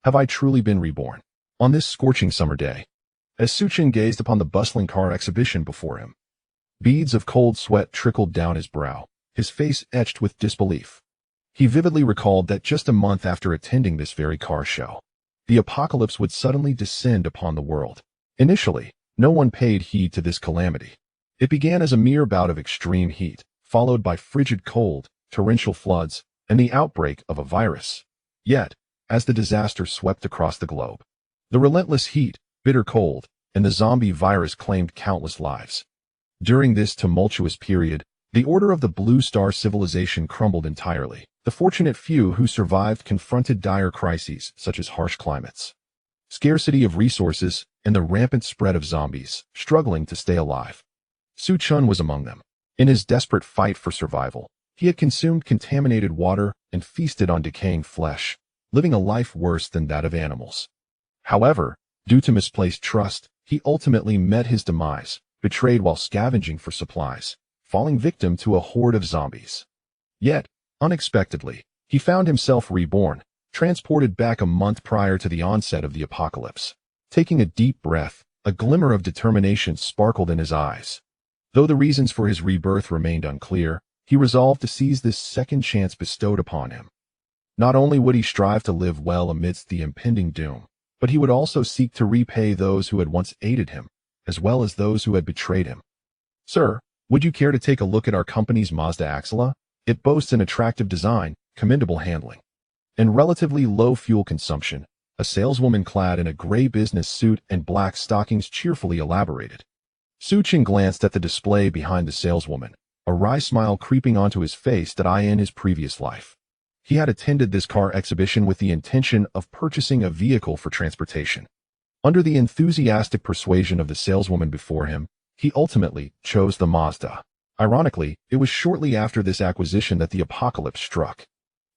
Have I truly been reborn? On this scorching summer day, as Suchin gazed upon the bustling car exhibition before him, beads of cold sweat trickled down his brow, his face etched with disbelief. He vividly recalled that just a month after attending this very car show, the apocalypse would suddenly descend upon the world. Initially, no one paid heed to this calamity. It began as a mere bout of extreme heat, followed by frigid cold, torrential floods, and the outbreak of a virus. Yet, as the disaster swept across the globe, the relentless heat, bitter cold, and the zombie virus claimed countless lives. During this tumultuous period, the order of the Blue Star civilization crumbled entirely. The fortunate few who survived confronted dire crises such as harsh climates, scarcity of resources, and the rampant spread of zombies, struggling to stay alive. Suchun was among them. In his desperate fight for survival, he had consumed contaminated water and feasted on decaying flesh, living a life worse than that of animals. However, due to misplaced trust, he ultimately met his demise, betrayed while scavenging for supplies, falling victim to a horde of zombies. Yet, unexpectedly, he found himself reborn, transported back a month prior to the onset of the apocalypse. Taking a deep breath, a glimmer of determination sparkled in his eyes. Though the reasons for his rebirth remained unclear, he resolved to seize this second chance bestowed upon him. Not only would he strive to live well amidst the impending doom, but he would also seek to repay those who had once aided him, as well as those who had betrayed him. Sir, would you care to take a look at our company's Mazda Axela? It boasts an attractive design, commendable handling, and relatively low fuel consumption. A saleswoman clad in a gray business suit and black stockings cheerfully elaborated. Suchin glanced at the display behind the saleswoman, a wry smile creeping onto his face that in his previous life, he had attended this car exhibition with the intention of purchasing a vehicle for transportation. Under the enthusiastic persuasion of the saleswoman before him, he ultimately chose the Mazda. Ironically, it was shortly after this acquisition that the apocalypse struck.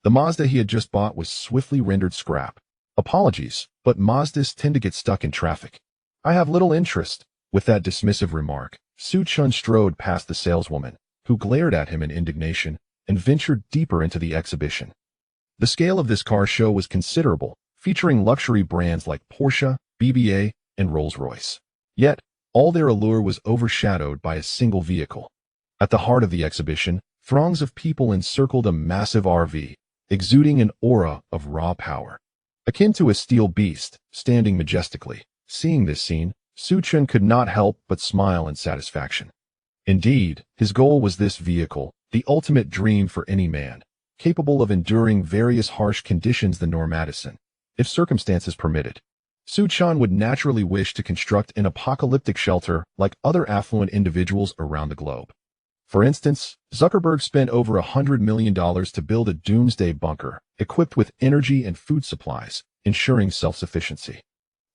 The Mazda he had just bought was swiftly rendered scrap. Apologies, but Mazdas tend to get stuck in traffic. I have little interest. With that dismissive remark, Suchun strode past the saleswoman, who glared at him in indignation, and ventured deeper into the exhibition. The scale of this car show was considerable, featuring luxury brands like Porsche, BBA, and Rolls-Royce. Yet, all their allure was overshadowed by a single vehicle. At the heart of the exhibition, throngs of people encircled a massive RV, exuding an aura of raw power, akin to a steel beast, standing majestically. Seeing this scene, Suchun could not help but smile in satisfaction. Indeed, his goal was this vehicle, the ultimate dream for any man, capable of enduring various harsh conditions the Normadison, if circumstances permitted. Suchun would naturally wish to construct an apocalyptic shelter like other affluent individuals around the globe. For instance, Zuckerberg spent over $100 million to build a doomsday bunker, equipped with energy and food supplies, ensuring self-sufficiency.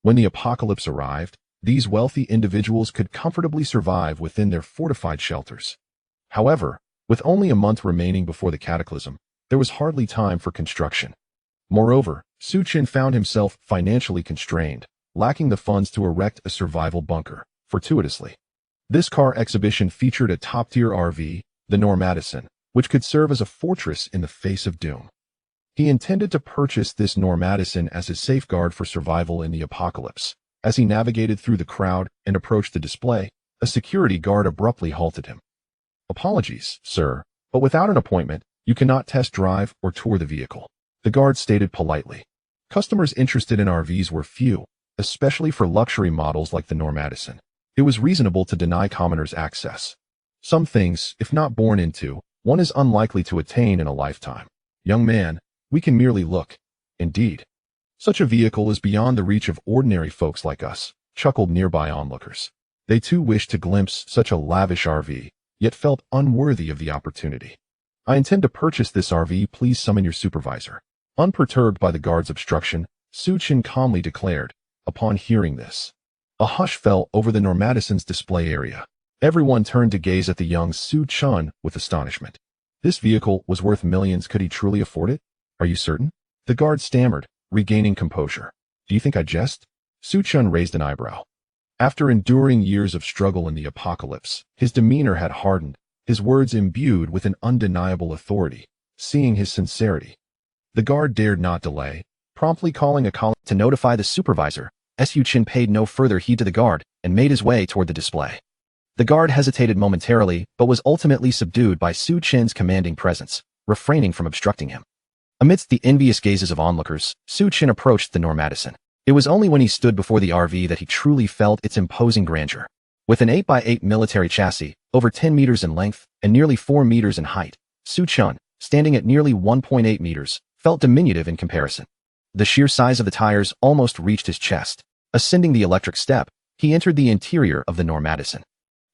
When the apocalypse arrived, these wealthy individuals could comfortably survive within their fortified shelters. However, with only a month remaining before the cataclysm, there was hardly time for construction. Moreover, Suchin found himself financially constrained, lacking the funds to erect a survival bunker. Fortuitously, this car exhibition featured a top-tier RV, the Normadison, which could serve as a fortress in the face of doom. He intended to purchase this Normadison as a safeguard for survival in the apocalypse. As he navigated through the crowd and approached the display, a security guard abruptly halted him. Apologies, sir, but without an appointment, you cannot test drive or tour the vehicle, the guard stated politely. Customers interested in RVs were few, especially for luxury models like the Normadison. It was reasonable to deny commoners access. Some things, if not born into, one is unlikely to attain in a lifetime. Young man, we can merely look. Indeed, such a vehicle is beyond the reach of ordinary folks like us, chuckled nearby onlookers. They too wished to glimpse such a lavish RV, yet felt unworthy of the opportunity. I intend to purchase this RV, please summon your supervisor. Unperturbed by the guard's obstruction, Suchin calmly declared. Upon hearing this, a hush fell over the Normadison's display area. Everyone turned to gaze at the young Suchun with astonishment. This vehicle was worth millions. Could he truly afford it? Are you certain? The guard stammered, regaining composure. Do you think I jest? Suchun raised an eyebrow. After enduring years of struggle in the apocalypse, his demeanor had hardened, his words imbued with an undeniable authority. Seeing his sincerity, the guard dared not delay, promptly calling a colleague to notify the supervisor. Su Chin paid no further heed to the guard and made his way toward the display. The guard hesitated momentarily but was ultimately subdued by Su Chin's commanding presence, refraining from obstructing him. Amidst the envious gazes of onlookers, Su Chin approached the Norm Addison. It was only when he stood before the RV that he truly felt its imposing grandeur. With an 8x8 military chassis, over 10 meters in length and nearly 4 meters in height, Su Chin, standing at nearly 1.8 meters, felt diminutive in comparison. The sheer size of the tires almost reached his chest. Ascending the electric step, he entered the interior of the Norm Addison.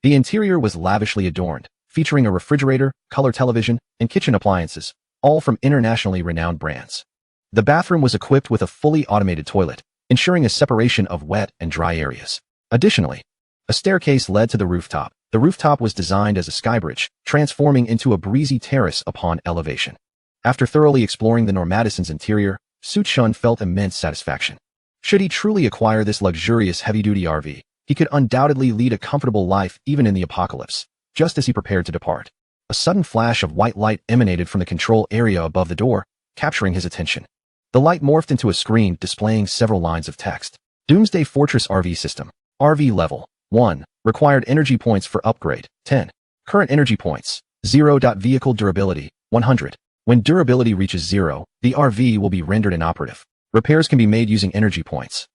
The interior was lavishly adorned, featuring a refrigerator, color television, and kitchen appliances, all from internationally renowned brands. The bathroom was equipped with a fully automated toilet, ensuring a separation of wet and dry areas. Additionally, a staircase led to the rooftop. The rooftop was designed as a skybridge, transforming into a breezy terrace upon elevation. After thoroughly exploring the Norm Addison's interior, Su Chin felt immense satisfaction. Should he truly acquire this luxurious heavy-duty RV, he could undoubtedly lead a comfortable life even in the apocalypse. Just as he prepared to depart, a sudden flash of white light emanated from the control area above the door, capturing his attention. The light morphed into a screen displaying several lines of text. Doomsday Fortress RV System. RV Level 1. Required energy points for upgrade, 10. Current energy points, 0. Vehicle durability, 100. When durability reaches 0, the RV will be rendered inoperative. Repairs can be made using energy points.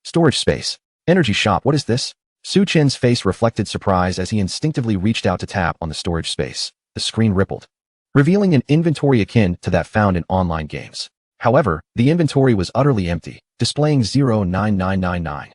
Storage space. Energy shop. What is this? Su Chin's face reflected surprise as he instinctively reached out to tap on the storage space. The screen rippled, revealing an inventory akin to that found in online games. However, the inventory was utterly empty, displaying 09999.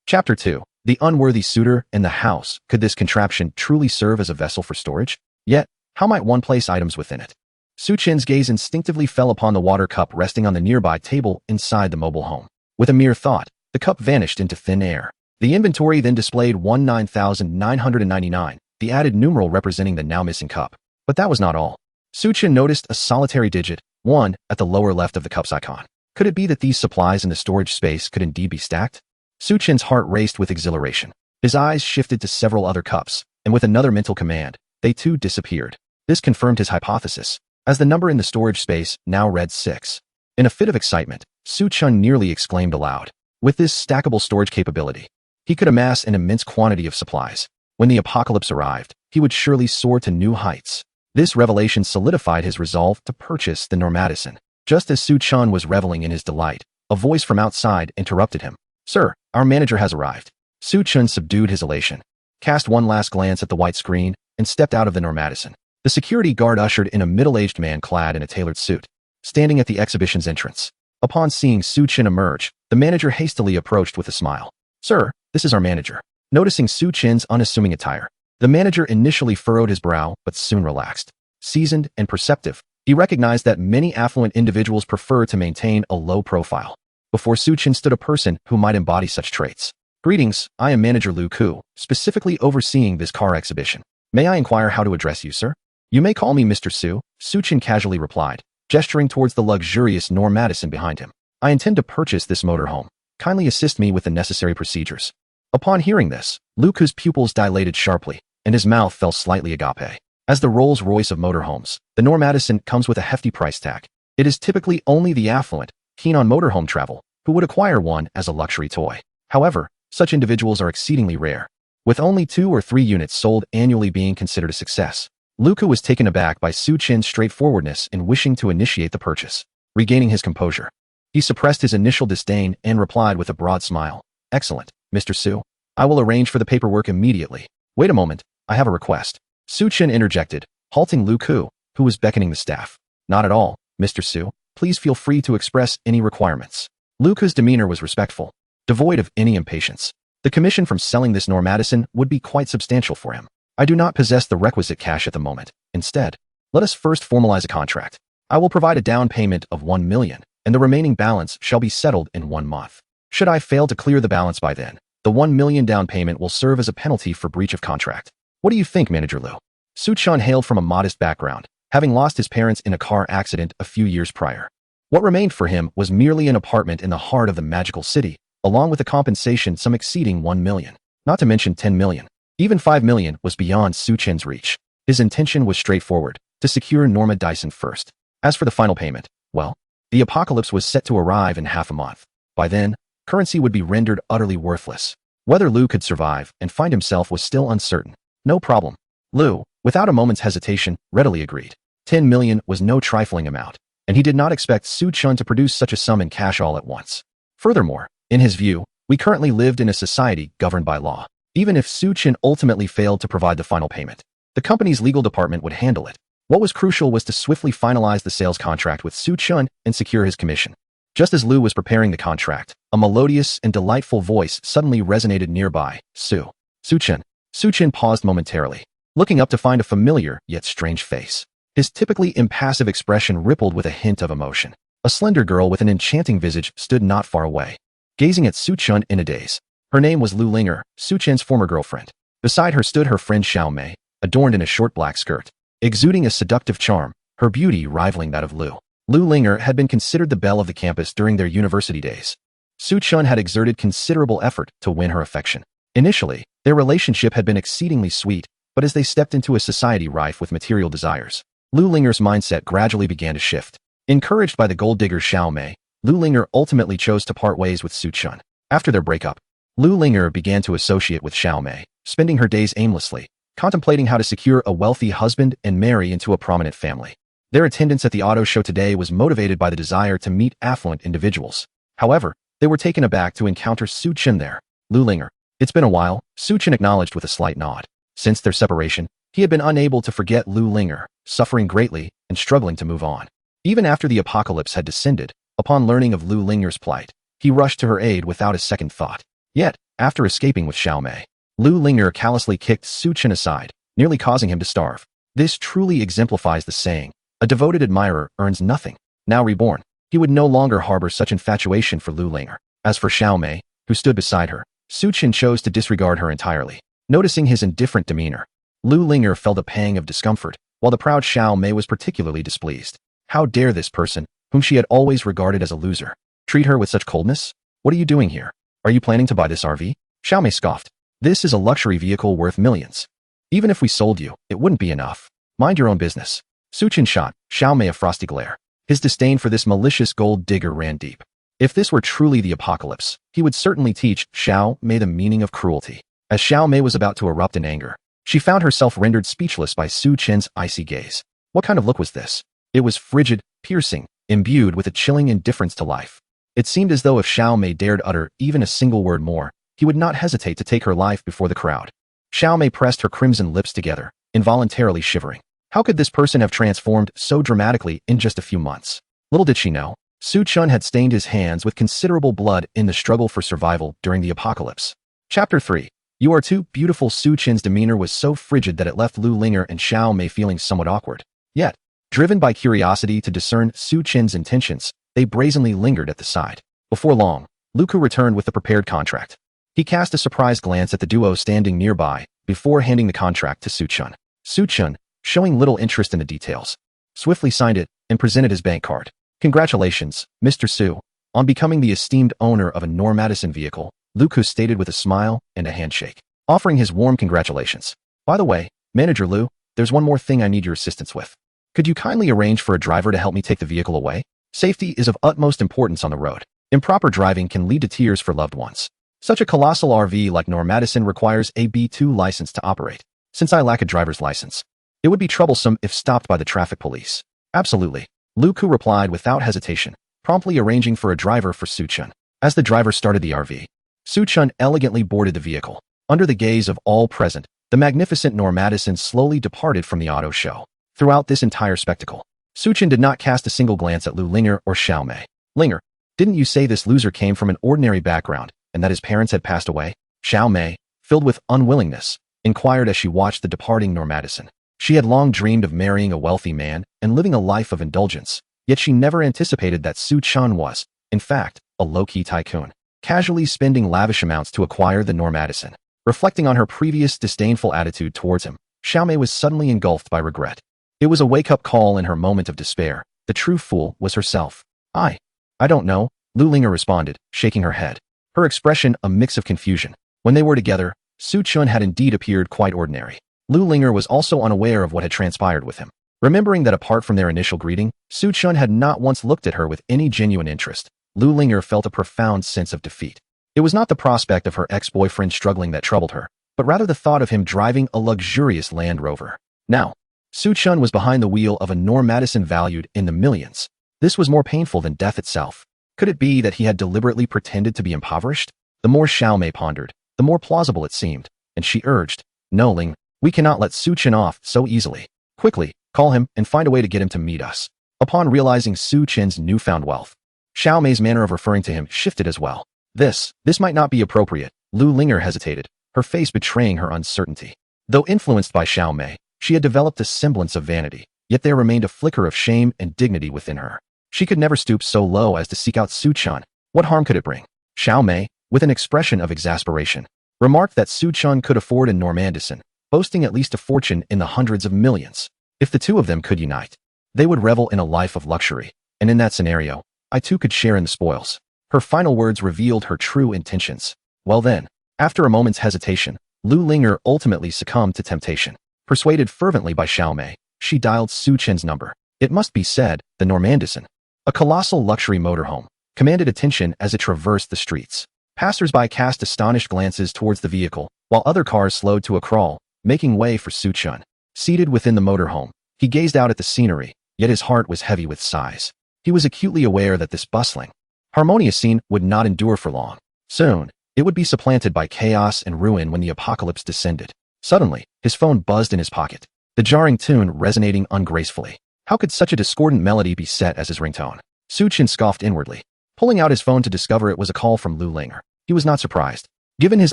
Chapter 2. The Unworthy Suitor in the House. Could this contraption truly serve as a vessel for storage? Yet, how might one place items within it? Su Chin's gaze instinctively fell upon the water cup resting on the nearby table inside the mobile home. With a mere thought, the cup vanished into thin air. The inventory then displayed 19,999, the added numeral representing the now missing cup. But that was not all. Su Chin noticed a solitary digit, 1, at the lower left of the cup's icon. Could it be that these supplies in the storage space could indeed be stacked? Su Chin's heart raced with exhilaration. His eyes shifted to several other cups, and with another mental command, they too disappeared. This confirmed his hypothesis, as the number in the storage space now read 6. In a fit of excitement, Su Chin nearly exclaimed aloud. With this stackable storage capability, he could amass an immense quantity of supplies. When the apocalypse arrived, he would surely soar to new heights. This revelation solidified his resolve to purchase the Norm Addison. Just as Su Chin was reveling in his delight, a voice from outside interrupted him. Sir, our manager has arrived. Su Chin subdued his elation, cast one last glance at the white screen, and stepped out of the Norm Addison. The security guard ushered in a middle-aged man clad in a tailored suit, standing at the exhibition's entrance. Upon seeing Su Chin emerge, the manager hastily approached with a smile. Sir, this is our manager. Noticing Su Chin's unassuming attire, the manager initially furrowed his brow but soon relaxed. Seasoned and perceptive, he recognized that many affluent individuals prefer to maintain a low profile. Before Su Chin stood a person who might embody such traits. Greetings, I am Manager Lu Ku, specifically overseeing this car exhibition. May I inquire how to address you, sir? You may call me Mr. Su, Su Chin casually replied, gesturing towards the luxurious Norm Addison behind him. I intend to purchase this motorhome. Kindly assist me with the necessary procedures. Upon hearing this, Lu Ku's pupils dilated sharply, and his mouth fell slightly agape. As the Rolls-Royce of motorhomes, the Norm Addison comes with a hefty price tag. It is typically only the affluent, keen on motorhome travel, who would acquire one as a luxury toy. However, such individuals are exceedingly rare, with only 2 or 3 units sold annually being considered a success. Lu Ku was taken aback by Su Chin's straightforwardness in wishing to initiate the purchase. Regaining his composure, he suppressed his initial disdain and replied with a broad smile. Excellent, Mr. Su. I will arrange for the paperwork immediately. Wait a moment, I have a request. Su Chin interjected, halting Lu Ku, who was beckoning the staff. Not at all, Mr. Su. Please feel free to express any requirements. Lu Ku's demeanor was respectful, devoid of any impatience. The commission from selling this Norm Addison would be quite substantial for him. I do not possess the requisite cash at the moment. Instead, let us first formalize a contract. I will provide a down payment of 1 million, and the remaining balance shall be settled in 1 month. Should I fail to clear the balance by then, the 1 million down payment will serve as a penalty for breach of contract. What do you think, Manager Lu? Su Chin hailed from a modest background, having lost his parents in a car accident a few years prior. What remained for him was merely an apartment in the heart of the magical city, along with a compensation sum exceeding 1 million, not to mention 10 million. Even 5 million was beyond Su Chin's reach. His intention was straightforward, to secure Norma Dyson first. As for the final payment, well, The apocalypse was set to arrive in half a month. By then, currency would be rendered utterly worthless. Whether Lu could survive and find himself was still uncertain. No problem. Lu, without a moment's hesitation, readily agreed. 10 million was no trifling amount, and he did not expect Su Chun to produce such a sum in cash all at once. Furthermore, in his view, we currently lived in a society governed by law. Even if Su Chun ultimately failed to provide the final payment, the company's legal department would handle it. What was crucial was to swiftly finalize the sales contract with Su Chun and secure his commission. Just as Lu was preparing the contract, a melodious and delightful voice suddenly resonated nearby. Su Chun. Su Chun paused momentarily, looking up to find a familiar yet strange face. His typically impassive expression rippled with a hint of emotion. A slender girl with an enchanting visage stood not far away, gazing at Su Chun in a daze. Her name was Lu Linger, Su Chun's former girlfriend. Beside her stood her friend Xiao Mei, adorned in a short black skirt, exuding a seductive charm, her beauty rivaling that of Lu. Lu Linger had been considered the belle of the campus during their university days. Su Chun had exerted considerable effort to win her affection. Initially, their relationship had been exceedingly sweet, but as they stepped into a society rife with material desires, Lu Linger's mindset gradually began to shift. Encouraged by the gold digger Xiao Mei, Lu Linger ultimately chose to part ways with Su Chun. After their breakup, Lu Linger began to associate with Xiao Mei, spending her days aimlessly, contemplating how to secure a wealthy husband and marry into a prominent family. Their attendance at the auto show today was motivated by the desire to meet affluent individuals. However, they were taken aback to encounter Su Chun there. Lu Linger. It's been a while, Su Chun acknowledged with a slight nod. Since their separation, he had been unable to forget Lu Linger, suffering greatly and struggling to move on. Even after the apocalypse had descended, upon learning of Lu Linger's plight, he rushed to her aid without a second thought. Yet, after escaping with Xiao Mei, Lu Linger callously kicked Su Chun aside, nearly causing him to starve. This truly exemplifies the saying, a devoted admirer earns nothing. Now reborn, he would no longer harbor such infatuation for Lu Linger. As for Xiao Mei, who stood beside her, Su Chun chose to disregard her entirely. Noticing his indifferent demeanor, Lu Linger felt a pang of discomfort, while the proud Xiao Mei was particularly displeased. How dare this person, whom she had always regarded as a loser, treat her with such coldness? What are you doing here? Are you planning to buy this RV? Xiao Mei scoffed. This is a luxury vehicle worth millions. Even if we sold you, it wouldn't be enough. Mind your own business. Su Chun shot Xiao Mei a frosty glare. His disdain for this malicious gold digger ran deep. If this were truly the apocalypse, he would certainly teach Xiao Mei the meaning of cruelty. As Xiao Mei was about to erupt in anger, she found herself rendered speechless by Su Chun's icy gaze. What kind of look was this? It was frigid, piercing, imbued with a chilling indifference to life. It seemed as though if Xiao Mei dared utter even a single word more, he would not hesitate to take her life before the crowd. Xiao Mei pressed her crimson lips together, involuntarily shivering. How could this person have transformed so dramatically in just a few months? Little did she know, Su Chun had stained his hands with considerable blood in the struggle for survival during the apocalypse. Chapter 3. You are too beautiful. Su Chun's demeanor was so frigid that it left Lu Linger and Xiao Mei feeling somewhat awkward. Yet, driven by curiosity to discern Su Chun's intentions, they brazenly lingered at the side. Before long, Luku returned with the prepared contract. He cast a surprised glance at the duo standing nearby before handing the contract to Su Chun. Su Chun, showing little interest in the details, swiftly signed it and presented his bank card. Congratulations, Mr. Su, on becoming the esteemed owner of a Normadison vehicle, Luku stated with a smile and a handshake, offering his warm congratulations. By the way, Manager Lu, there's one more thing I need your assistance with. Could you kindly arrange for a driver to help me take the vehicle away? Safety is of utmost importance on the road. Improper driving can lead to tears for loved ones. Such a colossal RV like Normadison requires a B2 license to operate. Since I lack a driver's license, it would be troublesome if stopped by the traffic police. Absolutely. Luku replied without hesitation, promptly arranging for a driver for Su Chun. As the driver started the RV, Su Chun elegantly boarded the vehicle. Under the gaze of all present, the magnificent Normadison slowly departed from the auto show. Throughout this entire spectacle, Su Chun did not cast a single glance at Lu Linger or Xiao Mei. Linger, didn't you say this loser came from an ordinary background and that his parents had passed away? Xiao Mei, filled with unwillingness, inquired as she watched the departing Normadison. She had long dreamed of marrying a wealthy man and living a life of indulgence, yet she never anticipated that Su Chun was, in fact, a low-key tycoon, casually spending lavish amounts to acquire the Normadison. Reflecting on her previous disdainful attitude towards him, Xiao Mei was suddenly engulfed by regret. It was a wake-up call in her moment of despair. The true fool was herself. I don't know, Lu Linger responded, shaking her head, her expression a mix of confusion. When they were together, Su Chun had indeed appeared quite ordinary. Lu Linger was also unaware of what had transpired with him. Remembering that apart from their initial greeting, Su Chun had not once looked at her with any genuine interest, Lu Linger felt a profound sense of defeat. It was not the prospect of her ex-boyfriend struggling that troubled her, but rather the thought of him driving a luxurious Land Rover. Now, Su Chun was behind the wheel of a Norm Madison valued in the millions. This was more painful than death itself. Could it be that he had deliberately pretended to be impoverished? The more Xiaomei pondered, the more plausible it seemed, and she urged, "No, Ling, we cannot let Su Chun off so easily. Quickly, call him and find a way to get him to meet us." Upon realizing Su Chen's newfound wealth, Xiaomei's manner of referring to him shifted as well. This might not be appropriate. Lu Linger hesitated, her face betraying her uncertainty. Though influenced by Xiaomei, she had developed a semblance of vanity, yet there remained a flicker of shame and dignity within her. She could never stoop so low as to seek out Su Chun. What harm could it bring? Xiaomei, with an expression of exasperation, remarked that Su Chun could afford a Norm Madison, boasting at least a fortune in the hundreds of millions. If the two of them could unite, they would revel in a life of luxury, and in that scenario, I too could share in the spoils. Her final words revealed her true intentions. Well then, after a moment's hesitation, Lu Linger ultimately succumbed to temptation. Persuaded fervently by Xiaomei, she dialed Su Chen's number. It must be said, the Norm Madison, a colossal luxury motorhome, commanded attention as it traversed the streets. Passers-by cast astonished glances towards the vehicle, while other cars slowed to a crawl, making way for Su Chun. Seated within the motorhome, he gazed out at the scenery, yet his heart was heavy with sighs. He was acutely aware that this bustling, harmonious scene would not endure for long. Soon, it would be supplanted by chaos and ruin when the apocalypse descended. Suddenly, his phone buzzed in his pocket, the jarring tune resonating ungracefully. How could such a discordant melody be set as his ringtone? Su Chun scoffed inwardly. Pulling out his phone to discover it was a call from Lu Linger, he was not surprised. Given his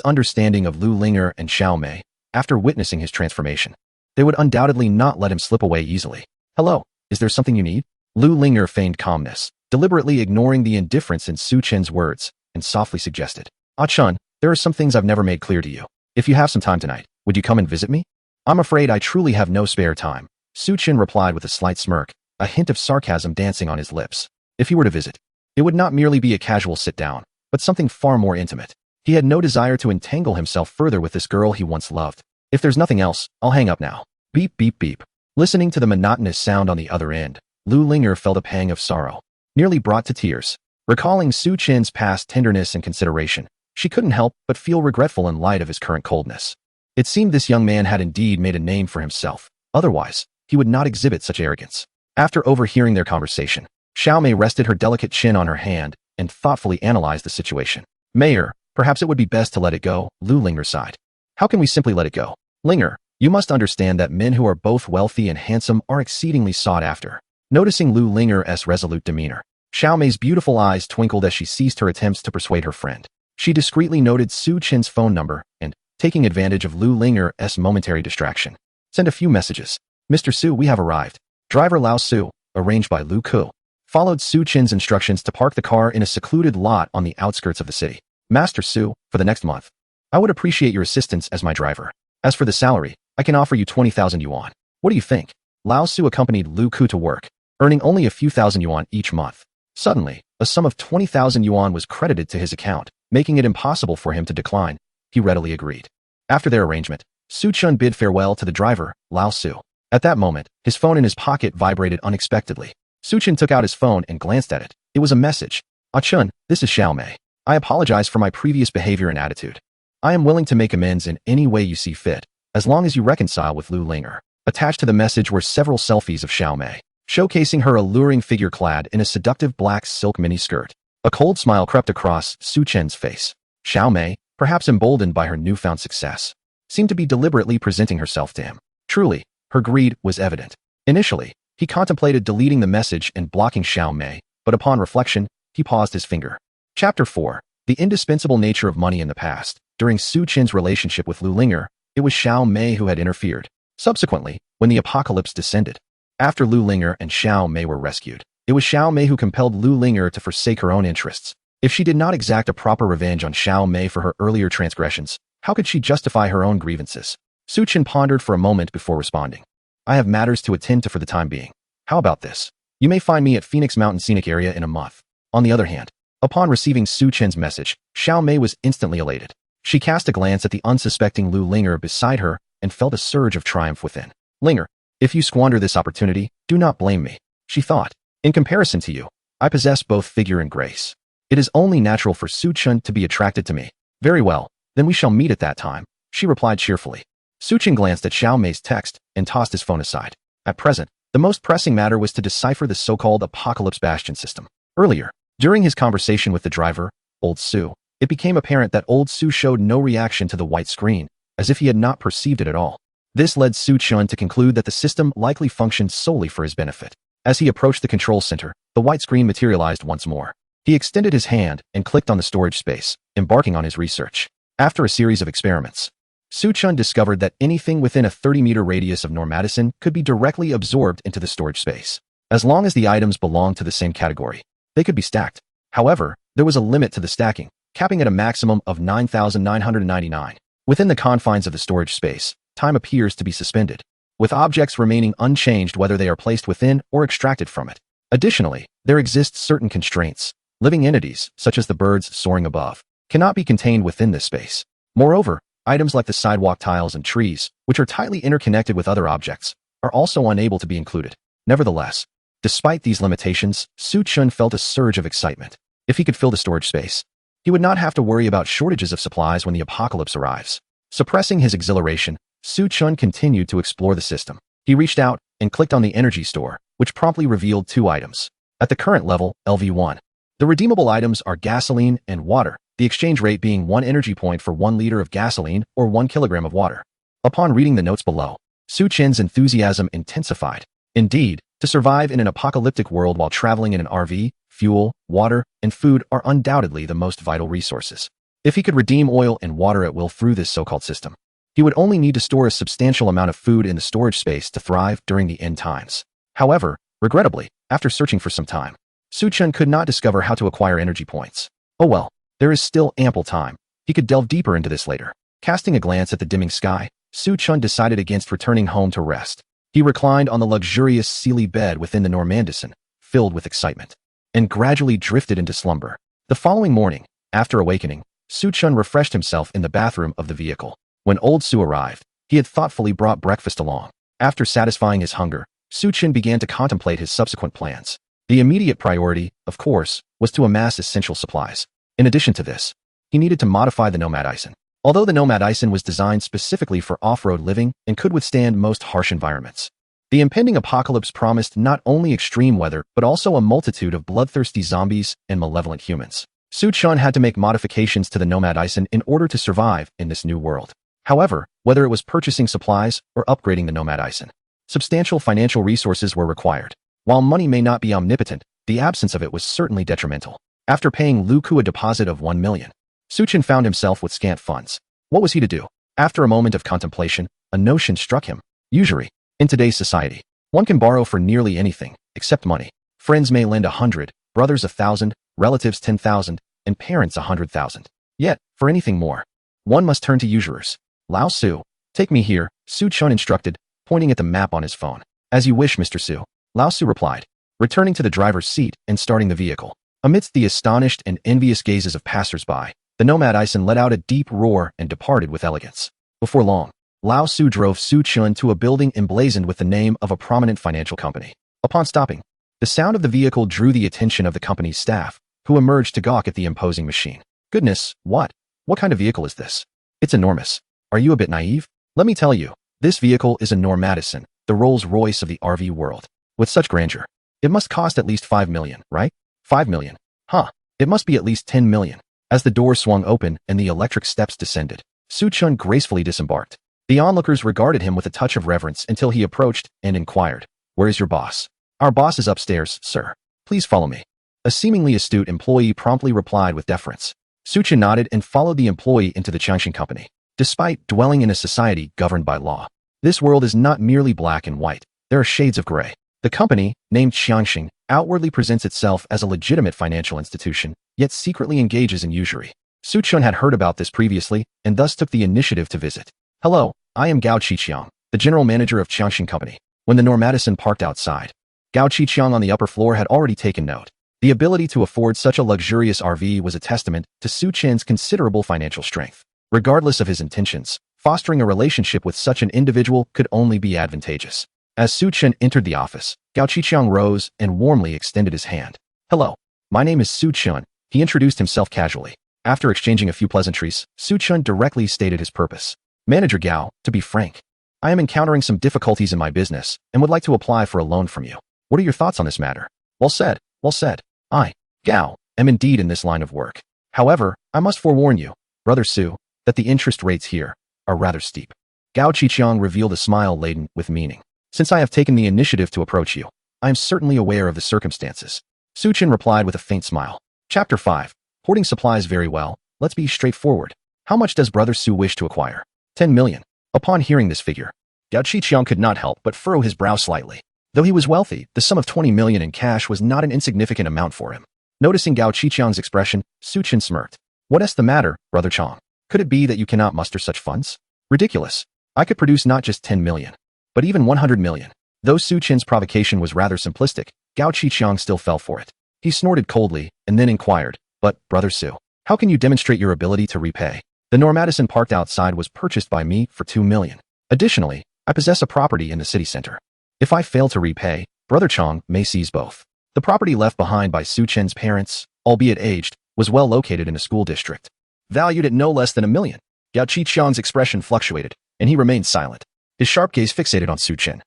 understanding of Lu Linger and Xiaomei, after witnessing his transformation, they would undoubtedly not let him slip away easily. "Hello, is there something you need?" Lu Linger feigned calmness, deliberately ignoring the indifference in Su Chen's words, and softly suggested, "Ah Chun, there are some things I've never made clear to you. If you have some time tonight, would you come and visit me?" "I'm afraid I truly have no spare time," Su Chen replied with a slight smirk, a hint of sarcasm dancing on his lips. If he were to visit, it would not merely be a casual sit-down, but something far more intimate. He had no desire to entangle himself further with this girl he once loved. "If there's nothing else, I'll hang up now." Beep, beep, beep. Listening to the monotonous sound on the other end, Lu Linger felt a pang of sorrow, nearly brought to tears. Recalling Su Chen's past tenderness and consideration, she couldn't help but feel regretful in light of his current coldness. It seemed this young man had indeed made a name for himself. Otherwise, he would not exhibit such arrogance. After overhearing their conversation, Xiaomei rested her delicate chin on her hand and thoughtfully analyzed the situation. "Mayor, perhaps it would be best to let it go," Lu Linger sighed. "How can we simply let it go? Linger, you must understand that men who are both wealthy and handsome are exceedingly sought after." Noticing Lu Linger's resolute demeanor, Xiaomei's beautiful eyes twinkled as she ceased her attempts to persuade her friend. She discreetly noted Su Chen's phone number and, taking advantage of Lu Linger's momentary distraction, sent a few messages. "Mr. Su, we have arrived. Driver Lao Su, arranged by Lu Ku, followed Su Chen's instructions to park the car in a secluded lot on the outskirts of the city. "Master Su, for the next month, I would appreciate your assistance as my driver. As for the salary, I can offer you 20,000 yuan. What do you think?" Lao Su accompanied Lu Ku to work, earning only a few thousand yuan each month. Suddenly, a sum of 20,000 yuan was credited to his account, making it impossible for him to decline. He readily agreed. After their arrangement, Su Chun bid farewell to the driver, Lao Su. At that moment, his phone in his pocket vibrated unexpectedly. Su Chun took out his phone and glanced at it. It was a message. "Ah Chun, this is Xiaomei. I apologize for my previous behavior and attitude. I am willing to make amends in any way you see fit, as long as you reconcile with Lu Linger." Attached to the message were several selfies of Xiaomei, showcasing her alluring figure clad in a seductive black silk miniskirt. A cold smile crept across Su Chen's face. Xiaomei, perhaps emboldened by her newfound success, seemed to be deliberately presenting herself to him. Truly, her greed was evident. Initially, he contemplated deleting the message and blocking Xiaomei, but upon reflection, he paused his finger. Chapter 4. The indispensable nature of money in the past. During Su Chen's relationship with Lu Linger, it was Xiaomei who had interfered. Subsequently, when the apocalypse descended, after Lu Linger and Xiaomei were rescued, it was Xiaomei who compelled Lu Linger to forsake her own interests. If she did not exact a proper revenge on Xiaomei for her earlier transgressions, how could she justify her own grievances? Su Chen pondered for a moment before responding. "I have matters to attend to for the time being. How about this? You may find me at Phoenix Mountain Scenic Area in a month." On the other hand, upon receiving Su Chen's message, Xiaomei was instantly elated. She cast a glance at the unsuspecting Lu Linger beside her and felt a surge of triumph within. "Linger, If you squander this opportunity, do not blame me, she thought. In comparison to you, I possess both figure and grace. It is only natural for Su-chun to be attracted to me. Very well, then we shall meet at that time, she replied cheerfully. Su-chun glanced at Xiao Mei's text and tossed his phone aside. At present, the most pressing matter was to decipher the so-called Apocalypse Bastion system. Earlier, during his conversation with the driver, Old Su, it became apparent that Old Su showed no reaction to the white screen, as if he had not perceived it at all. This led Su-chun to conclude that the system likely functioned solely for his benefit. As he approached the control center, the white screen materialized once more. He extended his hand and clicked on the storage space, embarking on his research. After a series of experiments, Su-chun discovered that anything within a 30-meter radius of Normadison could be directly absorbed into the storage space. As long as the items belonged to the same category, they could be stacked. However, there was a limit to the stacking, capping at a maximum of 9,999. Within the confines of the storage space, time appears to be suspended, with objects remaining unchanged whether they are placed within or extracted from it. Additionally, there exist certain constraints. Living entities, such as the birds soaring above, cannot be contained within this space. Moreover, items like the sidewalk tiles and trees, which are tightly interconnected with other objects, are also unable to be included. Nevertheless, despite these limitations, Su-chun felt a surge of excitement. If he could fill the storage space, he would not have to worry about shortages of supplies when the apocalypse arrives. Suppressing his exhilaration, Su-chun continued to explore the system. He reached out and clicked on the energy store, which promptly revealed 2 items. At the current level, LV1, the redeemable items are gasoline and water, the exchange rate being 1 energy point for 1 liter of gasoline or 1 kilogram of water. Upon reading the notes below, Su-chun's enthusiasm intensified. Indeed, to survive in an apocalyptic world while traveling in an RV, fuel, water, and food are undoubtedly the most vital resources. If he could redeem oil and water at will through this so-called system, he would only need to store a substantial amount of food in the storage space to thrive during the end times. However, regrettably, after searching for some time, Su-chun could not discover how to acquire energy points. Oh well, there is still ample time. He could delve deeper into this later. Casting a glance at the dimming sky, Su-chun decided against returning home to rest. He reclined on the luxurious Sealy bed within the Normandison, filled with excitement, and gradually drifted into slumber. The following morning, after awakening, Su-chun refreshed himself in the bathroom of the vehicle. When Old Su arrived, he had thoughtfully brought breakfast along. After satisfying his hunger, Su-chun began to contemplate his subsequent plans. The immediate priority, of course, was to amass essential supplies. In addition to this, he needed to modify the Nomadison. Although the Nomadison was designed specifically for off-road living and could withstand most harsh environments, the impending apocalypse promised not only extreme weather but also a multitude of bloodthirsty zombies and malevolent humans. Su-chun had to make modifications to the Nomadison in order to survive in this new world. However, whether it was purchasing supplies or upgrading the Nomadison, substantial financial resources were required. While money may not be omnipotent, the absence of it was certainly detrimental. After paying Lu Ku a deposit of 1 million, Su-chun found himself with scant funds. What was he to do? After a moment of contemplation, a notion struck him. Usury. In today's society, one can borrow for nearly anything, except money. Friends may lend 100, brothers 1,000, relatives 10,000, and parents 100,000. Yet, for anything more, one must turn to usurers. Lao Su, take me here, Su-chun instructed, pointing at the map on his phone. As you wish, Mr. Su, Lao Su replied, returning to the driver's seat and starting the vehicle. Amidst the astonished and envious gazes of passers-by, the Nomadison let out a deep roar and departed with elegance. Before long, Lao Su drove Su-chun to a building emblazoned with the name of a prominent financial company. Upon stopping, the sound of the vehicle drew the attention of the company's staff, who emerged to gawk at the imposing machine. Goodness, what kind of vehicle is this? It's enormous. Are you a bit naive? Let me tell you, this vehicle is a Normadison, the Rolls-Royce of the RV world. With such grandeur, it must cost at least 5 million, right? 5 million. Huh. It must be at least 10 million. As the door swung open and the electric steps descended, Su-chun gracefully disembarked. The onlookers regarded him with a touch of reverence until he approached and inquired, "Where is your boss?" "Our boss is upstairs, sir. Please follow me." A seemingly astute employee promptly replied with deference. Su-chun nodded and followed the employee into the Changshin company. Despite dwelling in a society governed by law, this world is not merely black and white. There are shades of gray. The company, named Changshin, outwardly presents itself as a legitimate financial institution, yet secretly engages in usury. Su-chun had heard about this previously and thus took the initiative to visit. "Hello, I am Gao Qiqiang, the general manager of Changshin Company." When the Normadison parked outside, Gao Qiqiang on the upper floor had already taken note. The ability to afford such a luxurious RV was a testament to Su-chun's considerable financial strength. Regardless of his intentions, fostering a relationship with such an individual could only be advantageous. As Su Chen entered the office, Gao Qiqiang rose and warmly extended his hand. Hello. My name is Su Chen. He introduced himself casually. After exchanging a few pleasantries, Su Chen directly stated his purpose. Manager Gao, to be frank, I am encountering some difficulties in my business and would like to apply for a loan from you. What are your thoughts on this matter? Well said, well said. I, Gao, am indeed in this line of work. However, I must forewarn you, Brother Su, that the interest rates here are rather steep. Gao Qiqiang revealed a smile laden with meaning. Since I have taken the initiative to approach you, I am certainly aware of the circumstances. Su Chen replied with a faint smile. Chapter 5. Hoarding supplies very well. Let's be straightforward. How much does Brother Su wish to acquire? 10 million. Upon hearing this figure, Gao Qiqiang could not help but furrow his brow slightly. Though he was wealthy, the sum of 20 million in cash was not an insignificant amount for him. Noticing Gao Qiqiang's expression, Su Chen smirked. What's the matter, Brother Chong? Could it be that you cannot muster such funds? Ridiculous. I could produce not just 10 million, but even 100 million. Though Su Chen's provocation was rather simplistic, Gao Qiqiang still fell for it. He snorted coldly and then inquired, but, Brother Su, how can you demonstrate your ability to repay? The Normadison parked outside was purchased by me for 2 million. Additionally, I possess a property in the city center. If I fail to repay, Brother Chong may seize both. The property left behind by Su Chen's parents, albeit aged, was well located in a school district, valued at no less than 1 million. Gao Qiqiang's expression fluctuated, and he remained silent, his sharp gaze fixated on Su Chen,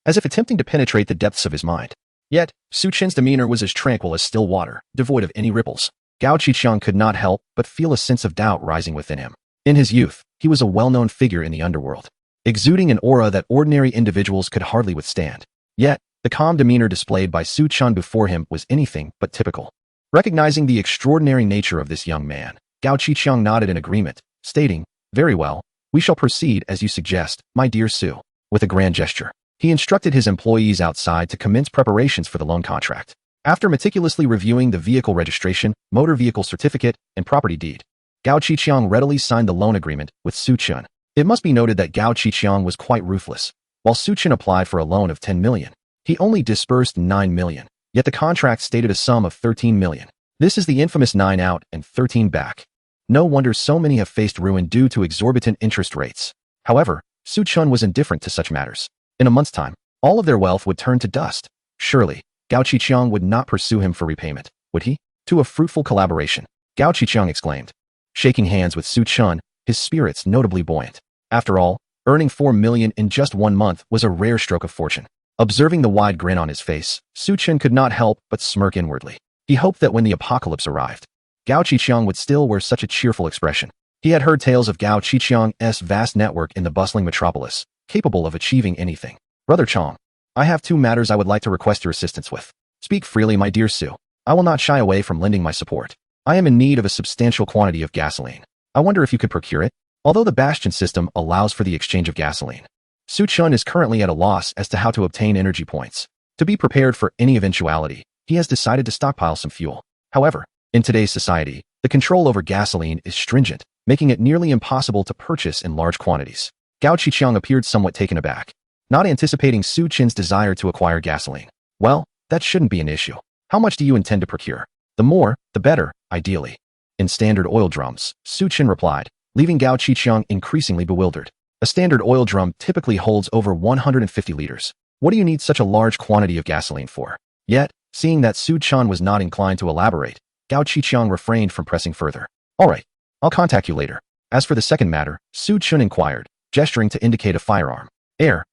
as if attempting to penetrate the depths of his mind. Yet, Su Chen's demeanor was as tranquil as still water, devoid of any ripples. Gao Qiqiang could not help but feel a sense of doubt rising within him. In his youth, he was a well-known figure in the underworld, exuding an aura that ordinary individuals could hardly withstand. Yet, the calm demeanor displayed by Su Chen before him was anything but typical. Recognizing the extraordinary nature of this young man, Gao Qiqiang nodded in agreement, stating, Very well, we shall proceed as you suggest, my dear Su. With a grand gesture, he instructed his employees outside to commence preparations for the loan contract. After meticulously reviewing the vehicle registration, motor vehicle certificate, and property deed, Gao Qiqiang readily signed the loan agreement with Su Chen. It must be noted that Gao Qiqiang was quite ruthless. While Su Chen applied for a loan of 10 million, he only disbursed 9 million, yet the contract stated a sum of 13 million. This is the infamous 9 out and 13 back. No wonder so many have faced ruin due to exorbitant interest rates. However, Su Chen was indifferent to such matters. In a month's time, all of their wealth would turn to dust. Surely, Gao Qiqiang would not pursue him for repayment, would he? To a fruitful collaboration, Gao Qiqiang exclaimed. Shaking hands with Su Chen, his spirits notably buoyant. After all, earning 4 million in just 1 month was a rare stroke of fortune. Observing the wide grin on his face, Su Chen could not help but smirk inwardly. He hoped that when the apocalypse arrived, Gao Qiqiang would still wear such a cheerful expression. He had heard tales of Gao Qiqiang's vast network in the bustling metropolis, capable of achieving anything. Brother Chong, I have 2 matters I would like to request your assistance with. Speak freely, my dear Su. I will not shy away from lending my support. I am in need of a substantial quantity of gasoline. I wonder if you could procure it? Although the Bastion system allows for the exchange of gasoline, Su Chen is currently at a loss as to how to obtain energy points. To be prepared for any eventuality, he has decided to stockpile some fuel. However, in today's society, the control over gasoline is stringent, making it nearly impossible to purchase in large quantities. Gao Qiqiang appeared somewhat taken aback, not anticipating Su Chen's desire to acquire gasoline. Well, that shouldn't be an issue. How much do you intend to procure? The more, the better, ideally. In standard oil drums, Su Chen replied, leaving Gao Qiqiang increasingly bewildered. A standard oil drum typically holds over 150 liters. What do you need such a large quantity of gasoline for? Yet, seeing that Su Chen was not inclined to elaborate, Gao Qiqiang refrained from pressing further. All right, I'll contact you later. As for the second matter, Su Chen inquired, gesturing to indicate a firearm.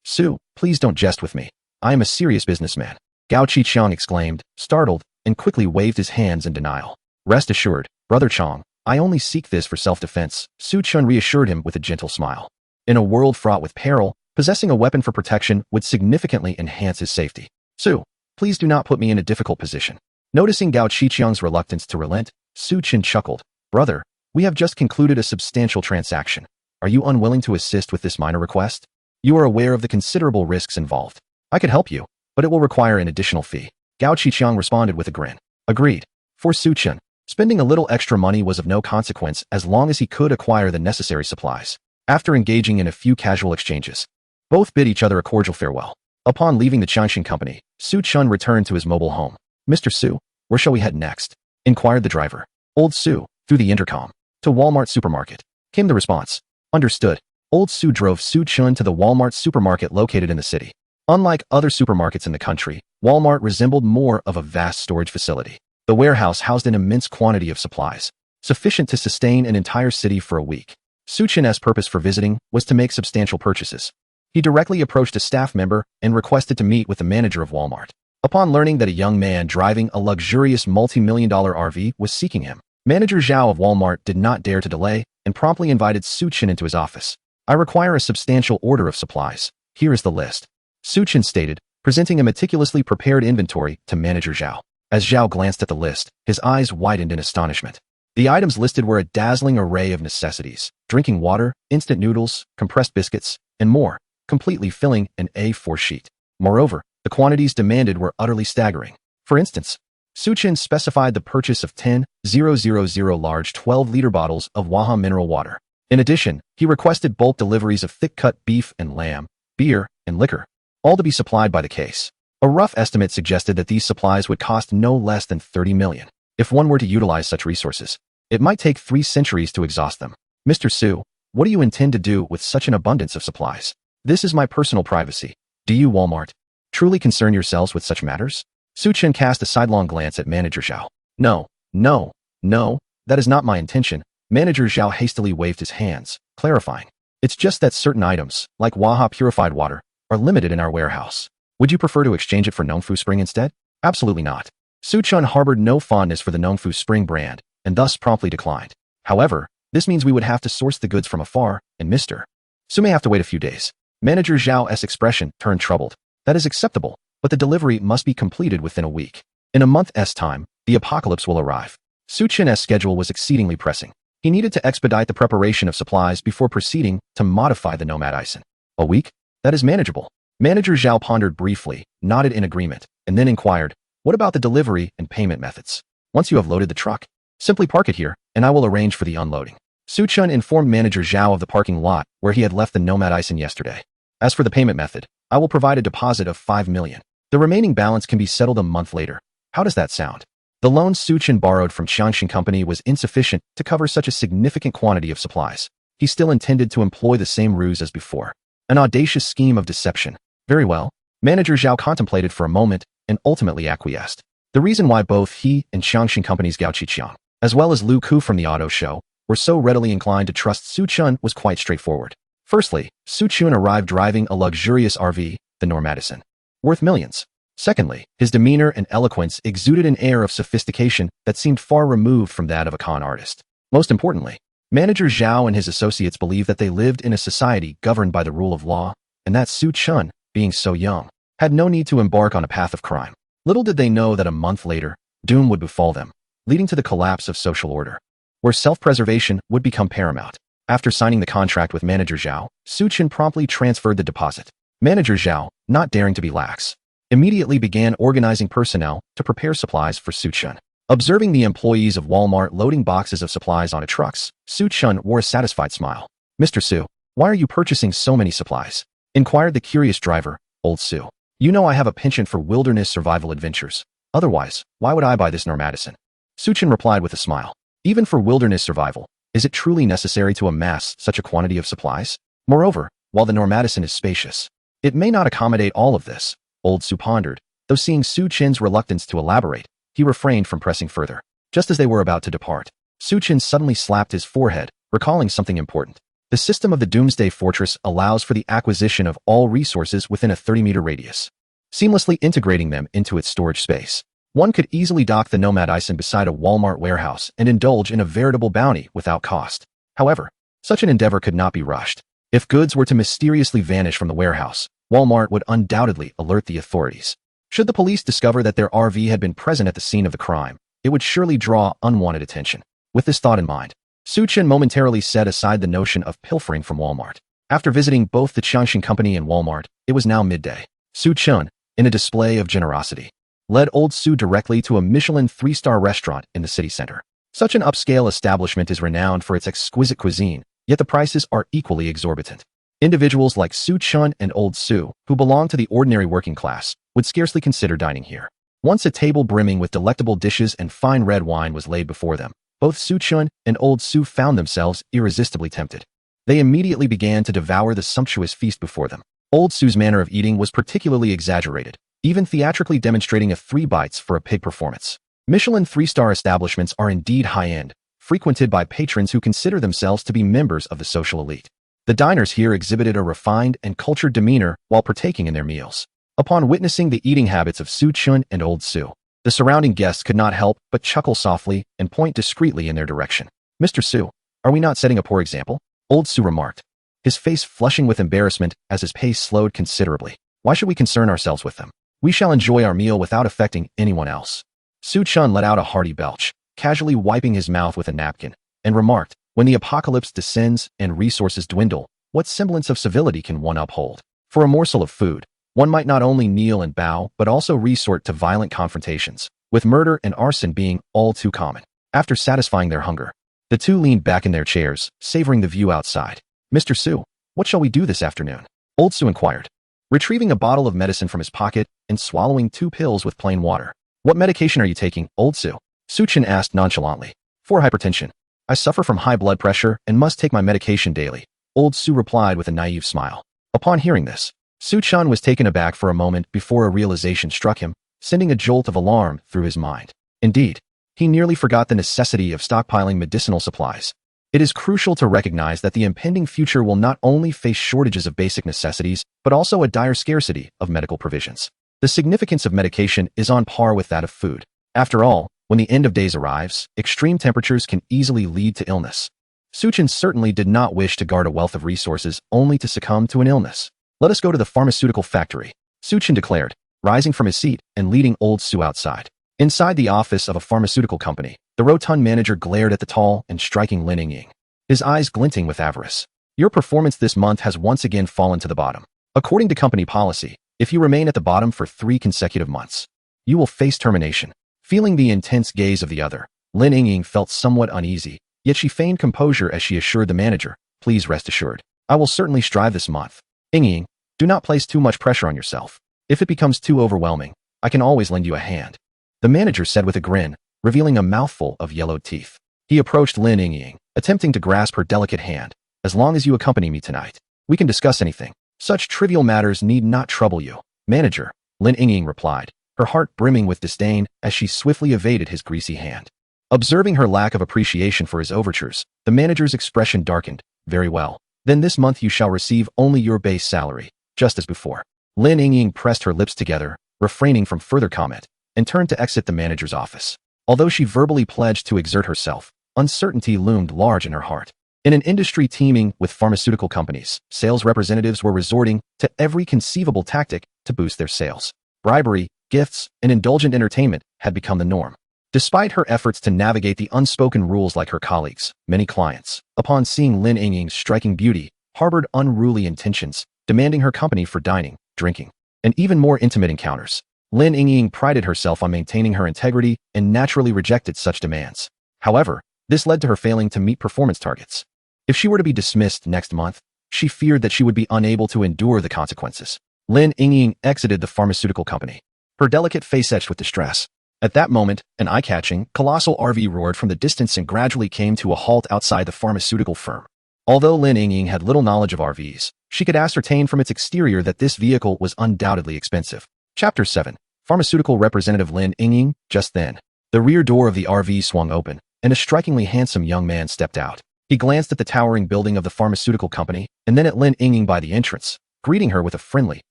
Su, please don't jest with me. I am a serious businessman. Gao Qiqiang exclaimed, startled, and quickly waved his hands in denial. Rest assured, Brother Chong, I only seek this for self-defense, Su Chen reassured him with a gentle smile. In a world fraught with peril, possessing a weapon for protection would significantly enhance his safety. Su, please do not put me in a difficult position. Noticing Gao Qiqiang's reluctance to relent, Su Chen chuckled. Brother, we have just concluded a substantial transaction. Are you unwilling to assist with this minor request? You are aware of the considerable risks involved. I could help you, but it will require an additional fee. Gao Qiqiang responded with a grin. Agreed. For Su Chen, spending a little extra money was of no consequence as long as he could acquire the necessary supplies. After engaging in a few casual exchanges, both bid each other a cordial farewell. Upon leaving the Changshin company, Su Chen returned to his mobile home. Mr. Su, where shall we head next? Inquired the driver. Old Su, through the intercom. To Walmart supermarket, came the response. Understood. Old Su drove Su Chen to the Walmart supermarket located in the city. Unlike other supermarkets in the country, Walmart resembled more of a vast storage facility. The warehouse housed an immense quantity of supplies, sufficient to sustain an entire city for a week. Suchin's purpose for visiting was to make substantial purchases. He directly approached a staff member and requested to meet with the manager of Walmart. Upon learning that a young man driving a luxurious multi-million-dollar RV was seeking him, Manager Zhao of Walmart did not dare to delay and promptly invited Suchin into his office. "I require a substantial order of supplies. Here is the list," Suchin stated, presenting a meticulously prepared inventory to Manager Zhao. As Zhao glanced at the list, his eyes widened in astonishment. The items listed were a dazzling array of necessities: drinking water, instant noodles, compressed biscuits, and more, completely filling an A4 sheet. Moreover, the quantities demanded were utterly staggering. For instance, Suchin specified the purchase of 10,000 large 12-liter bottles of Waha mineral water. In addition, he requested bulk deliveries of thick-cut beef and lamb, beer, and liquor, all to be supplied by the case. A rough estimate suggested that these supplies would cost no less than 30 million. If one were to utilize such resources, it might take 3 centuries to exhaust them. "Mr. Su, what do you intend to do with such an abundance of supplies? This is my personal privacy. Do you, Walmart, truly concern yourselves with such matters?" Suchin cast a sidelong glance at Manager Zhao. No, that is not my intention." Manager Zhao hastily waved his hands, clarifying, "It's just that certain items, like Waha purified water, are limited in our warehouse. Would you prefer to exchange it for Nongfu Spring instead?" "Absolutely not." Suchin harbored no fondness for the Nongfu Spring brand, and thus promptly declined. "However, this means we would have to source the goods from afar, and Mr. Su may have to wait a few days." Manager Zhao's expression turned troubled. "That is acceptable, but the delivery must be completed within a week. In a month's time, the apocalypse will arrive." Suchin's schedule was exceedingly pressing. He needed to expedite the preparation of supplies before proceeding to modify the Nomad Ison. "A week? That is manageable." Manager Zhao pondered briefly, nodded in agreement, and then inquired, "What about the delivery and payment methods? Once you have loaded the truck, simply park it here, and I will arrange for the unloading." Suchin informed Manager Zhao of the parking lot where he had left the Nomad Ison yesterday. "As for the payment method, I will provide a deposit of 5 million. The remaining balance can be settled a month later. How does that sound?" The loan Suchin borrowed from Qianxin Company was insufficient to cover such a significant quantity of supplies. He still intended to employ the same ruse as before. An audacious scheme of deception. Very well. Manager Zhao contemplated for a moment and ultimately acquiesced. The reason why both he and Qianxin Company's Gao Qiqiang, as well as Lu Ku from the auto show, were so readily inclined to trust Suchin was quite straightforward. Firstly, Suchin arrived driving a luxurious RV, the Normadison, worth millions. Secondly, his demeanor and eloquence exuded an air of sophistication that seemed far removed from that of a con artist. Most importantly, Manager Zhao and his associates believed that they lived in a society governed by the rule of law, and that Suchin, being so young, had no need to embark on a path of crime. Little did they know that a month later, doom would befall them, leading to the collapse of social order, where self-preservation would become paramount. After signing the contract with Manager Zhao, Suchin promptly transferred the deposit. Manager Zhao, not daring to be lax, immediately began organizing personnel to prepare supplies for Suchin. Observing the employees of Walmart loading boxes of supplies onto trucks, Suchin wore a satisfied smile. "Mr. Su, why are you purchasing so many supplies?" inquired the curious driver, Old Su. "You know I have a penchant for wilderness survival adventures. Otherwise, why would I buy this Normadison?" Suchin replied with a smile. "Even for wilderness survival, is it truly necessary to amass such a quantity of supplies? Moreover, while the Normadison is spacious, it may not accommodate all of this." Old Su pondered, though seeing Suchin's reluctance to elaborate, he refrained from pressing further. Just as they were about to depart, Suchin suddenly slapped his forehead, recalling something important. The system of the Doomsday Fortress allows for the acquisition of all resources within a 30-meter radius, seamlessly integrating them into its storage space. One could easily dock the Nomad Ison beside a Walmart warehouse and indulge in a veritable bounty without cost. However, such an endeavor could not be rushed. If goods were to mysteriously vanish from the warehouse, Walmart would undoubtedly alert the authorities. Should the police discover that their RV had been present at the scene of the crime, it would surely draw unwanted attention. With this thought in mind, Suchin momentarily set aside the notion of pilfering from Walmart. After visiting both the Qianxin Company and Walmart, it was now midday. Suchin, in a display of generosity, led Old Su directly to a Michelin 3-star restaurant in the city center. Such an upscale establishment is renowned for its exquisite cuisine, yet the prices are equally exorbitant. Individuals like Suchin and Old Su, who belong to the ordinary working class, would scarcely consider dining here. Once a table brimming with delectable dishes and fine red wine was laid before them, both Suchin and Old Su found themselves irresistibly tempted. They immediately began to devour the sumptuous feast before them. Old Sue's manner of eating was particularly exaggerated, even theatrically demonstrating a 3 bites for a pig performance. Michelin 3-star establishments are indeed high-end, frequented by patrons who consider themselves to be members of the social elite. The diners here exhibited a refined and cultured demeanor while partaking in their meals. Upon witnessing the eating habits of Su Chun and Old Su, the surrounding guests could not help but chuckle softly and point discreetly in their direction. "Mr. Su, are we not setting a poor example?" Old Su remarked, his face flushing with embarrassment as his pace slowed considerably. "Why should we concern ourselves with them? We shall enjoy our meal without affecting anyone else." Su Chun let out a hearty belch, casually wiping his mouth with a napkin, and remarked, "When the apocalypse descends and resources dwindle, what semblance of civility can one uphold? For a morsel of food, one might not only kneel and bow, but also resort to violent confrontations, with murder and arson being all too common." After satisfying their hunger, the two leaned back in their chairs, savoring the view outside. "Mr. Su, what shall we do this afternoon?" Old Su inquired, retrieving a bottle of medicine from his pocket and swallowing 2 pills with plain water. "What medication are you taking, Old Su?" Su Chun asked nonchalantly. "For hypertension. I suffer from high blood pressure and must take my medication daily," Old Su replied with a naive smile. Upon hearing this, Su Chun was taken aback for a moment before a realization struck him, sending a jolt of alarm through his mind. Indeed, he nearly forgot the necessity of stockpiling medicinal supplies. It is crucial to recognize that the impending future will not only face shortages of basic necessities, but also a dire scarcity of medical provisions. The significance of medication is on par with that of food. After all, when the end of days arrives, extreme temperatures can easily lead to illness. Su Chun certainly did not wish to guard a wealth of resources only to succumb to an illness. "Let us go to the pharmaceutical factory," Su Chun declared, rising from his seat and leading Old Su outside. Inside the office of a pharmaceutical company, the rotund manager glared at the tall and striking Lin Ying, his eyes glinting with avarice. "Your performance this month has once again fallen to the bottom. According to company policy, if you remain at the bottom for 3 consecutive months, you will face termination." Feeling the intense gaze of the other, Lin Ying felt somewhat uneasy, yet she feigned composure as she assured the manager, "Please rest assured, I will certainly strive this month. Ying, do not place too much pressure on yourself. If it becomes too overwhelming, I can always lend you a hand," the manager said with a grin, revealing a mouthful of yellowed teeth. He approached Lin Ying, attempting to grasp her delicate hand. "As long as you accompany me tonight, we can discuss anything. Such trivial matters need not trouble you, manager," Lin Ying replied, her heart brimming with disdain as she swiftly evaded his greasy hand. Observing her lack of appreciation for his overtures, the manager's expression darkened. "Very well. Then this month you shall receive only your base salary, just as before." Lin Ying pressed her lips together, refraining from further comment, and turned to exit the manager's office. Although she verbally pledged to exert herself, uncertainty loomed large in her heart. In an industry teeming with pharmaceutical companies, sales representatives were resorting to every conceivable tactic to boost their sales. Bribery, gifts, and indulgent entertainment had become the norm. Despite her efforts to navigate the unspoken rules like her colleagues, many clients, upon seeing Lin Ying's striking beauty, harbored unruly intentions, demanding her company for dining, drinking, and even more intimate encounters. Lin Ying prided herself on maintaining her integrity and naturally rejected such demands. However, this led to her failing to meet performance targets. If she were to be dismissed next month, she feared that she would be unable to endure the consequences. Lin Ying exited the pharmaceutical company, her delicate face etched with distress. At that moment, an eye-catching, colossal RV roared from the distance and gradually came to a halt outside the pharmaceutical firm. Although Lin Ying had little knowledge of RVs, she could ascertain from its exterior that this vehicle was undoubtedly expensive. Chapter 7. Pharmaceutical Representative Lin Ying. Just then, the rear door of the RV swung open, and a strikingly handsome young man stepped out. He glanced at the towering building of the pharmaceutical company, and then at Lin Ying by the entrance, greeting her with a friendly,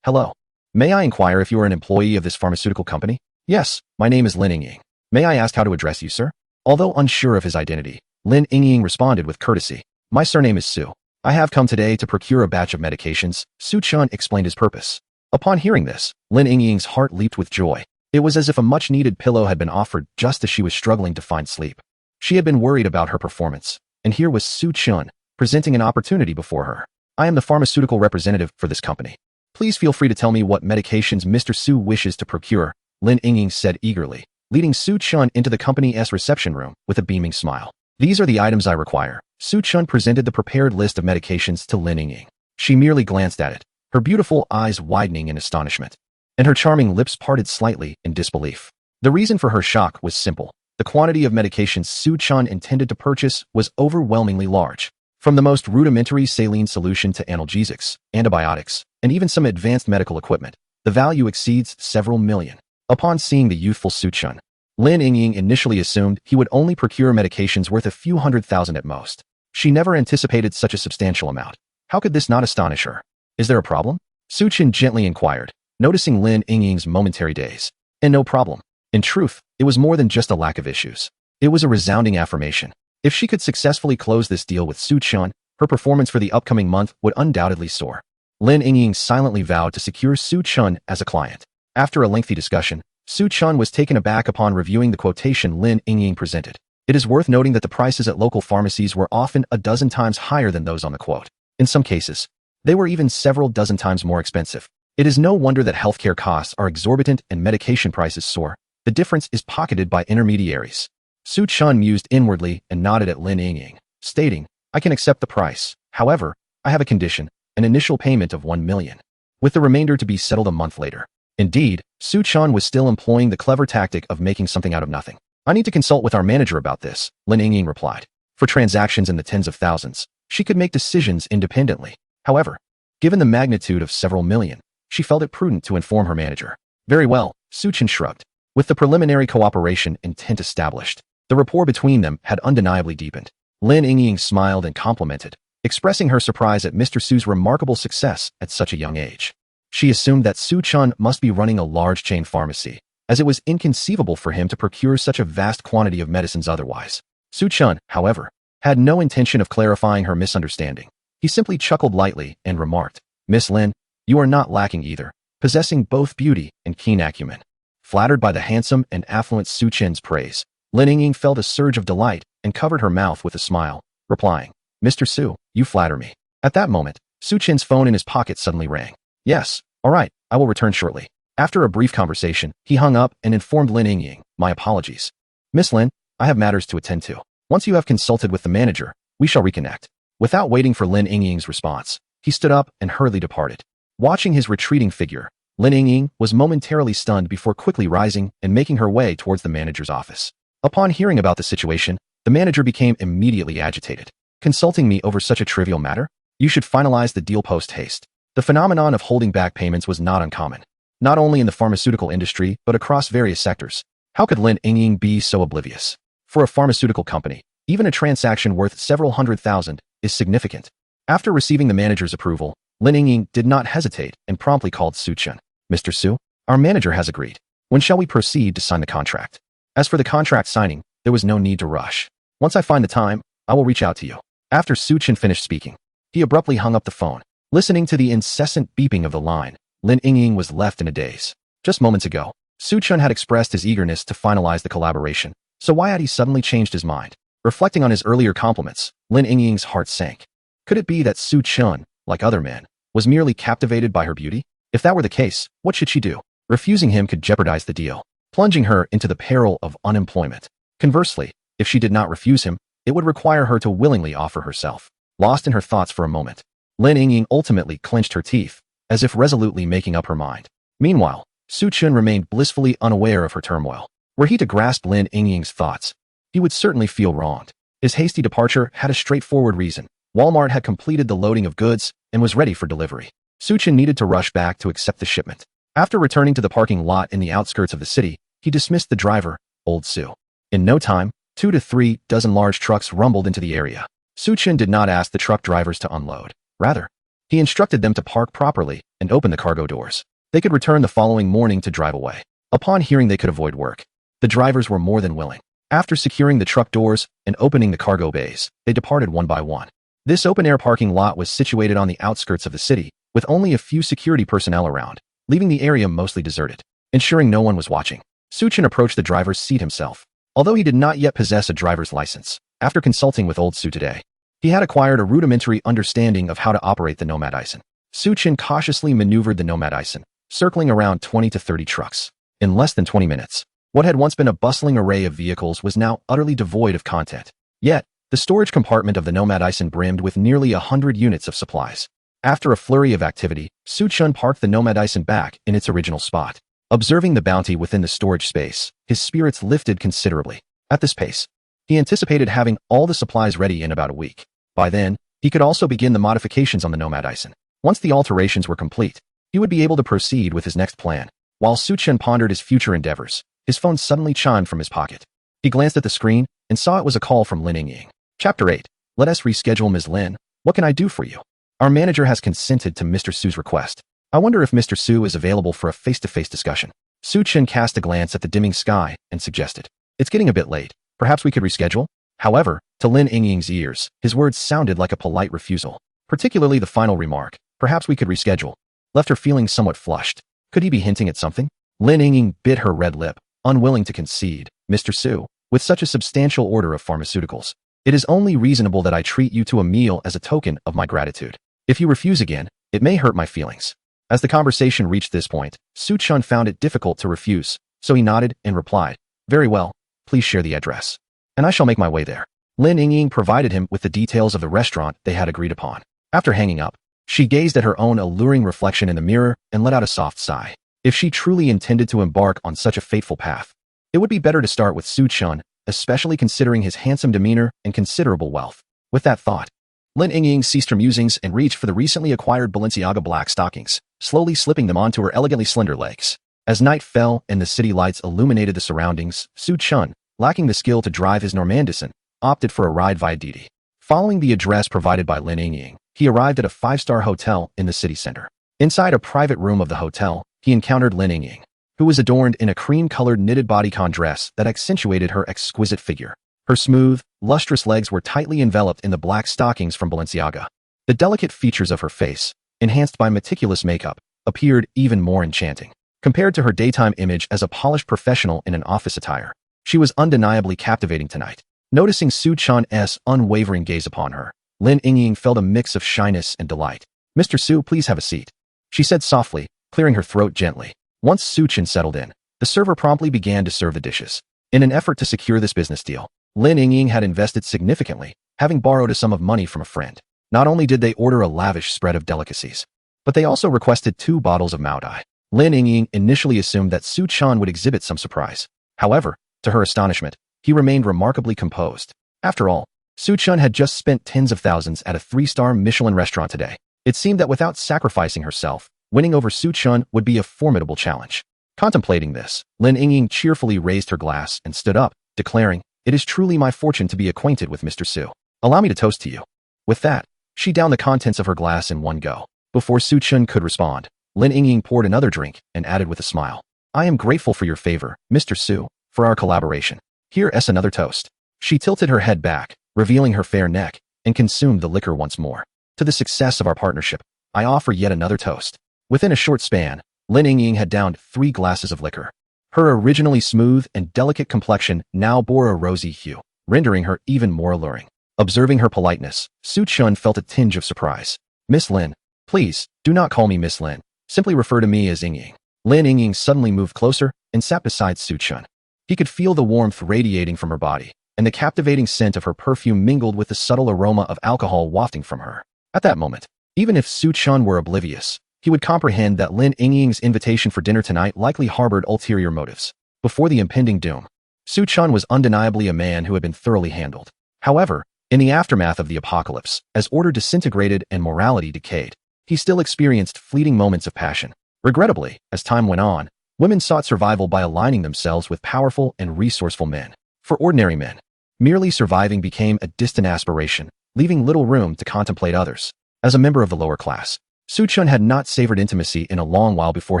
"Hello. May I inquire if you are an employee of this pharmaceutical company?" "Yes, my name is Lin Ying. May I ask how to address you, sir?" Although unsure of his identity, Lin Ying responded with courtesy. "My surname is Su. I have come today to procure a batch of medications." Su Chun explained his purpose. Upon hearing this, Lin Ying's heart leaped with joy. It was as if a much-needed pillow had been offered just as she was struggling to find sleep. She had been worried about her performance, and here was Su Chun, presenting an opportunity before her. "I am the pharmaceutical representative for this company. Please feel free to tell me what medications Mr. Su wishes to procure," Lin Ying said eagerly, leading Su Chun into the company's reception room with a beaming smile. "These are the items I require." Su Chun presented the prepared list of medications to Lin Ying. She merely glanced at it, her beautiful eyes widening in astonishment, and her charming lips parted slightly in disbelief. The reason for her shock was simple. The quantity of medications Su Chun intended to purchase was overwhelmingly large. From the most rudimentary saline solution to analgesics, antibiotics, and even some advanced medical equipment, the value exceeds several million. Upon seeing the youthful Suchun, Lin Yingying initially assumed he would only procure medications worth a few $100,000 at most. She never anticipated such a substantial amount. How could this not astonish her? Is there a problem? Suchun gently inquired, noticing Lin Yingying's momentary daze. And no problem. In truth, it was more than just a lack of issues. It was a resounding affirmation. If she could successfully close this deal with Suchun, her performance for the upcoming month would undoubtedly soar. Lin Yingying silently vowed to secure Suchun as a client. After a lengthy discussion, Suchun was taken aback upon reviewing the quotation Lin Yingying presented. It is worth noting that the prices at local pharmacies were often a dozen times higher than those on the quote. In some cases, they were even several dozen times more expensive. It is no wonder that healthcare costs are exorbitant and medication prices soar. The difference is pocketed by intermediaries. Suchun mused inwardly and nodded at Lin Yingying, stating, I can accept the price. However, I have a condition, an initial payment of 1 million, with the remainder to be settled a month later. Indeed, Suchun was still employing the clever tactic of making something out of nothing. I need to consult with our manager about this, Lin Yingying replied. For transactions in the tens of thousands, she could make decisions independently. However, given the magnitude of several million, she felt it prudent to inform her manager. Very well, Suchun shrugged. With the preliminary cooperation intent established, the rapport between them had undeniably deepened. Lin Yingying smiled and complimented, expressing her surprise at Mr. Su's remarkable success at such a young age. She assumed that Suchun must be running a large chain pharmacy, as it was inconceivable for him to procure such a vast quantity of medicines otherwise. Suchun, however, had no intention of clarifying her misunderstanding. He simply chuckled lightly and remarked, Miss Lin, you are not lacking either, possessing both beauty and keen acumen. Flattered by the handsome and affluent Suchun's praise, Lin Yingying felt a surge of delight and covered her mouth with a smile, replying, Mr. Su, you flatter me. At that moment, Suchun's phone in his pocket suddenly rang. Yes, all right, I will return shortly. After a brief conversation, he hung up and informed Lin Yingying, my apologies. Miss Lin, I have matters to attend to. Once you have consulted with the manager, we shall reconnect. Without waiting for Lin Yingying's response, he stood up and hurriedly departed. Watching his retreating figure, Lin Yingying was momentarily stunned before quickly rising and making her way towards the manager's office. Upon hearing about the situation, the manager became immediately agitated. Consulting me over such a trivial matter? You should finalize the deal post-haste. The phenomenon of holding back payments was not uncommon, not only in the pharmaceutical industry but across various sectors. How could Lin Yingying be so oblivious? For a pharmaceutical company, even a transaction worth several $100,000 is significant. After receiving the manager's approval, Lin Yingying did not hesitate and promptly called Suchun. Mr. Su, our manager has agreed. When shall we proceed to sign the contract? As for the contract signing, there was no need to rush. Once I find the time, I will reach out to you. After Suchun finished speaking, he abruptly hung up the phone. Listening to the incessant beeping of the line, Lin Yingying was left in a daze. Just moments ago, Suchun had expressed his eagerness to finalize the collaboration, so why had he suddenly changed his mind? Reflecting on his earlier compliments, Lin Yingying's heart sank. Could it be that Suchun, like other men, was merely captivated by her beauty? If that were the case, what should she do? Refusing him could jeopardize the deal, plunging her into the peril of unemployment. Conversely, if she did not refuse him, it would require her to willingly offer herself. Lost in her thoughts for a moment, Lin Yingying ultimately clenched her teeth, as if resolutely making up her mind. Meanwhile, Suchun remained blissfully unaware of her turmoil. Were he to grasp Lin Yingying's thoughts, he would certainly feel wronged. His hasty departure had a straightforward reason. Walmart had completed the loading of goods and was ready for delivery. Suchun needed to rush back to accept the shipment. After returning to the parking lot in the outskirts of the city, he dismissed the driver, Old Su. In no time, 2 to 3 dozen large trucks rumbled into the area. Suchun did not ask the truck drivers to unload. Rather, he instructed them to park properly and open the cargo doors. They could return the following morning to drive away. Upon hearing they could avoid work, the drivers were more than willing. After securing the truck doors and opening the cargo bays, they departed one by one. This open-air parking lot was situated on the outskirts of the city, with only a few security personnel around, leaving the area mostly deserted. Ensuring no one was watching, Suchun approached the driver's seat himself. Although he did not yet possess a driver's license, after consulting with Old Su today, he had acquired a rudimentary understanding of how to operate the Nomad Ison. Suchun cautiously maneuvered the Nomad Ison, circling around 20 to 30 trucks. In less than 20 minutes, what had once been a bustling array of vehicles was now utterly devoid of content. Yet, the storage compartment of the Nomad Ison brimmed with nearly 100 units of supplies. After a flurry of activity, Suchun parked the Nomad Ison back in its original spot. Observing the bounty within the storage space, his spirits lifted considerably. At this pace, he anticipated having all the supplies ready in about a week. By then, He could also begin the modifications on the Nomad Ison. Once the alterations were complete, he would be able to proceed with his next plan. While Suchen pondered his future endeavors, his phone suddenly chimed from his pocket. He glanced at the screen and saw it was a call from Lin Yingying. Chapter 8. Let us reschedule, Ms. Lin. What can I do for you? Our manager has consented to Mr. Su's request. I wonder if Mr. Su is available for a face-to-face discussion. Su Chen cast a glance at the dimming sky and suggested, it's getting a bit late. Perhaps we could reschedule? However, to Lin Yingying's ears, his words sounded like a polite refusal. Particularly the final remark, perhaps we could reschedule, left her feeling somewhat flushed. Could he be hinting at something? Lin Yingying bit her red lip, unwilling to concede. Mr. Su, with such a substantial order of pharmaceuticals, it is only reasonable that I treat you to a meal as a token of my gratitude. If you refuse again, it may hurt my feelings. As the conversation reached this point, Su Chun found it difficult to refuse, so he nodded and replied, very well, please share the address, and I shall make my way there. Lin Yingying provided him with the details of the restaurant they had agreed upon. After hanging up, she gazed at her own alluring reflection in the mirror and let out a soft sigh. If she truly intended to embark on such a fateful path, it would be better to start with Su Chun, especially considering his handsome demeanor and considerable wealth. With that thought, Lin Yingying ceased her musings and reached for the recently acquired Balenciaga black stockings, slowly slipping them onto her elegantly slender legs. As night fell and the city lights illuminated the surroundings, Su Chun, lacking the skill to drive his Normandison, opted for a ride via Didi. Following the address provided by Lin Yingying, he arrived at a five-star hotel in the city center. Inside a private room of the hotel, he encountered Lin Yingying, who was adorned in a cream-colored knitted bodycon dress that accentuated her exquisite figure. Her smooth, lustrous legs were tightly enveloped in the black stockings from Balenciaga. The delicate features of her face, enhanced by meticulous makeup, appeared even more enchanting. Compared to her daytime image as a polished professional in an office attire, she was undeniably captivating tonight. Noticing Su Chun's unwavering gaze upon her, Lin Yingying felt a mix of shyness and delight. Mr. Su, please have a seat, she said softly, clearing her throat gently. Once Su Chen settled in, the server promptly began to serve the dishes. In an effort to secure this business deal, Lin Yingying had invested significantly, having borrowed a sum of money from a friend. Not only did they order a lavish spread of delicacies, but they also requested 2 bottles of Mao Dai. Lin Yingying initially assumed that Su Chen would exhibit some surprise. However, to her astonishment, he remained remarkably composed. After all, Su Chen had just spent tens of thousands at a 3-star Michelin restaurant today. It seemed that without sacrificing herself, winning over Su Chen would be a formidable challenge. Contemplating this, Lin Yingying cheerfully raised her glass and stood up, declaring, it is truly my fortune to be acquainted with Mr. Su. Allow me to toast to you. With that, she downed the contents of her glass in one go. Before Su Chen could respond, Lin Yingying poured another drink and added with a smile, I am grateful for your favor, Mr. Su, for our collaboration. Here's another toast. She tilted her head back, revealing her fair neck, and consumed the liquor once more. To the success of our partnership, I offer yet another toast. Within a short span, Lin Yingying had downed 3 glasses of liquor. Her originally smooth and delicate complexion now bore a rosy hue, rendering her even more alluring. Observing her politeness, Su Chun felt a tinge of surprise. Miss Lin, please, do not call me Miss Lin. Simply refer to me as Yingying. Lin Yingying suddenly moved closer and sat beside Su Chun. He could feel the warmth radiating from her body, and the captivating scent of her perfume mingled with the subtle aroma of alcohol wafting from her. At that moment, even if Su Chun were oblivious, he would comprehend that Lin Yingying's invitation for dinner tonight likely harbored ulterior motives. Before the impending doom, Su Chun was undeniably a man who had been thoroughly handled. However, in the aftermath of the apocalypse, as order disintegrated and morality decayed, he still experienced fleeting moments of passion. Regrettably, as time went on, women sought survival by aligning themselves with powerful and resourceful men. For ordinary men, merely surviving became a distant aspiration, leaving little room to contemplate others. As a member of the lower class, Su Chun had not savored intimacy in a long while before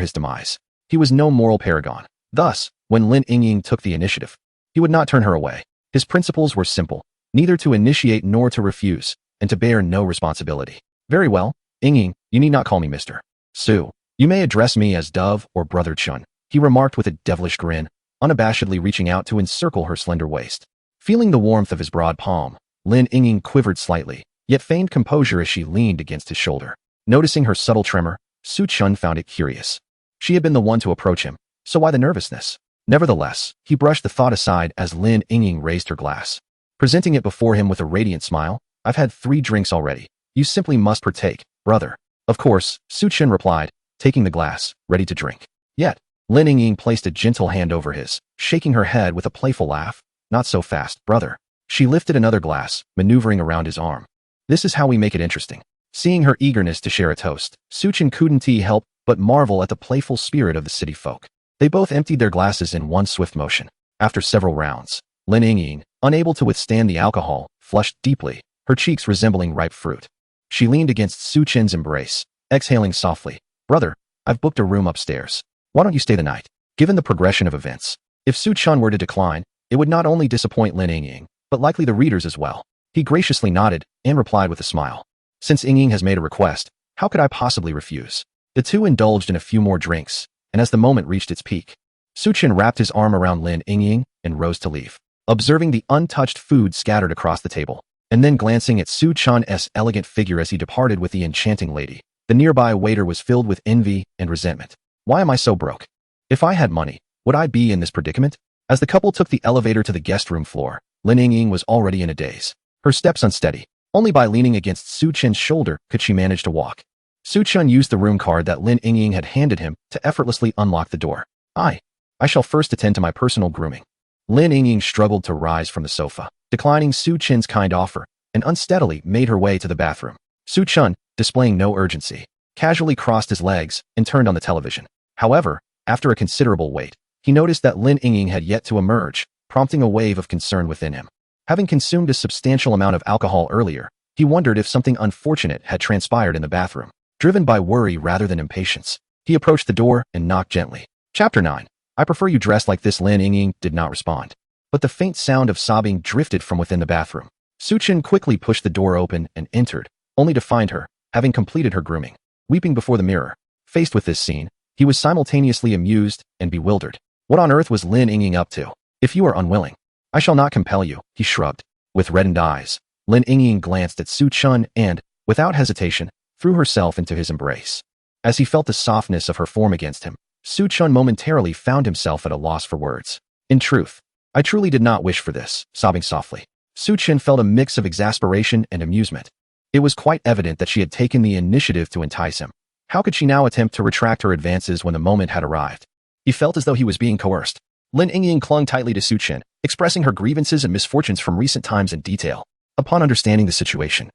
his demise. He was no moral paragon. Thus, when Lin Yingying took the initiative, he would not turn her away. His principles were simple, neither to initiate nor to refuse, and to bear no responsibility. Very well, Yingying, you need not call me Mr. Su. You may address me as Dove or Brother Chun, he remarked with a devilish grin, unabashedly reaching out to encircle her slender waist. Feeling the warmth of his broad palm, Lin Yingying quivered slightly, yet feigned composure as she leaned against his shoulder. Noticing her subtle tremor, Su Chun found it curious. She had been the one to approach him, so why the nervousness? Nevertheless, he brushed the thought aside as Lin Yingying raised her glass. Presenting it before him with a radiant smile, I've had 3 drinks already. You simply must partake, brother. Of course, Su Chun replied, taking the glass, ready to drink. Yet, Lin Yingying placed a gentle hand over his, shaking her head with a playful laugh. Not so fast, brother. She lifted another glass, maneuvering around his arm. This is how we make it interesting. Seeing her eagerness to share a toast, Suchin couldn't help but marvel at the playful spirit of the city folk. They both emptied their glasses in one swift motion. After several rounds, Lin Yingying, unable to withstand the alcohol, flushed deeply, her cheeks resembling ripe fruit. She leaned against Suchin's embrace, exhaling softly. Brother, I've booked a room upstairs. Why don't you stay the night? Given the progression of events, if Suchin were to decline, it would not only disappoint Lin Yingying, but likely the readers as well. He graciously nodded and replied with a smile. Since Yingying has made a request, how could I possibly refuse? The two indulged in a few more drinks, and as the moment reached its peak, Suchin wrapped his arm around Lin Yingying and rose to leave. Observing the untouched food scattered across the table, and then glancing at Suchin's elegant figure as he departed with the enchanting lady, the nearby waiter was filled with envy and resentment. Why am I so broke? If I had money, would I be in this predicament? As the couple took the elevator to the guest room floor, Lin Yingying was already in a daze. Her steps unsteady. Only by leaning against Suchin's shoulder could she manage to walk. Suchin used the room card that Lin Yingying had handed him to effortlessly unlock the door. I shall first attend to my personal grooming. Lin Yingying struggled to rise from the sofa, declining Suchin's kind offer, and unsteadily made her way to the bathroom. Suchin, displaying no urgency, casually crossed his legs and turned on the television. However, after a considerable wait, he noticed that Lin Yingying had yet to emerge, prompting a wave of concern within him. Having consumed a substantial amount of alcohol earlier, he wondered if something unfortunate had transpired in the bathroom. Driven by worry rather than impatience, he approached the door and knocked gently. Chapter 9. I prefer you dressed like this. Lin Yingying did not respond, but the faint sound of sobbing drifted from within the bathroom. Suchin quickly pushed the door open and entered, only to find her, having completed her grooming, weeping before the mirror. Faced with this scene, he was simultaneously amused and bewildered. What on earth was Lin Yingying up to? If you are unwilling, I shall not compel you, he shrugged. With reddened eyes, Lin Yingying glanced at Suchin and, without hesitation, threw herself into his embrace. As he felt the softness of her form against him, Suchin momentarily found himself at a loss for words. In truth, I truly did not wish for this, sobbing softly. Suchin felt a mix of exasperation and amusement. It was quite evident that she had taken the initiative to entice him. How could she now attempt to retract her advances when the moment had arrived? He felt as though he was being coerced. Lin Yingying clung tightly to Suchin, expressing her grievances and misfortunes from recent times in detail. Upon understanding the situation,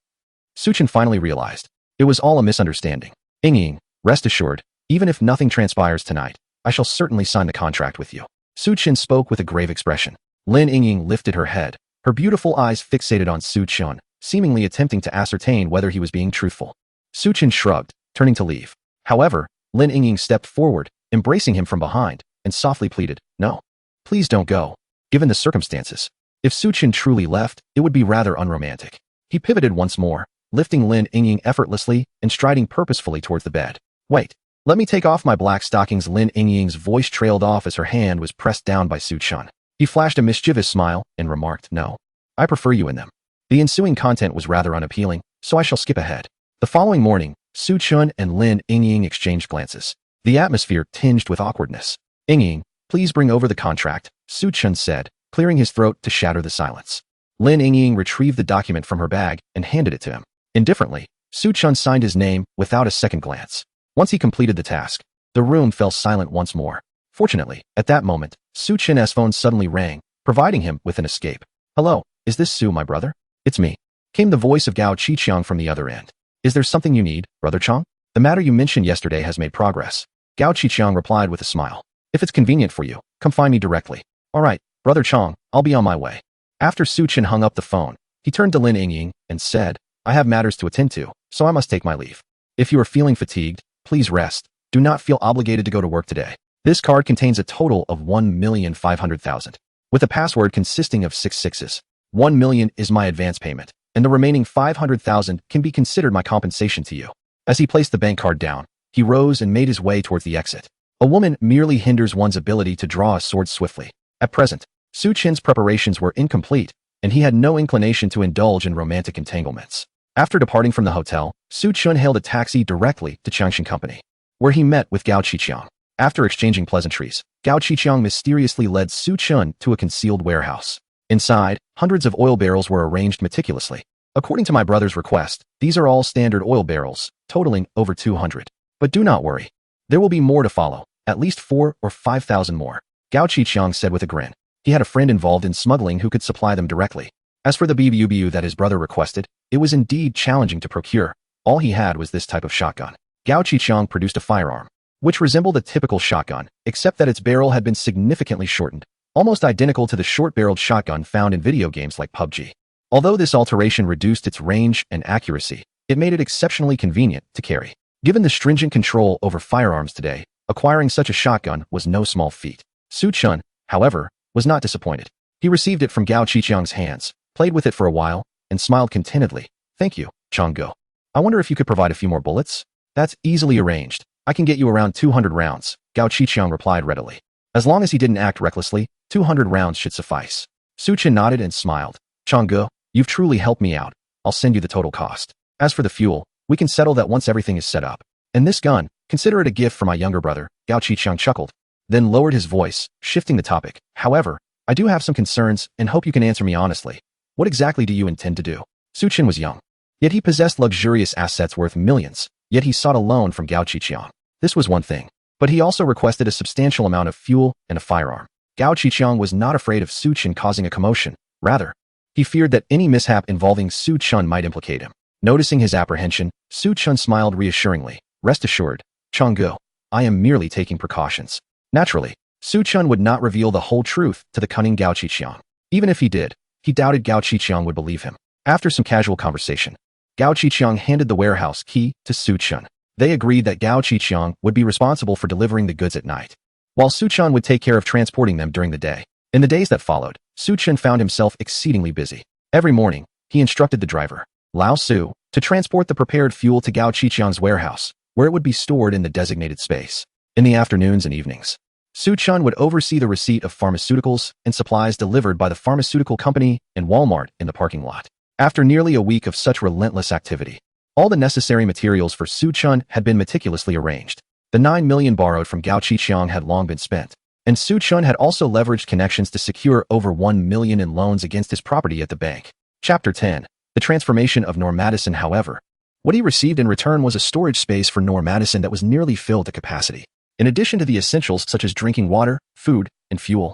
Suchin finally realized it was all a misunderstanding. Yingying, rest assured, even if nothing transpires tonight, I shall certainly sign the contract with you. Suchin spoke with a grave expression. Lin Yingying lifted her head, her beautiful eyes fixated on Suchin, seemingly attempting to ascertain whether he was being truthful. Suchin shrugged, turning to leave. However, Lin Yingying stepped forward, embracing him from behind, and softly pleaded, "No. Please don't go." Given the circumstances, if Suchin truly left, it would be rather unromantic. He pivoted once more, lifting Lin Yingying effortlessly and striding purposefully towards the bed. Wait, let me take off my black stockings. Lin Yingying's voice trailed off as her hand was pressed down by Suchin. He flashed a mischievous smile and remarked, "No, I prefer you in them." The ensuing content was rather unappealing, so I shall skip ahead. The following morning, Suchin and Lin Yingying exchanged glances, the atmosphere tinged with awkwardness. "Yingying, please bring over the contract," Suchin said, clearing his throat to shatter the silence. Lin Yingying retrieved the document from her bag and handed it to him. Indifferently, Suchin signed his name without a second glance. Once he completed the task, the room fell silent once more. Fortunately, at that moment, Suchin's phone suddenly rang, providing him with an escape. "Hello, is this Su, my brother?" "It's me," came the voice of Gao Qiqiang from the other end. "Is there something you need, Brother Chang?" "The matter you mentioned yesterday has made progress," Gao Qiqiang replied with a smile. "If it's convenient for you, come find me directly." "All right, Brother Chang, I'll be on my way." After Suchin hung up the phone, he turned to Lin Yingying and said, "I have matters to attend to, so I must take my leave. If you are feeling fatigued, please rest. Do not feel obligated to go to work today. This card contains a total of 1,500,000, with a password consisting of 6 sixes. 1 million is my advance payment, and the remaining 500,000 can be considered my compensation to you." As he placed the bank card down, he rose and made his way towards the exit. A woman merely hinders one's ability to draw a sword swiftly. At present, Suchin's preparations were incomplete, and he had no inclination to indulge in romantic entanglements. After departing from the hotel, Suchin hailed a taxi directly to Changshan Company, where he met with Gao Qiqiang. After exchanging pleasantries, Gao Qiqiang mysteriously led Suchin to a concealed warehouse. Inside, hundreds of oil barrels were arranged meticulously. "According to my brother's request, these are all standard oil barrels, totaling over 200. But do not worry. There will be more to follow, at least 4 or 5,000 more," Gao Qiqiang said with a grin. He had a friend involved in smuggling who could supply them directly. As for the BBU that his brother requested, it was indeed challenging to procure. All he had was this type of shotgun. Gao Qiqiang produced a firearm, which resembled a typical shotgun, except that its barrel had been significantly shortened, almost identical to the short-barreled shotgun found in video games like PUBG. Although this alteration reduced its range and accuracy, it made it exceptionally convenient to carry. Given the stringent control over firearms today, acquiring such a shotgun was no small feat. Su Chun, however, was not disappointed. He received it from Gao Qiqiang's hands, played with it for a while, and smiled contentedly. "Thank you, Changgo. I wonder if you could provide a few more bullets?" "That's easily arranged. I can get you around 200 rounds," Gao Qiqiang replied readily. As long as he didn't act recklessly, 200 rounds should suffice. Su Chen nodded and smiled. "Changgo, you've truly helped me out. I'll send you the total cost. As for the fuel, we can settle that once everything is set up. And this gun, consider it a gift for my younger brother," Gao Qiqiang chuckled, then lowered his voice, shifting the topic. "However, I do have some concerns and hope you can answer me honestly. What exactly do you intend to do?" Su Chen was young, yet he possessed luxurious assets worth millions, yet he sought a loan from Gao Qiqiang. This was one thing, but he also requested a substantial amount of fuel and a firearm. Gao Qiqiang was not afraid of Su Chen causing a commotion. Rather, he feared that any mishap involving Su Chen might implicate him. Noticing his apprehension, Su Chen smiled reassuringly. "Rest assured, Changgo, I am merely taking precautions." Naturally, Su Chen would not reveal the whole truth to the cunning Gao Qiqiang. Even if he did, he doubted Gao Qiqiang would believe him. After some casual conversation, Gao Qiqiang handed the warehouse key to Su Chen. They agreed that Gao Qiqiang would be responsible for delivering the goods at night, while Su Chen would take care of transporting them during the day. In the days that followed, Su Chen found himself exceedingly busy. Every morning, he instructed the driver, Lao Su, to transport the prepared fuel to Gao Qiqiang's warehouse, where it would be stored in the designated space. In the afternoons and evenings, Su Chen would oversee the receipt of pharmaceuticals and supplies delivered by the pharmaceutical company and Walmart in the parking lot. After nearly a week of such relentless activity, all the necessary materials for Su Chen had been meticulously arranged. The 9 million borrowed from Gao Qiqiang had long been spent, and Su Chen had also leveraged connections to secure over 1 million in loans against his property at the bank. Chapter 10. The transformation of Norm Madison. However, what he received in return was a storage space for Norm Madison that was nearly filled to capacity. In addition to the essentials such as drinking water, food, and fuel,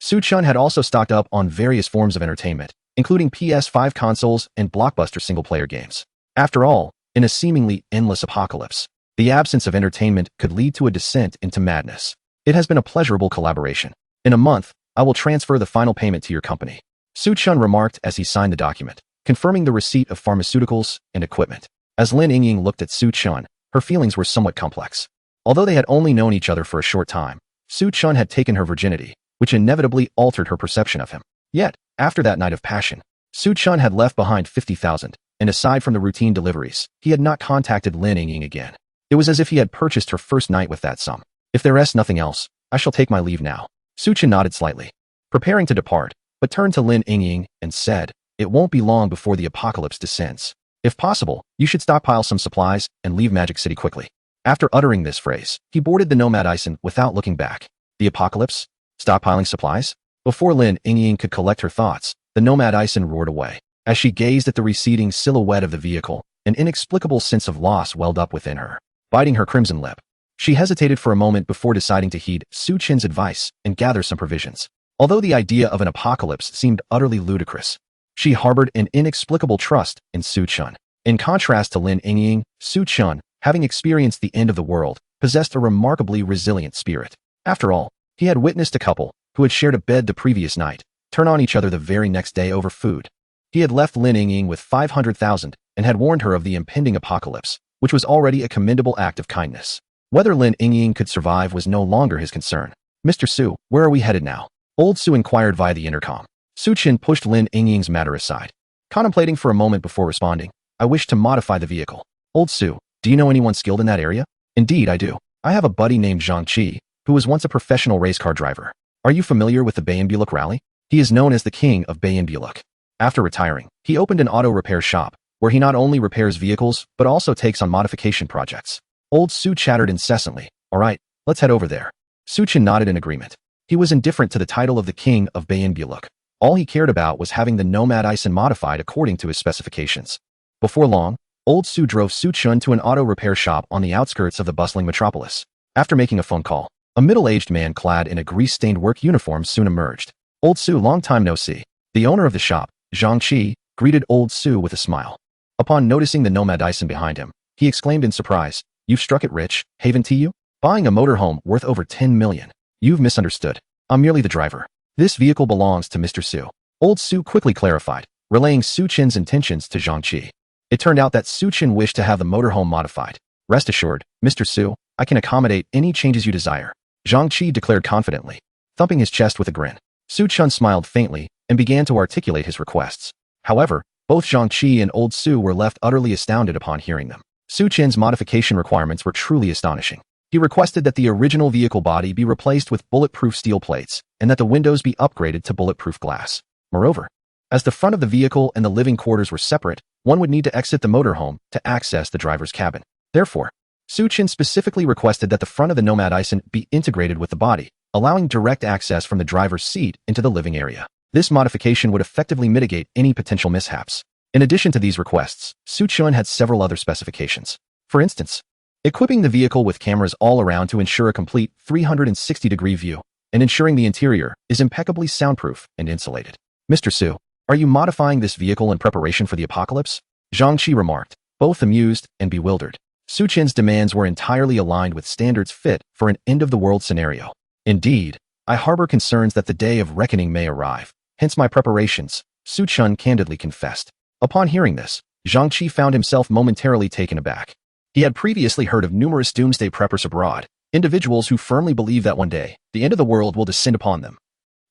Su Chen had also stocked up on various forms of entertainment, including PS5 consoles and blockbuster single-player games. After all, in a seemingly endless apocalypse, the absence of entertainment could lead to a descent into madness. It has been a pleasurable collaboration. In a month, I will transfer the final payment to your company, Su Chen remarked as he signed the document, confirming the receipt of pharmaceuticals and equipment. As Lin Yingying looked at Su Chen, her feelings were somewhat complex. Although they had only known each other for a short time, Su Chen had taken her virginity, which inevitably altered her perception of him. Yet, after that night of passion, Su Chen had left behind 50,000, and aside from the routine deliveries, he had not contacted Lin Yingying again. It was as if he had purchased her first night with that sum. "If there rests nothing else, I shall take my leave now." Su Chen nodded slightly, preparing to depart, but turned to Lin Yingying and said, "It won't be long before the apocalypse descends. If possible, you should stockpile some supplies and leave Magic City quickly." After uttering this phrase, he boarded the Nomad Ison without looking back. The apocalypse? Stockpiling supplies? Before Lin Yingying could collect her thoughts, the Nomad Ison roared away. As she gazed at the receding silhouette of the vehicle, an inexplicable sense of loss welled up within her, biting her crimson lip. She hesitated for a moment before deciding to heed Su Chen's advice and gather some provisions. Although the idea of an apocalypse seemed utterly ludicrous, she harbored an inexplicable trust in Su Chen. In contrast to Lin Yingying, Su Chen, having experienced the end of the world, possessed a remarkably resilient spirit. After all, he had witnessed a couple, who had shared a bed the previous night, turn on each other the very next day over food. He had left Lin Yingying with 500,000 and had warned her of the impending apocalypse, which was already a commendable act of kindness. Whether Lin Yingying could survive was no longer his concern. "Mr. Su, where are we headed now?" Old Su inquired via the intercom. Su Chen pushed Lin Yingying's matter aside, contemplating for a moment before responding, "I wish to modify the vehicle." "Old Su, do you know anyone skilled in that area?" "Indeed, I do. I have a buddy named Zhang Qi, who was once a professional race car driver. Are you familiar with the Bayan-Buluk rally? He is known as the king of Bayan-Buluk. After retiring, he opened an auto repair shop, where he not only repairs vehicles, but also takes on modification projects." Old Su chattered incessantly. "All right, let's head over there." Su Chen nodded in agreement. He was indifferent to the title of the king of Bayan-Buluk. All he cared about was having the Nomad Ison modified according to his specifications. Before long, Old Su drove Su Chen to an auto repair shop on the outskirts of the bustling metropolis. After making a phone call, a middle-aged man clad in a grease-stained work uniform soon emerged. "Old Su, long time no see." The owner of the shop, Zhang Qi greeted old Su with a smile. Upon noticing the nomad Dyson behind him, he exclaimed in surprise, "You've struck it rich, haven't you? Buying a motorhome worth over 10 million. You've misunderstood. I'm merely the driver. This vehicle belongs to Mr. Su." Old Su quickly clarified, relaying Su Qin's intentions to Zhang Qi. It turned out that Su Qin wished to have the motorhome modified. "Rest assured, Mr. Su, I can accommodate any changes you desire," Zhang Qi declared confidently, thumping his chest with a grin. Su Chun smiled faintly and began to articulate his requests. However, both Zhang Qi and old Su were left utterly astounded upon hearing them. Su Qin's modification requirements were truly astonishing. He requested that the original vehicle body be replaced with bulletproof steel plates and that the windows be upgraded to bulletproof glass. Moreover, as the front of the vehicle and the living quarters were separate, one would need to exit the motorhome to access the driver's cabin. Therefore, Su Qin specifically requested that the front of the Nomad Ison be integrated with the body, allowing direct access from the driver's seat into the living area. This modification would effectively mitigate any potential mishaps. In addition to these requests, Su Chun had several other specifications. For instance, equipping the vehicle with cameras all around to ensure a complete 360-degree view, and ensuring the interior is impeccably soundproof and insulated. "Mr. Su, are you modifying this vehicle in preparation for the apocalypse?" Zhang Qi remarked, both amused and bewildered. Su Qin's demands were entirely aligned with standards fit for an end-of-the-world scenario. "Indeed, I harbor concerns that the day of reckoning may arrive, hence my preparations," Su Chun candidly confessed. Upon hearing this, Zhang Qi found himself momentarily taken aback. He had previously heard of numerous doomsday preppers abroad, individuals who firmly believe that one day, the end of the world will descend upon them,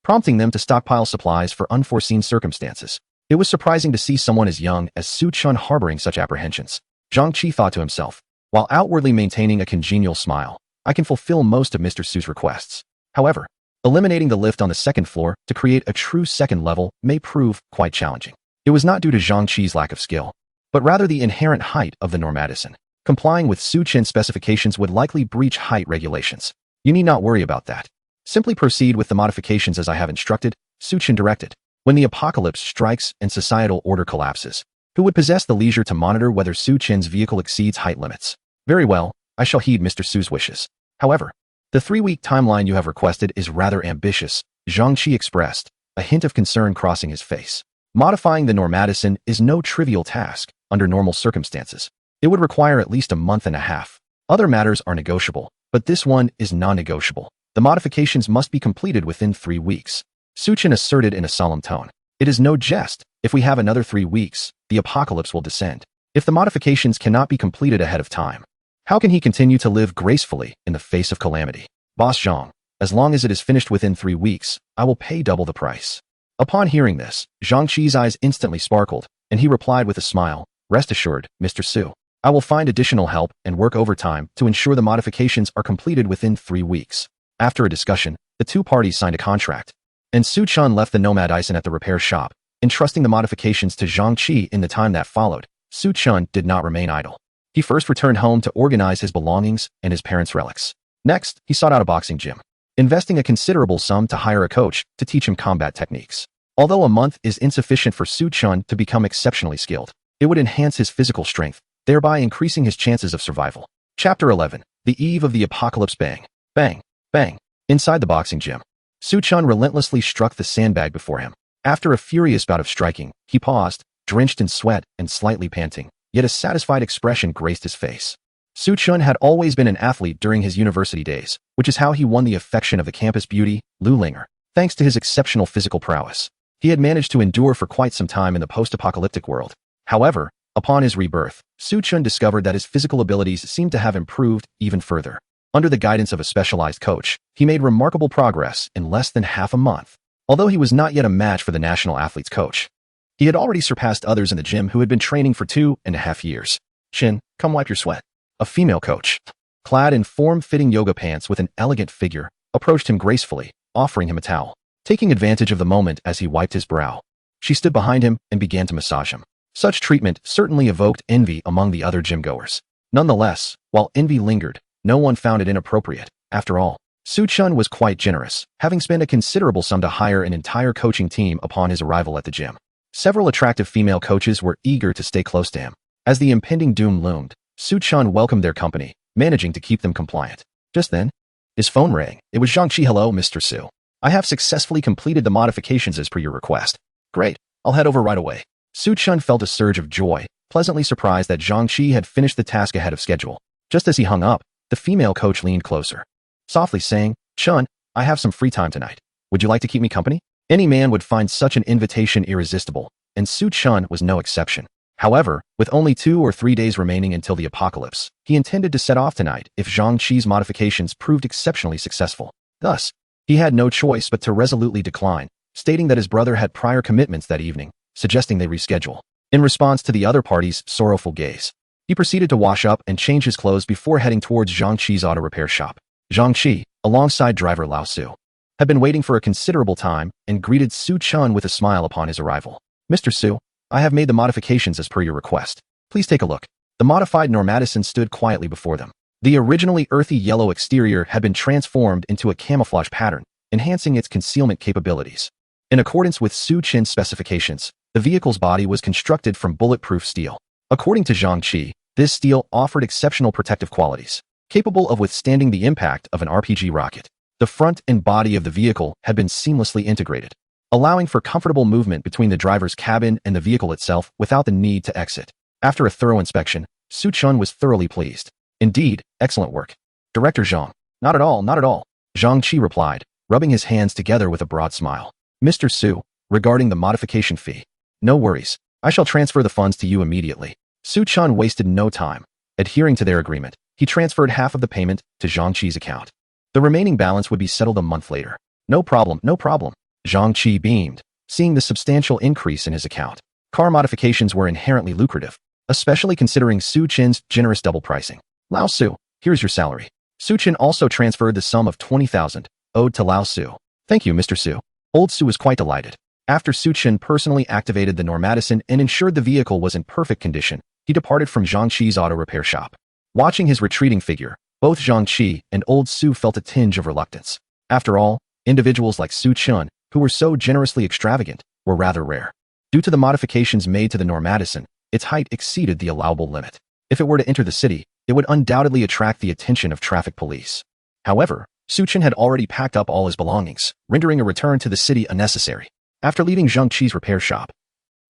prompting them to stockpile supplies for unforeseen circumstances. It was surprising to see someone as young as Su Chun harboring such apprehensions. Zhang Qi thought to himself, while outwardly maintaining a congenial smile, "I can fulfill most of Mr. Su's requests. However, eliminating the lift on the second floor to create a true second level may prove quite challenging." It was not due to Zhang Qi's lack of skill, but rather the inherent height of the Normadison. Complying with Su Qin's specifications would likely breach height regulations. "You need not worry about that. Simply proceed with the modifications as I have instructed," Su Qin directed. "When the apocalypse strikes and societal order collapses, who would possess the leisure to monitor whether Su Qin's vehicle exceeds height limits? Very well, I shall heed Mr. Su's wishes. However, the 3-week timeline you have requested is rather ambitious," Zhang Qi expressed, a hint of concern crossing his face. Modifying the Normadison is no trivial task under normal circumstances. It would require at least a month and a half. Other matters are negotiable, but this one is non-negotiable. The modifications must be completed within 3 weeks. Su Qin asserted in a solemn tone. "It is no jest. If we have another 3 weeks, the apocalypse will descend. If the modifications cannot be completed ahead of time, how can he continue to live gracefully in the face of calamity? Boss Zhang, as long as it is finished within 3 weeks, I will pay double the price." Upon hearing this, Zhang Qi's eyes instantly sparkled, and he replied with a smile, "Rest assured, Mr. Su. I will find additional help and work overtime to ensure the modifications are completed within 3 weeks. After a discussion, the two parties signed a contract, and Su Chun left the Nomad Ison at the repair shop, entrusting the modifications to Zhang Qi. In the time that followed, Su Chun did not remain idle. He first returned home to organize his belongings and his parents' relics. Next, he sought out a boxing gym, investing a considerable sum to hire a coach to teach him combat techniques. Although a month is insufficient for Su Chun to become exceptionally skilled, it would enhance his physical strength, thereby increasing his chances of survival. Chapter 11. The Eve of the Apocalypse. Bang, bang, bang. Inside the boxing gym, Su Chun relentlessly struck the sandbag before him. After a furious bout of striking, he paused, drenched in sweat and slightly panting, yet a satisfied expression graced his face. Su Chun had always been an athlete during his university days, which is how he won the affection of the campus beauty, Lu Linger. Thanks to his exceptional physical prowess, he had managed to endure for quite some time in the post-apocalyptic world. However, upon his rebirth, Su Chun discovered that his physical abilities seemed to have improved even further. Under the guidance of a specialized coach, he made remarkable progress in less than half a month. Although he was not yet a match for the national athlete's coach, he had already surpassed others in the gym who had been training for 2.5 years. "Chin, come wipe your sweat." A female coach, clad in form-fitting yoga pants with an elegant figure, approached him gracefully, offering him a towel. Taking advantage of the moment as he wiped his brow, she stood behind him and began to massage him. Such treatment certainly evoked envy among the other gym-goers. Nonetheless, while envy lingered, no one found it inappropriate. After all, Su Chun was quite generous, having spent a considerable sum to hire an entire coaching team upon his arrival at the gym. Several attractive female coaches were eager to stay close to him. As the impending doom loomed, Su Chun welcomed their company, managing to keep them compliant. Just then, his phone rang. It was Zhang Qi. "Hello, Mr. Su. I have successfully completed the modifications as per your request." "Great. I'll head over right away. Su Chun felt a surge of joy, pleasantly surprised that Zhang Qi had finished the task ahead of schedule. Just as he hung up, the female coach leaned closer, softly saying, Chun, I have some free time tonight. Would you like to keep me company? Any man would find such an invitation irresistible, and Su Chun was no exception. However, with only 2 or 3 days remaining until the apocalypse, he intended to set off tonight if Zhang Qi's modifications proved exceptionally successful. Thus, he had no choice but to resolutely decline, stating that his brother had prior commitments that evening, suggesting they reschedule. In response to the other party's sorrowful gaze, he proceeded to wash up and change his clothes before heading towards Zhang Qi's auto repair shop. Zhang Qi, alongside driver Lao Su, had been waiting for a considerable time and greeted Su Chun with a smile upon his arrival. Mr. Su, I have made the modifications as per your request. Please take a look. The modified Normadison stood quietly before them. The originally earthy yellow exterior had been transformed into a camouflage pattern, enhancing its concealment capabilities. In accordance with Su Chin's specifications, the vehicle's body was constructed from bulletproof steel. According to Zhang Qi, this steel offered exceptional protective qualities, capable of withstanding the impact of an RPG rocket. The front and body of the vehicle had been seamlessly integrated, allowing for comfortable movement between the driver's cabin and the vehicle itself without the need to exit. After a thorough inspection, Su Chun was thoroughly pleased. Indeed, excellent work. Director Zhang. Not at all, not at all. Zhang Qi replied, rubbing his hands together with a broad smile. Mr. Su, regarding the modification fee. No worries. I shall transfer the funds to you immediately. Su Chun wasted no time. Adhering to their agreement, he transferred half of the payment to Zhang Qi's account. The remaining balance would be settled a month later. No problem, no problem. Zhang Qi beamed, seeing the substantial increase in his account. Car modifications were inherently lucrative, especially considering Su Chin's generous double pricing. Lao Su, here's your salary. Su Chin also transferred the sum of 20,000 owed to Lao Su. Thank you, Mr. Su. Old Su was quite delighted. After Su Chin personally activated the Normadison and ensured the vehicle was in perfect condition, he departed from Zhang Qi's auto repair shop. Watching his retreating figure, both Zhang Qi and Old Su felt a tinge of reluctance. After all, individuals like Su Chun, who were so generously extravagant, were rather rare. Due to the modifications made to the Normadison, its height exceeded the allowable limit. If it were to enter the city, it would undoubtedly attract the attention of traffic police. However, Su Chin had already packed up all his belongings, rendering a return to the city unnecessary. After leaving Zhang Qi's repair shop,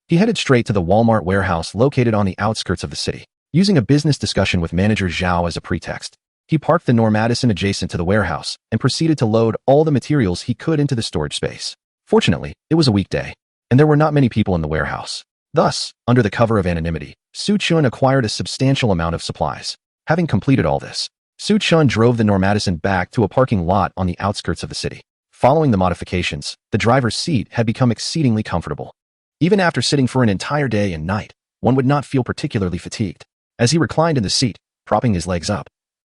he headed straight to the Walmart warehouse located on the outskirts of the city. Using a business discussion with manager Zhao as a pretext, he parked the Normadison adjacent to the warehouse and proceeded to load all the materials he could into the storage space. Fortunately, it was a weekday, and there were not many people in the warehouse. Thus, under the cover of anonymity, Su Chun acquired a substantial amount of supplies. Having completed all this, Su Chun drove the Normadison back to a parking lot on the outskirts of the city. Following the modifications, the driver's seat had become exceedingly comfortable. Even after sitting for an entire day and night, one would not feel particularly fatigued. As he reclined in the seat, propping his legs up,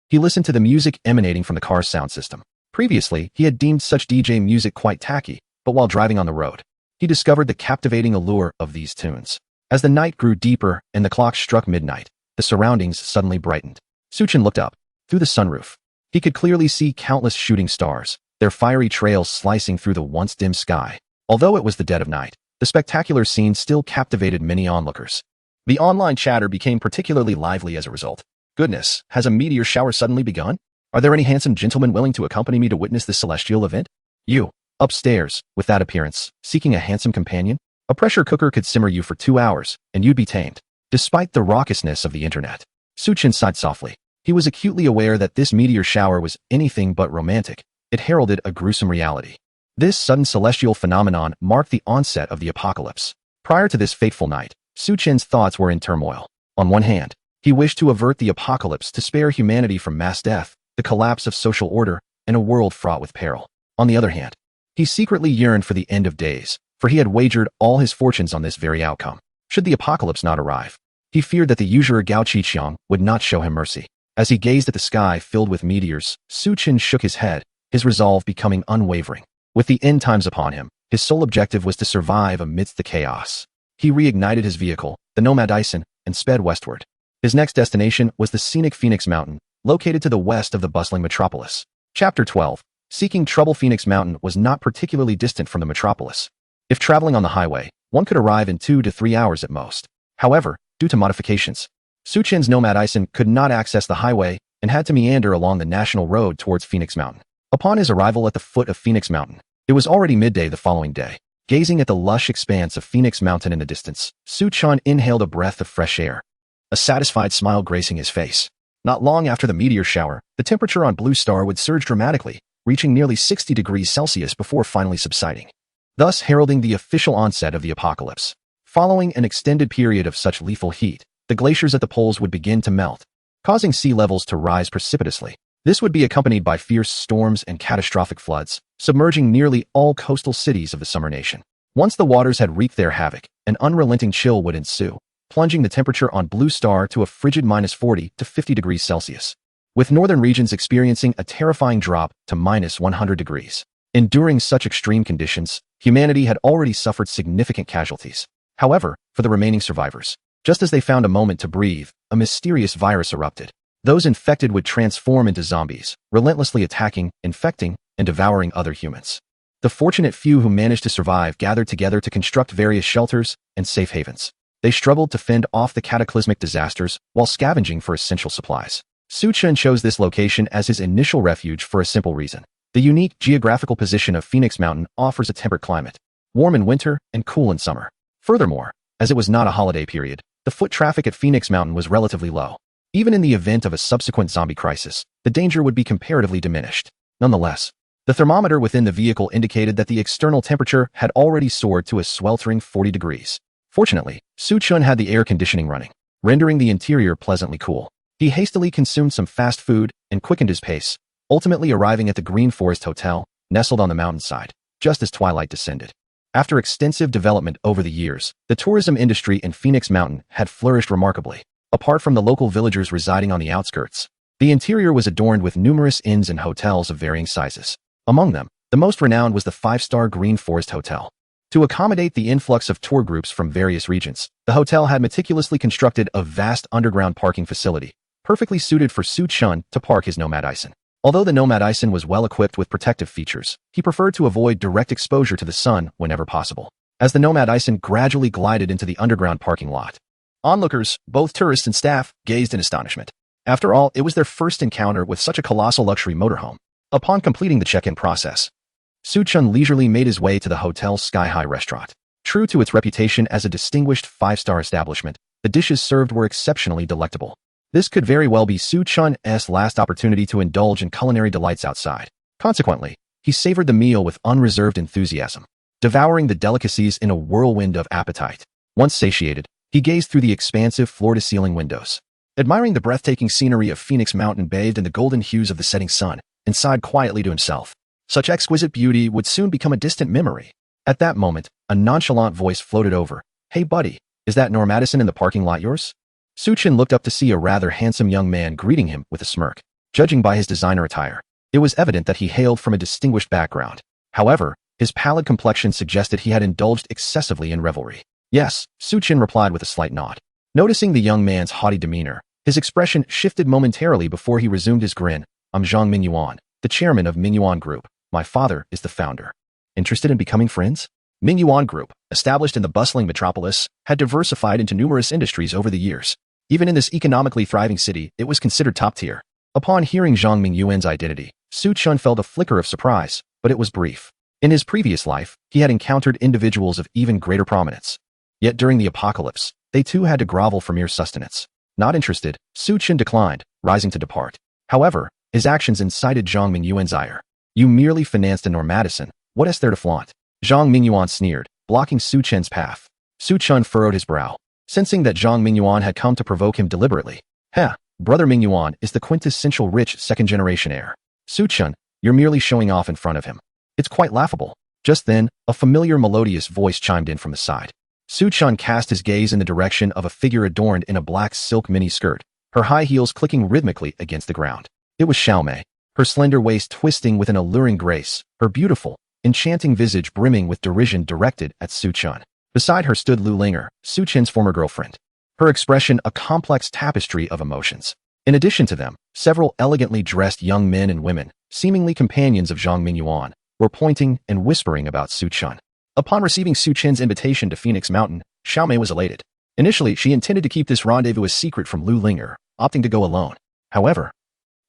he listened to the music emanating from the car's sound system. Previously, he had deemed such DJ music quite tacky, but while driving on the road, he discovered the captivating allure of these tunes. As the night grew deeper and the clock struck midnight, the surroundings suddenly brightened. Su Chin looked up. Through the sunroof, he could clearly see countless shooting stars, their fiery trails slicing through the once dim sky. Although it was the dead of night, the spectacular scene still captivated many onlookers. The online chatter became particularly lively as a result. Goodness, has a meteor shower suddenly begun? Are there any handsome gentlemen willing to accompany me to witness this celestial event? You, upstairs, with that appearance, seeking a handsome companion? A pressure cooker could simmer you for 2 hours, and you'd be tamed. Despite the raucousness of the internet, Su Chin sighed softly. He was acutely aware that this meteor shower was anything but romantic. It heralded a gruesome reality. This sudden celestial phenomenon marked the onset of the apocalypse. Prior to this fateful night, Su Chin's thoughts were in turmoil. On one hand, he wished to avert the apocalypse to spare humanity from mass death, the collapse of social order, and a world fraught with peril. On the other hand, he secretly yearned for the end of days, for he had wagered all his fortunes on this very outcome. Should the apocalypse not arrive, he feared that the usurer Gao Qiqiang would not show him mercy. As he gazed at the sky filled with meteors, Su Chin shook his head, his resolve becoming unwavering. With the end times upon him, his sole objective was to survive amidst the chaos. He reignited his vehicle, the Nomad-Ison, and sped westward. His next destination was the scenic Phoenix Mountain, located to the west of the bustling metropolis. Chapter 12. Seeking trouble. Phoenix Mountain was not particularly distant from the metropolis. If traveling on the highway, one could arrive in 2 to 3 hours at most. However, due to modifications, Su Chin's Nomad-Ison could not access the highway and had to meander along the national road towards Phoenix Mountain. Upon his arrival at the foot of Phoenix Mountain, it was already midday the following day. Gazing at the lush expanse of Phoenix Mountain in the distance, Su Chun inhaled a breath of fresh air, a satisfied smile gracing his face. Not long after the meteor shower, the temperature on Blue Star would surge dramatically, reaching nearly 60 degrees Celsius before finally subsiding, thus heralding the official onset of the apocalypse. Following an extended period of such lethal heat, the glaciers at the poles would begin to melt, causing sea levels to rise precipitously. This would be accompanied by fierce storms and catastrophic floods, submerging nearly all coastal cities of the summer nation. Once the waters had wreaked their havoc, an unrelenting chill would ensue, plunging the temperature on Blue Star to a frigid minus 40 to 50 degrees Celsius, with northern regions experiencing a terrifying drop to minus 100 degrees. Enduring such extreme conditions, humanity had already suffered significant casualties. However, for the remaining survivors, just as they found a moment to breathe, a mysterious virus erupted. Those infected would transform into zombies, relentlessly attacking, infecting, and devouring other humans. The fortunate few who managed to survive gathered together to construct various shelters and safe havens. They struggled to fend off the cataclysmic disasters while scavenging for essential supplies. Su Chun chose this location as his initial refuge for a simple reason. The unique geographical position of Phoenix Mountain offers a temperate climate, warm in winter and cool in summer. Furthermore, as it was not a holiday period, the foot traffic at Phoenix Mountain was relatively low. Even in the event of a subsequent zombie crisis, the danger would be comparatively diminished. Nonetheless, the thermometer within the vehicle indicated that the external temperature had already soared to a sweltering 40 degrees. Fortunately, Su Chun had the air conditioning running, rendering the interior pleasantly cool. He hastily consumed some fast food and quickened his pace, ultimately arriving at the Green Forest Hotel, nestled on the mountainside, just as twilight descended. After extensive development over the years, the tourism industry in Phoenix Mountain had flourished remarkably. Apart from the local villagers residing on the outskirts, the interior was adorned with numerous inns and hotels of varying sizes. Among them, the most renowned was the 5-star Green Forest Hotel. To accommodate the influx of tour groups from various regions, the hotel had meticulously constructed a vast underground parking facility, perfectly suited for Su Chun to park his Nomad Ison. Although the Nomad Ison was well equipped with protective features, he preferred to avoid direct exposure to the sun whenever possible. As the Nomad Ison gradually glided into the underground parking lot, onlookers, both tourists and staff, gazed in astonishment. After all, it was their first encounter with such a colossal luxury motorhome. Upon completing the check-in process, Su Chun leisurely made his way to the hotel's sky-high restaurant. True to its reputation as a distinguished 5-star establishment, the dishes served were exceptionally delectable. This could very well be Su Chun's last opportunity to indulge in culinary delights outside. Consequently, he savored the meal with unreserved enthusiasm, devouring the delicacies in a whirlwind of appetite. Once satiated, he gazed through the expansive floor-to-ceiling windows, admiring the breathtaking scenery of Phoenix Mountain bathed in the golden hues of the setting sun, and sighed quietly to himself. Such exquisite beauty would soon become a distant memory. At that moment, a nonchalant voice floated over. "Hey buddy, is that Norm Addison in the parking lot yours?" Su Chun looked up to see a rather handsome young man greeting him with a smirk. Judging by his designer attire, it was evident that he hailed from a distinguished background. However, his pallid complexion suggested he had indulged excessively in revelry. "Yes," Su Chun replied with a slight nod. Noticing the young man's haughty demeanor, his expression shifted momentarily before he resumed his grin. "I'm Zhang Mingyuan, the chairman of Mingyuan Group. My father is the founder." Interested in becoming friends? Mingyuan Group, established in the bustling metropolis, had diversified into numerous industries over the years. Even in this economically thriving city, it was considered top tier. Upon hearing Zhang Mingyuan's identity, Su Chun felt a flicker of surprise, but it was brief. In his previous life, he had encountered individuals of even greater prominence. Yet during the apocalypse, they too had to grovel for mere sustenance. Not interested, Su Chun declined, rising to depart. However, his actions incited Zhang Mingyuan's ire. "You merely financed a Norm Addison. What is there to flaunt?" Zhang Mingyuan sneered, blocking Su Chun's path. Su Chun furrowed his brow, sensing that Zhang Mingyuan had come to provoke him deliberately. Brother Mingyuan is the quintessential rich second-generation heir. Su Chun, you're merely showing off in front of him. It's quite laughable." Just then, a familiar melodious voice chimed in from the side. Su Chun cast his gaze in the direction of a figure adorned in a black silk mini-skirt, her high heels clicking rhythmically against the ground. It was Xiaomei, her slender waist twisting with an alluring grace, her beautiful, enchanting visage brimming with derision directed at Su Chun. Beside her stood Lu Linger, Su Chun's former girlfriend, her expression a complex tapestry of emotions. In addition to them, several elegantly dressed young men and women, seemingly companions of Zhang Mingyuan, were pointing and whispering about Su Chun. Upon receiving Su Chun's invitation to Phoenix Mountain, Xiaomei was elated. Initially, she intended to keep this rendezvous a secret from Lu Linger, opting to go alone. However,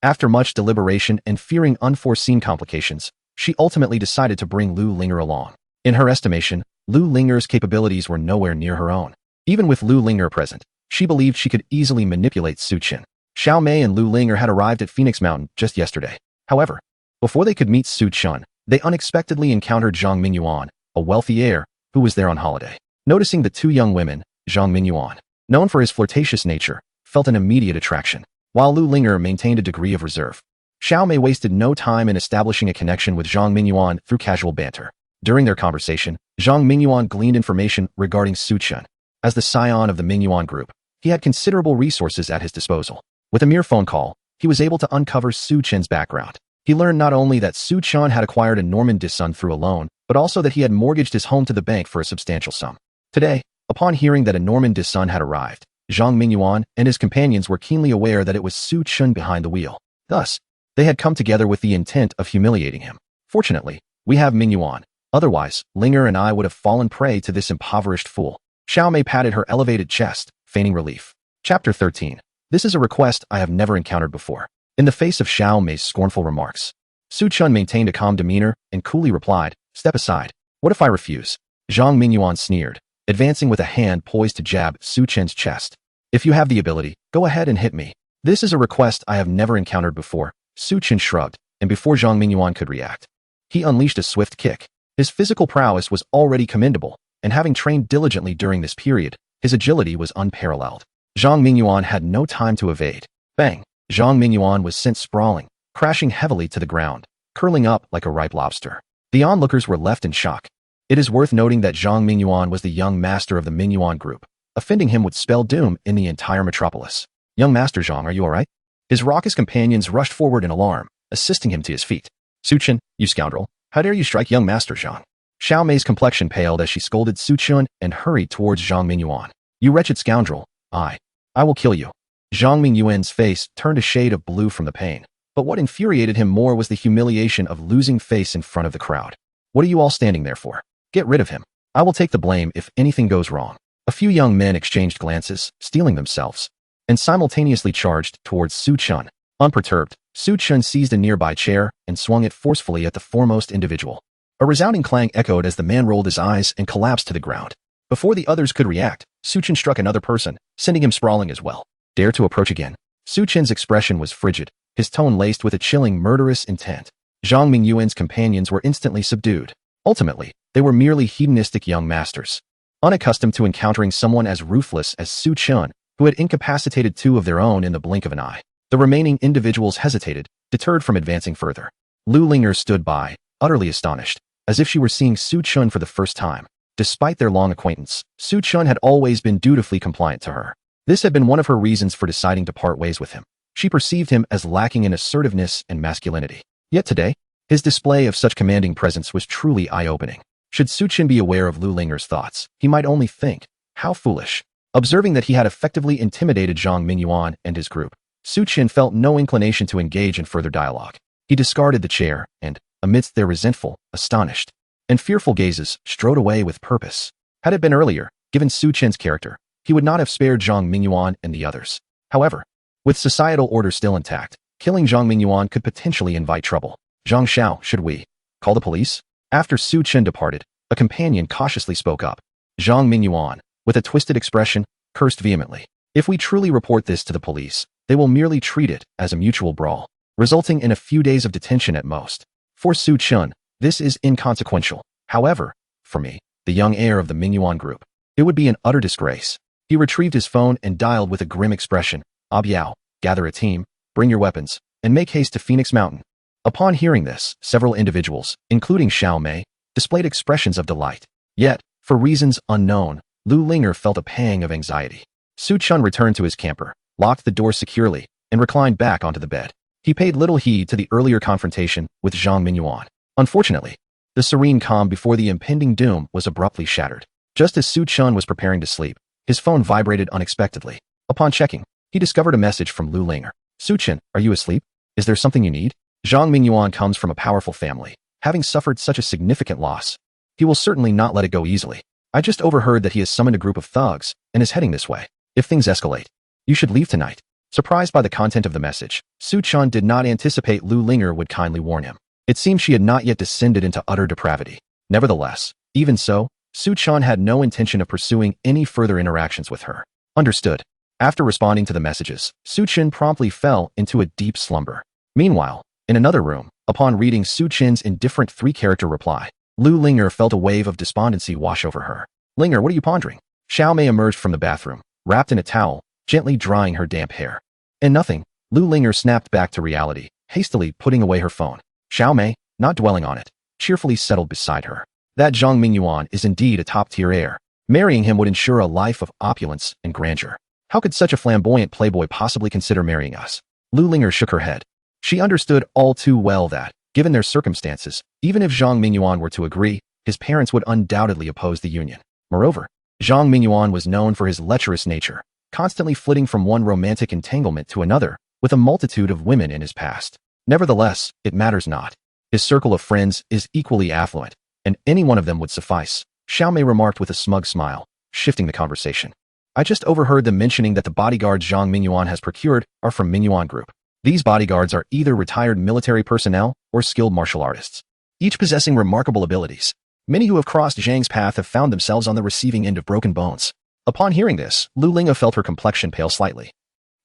after much deliberation and fearing unforeseen complications, she ultimately decided to bring Lu Linger along. In her estimation, Lu Linger's capabilities were nowhere near her own. Even with Lu Linger present, she believed she could easily manipulate Su Qin. Xiao Mei and Lu Linger had arrived at Phoenix Mountain just yesterday. However, before they could meet Su Chun, they unexpectedly encountered Zhang Mingyuan, a wealthy heir, who was there on holiday. Noticing the two young women, Zhang Mingyuan, known for his flirtatious nature, felt an immediate attraction, while Lu Linger maintained a degree of reserve. Xiao Mei wasted no time in establishing a connection with Zhang Mingyuan through casual banter. During their conversation, Zhang Mingyuan gleaned information regarding Su Chun. As the scion of the Mingyuan group, he had considerable resources at his disposal. With a mere phone call, he was able to uncover Su Chen's background. He learned not only that Su Chun had acquired a Norman Disson through a loan, but also that he had mortgaged his home to the bank for a substantial sum. Today, upon hearing that a Norman Disson had arrived, Zhang Mingyuan and his companions were keenly aware that it was Su Chun behind the wheel. Thus, they had come together with the intent of humiliating him. Fortunately, we have Mingyuan. Otherwise, Linger and I would have fallen prey to this impoverished fool. Xiao Mei patted her elevated chest, feigning relief. Chapter 13. This is a request I have never encountered before. In the face of Xiao Mei's scornful remarks, Su Chun maintained a calm demeanor and coolly replied, "Step aside. What if I refuse?" Zhang Mingyuan sneered, advancing with a hand poised to jab Su Chen's chest. "If you have the ability, go ahead and hit me." "This is a request I have never encountered before." Su Chen shrugged, and before Zhang Mingyuan could react, he unleashed a swift kick. His physical prowess was already commendable, and having trained diligently during this period, his agility was unparalleled. Zhang Mingyuan had no time to evade. Bang! Zhang Mingyuan was sent sprawling, crashing heavily to the ground, curling up like a ripe lobster. The onlookers were left in shock. It is worth noting that Zhang Mingyuan was the young master of the Mingyuan group. Offending him would spell doom in the entire metropolis. "Young Master Zhang, are you alright?" His raucous companions rushed forward in alarm, assisting him to his feet. "Su Chen, you scoundrel, how dare you strike young Master Zhang?" Xiao Mei's complexion paled as she scolded Su Chun and hurried towards Zhang Mingyuan. "You wretched scoundrel, I will kill you." Zhang Mingyuan's face turned a shade of blue from the pain, but what infuriated him more was the humiliation of losing face in front of the crowd. "What are you all standing there for? Get rid of him. I will take the blame if anything goes wrong." A few young men exchanged glances, steeling themselves, and simultaneously charged towards Su Chun. Unperturbed, Su Chun seized a nearby chair and swung it forcefully at the foremost individual. A resounding clang echoed as the man rolled his eyes and collapsed to the ground. Before the others could react, Su Chen struck another person, sending him sprawling as well. "Dare to approach again." Su Chen's expression was frigid, his tone laced with a chilling, murderous intent. Zhang Mingyuan's companions were instantly subdued. Ultimately, they were merely hedonistic young masters, unaccustomed to encountering someone as ruthless as Su Chun, who had incapacitated two of their own in the blink of an eye. The remaining individuals hesitated, deterred from advancing further. Lu Linger stood by, utterly astonished, as if she were seeing Su Chun for the first time. Despite their long acquaintance, Su Chun had always been dutifully compliant to her. This had been one of her reasons for deciding to part ways with him. She perceived him as lacking in assertiveness and masculinity. Yet today, his display of such commanding presence was truly eye-opening. Should Su Chun be aware of Lu Linger's thoughts, he might only think, how foolish. Observing that he had effectively intimidated Zhang Mingyuan and his group, Su Chun felt no inclination to engage in further dialogue. He discarded the chair and, amidst their resentful, astonished, and fearful gazes, strode away with purpose. Had it been earlier, given Su Chen's character, he would not have spared Zhang Mingyuan and the others. However, with societal order still intact, killing Zhang Mingyuan could potentially invite trouble. "Zhang Xiao, should we call the police?" After Su Chen departed, a companion cautiously spoke up. Zhang Mingyuan, with a twisted expression, cursed vehemently. "If we truly report this to the police, they will merely treat it as a mutual brawl, resulting in a few days of detention at most. For Su Chun, this is inconsequential. However, for me, the young heir of the Mingyuan group, it would be an utter disgrace." He retrieved his phone and dialed with a grim expression, "Abiao, gather a team, bring your weapons, and make haste to Phoenix Mountain." Upon hearing this, several individuals, including Xiao Mei, displayed expressions of delight. Yet, for reasons unknown, Lu Linger felt a pang of anxiety. Su Chun returned to his camper, locked the door securely, and reclined back onto the bed. He paid little heed to the earlier confrontation with Zhang Mingyuan. Unfortunately, the serene calm before the impending doom was abruptly shattered. Just as Su Chun was preparing to sleep, his phone vibrated unexpectedly. Upon checking, he discovered a message from Lu Linger. "Su Chen, are you asleep? Is there something you need?" Zhang Mingyuan comes from a powerful family, having suffered such a significant loss. He will certainly not let it go easily. "I just overheard that he has summoned a group of thugs and is heading this way. If things escalate, you should leave tonight." Surprised by the content of the message, Su Chun did not anticipate Lu Linger would kindly warn him. It seemed she had not yet descended into utter depravity. Nevertheless, Even so, Su-chan had no intention of pursuing any further interactions with her. Understood. After responding to the messages, Su-chin promptly fell into a deep slumber. Meanwhile, in another room, upon reading Su-chin's indifferent three-character reply, Lu Linger felt a wave of despondency wash over her. Linger, what are you pondering? Xiao Mei emerged from the bathroom, wrapped in a towel, gently drying her damp hair. And nothing, Lu Linger snapped back to reality, hastily putting away her phone. Xiao Mei, not dwelling on it, cheerfully settled beside her. That Zhang Mingyuan is indeed a top-tier heir. Marrying him would ensure a life of opulence and grandeur. How could such a flamboyant playboy possibly consider marrying us? Lu Linger shook her head. She understood all too well that, given their circumstances, even if Zhang Mingyuan were to agree, his parents would undoubtedly oppose the union. Moreover, Zhang Mingyuan was known for his lecherous nature, constantly flitting from one romantic entanglement to another, with a multitude of women in his past. Nevertheless, it matters not. His circle of friends is equally affluent, and any one of them would suffice, Xiao Mei remarked with a smug smile, shifting the conversation. I just overheard them mentioning that the bodyguards Zhang Mingyuan has procured are from Mingyuan Group. These bodyguards are either retired military personnel or skilled martial artists, each possessing remarkable abilities. Many who have crossed Zhang's path have found themselves on the receiving end of broken bones. Upon hearing this, Lu Linga felt her complexion pale slightly.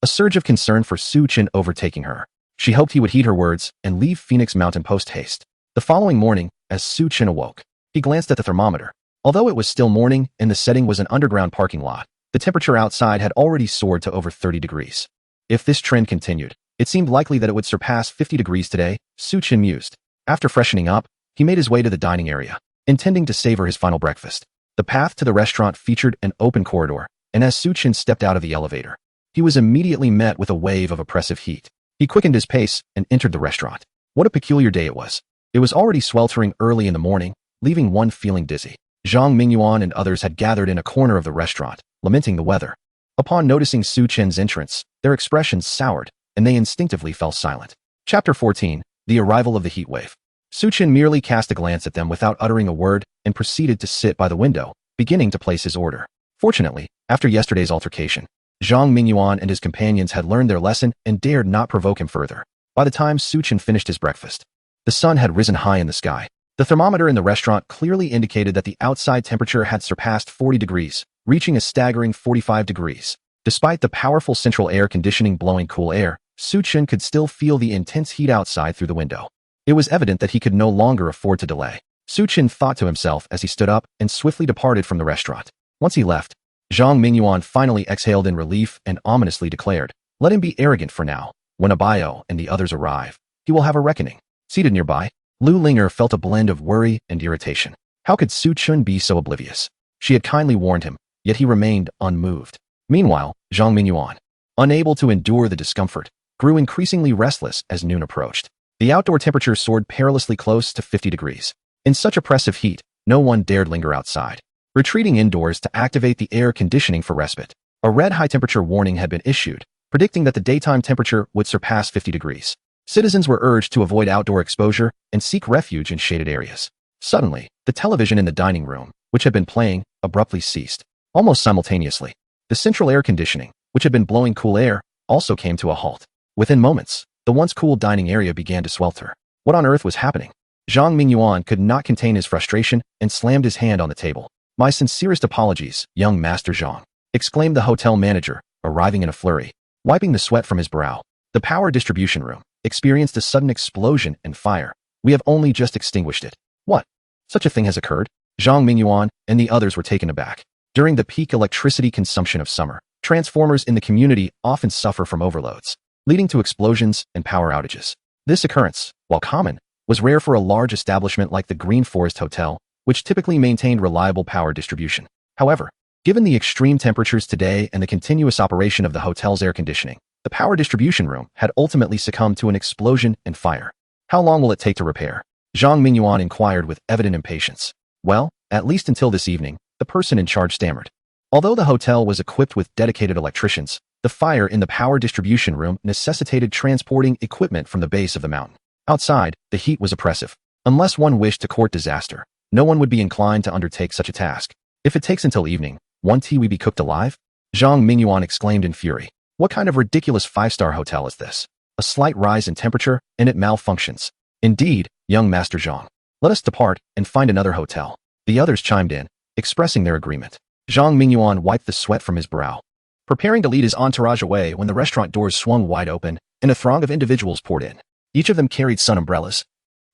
A surge of concern for Su-chin overtaking her. She hoped he would heed her words and leave Phoenix Mountain post-haste. The following morning, as Su-chin awoke, he glanced at the thermometer. Although it was still morning and the setting was an underground parking lot, the temperature outside had already soared to over 30 degrees. If this trend continued, it seemed likely that it would surpass 50 degrees today, Su-chin mused. After freshening up, he made his way to the dining area, intending to savor his final breakfast. The path to the restaurant featured an open corridor, and as Su-chin stepped out of the elevator, he was immediately met with a wave of oppressive heat. He quickened his pace and entered the restaurant. What a peculiar day it was. It was already sweltering early in the morning, leaving one feeling dizzy. Zhang Mingyuan and others had gathered in a corner of the restaurant, lamenting the weather. Upon noticing Su-chin's entrance, their expressions soured, and they instinctively fell silent. Chapter 14, The Arrival of the Heat Wave. Su-chin merely cast a glance at them without uttering a word and proceeded to sit by the window, beginning to place his order. Fortunately, after yesterday's altercation, Zhang Mingyuan and his companions had learned their lesson and dared not provoke him further. By the time Su-chin finished his breakfast, the sun had risen high in the sky. The thermometer in the restaurant clearly indicated that the outside temperature had surpassed 40 degrees, reaching a staggering 45 degrees. Despite the powerful central air conditioning blowing cool air, Su-chin could still feel the intense heat outside through the window. It was evident that he could no longer afford to delay. Su-chin thought to himself as he stood up and swiftly departed from the restaurant. Once he left, Zhang Mingyuan finally exhaled in relief and ominously declared, "Let him be arrogant for now. When Abayo and the others arrive, he will have a reckoning." Seated nearby, Lu Linger felt a blend of worry and irritation. How could Su-chin be so oblivious? She had kindly warned him, yet he remained unmoved. Meanwhile, Zhang Mingyuan, unable to endure the discomfort, grew increasingly restless as noon approached. The outdoor temperature soared perilously close to 50 degrees. In such oppressive heat, no one dared linger outside, retreating indoors to activate the air conditioning for respite. A red high-temperature warning had been issued, predicting that the daytime temperature would surpass 50 degrees. Citizens were urged to avoid outdoor exposure and seek refuge in shaded areas. Suddenly, the television in the dining room, which had been playing, abruptly ceased. Almost simultaneously, the central air conditioning, which had been blowing cool air, also came to a halt. Within moments, the once cool dining area began to swelter. What on earth was happening? Zhang Mingyuan could not contain his frustration and slammed his hand on the table. "My sincerest apologies, young Master Zhang," exclaimed the hotel manager, arriving in a flurry. Wiping the sweat from his brow, the power distribution room experienced a sudden explosion and fire. "We have only just extinguished it." "What? Such a thing has occurred?" Zhang Mingyuan and the others were taken aback. During the peak electricity consumption of summer, transformers in the community often suffer from overloads, leading to explosions and power outages. This occurrence, while common, was rare for a large establishment like the Green Forest Hotel, which typically maintained reliable power distribution. However, given the extreme temperatures today and the continuous operation of the hotel's air conditioning, the power distribution room had ultimately succumbed to an explosion and fire. "How long will it take to repair?" Zhang Mingyuan inquired with evident impatience. "Well, at least until this evening," the person in charge stammered. Although the hotel was equipped with dedicated electricians, the fire in the power distribution room necessitated transporting equipment from the base of the mountain. Outside, the heat was oppressive. Unless one wished to court disaster, no one would be inclined to undertake such a task. "If it takes until evening, won't we be cooked alive?" Zhang Mingyuan exclaimed in fury. "What kind of ridiculous five-star hotel is this? A slight rise in temperature, and it malfunctions. Indeed, young Master Zhang. Let us depart and find another hotel." The others chimed in, expressing their agreement. Zhang Mingyuan wiped the sweat from his brow, preparing to lead his entourage away when the restaurant doors swung wide open and a throng of individuals poured in. Each of them carried sun umbrellas,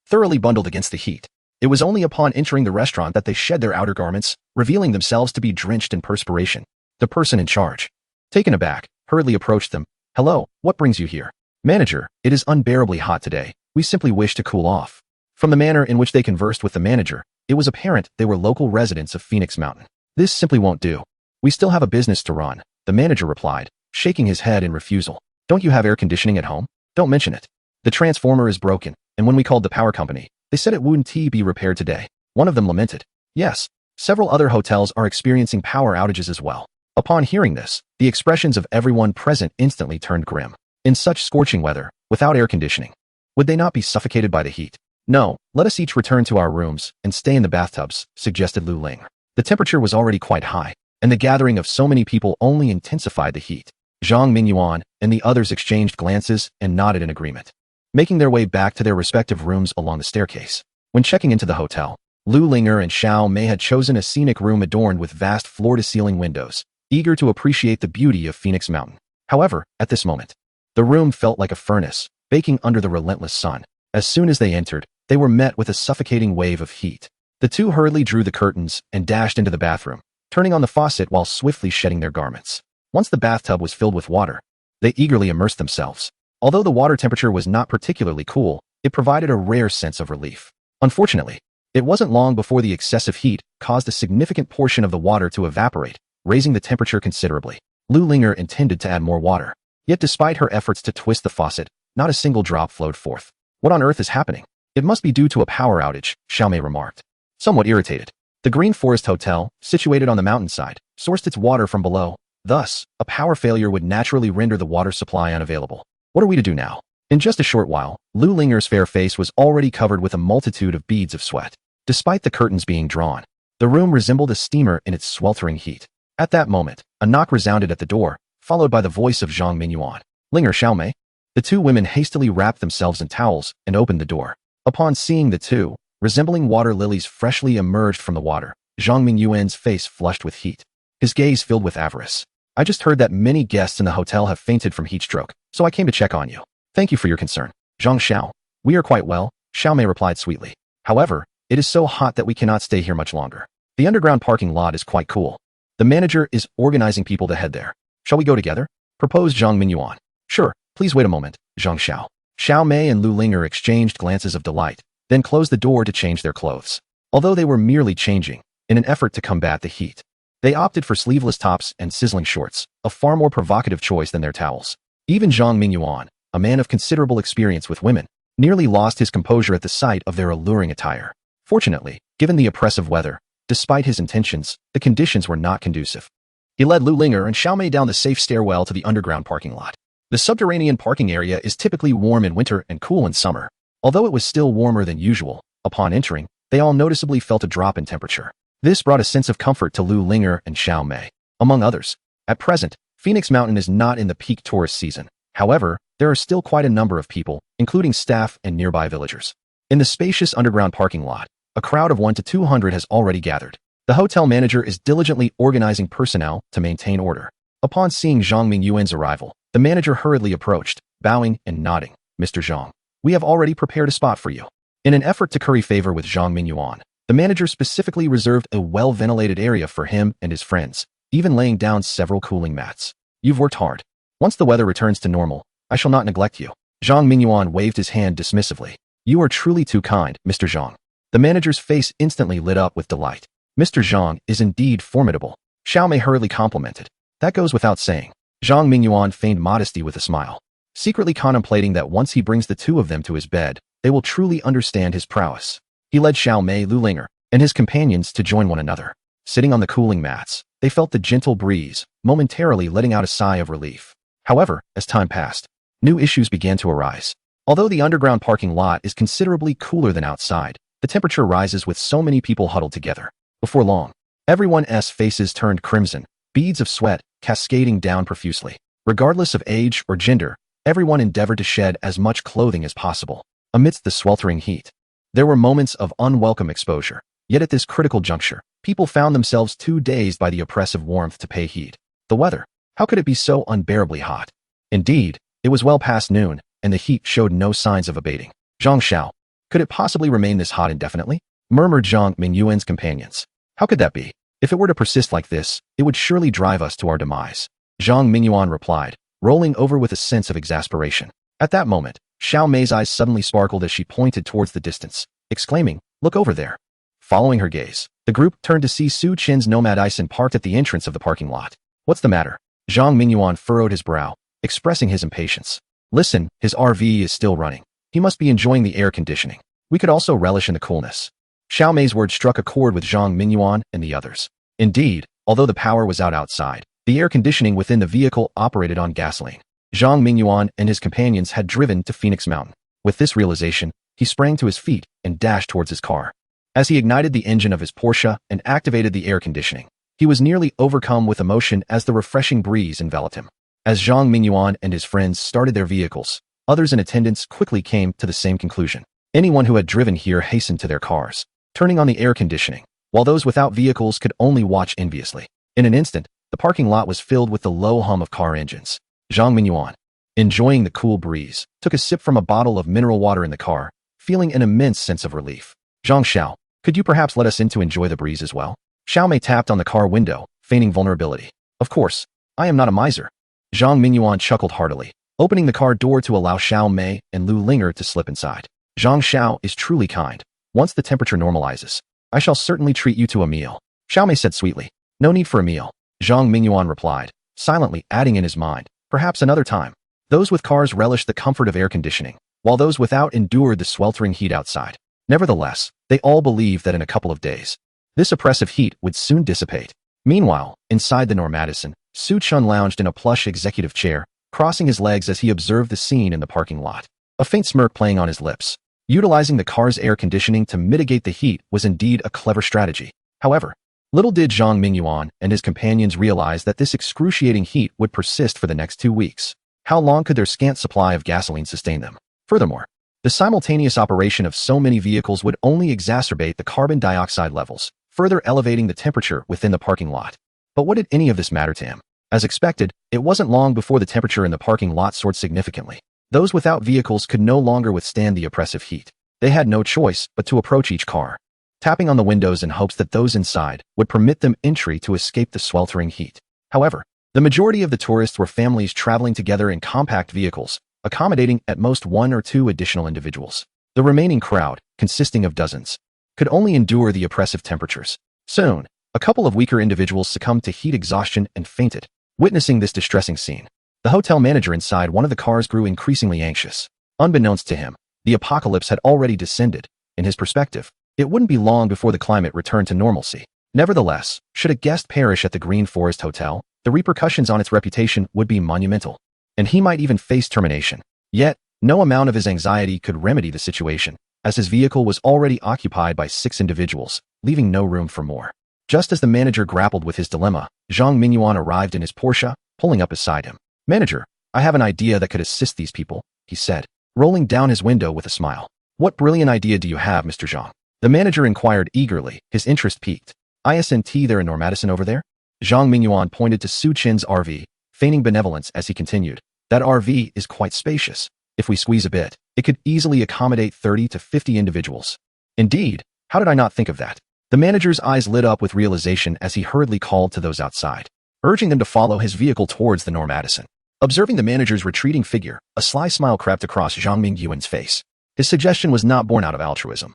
thoroughly bundled against the heat. It was only upon entering the restaurant that they shed their outer garments, revealing themselves to be drenched in perspiration. The person in charge, taken aback, hurriedly approached them. "Hello, what brings you here?" "Manager, it is unbearably hot today. We simply wish to cool off." From the manner in which they conversed with the manager, it was apparent they were local residents of Phoenix Mountain. "This simply won't do. We still have a business to run," the manager replied, shaking his head in refusal. "Don't you have air conditioning at home? Don't mention it. The transformer is broken, and when we called the power company, they said it wouldn't be repaired today." One of them lamented. Yes, several other hotels are experiencing power outages as well. Upon hearing this, the expressions of everyone present instantly turned grim. In such scorching weather, without air conditioning, would they not be suffocated by the heat? "No, let us each return to our rooms and stay in the bathtubs," suggested Lu Ling. The temperature was already quite high, and the gathering of so many people only intensified the heat. Zhang Mingyuan and the others exchanged glances and nodded in agreement, making their way back to their respective rooms along the staircase. When checking into the hotel, Lu Linger and Xiao Mei had chosen a scenic room adorned with vast floor-to-ceiling windows, eager to appreciate the beauty of Phoenix Mountain. However, at this moment, the room felt like a furnace, baking under the relentless sun. As soon as they entered, they were met with a suffocating wave of heat. The two hurriedly drew the curtains and dashed into the bathroom, turning on the faucet while swiftly shedding their garments. Once the bathtub was filled with water, they eagerly immersed themselves. Although the water temperature was not particularly cool, it provided a rare sense of relief. Unfortunately, it wasn't long before the excessive heat caused a significant portion of the water to evaporate, raising the temperature considerably. Lu Linger intended to add more water, yet despite her efforts to twist the faucet, not a single drop flowed forth. "What on earth is happening?" "It must be due to a power outage," Xiao Mei remarked, somewhat irritated. The Green Forest Hotel, situated on the mountainside, sourced its water from below. Thus, a power failure would naturally render the water supply unavailable. "What are we to do now?" In just a short while, Lu Linger's fair face was already covered with a multitude of beads of sweat. Despite the curtains being drawn, the room resembled a steamer in its sweltering heat. At that moment, a knock resounded at the door, followed by the voice of Zhang Mingyuan. "Linger, Xiao Mei." The two women hastily wrapped themselves in towels and opened the door. Upon seeing the two, resembling water lilies freshly emerged from the water, Zhang Mingyuan's face flushed with heat, his gaze filled with avarice. "I just heard that many guests in the hotel have fainted from heat stroke, so I came to check on you. Thank you for your concern." "Zhang Xiao, we are quite well," Xiao Mei replied sweetly. "However, it is so hot that we cannot stay here much longer. The underground parking lot is quite cool. The manager is organizing people to head there. Shall we go together?" proposed Zhang Mingyuan. "Sure, please wait a moment, Zhang Xiao." Xiao Mei and Lu Linger exchanged glances of delight, then closed the door to change their clothes. Although they were merely changing, in an effort to combat the heat, they opted for sleeveless tops and sizzling shorts, a far more provocative choice than their towels. Even Zhang Mingyuan, a man of considerable experience with women, nearly lost his composure at the sight of their alluring attire. Fortunately, given the oppressive weather, despite his intentions, the conditions were not conducive. He led Lu Linger and Xiao Mei down the safe stairwell to the underground parking lot. The subterranean parking area is typically warm in winter and cool in summer. Although it was still warmer than usual, upon entering, they all noticeably felt a drop in temperature. This brought a sense of comfort to Lu Linger and Xiao Mei. Among others, at present, Phoenix Mountain is not in the peak tourist season. However, there are still quite a number of people, including staff and nearby villagers. In the spacious underground parking lot, a crowd of 1 to 200 has already gathered. The hotel manager is diligently organizing personnel to maintain order. Upon seeing Zhang Mingyuan's arrival, the manager hurriedly approached, bowing and nodding. "Mr. Zhang, we have already prepared a spot for you." In an effort to curry favor with Zhang Mingyuan, the manager specifically reserved a well-ventilated area for him and his friends, even laying down several cooling mats. "You've worked hard. Once the weather returns to normal, I shall not neglect you." Zhang Mingyuan waved his hand dismissively. "You are truly too kind, Mr. Zhang." The manager's face instantly lit up with delight. "Mr. Zhang is indeed formidable," Xiao Mei hurriedly complimented. "That goes without saying." Zhang Mingyuan feigned modesty with a smile, secretly contemplating that once he brings the two of them to his bed, they will truly understand his prowess. He led Xiao Mei, Lu Linger, and his companions to join one another. Sitting on the cooling mats, they felt the gentle breeze, momentarily letting out a sigh of relief. However, as time passed, new issues began to arise. Although the underground parking lot is considerably cooler than outside, the temperature rises with so many people huddled together. Before long, everyone's faces turned crimson, beads of sweat cascading down profusely. Regardless of age or gender, everyone endeavored to shed as much clothing as possible. Amidst the sweltering heat, there were moments of unwelcome exposure. Yet at this critical juncture, people found themselves too dazed by the oppressive warmth to pay heed. The weather. How could it be so unbearably hot? Indeed, it was well past noon, and the heat showed no signs of abating. Zhang Xiao. Could it possibly remain this hot indefinitely? Murmured Zhang Mingyuan's companions. How could that be? If it were to persist like this, it would surely drive us to our demise. Zhang Mingyuan replied, rolling over with a sense of exasperation. At that moment, Xiao Mei's eyes suddenly sparkled as she pointed towards the distance, exclaiming, "Look over there." Following her gaze, the group turned to see Su Qin's Nomad Ison parked at the entrance of the parking lot. What's the matter? Zhang Mingyuan furrowed his brow, expressing his impatience. Listen, his RV is still running. He must be enjoying the air conditioning. We could also relish in the coolness. Xiao Mei's words struck a chord with Zhang Mingyuan and the others. Indeed, although the power was out outside, the air conditioning within the vehicle operated on gasoline. Zhang Mingyuan and his companions had driven to Phoenix Mountain. With this realization, he sprang to his feet and dashed towards his car. As he ignited the engine of his Porsche and activated the air conditioning, he was nearly overcome with emotion as the refreshing breeze enveloped him. As Zhang Mingyuan and his friends started their vehicles, others in attendance quickly came to the same conclusion. Anyone who had driven here hastened to their cars, turning on the air conditioning, while those without vehicles could only watch enviously. In an instant, the parking lot was filled with the low hum of car engines. Zhang Mingyuan, enjoying the cool breeze, took a sip from a bottle of mineral water in the car, feeling an immense sense of relief. Zhang Xiao, could you perhaps let us in to enjoy the breeze as well? Xiao Mei tapped on the car window, feigning vulnerability. Of course, I am not a miser. Zhang Mingyuan chuckled heartily, opening the car door to allow Xiao Mei and Lu Linger to slip inside. Zhang Xiao is truly kind. Once the temperature normalizes, I shall certainly treat you to a meal. Xiao Mei said sweetly. No need for a meal. Zhang Mingyuan replied, silently adding in his mind, perhaps another time. Those with cars relished the comfort of air conditioning, while those without endured the sweltering heat outside. Nevertheless, they all believed that in a couple of days, this oppressive heat would soon dissipate. Meanwhile, inside the Normadison, Su Chun lounged in a plush executive chair, crossing his legs as he observed the scene in the parking lot, a faint smirk playing on his lips. Utilizing the car's air conditioning to mitigate the heat was indeed a clever strategy. However, little did Zhang Mingyuan and his companions realize that this excruciating heat would persist for the next 2 weeks. How long could their scant supply of gasoline sustain them? Furthermore, the simultaneous operation of so many vehicles would only exacerbate the carbon dioxide levels, further elevating the temperature within the parking lot. But what did any of this matter to him? As expected, it wasn't long before the temperature in the parking lot soared significantly. Those without vehicles could no longer withstand the oppressive heat. They had no choice but to approach each car, tapping on the windows in hopes that those inside would permit them entry to escape the sweltering heat. However, the majority of the tourists were families traveling together in compact vehicles, accommodating at most 1 or 2 additional individuals. The remaining crowd, consisting of dozens, could only endure the oppressive temperatures. Soon, a couple of weaker individuals succumbed to heat exhaustion and fainted. Witnessing this distressing scene, the hotel manager inside one of the cars grew increasingly anxious. Unbeknownst to him, the apocalypse had already descended. In his perspective, it wouldn't be long before the climate returned to normalcy. Nevertheless, should a guest perish at the Green Forest Hotel, the repercussions on its reputation would be monumental, and he might even face termination. Yet, no amount of his anxiety could remedy the situation, as his vehicle was already occupied by 6 individuals, leaving no room for more. Just as the manager grappled with his dilemma, Zhang Mingyuan arrived in his Porsche, pulling up beside him. Manager, I have an idea that could assist these people, he said, rolling down his window with a smile. What brilliant idea do you have, Mr. Zhang? The manager inquired eagerly, his interest piqued. Isn't there a Normadison over there? Zhang Mingyuan pointed to Su Qin's RV, feigning benevolence as he continued. That RV is quite spacious. If we squeeze a bit, it could easily accommodate 30 to 50 individuals. Indeed, how did I not think of that? The manager's eyes lit up with realization as he hurriedly called to those outside, urging them to follow his vehicle towards the Normadison. Observing the manager's retreating figure, a sly smile crept across Zhang Mingyuan's face. His suggestion was not born out of altruism,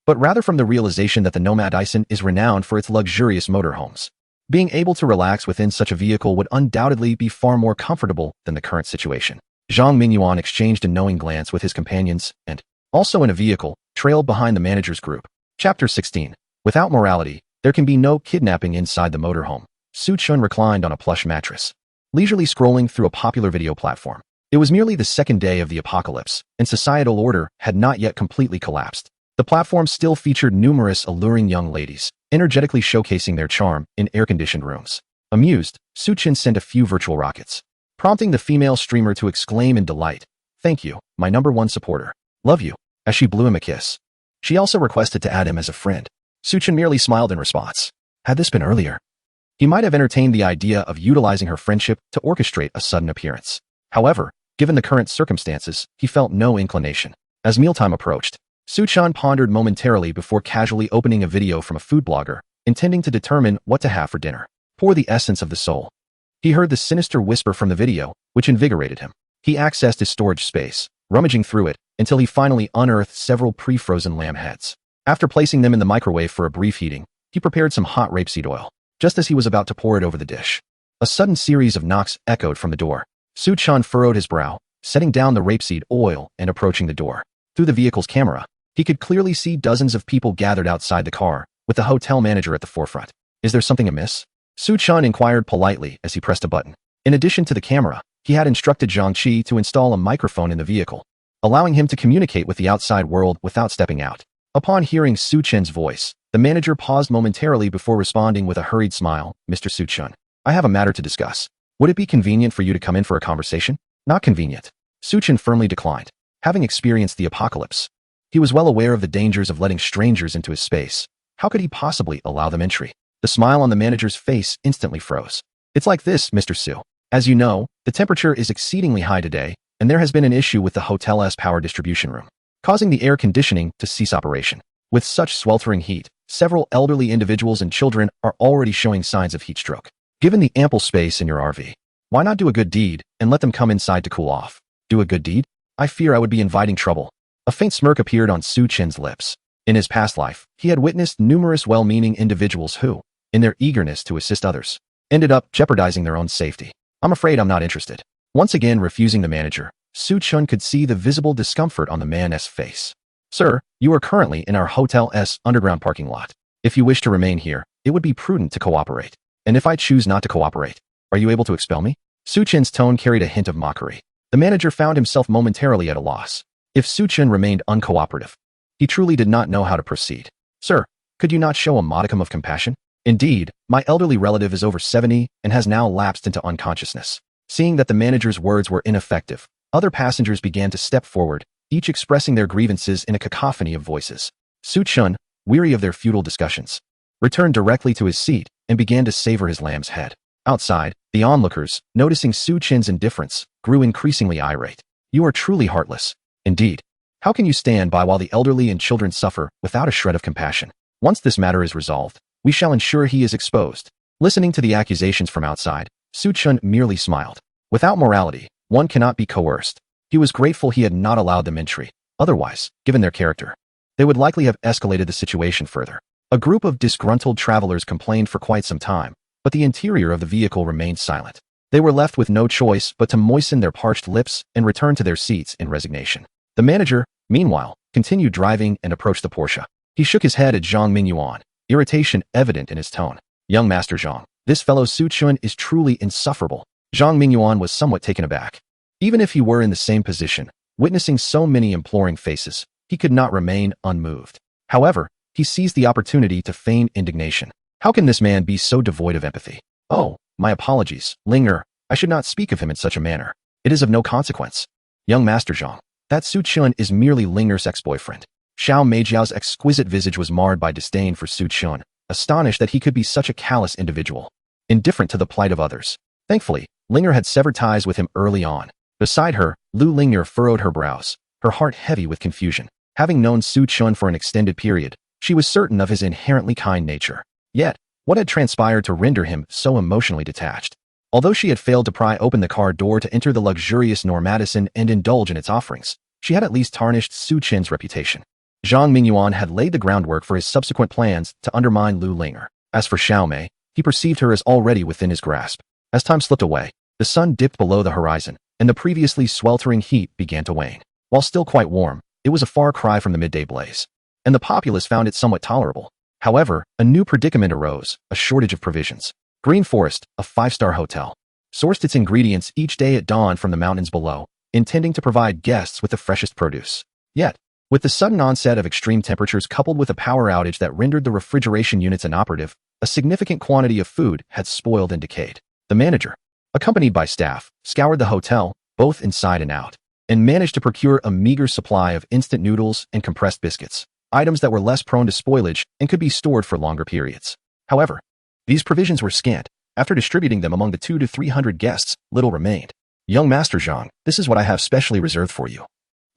but rather from the realization that the Nomad Ison is renowned for its luxurious motorhomes. Being able to relax within such a vehicle would undoubtedly be far more comfortable than the current situation. Zhang Mingyuan exchanged a knowing glance with his companions and, also in a vehicle, trailed behind the manager's group. Chapter 16. Without morality, there can be no kidnapping inside the motorhome. Su Chun reclined on a plush mattress, leisurely scrolling through a popular video platform. It was merely the second day of the apocalypse, and societal order had not yet completely collapsed. The platform still featured numerous alluring young ladies, energetically showcasing their charm in air-conditioned rooms. Amused, Su Chun sent a few virtual rockets, prompting the female streamer to exclaim in delight, "Thank you, my #1 supporter. Love you," as she blew him a kiss. She also requested to add him as a friend. Suchin merely smiled in response. Had this been earlier, he might have entertained the idea of utilizing her friendship to orchestrate a sudden appearance. However, given the current circumstances, he felt no inclination. As mealtime approached, Suchan pondered momentarily before casually opening a video from a food blogger, intending to determine what to have for dinner. Pour the essence of the soul. He heard the sinister whisper from the video, which invigorated him. He accessed his storage space, rummaging through it, until he finally unearthed several pre-frozen lamb heads. After placing them in the microwave for a brief heating, he prepared some hot rapeseed oil. Just as he was about to pour it over the dish, a sudden series of knocks echoed from the door. Suchan furrowed his brow, setting down the rapeseed oil and approaching the door. Through the vehicle's camera, he could clearly see dozens of people gathered outside the car, with the hotel manager at the forefront. Is there something amiss? Suchan inquired politely as he pressed a button. In addition to the camera, he had instructed Zhang Qi to install a microphone in the vehicle, allowing him to communicate with the outside world without stepping out. Upon hearing Suchen's voice, the manager paused momentarily before responding with a hurried smile. Mr. Suchen, I have a matter to discuss. Would it be convenient for you to come in for a conversation? Not convenient. Suchen firmly declined. Having experienced the apocalypse, he was well aware of the dangers of letting strangers into his space. How could he possibly allow them entry? The smile on the manager's face instantly froze. It's like this, Mr. Su. As you know, the temperature is exceedingly high today, and there has been an issue with the hotel's power distribution room, causing the air conditioning to cease operation. With such sweltering heat, several elderly individuals and children are already showing signs of heat stroke. Given the ample space in your RV, why not do a good deed and let them come inside to cool off? Do a good deed? I fear I would be inviting trouble. A faint smirk appeared on Suchen's lips. In his past life, he had witnessed numerous well-meaning individuals who, in their eagerness to assist others, ended up jeopardizing their own safety. I'm afraid I'm not interested. Once again refusing the manager, Suchen could see the visible discomfort on the man's face. Sir, you are currently in our hotel's underground parking lot. If you wish to remain here, it would be prudent to cooperate. And if I choose not to cooperate, are you able to expel me? Suchen's tone carried a hint of mockery. The manager found himself momentarily at a loss. If Suchen remained uncooperative, he truly did not know how to proceed. Sir, could you not show a modicum of compassion? Indeed, my elderly relative is over 70 and has now lapsed into unconsciousness. Seeing that the manager's words were ineffective, other passengers began to step forward, each expressing their grievances in a cacophony of voices. Suchen, weary of their futile discussions, returned directly to his seat and began to savor his lamb's head. Outside, the onlookers, noticing Suchen's indifference, grew increasingly irate. You are truly heartless. Indeed. How can you stand by while the elderly and children suffer without a shred of compassion? Once this matter is resolved, we shall ensure he is exposed. Listening to the accusations from outside, Suchen merely smiled. Without morality, one cannot be coerced. He was grateful he had not allowed them entry. Otherwise, given their character, they would likely have escalated the situation further. A group of disgruntled travelers complained for quite some time, but the interior of the vehicle remained silent. They were left with no choice but to moisten their parched lips and return to their seats in resignation. The manager, meanwhile, continued driving and approached the Porsche. He shook his head at Zhang Mingyuan, irritation evident in his tone. Young Master Zhang, this fellow Suchen is truly insufferable. Zhang Mingyuan was somewhat taken aback. Even if he were in the same position, witnessing so many imploring faces, he could not remain unmoved. However, he seized the opportunity to feign indignation. How can this man be so devoid of empathy? Oh, my apologies, Linger. I should not speak of him in such a manner. It is of no consequence. Young Master Zhang, that Suchen is merely Linger's ex-boyfriend. Xiao Meijiao's exquisite visage was marred by disdain for Suchen, astonished that he could be such a callous individual, indifferent to the plight of others. Thankfully, Linger had severed ties with him early on. Beside her, Lu Linger furrowed her brows, her heart heavy with confusion. Having known Suchen for an extended period, she was certain of his inherently kind nature. Yet, what had transpired to render him so emotionally detached? Although she had failed to pry open the car door to enter the luxurious Normadison and indulge in its offerings, she had at least tarnished Suchen's reputation. Zhang Mingyuan had laid the groundwork for his subsequent plans to undermine Lu Linger. As for Xiao Mei, he perceived her as already within his grasp. As time slipped away, the sun dipped below the horizon, and the previously sweltering heat began to wane. While still quite warm, it was a far cry from the midday blaze, and the populace found it somewhat tolerable. However, a new predicament arose, a shortage of provisions. Green Forest, a 5-star hotel, sourced its ingredients each day at dawn from the mountains below, intending to provide guests with the freshest produce. Yet, with the sudden onset of extreme temperatures coupled with a power outage that rendered the refrigeration units inoperative, a significant quantity of food had spoiled and decayed. The manager, accompanied by staff, scoured the hotel, both inside and out, and managed to procure a meager supply of instant noodles and compressed biscuits. items that were less prone to spoilage and could be stored for longer periods. However, these provisions were scant. After distributing them among the 200 to 300 guests, little remained. Young Master Zhang, this is what I have specially reserved for you,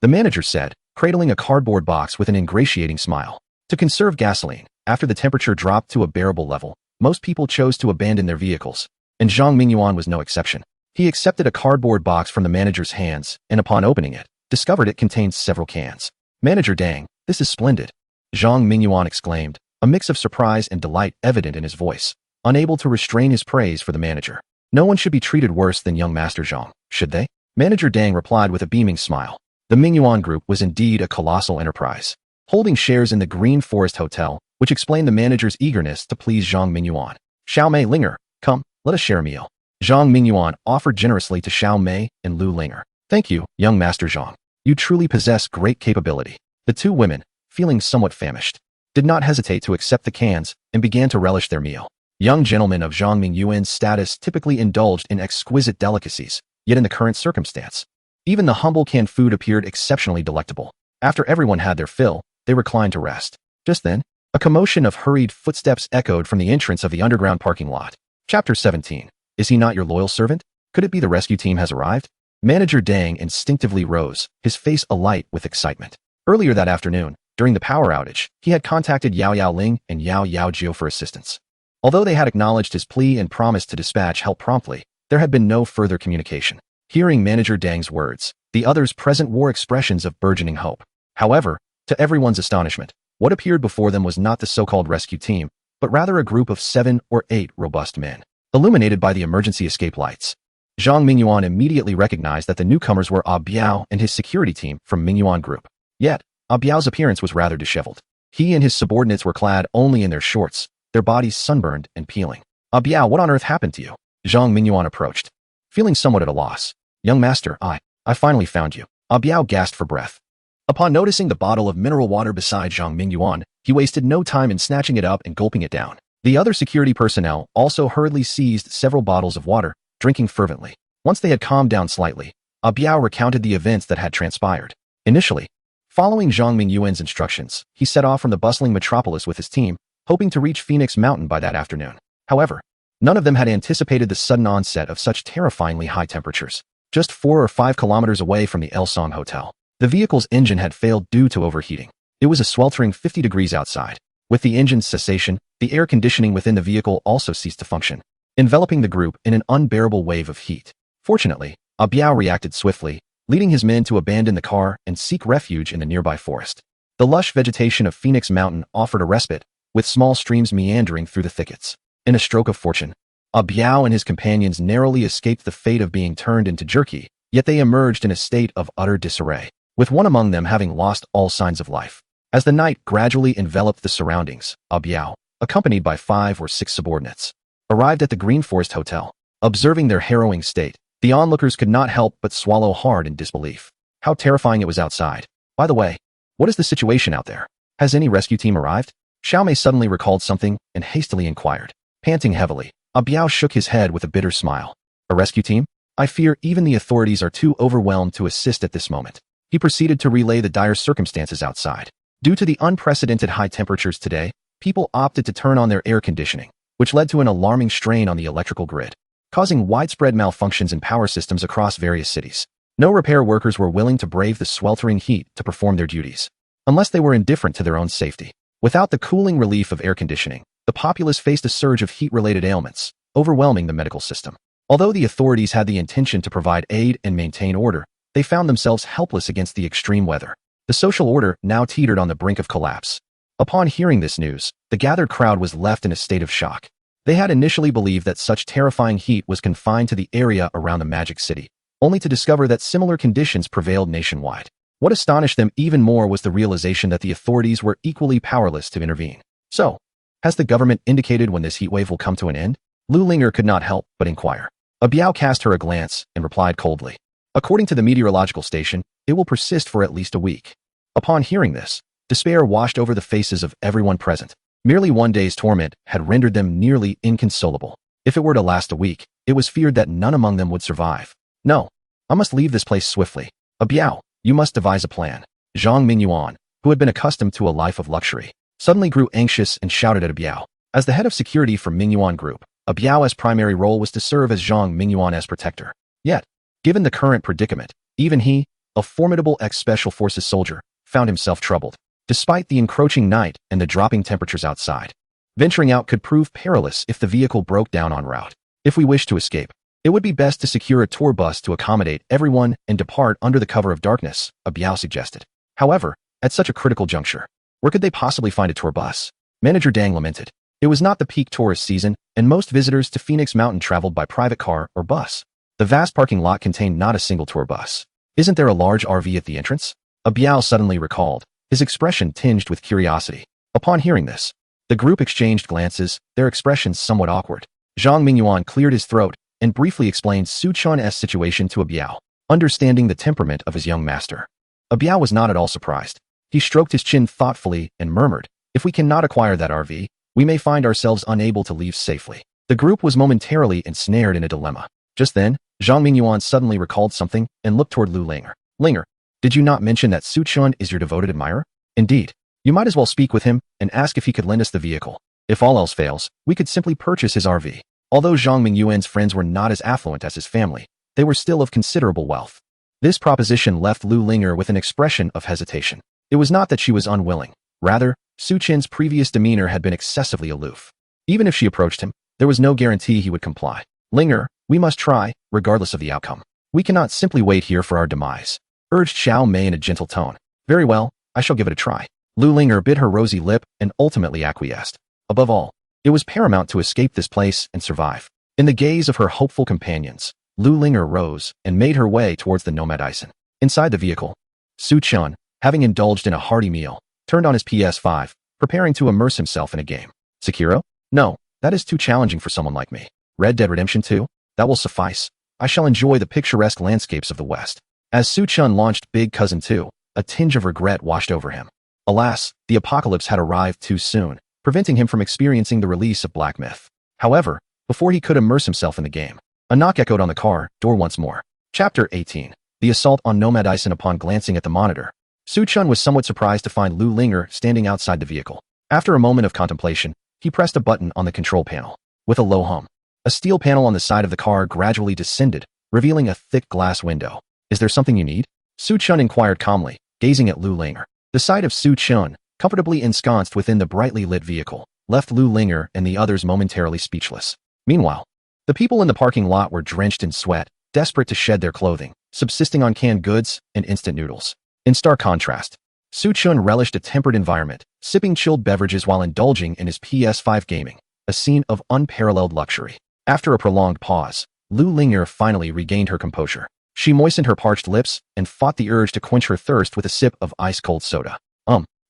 the manager said, cradling a cardboard box with an ingratiating smile. To conserve gasoline, after the temperature dropped to a bearable level, most people chose to abandon their vehicles, and Zhang Mingyuan was no exception. He accepted a cardboard box from the manager's hands, and upon opening it, discovered it contained several cans. Manager Dang, this is splendid, Zhang Mingyuan exclaimed, a mix of surprise and delight evident in his voice, unable to restrain his praise for the manager. No one should be treated worse than young Master Zhang, should they? Manager Dang replied with a beaming smile. The Mingyuan Group was indeed a colossal enterprise, holding shares in the Green Forest Hotel, which explained the manager's eagerness to please Zhang Mingyuan. Xiao Mei Linger, come, let us share a meal. Zhang Mingyuan offered generously to Xiao Mei and Lu Linger. Thank you, young Master Zhang. You truly possess great capability. The two women, feeling somewhat famished, did not hesitate to accept the cans and began to relish their meal. Young gentlemen of Zhang Mingyuan's status typically indulged in exquisite delicacies, yet in the current circumstance, even the humble canned food appeared exceptionally delectable. After everyone had their fill, they reclined to rest. Just then, a commotion of hurried footsteps echoed from the entrance of the underground parking lot. Chapter 17. Is he not your loyal servant? Could it be the rescue team has arrived? Manager Dang instinctively rose, his face alight with excitement. Earlier that afternoon, during the power outage, he had contacted Yao Yao Ling and Yao Yao Jiu for assistance. Although they had acknowledged his plea and promised to dispatch help promptly, there had been no further communication. Hearing Manager Dang's words, the others present wore expressions of burgeoning hope. However, to everyone's astonishment, what appeared before them was not the so-called rescue team, but rather a group of 7 or 8 robust men, illuminated by the emergency escape lights. Zhang Mingyuan immediately recognized that the newcomers were Ah Biao and his security team from Mingyuan Group. Yet, Ah Biao's appearance was rather disheveled. He and his subordinates were clad only in their shorts, their bodies sunburned and peeling. Ah Biao, what on earth happened to you? Zhang Mingyuan approached, feeling somewhat at a loss. Young master, I finally found you. Ah Biao gasped for breath. Upon noticing the bottle of mineral water beside Zhang Mingyuan, he wasted no time in snatching it up and gulping it down. The other security personnel also hurriedly seized several bottles of water, drinking fervently. Once they had calmed down slightly, Ah Biao recounted the events that had transpired. Initially, following Zhang Mingyuan's instructions, he set off from the bustling metropolis with his team, hoping to reach Phoenix Mountain by that afternoon. However, none of them had anticipated the sudden onset of such terrifyingly high temperatures. Just 4 or 5 kilometers away from the Elsong Hotel, the vehicle's engine had failed due to overheating. It was a sweltering 50 degrees outside. With the engine's cessation, the air conditioning within the vehicle also ceased to function, enveloping the group in an unbearable wave of heat. Fortunately, Ah Biao reacted swiftly, leading his men to abandon the car and seek refuge in the nearby forest. The lush vegetation of Phoenix Mountain offered a respite, with small streams meandering through the thickets. In a stroke of fortune, Ah Biao and his companions narrowly escaped the fate of being turned into jerky, yet they emerged in a state of utter disarray, with one among them having lost all signs of life. As the night gradually enveloped the surroundings, Ah Biao, accompanied by 5 or 6 subordinates, arrived at the Green Forest Hotel. Observing their harrowing state, the onlookers could not help but swallow hard in disbelief. How terrifying it was outside. By the way, what is the situation out there? Has any rescue team arrived? Xiao Mei suddenly recalled something and hastily inquired. Panting heavily, Ah Biao shook his head with a bitter smile. A rescue team? I fear even the authorities are too overwhelmed to assist at this moment. He proceeded to relay the dire circumstances outside. Due to the unprecedented high temperatures today, people opted to turn on their air conditioning, which led to an alarming strain on the electrical grid, causing widespread malfunctions in power systems across various cities. No repair workers were willing to brave the sweltering heat to perform their duties, unless they were indifferent to their own safety. Without the cooling relief of air conditioning, the populace faced a surge of heat-related ailments, overwhelming the medical system. Although the authorities had the intention to provide aid and maintain order, they found themselves helpless against the extreme weather. The social order now teetered on the brink of collapse. Upon hearing this news, the gathered crowd was left in a state of shock. They had initially believed that such terrifying heat was confined to the area around the Magic City, only to discover that similar conditions prevailed nationwide. What astonished them even more was the realization that the authorities were equally powerless to intervene. So, has the government indicated when this heat wave will come to an end? Lu Linger could not help but inquire. Ah Biao cast her a glance and replied coldly. According to the meteorological station, it will persist for at least a week. Upon hearing this, despair washed over the faces of everyone present. Merely one day's torment had rendered them nearly inconsolable. If it were to last a week, it was feared that none among them would survive. No, I must leave this place swiftly. Ah Biao, you must devise a plan. Zhang Mingyuan, who had been accustomed to a life of luxury, suddenly grew anxious and shouted at Biao. As the head of security for Mingyuan Group, Biao's primary role was to serve as Zhang Mingyuan's protector. Yet, given the current predicament, even he, a formidable ex-special forces soldier, found himself troubled. Despite the encroaching night and the dropping temperatures outside, venturing out could prove perilous if the vehicle broke down en route. If we wish to escape, it would be best to secure a tour bus to accommodate everyone and depart under the cover of darkness, Biao suggested. However, at such a critical juncture, where could they possibly find a tour bus? Manager Dang lamented. It was not the peak tourist season, and most visitors to Phoenix Mountain traveled by private car or bus. The vast parking lot contained not a single tour bus. Isn't there a large RV at the entrance? Biao suddenly recalled, his expression tinged with curiosity. Upon hearing this, the group exchanged glances, their expressions somewhat awkward. Zhang Mingyuan cleared his throat and briefly explained Su Chun's situation to Biao, understanding the temperament of his young master. Biao was not at all surprised. He stroked his chin thoughtfully and murmured, if we cannot acquire that RV, we may find ourselves unable to leave safely. The group was momentarily ensnared in a dilemma. Just then, Zhang Mingyuan suddenly recalled something and looked toward Lu Linger. Linger, did you not mention that Su Chun is your devoted admirer? Indeed. You might as well speak with him and ask if he could lend us the vehicle. If all else fails, we could simply purchase his RV. Although Zhang Mingyuan's friends were not as affluent as his family, they were still of considerable wealth. This proposition left Lu Linger with an expression of hesitation. It was not that she was unwilling. Rather, Su Chen's previous demeanor had been excessively aloof. Even if she approached him, there was no guarantee he would comply. Linger, we must try, regardless of the outcome. We cannot simply wait here for our demise, urged Xiao Mei in a gentle tone. Very well, I shall give it a try. Lu Linger bit her rosy lip and ultimately acquiesced. Above all, it was paramount to escape this place and survive. In the gaze of her hopeful companions, Lu Linger rose and made her way towards the Nomad Ison. Inside the vehicle, Su Chun, having indulged in a hearty meal, turned on his PS5, preparing to immerse himself in a game. Sekiro? No, that is too challenging for someone like me. Red Dead Redemption 2? That will suffice. I shall enjoy the picturesque landscapes of the West. As Su Chun launched Big Cousin 2, a tinge of regret washed over him. Alas, the apocalypse had arrived too soon, preventing him from experiencing the release of Black Myth. However, before he could immerse himself in the game, a knock echoed on the car door once more. Chapter 18. The Assault on Nomad Ison. Upon glancing at the monitor, Su Chun was somewhat surprised to find Lu Linger standing outside the vehicle. After a moment of contemplation, he pressed a button on the control panel. With a low hum, a steel panel on the side of the car gradually descended, revealing a thick glass window. Is there something you need? Su Chun inquired calmly, gazing at Lu Linger. The sight of Su Chun, comfortably ensconced within the brightly lit vehicle, left Lu Linger and the others momentarily speechless. Meanwhile, the people in the parking lot were drenched in sweat, desperate to shed their clothing, subsisting on canned goods and instant noodles. In stark contrast, Su Chun relished a tempered environment, sipping chilled beverages while indulging in his PS5 gaming, a scene of unparalleled luxury. After a prolonged pause, Lu Linger finally regained her composure. She moistened her parched lips and fought the urge to quench her thirst with a sip of ice-cold soda.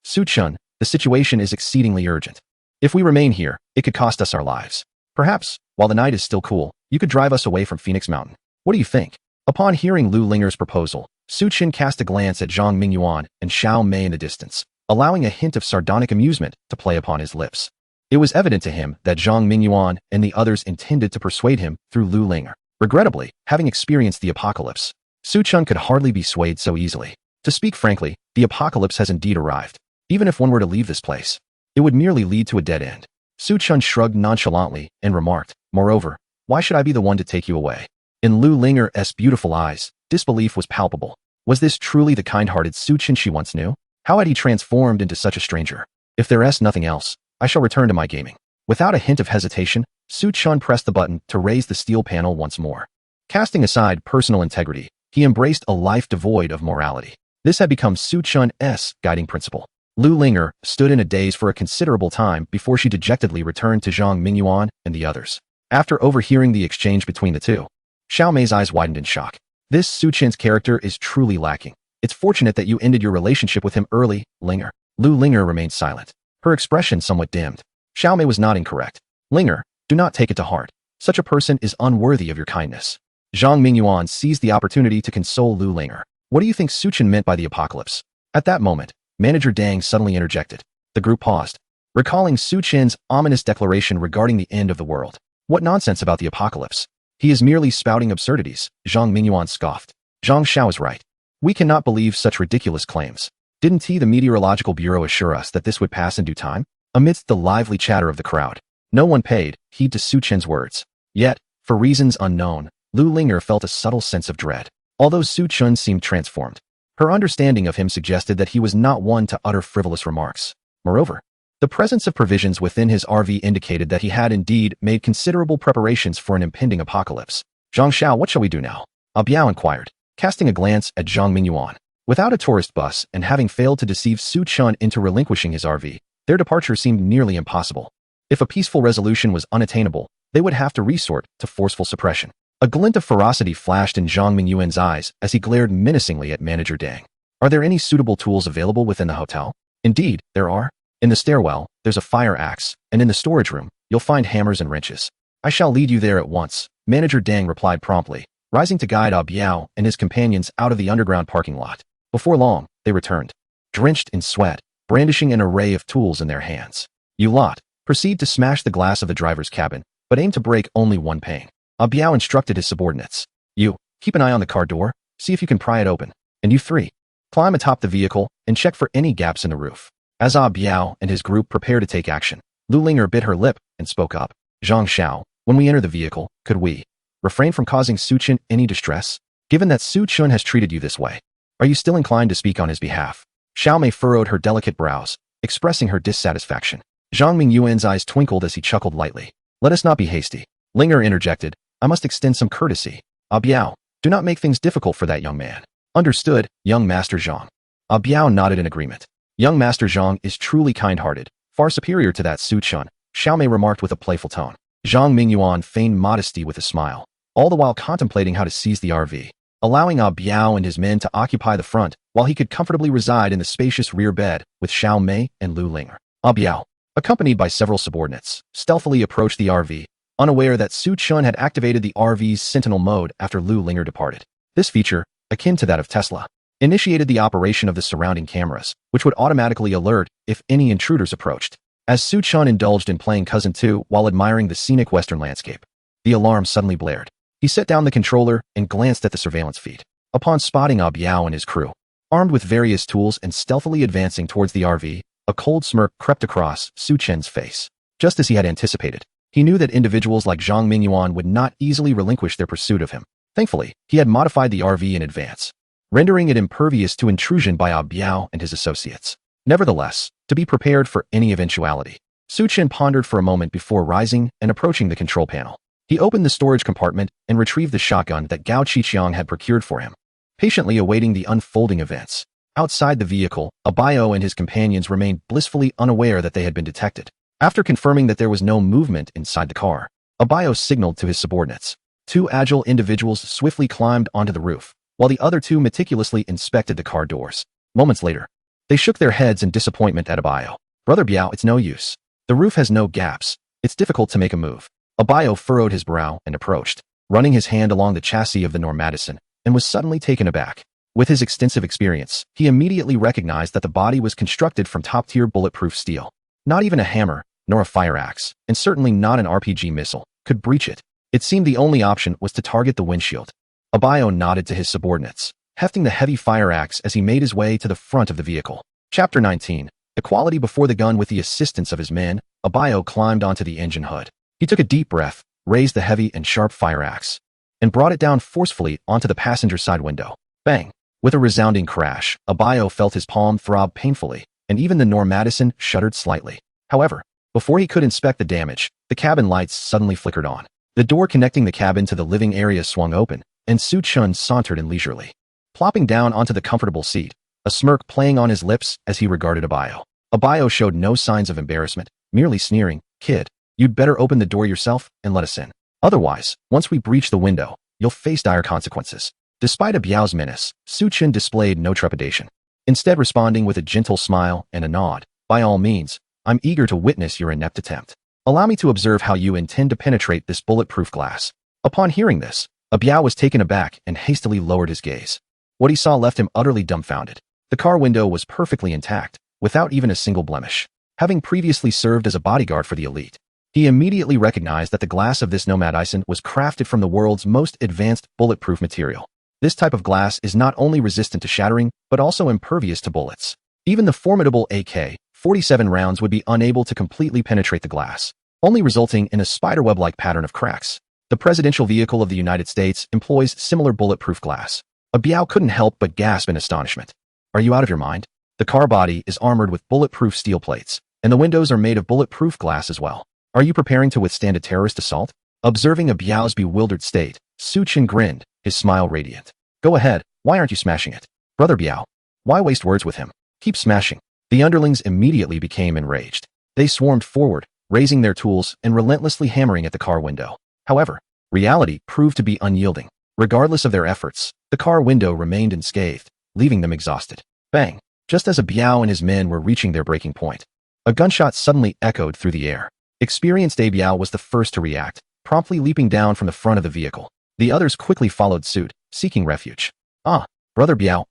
Su Chun, the situation is exceedingly urgent. If we remain here, it could cost us our lives. Perhaps, while the night is still cool, you could drive us away from Phoenix Mountain. What do you think? Upon hearing Lu Linger's proposal, Su Chun cast a glance at Zhang Mingyuan and Xiao Mei in the distance, allowing a hint of sardonic amusement to play upon his lips. It was evident to him that Zhang Mingyuan and the others intended to persuade him through Lu Linger. Regrettably, having experienced the apocalypse, Su Chun could hardly be swayed so easily. To speak frankly, the apocalypse has indeed arrived. Even if one were to leave this place, it would merely lead to a dead end. Su Chun shrugged nonchalantly and remarked, moreover, why should I be the one to take you away? In Lu Linger's beautiful eyes, disbelief was palpable. Was this truly the kind-hearted Su Chun she once knew? How had he transformed into such a stranger? If there is nothing else, I shall return to my gaming. Without a hint of hesitation, Su Chun pressed the button to raise the steel panel once more. Casting aside personal integrity, he embraced a life devoid of morality. This had become Su Chun's guiding principle. Lu Linger stood in a daze for a considerable time before she dejectedly returned to Zhang Mingyuan and the others. After overhearing the exchange between the two, Xiao Mei's eyes widened in shock. This Su Chen's character is truly lacking. It's fortunate that you ended your relationship with him early, Linger. Lu Linger remained silent, her expression somewhat dimmed. Xiao Mei was not incorrect. Linger, do not take it to heart. Such a person is unworthy of your kindness. Zhang Mingyuan seized the opportunity to console Lu Linger. What do you think Su Chen meant by the apocalypse? At that moment, Manager Dang suddenly interjected. The group paused, recalling Su Chen's ominous declaration regarding the end of the world. What nonsense about the apocalypse? He is merely spouting absurdities, Zhang Mingyuan scoffed. Zhang Xiao is right. We cannot believe such ridiculous claims. Didn't the Meteorological Bureau assure us that this would pass in due time? Amidst the lively chatter of the crowd, no one paid heed to Su Chen's words. Yet, for reasons unknown, Lu Linger felt a subtle sense of dread. Although Su Chen seemed transformed, her understanding of him suggested that he was not one to utter frivolous remarks. Moreover, the presence of provisions within his RV indicated that he had indeed made considerable preparations for an impending apocalypse. Zhang Xiao, what shall we do now? Biao inquired, casting a glance at Zhang Mingyuan. Without a tourist bus and having failed to deceive Su Chen into relinquishing his RV, their departure seemed nearly impossible. If a peaceful resolution was unattainable, they would have to resort to forceful suppression. A glint of ferocity flashed in Zhang Mingyuan's eyes as he glared menacingly at Manager Dang. Are there any suitable tools available within the hotel? Indeed, there are. In the stairwell, there's a fire axe, and in the storage room, you'll find hammers and wrenches. I shall lead you there at once, Manager Dang replied promptly, rising to guide Biao and his companions out of the underground parking lot. Before long, they returned, drenched in sweat, brandishing an array of tools in their hands. You lot, proceed to smash the glass of the driver's cabin, but aim to break only one pane. Biao instructed his subordinates. You, keep an eye on the car door, see if you can pry it open. And you three, climb atop the vehicle and check for any gaps in the roof. As Biao and his group prepare to take action, Lu Linger bit her lip and spoke up. Zhang Xiao, when we enter the vehicle, could we refrain from causing Su Chen any distress? Given that Su Chen has treated you this way, are you still inclined to speak on his behalf? Xiao Mei furrowed her delicate brows, expressing her dissatisfaction. Zhang Mingyuan's eyes twinkled as he chuckled lightly. Let us not be hasty. Linger interjected. I must extend some courtesy. Biao, do not make things difficult for that young man. Understood, young Master Zhang. Biao nodded in agreement. Young Master Zhang is truly kind-hearted, far superior to that Su Chen, Xiao Mei remarked with a playful tone. Zhang Mingyuan feigned modesty with a smile, all the while contemplating how to seize the RV, allowing Biao and his men to occupy the front, while he could comfortably reside in the spacious rear bed with Xiao Mei and Lu Linger. Biao, accompanied by several subordinates, stealthily approached the RV, unaware that Su Chen had activated the RV's sentinel mode after Lu Linger departed. This feature, akin to that of Tesla, initiated the operation of the surrounding cameras, which would automatically alert if any intruders approached. As Su Chen indulged in playing Cousin 2 while admiring the scenic western landscape, the alarm suddenly blared. He set down the controller and glanced at the surveillance feed. Upon spotting Biao and his crew, armed with various tools and stealthily advancing towards the RV, a cold smirk crept across Su Chen's face. Just as he had anticipated, he knew that individuals like Zhang Mingyuan would not easily relinquish their pursuit of him. Thankfully, he had modified the RV in advance, rendering it impervious to intrusion by Biao and his associates. Nevertheless, to be prepared for any eventuality, Su Chen pondered for a moment before rising and approaching the control panel. He opened the storage compartment and retrieved the shotgun that Gao Qiqiang had procured for him, patiently awaiting the unfolding events. Outside the vehicle, Biao and his companions remained blissfully unaware that they had been detected. After confirming that there was no movement inside the car, Biao signaled to his subordinates. Two agile individuals swiftly climbed onto the roof, while the other two meticulously inspected the car doors. Moments later, they shook their heads in disappointment at Biao. Brother Biao, it's no use. The roof has no gaps. It's difficult to make a move. Biao furrowed his brow and approached, running his hand along the chassis of the Norm Madison, and was suddenly taken aback. With his extensive experience, he immediately recognized that the body was constructed from top-tier bulletproof steel. Not even a hammer, nor a fire axe, and certainly not an RPG missile, could breach it. It seemed the only option was to target the windshield. Biao nodded to his subordinates, hefting the heavy fire axe as he made his way to the front of the vehicle. Chapter 19. Equality before the gun. With the assistance of his men, Biao climbed onto the engine hood. He took a deep breath, raised the heavy and sharp fire axe, and brought it down forcefully onto the passenger side window. Bang! With a resounding crash, Biao felt his palm throb painfully, and even the Norm Madison shuddered slightly. However, before he could inspect the damage, the cabin lights suddenly flickered on. The door connecting the cabin to the living area swung open, and Su Chen sauntered in leisurely, plopping down onto the comfortable seat, a smirk playing on his lips as he regarded Biao. Biao showed no signs of embarrassment, merely sneering. Kid, you'd better open the door yourself and let us in. Otherwise, once we breach the window, you'll face dire consequences. Despite Biao's menace, Su Chen displayed no trepidation, instead responding with a gentle smile and a nod. By all means, I'm eager to witness your inept attempt. Allow me to observe how you intend to penetrate this bulletproof glass. Upon hearing this, Biao was taken aback and hastily lowered his gaze. What he saw left him utterly dumbfounded. The car window was perfectly intact, without even a single blemish. Having previously served as a bodyguard for the elite, he immediately recognized that the glass of this Nomad Ison was crafted from the world's most advanced bulletproof material. This type of glass is not only resistant to shattering, but also impervious to bullets. Even the formidable AK-47 rounds would be unable to completely penetrate the glass, only resulting in a spiderweb-like pattern of cracks. The presidential vehicle of the United States employs similar bulletproof glass. Biao couldn't help but gasp in astonishment. Are you out of your mind? The car body is armored with bulletproof steel plates, and the windows are made of bulletproof glass as well. Are you preparing to withstand a terrorist assault? Observing Biao's bewildered state, Su Chen grinned, his smile radiant. Go ahead, why aren't you smashing it? Brother Biao, why waste words with him? Keep smashing. The underlings immediately became enraged. They swarmed forward, raising their tools and relentlessly hammering at the car window. However, reality proved to be unyielding. Regardless of their efforts, the car window remained unscathed, leaving them exhausted. Bang! Just as Biao and his men were reaching their breaking point, a gunshot suddenly echoed through the air. Experienced Biao was the first to react, promptly leaping down from the front of the vehicle. The others quickly followed suit, seeking refuge. Brother Biao,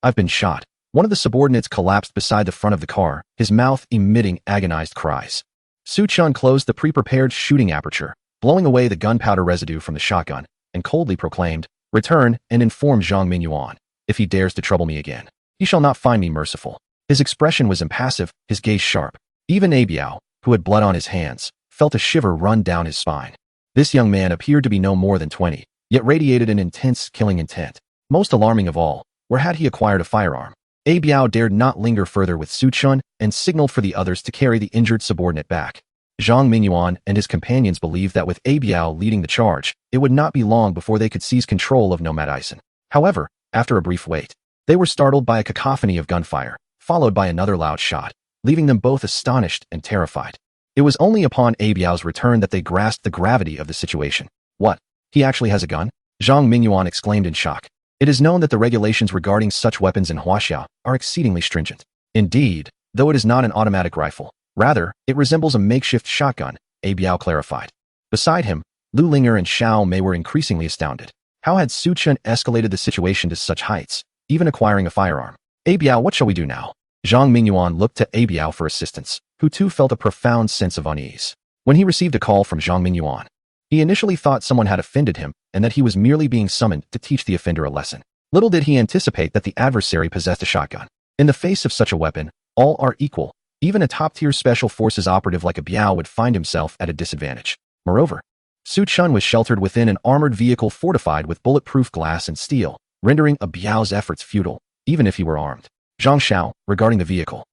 I've been shot. One of the subordinates collapsed beside the front of the car, his mouth emitting agonized cries. Su Chun closed the pre-prepared shooting aperture, blowing away the gunpowder residue from the shotgun, and coldly proclaimed, "Return and inform Zhang Mingyuan. If he dares to trouble me again, he shall not find me merciful." His expression was impassive, his gaze sharp. Even Biao, who had blood on his hands, felt a shiver run down his spine. This young man appeared to be no more than 20, yet radiated an intense killing intent. Most alarming of all, where had he acquired a firearm? Biao dared not linger further with Su Chun and signaled for the others to carry the injured subordinate back. Zhang Mingyuan and his companions believed that with Biao leading the charge, it would not be long before they could seize control of Nomad Ison. However, after a brief wait, they were startled by a cacophony of gunfire, followed by another loud shot, leaving them both astonished and terrified. It was only upon Biao's return that they grasped the gravity of the situation. What? He actually has a gun? Zhang Mingyuan exclaimed in shock. It is known that the regulations regarding such weapons in Huaxia are exceedingly stringent. Indeed, though it is not an automatic rifle, rather, it resembles a makeshift shotgun, Biao clarified. Beside him, Lu Linger and Xiao Mei were increasingly astounded. How had Su Chen escalated the situation to such heights, even acquiring a firearm? Biao, what shall we do now? Zhang Mingyuan looked to Biao for assistance, who too felt a profound sense of unease. When he received a call from Zhang Mingyuan, he initially thought someone had offended him and that he was merely being summoned to teach the offender a lesson. Little did he anticipate that the adversary possessed a shotgun. In the face of such a weapon, all are equal. Even a top-tier special forces operative like Biao would find himself at a disadvantage. Moreover, Su Chun was sheltered within an armored vehicle fortified with bulletproof glass and steel, rendering Biao's efforts futile, even if he were armed. Zhang Xiao, regarding the vehicle.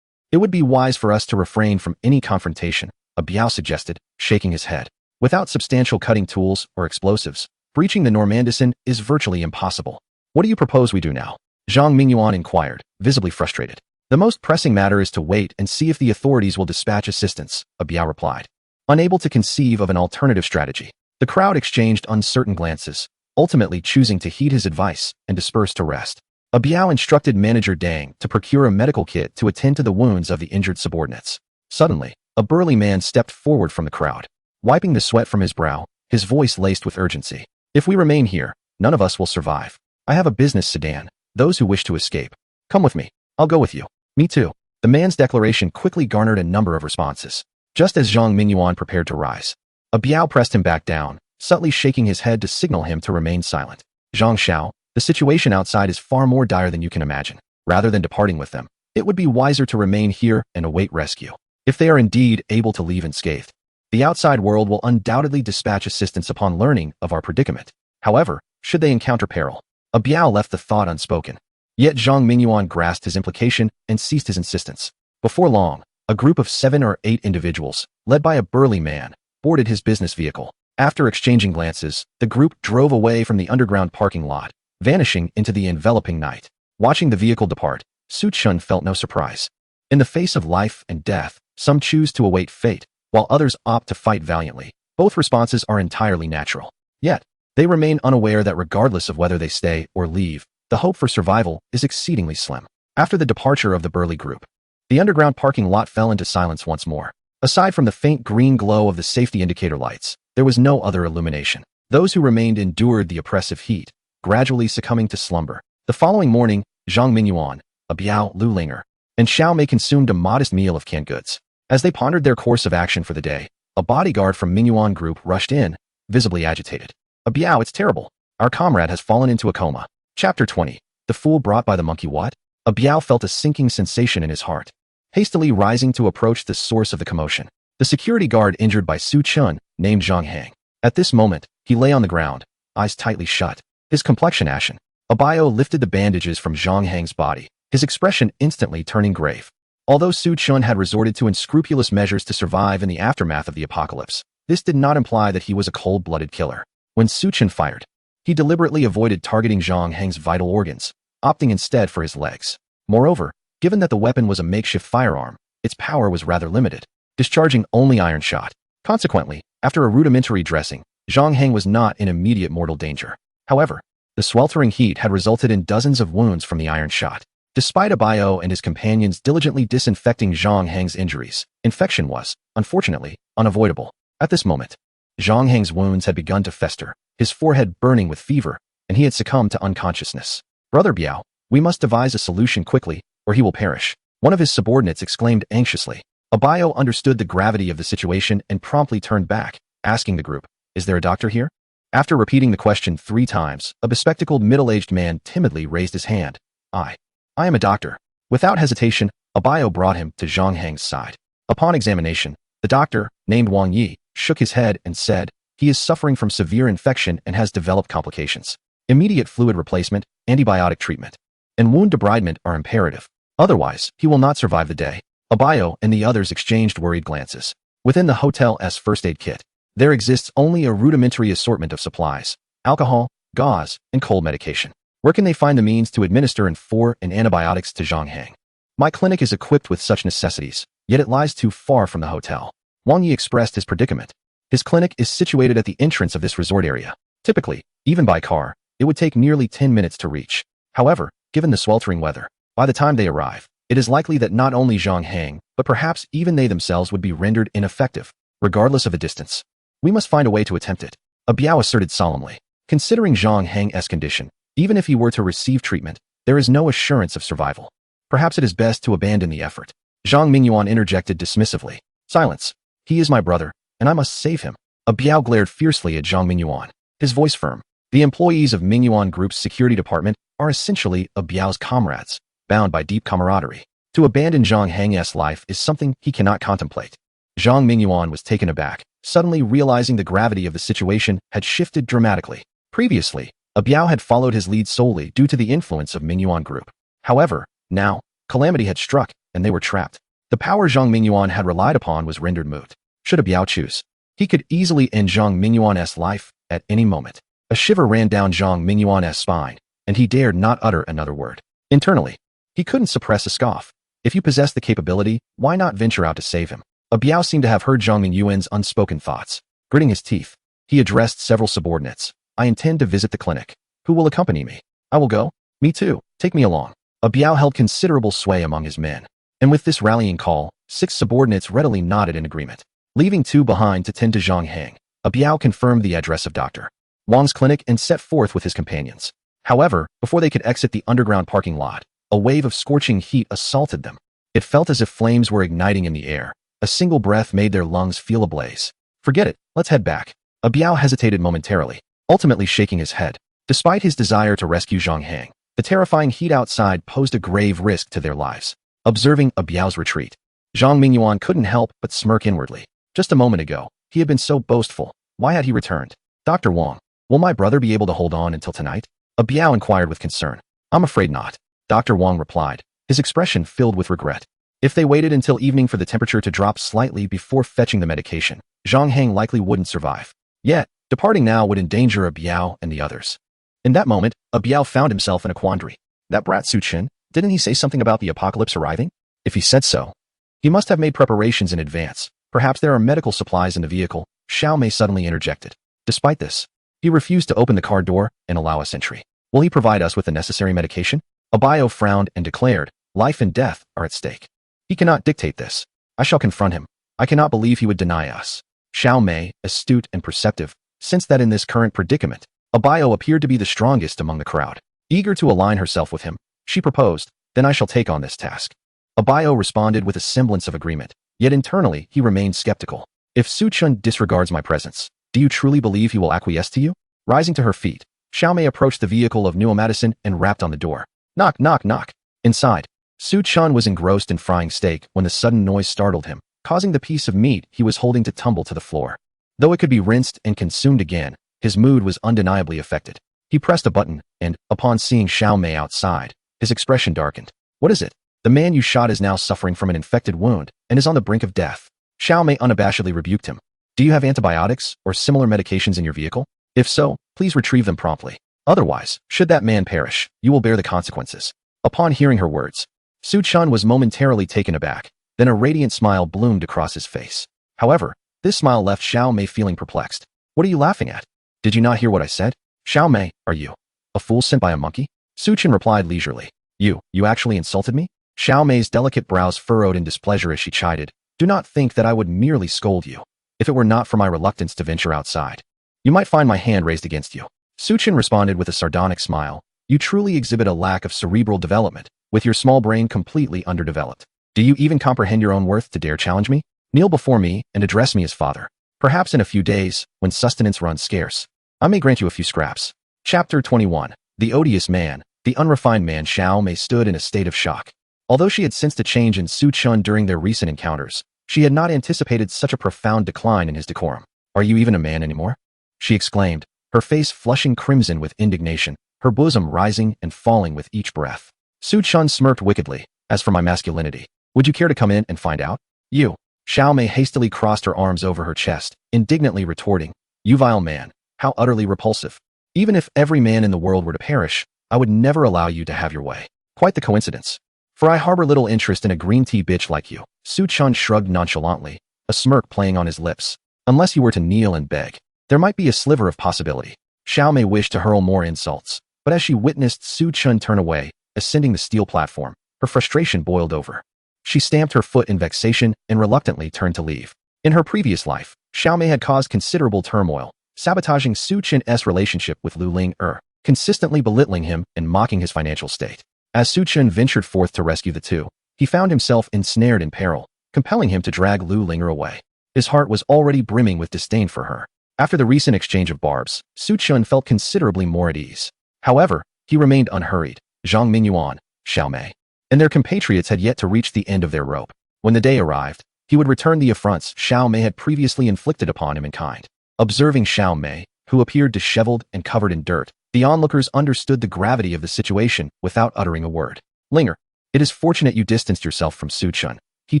It would be wise for us to refrain from any confrontation, Biao suggested, shaking his head. Without substantial cutting tools or explosives, breaching the Normandison is virtually impossible. What do you propose we do now? Zhang Mingyuan inquired, visibly frustrated. The most pressing matter is to wait and see if the authorities will dispatch assistance, Biao replied. Unable to conceive of an alternative strategy, the crowd exchanged uncertain glances, ultimately choosing to heed his advice and disperse to rest. Biao instructed Manager Dang to procure a medical kit to attend to the wounds of the injured subordinates. Suddenly, a burly man stepped forward from the crowd. Wiping the sweat from his brow, his voice laced with urgency. If we remain here, none of us will survive. I have a business sedan. Those who wish to escape, come with me. I'll go with you. Me too. The man's declaration quickly garnered a number of responses. Just as Zhang Mingyuan prepared to rise, Biao pressed him back down, subtly shaking his head to signal him to remain silent. Zhang Xiao, the situation outside is far more dire than you can imagine. Rather than departing with them, it would be wiser to remain here and await rescue. If they are indeed able to leave unscathed, the outside world will undoubtedly dispatch assistance upon learning of our predicament. However, should they encounter peril, Biao left the thought unspoken. Yet Zhang Mingyuan grasped his implication and ceased his insistence. Before long, a group of 7 or 8 individuals, led by a burly man, boarded his business vehicle. After exchanging glances, the group drove away from the underground parking lot, vanishing into the enveloping night. Watching the vehicle depart, Su Chun felt no surprise. In the face of life and death, some choose to await fate, while others opt to fight valiantly. Both responses are entirely natural. Yet, they remain unaware that regardless of whether they stay or leave, the hope for survival is exceedingly slim. After the departure of the burly group, the underground parking lot fell into silence once more. Aside from the faint green glow of the safety indicator lights, there was no other illumination. Those who remained endured the oppressive heat, gradually succumbing to slumber. The following morning, Zhang Mingyuan, Biao, Lu Linger, and Xiao Mei consumed a modest meal of canned goods. As they pondered their course of action for the day, a bodyguard from Mingyuan group rushed in, visibly agitated. Biao, it's terrible. Our comrade has fallen into a coma. Chapter 20. The fool brought by the monkey what? Biao felt a sinking sensation in his heart. Hastily rising to approach the source of the commotion, the security guard injured by Su Chun, named Zhang Hang. At this moment, he lay on the ground, eyes tightly shut, his complexion ashen. Biao lifted the bandages from Zhang Hang's body, his expression instantly turning grave. Although Su Chun had resorted to unscrupulous measures to survive in the aftermath of the apocalypse, this did not imply that he was a cold-blooded killer. When Su Chun fired, he deliberately avoided targeting Zhang Hang's vital organs, opting instead for his legs. Moreover, given that the weapon was a makeshift firearm, its power was rather limited, discharging only iron shot. Consequently, after a rudimentary dressing, Zhang Hang was not in immediate mortal danger. However, the sweltering heat had resulted in dozens of wounds from the iron shot. Despite Biao and his companions diligently disinfecting Zhang Hang's injuries, infection was, unfortunately, unavoidable. At this moment, Zhang Hang's wounds had begun to fester, his forehead burning with fever, and he had succumbed to unconsciousness. "Brother Biao, we must devise a solution quickly, or he will perish," one of his subordinates exclaimed anxiously. Biao understood the gravity of the situation and promptly turned back, asking the group, "Is there a doctor here?" After repeating the question 3 times, a bespectacled middle-aged man timidly raised his hand. I am a doctor." Without hesitation, Biao brought him to Zhang Hang's side. Upon examination, the doctor, named Wang Yi, shook his head and said, "He is suffering from severe infection and has developed complications. Immediate fluid replacement, antibiotic treatment, and wound debridement are imperative. Otherwise, he will not survive the day." Biao and the others exchanged worried glances. Within the hotel's first aid kit, there exists only a rudimentary assortment of supplies: alcohol, gauze, and cold medication. Where can they find the means to administer and antibiotics to Zhang Hang? "My clinic is equipped with such necessities, yet it lies too far from the hotel." Wang Yi expressed his predicament. His clinic is situated at the entrance of this resort area. Typically, even by car, it would take nearly 10 minutes to reach. However, given the sweltering weather, by the time they arrive, it is likely that not only Zhang Hang, but perhaps even they themselves would be rendered ineffective, regardless of the distance. "We must find a way to attempt it," Biao asserted solemnly. Considering Zhang Hang's condition, even if he were to receive treatment, there is no assurance of survival. "Perhaps it is best to abandon the effort," Zhang Mingyuan interjected dismissively. "Silence. He is my brother, and I must save him." Biao glared fiercely at Zhang Mingyuan, his voice firm. The employees of Mingyuan Group's security department are essentially Biao's comrades, bound by deep camaraderie. To abandon Zhang Hang's life is something he cannot contemplate. Zhang Mingyuan was taken aback, suddenly realizing the gravity of the situation had shifted dramatically. Previously, Biao had followed his lead solely due to the influence of Mingyuan Group. However, now, calamity had struck, and they were trapped. The power Zhang Mingyuan had relied upon was rendered moot. Should Biao choose, he could easily end Zhang Mingyuan's life at any moment. A shiver ran down Zhang Mingyuan's spine, and he dared not utter another word. Internally, he couldn't suppress a scoff. If you possess the capability, why not venture out to save him? Biao seemed to have heard Zhang Mingyuan's unspoken thoughts. Gritting his teeth, he addressed several subordinates. "I intend to visit the clinic. Who will accompany me?" "I will go." "Me too. Take me along." Biao held considerable sway among his men, and with this rallying call, 6 subordinates readily nodded in agreement. Leaving 2 behind to tend to Zhang Hang, Biao confirmed the address of Dr. Wang's clinic and set forth with his companions. However, before they could exit the underground parking lot, a wave of scorching heat assaulted them. It felt as if flames were igniting in the air. A single breath made their lungs feel ablaze. "Forget it, let's head back." Biao hesitated momentarily, ultimately shaking his head. Despite his desire to rescue Zhang Hang, the terrifying heat outside posed a grave risk to their lives. Observing Biao's retreat, Zhang Mingyuan couldn't help but smirk inwardly. Just a moment ago, he had been so boastful. Why had he returned? "Dr. Wang, will my brother be able to hold on until tonight?" Biao inquired with concern. "I'm afraid not," Dr. Wang replied, his expression filled with regret. If they waited until evening for the temperature to drop slightly before fetching the medication, Zhang Hang likely wouldn't survive. Yet, departing now would endanger Biao and the others. In that moment, Biao found himself in a quandary. That brat Su Chen, didn't he say something about the apocalypse arriving? If he said so, he must have made preparations in advance. Perhaps there are medical supplies in the vehicle, Xiao Mei suddenly interjected. Despite this, he refused to open the car door and allow us entry. "Will he provide us with the necessary medication?" Biao frowned and declared, "Life and death are at stake. He cannot dictate this. I shall confront him. I cannot believe he would deny us." Xiao Mei, astute and perceptive, sensed that in this current predicament, Biao appeared to be the strongest among the crowd. Eager to align herself with him, she proposed, "Then I shall take on this task." Biao responded with a semblance of agreement, yet internally he remained skeptical. "If Su Chun disregards my presence, do you truly believe he will acquiesce to you?" Rising to her feet, Xiao Mei approached the vehicle of Nuo Madison and rapped on the door. "Knock, knock, knock." Inside, Su Chun was engrossed in frying steak when the sudden noise startled him, causing the piece of meat he was holding to tumble to the floor. Though it could be rinsed and consumed again, his mood was undeniably affected. He pressed a button, and, upon seeing Xiao Mei outside, his expression darkened. What is it? The man you shot is now suffering from an infected wound and is on the brink of death. Xiao Mei unabashedly rebuked him. Do you have antibiotics or similar medications in your vehicle? If so, please retrieve them promptly. Otherwise, should that man perish, you will bear the consequences. Upon hearing her words, Su Chun was momentarily taken aback. Then a radiant smile bloomed across his face. However, this smile left Xiao Mei feeling perplexed. What are you laughing at? Did you not hear what I said? Xiao Mei, are you a fool sent by a monkey? Su Chun replied leisurely. You actually insulted me? Xiao Mei's delicate brows furrowed in displeasure as she chided. Do not think that I would merely scold you. If it were not for my reluctance to venture outside, you might find my hand raised against you. Su Chun responded with a sardonic smile. You truly exhibit a lack of cerebral development, with your small brain completely underdeveloped. Do you even comprehend your own worth to dare challenge me? Kneel before me and address me as father. Perhaps in a few days, when sustenance runs scarce, I may grant you a few scraps. Chapter 21. The odious man, the unrefined man. Xiao Mei stood in a state of shock. Although she had sensed a change in Su Chun during their recent encounters, she had not anticipated such a profound decline in his decorum. Are you even a man anymore? She exclaimed, her face flushing crimson with indignation, her bosom rising and falling with each breath. Su Chun smirked wickedly. As for my masculinity, would you care to come in and find out? You. Xiao Mei hastily crossed her arms over her chest, indignantly retorting, you vile man, how utterly repulsive. Even if every man in the world were to perish, I would never allow you to have your way. Quite the coincidence. For I harbor little interest in a green tea bitch like you. Su Chun shrugged nonchalantly, a smirk playing on his lips. Unless you were to kneel and beg, there might be a sliver of possibility. Xiao Mei wished to hurl more insults, but as she witnessed Su Chun turn away, ascending the steel platform, her frustration boiled over. She stamped her foot in vexation and reluctantly turned to leave. In her previous life, Xiao Mei had caused considerable turmoil, sabotaging Su Chun's relationship with Lu Ling-er, consistently belittling him and mocking his financial state. As Su Chun ventured forth to rescue the two, he found himself ensnared in peril, compelling him to drag Lu Ling-er away. His heart was already brimming with disdain for her. After the recent exchange of barbs, Su Chun felt considerably more at ease. However, he remained unhurried. Zhang Mingyuan, Xiao Mei, and their compatriots had yet to reach the end of their rope. When the day arrived, he would return the affronts Xiao Mei had previously inflicted upon him in kind. Observing Xiao Mei, who appeared disheveled and covered in dirt, the onlookers understood the gravity of the situation without uttering a word. Linger, it is fortunate you distanced yourself from Su Chun. He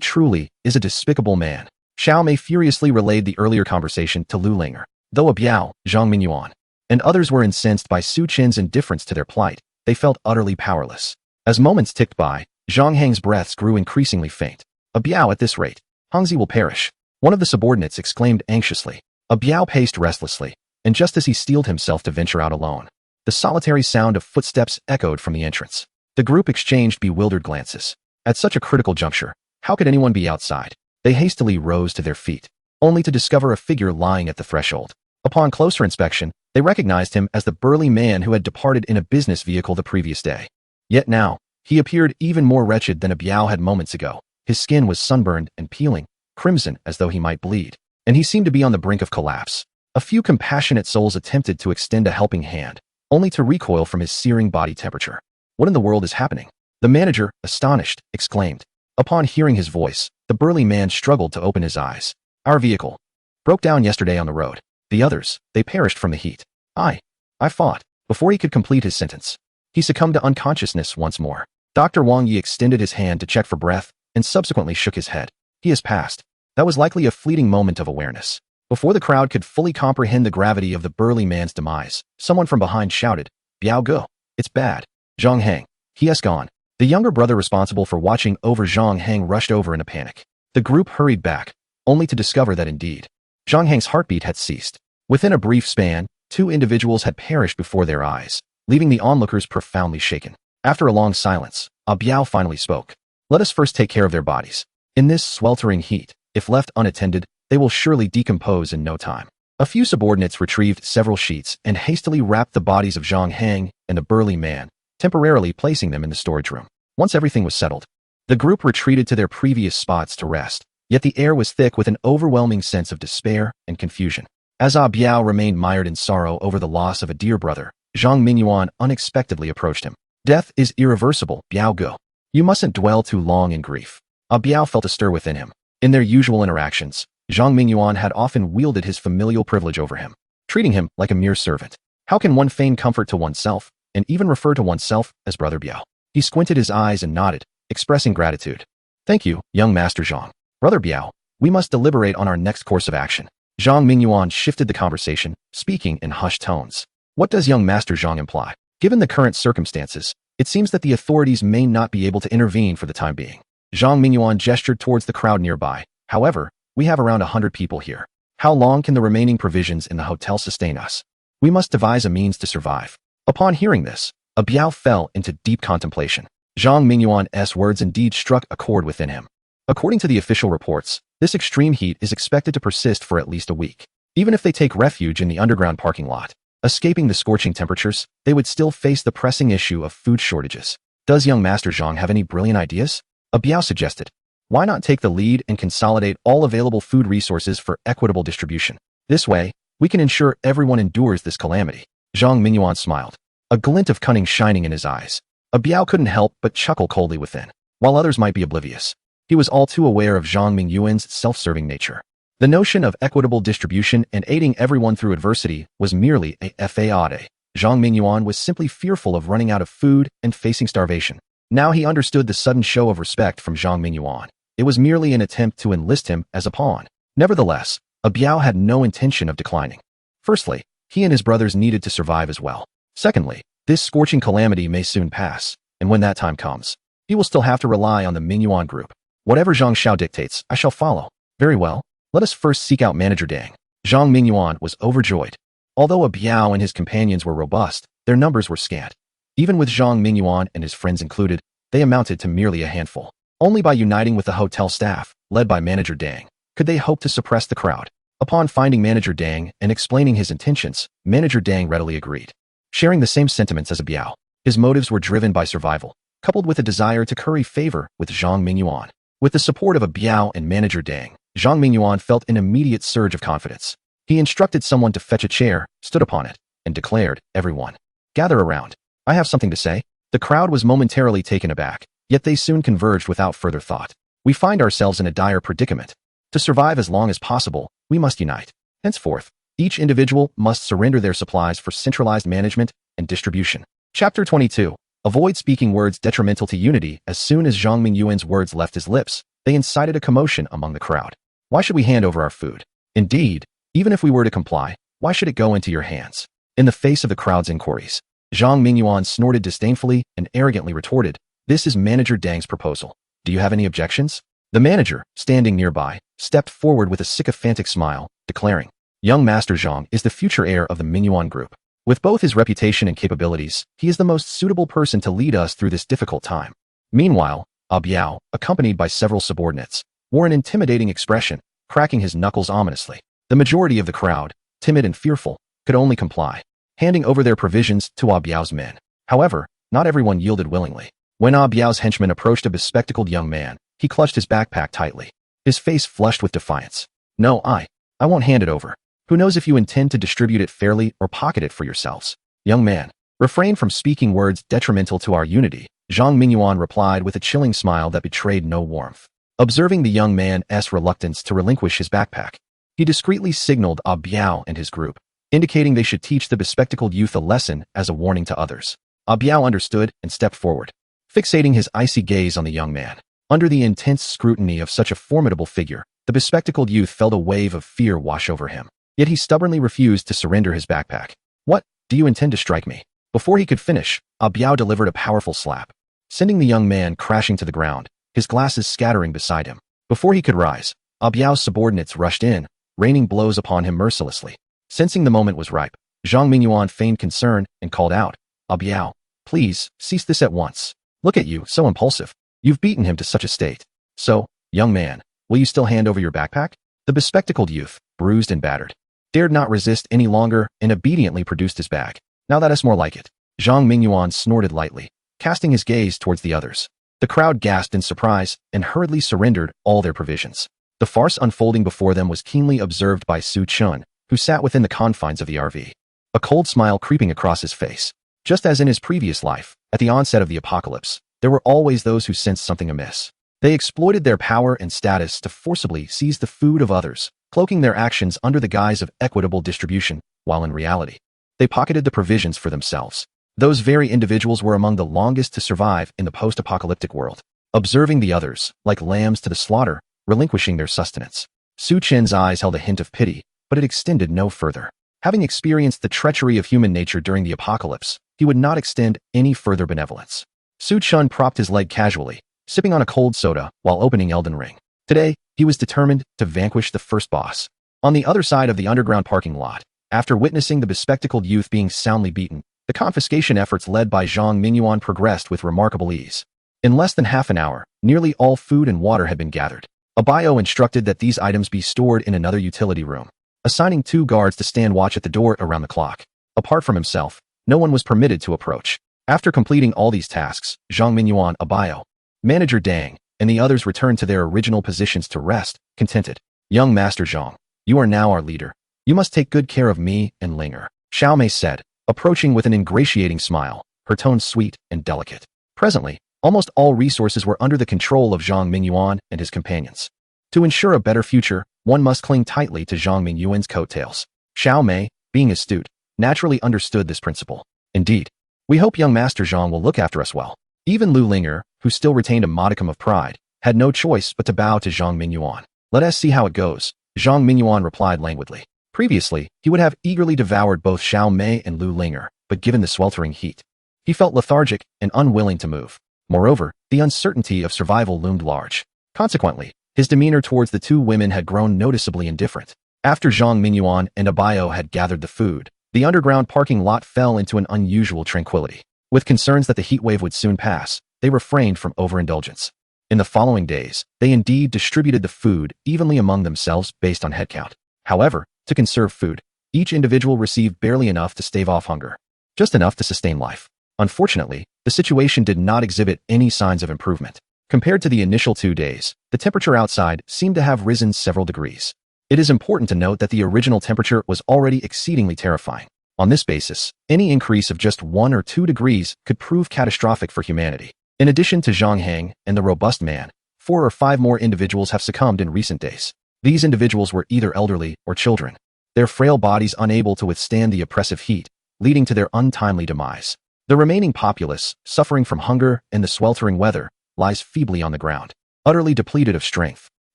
truly is a despicable man. Xiao Mei furiously relayed the earlier conversation to Lu Ling-er. Though a Biao, Zhang Mingyuan, and others were incensed by Su Chun's indifference to their plight, they felt utterly powerless. As moments ticked by, Zhang Heng's breaths grew increasingly faint. A Biao at this rate, Hangzi will perish. One of the subordinates exclaimed anxiously. A Biao paced restlessly, and just as he steeled himself to venture out alone, the solitary sound of footsteps echoed from the entrance. The group exchanged bewildered glances. At such a critical juncture, how could anyone be outside? They hastily rose to their feet, only to discover a figure lying at the threshold. Upon closer inspection, they recognized him as the burly man who had departed in a business vehicle the previous day. Yet now, he appeared even more wretched than a Biao had moments ago. His skin was sunburned and peeling, crimson as though he might bleed, and he seemed to be on the brink of collapse. A few compassionate souls attempted to extend a helping hand, only to recoil from his searing body temperature. What in the world is happening? The manager, astonished, exclaimed. Upon hearing his voice, the burly man struggled to open his eyes. Our vehicle broke down yesterday on the road. The others, they perished from the heat. I fought. Before he could complete his sentence, he succumbed to unconsciousness once more. Dr. Wang Yi extended his hand to check for breath and subsequently shook his head. He has passed. That was likely a fleeting moment of awareness. Before the crowd could fully comprehend the gravity of the burly man's demise, someone from behind shouted, Biao Ge, it's bad. Zhang Heng, he has gone. The younger brother responsible for watching over Zhang Heng rushed over in a panic. The group hurried back, only to discover that indeed, Zhang Heng's heartbeat had ceased. Within a brief span, two individuals had perished before their eyes, leaving the onlookers profoundly shaken. After a long silence, a Biao finally spoke. Let us first take care of their bodies. In this sweltering heat, if left unattended, they will surely decompose in no time. A few subordinates retrieved several sheets and hastily wrapped the bodies of Zhang Heng and the burly man, temporarily placing them in the storage room. Once everything was settled, the group retreated to their previous spots to rest, yet the air was thick with an overwhelming sense of despair and confusion. As Ah Biao remained mired in sorrow over the loss of a dear brother, Zhang Mingyuan unexpectedly approached him. Death is irreversible, Biao Ge. You mustn't dwell too long in grief. Biao felt a stir within him. In their usual interactions, Zhang Mingyuan had often wielded his familial privilege over him, treating him like a mere servant. How can one feign comfort to oneself, and even refer to oneself as Brother Biao? He squinted his eyes and nodded, expressing gratitude. Thank you, young Master Zhang. Brother Biao, we must deliberate on our next course of action. Zhang Mingyuan shifted the conversation, speaking in hushed tones. What does young Master Zhang imply? Given the current circumstances, it seems that the authorities may not be able to intervene for the time being. Zhang Mingyuan gestured towards the crowd nearby. However, we have around 100 people here. How long can the remaining provisions in the hotel sustain us? We must devise a means to survive. Upon hearing this, Biao fell into deep contemplation. Zhang Mingyuan's words indeed struck a chord within him. According to the official reports, this extreme heat is expected to persist for at least a week. Even if they take refuge in the underground parking lot, escaping the scorching temperatures, they would still face the pressing issue of food shortages. Does young Master Zhang have any brilliant ideas? Biao suggested. Why not take the lead and consolidate all available food resources for equitable distribution? This way, we can ensure everyone endures this calamity. Zhang Mingyuan smiled, a glint of cunning shining in his eyes. Biao couldn't help but chuckle coldly within. While others might be oblivious, he was all too aware of Zhang Mingyuan's self-serving nature. The notion of equitable distribution and aiding everyone through adversity was merely a fade. Zhang Mingyuan was simply fearful of running out of food and facing starvation. Now he understood the sudden show of respect from Zhang Mingyuan. It was merely an attempt to enlist him as a pawn. Nevertheless, Biao had no intention of declining. Firstly, he and his brothers needed to survive as well. Secondly, this scorching calamity may soon pass, and when that time comes, he will still have to rely on the Mingyuan group. Whatever Zhang Xiao dictates, I shall follow. Very well, let us first seek out Manager Dang. Zhang Mingyuan was overjoyed. Although Biao and his companions were robust, their numbers were scant. Even with Zhang Mingyuan and his friends included, they amounted to merely a handful. Only by uniting with the hotel staff, led by Manager Dang, could they hope to suppress the crowd. Upon finding Manager Dang and explaining his intentions, Manager Dang readily agreed. Sharing the same sentiments as Biao, his motives were driven by survival, coupled with a desire to curry favor with Zhang Mingyuan. With the support of Biao and Manager Dang, Zhang Mingyuan felt an immediate surge of confidence. He instructed someone to fetch a chair, stood upon it, and declared, "Everyone, gather around. I have something to say." The crowd was momentarily taken aback, yet they soon converged without further thought. We find ourselves in a dire predicament. To survive as long as possible, we must unite. Henceforth, each individual must surrender their supplies for centralized management and distribution. Chapter 22. Avoid speaking words detrimental to unity. As soon as Zhang Mingyuan's words left his lips, they incited a commotion among the crowd. Why should we hand over our food? Indeed, even if we were to comply, why should it go into your hands? In the face of the crowd's inquiries, Zhang Mingyuan snorted disdainfully and arrogantly retorted, "This is Manager Dang's proposal. Do you have any objections?" The manager, standing nearby, stepped forward with a sycophantic smile, declaring, "Young Master Zhang is the future heir of the Mingyuan group. With both his reputation and capabilities, he is the most suitable person to lead us through this difficult time." Meanwhile, Biao, accompanied by several subordinates, wore an intimidating expression, cracking his knuckles ominously. The majority of the crowd, timid and fearful, could only comply, handing over their provisions to Biao's men. However, not everyone yielded willingly. When Biao's henchman approached a bespectacled young man, he clutched his backpack tightly, his face flushed with defiance. "No, I won't hand it over. Who knows if you intend to distribute it fairly or pocket it for yourselves?" "Young man, refrain from speaking words detrimental to our unity," Zhang Mingyuan replied with a chilling smile that betrayed no warmth. Observing the young man's reluctance to relinquish his backpack, he discreetly signaled Biao and his group, indicating they should teach the bespectacled youth a lesson as a warning to others. Biao understood and stepped forward, fixating his icy gaze on the young man. Under the intense scrutiny of such a formidable figure, the bespectacled youth felt a wave of fear wash over him. Yet he stubbornly refused to surrender his backpack. "What, do you intend to strike me?" Before he could finish, Biao delivered a powerful slap, sending the young man crashing to the ground, his glasses scattering beside him. Before he could rise, Biao's subordinates rushed in, raining blows upon him mercilessly. Sensing the moment was ripe, Zhang Mingyuan feigned concern and called out, "Biao, please, cease this at once. Look at you, so impulsive. You've beaten him to such a state. So, young man, will you still hand over your backpack?" The bespectacled youth, bruised and battered, dared not resist any longer and obediently produced his bag. "Now that is more like it." Zhang Mingyuan snorted lightly, casting his gaze towards the others. The crowd gasped in surprise and hurriedly surrendered all their provisions. The farce unfolding before them was keenly observed by Su Chun, who sat within the confines of the RV, a cold smile creeping across his face. Just as in his previous life, at the onset of the apocalypse, there were always those who sensed something amiss. They exploited their power and status to forcibly seize the food of others, cloaking their actions under the guise of equitable distribution, while in reality, they pocketed the provisions for themselves. Those very individuals were among the longest to survive in the post-apocalyptic world, observing the others, like lambs to the slaughter, relinquishing their sustenance. Su Chen's eyes held a hint of pity, but it extended no further. Having experienced the treachery of human nature during the apocalypse, he would not extend any further benevolence. Su Chun propped his leg casually, sipping on a cold soda while opening Elden Ring. Today, he was determined to vanquish the first boss. On the other side of the underground parking lot, after witnessing the bespectacled youth being soundly beaten, the confiscation efforts led by Zhang Mingyuan progressed with remarkable ease. In less than half an hour, nearly all food and water had been gathered. Abayo instructed that these items be stored in another utility room, assigning 2 guards to stand watch at the door around the clock. Apart from himself, no one was permitted to approach. After completing all these tasks, Zhang Mingyuan, Abayo, Manager Dang, and the others returned to their original positions to rest, contented. Young Master Zhang, you are now our leader. You must take good care of me and Linger, Xiaomei said, approaching with an ingratiating smile, her tone sweet and delicate. Presently, almost all resources were under the control of Zhang Mingyuan and his companions. To ensure a better future, one must cling tightly to Zhang Mingyuan's coattails. Xiaomei, being astute, naturally understood this principle. Indeed, we hope young Master Zhang will look after us well. Even Lu Linger, who still retained a modicum of pride, had no choice but to bow to Zhang Mingyuan. Let us see how it goes, Zhang Mingyuan replied languidly. Previously, he would have eagerly devoured both Xiaomei and Lu Linger, but given the sweltering heat, he felt lethargic and unwilling to move. Moreover, the uncertainty of survival loomed large. Consequently, his demeanor towards the 2 women had grown noticeably indifferent. After Zhang Mingyuan and Abayo had gathered the food, the underground parking lot fell into an unusual tranquility. With concerns that the heat wave would soon pass, they refrained from overindulgence. In the following days, they indeed distributed the food evenly among themselves based on headcount. However, to conserve food, each individual received barely enough to stave off hunger, just enough to sustain life. Unfortunately, the situation did not exhibit any signs of improvement. Compared to the initial 2 days, the temperature outside seemed to have risen several degrees. It is important to note that the original temperature was already exceedingly terrifying. On this basis, any increase of just 1 or 2 degrees could prove catastrophic for humanity. In addition to Zhang Heng and the robust man, 4 or 5 more individuals have succumbed in recent days. These individuals were either elderly or children, their frail bodies unable to withstand the oppressive heat, leading to their untimely demise. The remaining populace, suffering from hunger and the sweltering weather, lies feebly on the ground, utterly depleted of strength.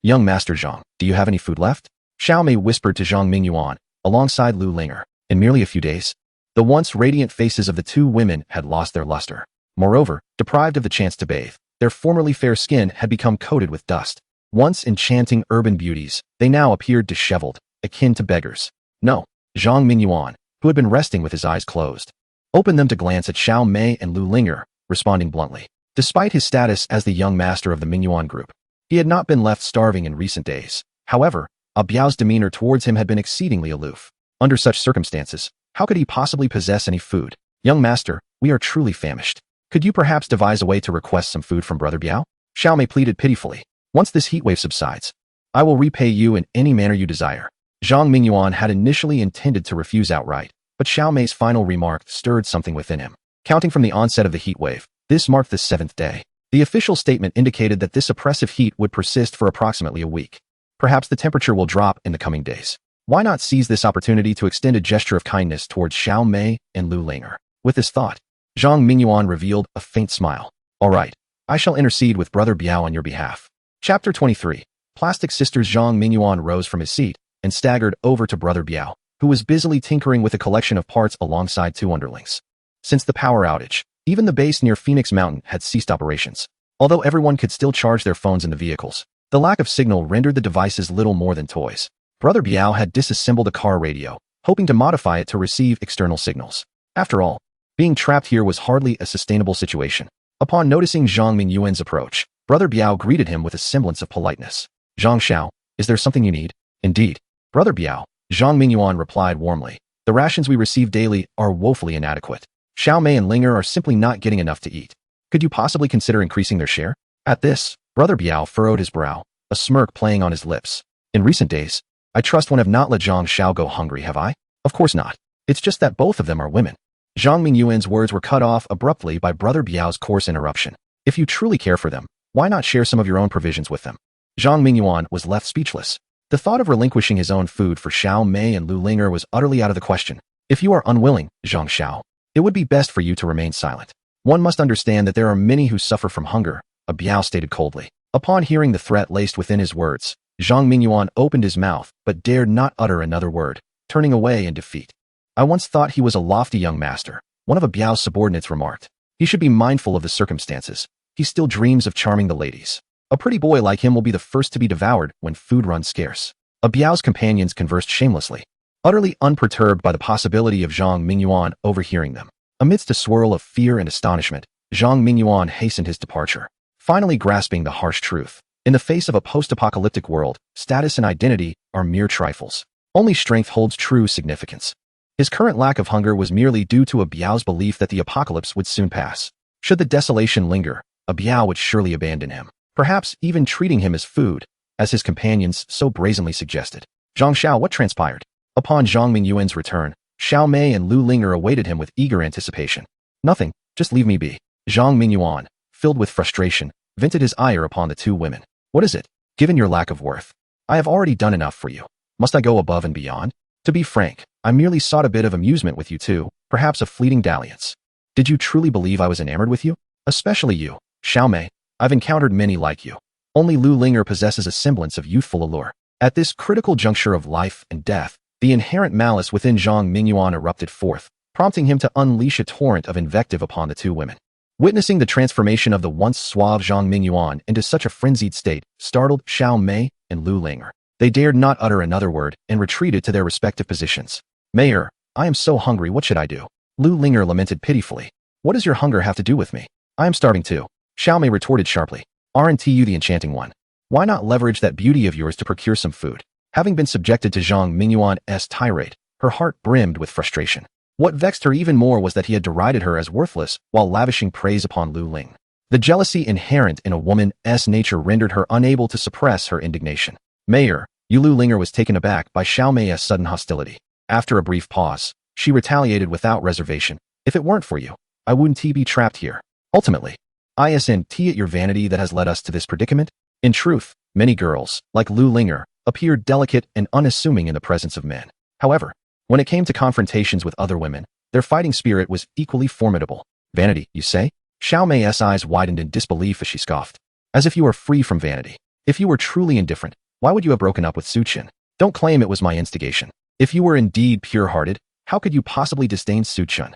Young Master Zhang, do you have any food left? Xiaomei whispered to Zhang Mingyuan, alongside Lu Linger. In merely a few days, the once radiant faces of the 2 women had lost their luster. Moreover, deprived of the chance to bathe, their formerly fair skin had become coated with dust. Once enchanting urban beauties, they now appeared disheveled, akin to beggars. No, Zhang Mingyuan, who had been resting with his eyes closed, opened them to glance at Xiaomei and Lu Linger, responding bluntly. Despite his status as the young master of the Mingyuan group, he had not been left starving in recent days. However, Abiao's demeanor towards him had been exceedingly aloof. Under such circumstances, how could he possibly possess any food? Young master, we are truly famished. Could you perhaps devise a way to request some food from Brother Biao? Xiaomei pleaded pitifully. Once this heatwave subsides, I will repay you in any manner you desire. Zhang Mingyuan had initially intended to refuse outright, but Xiaomei's final remark stirred something within him. Counting from the onset of the heatwave, this marked the 7th day. The official statement indicated that this oppressive heat would persist for approximately a week. Perhaps the temperature will drop in the coming days. Why not seize this opportunity to extend a gesture of kindness towards Xiaomei and Lu Linger? With this thought, Zhang Mingyuan revealed a faint smile. All right, I shall intercede with Brother Biao on your behalf. Chapter 23. Plastic Sisters. Zhang Mingyuan rose from his seat and staggered over to Brother Biao, who was busily tinkering with a collection of parts alongside 2 underlings. Since the power outage, even the base near Phoenix Mountain had ceased operations. Although everyone could still charge their phones in the vehicles, the lack of signal rendered the devices little more than toys. Brother Biao had disassembled a car radio, hoping to modify it to receive external signals. After all, being trapped here was hardly a sustainable situation. Upon noticing Zhang Mingyuan's approach, Brother Biao greeted him with a semblance of politeness. Zhang Xiao, is there something you need? Indeed. Brother Biao, Zhang Mingyuan replied warmly. The rations we receive daily are woefully inadequate. Xiaomei and Linger are simply not getting enough to eat. Could you possibly consider increasing their share? At this, Brother Biao furrowed his brow, a smirk playing on his lips. In recent days, I trust one have not let Zhang Xiao go hungry, have I? Of course not. It's just that both of them are women. Zhang Mingyuan's words were cut off abruptly by Brother Biao's coarse interruption. If you truly care for them, why not share some of your own provisions with them? Zhang Mingyuan was left speechless. The thought of relinquishing his own food for Xiao Mei and Lu Linger was utterly out of the question. If you are unwilling, Zhang Xiao, it would be best for you to remain silent. One must understand that there are many who suffer from hunger, a Biao stated coldly. Upon hearing the threat laced within his words, Zhang Mingyuan opened his mouth but dared not utter another word, turning away in defeat. I once thought he was a lofty young master, one of a Biao's subordinates remarked. He should be mindful of the circumstances. He still dreams of charming the ladies. A pretty boy like him will be the first to be devoured when food runs scarce. A Biao's companions conversed shamelessly, utterly unperturbed by the possibility of Zhang Mingyuan overhearing them. Amidst a swirl of fear and astonishment, Zhang Mingyuan hastened his departure, finally grasping the harsh truth. In the face of a post-apocalyptic world, status and identity are mere trifles. Only strength holds true significance. His current lack of hunger was merely due to a Biao's belief that the apocalypse would soon pass. Should the desolation linger, a Biao would surely abandon him, perhaps even treating him as food, as his companions so brazenly suggested. Zhang Xiao, what transpired? Upon Zhang Mingyuan's return, Xiao Mei and Lu Linger awaited him with eager anticipation. Nothing, just leave me be. Zhang Mingyuan, filled with frustration, vented his ire upon the two women. What is it? Given your lack of worth, I have already done enough for you. Must I go above and beyond? To be frank, I merely sought a bit of amusement with you two, perhaps a fleeting dalliance. Did you truly believe I was enamored with you? Especially you, Xiao Mei. I've encountered many like you. Only Lu Linger possesses a semblance of youthful allure. At this critical juncture of life and death, the inherent malice within Zhang Mingyuan erupted forth, prompting him to unleash a torrent of invective upon the two women. Witnessing the transformation of the once suave Zhang Mingyuan into such a frenzied state startled Xiao Mei and Lu Linger. They dared not utter another word and retreated to their respective positions. Mayor, I am so hungry, what should I do? Lu Linger lamented pitifully. What does your hunger have to do with me? I am starving too. Xiao Mei retorted sharply. Aren't you the enchanting one? Why not leverage that beauty of yours to procure some food? Having been subjected to Zhang Mingyuan's tirade, her heart brimmed with frustration. What vexed her even more was that he had derided her as worthless while lavishing praise upon Lu Ling. The jealousy inherent in a woman's nature rendered her unable to suppress her indignation. Mayor, Lu Linger was taken aback by Xiao Mei's sudden hostility. After a brief pause, she retaliated without reservation. If it weren't for you, I wouldn't be trapped here. Ultimately, isn't it your vanity that has led us to this predicament? In truth, many girls, like Lu Linger, appeared delicate and unassuming in the presence of men. However, when it came to confrontations with other women, their fighting spirit was equally formidable. Vanity, you say? Xiao Mei's eyes widened in disbelief as she scoffed. As if you were free from vanity. If you were truly indifferent, why would you have broken up with Su Qin? Don't claim it was my instigation. If you were indeed pure-hearted, how could you possibly disdain Su Qin?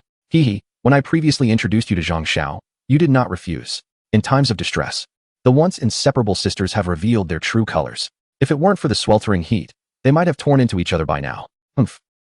When I previously introduced you to Zhang Xiao, you did not refuse. In times of distress, the once inseparable sisters have revealed their true colors. If it weren't for the sweltering heat, they might have torn into each other by now.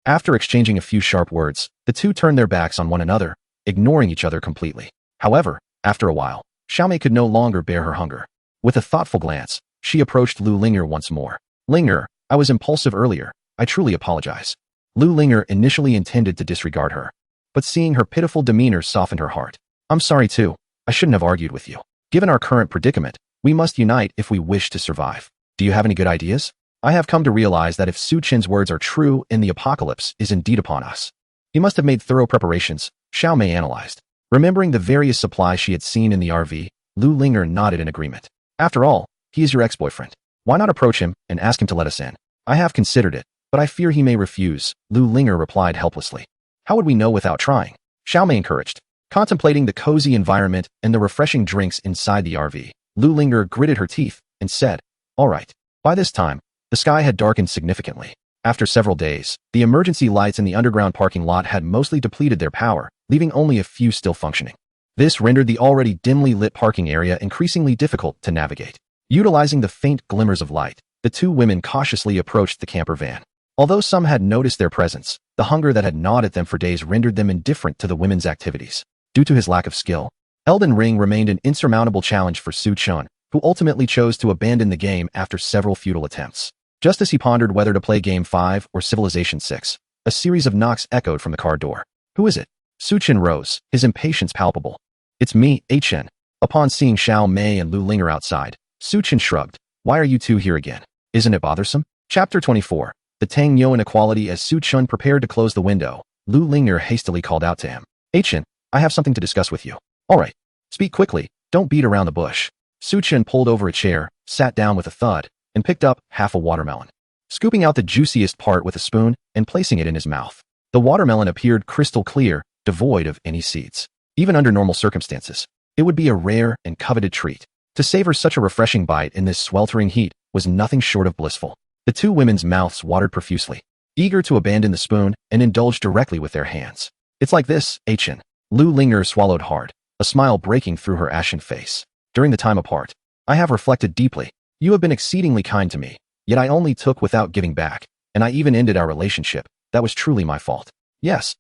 After exchanging a few sharp words, the two turned their backs on one another, ignoring each other completely. However, after a while, Xiao Mei could no longer bear her hunger. With a thoughtful glance, she approached Lu Linger once more. Linger, I was impulsive earlier. I truly apologize. Lu Linger initially intended to disregard her, but seeing her pitiful demeanor softened her heart. I'm sorry too. I shouldn't have argued with you. Given our current predicament, we must unite if we wish to survive. Do you have any good ideas? I have come to realize that if Su Qin's words are true and the apocalypse is indeed upon us, he must have made thorough preparations, Xiao Mei analyzed. Remembering the various supplies she had seen in the RV, Lu Linger nodded in agreement. After all, he is your ex-boyfriend. Why not approach him and ask him to let us in? I have considered it, but I fear he may refuse, Lu Linger replied helplessly. How would we know without trying? Xiao Mei encouraged. Contemplating the cozy environment and the refreshing drinks inside the RV, Lu Linger gritted her teeth and said, all right. By this time, the sky had darkened significantly. After several days, the emergency lights in the underground parking lot had mostly depleted their power, leaving only a few still functioning. This rendered the already dimly lit parking area increasingly difficult to navigate. Utilizing the faint glimmers of light, the two women cautiously approached the camper van. Although some had noticed their presence, the hunger that had gnawed at them for days rendered them indifferent to the women's activities. Due to his lack of skill, Elden Ring remained an insurmountable challenge for Su Qin, who ultimately chose to abandon the game after several futile attempts. Just as he pondered whether to play Game 5 or Civilization 6, a series of knocks echoed from the car door. Who is it? Su Qin rose, his impatience palpable. It's me, Chen. Upon seeing Xiao Mei and Lu Linger outside, Su Qin shrugged. Why are you two here again? Isn't it bothersome? Chapter 24. The Tang Yo inequality. As Su Qin prepared to close the window, Lu Linger hastily called out to him. Chen, I have something to discuss with you. All right. Speak quickly. Don't beat around the bush. Suchin pulled over a chair, sat down with a thud, and picked up half a watermelon, scooping out the juiciest part with a spoon and placing it in his mouth. The watermelon appeared crystal clear, devoid of any seeds. Even under normal circumstances, it would be a rare and coveted treat. To savor such a refreshing bite in this sweltering heat was nothing short of blissful. The two women's mouths watered profusely, eager to abandon the spoon and indulge directly with their hands. It's like this, Achin. Lu Linger swallowed hard, a smile breaking through her ashen face. During the time apart, I have reflected deeply. You have been exceedingly kind to me, yet I only took without giving back, and I even ended our relationship. That was truly my fault. Yes,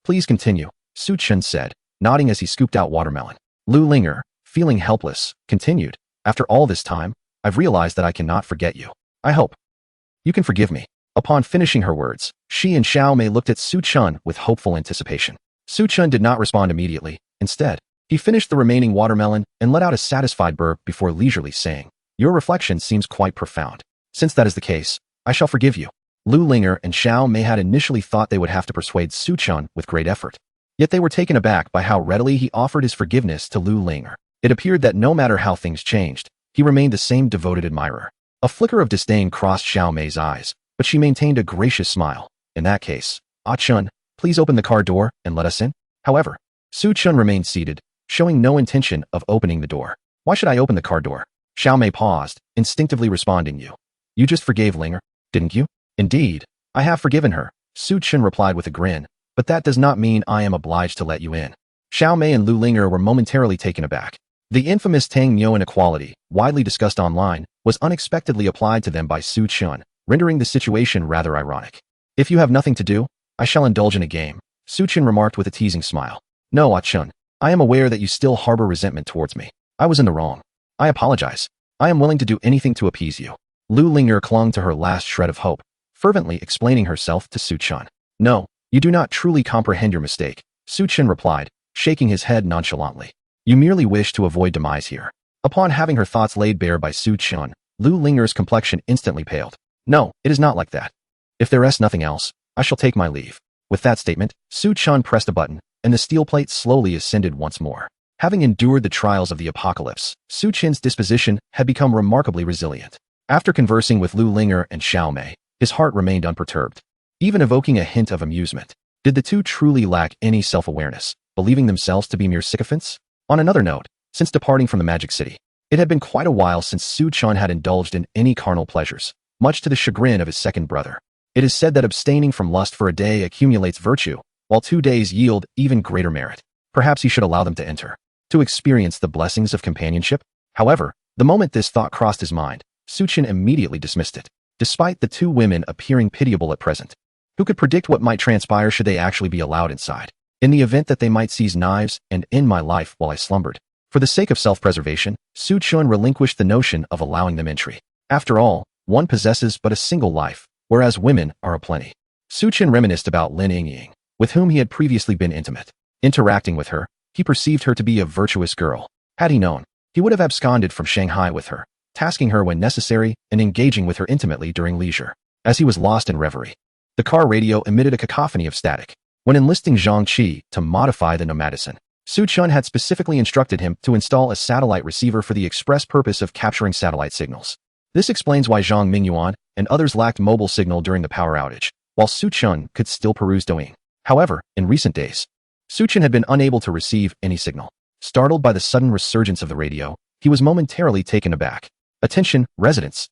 please continue, Suchin said, nodding as he scooped out watermelon. Lu Linger, feeling helpless, continued, after all this time, I've realized that I cannot forget you. I hope you can forgive me. Upon finishing her words, she and Xiao Mei looked at Suchun with hopeful anticipation. Suchun did not respond immediately. Instead, he finished the remaining watermelon and let out a satisfied burp before leisurely saying, Your reflection seems quite profound. Since that is the case, I shall forgive you. Lu Linger and Xiao Mei had initially thought they would have to persuade Suchun with great effort. Yet they were taken aback by how readily he offered his forgiveness to Lu Linger. It appeared that no matter how things changed, he remained the same devoted admirer. A flicker of disdain crossed Xiao Mei's eyes, but she maintained a gracious smile. In that case, Chun, please open the car door and let us in. However, Suchun remained seated, showing no intention of opening the door. Why should I open the car door? Xiao Mei paused, instinctively responding, You just forgave Linger, didn't you? Indeed, I have forgiven her, Suchun replied with a grin, but that does not mean I am obliged to let you in. Xiao Mei and Lu Linger were momentarily taken aback. The infamous Tang Miao inequality, widely discussed online, was unexpectedly applied to them by Suchun, rendering the situation rather ironic. If you have nothing to do, I shall indulge in a game, Suchun remarked with a teasing smile. No, Chun, I am aware that you still harbor resentment towards me. I was in the wrong. I apologize. I am willing to do anything to appease you. Lu Linger clung to her last shred of hope, fervently explaining herself to Suchun. No, you do not truly comprehend your mistake, Suchun replied, shaking his head nonchalantly. You merely wish to avoid demise here. Upon having her thoughts laid bare by Suchun, Lu Linger's complexion instantly paled. No, it is not like that. If there rests nothing else, I shall take my leave. With that statement, Suchun pressed a button, and the steel plate slowly ascended once more. Having endured the trials of the apocalypse, Suchin's disposition had become remarkably resilient. After conversing with Lu Linger and Xiao Mei, his heart remained unperturbed, even evoking a hint of amusement. Did the two truly lack any self-awareness, believing themselves to be mere sycophants? On another note, since departing from the Magic City, it had been quite a while since Suchun had indulged in any carnal pleasures, much to the chagrin of his second brother. It is said that abstaining from lust for a day accumulates virtue, while 2 days yield even greater merit. Perhaps he should allow them to enter, to experience the blessings of companionship. However, the moment this thought crossed his mind, Suchun immediately dismissed it. Despite the two women appearing pitiable at present, who could predict what might transpire should they actually be allowed inside? In the event that they might seize knives and end my life while I slumbered. For the sake of self-preservation, Suchun relinquished the notion of allowing them entry. After all, one possesses but a single life, whereas women are aplenty. Suchun reminisced about Lin Yingying, with whom he had previously been intimate. Interacting with her, he perceived her to be a virtuous girl. Had he known, he would have absconded from Shanghai with her, tasking her when necessary and engaging with her intimately during leisure. As he was lost in reverie, the car radio emitted a cacophony of static. When enlisting Zhang Qi to modify the nomadison, Suchun had specifically instructed him to install a satellite receiver for the express purpose of capturing satellite signals. This explains why Zhang Mingyuan and others lacked mobile signal during the power outage, while Suchun could still peruse Douyin. However, in recent days, Suchun had been unable to receive any signal. Startled by the sudden resurgence of the radio, he was momentarily taken aback. Attention, residents,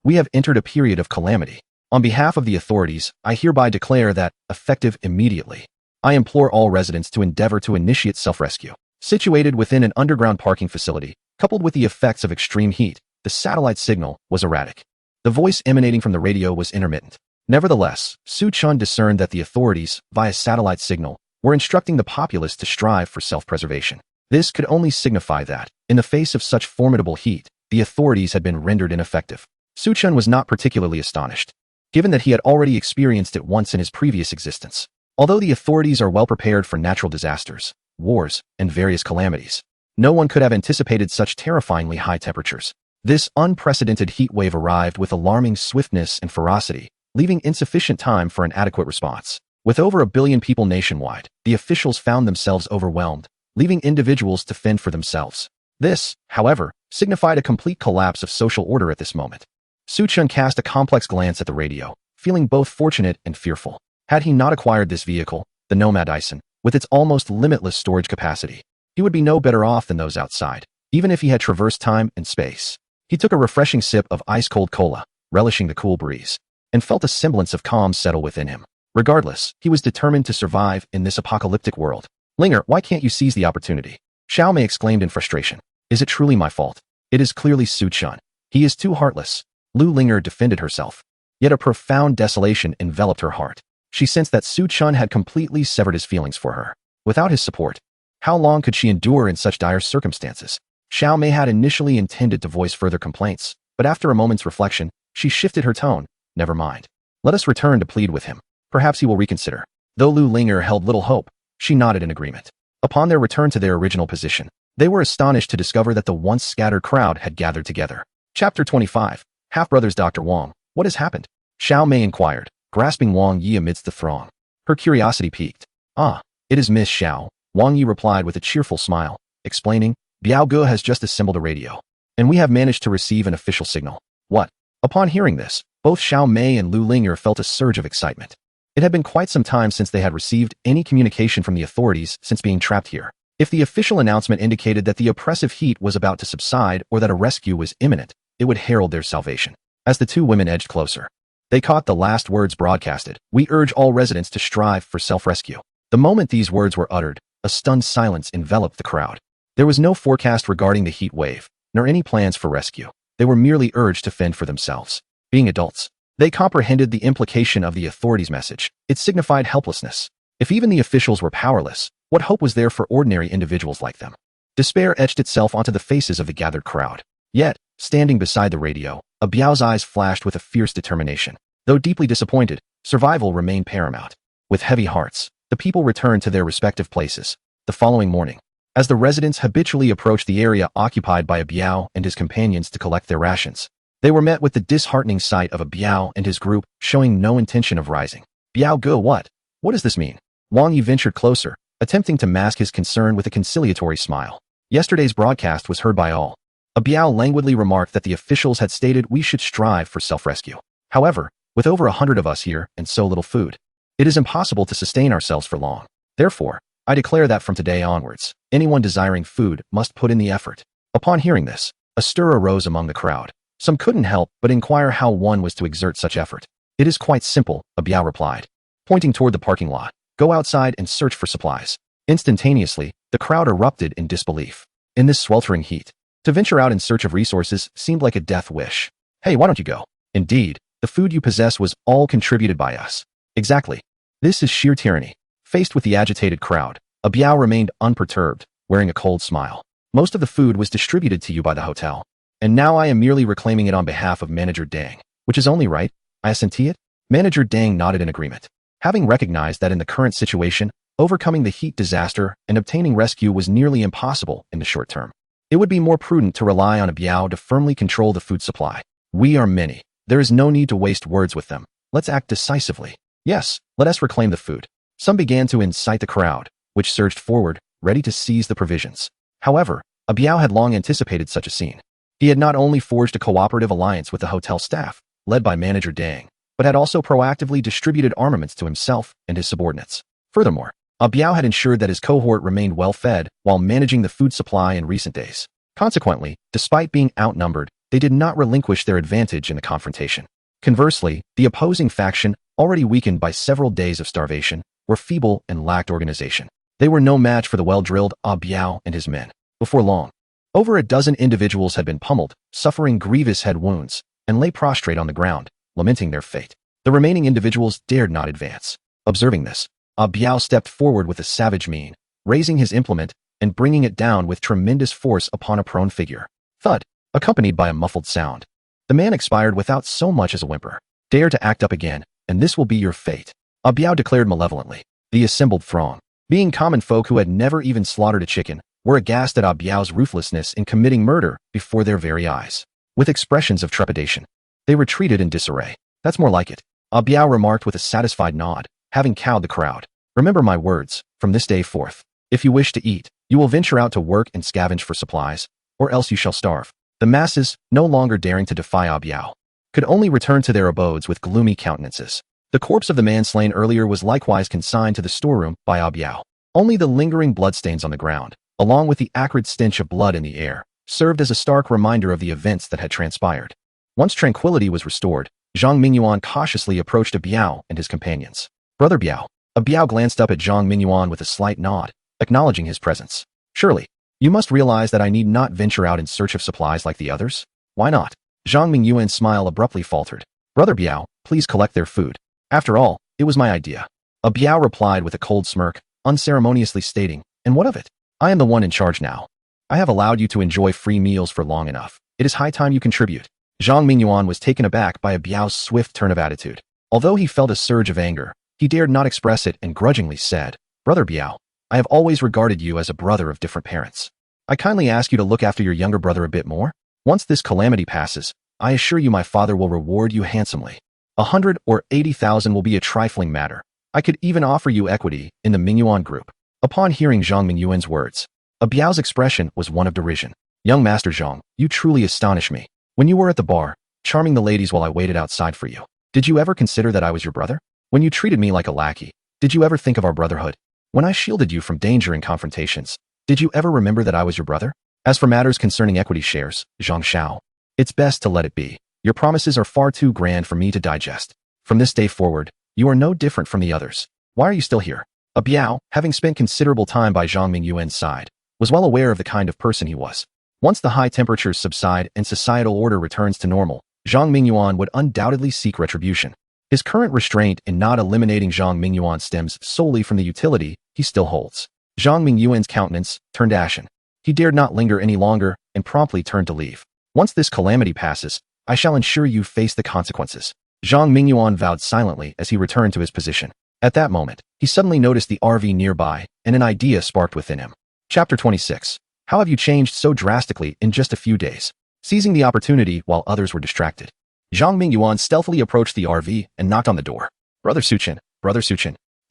we have entered a period of calamity. On behalf of the authorities, I hereby declare that, effective immediately, I implore all residents to endeavor to initiate self-rescue. Situated within an underground parking facility, coupled with the effects of extreme heat, the satellite signal was erratic. The voice emanating from the radio was intermittent. Nevertheless, Suchun discerned that the authorities, via satellite signal, were instructing the populace to strive for self-preservation. This could only signify that, in the face of such formidable heat, the authorities had been rendered ineffective. Suchun was not particularly astonished, given that he had already experienced it once in his previous existence. Although the authorities are well prepared for natural disasters, wars, and various calamities, no one could have anticipated such terrifyingly high temperatures. This unprecedented heat wave arrived with alarming swiftness and ferocity, leaving insufficient time for an adequate response. With over 1 billion people nationwide, the officials found themselves overwhelmed, leaving individuals to fend for themselves. This, however, signified a complete collapse of social order at this moment. Su-chun cast a complex glance at the radio, feeling both fortunate and fearful. Had he not acquired this vehicle, the Nomad Ison, with its almost limitless storage capacity, he would be no better off than those outside, even if he had traversed time and space. He took a refreshing sip of ice-cold cola, relishing the cool breeze, and felt a semblance of calm settle within him. Regardless, he was determined to survive in this apocalyptic world. Linger, why can't you seize the opportunity? Xiao Mei exclaimed in frustration. Is it truly my fault? It is clearly Su-chun. He is too heartless. Lu Linger defended herself. Yet a profound desolation enveloped her heart. She sensed that Su-chun had completely severed his feelings for her. Without his support, how long could she endure in such dire circumstances? Xiao Mei had initially intended to voice further complaints, but after a moment's reflection, she shifted her tone. Never mind. Let us return to plead with him. Perhaps he will reconsider. Though Lu Linger held little hope, she nodded in agreement. Upon their return to their original position, they were astonished to discover that the once scattered crowd had gathered together. Chapter 25. Half-brothers Dr. Wang, what has happened? Xiao Mei inquired, grasping Wang Yi amidst the throng. Her curiosity piqued. Ah, it is Miss Xiao, Wang Yi replied with a cheerful smile, explaining, Biao Ge has just assembled a radio, and we have managed to receive an official signal. What? Upon hearing this, both Xiao Mei and Lu Linger felt a surge of excitement. It had been quite some time since they had received any communication from the authorities since being trapped here. If the official announcement indicated that the oppressive heat was about to subside or that a rescue was imminent, it would herald their salvation. As the two women edged closer, they caught the last words broadcasted. We urge all residents to strive for self-rescue. The moment these words were uttered, a stunned silence enveloped the crowd. There was no forecast regarding the heat wave, nor any plans for rescue. They were merely urged to fend for themselves. Being adults, they comprehended the implication of the authorities' message. It signified helplessness. If even the officials were powerless, what hope was there for ordinary individuals like them? Despair etched itself onto the faces of the gathered crowd. Yet, standing beside the radio, a Biao's eyes flashed with a fierce determination. Though deeply disappointed, survival remained paramount. With heavy hearts, the people returned to their respective places. The following morning, as the residents habitually approached the area occupied by a Biao and his companions to collect their rations, they were met with the disheartening sight of a Biao and his group showing no intention of rising. Biao Ge, what? What does this mean? Wang Yi ventured closer, attempting to mask his concern with a conciliatory smile. Yesterday's broadcast was heard by all. A Biao languidly remarked that the officials had stated we should strive for self-rescue. However, with over 100 of us here and so little food, it is impossible to sustain ourselves for long. Therefore, I declare that from today onwards, anyone desiring food must put in the effort. Upon hearing this, a stir arose among the crowd. Some couldn't help but inquire how one was to exert such effort. It is quite simple, a Biao replied, pointing toward the parking lot. Go outside and search for supplies. Instantaneously, the crowd erupted in disbelief. In this sweltering heat, to venture out in search of resources seemed like a death wish. Hey, why don't you go? Indeed, the food you possess was all contributed by us. Exactly. This is sheer tyranny. Faced with the agitated crowd, a Biao remained unperturbed, wearing a cold smile. Most of the food was distributed to you by the hotel. And now I am merely reclaiming it on behalf of Manager Dang, which is only right. I assent to it. Manager Dang nodded in agreement. Having recognized that in the current situation, overcoming the heat disaster and obtaining rescue was nearly impossible in the short term, it would be more prudent to rely on a Biao to firmly control the food supply. We are many. There is no need to waste words with them. Let's act decisively. Yes, let us reclaim the food. Some began to incite the crowd, which surged forward, ready to seize the provisions. However, a Biao had long anticipated such a scene. He had not only forged a cooperative alliance with the hotel staff, led by Manager Dang, but had also proactively distributed armaments to himself and his subordinates. Furthermore, a Biao had ensured that his cohort remained well-fed while managing the food supply in recent days. Consequently, despite being outnumbered, they did not relinquish their advantage in the confrontation. Conversely, the opposing faction, already weakened by several days of starvation, were feeble and lacked organization. They were no match for the well-drilled Ah Biao and his men. Before long, over a dozen individuals had been pummeled, suffering grievous head wounds, and lay prostrate on the ground, lamenting their fate. The remaining individuals dared not advance. Observing this, Ah Biao stepped forward with a savage mien, raising his implement and bringing it down with tremendous force upon a prone figure. Thud, accompanied by a muffled sound. The man expired without so much as a whimper. Dare to act up again, and this will be your fate, Ah Biao declared malevolently. The assembled throng, being common folk who had never even slaughtered a chicken, were aghast at Ah Biao's ruthlessness in committing murder before their very eyes. With expressions of trepidation, they retreated in disarray. That's more like it, Ah Biao remarked with a satisfied nod, having cowed the crowd. Remember my words, from this day forth, If you wish to eat, you will venture out to work and scavenge for supplies, or else you shall starve. The masses, no longer daring to defy Biao, could only return to their abodes with gloomy countenances. The corpse of the man slain earlier was likewise consigned to the storeroom by Biao. Only the lingering bloodstains on the ground, along with the acrid stench of blood in the air, served as a stark reminder of the events that had transpired. Once tranquility was restored, Zhang Mingyuan cautiously approached Biao and his companions. Brother Biao. Biao glanced up at Zhang Mingyuan with a slight nod, acknowledging his presence. Surely, you must realize that I need not venture out in search of supplies like the others? Why not? Zhang Mingyuan's smile abruptly faltered. Brother Biao, please collect their food. After all, it was my idea. Biao replied with a cold smirk, unceremoniously stating, and what of it? I am the one in charge now. I have allowed you to enjoy free meals for long enough. It is high time you contribute. Zhang Mingyuan was taken aback by Biao's swift turn of attitude. Although he felt a surge of anger, he dared not express it and grudgingly said, Brother Biao, I have always regarded you as a brother of different parents. I kindly ask you to look after your younger brother a bit more. Once this calamity passes, I assure you my father will reward you handsomely. 100 or 80,000 will be a trifling matter. I could even offer you equity in the Mingyuan group. Upon hearing Zhang Mingyuan's words, Biao's expression was one of derision. Young Master Zhang, you truly astonish me. When you were at the bar, charming the ladies while I waited outside for you, did you ever consider that I was your brother? When you treated me like a lackey, did you ever think of our brotherhood? When I shielded you from danger and confrontations, did you ever remember that I was your brother? As for matters concerning equity shares, Zhang Xiao, it's best to let it be. Your promises are far too grand for me to digest. From this day forward, you are no different from the others. Why are you still here? Biao, having spent considerable time by Zhang Mingyuan's side, was well aware of the kind of person he was. Once the high temperatures subside and societal order returns to normal, Zhang Mingyuan would undoubtedly seek retribution. His current restraint in not eliminating Zhang Mingyuan stems solely from the utility he still holds. Zhang Mingyuan's countenance turned ashen. He dared not linger any longer and promptly turned to leave. Once this calamity passes, I shall ensure you face the consequences. Zhang Mingyuan vowed silently as he returned to his position. At that moment, he suddenly noticed the RV nearby, and an idea sparked within him. Chapter 26. How have you changed so drastically in just a few days? Seizing the opportunity while others were distracted, Zhang Mingyuan stealthily approached the RV and knocked on the door. Brother Suchin.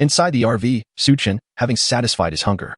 Inside the RV, Suchin, having satisfied his hunger,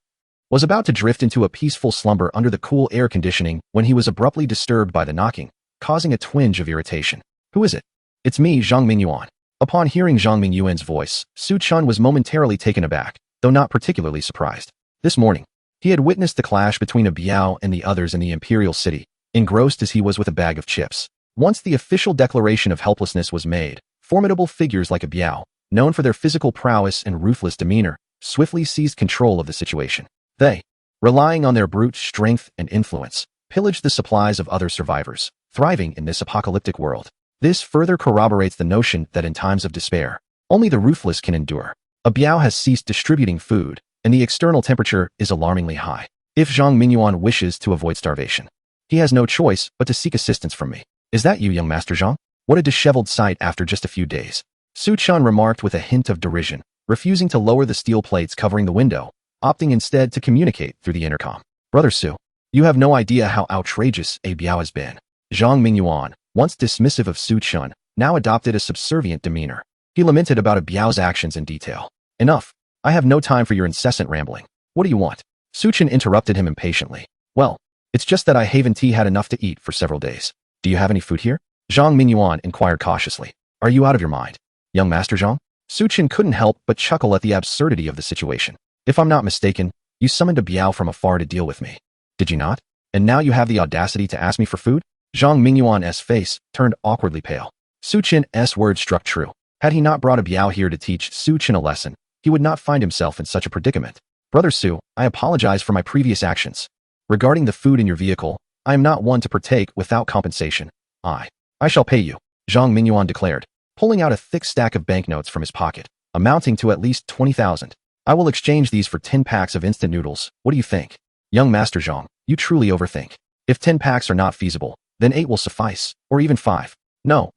was about to drift into a peaceful slumber under the cool air conditioning when he was abruptly disturbed by the knocking, causing a twinge of irritation. Who is it? It's me, Zhang Mingyuan. Upon hearing Zhang Mingyuan's voice, Su Chun was momentarily taken aback, though not particularly surprised. This morning, he had witnessed the clash between Biao and the others in the imperial city, engrossed as he was with a bag of chips. Once the official declaration of helplessness was made, formidable figures like Biao, known for their physical prowess and ruthless demeanor, swiftly seized control of the situation. They, relying on their brute strength and influence, pillaged the supplies of other survivors, thriving in this apocalyptic world. This further corroborates the notion that in times of despair, only the ruthless can endure. Biao has ceased distributing food, and the external temperature is alarmingly high. If Zhang Mingyuan wishes to avoid starvation, he has no choice but to seek assistance from me. Is that you, young Master Zhang? What a disheveled sight after just a few days. Su Chun remarked with a hint of derision, refusing to lower the steel plates covering the window, opting instead to communicate through the intercom. Brother Su, you have no idea how outrageous Biao has been. Zhang Mingyuan, once dismissive of Su Chun, now adopted a subservient demeanor. He lamented about Biao's actions in detail. Enough. I have no time for your incessant rambling. What do you want? Su Chun interrupted him impatiently. Well, it's just that I haven't had enough to eat for several days. Do you have any food here? Zhang Mingyuan inquired cautiously. Are you out of your mind? Young Master Zhang? Su Chun couldn't help but chuckle at the absurdity of the situation. If I'm not mistaken, you summoned Biao from afar to deal with me. Did you not? And now you have the audacity to ask me for food? Zhang Mingyuan's face turned awkwardly pale. Su Chin's words struck true. Had he not brought Biao here to teach Su Chin a lesson, he would not find himself in such a predicament. Brother Su, I apologize for my previous actions. Regarding the food in your vehicle, I am not one to partake without compensation. I shall pay you, Zhang Mingyuan declared, pulling out a thick stack of banknotes from his pocket, amounting to at least 20,000. I will exchange these for 10 packs of instant noodles. What do you think? Young Master Zhang, you truly overthink. If 10 packs are not feasible, then 8 will suffice, or even 5. No,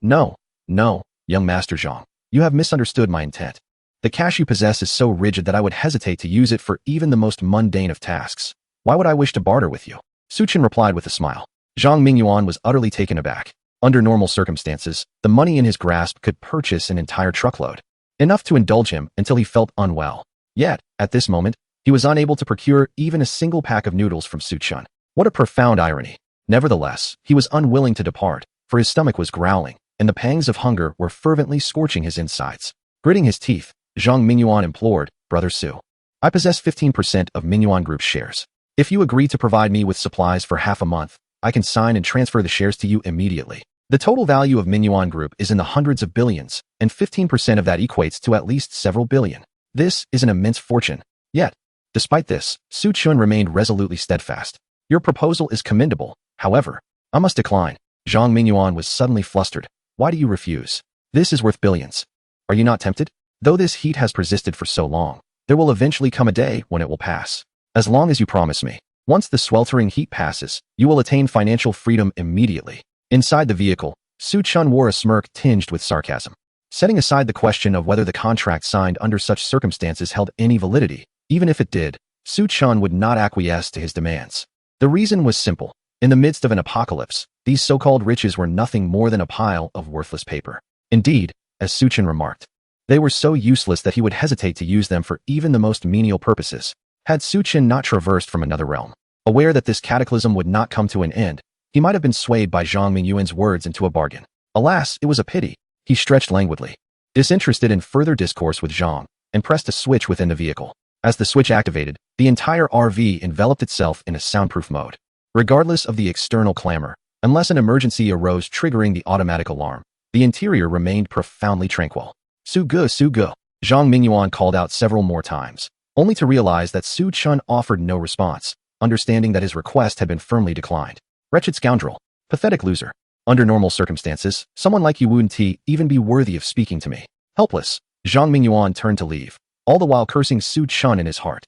young Master Zhang, you have misunderstood my intent. The cash you possess is so rigid that I would hesitate to use it for even the most mundane of tasks. Why would I wish to barter with you? Su Chin replied with a smile. Zhang Mingyuan was utterly taken aback. Under normal circumstances, the money in his grasp could purchase an entire truckload, enough to indulge him until he felt unwell. Yet, at this moment, He was unable to procure even a single pack of noodles from Su Chun. What a profound irony. Nevertheless, he was unwilling to depart, for his stomach was growling, and the pangs of hunger were fervently scorching his insides. Gritting his teeth, Zhang Mingyuan implored, "Brother Su, I possess 15% of Mingyuan Group's shares. If you agree to provide me with supplies for half a month, I can sign and transfer the shares to you immediately. The total value of Mingyuan Group is in the hundreds of billions, and 15% of that equates to at least several billion. This is an immense fortune." Yet, despite this, Su Chun remained resolutely steadfast. "Your proposal is commendable. However, I must decline." Zhang Mingyuan was suddenly flustered. "Why do you refuse? This is worth billions. Are you not tempted? Though this heat has persisted for so long, there will eventually come a day when it will pass. As long as you promise me, once the sweltering heat passes, you will attain financial freedom immediately." Inside the vehicle, Su Chun wore a smirk tinged with sarcasm. Setting aside the question of whether the contract signed under such circumstances held any validity, even if it did, Su Chun would not acquiesce to his demands. The reason was simple. In the midst of an apocalypse, these so-called riches were nothing more than a pile of worthless paper. Indeed, as Su Chun remarked, they were so useless that he would hesitate to use them for even the most menial purposes. Had Su Chun not traversed from another realm, aware that this cataclysm would not come to an end, he might have been swayed by Zhang Mingyuan's words into a bargain. Alas, it was a pity. He stretched languidly, disinterested in further discourse with Zhang, and pressed a switch within the vehicle. As the switch activated, the entire RV enveloped itself in a soundproof mode. Regardless of the external clamor, unless an emergency arose triggering the automatic alarm, the interior remained profoundly tranquil. "Su Ge, Su Ge," Zhang Mingyuan called out several more times, only to realize that Su Chun offered no response, understanding that his request had been firmly declined. Wretched scoundrel. Pathetic loser. Under normal circumstances, someone like you wouldn't even be worthy of speaking to me. Helpless, Zhang Mingyuan turned to leave, all the while cursing Su Chun in his heart.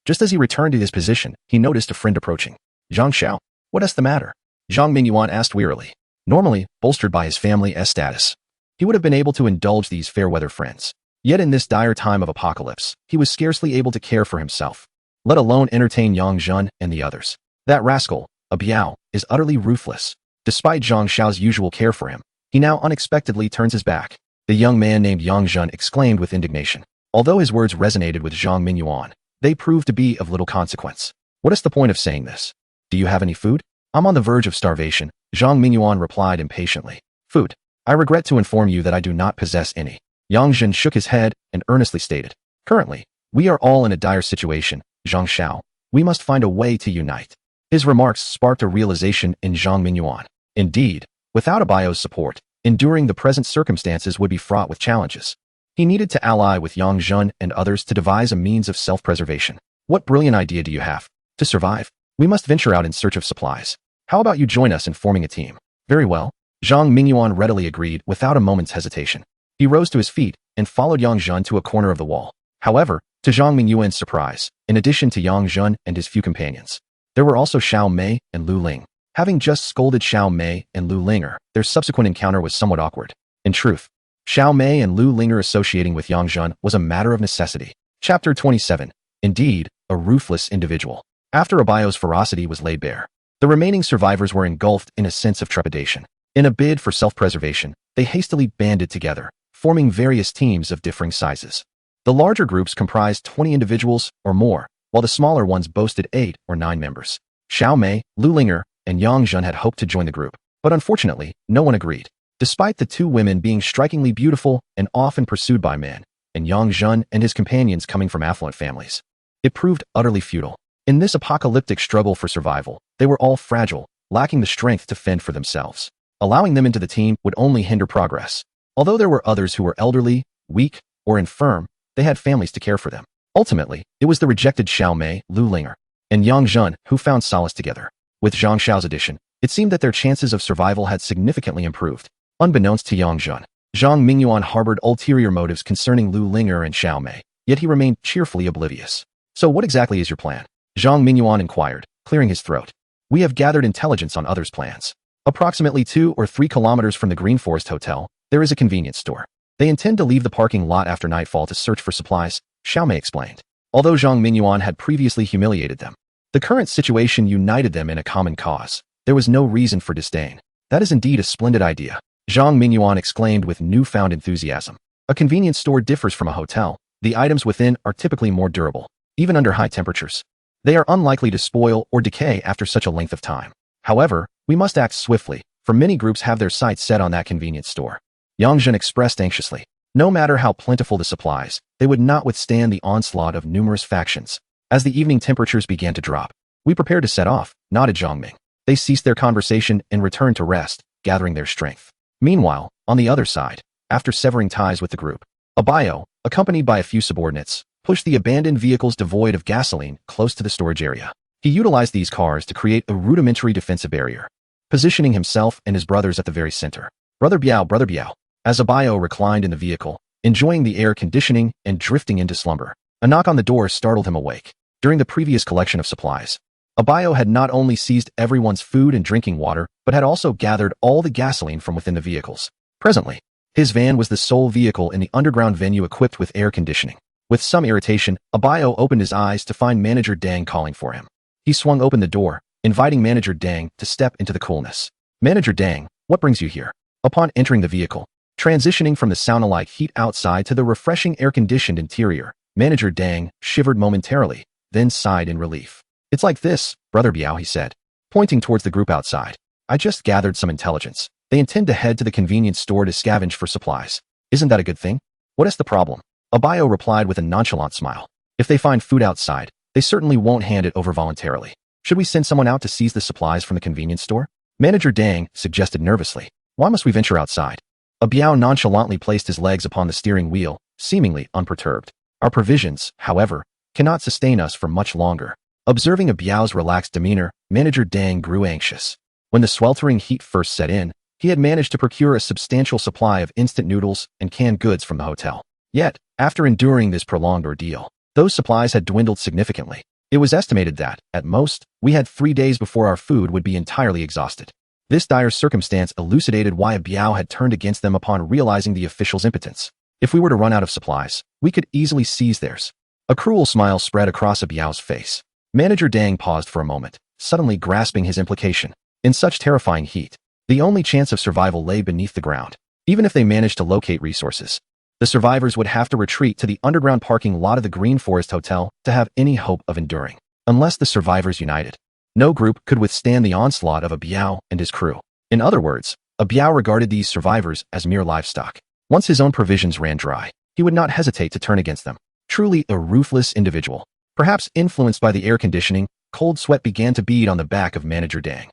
Just as he returned to his position, he noticed a friend approaching. "Zhang Xiao, what is the matter?" Zhang Mingyuan asked wearily. Normally, bolstered by his family's status, he would have been able to indulge these fair-weather friends. Yet in this dire time of apocalypse, he was scarcely able to care for himself, let alone entertain Yang Zhen and the others. That rascal, a Biao, is utterly ruthless. Despite Zhang Xiao's usual care for him, he now unexpectedly turns his back. The young man named Yang Zhen exclaimed with indignation. Although his words resonated with Zhang Mingyuan, they proved to be of little consequence. "What is the point of saying this? Do you have any food?" "I'm on the verge of starvation," Zhang Mingyuan replied impatiently. "Food? I regret to inform you that I do not possess any." Yang Zhen shook his head and earnestly stated. "Currently, we are all in a dire situation, Zhang Xiao. We must find a way to unite." His remarks sparked a realization in Zhang Mingyuan. Indeed, without Abayo's support, enduring the present circumstances would be fraught with challenges. He needed to ally with Yang Zhen and others to devise a means of self-preservation. "What brilliant idea do you have? To survive, we must venture out in search of supplies. How about you join us in forming a team?" "Very well." Zhang Mingyuan readily agreed without a moment's hesitation. He rose to his feet and followed Yang Zhen to a corner of the wall. However, to Zhang Mingyuan's surprise, in addition to Yang Zhen and his few companions, there were also Xiao Mei and Lu Ling. Having just scolded Xiao Mei and Lu Linger, their subsequent encounter was somewhat awkward. In truth, Xiao Mei and Lu Linger associating with Yang Zhen was a matter of necessity. Chapter 27. Indeed, a ruthless individual. After Abayo's ferocity was laid bare, the remaining survivors were engulfed in a sense of trepidation. In a bid for self-preservation, they hastily banded together, forming various teams of differing sizes. The larger groups comprised 20 individuals or more, while the smaller ones boasted 8 or 9 members. Xiao Mei, Lu Linger, and Yang Zhen had hoped to join the group, but unfortunately, no one agreed. Despite the two women being strikingly beautiful and often pursued by men, and Yang Zhen and his companions coming from affluent families, it proved utterly futile. In this apocalyptic struggle for survival, they were all fragile, lacking the strength to fend for themselves. Allowing them into the team would only hinder progress. Although there were others who were elderly, weak, or infirm, they had families to care for them. Ultimately, it was the rejected Xiao Mei, Lu Linger, and Yang Zhen who found solace together. With Zhang Xiao's addition, it seemed that their chances of survival had significantly improved. Unbeknownst to Yang Zhen, Zhang Mingyuan harbored ulterior motives concerning Lu Linger and Xiao Mei, yet he remained cheerfully oblivious. "So what exactly is your plan?" Zhang Mingyuan inquired, clearing his throat. "We have gathered intelligence on others' plans. Approximately 2 or 3 kilometers from the Green Forest Hotel, there is a convenience store. They intend to leave the parking lot after nightfall to search for supplies," Xiao Mei explained. Although Zhang Mingyuan had previously humiliated them, the current situation united them in a common cause. There was no reason for disdain. "That is indeed a splendid idea," Zhang Mingyuan exclaimed with newfound enthusiasm. "A convenience store differs from a hotel. The items within are typically more durable. even under high temperatures. They are unlikely to spoil or decay after such a length of time. However, we must act swiftly, for many groups have their sights set on that convenience store. Yangjun expressed anxiously. No matter how plentiful the supplies, they would not withstand the onslaught of numerous factions. As the evening temperatures began to drop, we prepared to set off, nodded Zhongming. They ceased their conversation and returned to rest, gathering their strength. Meanwhile, on the other side, after severing ties with the group, Abayo, accompanied by a few subordinates, pushed the abandoned vehicles devoid of gasoline close to the storage area. He utilized these cars to create a rudimentary defensive barrier, positioning himself and his brothers at the very center. Brother Biao. As Abayo reclined in the vehicle, enjoying the air conditioning and drifting into slumber, a knock on the door startled him awake. During the previous collection of supplies, Abayo had not only seized everyone's food and drinking water, but had also gathered all the gasoline from within the vehicles. Presently, his van was the sole vehicle in the underground venue equipped with air conditioning. With some irritation, Abayo opened his eyes to find Manager Dang calling for him. He swung open the door, inviting Manager Dang to step into the coolness. Manager Dang, what brings you here? Upon entering the vehicle, transitioning from the sauna-like heat outside to the refreshing air-conditioned interior, Manager Dang shivered momentarily, then sighed in relief. It's like this, Brother Biao, he said, pointing towards the group outside. I just gathered some intelligence. They intend to head to the convenience store to scavenge for supplies. Isn't that a good thing? What is the problem? Abayo replied with a nonchalant smile. If they find food outside, they certainly won't hand it over voluntarily. Should we send someone out to seize the supplies from the convenience store? Manager Dang suggested nervously. Why must we venture outside? Abayo nonchalantly placed his legs upon the steering wheel, seemingly unperturbed. Our provisions, however, cannot sustain us for much longer. Observing Abayo's relaxed demeanor, Manager Dang grew anxious. When the sweltering heat first set in, he had managed to procure a substantial supply of instant noodles and canned goods from the hotel. Yet, after enduring this prolonged ordeal, those supplies had dwindled significantly. It was estimated that, at most, we had 3 days before our food would be entirely exhausted. This dire circumstance elucidated why Abayo had turned against them upon realizing the officials' impotence. If we were to run out of supplies, we could easily seize theirs. A cruel smile spread across Abayo's face. Manager Dang paused for a moment, suddenly grasping his implication. In such terrifying heat, the only chance of survival lay beneath the ground. Even if they managed to locate resources, the survivors would have to retreat to the underground parking lot of the Green Forest Hotel to have any hope of enduring. Unless the survivors united, no group could withstand the onslaught of Abayo and his crew. In other words, Abayo regarded these survivors as mere livestock. Once his own provisions ran dry, he would not hesitate to turn against them. Truly a ruthless individual. Perhaps influenced by the air conditioning, cold sweat began to bead on the back of Manager Dang.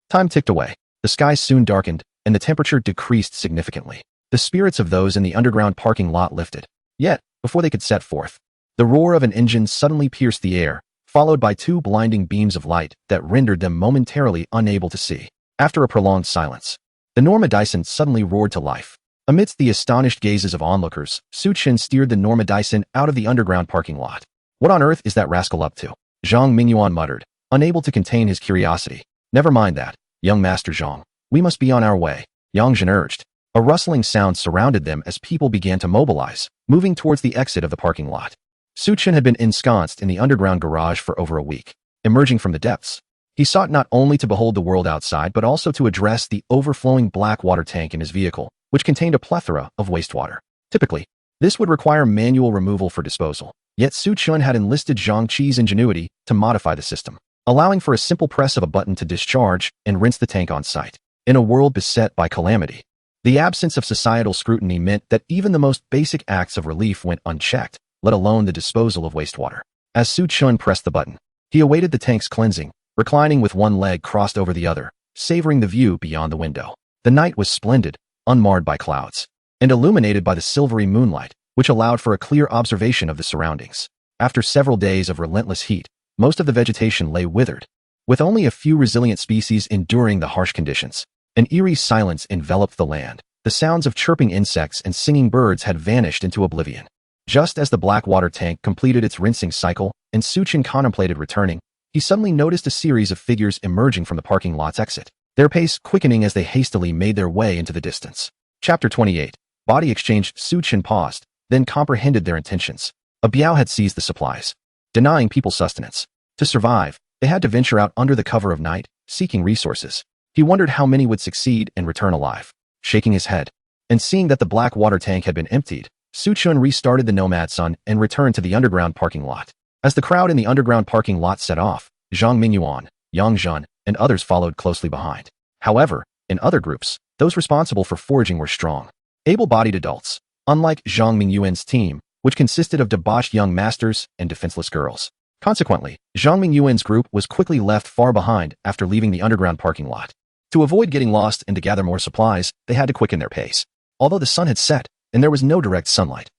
Time ticked away. The sky soon darkened, and the temperature decreased significantly. The spirits of those in the underground parking lot lifted. Yet, before they could set forth, the roar of an engine suddenly pierced the air, followed by 2 blinding beams of light that rendered them momentarily unable to see. After a prolonged silence, the Norma Dyson suddenly roared to life. Amidst the astonished gazes of onlookers, Su Chen steered the Norma Dyson out of the underground parking lot. What on earth is that rascal up to? Zhang Mingyuan muttered, unable to contain his curiosity. Never mind that, young Master Zhang. We must be on our way, Yang Zhen urged. A rustling sound surrounded them as people began to mobilize, moving towards the exit of the parking lot. Su Chen had been ensconced in the underground garage for over a week. Emerging from the depths, he sought not only to behold the world outside but also to address the overflowing black water tank in his vehicle, which contained a plethora of wastewater. Typically, this would require manual removal for disposal. Yet Su Chen had enlisted Zhang Qi's ingenuity to modify the system, allowing for a simple press of a button to discharge and rinse the tank on site. In a world beset by calamity, the absence of societal scrutiny meant that even the most basic acts of relief went unchecked, let alone the disposal of wastewater. As Su Chen pressed the button, he awaited the tank's cleansing, reclining with one leg crossed over the other, savoring the view beyond the window. The night was splendid, unmarred by clouds, and illuminated by the silvery moonlight, which allowed for a clear observation of the surroundings. After several days of relentless heat, most of the vegetation lay withered, with only a few resilient species enduring the harsh conditions. An eerie silence enveloped the land. The sounds of chirping insects and singing birds had vanished into oblivion. Just as the black water tank completed its rinsing cycle and Su Chen contemplated returning, he suddenly noticed a series of figures emerging from the parking lot's exit, their pace quickening as they hastily made their way into the distance. Chapter 28. Body exchange. Su Chen paused, then comprehended their intentions. Abayo had seized the supplies, denying people sustenance. To survive, they had to venture out under the cover of night, seeking resources. He wondered how many would succeed and return alive. Shaking his head, and seeing that the black water tank had been emptied, Su Chen restarted the Nomad Sun and returned to the underground parking lot. As the crowd in the underground parking lot set off, Zhang Mingyuan, Yang Zhen, and others followed closely behind. However, in other groups, those responsible for foraging were strong, able-bodied adults, unlike Zhang Mingyuan's team, which consisted of debauched young masters and defenseless girls. Consequently, Zhang Mingyuan's group was quickly left far behind after leaving the underground parking lot. To avoid getting lost and to gather more supplies, they had to quicken their pace. Although the sun had set, and there was no direct sunlight,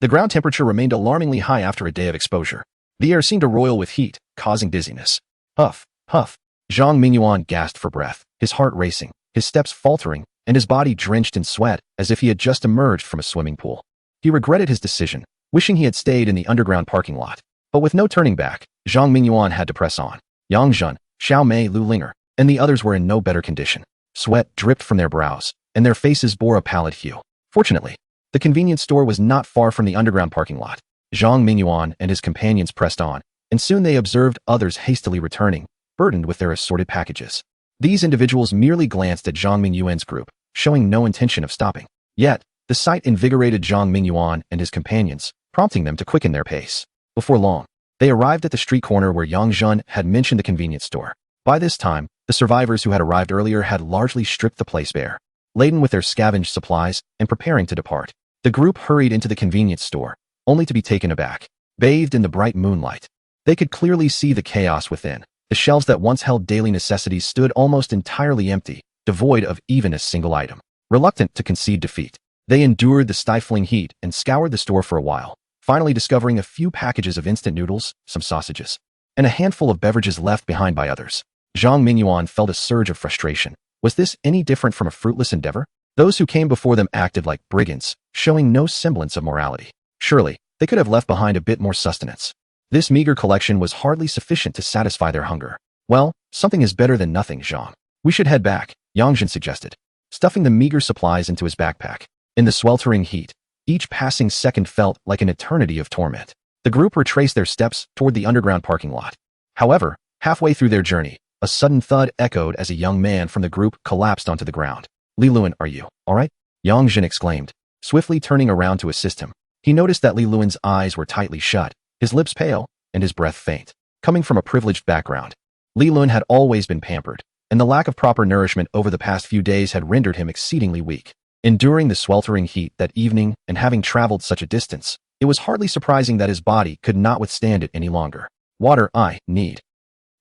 the ground temperature remained alarmingly high after a day of exposure. The air seemed to roil with heat, causing dizziness. Huff, huff. Zhang Mingyuan gasped for breath, his heart racing, his steps faltering, and his body drenched in sweat as if he had just emerged from a swimming pool. He regretted his decision, wishing he had stayed in the underground parking lot. But with no turning back, Zhang Mingyuan had to press on. Yang Zhen, Xiao Mei, Lu Linger, and the others were in no better condition. Sweat dripped from their brows, and their faces bore a pallid hue. Fortunately, the convenience store was not far from the underground parking lot. Zhang Mingyuan and his companions pressed on, and soon they observed others hastily returning, burdened with their assorted packages. These individuals merely glanced at Zhang Mingyuan's group, showing no intention of stopping. Yet, the sight invigorated Zhang Mingyuan and his companions, prompting them to quicken their pace. Before long, they arrived at the street corner where Yang Zhen had mentioned the convenience store. By this time, the survivors who had arrived earlier had largely stripped the place bare. Laden with their scavenged supplies and preparing to depart, the group hurried into the convenience store, only to be taken aback. Bathed in the bright moonlight, they could clearly see the chaos within. The shelves that once held daily necessities stood almost entirely empty, devoid of even a single item. Reluctant to concede defeat, they endured the stifling heat and scoured the store for a while, finally discovering a few packages of instant noodles, some sausages, and a handful of beverages left behind by others. Zhang Mingyuan felt a surge of frustration. Was this any different from a fruitless endeavor? Those who came before them acted like brigands, showing no semblance of morality. Surely, they could have left behind a bit more sustenance. This meager collection was hardly sufficient to satisfy their hunger. Well, something is better than nothing, Zhang. We should head back, Yang Zhen suggested, stuffing the meager supplies into his backpack. In the sweltering heat, each passing second felt like an eternity of torment. The group retraced their steps toward the underground parking lot. However, halfway through their journey, a sudden thud echoed as a young man from the group collapsed onto the ground. Li Luan, are you all right? Yang Zhen exclaimed, swiftly turning around to assist him. He noticed that Li Luan's eyes were tightly shut, his lips pale, and his breath faint. Coming from a privileged background, Li Luan had always been pampered, and the lack of proper nourishment over the past few days had rendered him exceedingly weak. Enduring the sweltering heat that evening and having traveled such a distance, it was hardly surprising that his body could not withstand it any longer. Water, I need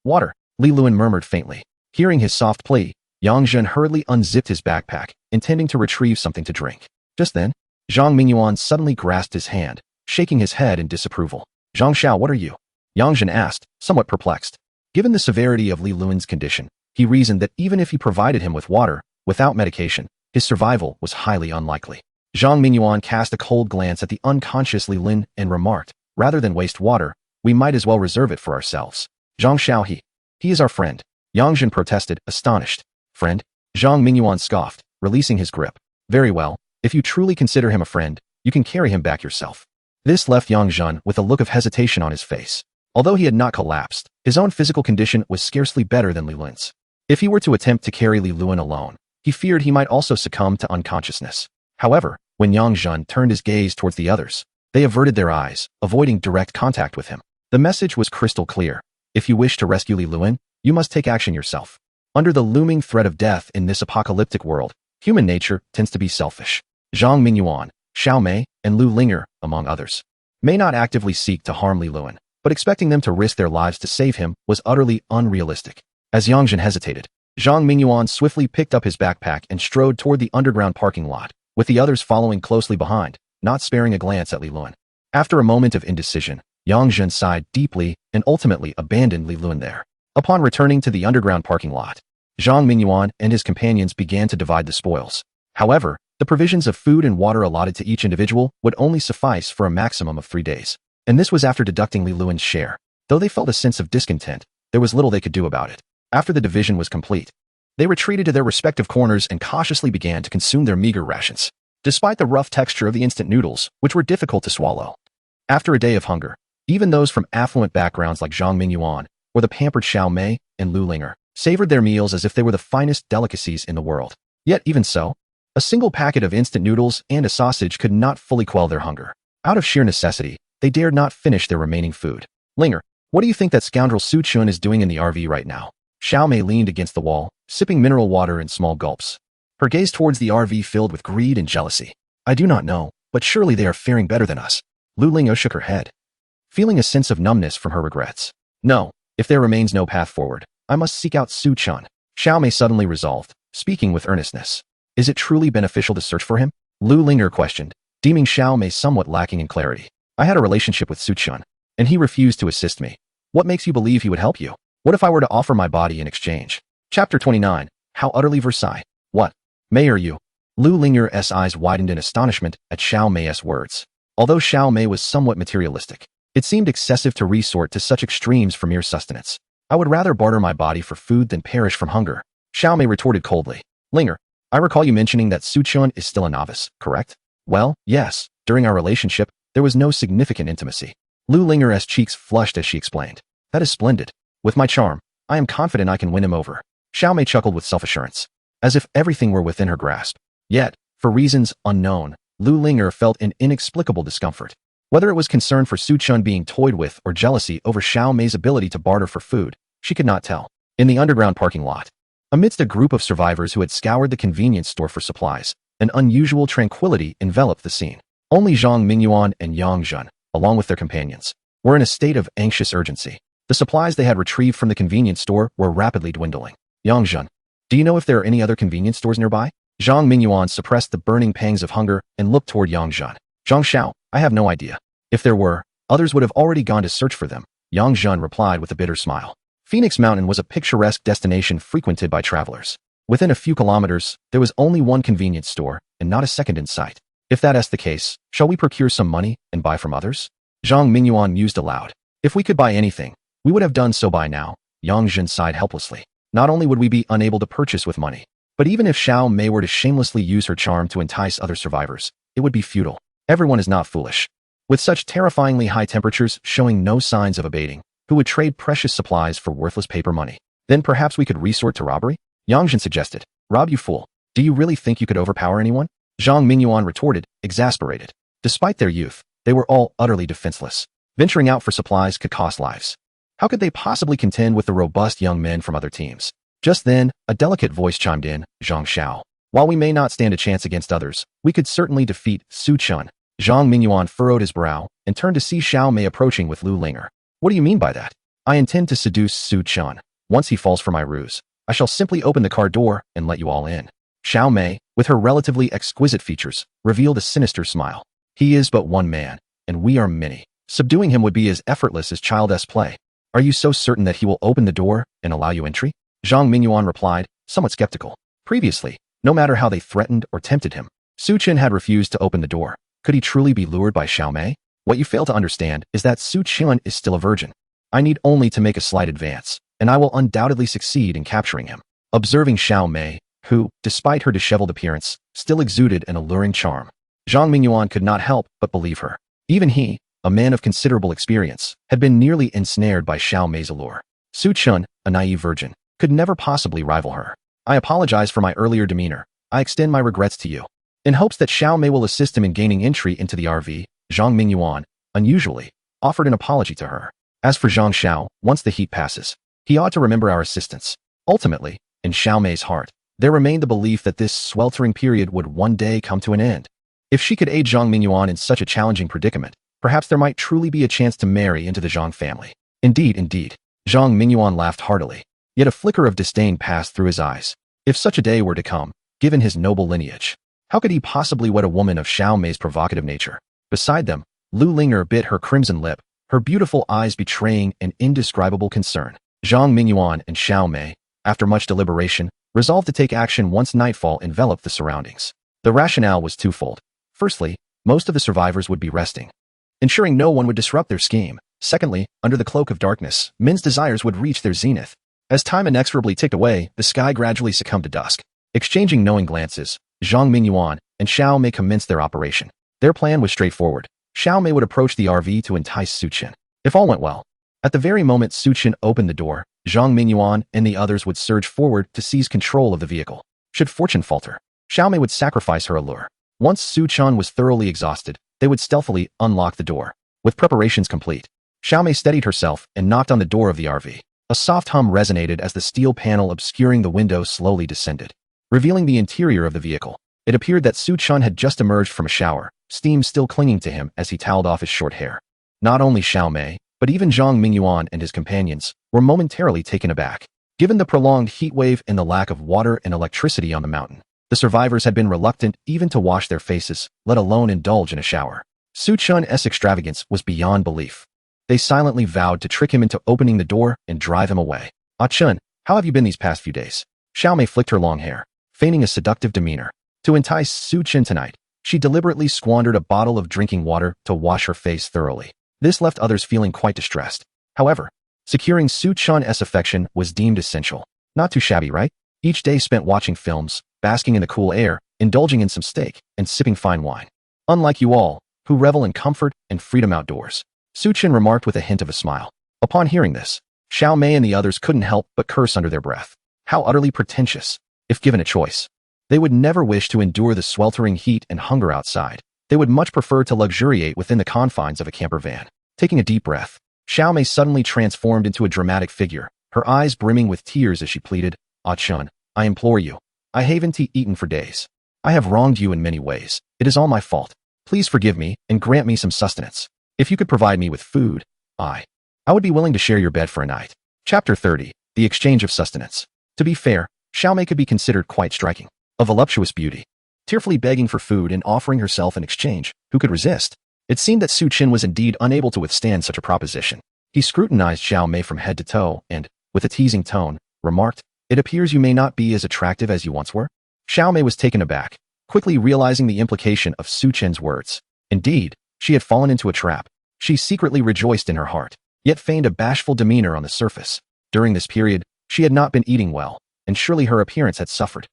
water, Li Luan murmured faintly. Hearing his soft plea, Yang Zhen hurriedly unzipped his backpack, intending to retrieve something to drink. Just then, Zhang Mingyuan suddenly grasped his hand, shaking his head in disapproval. Zhang Xiao, what are you? Yang Zhen asked, somewhat perplexed. Given the severity of Li Luan's condition, he reasoned that even if he provided him with water, without medication, his survival was highly unlikely. Zhang Mingyuan cast a cold glance at the unconscious Li Luan and remarked, rather than waste water, we might as well reserve it for ourselves. Zhang Xiao, he is our friend. Yang Zhen protested, astonished. Friend? Zhang Mingyuan scoffed, releasing his grip. Very well, if you truly consider him a friend, you can carry him back yourself. This left Yang Zhen with a look of hesitation on his face. Although he had not collapsed, his own physical condition was scarcely better than Li Luan's. If he were to attempt to carry Li Luan alone, he feared he might also succumb to unconsciousness. However, when Yang Zhen turned his gaze towards the others, they averted their eyes, avoiding direct contact with him. The message was crystal clear. If you wish to rescue Li Luan, you must take action yourself. Under the looming threat of death in this apocalyptic world, human nature tends to be selfish. Zhang Mingyuan, Xiao Mei, and Lu Linger, among others, may not actively seek to harm Li Luan, but expecting them to risk their lives to save him was utterly unrealistic. As Yang Zhen hesitated, Zhang Mingyuan swiftly picked up his backpack and strode toward the underground parking lot, with the others following closely behind, not sparing a glance at Li Luan. After a moment of indecision, Yang Zhen sighed deeply and ultimately abandoned Li Luan there. Upon returning to the underground parking lot, Zhang Mingyuan and his companions began to divide the spoils. However, the provisions of food and water allotted to each individual would only suffice for a maximum of 3 days. And this was after deducting Li Luan's share. Though they felt a sense of discontent, there was little they could do about it. After the division was complete, they retreated to their respective corners and cautiously began to consume their meager rations, despite the rough texture of the instant noodles, which were difficult to swallow. After a day of hunger, even those from affluent backgrounds like Zhang Mingyuan or the pampered Xiao Mei and Lu Linger savored their meals as if they were the finest delicacies in the world. Yet even so, a single packet of instant noodles and a sausage could not fully quell their hunger. Out of sheer necessity, they dared not finish their remaining food. Linger, what do you think that scoundrel Su Chun is doing in the RV right now? Xiao Mei leaned against the wall, sipping mineral water in small gulps. Her gaze towards the RV filled with greed and jealousy. I do not know, but surely they are faring better than us. Lu Ling'e shook her head, feeling a sense of numbness from her regrets. No, if there remains no path forward, I must seek out Su Chun. Xiao Mei suddenly resolved, speaking with earnestness. Is it truly beneficial to search for him? Lu Ling'e questioned, deeming Xiao Mei somewhat lacking in clarity. I had a relationship with Su Chun, and he refused to assist me. What makes you believe he would help you? What if I were to offer my body in exchange? Chapter 29. How utterly Versailles. What? Mei are you? Lu Ling'e's eyes widened in astonishment at Xiao Mei's words. Although Xiao Mei was somewhat materialistic, it seemed excessive to resort to such extremes for mere sustenance. I would rather barter my body for food than perish from hunger. Xiao Mei retorted coldly. Ling'e, I recall you mentioning that Su Chun is still a novice, correct? Well, yes. During our relationship, there was no significant intimacy. Lu Ling'e's cheeks flushed as she explained. That is splendid. With my charm, I am confident I can win him over. Xiao Mei chuckled with self-assurance, as if everything were within her grasp. Yet, for reasons unknown, Lu Ling'e felt an inexplicable discomfort. Whether it was concern for Su Chun being toyed with or jealousy over Xiao Mei's ability to barter for food, she could not tell. In the underground parking lot, amidst a group of survivors who had scoured the convenience store for supplies, an unusual tranquility enveloped the scene. Only Zhang Mingyuan and Yang Zhen, along with their companions, were in a state of anxious urgency. The supplies they had retrieved from the convenience store were rapidly dwindling. Yang Zhen, do you know if there are any other convenience stores nearby? Zhang Mingyuan suppressed the burning pangs of hunger and looked toward Yang Zhen. Zhang Xiao, I have no idea. If there were, others would have already gone to search for them. Yang Zhen replied with a bitter smile. Phoenix Mountain was a picturesque destination frequented by travelers. Within a few kilometers, there was only one convenience store, and not a second in sight. If that is the case, shall we procure some money and buy from others? Zhang Mingyuan mused aloud. If we could buy anything, we would have done so by now. Yang Zhen sighed helplessly. Not only would we be unable to purchase with money, but even if Xiao Mei were to shamelessly use her charm to entice other survivors, it would be futile. Everyone is not foolish. With such terrifyingly high temperatures showing no signs of abating, who would trade precious supplies for worthless paper money? Then perhaps we could resort to robbery? Yang Zhen suggested. Rob, you fool. Do you really think you could overpower anyone? Zhang Mingyuan retorted, exasperated. Despite their youth, they were all utterly defenseless. Venturing out for supplies could cost lives. How could they possibly contend with the robust young men from other teams? Just then, a delicate voice chimed in, Zhang Xiao. While we may not stand a chance against others, we could certainly defeat Su Chun. Zhang Mingyuan furrowed his brow and turned to see Xiao Mei approaching with Lu Ling'e. What do you mean by that? I intend to seduce Su Chun. Once he falls for my ruse, I shall simply open the car door and let you all in. Xiao Mei, with her relatively exquisite features, revealed a sinister smile. He is but one man, and we are many. Subduing him would be as effortless as child's play. Are you so certain that he will open the door and allow you entry? Zhang Mingyuan replied, somewhat skeptical. Previously, no matter how they threatened or tempted him, Su Chun had refused to open the door. Could he truly be lured by Xiao Mei? What you fail to understand is that Su Chun is still a virgin. I need only to make a slight advance, and I will undoubtedly succeed in capturing him. Observing Xiao Mei, who, despite her disheveled appearance, still exuded an alluring charm, Zhang Mingyuan could not help but believe her. Even he, a man of considerable experience, had been nearly ensnared by Xiao Mei's allure. Su Chun, a naive virgin, could never possibly rival her. I apologize for my earlier demeanor. I extend my regrets to you. In hopes that Xiao Mei will assist him in gaining entry into the RV, Zhang Mingyuan, unusually, offered an apology to her. As for Zhang Xiao, once the heat passes, he ought to remember our assistance. Ultimately, in Xiao Mei's heart, there remained the belief that this sweltering period would one day come to an end. If she could aid Zhang Mingyuan in such a challenging predicament, perhaps there might truly be a chance to marry into the Zhang family. Indeed, indeed. Zhang Mingyuan laughed heartily, yet a flicker of disdain passed through his eyes. If such a day were to come, given his noble lineage, how could he possibly wed a woman of Xiao Mei's provocative nature? Beside them, Lu Ling'e bit her crimson lip, her beautiful eyes betraying an indescribable concern. Zhang Mingyuan and Xiao Mei, after much deliberation, resolved to take action once nightfall enveloped the surroundings. The rationale was twofold. Firstly, most of the survivors would be resting, ensuring no one would disrupt their scheme. Secondly, under the cloak of darkness, men's desires would reach their zenith. As time inexorably ticked away, the sky gradually succumbed to dusk. Exchanging knowing glances, Zhang Mingyuan and Xiao Mei commenced their operation. Their plan was straightforward. Xiao Mei would approach the RV to entice Su Chun. If all went well, at the very moment Su Chun opened the door, Zhang Mingyuan and the others would surge forward to seize control of the vehicle. Should fortune falter, Xiao Mei would sacrifice her allure. Once Su Chun was thoroughly exhausted, they would stealthily unlock the door. With preparations complete, Xiao Mei steadied herself and knocked on the door of the RV. A soft hum resonated as the steel panel obscuring the window slowly descended, revealing the interior of the vehicle. It appeared that Su Chun had just emerged from a shower, steam still clinging to him as he toweled off his short hair. Not only Xiao Mei, but even Zhang Mingyuan and his companions were momentarily taken aback. Given the prolonged heat wave and the lack of water and electricity on the mountain, the survivors had been reluctant even to wash their faces, let alone indulge in a shower. Su Chun's extravagance was beyond belief. They silently vowed to trick him into opening the door and drive him away. "Ah Chun, how have you been these past few days?" Xiao Mei flicked her long hair, feigning a seductive demeanor. To entice Su Chun tonight, she deliberately squandered a bottle of drinking water to wash her face thoroughly. This left others feeling quite distressed. However, securing Su Chun's affection was deemed essential. Not too shabby, right? Each day spent watching films, basking in the cool air, indulging in some steak, and sipping fine wine. Unlike you all, who revel in comfort and freedom outdoors. Su Chun remarked with a hint of a smile. Upon hearing this, Xiao Mei and the others couldn't help but curse under their breath. How utterly pretentious. If given a choice, they would never wish to endure the sweltering heat and hunger outside. They would much prefer to luxuriate within the confines of a camper van. Taking a deep breath, Xiao Mei suddenly transformed into a dramatic figure, her eyes brimming with tears as she pleaded, "Ah Chun, I implore you. I haven't eaten for days. I have wronged you in many ways. It is all my fault. Please forgive me and grant me some sustenance. If you could provide me with food, I would be willing to share your bed for a night." Chapter 30. The Exchange of Sustenance. To be fair, Xiao Mei could be considered quite striking. A voluptuous beauty. Tearfully begging for food and offering herself in exchange. Who could resist? It seemed that Su Chun was indeed unable to withstand such a proposition. He scrutinized Xiao Mei from head to toe and, with a teasing tone, remarked, "It appears you may not be as attractive as you once were." Xiao Mei was taken aback, quickly realizing the implication of Su Chun's words. Indeed, she had fallen into a trap. She secretly rejoiced in her heart, yet feigned a bashful demeanor on the surface. During this period, she had not been eating well, and surely her appearance had suffered.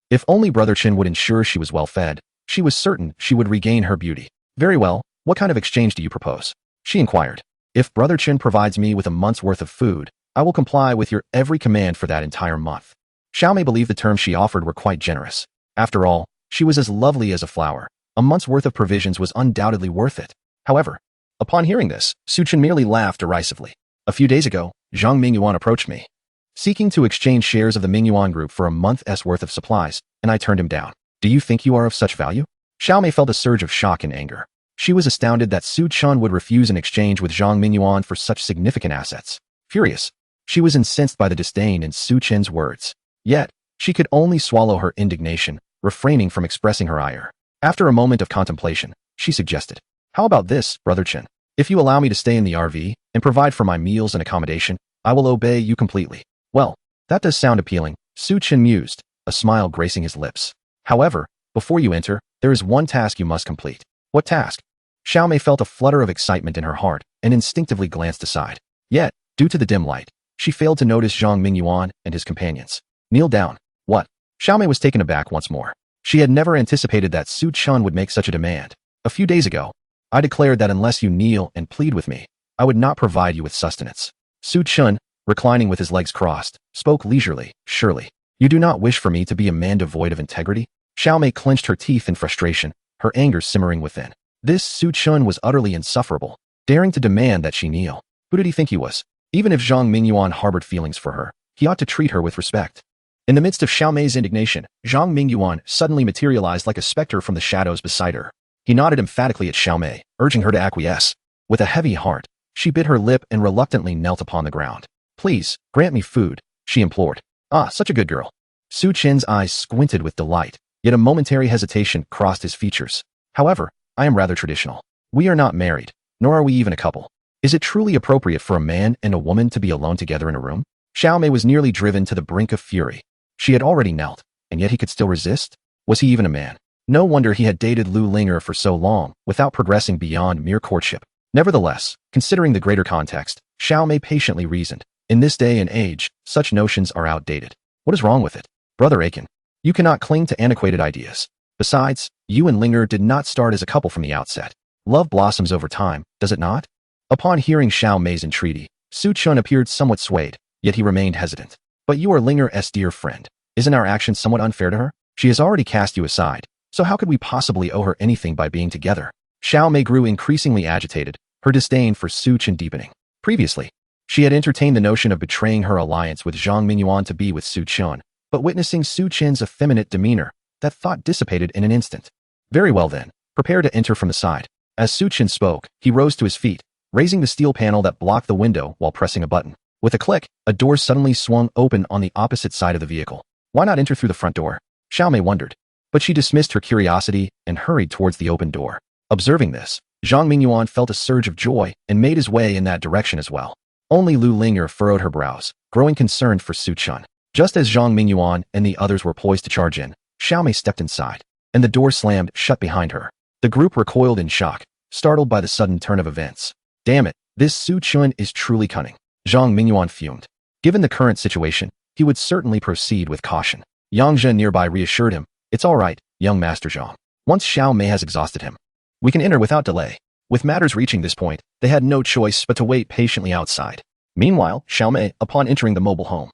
If only Brother Chin would ensure she was well fed, she was certain she would regain her beauty. "Very well, what kind of exchange do you propose?" she inquired. "If Brother Chin provides me with a month's worth of food, I will comply with your every command for that entire month." Xiao Mei believed the terms she offered were quite generous. After all, she was as lovely as a flower. A month's worth of provisions was undoubtedly worth it. However, upon hearing this, Su Chun merely laughed derisively. "A few days ago, Zhang Mingyuan approached me, seeking to exchange shares of the Mingyuan group for a month's worth of supplies, and I turned him down. Do you think you are of such value?" Xiao Mei felt a surge of shock and anger. She was astounded that Su Chun would refuse an exchange with Zhang Mingyuan for such significant assets. Furious, she was incensed by the disdain in Su Chun's words. Yet, she could only swallow her indignation, refraining from expressing her ire. After a moment of contemplation, she suggested, "How about this, Brother Chin? If you allow me to stay in the RV and provide for my meals and accommodation, I will obey you completely." "Well, that does sound appealing," Su Chun mused, a smile gracing his lips. "However, before you enter, there is one task you must complete." "What task?" Xiao Mei felt a flutter of excitement in her heart and instinctively glanced aside. Yet, due to the dim light, she failed to notice Zhang Mingyuan and his companions. "Kneel down." "What?" Xiao Mei was taken aback once more. She had never anticipated that Su Chun would make such a demand. "A few days ago, I declared that unless you kneel and plead with me, I would not provide you with sustenance." Su Chun, reclining with his legs crossed, spoke leisurely. "Surely, you do not wish for me to be a man devoid of integrity?" Xiao Mei clenched her teeth in frustration, her anger simmering within. This Su Chun was utterly insufferable, daring to demand that she kneel. Who did he think he was? Even if Zhang Mingyuan harbored feelings for her, he ought to treat her with respect. In the midst of Xiao Mei's indignation, Zhang Mingyuan suddenly materialized like a specter from the shadows beside her. He nodded emphatically at Xiao Mei, urging her to acquiesce. With a heavy heart, she bit her lip and reluctantly knelt upon the ground. "Please, grant me food," she implored. "Ah, such a good girl." Su Chin's eyes squinted with delight, yet a momentary hesitation crossed his features. "However, I am rather traditional. We are not married, nor are we even a couple. Is it truly appropriate for a man and a woman to be alone together in a room?" Xiao Mei was nearly driven to the brink of fury. She had already knelt, and yet he could still resist? Was he even a man? No wonder he had dated Lu Linger for so long, without progressing beyond mere courtship. Nevertheless, considering the greater context, Xiao Mei patiently reasoned. In this day and age, such notions are outdated. What is wrong with it? Brother Aiken, you cannot cling to antiquated ideas. Besides, you and Linger did not start as a couple from the outset. Love blossoms over time, does it not? Upon hearing Xiao Mei's entreaty, Su Chun appeared somewhat swayed, yet he remained hesitant. "But you are Linger's dear friend. Isn't our action somewhat unfair to her? She has already cast you aside, so how could we possibly owe her anything by being together?" Xiao Mei grew increasingly agitated, her disdain for Su Chun deepening. Previously, she had entertained the notion of betraying her alliance with Zhang Mingyuan to be with Su Chen, but witnessing Su Chen's effeminate demeanor, that thought dissipated in an instant. Very well then, prepare to enter from the side. As Su Chen spoke, he rose to his feet, raising the steel panel that blocked the window while pressing a button. With a click, a door suddenly swung open on the opposite side of the vehicle. Why not enter through the front door? Xiaomei wondered, but she dismissed her curiosity and hurried towards the open door. Observing this, Zhang Mingyuan felt a surge of joy and made his way in that direction as well. Only Lu Linger furrowed her brows, growing concerned for Su Chen. Just as Zhang Mingyuan and the others were poised to charge in, Xiaomei stepped inside, and the door slammed shut behind her. The group recoiled in shock, startled by the sudden turn of events. Damn it, this Su Chen is truly cunning. Zhang Mingyuan fumed. Given the current situation, he would certainly proceed with caution. Yang Zhen nearby reassured him, "It's all right, young Master Zhang. Once Xiaomei has exhausted him, we can enter without delay." With matters reaching this point, they had no choice but to wait patiently outside. Meanwhile, Xiaomei, upon entering the mobile home,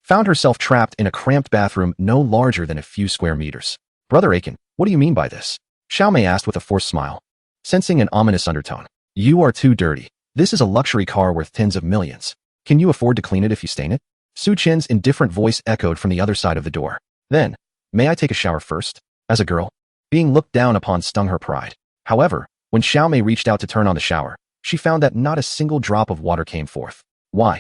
found herself trapped in a cramped bathroom no larger than a few square meters. "Brother Aiken, what do you mean by this?" Xiaomei asked with a forced smile, sensing an ominous undertone. "You are too dirty. This is a luxury car worth tens of millions. Can you afford to clean it if you stain it?" Su Chen's indifferent voice echoed from the other side of the door. Then, "May I take a shower first?" As a girl, being looked down upon stung her pride. However, when Xiaomei reached out to turn on the shower, she found that not a single drop of water came forth. "Why?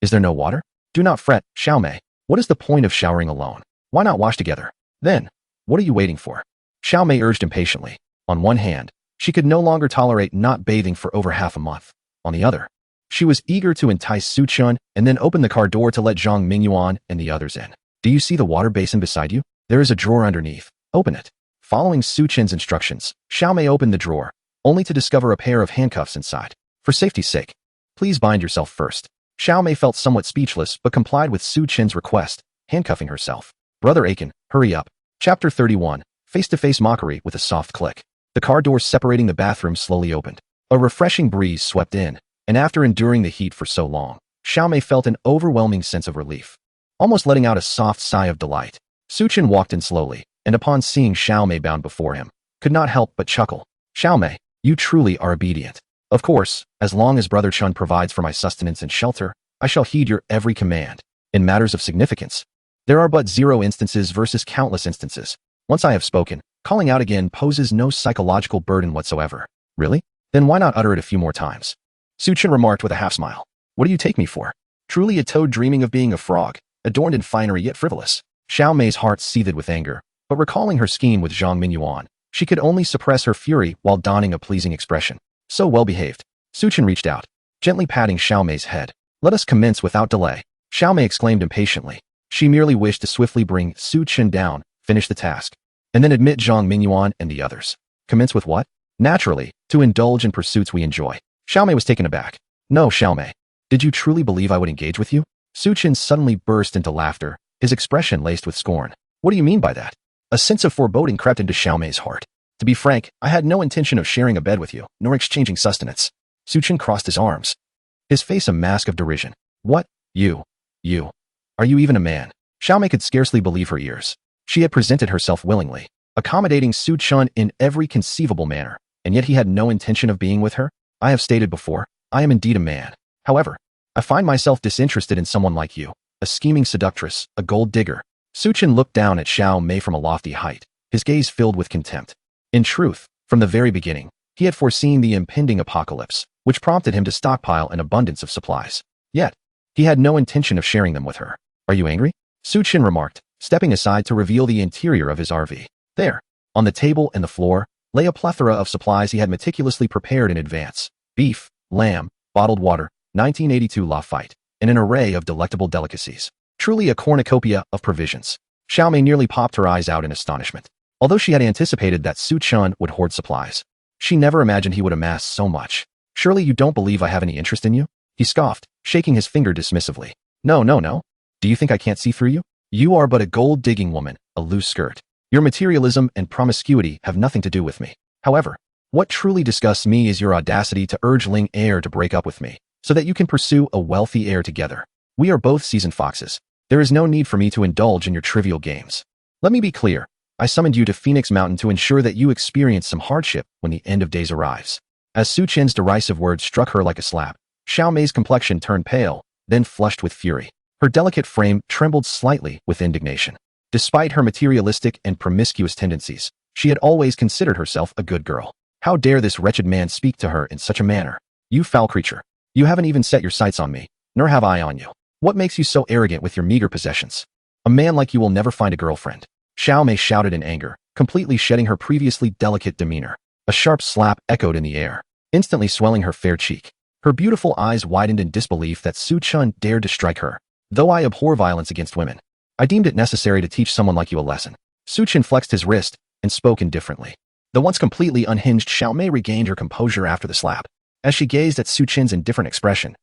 Is there no water?" "Do not fret, Xiaomei. What is the point of showering alone? Why not wash together? Then, what are you waiting for?" Xiaomei urged impatiently. On one hand, she could no longer tolerate not bathing for over half a month. On the other, she was eager to entice Su Chen and then open the car door to let Zhang Mingyuan and the others in. "Do you see the water basin beside you? There is a drawer underneath. Open it." Following Su Chen's instructions, Xiaomei opened the drawer, only to discover a pair of handcuffs inside. "For safety's sake, please bind yourself first." Xiaomei felt somewhat speechless but complied with Su Chen's request, handcuffing herself. "Brother Aiken, hurry up." Chapter 31, Face-to-face mockery with a soft click. The car door separating the bathroom slowly opened. A refreshing breeze swept in, and after enduring the heat for so long, Xiaomei felt an overwhelming sense of relief, almost letting out a soft sigh of delight. Su Chen walked in slowly, and upon seeing Xiaomei bound before him, could not help but chuckle. "Xiaomei, you truly are obedient. Of course, as long as Brother Chun provides for my sustenance and shelter, I shall heed your every command. In matters of significance, there are but 0 instances versus countless instances. Once I have spoken, calling out again poses no psychological burden whatsoever." "Really? Then why not utter it a few more times?" Su Chen remarked with a half-smile. "What do you take me for? Truly a toad dreaming of being a frog, adorned in finery yet frivolous." Xiaomei's heart seethed with anger, but recalling her scheme with Zhang Mingyuan, she could only suppress her fury while donning a pleasing expression. "So well behaved." Su Chen reached out, gently patting Xiaomei's head. "Let us commence without delay." Xiaomei exclaimed impatiently. She merely wished to swiftly bring Su Chen down, finish the task, and then admit Zhang Mingyuan and the others. "Commence with what?" "Naturally, to indulge in pursuits we enjoy." Xiaomei was taken aback. "No, Xiaomei. Did you truly believe I would engage with you?" Su Chen suddenly burst into laughter, his expression laced with scorn. "What do you mean by that?" A sense of foreboding crept into Xiaomei's heart. "To be frank, I had no intention of sharing a bed with you, nor exchanging sustenance." Su Chen crossed his arms, his face a mask of derision. "What? You? Are you even a man?" Xiaomei could scarcely believe her ears. She had presented herself willingly, accommodating Su Chen in every conceivable manner, and yet he had no intention of being with her. "I have stated before, I am indeed a man. However, I find myself disinterested in someone like you, a scheming seductress, a gold digger." Su Chen looked down at Xiaomei from a lofty height, his gaze filled with contempt. In truth, from the very beginning, he had foreseen the impending apocalypse, which prompted him to stockpile an abundance of supplies. Yet, he had no intention of sharing them with her. "Are you angry?" Su Chen remarked, stepping aside to reveal the interior of his RV. There, on the table and the floor, lay a plethora of supplies he had meticulously prepared in advance. Beef, lamb, bottled water, 1982 Lafite, and an array of delectable delicacies. Truly a cornucopia of provisions. Xiaomei nearly popped her eyes out in astonishment. Although she had anticipated that Su Chen would hoard supplies, she never imagined he would amass so much. "Surely you don't believe I have any interest in you?" he scoffed, shaking his finger dismissively. No. Do you think I can't see through you? You are but a gold-digging woman, a loose skirt. Your materialism and promiscuity have nothing to do with me. However, what truly disgusts me is your audacity to urge Ling Heir to break up with me, so that you can pursue a wealthy heir together. We are both seasoned foxes. There is no need for me to indulge in your trivial games. Let me be clear. I summoned you to Phoenix Mountain to ensure that you experience some hardship when the end of days arrives. As Su Chen's derisive words struck her like a slap, Xiao Mei's complexion turned pale, then flushed with fury. Her delicate frame trembled slightly with indignation. Despite her materialistic and promiscuous tendencies, she had always considered herself a good girl. How dare this wretched man speak to her in such a manner? You foul creature. You haven't even set your sights on me, nor have I on you. What makes you so arrogant with your meager possessions? A man like you will never find a girlfriend. Xiao Mei shouted in anger, completely shedding her previously delicate demeanor. A sharp slap echoed in the air, instantly swelling her fair cheek. Her beautiful eyes widened in disbelief that Su Chun dared to strike her. Though I abhor violence against women, I deemed it necessary to teach someone like you a lesson. Su Chun flexed his wrist and spoke indifferently. The once completely unhinged Xiao Mei regained her composure after the slap. As she gazed at Su Chin's indifferent expression,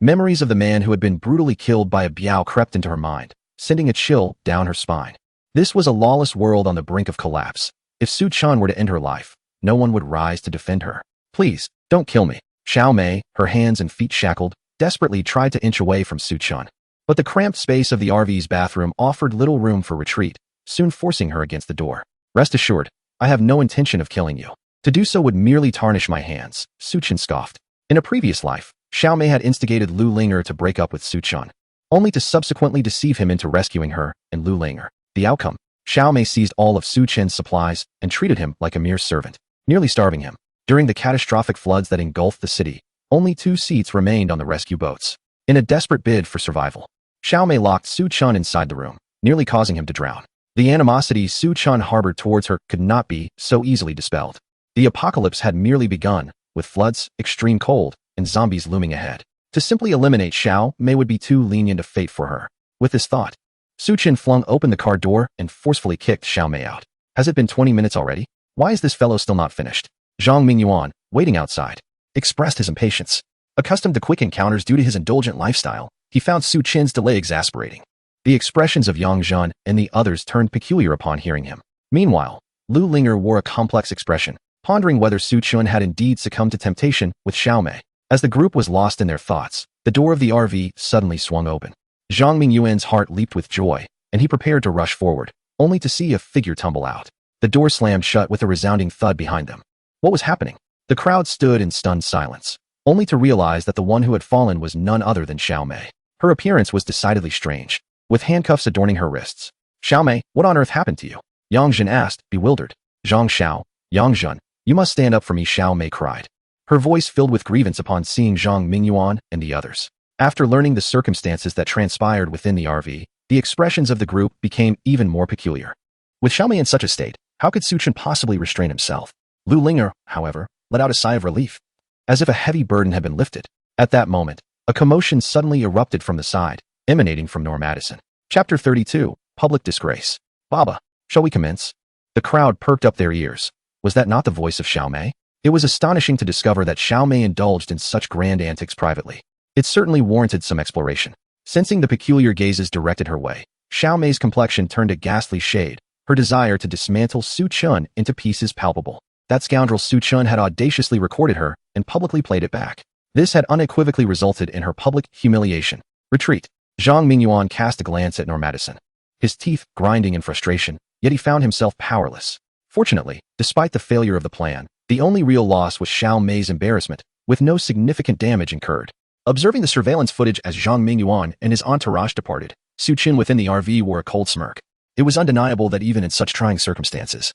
memories of the man who had been brutally killed by a biao crept into her mind, sending a chill down her spine. This was a lawless world on the brink of collapse. If Su Chun were to end her life, no one would rise to defend her. Please, don't kill me. Xiao Mei, her hands and feet shackled, desperately tried to inch away from Su Chun. But the cramped space of the RV's bathroom offered little room for retreat, soon forcing her against the door. Rest assured, I have no intention of killing you. To do so would merely tarnish my hands, Su Chun scoffed. In a previous life, Xiao Mei had instigated Lu Linger to break up with Su Chun, only to subsequently deceive him into rescuing her and Lu Linger. The outcome, Xiao Mei seized all of Su Chen's supplies and treated him like a mere servant, nearly starving him. During the catastrophic floods that engulfed the city, only 2 seats remained on the rescue boats. In a desperate bid for survival, Xiao Mei locked Su Chun inside the room, nearly causing him to drown. The animosity Su Chun harbored towards her could not be so easily dispelled. The apocalypse had merely begun, with floods, extreme cold, and zombies looming ahead. To simply eliminate Xiao Mei would be too lenient a fate for her. With this thought, Su Chin flung open the car door and forcefully kicked Xiao Mei out. Has it been 20 minutes already? Why is this fellow still not finished? Zhang Mingyuan, waiting outside, expressed his impatience. Accustomed to quick encounters due to his indulgent lifestyle, he found Su Chin's delay exasperating. The expressions of Yang Zhen and the others turned peculiar upon hearing him. Meanwhile, Lu Linger wore a complex expression, pondering whether Su Chun had indeed succumbed to temptation with Xiao Mei. As the group was lost in their thoughts, the door of the RV suddenly swung open. Zhang Mingyuan's heart leaped with joy, and he prepared to rush forward, only to see a figure tumble out. The door slammed shut with a resounding thud behind them. What was happening? The crowd stood in stunned silence, only to realize that the one who had fallen was none other than Xiao Mei. Her appearance was decidedly strange, with handcuffs adorning her wrists. Xiao Mei, what on earth happened to you? Yang Zhen asked, bewildered. Zhang Xiao, Yang Zhen, you must stand up for me, Xiao Mei cried. Her voice filled with grievance upon seeing Zhang Mingyuan and the others. After learning the circumstances that transpired within the RV, the expressions of the group became even more peculiar. With Xiao Mei in such a state, how could Su Chun possibly restrain himself? Lu Linger, however, let out a sigh of relief, as if a heavy burden had been lifted. At that moment, a commotion suddenly erupted from the side, emanating from Norm Addison. Chapter 32, Public Disgrace. Baba, shall we commence? The crowd perked up their ears. Was that not the voice of Xiao Mei? It was astonishing to discover that Xiao Mei indulged in such grand antics privately. It certainly warranted some exploration. Sensing the peculiar gazes directed her way, Xiao Mei's complexion turned a ghastly shade, her desire to dismantle Su Chun into pieces palpable. That scoundrel Su Chun had audaciously recorded her and publicly played it back. This had unequivocally resulted in her public humiliation. Retreat. Zhang Mingyuan cast a glance at Norm Addison, his teeth grinding in frustration, yet he found himself powerless. Fortunately, despite the failure of the plan, the only real loss was Xiao Mei's embarrassment, with no significant damage incurred. Observing the surveillance footage as Zhang Mingyuan and his entourage departed, Su Chin within the RV wore a cold smirk. It was undeniable that even in such trying circumstances,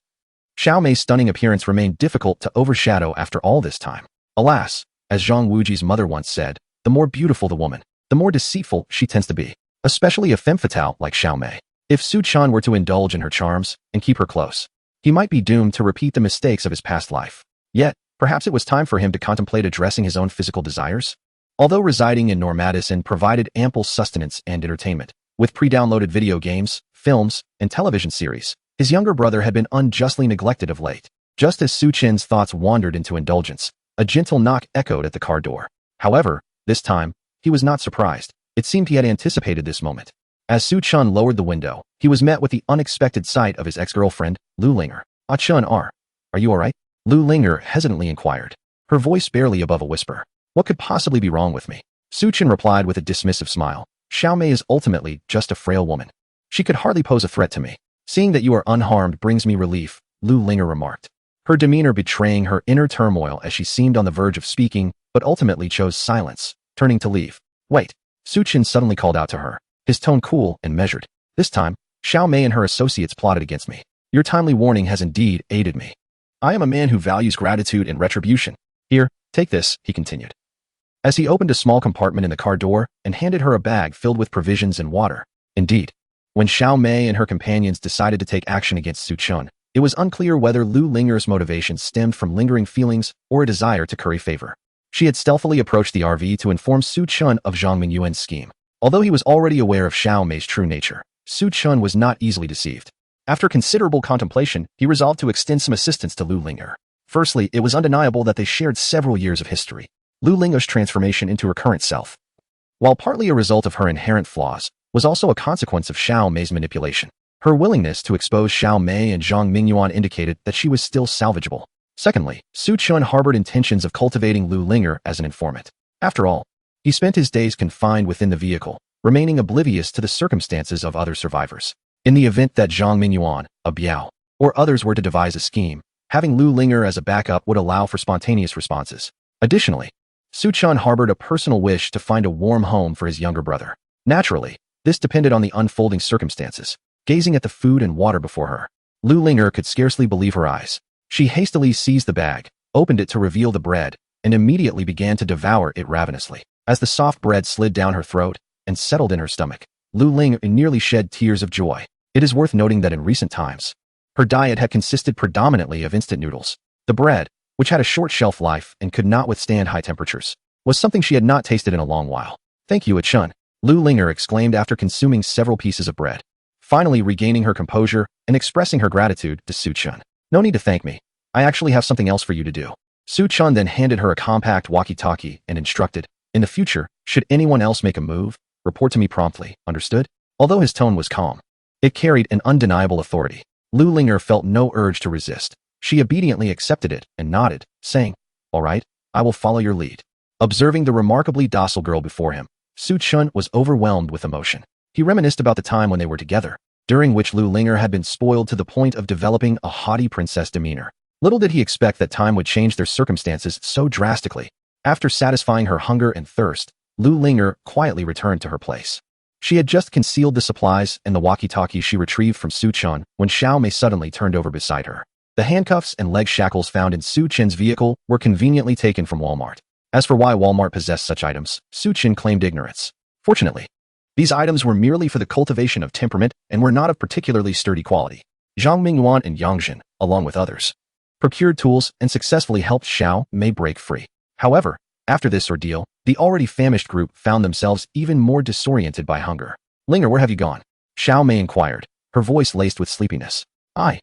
Xiao Mei's stunning appearance remained difficult to overshadow after all this time. Alas, as Zhang Wuji's mother once said, the more beautiful the woman, the more deceitful she tends to be, especially a femme fatale like Xiao Mei. If Su Chun were to indulge in her charms and keep her close, he might be doomed to repeat the mistakes of his past life. Yet, perhaps it was time for him to contemplate addressing his own physical desires? Although residing in Norm Addison provided ample sustenance and entertainment, with pre-downloaded video games, films, and television series, his younger brother had been unjustly neglected of late. Just as Su Chin's thoughts wandered into indulgence, a gentle knock echoed at the car door. However, this time, he was not surprised. It seemed he had anticipated this moment. As Su Chun lowered the window, he was met with the unexpected sight of his ex-girlfriend, Lu Linger. Ah Chun are you alright? Lu Linger hesitantly inquired, her voice barely above a whisper. What could possibly be wrong with me? Su Chun replied with a dismissive smile. Xiao Mei is ultimately just a frail woman. She could hardly pose a threat to me. Seeing that you are unharmed brings me relief, Lu Linger remarked, her demeanor betraying her inner turmoil as she seemed on the verge of speaking, but ultimately chose silence. turning to leave. Wait. Su Chen suddenly called out to her, his tone cool and measured. This time, Xiao Mei and her associates plotted against me. Your timely warning has indeed aided me. I am a man who values gratitude and retribution. Here, take this, he continued, as he opened a small compartment in the car door and handed her a bag filled with provisions and water. Indeed, when Xiao Mei and her companions decided to take action against Su Chen, it was unclear whether Lu Linger's motivation stemmed from lingering feelings or a desire to curry favor. She had stealthily approached the RV to inform Su Chen of Zhang Mingyuan's scheme. Although he was already aware of Xiao Mei's true nature, Su Chen was not easily deceived. After considerable contemplation, he resolved to extend some assistance to Lu Linger. Firstly, it was undeniable that they shared several years of history. Lu Linger's transformation into her current self, while partly a result of her inherent flaws, was also a consequence of Xiao Mei's manipulation. Her willingness to expose Xiao Mei and Zhang Mingyuan indicated that she was still salvageable. Secondly, Su Chen harbored intentions of cultivating Lu Linger as an informant. After all, he spent his days confined within the vehicle, remaining oblivious to the circumstances of other survivors. In the event that Zhang Mingyuan, a Biao, or others were to devise a scheme, having Lu Linger as a backup would allow for spontaneous responses. Additionally, Su Chen harbored a personal wish to find a warm home for his younger brother. Naturally, this depended on the unfolding circumstances. Gazing at the food and water before her, Lu Linger could scarcely believe her eyes. She hastily seized the bag, opened it to reveal the bread, and immediately began to devour it ravenously. As the soft bread slid down her throat and settled in her stomach, Lu Linger nearly shed tears of joy. It is worth noting that in recent times, her diet had consisted predominantly of instant noodles. The bread, which had a short shelf life and could not withstand high temperatures, was something she had not tasted in a long while. Thank you, Chun, Lu Linger exclaimed after consuming several pieces of bread, finally regaining her composure and expressing her gratitude to Su Chen. No need to thank me. I actually have something else for you to do. Su Chen then handed her a compact walkie-talkie and instructed, in the future, should anyone else make a move, report to me promptly, understood? Although his tone was calm, it carried an undeniable authority. Lu Linger felt no urge to resist. She obediently accepted it and nodded, saying, all right, I will follow your lead. Observing the remarkably docile girl before him, Su Chen was overwhelmed with emotion. He reminisced about the time when they were together, during which Lu Linger had been spoiled to the point of developing a haughty princess demeanor. Little did he expect that time would change their circumstances so drastically. After satisfying her hunger and thirst, Lu Linger quietly returned to her place. She had just concealed the supplies and the walkie-talkie she retrieved from Su Chen when Xiao Mei suddenly turned over beside her. The handcuffs and leg shackles found in Su Chen's vehicle were conveniently taken from Walmart. As for why Walmart possessed such items, Su Chen claimed ignorance. Fortunately, these items were merely for the cultivation of temperament and were not of particularly sturdy quality. Zhang Mingyuan and Yang Jin, along with others, procured tools and successfully helped Xiao Mei break free. However, after this ordeal, the already famished group found themselves even more disoriented by hunger. Linger, where have you gone? Xiao Mei inquired, her voice laced with sleepiness. I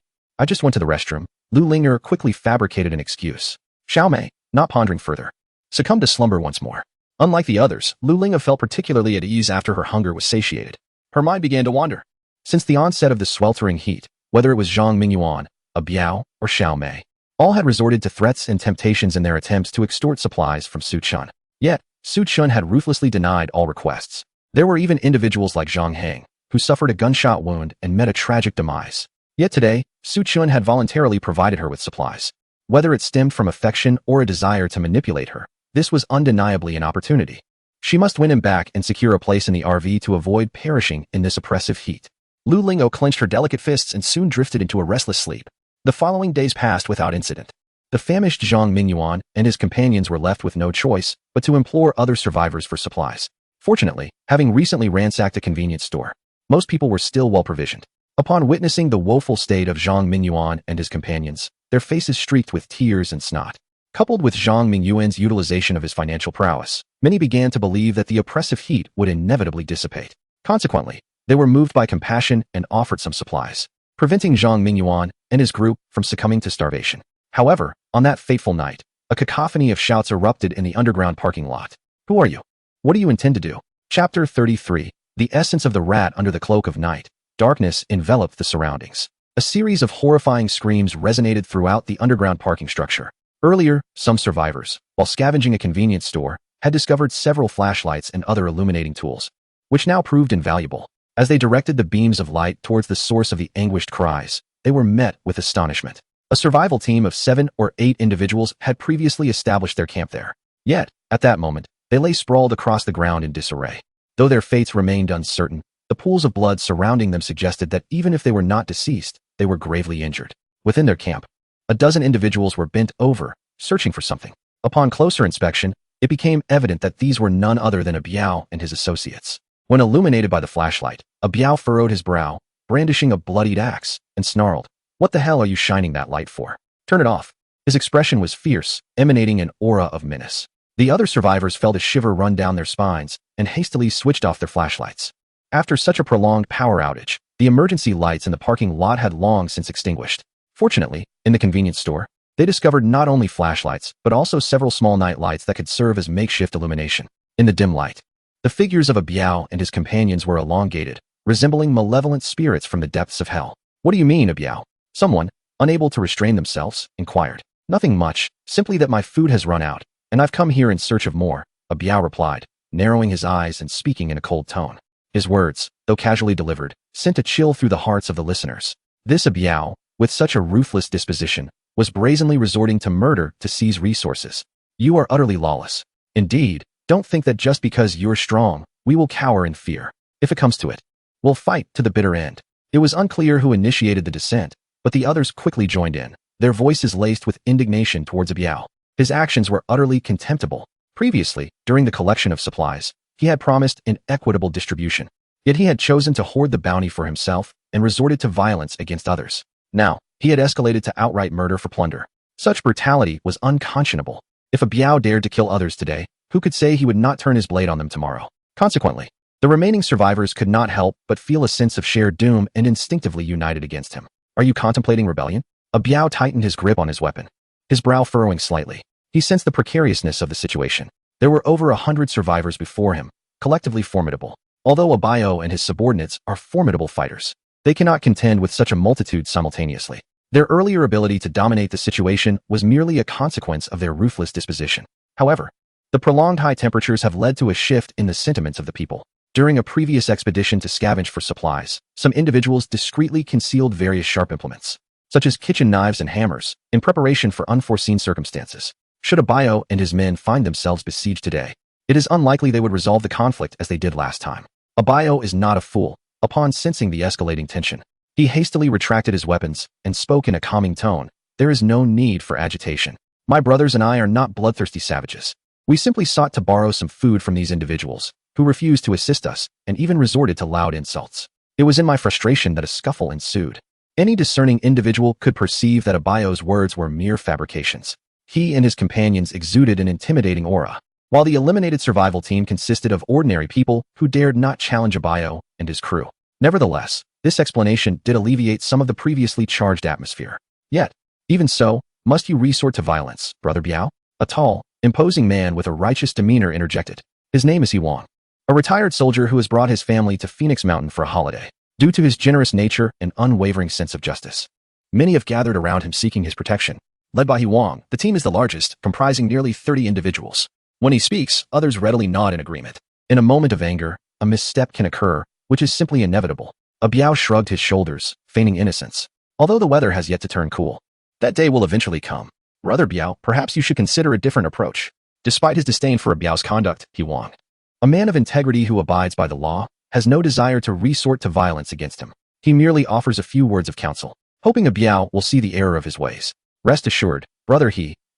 just went to the restroom. Lu Linger quickly fabricated an excuse. Xiao Mei, not pondering further, succumbed to slumber once more. Unlike the others, Lu Linger felt particularly at ease after her hunger was satiated. Her mind began to wander. Since the onset of the sweltering heat, whether it was Zhang Mingyuan, a Biao, or Xiao Mei, all had resorted to threats and temptations in their attempts to extort supplies from Su Chen. Yet, Su Chen had ruthlessly denied all requests. There were even individuals like Zhang Heng, who suffered a gunshot wound and met a tragic demise. Yet today, Su Chen had voluntarily provided her with supplies. Whether it stemmed from affection or a desire to manipulate her, this was undeniably an opportunity. She must win him back and secure a place in the RV to avoid perishing in this oppressive heat. Lu Lingo clenched her delicate fists and soon drifted into a restless sleep. The following days passed without incident. The famished Zhang Mingyuan and his companions were left with no choice but to implore other survivors for supplies. Fortunately, having recently ransacked a convenience store, most people were still well provisioned. Upon witnessing the woeful state of Zhang Mingyuan and his companions, their faces streaked with tears and snot. Coupled with Zhang Mingyuan's utilization of his financial prowess, many began to believe that the oppressive heat would inevitably dissipate. Consequently, they were moved by compassion and offered some supplies, preventing Zhang Mingyuan and his group from succumbing to starvation. However, on that fateful night, a cacophony of shouts erupted in the underground parking lot. Who are you? What do you intend to do? Chapter 33. The essence of the rat under the cloak of night. Darkness enveloped the surroundings. A series of horrifying screams resonated throughout the underground parking structure. Earlier, some survivors, while scavenging a convenience store, had discovered several flashlights and other illuminating tools, which now proved invaluable. As they directed the beams of light towards the source of the anguished cries, they were met with astonishment. A survival team of 7 or 8 individuals had previously established their camp there. Yet, at that moment, They lay sprawled across the ground in disarray. Though their fates remained uncertain, the pools of blood surrounding them suggested that even if they were not deceased, they were gravely injured. Within their camp, a dozen individuals were bent over, searching for something. Upon closer inspection, it became evident that these were none other than Biao and his associates. When illuminated by the flashlight, Biao furrowed his brow, brandishing a bloodied axe, and snarled, "What the hell are you shining that light for? Turn it off." His expression was fierce, emanating an aura of menace. The other survivors felt a shiver run down their spines and hastily switched off their flashlights. After such a prolonged power outage, the emergency lights in the parking lot had long since extinguished. Fortunately, in the convenience store, they discovered not only flashlights, but also several small night lights that could serve as makeshift illumination. In the dim light, the figures of Biao and his companions were elongated, resembling malevolent spirits from the depths of hell. "What do you mean, Biao?" Someone, unable to restrain themselves, inquired. "Nothing much, simply that my food has run out, and I've come here in search of more," Biao replied, narrowing his eyes and speaking in a cold tone. His words, though casually delivered, sent a chill through the hearts of the listeners. This Biao, with such a ruthless disposition, was brazenly resorting to murder to seize resources. "You are utterly lawless. Indeed, don't think that just because you're strong, we will cower in fear. If it comes to it, we'll fight to the bitter end." It was unclear who initiated the dissent, but the others quickly joined in, their voices laced with indignation towards Biao. His actions were utterly contemptible. Previously, during the collection of supplies, he had promised an equitable distribution. Yet he had chosen to hoard the bounty for himself and resorted to violence against others. Now, he had escalated to outright murder for plunder. Such brutality was unconscionable. If Biao dared to kill others today, who could say he would not turn his blade on them tomorrow? Consequently, the remaining survivors could not help but feel a sense of shared doom and instinctively united against him. "Are you contemplating rebellion?" Biao tightened his grip on his weapon, his brow furrowing slightly. He sensed the precariousness of the situation. There were over 100 survivors before him, collectively formidable. Although Biao and his subordinates are formidable fighters, they cannot contend with such a multitude simultaneously. Their earlier ability to dominate the situation was merely a consequence of their ruthless disposition. However, the prolonged high temperatures have led to a shift in the sentiments of the people. During a previous expedition to scavenge for supplies, some individuals discreetly concealed various sharp implements, such as kitchen knives and hammers, in preparation for unforeseen circumstances. Should Biao and his men find themselves besieged today, it is unlikely they would resolve the conflict as they did last time. Biao is not a fool. Upon sensing the escalating tension, he hastily retracted his weapons and spoke in a calming tone. "There is no need for agitation. My brothers and I are not bloodthirsty savages. We simply sought to borrow some food from these individuals, who refused to assist us and even resorted to loud insults. It was in my frustration that a scuffle ensued." Any discerning individual could perceive that Biao's words were mere fabrications. He and his companions exuded an intimidating aura, while the eliminated survival team consisted of ordinary people who dared not challenge Biao and his crew. Nevertheless, this explanation did alleviate some of the previously charged atmosphere. Yet, even so, must you resort to violence, Brother Biao? A tall, imposing man with a righteous demeanor interjected. His name is Wang, a retired soldier who has brought his family to Phoenix Mountain for a holiday. Due to his generous nature and unwavering sense of justice, many have gathered around him seeking his protection. Led by Wang, the team is the largest, comprising nearly 30 individuals. When he speaks, others readily nod in agreement. In a moment of anger, a misstep can occur, which is simply inevitable. Biao shrugged his shoulders, feigning innocence. Although the weather has yet to turn cool, that day will eventually come. Brother Biao, perhaps you should consider a different approach. Despite his disdain for Biao's conduct, Wang, a man of integrity who abides by the law, has no desire to resort to violence against him. He merely offers a few words of counsel, hoping Biao will see the error of his ways. Rest assured, brother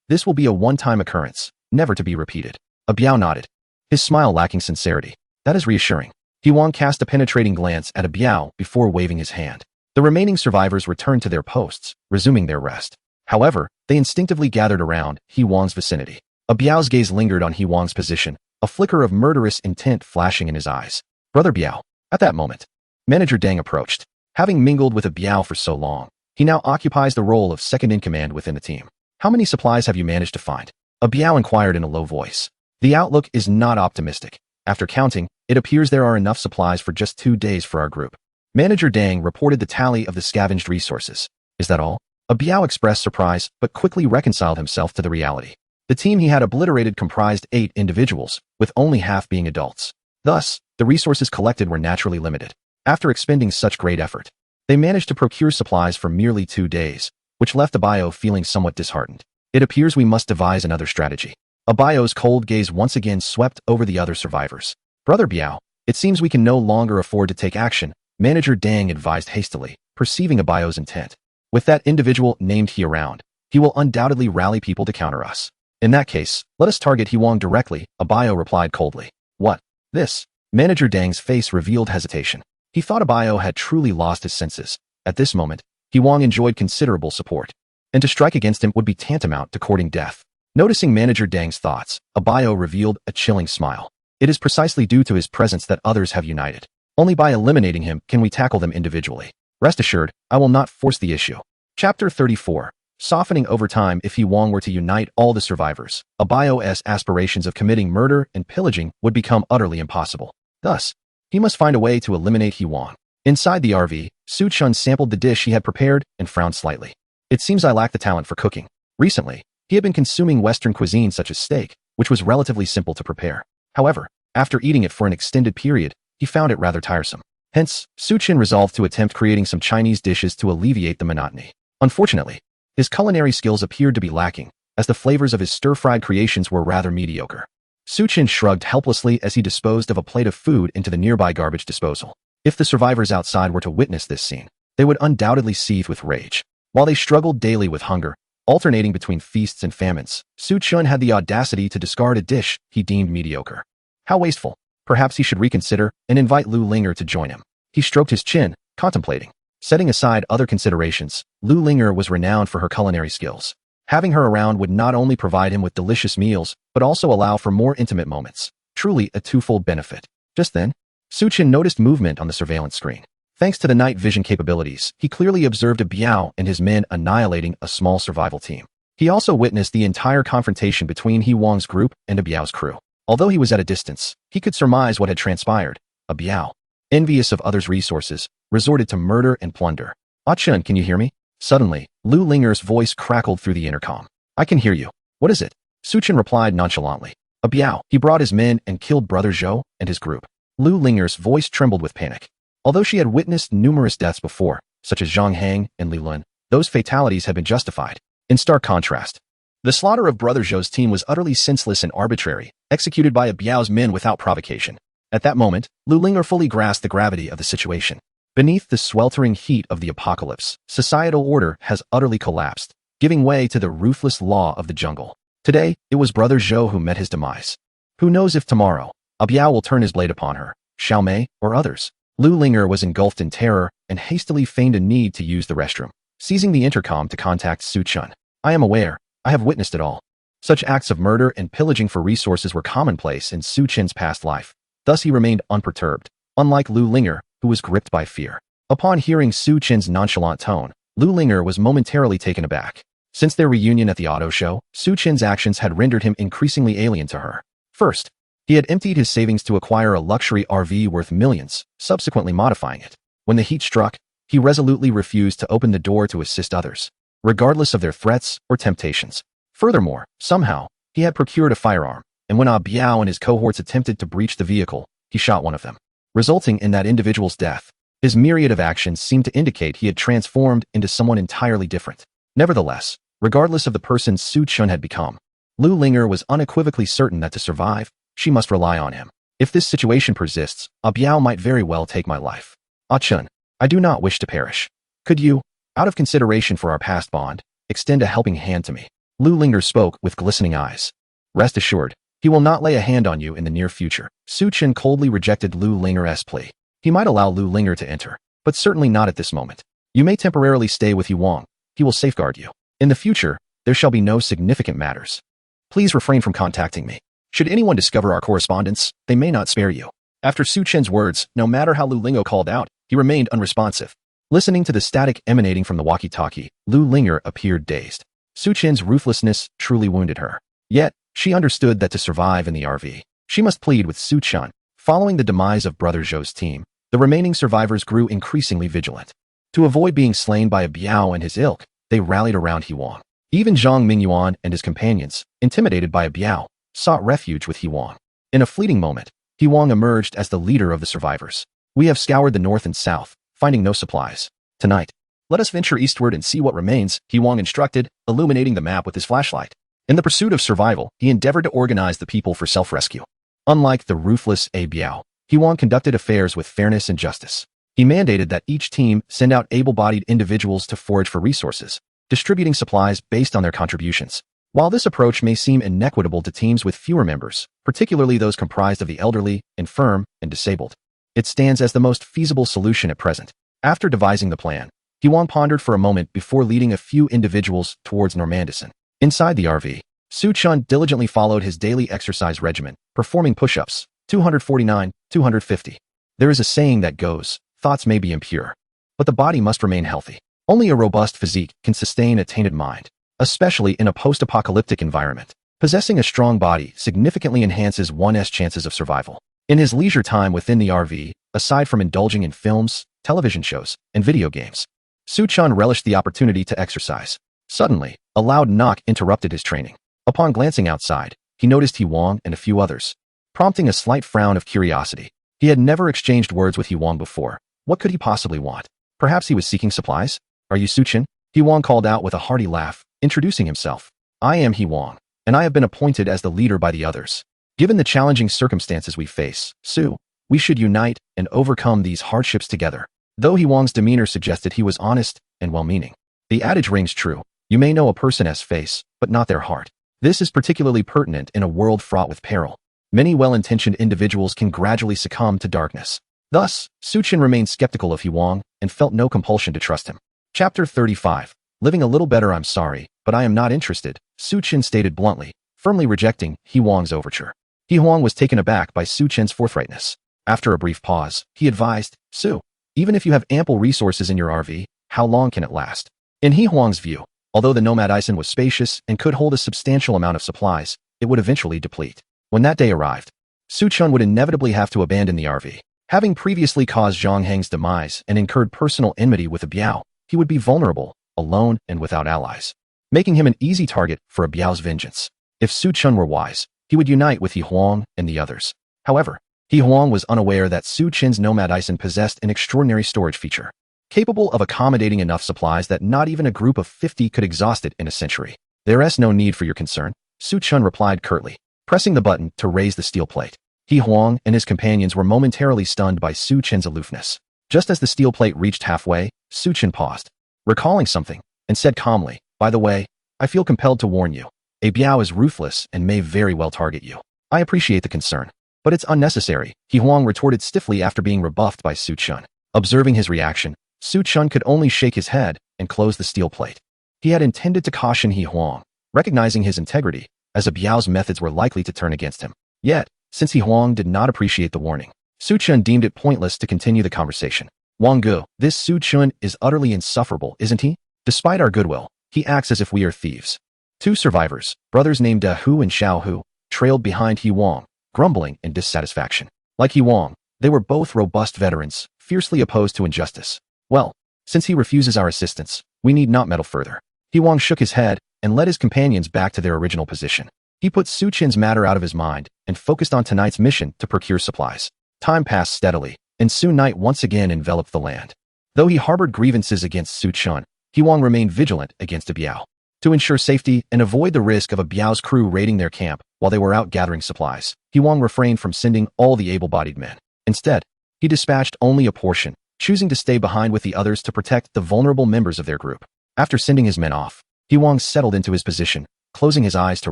this will be a one-time occurrence, never to be repeated. Biao nodded, his smile lacking sincerity. That is reassuring. Wang cast a penetrating glance at Biao before waving his hand. The remaining survivors returned to their posts, resuming their rest. However, they instinctively gathered around Wang's vicinity. Biao's gaze lingered on Wang's position, a flicker of murderous intent flashing in his eyes. Brother Biao. At that moment, Manager Deng approached. Having mingled with Biao for so long, he now occupies the role of second-in-command within the team. "How many supplies have you managed to find?" Biao inquired in a low voice. "The outlook is not optimistic. After counting, it appears there are enough supplies for just 2 days for our group." Manager Deng reported the tally of the scavenged resources. "Is that all?" Biao expressed surprise, but quickly reconciled himself to the reality. The team he had obliterated comprised 8 individuals, with only half being adults. Thus, the resources collected were naturally limited. After expending such great effort, they managed to procure supplies for merely 2 days, which left Biao feeling somewhat disheartened. "It appears we must devise another strategy." Abayo's cold gaze once again swept over the other survivors. Brother Biao, it seems we can no longer afford to take action, Manager Dang advised hastily, perceiving Abayo's intent. With that individual named he around, he will undoubtedly rally people to counter us. In that case, let us target Huang directly, Abayo replied coldly. What? This? Manager Dang's face revealed hesitation. He thought Abayo had truly lost his senses. At this moment, Huang enjoyed considerable support, and to strike against him would be tantamount to courting death. Noticing Manager Dang's thoughts, Abayo revealed a chilling smile. It is precisely due to his presence that others have united. Only by eliminating him can we tackle them individually. Rest assured, I will not force the issue. Chapter 34. Softening over time. If Huang were to unite all the survivors, Abayo's aspirations of committing murder and pillaging would become utterly impossible. Thus, he must find a way to eliminate Huang. Inside the RV, Su Chun sampled the dish he had prepared and frowned slightly. It seems I lack the talent for cooking. Recently, he had been consuming Western cuisine such as steak, which was relatively simple to prepare. However, after eating it for an extended period, he found it rather tiresome. Hence, Su Chin resolved to attempt creating some Chinese dishes to alleviate the monotony. Unfortunately, his culinary skills appeared to be lacking, as the flavors of his stir-fried creations were rather mediocre. Su Chin shrugged helplessly as he disposed of a plate of food into the nearby garbage disposal. If the survivors outside were to witness this scene, they would undoubtedly seethe with rage. While they struggled daily with hunger, alternating between feasts and famines, Su Chun had the audacity to discard a dish he deemed mediocre. How wasteful. Perhaps he should reconsider and invite Lu Linger to join him. He stroked his chin, contemplating. Setting aside other considerations, Lu Linger was renowned for her culinary skills. Having her around would not only provide him with delicious meals, but also allow for more intimate moments. Truly a twofold benefit. Just then, Su Chin noticed movement on the surveillance screen. Thanks to the night vision capabilities, he clearly observed a Biao and his men annihilating a small survival team. He also witnessed the entire confrontation between He Wang's group and a Biao's crew. Although he was at a distance, he could surmise what had transpired. A Biao, envious of others' resources, resorted to murder and plunder. Ah Chun, can you hear me? Suddenly, Lu Linger's voice crackled through the intercom. I can hear you. What is it? Su Chin replied nonchalantly. A Biao. He brought his men and killed Brother Zhou and his group. Lu Linger's voice trembled with panic. Although she had witnessed numerous deaths before, such as Zhang Hang and Li Lun, those fatalities had been justified. In stark contrast, the slaughter of Brother Zhou's team was utterly senseless and arbitrary, executed by a Biao's men without provocation. At that moment, Lu Linger fully grasped the gravity of the situation. Beneath the sweltering heat of the apocalypse, societal order has utterly collapsed, giving way to the ruthless law of the jungle. Today, it was Brother Zhou who met his demise. Who knows if tomorrow, a Biao will turn his blade upon her, Xiao Mei, or others. Lu Linger was engulfed in terror and hastily feigned a need to use the restroom, seizing the intercom to contact Su Chun. I am aware. I have witnessed it all. Such acts of murder and pillaging for resources were commonplace in Su Chin's past life. Thus he remained unperturbed, unlike Lu Linger, who was gripped by fear. Upon hearing Su Chin's nonchalant tone, Lu Linger was momentarily taken aback. Since their reunion at the auto show, Su Chin's actions had rendered him increasingly alien to her. First, he had emptied his savings to acquire a luxury RV worth millions, subsequently modifying it. When the heat struck, he resolutely refused to open the door to assist others, regardless of their threats or temptations. Furthermore, somehow, he had procured a firearm, and when Ah Biao and his cohorts attempted to breach the vehicle, he shot one of them, resulting in that individual's death. His myriad of actions seemed to indicate he had transformed into someone entirely different. Nevertheless, regardless of the person Su Chun had become, Lu Linger was unequivocally certain that to survive, she must rely on him. If this situation persists, Ah Biao might very well take my life. Ah Chun, I do not wish to perish. Could you, out of consideration for our past bond, extend a helping hand to me? Lu Linger spoke with glistening eyes. Rest assured, he will not lay a hand on you in the near future. Su Chin coldly rejected Lu Linger's plea. He might allow Lu Linger to enter, but certainly not at this moment. You may temporarily stay with Huang. He will safeguard you. In the future, there shall be no significant matters. Please refrain from contacting me. Should anyone discover our correspondence, they may not spare you. After Su Chin's words, no matter how Lu Linger called out, he remained unresponsive. Listening to the static emanating from the walkie-talkie, Lu Linger appeared dazed. Su Chin's ruthlessness truly wounded her. Yet, she understood that to survive in the RV, she must plead with Su Chun. Following the demise of Brother Zhou's team, the remaining survivors grew increasingly vigilant. To avoid being slain by a Biao and his ilk, they rallied around Huang. Even Zhang Mingyuan and his companions, intimidated by a Biao, sought refuge with Huang. In a fleeting moment, Huang emerged as the leader of the survivors. We have scoured the north and south, finding no supplies. Tonight, let us venture eastward and see what remains, Huang instructed, illuminating the map with his flashlight. In the pursuit of survival, he endeavored to organize the people for self-rescue. Unlike the ruthless A Biao, Huang conducted affairs with fairness and justice. He mandated that each team send out able-bodied individuals to forage for resources, distributing supplies based on their contributions. While this approach may seem inequitable to teams with fewer members, particularly those comprised of the elderly, infirm, and disabled, it stands as the most feasible solution at present. After devising the plan, Huang pondered for a moment before leading a few individuals towards Normandison. Inside the RV, Su Chun diligently followed his daily exercise regimen, performing push-ups, 249, 250. There is a saying that goes, thoughts may be impure, but the body must remain healthy. Only a robust physique can sustain a tainted mind, especially in a post-apocalyptic environment. Possessing a strong body significantly enhances one's chances of survival. In his leisure time within the RV, aside from indulging in films, television shows, and video games, Su Chun relished the opportunity to exercise. Suddenly, a loud knock interrupted his training. Upon glancing outside, he noticed Huang and a few others, prompting a slight frown of curiosity. He had never exchanged words with Huang before. What could he possibly want? Perhaps he was seeking supplies? Are you Su Chun? Huang called out with a hearty laugh, introducing himself. I am Huang, and I have been appointed as the leader by the others. Given the challenging circumstances we face, Su, we should unite and overcome these hardships together. Though Huang's demeanor suggested he was honest and well-meaning, the adage rings true. You may know a person's face, but not their heart. This is particularly pertinent in a world fraught with peril. Many well-intentioned individuals can gradually succumb to darkness. Thus, Su Chun remained skeptical of Huang and felt no compulsion to trust him. Chapter 35. Living a little better. I'm sorry, but I am not interested, Su Chun stated bluntly, firmly rejecting Huang's overture. Huang was taken aback by Su Chun's forthrightness. After a brief pause, he advised, Su, even if you have ample resources in your RV, how long can it last? In Huang's view, although the Nomad-isen was spacious and could hold a substantial amount of supplies, it would eventually deplete. When that day arrived, Su Chun would inevitably have to abandon the RV. Having previously caused Zhang Heng's demise and incurred personal enmity with a Biao, he would be vulnerable, alone, and without allies, making him an easy target for a Biao's vengeance. If Su Chun were wise, he would unite with Huang and the others. However, Huang was unaware that Su Chun's Nomad-isen possessed an extraordinary storage feature, capable of accommodating enough supplies that not even a group of 50 could exhaust it in a century. There's no need for your concern, Su Chun replied curtly, pressing the button to raise the steel plate. Huang and his companions were momentarily stunned by Su Chun's aloofness. Just as the steel plate reached halfway, Su Chun paused, recalling something, and said calmly, by the way, I feel compelled to warn you. A Biao is ruthless and may very well target you. I appreciate the concern, but it's unnecessary, Huang retorted stiffly after being rebuffed by Su Chun. Observing his reaction, Su Chun could only shake his head and close the steel plate. He had intended to caution Huang, recognizing his integrity, as a Biao's methods were likely to turn against him. Yet, since Huang did not appreciate the warning, Su Chun deemed it pointless to continue the conversation. Wang Gu, this Su Chun is utterly insufferable, isn't he? Despite our goodwill, he acts as if we are thieves. Two survivors, brothers named Da Hu and Xiao Hu, trailed behind Huang, grumbling in dissatisfaction. Like Huang, they were both robust veterans, fiercely opposed to injustice. Well, since he refuses our assistance, we need not meddle further. Huang shook his head and led his companions back to their original position. He put Su Chun's matter out of his mind and focused on tonight's mission to procure supplies. Time passed steadily, and soon night once again enveloped the land. Though he harbored grievances against Su Chun, Huang remained vigilant against a Biao. To ensure safety and avoid the risk of a Biao's crew raiding their camp while they were out gathering supplies, Huang refrained from sending all the able-bodied men. Instead, he dispatched only a portion, choosing to stay behind with the others to protect the vulnerable members of their group. After sending his men off, Huang settled into his position, closing his eyes to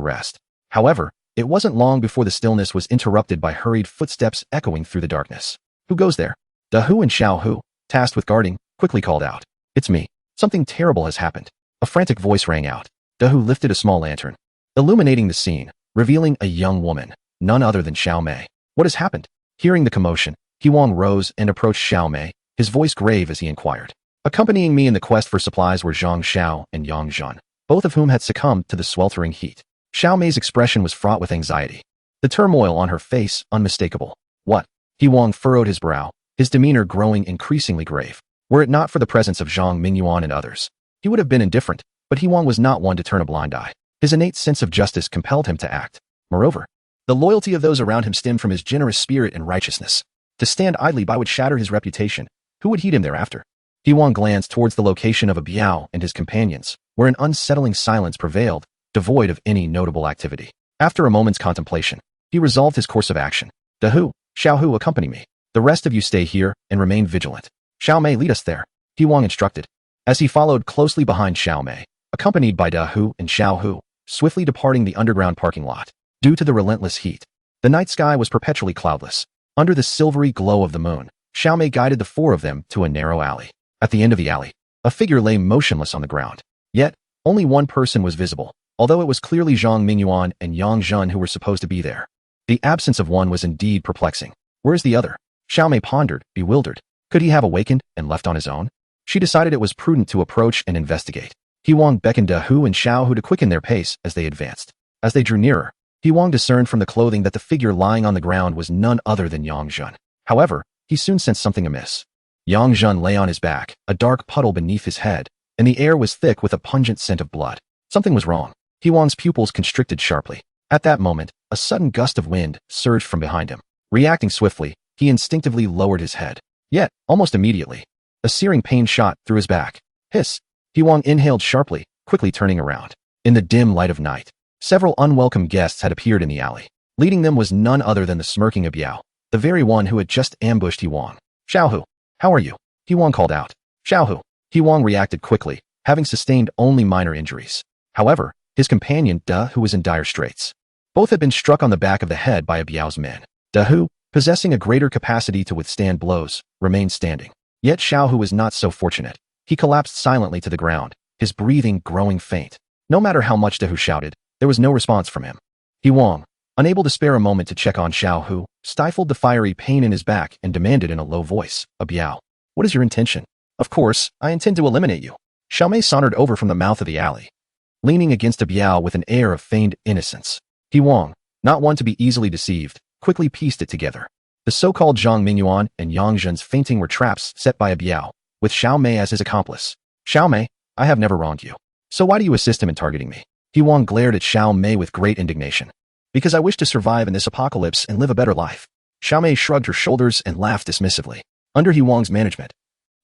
rest. However, it wasn't long before the stillness was interrupted by hurried footsteps echoing through the darkness. Who goes there? Da Hu and Xiao Hu, tasked with guarding, quickly called out. It's me. Something terrible has happened. A frantic voice rang out. Da Hu lifted a small lantern, illuminating the scene, revealing a young woman, none other than Xiao Mei. What has happened? Hearing the commotion, Huang rose and approached Xiao Mei, his voice grave as he inquired. Accompanying me in the quest for supplies were Zhang Xiao and Yang Zhan, both of whom had succumbed to the sweltering heat. Xiao Mei's expression was fraught with anxiety, the turmoil on her face unmistakable. What? Huang furrowed his brow, his demeanor growing increasingly grave. Were it not for the presence of Zhang Mingyuan and others, he would have been indifferent, but Huang was not one to turn a blind eye. His innate sense of justice compelled him to act. Moreover, the loyalty of those around him stemmed from his generous spirit and righteousness. To stand idly by would shatter his reputation. Who would heed him thereafter? Huang glanced towards the location of a Biao and his companions, where an unsettling silence prevailed, devoid of any notable activity. After a moment's contemplation, he resolved his course of action. Dahu, Xiaohu, accompany me. The rest of you stay here and remain vigilant. Xiao Mei, lead us there, He Wang instructed. As he followed closely behind Xiao Mei, accompanied by Dahu and Xiaohu, swiftly departing the underground parking lot. Due to the relentless heat, the night sky was perpetually cloudless. Under the silvery glow of the moon, Xiao Mei guided the four of them to a narrow alley. At the end of the alley, a figure lay motionless on the ground. Yet, only one person was visible, although it was clearly Zhang Mingyuan and Yang Zhen who were supposed to be there. The absence of one was indeed perplexing. Where's the other? Xiao Mei pondered, bewildered. Could he have awakened and left on his own? She decided it was prudent to approach and investigate. He Wang beckoned Dahu and Xiaohu to quicken their pace as they advanced. As they drew nearer, He Wang discerned from the clothing that the figure lying on the ground was none other than Yang Zhen. However, he soon sensed something amiss. Yang Zhen lay on his back, a dark puddle beneath his head, and the air was thick with a pungent scent of blood. Something was wrong. He Wang's pupils constricted sharply. At that moment, a sudden gust of wind surged from behind him. Reacting swiftly, he instinctively lowered his head. Yet, almost immediately, a searing pain shot through his back. Hiss! He Wang inhaled sharply, quickly turning around. In the dim light of night, several unwelcome guests had appeared in the alley. Leading them was none other than the smirking Biao, the very one who had just ambushed He Wang. Xiaohu, how are you? He Wang called out. Xiaohu. He Wang reacted quickly, having sustained only minor injuries. However, his companion, Dahu, was in dire straits. Both had been struck on the back of the head by a Biao's men. Dahu, possessing a greater capacity to withstand blows, remained standing. Yet Xiaohu was not so fortunate. He collapsed silently to the ground, his breathing growing faint. No matter how much Dahu shouted, there was no response from him. He Wang, unable to spare a moment to check on Xiaohu, stifled the fiery pain in his back and demanded in a low voice, Biao, what is your intention? Of course, I intend to eliminate you. Xiao Mei sauntered over from the mouth of the alley, leaning against Biao with an air of feigned innocence. He Wang, not one to be easily deceived, quickly pieced it together. The so-called Zhang Mingyuan and Yang Zhen's fainting were traps set by Biao, with Xiao Mei as his accomplice. Xiao Mei, I have never wronged you. So why do you assist him in targeting me? He Wang glared at Xiao Mei with great indignation. Because I wish to survive in this apocalypse and live a better life. Xiao Mei shrugged her shoulders and laughed dismissively. Under He Wang's management,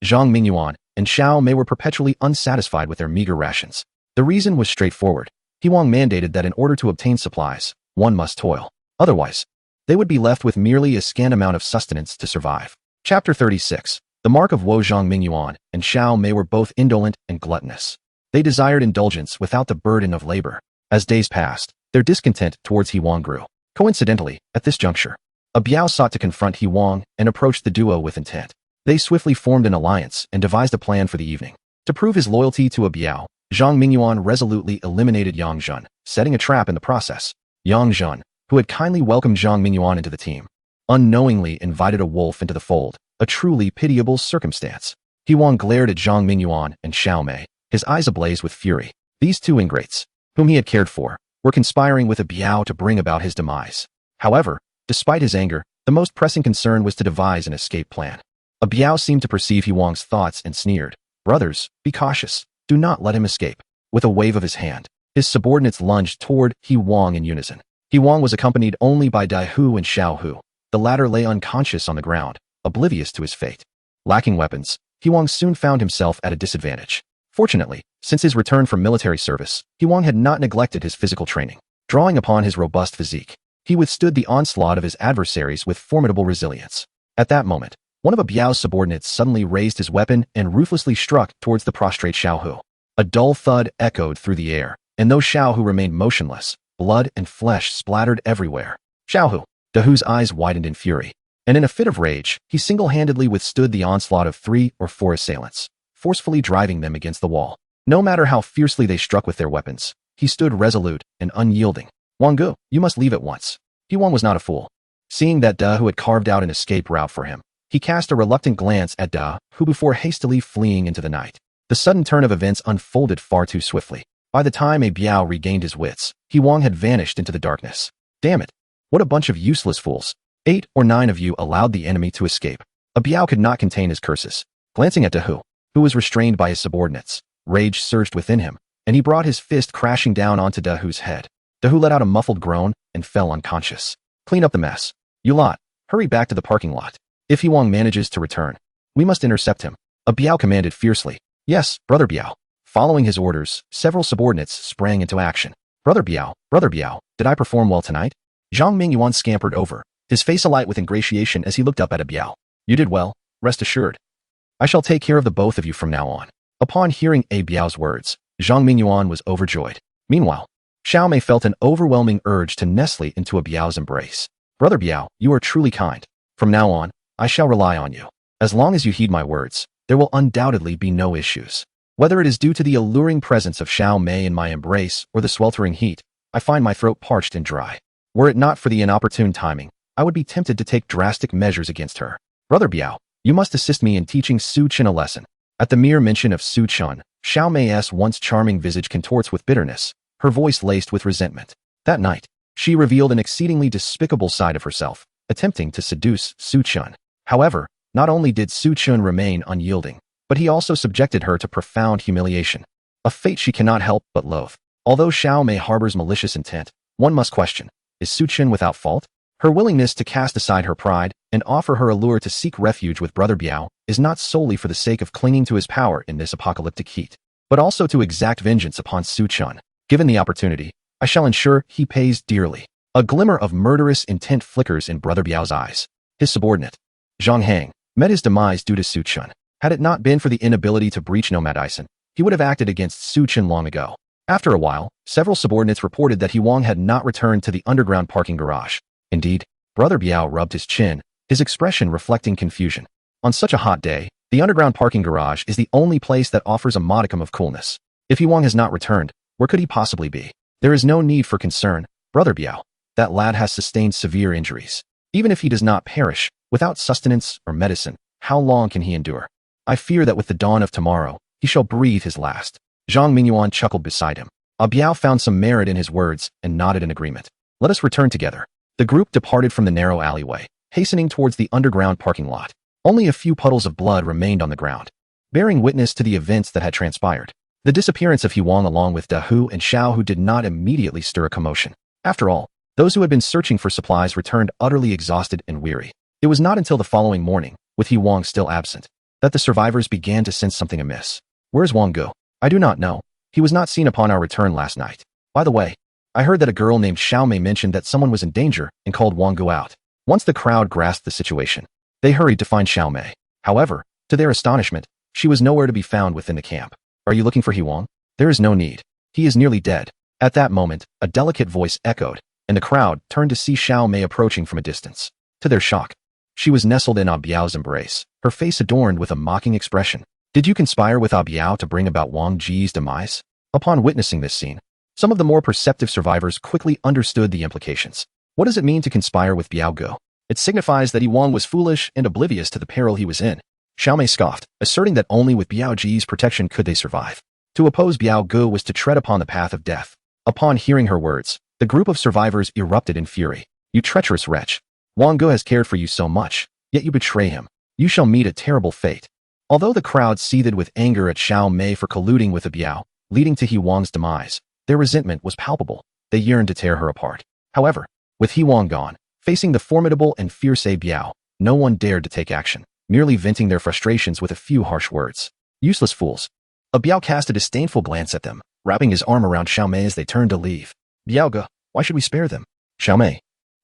Zhang Mingyuan and Xiao Mei were perpetually unsatisfied with their meager rations. The reason was straightforward. He Wang mandated that in order to obtain supplies, one must toil. Otherwise, they would be left with merely a scant amount of sustenance to survive. Chapter 36. The mark of Wo. Zhang Mingyuan and Xiao Mei were both indolent and gluttonous. They desired indulgence without the burden of labor. As days passed, their discontent towards He Wang grew. Coincidentally, at this juncture, a Biao sought to confront He Wang and approached the duo with intent. They swiftly formed an alliance and devised a plan for the evening. To prove his loyalty to a Biao, Zhang Mingyuan resolutely eliminated Yang Zhen, setting a trap in the process. Yang Zhen, who had kindly welcomed Zhang Mingyuan into the team, unknowingly invited a wolf into the fold, a truly pitiable circumstance. He Wang glared at Zhang Mingyuan and Xiao Mei, his eyes ablaze with fury. These two ingrates, whom he had cared for, were conspiring with a Biao to bring about his demise. However, despite his anger, the most pressing concern was to devise an escape plan. A Biao seemed to perceive He Wang's thoughts and sneered. Brothers, be cautious. Do not let him escape. With a wave of his hand, his subordinates lunged toward He Wang in unison. He Wang was accompanied only by Dahu and Xiaohu. The latter lay unconscious on the ground, oblivious to his fate. Lacking weapons, He Wang soon found himself at a disadvantage. Fortunately, since his return from military service, He Wang had not neglected his physical training. Drawing upon his robust physique, he withstood the onslaught of his adversaries with formidable resilience. At that moment, one of a Biao's subordinates suddenly raised his weapon and ruthlessly struck towards the prostrate Xiaohu. A dull thud echoed through the air, and though Xiaohu remained motionless, blood and flesh splattered everywhere. Xiaohu, Dahu's eyes widened in fury, and in a fit of rage, he single-handedly withstood the onslaught of 3 or 4 assailants, forcefully driving them against the wall. No matter how fiercely they struck with their weapons, he stood resolute and unyielding. Wanggu, you must leave at once. He Wang was not a fool. Seeing that Dahu had carved out an escape route for him, he cast a reluctant glance at Da, who before hastily fleeing into the night. The sudden turn of events unfolded far too swiftly. By the time a Biao regained his wits, He Wang had vanished into the darkness. Damn it! What a bunch of useless fools. 8 or 9 of you allowed the enemy to escape. A Biao could not contain his curses. Glancing at Dahu, who was restrained by his subordinates, rage surged within him, and he brought his fist crashing down onto Dahu's head. Dahu let out a muffled groan and fell unconscious. Clean up the mess. You lot, hurry back to the parking lot. If He Wang manages to return, we must intercept him. A Biao commanded fiercely. Yes, brother Biao. Following his orders, several subordinates sprang into action. Brother Biao, did I perform well tonight? Zhang Mingyuan scampered over, his face alight with ingratiation as he looked up at Biao. You did well, rest assured. I shall take care of the both of you from now on. Upon hearing Biao's words, Zhang Mingyuan was overjoyed. Meanwhile, Xiao Mei felt an overwhelming urge to nestle into Biao's embrace. Brother Biao, you are truly kind. From now on, I shall rely on you. As long as you heed my words, there will undoubtedly be no issues. Whether it is due to the alluring presence of Xiao Mei in my embrace or the sweltering heat, I find my throat parched and dry. Were it not for the inopportune timing, I would be tempted to take drastic measures against her. Brother Biao, you must assist me in teaching Su Chen a lesson. At the mere mention of Su Chen, Xiao Mei's once charming visage contorts with bitterness, her voice laced with resentment. That night, she revealed an exceedingly despicable side of herself, attempting to seduce Su Chen. However, not only did Su Chen remain unyielding, but he also subjected her to profound humiliation, a fate she cannot help but loathe. Although Xiao Mei harbors malicious intent, one must question, is Su Chen without fault? Her willingness to cast aside her pride and offer her allure to seek refuge with Brother Biao is not solely for the sake of clinging to his power in this apocalyptic heat, but also to exact vengeance upon Su Chen. Given the opportunity, I shall ensure he pays dearly. A glimmer of murderous intent flickers in Brother Biao's eyes. His subordinate, Zhang Hang, met his demise due to Su Chen. Had it not been for the inability to breach Nomad Ison, he would have acted against Su Chen long ago. After a while, several subordinates reported that He Wang had not returned to the underground parking garage. Indeed, Brother Biao rubbed his chin, his expression reflecting confusion. On such a hot day, the underground parking garage is the only place that offers a modicum of coolness. If He Wang has not returned, where could he possibly be? There is no need for concern, Brother Biao. That lad has sustained severe injuries. Even if he does not perish, without sustenance or medicine, how long can he endure? I fear that with the dawn of tomorrow, he shall breathe his last. Zhang Mingyuan chuckled beside him. Biao found some merit in his words and nodded in agreement. Let us return together. The group departed from the narrow alleyway, hastening towards the underground parking lot. Only a few puddles of blood remained on the ground, bearing witness to the events that had transpired. The disappearance of He Wang along with Da Hu and Xiao Hu did not immediately stir a commotion. After all, those who had been searching for supplies returned utterly exhausted and weary. It was not until the following morning, with He Wang still absent, that the survivors began to sense something amiss. Where's Wang Gu? I do not know. He was not seen upon our return last night. By the way, I heard that a girl named Xiao Mei mentioned that someone was in danger and called Wang Gu out. Once the crowd grasped the situation, they hurried to find Xiao Mei. However, to their astonishment, she was nowhere to be found within the camp. Are you looking for He Wang? There is no need. He is nearly dead. At that moment, a delicate voice echoed, and the crowd turned to see Xiao Mei approaching from a distance. To their shock, she was nestled in Biao's embrace, her face adorned with a mocking expression. Did you conspire with Biao to bring about Wang Ji's demise? Upon witnessing this scene, some of the more perceptive survivors quickly understood the implications. What does it mean to conspire with Biao Gu? It signifies that He Wang was foolish and oblivious to the peril he was in. Xiao Mei scoffed, asserting that only with Biao Ji's protection could they survive. To oppose Biao Gu was to tread upon the path of death. Upon hearing her words, the group of survivors erupted in fury. You treacherous wretch! Wang Gu has cared for you so much, yet you betray him. You shall meet a terrible fate. Although the crowd seethed with anger at Xiao Mei for colluding with Biao, leading to He Wang's demise, their resentment was palpable. They yearned to tear her apart. However, with He Wang gone, facing the formidable and fierce Biao, no one dared to take action, merely venting their frustrations with a few harsh words. Useless fools. Biao cast a disdainful glance at them, wrapping his arm around Xiao Mei as they turned to leave. Biao Gu, why should we spare them? Xiao Mei,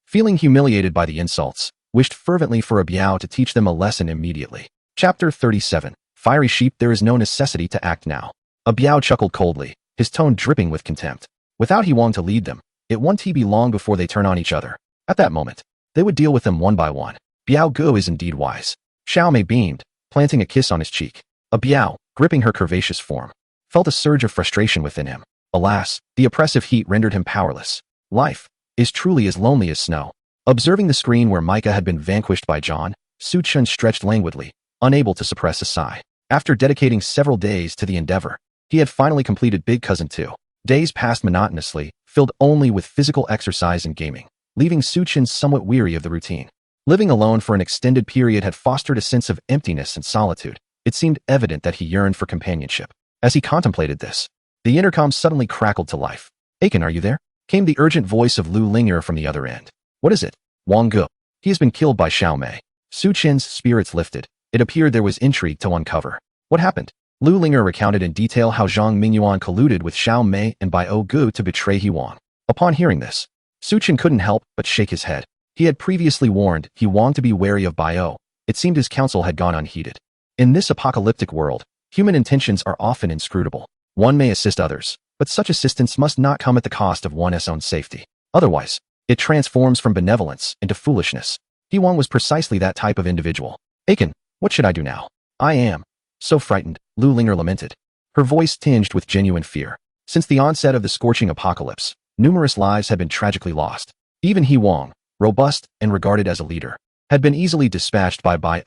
feeling humiliated by the insults, wished fervently for Biao to teach them a lesson immediately. Chapter 37. Fiery sheep. There is no necessity to act now. Biao chuckled coldly, his tone dripping with contempt. Without He Wang to lead them, it won't be long before they turn on each other. At that moment, they would deal with them one by one. Biao Gu is indeed wise. Xiao Mei beamed, planting a kiss on his cheek. Biao, gripping her curvaceous form, felt a surge of frustration within him. Alas, the oppressive heat rendered him powerless. Life is truly as lonely as snow. Observing the screen where Micah had been vanquished by John, Su Chen stretched languidly, unable to suppress a sigh. After dedicating several days to the endeavor, he had finally completed Big Cousin 2. Days passed monotonously, filled only with physical exercise and gaming, leaving Su Chen somewhat weary of the routine. Living alone for an extended period had fostered a sense of emptiness and solitude. It seemed evident that he yearned for companionship. As he contemplated this, the intercom suddenly crackled to life. Aiken, are you there? Came the urgent voice of Lu Linger from the other end. What is it? Wang Gu. He has been killed by Xiao Mei. Su Chen's spirits lifted. It appeared there was intrigue to uncover. What happened? Lu Linger recounted in detail how Zhang Mingyuan colluded with Xiao Mei and Bai Gu to betray He Wang. Upon hearing this, Su Chen couldn't help but shake his head. He had previously warned He Wang to be wary of Bai. It seemed his counsel had gone unheeded. In this apocalyptic world, human intentions are often inscrutable. One may assist others, but such assistance must not come at the cost of one's own safety. Otherwise, it transforms from benevolence into foolishness. He Wang was precisely that type of individual. Aiken, what should I do now? I am so frightened, Lu Linger lamented, her voice tinged with genuine fear. Since the onset of the scorching apocalypse, numerous lives had been tragically lost. Even He Wang, robust and regarded as a leader, had been easily dispatched by Bai.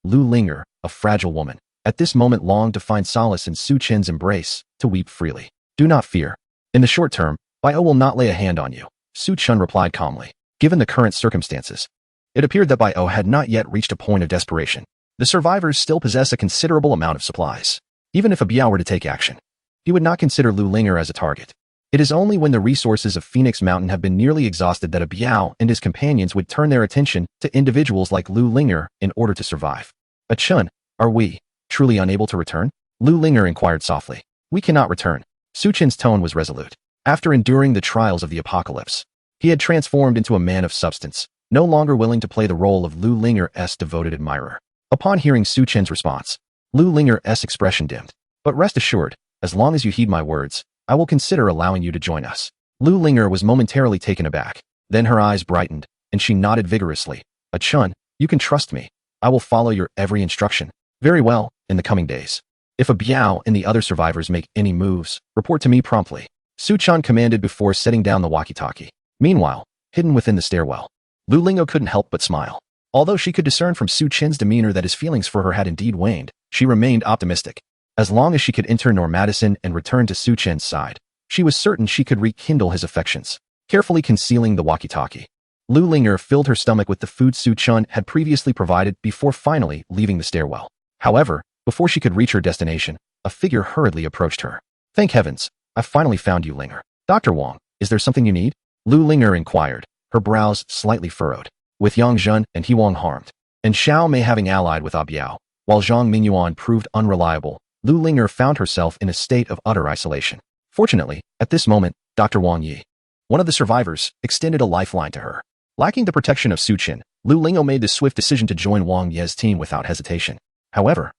Lu Linger, a fragile woman, at this moment longed to find solace in Su Chen's embrace, to weep freely. Do not fear. In the short term, Bai will not lay a hand on you, Su Chen replied calmly. Given the current circumstances, it appeared that Bai had not yet reached a point of desperation. The survivors still possess a considerable amount of supplies. Even if a Biao were to take action, he would not consider Lu Linger as a target. It is only when the resources of Phoenix Mountain have been nearly exhausted that a Biao and his companions would turn their attention to individuals like Lu Linger in order to survive. A Chun, are we truly unable to return? Lu Linger inquired softly. We cannot return. Su Chen's tone was resolute. After enduring the trials of the apocalypse, he had transformed into a man of substance, no longer willing to play the role of Lu Linger's devoted admirer. Upon hearing Su Chen's response, Lu Linger's expression dimmed. But rest assured, as long as you heed my words, I will consider allowing you to join us. Lu Linger was momentarily taken aback. Then her eyes brightened, and she nodded vigorously. A Chun, you can trust me. I will follow your every instruction. Very well, in the coming days. If a Biao and the other survivors make any moves, report to me promptly. Su Chen commanded before setting down the walkie-talkie. Meanwhile, hidden within the stairwell, Lu Linger couldn't help but smile. Although she could discern from Su Chen's demeanor that his feelings for her had indeed waned, she remained optimistic. As long as she could enter Normadison and return to Su Chen's side, she was certain she could rekindle his affections. Carefully concealing the walkie-talkie, Lu Linger filled her stomach with the food Su Chen had previously provided before finally leaving the stairwell. However, before she could reach her destination, a figure hurriedly approached her. Thank heavens, I've finally found you, Linger. Dr. Wang, is there something you need? Lu Linger inquired, her brows slightly furrowed. With Yang Zhen and He Wang harmed, and Xiao Mei having allied with Biao, while Zhang Mingyuan proved unreliable, Lu Linger found herself in a state of utter isolation. Fortunately, at this moment, Dr. Wang Yi, one of the survivors, extended a lifeline to her. Lacking the protection of Su Chen, Lu Linger made the swift decision to join Wang Ye's team without hesitation. However,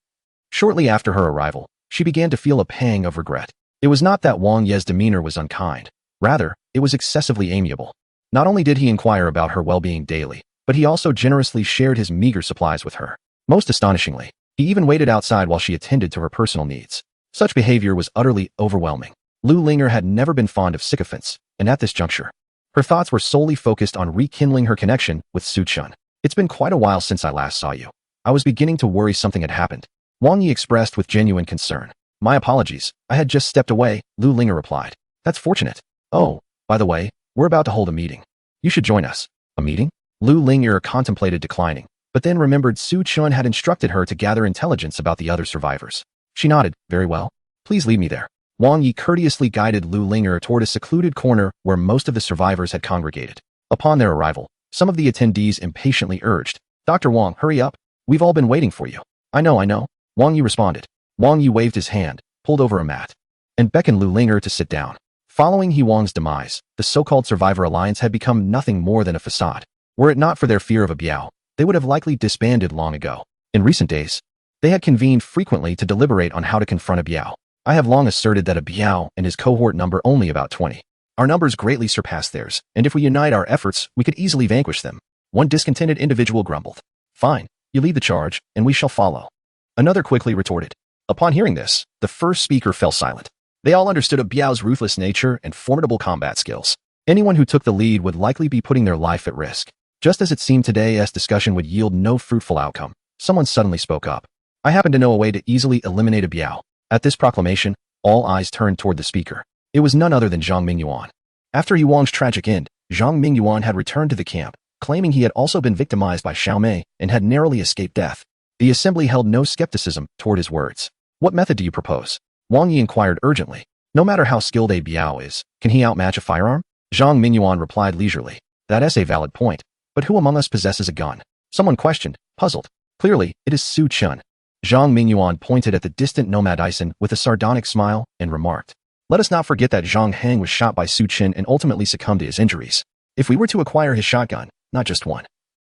shortly after her arrival, she began to feel a pang of regret. It was not that Wang Ye's demeanor was unkind. Rather, it was excessively amiable. Not only did he inquire about her well-being daily, but he also generously shared his meager supplies with her. Most astonishingly, he even waited outside while she attended to her personal needs. Such behavior was utterly overwhelming. Lu Linger had never been fond of sycophants, and at this juncture, her thoughts were solely focused on rekindling her connection with Su Chen. It's been quite a while since I last saw you. I was beginning to worry something had happened. Wang Yi expressed with genuine concern. My apologies, I had just stepped away, Lu Linger replied. That's fortunate. Oh, by the way, we're about to hold a meeting. You should join us. A meeting? Lu Linger contemplated declining, but then remembered Su Chen had instructed her to gather intelligence about the other survivors. She nodded. Very well. Please lead me there. Wang Yi courteously guided Lu Linger toward a secluded corner where most of the survivors had congregated. Upon their arrival, some of the attendees impatiently urged, Dr. Wang, hurry up. We've all been waiting for you. I know. Wang Yi responded. Wang Yi waved his hand, pulled over a mat, and beckoned Lu Linger to sit down. Following He Wang's demise, the so-called Survivor Alliance had become nothing more than a facade. Were it not for their fear of a Biao, they would have likely disbanded long ago. In recent days, they had convened frequently to deliberate on how to confront a Biao. I have long asserted that a Biao and his cohort number only about 20. Our numbers greatly surpass theirs, and if we unite our efforts, we could easily vanquish them. One discontented individual grumbled. Fine, you lead the charge, and we shall follow. Another quickly retorted. Upon hearing this, the first speaker fell silent. They all understood a Biao's ruthless nature and formidable combat skills. Anyone who took the lead would likely be putting their life at risk. Just as it seemed today's discussion would yield no fruitful outcome, someone suddenly spoke up. I happen to know a way to easily eliminate a Biao. At this proclamation, all eyes turned toward the speaker. It was none other than Zhang Mingyuan. After He Wang's tragic end, Zhang Mingyuan had returned to the camp, claiming he had also been victimized by Xiao Mei and had narrowly escaped death. The assembly held no skepticism toward his words. What method do you propose? Wang Yi inquired urgently. No matter how skilled a Biao is, can he outmatch a firearm? Zhang Mingyuan replied leisurely. That's a valid point. But who among us possesses a gun? Someone questioned, puzzled. Clearly, it is Su Chen. Zhang Mingyuan pointed at the distant nomad Ison with a sardonic smile and remarked, "Let us not forget that Zhang Heng was shot by Su Qin and ultimately succumbed to his injuries. If we were to acquire his shotgun, not just one,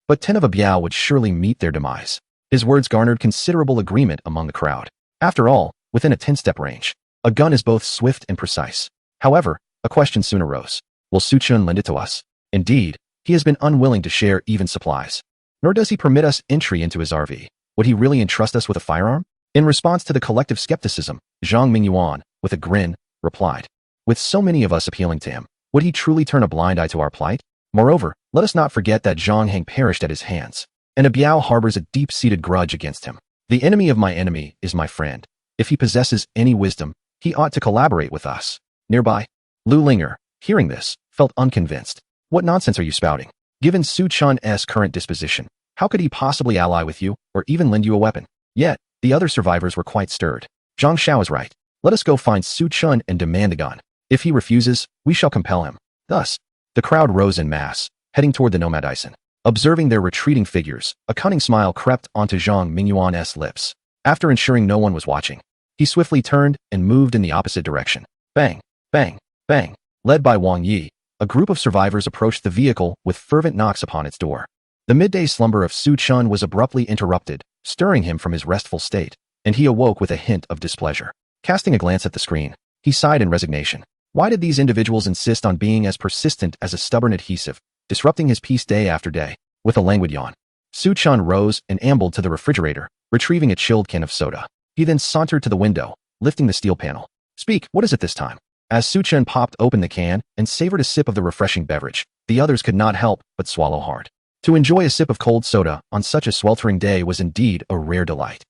but 10 of a Biao would surely meet their demise." His words garnered considerable agreement among the crowd. After all, within a 10-step range, a gun is both swift and precise. However, a question soon arose. Will Su Qin lend it to us? Indeed, he has been unwilling to share even supplies. Nor does he permit us entry into his RV. Would he really entrust us with a firearm? In response to the collective skepticism, Zhang Mingyuan, with a grin, replied, "With so many of us appealing to him, would he truly turn a blind eye to our plight? Moreover, let us not forget that Zhang Heng perished at his hands, and a Biao harbors a deep-seated grudge against him. The enemy of my enemy is my friend. If he possesses any wisdom, he ought to collaborate with us." Nearby, Lu Linger, hearing this, felt unconvinced. What nonsense are you spouting? Given Su Chun's current disposition, how could he possibly ally with you or even lend you a weapon? Yet, the other survivors were quite stirred. Zhang Xiao is right. Let us go find Su Chun and demand a gun. If he refuses, we shall compel him. Thus, the crowd rose en masse, heading toward the nomad Ison. Observing their retreating figures, a cunning smile crept onto Zhang Mingyuan's lips. After ensuring no one was watching, he swiftly turned and moved in the opposite direction. Bang, bang, bang. Led by Wang Yi, a group of survivors approached the vehicle with fervent knocks upon its door. The midday slumber of Su Chun was abruptly interrupted, stirring him from his restful state, and he awoke with a hint of displeasure. Casting a glance at the screen, he sighed in resignation. Why did these individuals insist on being as persistent as a stubborn adhesive, disrupting his peace day after day? With a languid yawn, Su Chun rose and ambled to the refrigerator, retrieving a chilled can of soda. He then sauntered to the window, lifting the steel panel. "Speak, what is it this time?" As Su Chun popped open the can and savored a sip of the refreshing beverage, the others could not help but swallow hard. To enjoy a sip of cold soda on such a sweltering day was indeed a rare delight.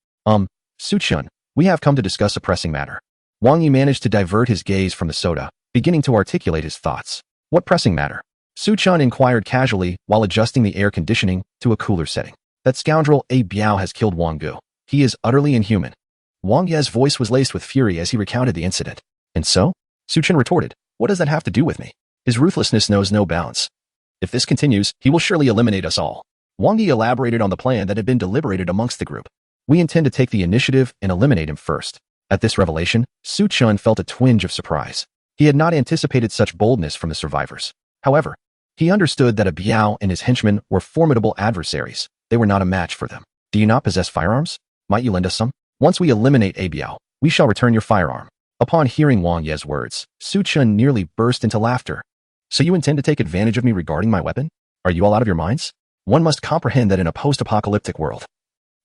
Su Chun, we have come to discuss a pressing matter." Wang Yi managed to divert his gaze from the soda, beginning to articulate his thoughts. "What pressing matter?" Su Chun inquired casually while adjusting the air conditioning to a cooler setting. "That scoundrel A Biao has killed Wang Gu. He is utterly inhuman." Wang Ye's voice was laced with fury as he recounted the incident. "And so?" Su Chun retorted, "What does that have to do with me? His ruthlessness knows no bounds. If this continues, he will surely eliminate us all." Wang Yi elaborated on the plan that had been deliberated amongst the group. "We intend to take the initiative and eliminate him first." At this revelation, Su Chun felt a twinge of surprise. He had not anticipated such boldness from the survivors. However, he understood that a Biao and his henchmen were formidable adversaries. They were not a match for them. "Do you not possess firearms? Might you lend us some? Once we eliminate A Biao, we shall return your firearm." Upon hearing Wang Ye's words, Su Chun nearly burst into laughter. "So you intend to take advantage of me regarding my weapon? Are you all out of your minds? One must comprehend that in a post-apocalyptic world,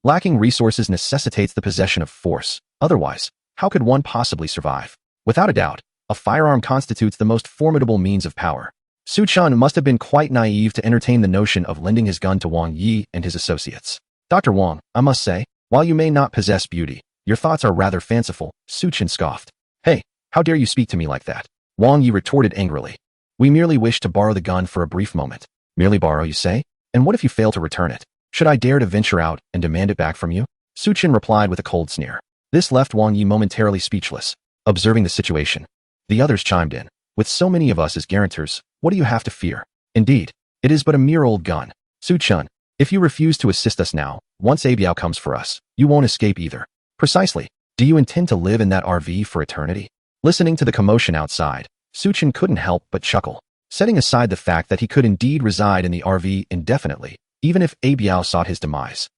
lacking resources necessitates the possession of force. Otherwise, how could one possibly survive? Without a doubt, a firearm constitutes the most formidable means of power." Su Chun must have been quite naive to entertain the notion of lending his gun to Wang Yi and his associates. "Dr. Wang, I must say, while you may not possess beauty, your thoughts are rather fanciful," Su Chun scoffed. "Hey, how dare you speak to me like that?" Wang Yi retorted angrily. "We merely wish to borrow the gun for a brief moment." "Merely borrow, you say? And what if you fail to return it? Should I dare to venture out and demand it back from you?" Su Chun replied with a cold sneer. This left Wang Yi momentarily speechless. Observing the situation, the others chimed in. "With so many of us as guarantors, what do you have to fear? Indeed, it is but a mere old gun. Su Chun, if you refuse to assist us now, once A Biao comes for us, you won't escape either." "Precisely. Do you intend to live in that RV for eternity?" Listening to the commotion outside, Su Chun couldn't help but chuckle. Setting aside the fact that he could indeed reside in the RV indefinitely, even if A Biao sought his demise,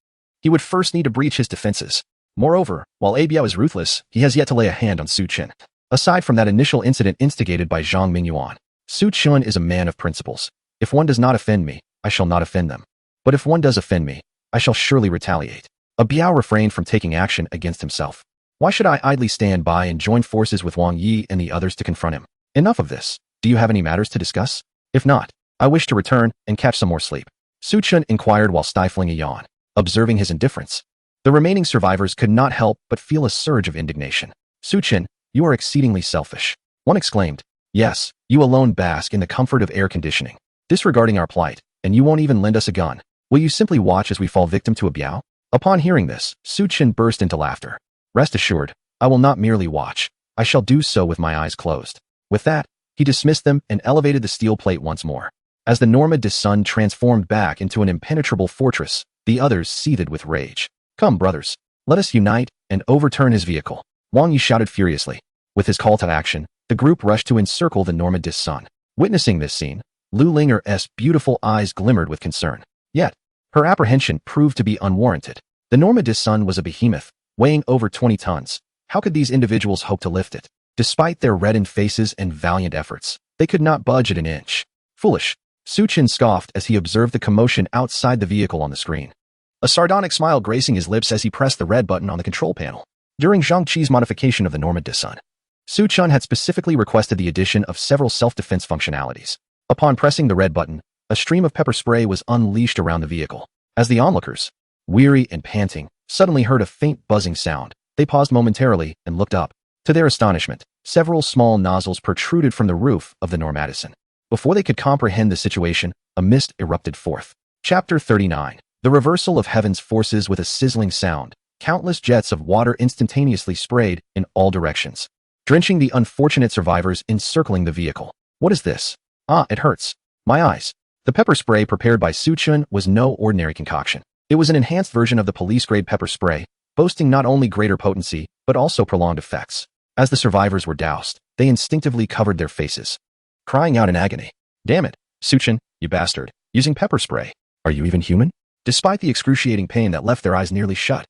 he would first need to breach his defenses. Moreover, while A Biao is ruthless, he has yet to lay a hand on Su Chun. Aside from that initial incident instigated by Zhang Mingyuan, Su Chun is a man of principles. "If one does not offend me, I shall not offend them. But if one does offend me, I shall surely retaliate." A Biao refrained from taking action against himself. Why should I idly stand by and join forces with Wang Yi and the others to confront him? Enough of this. Do you have any matters to discuss? If not, I wish to return and catch some more sleep." Su Chun inquired while stifling a yawn. Observing his indifference, the remaining survivors could not help but feel a surge of indignation. "Su Chun, you are exceedingly selfish." One exclaimed. "Yes, you alone bask in the comfort of air conditioning, disregarding our plight, and you won't even lend us a gun. Will you simply watch as we fall victim to a Biao?" Upon hearing this, Su Chun burst into laughter. "Rest assured, I will not merely watch. I shall do so with my eyes closed." With that, he dismissed them and elevated the steel plate once more. As the Norma de Sun transformed back into an impenetrable fortress, the others seethed with rage. "Come, brothers. Let us unite and overturn his vehicle. Wang Yi shouted furiously. With his call to action, the group rushed to encircle the Norma Sun. Witnessing this scene, Lu Linger's beautiful eyes glimmered with concern. Yet, her apprehension proved to be unwarranted. The Norma Sun was a behemoth, weighing over 20 tons. How could these individuals hope to lift it? Despite their reddened faces and valiant efforts, they could not budge it an inch. Foolish. Su Chen scoffed as he observed the commotion outside the vehicle on the screen. A sardonic smile gracing his lips as he pressed the red button on the control panel. During Zhang Qi's modification of the Norma Sun, Su Chen had specifically requested the addition of several self-defense functionalities. Upon pressing the red button, a stream of pepper spray was unleashed around the vehicle. As the onlookers, weary and panting, suddenly heard a faint buzzing sound, they paused momentarily and looked up. To their astonishment, several small nozzles protruded from the roof of the Norma Sun. Before they could comprehend the situation, a mist erupted forth. Chapter 39. The reversal of heaven's forces. With a sizzling sound, countless jets of water instantaneously sprayed in all directions, drenching the unfortunate survivors encircling the vehicle. What is this? Ah, it hurts. My eyes. The pepper spray prepared by Su Chen was no ordinary concoction. It was an enhanced version of the police-grade pepper spray, boasting not only greater potency, but also prolonged effects. As the survivors were doused, they instinctively covered their faces, crying out in agony. Damn it, Su Chen, you bastard, using pepper spray. Are you even human? Despite the excruciating pain that left their eyes nearly shut,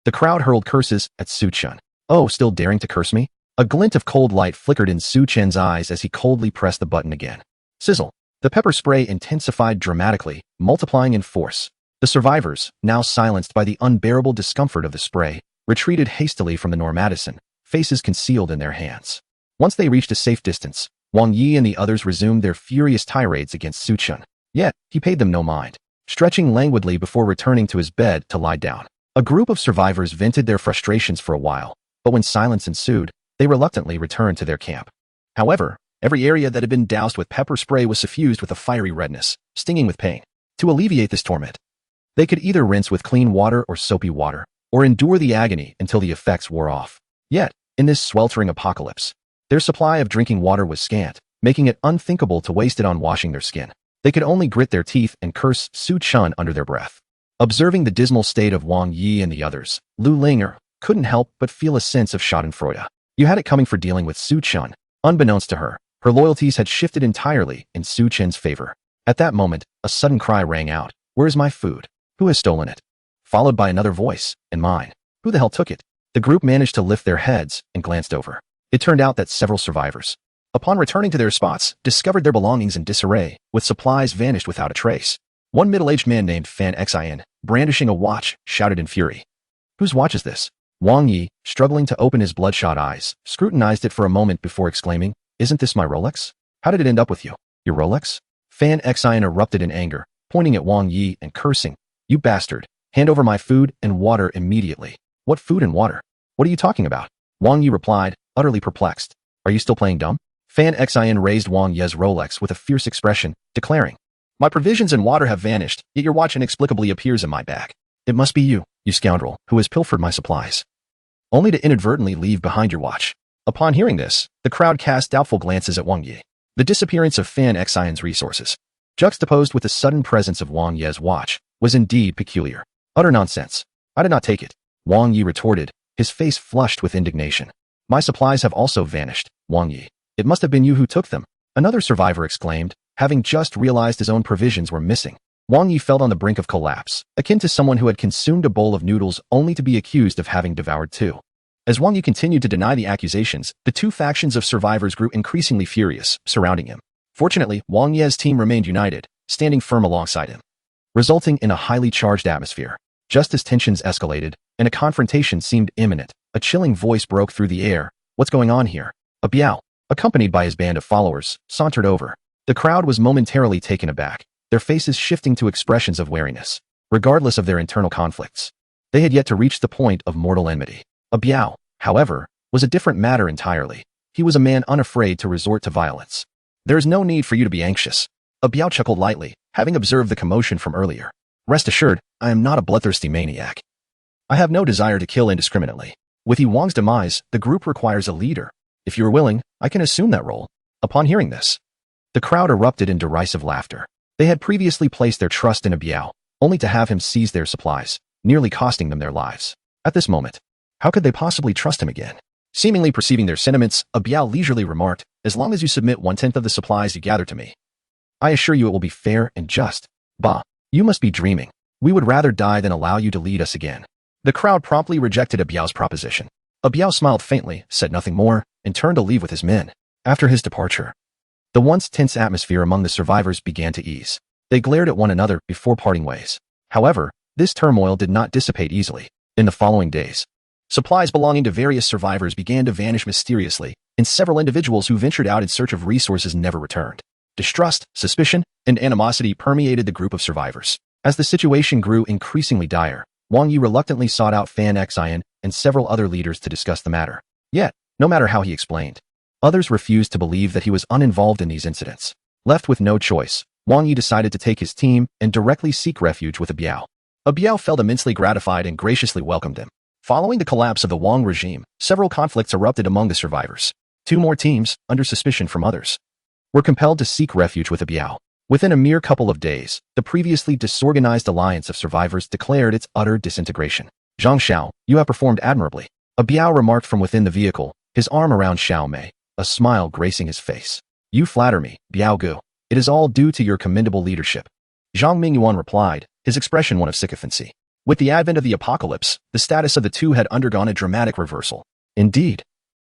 the crowd hurled curses at Su Chen. Oh, still daring to curse me? A glint of cold light flickered in Su Chen's eyes as he coldly pressed the button again. Sizzle. The pepper spray intensified dramatically, multiplying in force. The survivors, now silenced by the unbearable discomfort of the spray, retreated hastily from the Norma Sun, faces concealed in their hands. Once they reached a safe distance, Wang Yi and the others resumed their furious tirades against Su Chen. Yet, he paid them no mind, stretching languidly before returning to his bed to lie down. A group of survivors vented their frustrations for a while, but when silence ensued, they reluctantly returned to their camp. However, every area that had been doused with pepper spray was suffused with a fiery redness, stinging with pain. To alleviate this torment, they could either rinse with clean water or soapy water, or endure the agony until the effects wore off. Yet, in this sweltering apocalypse, their supply of drinking water was scant, making it unthinkable to waste it on washing their skin. They could only grit their teeth and curse Su Chen under their breath. Observing the dismal state of Wang Yi and the others, Lu Linger couldn't help but feel a sense of schadenfreude. You had it coming for dealing with Su Chen. Unbeknownst to her, her loyalties had shifted entirely in Su Chen's favor. At that moment, a sudden cry rang out. Where's my food? Who has stolen it? Followed by another voice, and mine. Who the hell took it? The group managed to lift their heads and glanced over. It turned out that several survivors, upon returning to their spots, discovered their belongings in disarray, with supplies vanished without a trace. One middle-aged man named Fan Xin, brandishing a watch, shouted in fury. Whose watch is this? Wang Yi, struggling to open his bloodshot eyes, scrutinized it for a moment before exclaiming, Isn't this my Rolex? How did it end up with you? Your Rolex? Fan Xin erupted in anger, pointing at Wang Yi and cursing, You bastard, hand over my food and water immediately. What food and water? What are you talking about? Wang Yi replied, utterly perplexed. Are you still playing dumb? Fan Xin raised Wang Yi's Rolex with a fierce expression, declaring, My provisions and water have vanished, yet your watch inexplicably appears in my bag. It must be you scoundrel, who has pilfered my supplies, only to inadvertently leave behind your watch. Upon hearing this, the crowd cast doubtful glances at Wang Yi. The disappearance of Fan Xion's resources, juxtaposed with the sudden presence of Wang Yi's watch, was indeed peculiar. Utter nonsense. I did not take it, Wang Yi retorted, his face flushed with indignation. My supplies have also vanished, Wang Yi. It must have been you who took them. Another survivor exclaimed, having just realized his own provisions were missing. Wang Yi felt on the brink of collapse, akin to someone who had consumed a bowl of noodles only to be accused of having devoured two. As Wang Yi continued to deny the accusations, the two factions of survivors grew increasingly furious, surrounding him. Fortunately, Wang Yi's team remained united, standing firm alongside him, resulting in a highly charged atmosphere. Just as tensions escalated, and a confrontation seemed imminent, a chilling voice broke through the air. What's going on here? A Biao, accompanied by his band of followers, sauntered over. The crowd was momentarily taken aback, their faces shifting to expressions of wariness. Regardless of their internal conflicts, they had yet to reach the point of mortal enmity. A Biao, however, was a different matter entirely. He was a man unafraid to resort to violence. There is no need for you to be anxious. A Biao chuckled lightly, having observed the commotion from earlier. Rest assured, I am not a bloodthirsty maniac. I have no desire to kill indiscriminately. With Yi Wang's demise, the group requires a leader. If you are willing, I can assume that role. Upon hearing this, the crowd erupted in derisive laughter. They had previously placed their trust in a Biao, only to have him seize their supplies, nearly costing them their lives. At this moment, how could they possibly trust him again? Seemingly perceiving their sentiments, a Biao leisurely remarked, as long as you submit 1/10 of the supplies you gather to me, I assure you it will be fair and just. Bah, you must be dreaming. We would rather die than allow you to lead us again. The crowd promptly rejected Biao's proposition. Biao smiled faintly, said nothing more, and turned to leave with his men. After his departure, the once tense atmosphere among the survivors began to ease. They glared at one another before parting ways. However, this turmoil did not dissipate easily. In the following days, supplies belonging to various survivors began to vanish mysteriously, and several individuals who ventured out in search of resources never returned. Distrust, suspicion, and animosity permeated the group of survivors. As the situation grew increasingly dire, Wang Yi reluctantly sought out Fan Xian and several other leaders to discuss the matter. Yet, no matter how he explained, others refused to believe that he was uninvolved in these incidents. Left with no choice, Wang Yi decided to take his team and directly seek refuge with Biao. Biao felt immensely gratified and graciously welcomed him. Following the collapse of the Wang regime, several conflicts erupted among the survivors. Two more teams, under suspicion from others, were compelled to seek refuge with Biao. Within a mere couple of days, the previously disorganized alliance of survivors declared its utter disintegration. Zhang Xiao, you have performed admirably. Biao remarked from within the vehicle, his arm around Xiao Mei, a smile gracing his face. You flatter me, Biao Gu. It is all due to your commendable leadership. Zhang Mingyuan replied, his expression one of sycophancy. With the advent of the apocalypse, the status of the two had undergone a dramatic reversal. Indeed,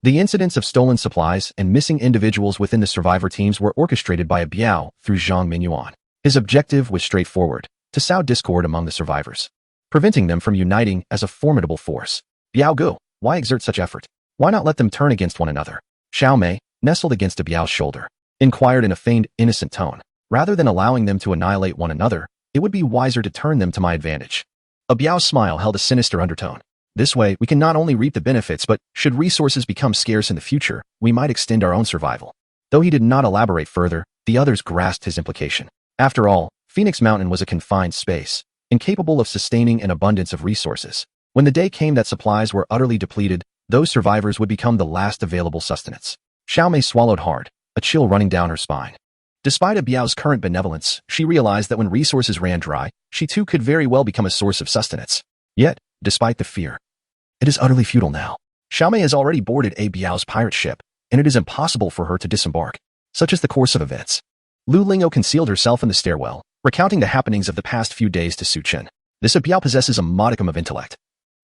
the incidents of stolen supplies and missing individuals within the survivor teams were orchestrated by Biao through Zhang Mingyuan. His objective was straightforward, to sow discord among the survivors, preventing them from uniting as a formidable force. Biao Gu, why exert such effort? Why not let them turn against one another? Xiao Mei, nestled against Biao's shoulder, inquired in a feigned, innocent tone. Rather than allowing them to annihilate one another, it would be wiser to turn them to my advantage. Biao's smile held a sinister undertone. This way, we can not only reap the benefits, but should resources become scarce in the future, we might extend our own survival. Though he did not elaborate further, the others grasped his implication. After all, Phoenix Mountain was a confined space, incapable of sustaining an abundance of resources. When the day came that supplies were utterly depleted, those survivors would become the last available sustenance. Xiao Mei swallowed hard, a chill running down her spine. Despite Biao's current benevolence, she realized that when resources ran dry, she too could very well become a source of sustenance. Yet, despite the fear, it is utterly futile now. Xiao Mei has already boarded Biao's pirate ship, and it is impossible for her to disembark. Such is the course of events. Lu Lingyo concealed herself in the stairwell, recounting the happenings of the past few days to Su Chen. This Biao possesses a modicum of intellect.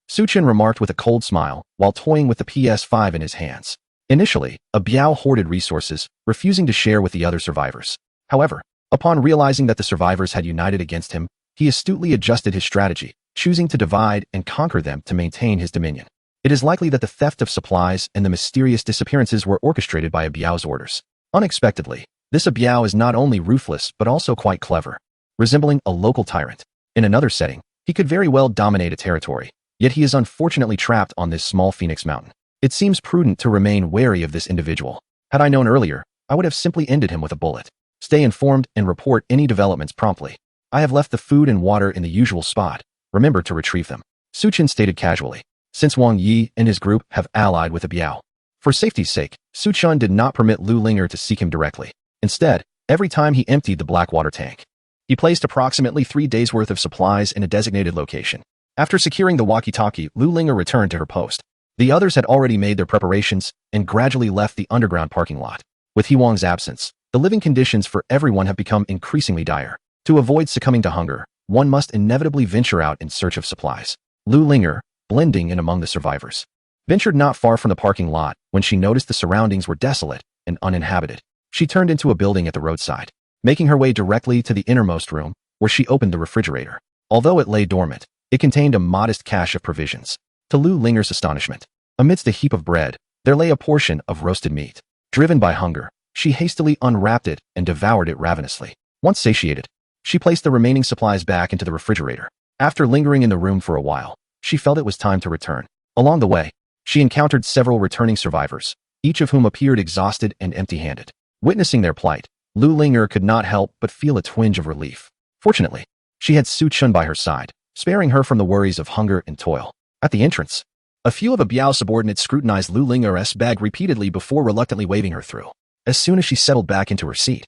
Su Chen remarked with a cold smile, while toying with the PS5 in his hands. Initially, Biao hoarded resources, refusing to share with the other survivors. However, upon realizing that the survivors had united against him, he astutely adjusted his strategy, choosing to divide and conquer them to maintain his dominion. It is likely that the theft of supplies and the mysterious disappearances were orchestrated by Biao's orders. Unexpectedly, this Biao is not only ruthless but also quite clever, resembling a local tyrant. In another setting, he could very well dominate a territory, yet he is unfortunately trapped on this small Phoenix Mountain. It seems prudent to remain wary of this individual. Had I known earlier, I would have simply ended him with a bullet. Stay informed and report any developments promptly. I have left the food and water in the usual spot. Remember to retrieve them. Su Chen stated casually, since Wang Yi and his group have allied with Biao. For safety's sake, Su Chen did not permit Lu Linger to seek him directly. Instead, every time he emptied the black water tank, he placed approximately 3 days' worth of supplies in a designated location. After securing the walkie-talkie, Lu Linger returned to her post. The others had already made their preparations and gradually left the underground parking lot. With He Wang's absence, the living conditions for everyone have become increasingly dire. To avoid succumbing to hunger, one must inevitably venture out in search of supplies. Lu Linger, blending in among the survivors, ventured not far from the parking lot when she noticed the surroundings were desolate and uninhabited. She turned into a building at the roadside, making her way directly to the innermost room, where she opened the refrigerator. Although it lay dormant, it contained a modest cache of provisions. To Lu Linger's astonishment, amidst a heap of bread, there lay a portion of roasted meat. Driven by hunger, she hastily unwrapped it and devoured it ravenously. Once satiated, she placed the remaining supplies back into the refrigerator. After lingering in the room for a while, she felt it was time to return. Along the way, she encountered several returning survivors, each of whom appeared exhausted and empty-handed. Witnessing their plight, Lu Linger could not help but feel a twinge of relief. Fortunately, she had Su Chen by her side, sparing her from the worries of hunger and toil. At the entrance, a few of Biao's subordinates scrutinized Lu Linger's bag repeatedly before reluctantly waving her through. As soon as she settled back into her seat,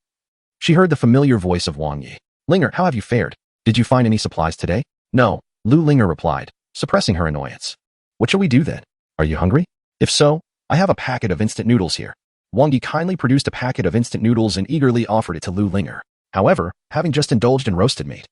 she heard the familiar voice of Wang Yi. Linger, how have you fared? Did you find any supplies today? No, Lu Linger replied, suppressing her annoyance. What shall we do then? Are you hungry? If so, I have a packet of instant noodles here. Wang Yi kindly produced a packet of instant noodles and eagerly offered it to Lu Linger. However, having just indulged in roasted meat,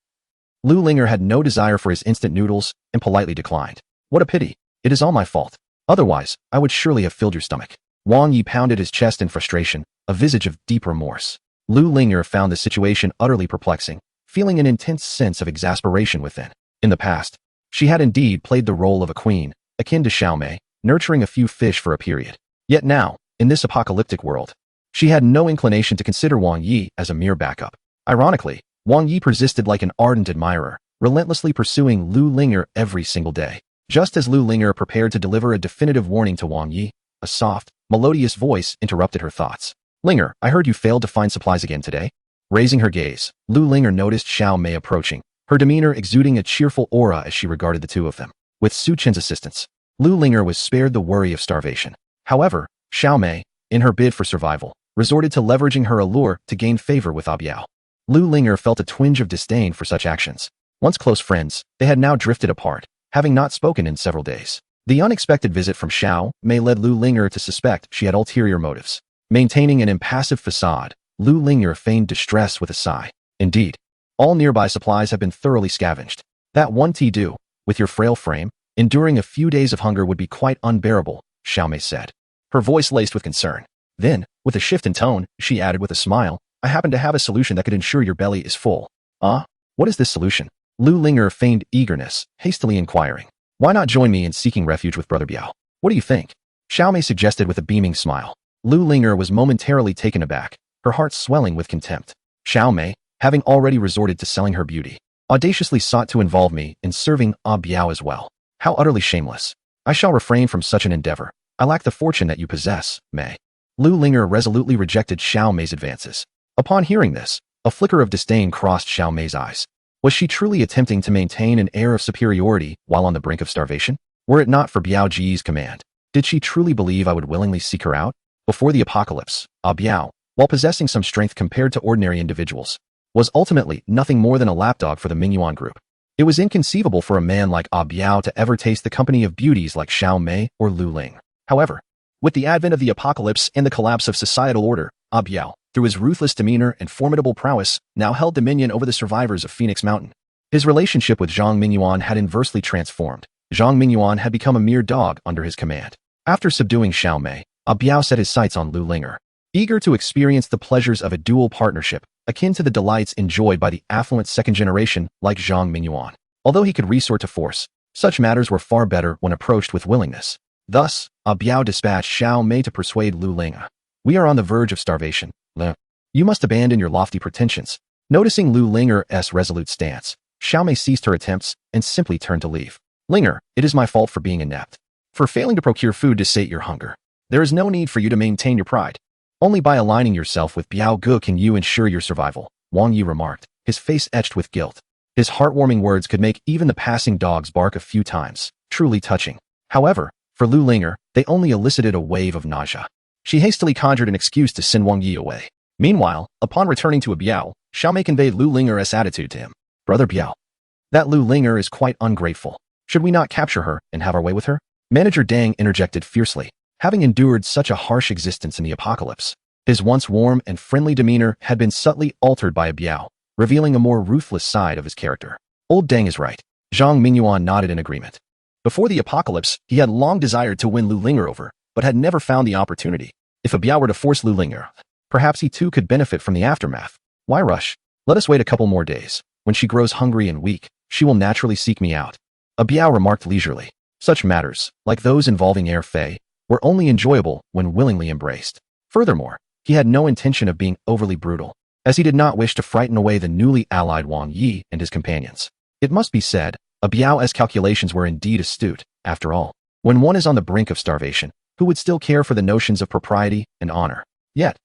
Lu Linger had no desire for his instant noodles and politely declined. What a pity. It is all my fault. Otherwise, I would surely have filled your stomach. Wang Yi pounded his chest in frustration, a visage of deep remorse. Lu Linger found the situation utterly perplexing, feeling an intense sense of exasperation within. In the past, she had indeed played the role of a queen, akin to Xiaomei, nurturing a few fish for a period. Yet now, in this apocalyptic world, she had no inclination to consider Wang Yi as a mere backup. Ironically, Wang Yi persisted like an ardent admirer, relentlessly pursuing Lu Linger every single day. Just as Lu Linger prepared to deliver a definitive warning to Wang Yi, a soft, melodious voice interrupted her thoughts. Linger, I heard you failed to find supplies again today. Raising her gaze, Lu Linger noticed Xiao Mei approaching, her demeanor exuding a cheerful aura as she regarded the two of them. With Su Chen's assistance, Lu Linger was spared the worry of starvation. However, Xiao Mei, in her bid for survival, resorted to leveraging her allure to gain favor with Biao. Lu Linger felt a twinge of disdain for such actions. Once close friends, they had now drifted apart, having not spoken in several days. The unexpected visit from Xiao Mei led Lu Linger to suspect she had ulterior motives. Maintaining an impassive facade, Lu Linger feigned distress with a sigh. Indeed, all nearby supplies have been thoroughly scavenged. That one tea do, with your frail frame, enduring a few days of hunger would be quite unbearable, Xiao Mei said, her voice laced with concern. Then, with a shift in tone, she added with a smile, I happen to have a solution that could ensure your belly is full. What is this solution? Lu Linger feigned eagerness, hastily inquiring. Why not join me in seeking refuge with Brother Biao? What do you think? Xiao Mei suggested with a beaming smile. Lu Linger was momentarily taken aback, her heart swelling with contempt. Xiao Mei, having already resorted to selling her beauty, audaciously sought to involve me in serving Biao as well. How utterly shameless. I shall refrain from such an endeavor. I lack the fortune that you possess, Mei. Lu Linger resolutely rejected Xiao Mei's advances. Upon hearing this, a flicker of disdain crossed Xiao Mei's eyes. Was she truly attempting to maintain an air of superiority while on the brink of starvation? Were it not for Biao Ji's command, did she truly believe I would willingly seek her out? Before the apocalypse, Biao, while possessing some strength compared to ordinary individuals, was ultimately nothing more than a lapdog for the Mingyuan group. It was inconceivable for a man like Biao to ever taste the company of beauties like Xiao Mei or Lu Ling. However, with the advent of the apocalypse and the collapse of societal order, Biao, through his ruthless demeanor and formidable prowess, now held dominion over the survivors of Phoenix Mountain. His relationship with Zhang Mingyuan had inversely transformed. Zhang Mingyuan had become a mere dog under his command. After subduing Xiao Mei, Biao set his sights on Lu Linger. Eager to experience the pleasures of a dual partnership, akin to the delights enjoyed by the affluent second generation like Zhang Mingyuan. Although he could resort to force, such matters were far better when approached with willingness. Thus, Biao dispatched Xiao Mei to persuade Lu Linger. We are on the verge of starvation. You must abandon your lofty pretensions. Noticing Lu Linger's resolute stance, Xiao Mei ceased her attempts and simply turned to leave. Linger, it is my fault for being inept, for failing to procure food to sate your hunger. There is no need for you to maintain your pride. Only by aligning yourself with Biao Ge can you ensure your survival, Wang Yi remarked, his face etched with guilt. His heartwarming words could make even the passing dogs bark a few times, truly touching. However, for Lu Linger, they only elicited a wave of nausea. She hastily conjured an excuse to send Wang Yi away. Meanwhile, upon returning to Biao, Xiao Mei conveyed Lu Linger's attitude to him. Brother Biao, that Lu Linger is quite ungrateful. Should we not capture her and have our way with her? Manager Dang interjected fiercely. Having endured such a harsh existence in the apocalypse, his once warm and friendly demeanor had been subtly altered by Biao, revealing a more ruthless side of his character. Old Dang is right. Zhang Mingyuan nodded in agreement. Before the apocalypse, he had long desired to win Lu Linger over, but had never found the opportunity. If Biao were to force Lu Linger, perhaps he too could benefit from the aftermath. Why rush? Let us wait a couple more days. When she grows hungry and weak, she will naturally seek me out. Biao remarked leisurely. Such matters, like those involving Air Fei, were only enjoyable when willingly embraced. Furthermore, he had no intention of being overly brutal, as he did not wish to frighten away the newly allied Wang Yi and his companions. It must be said, Biao's calculations were indeed astute. After all, when one is on the brink of starvation, who would still care for the notions of propriety and honor? Yet,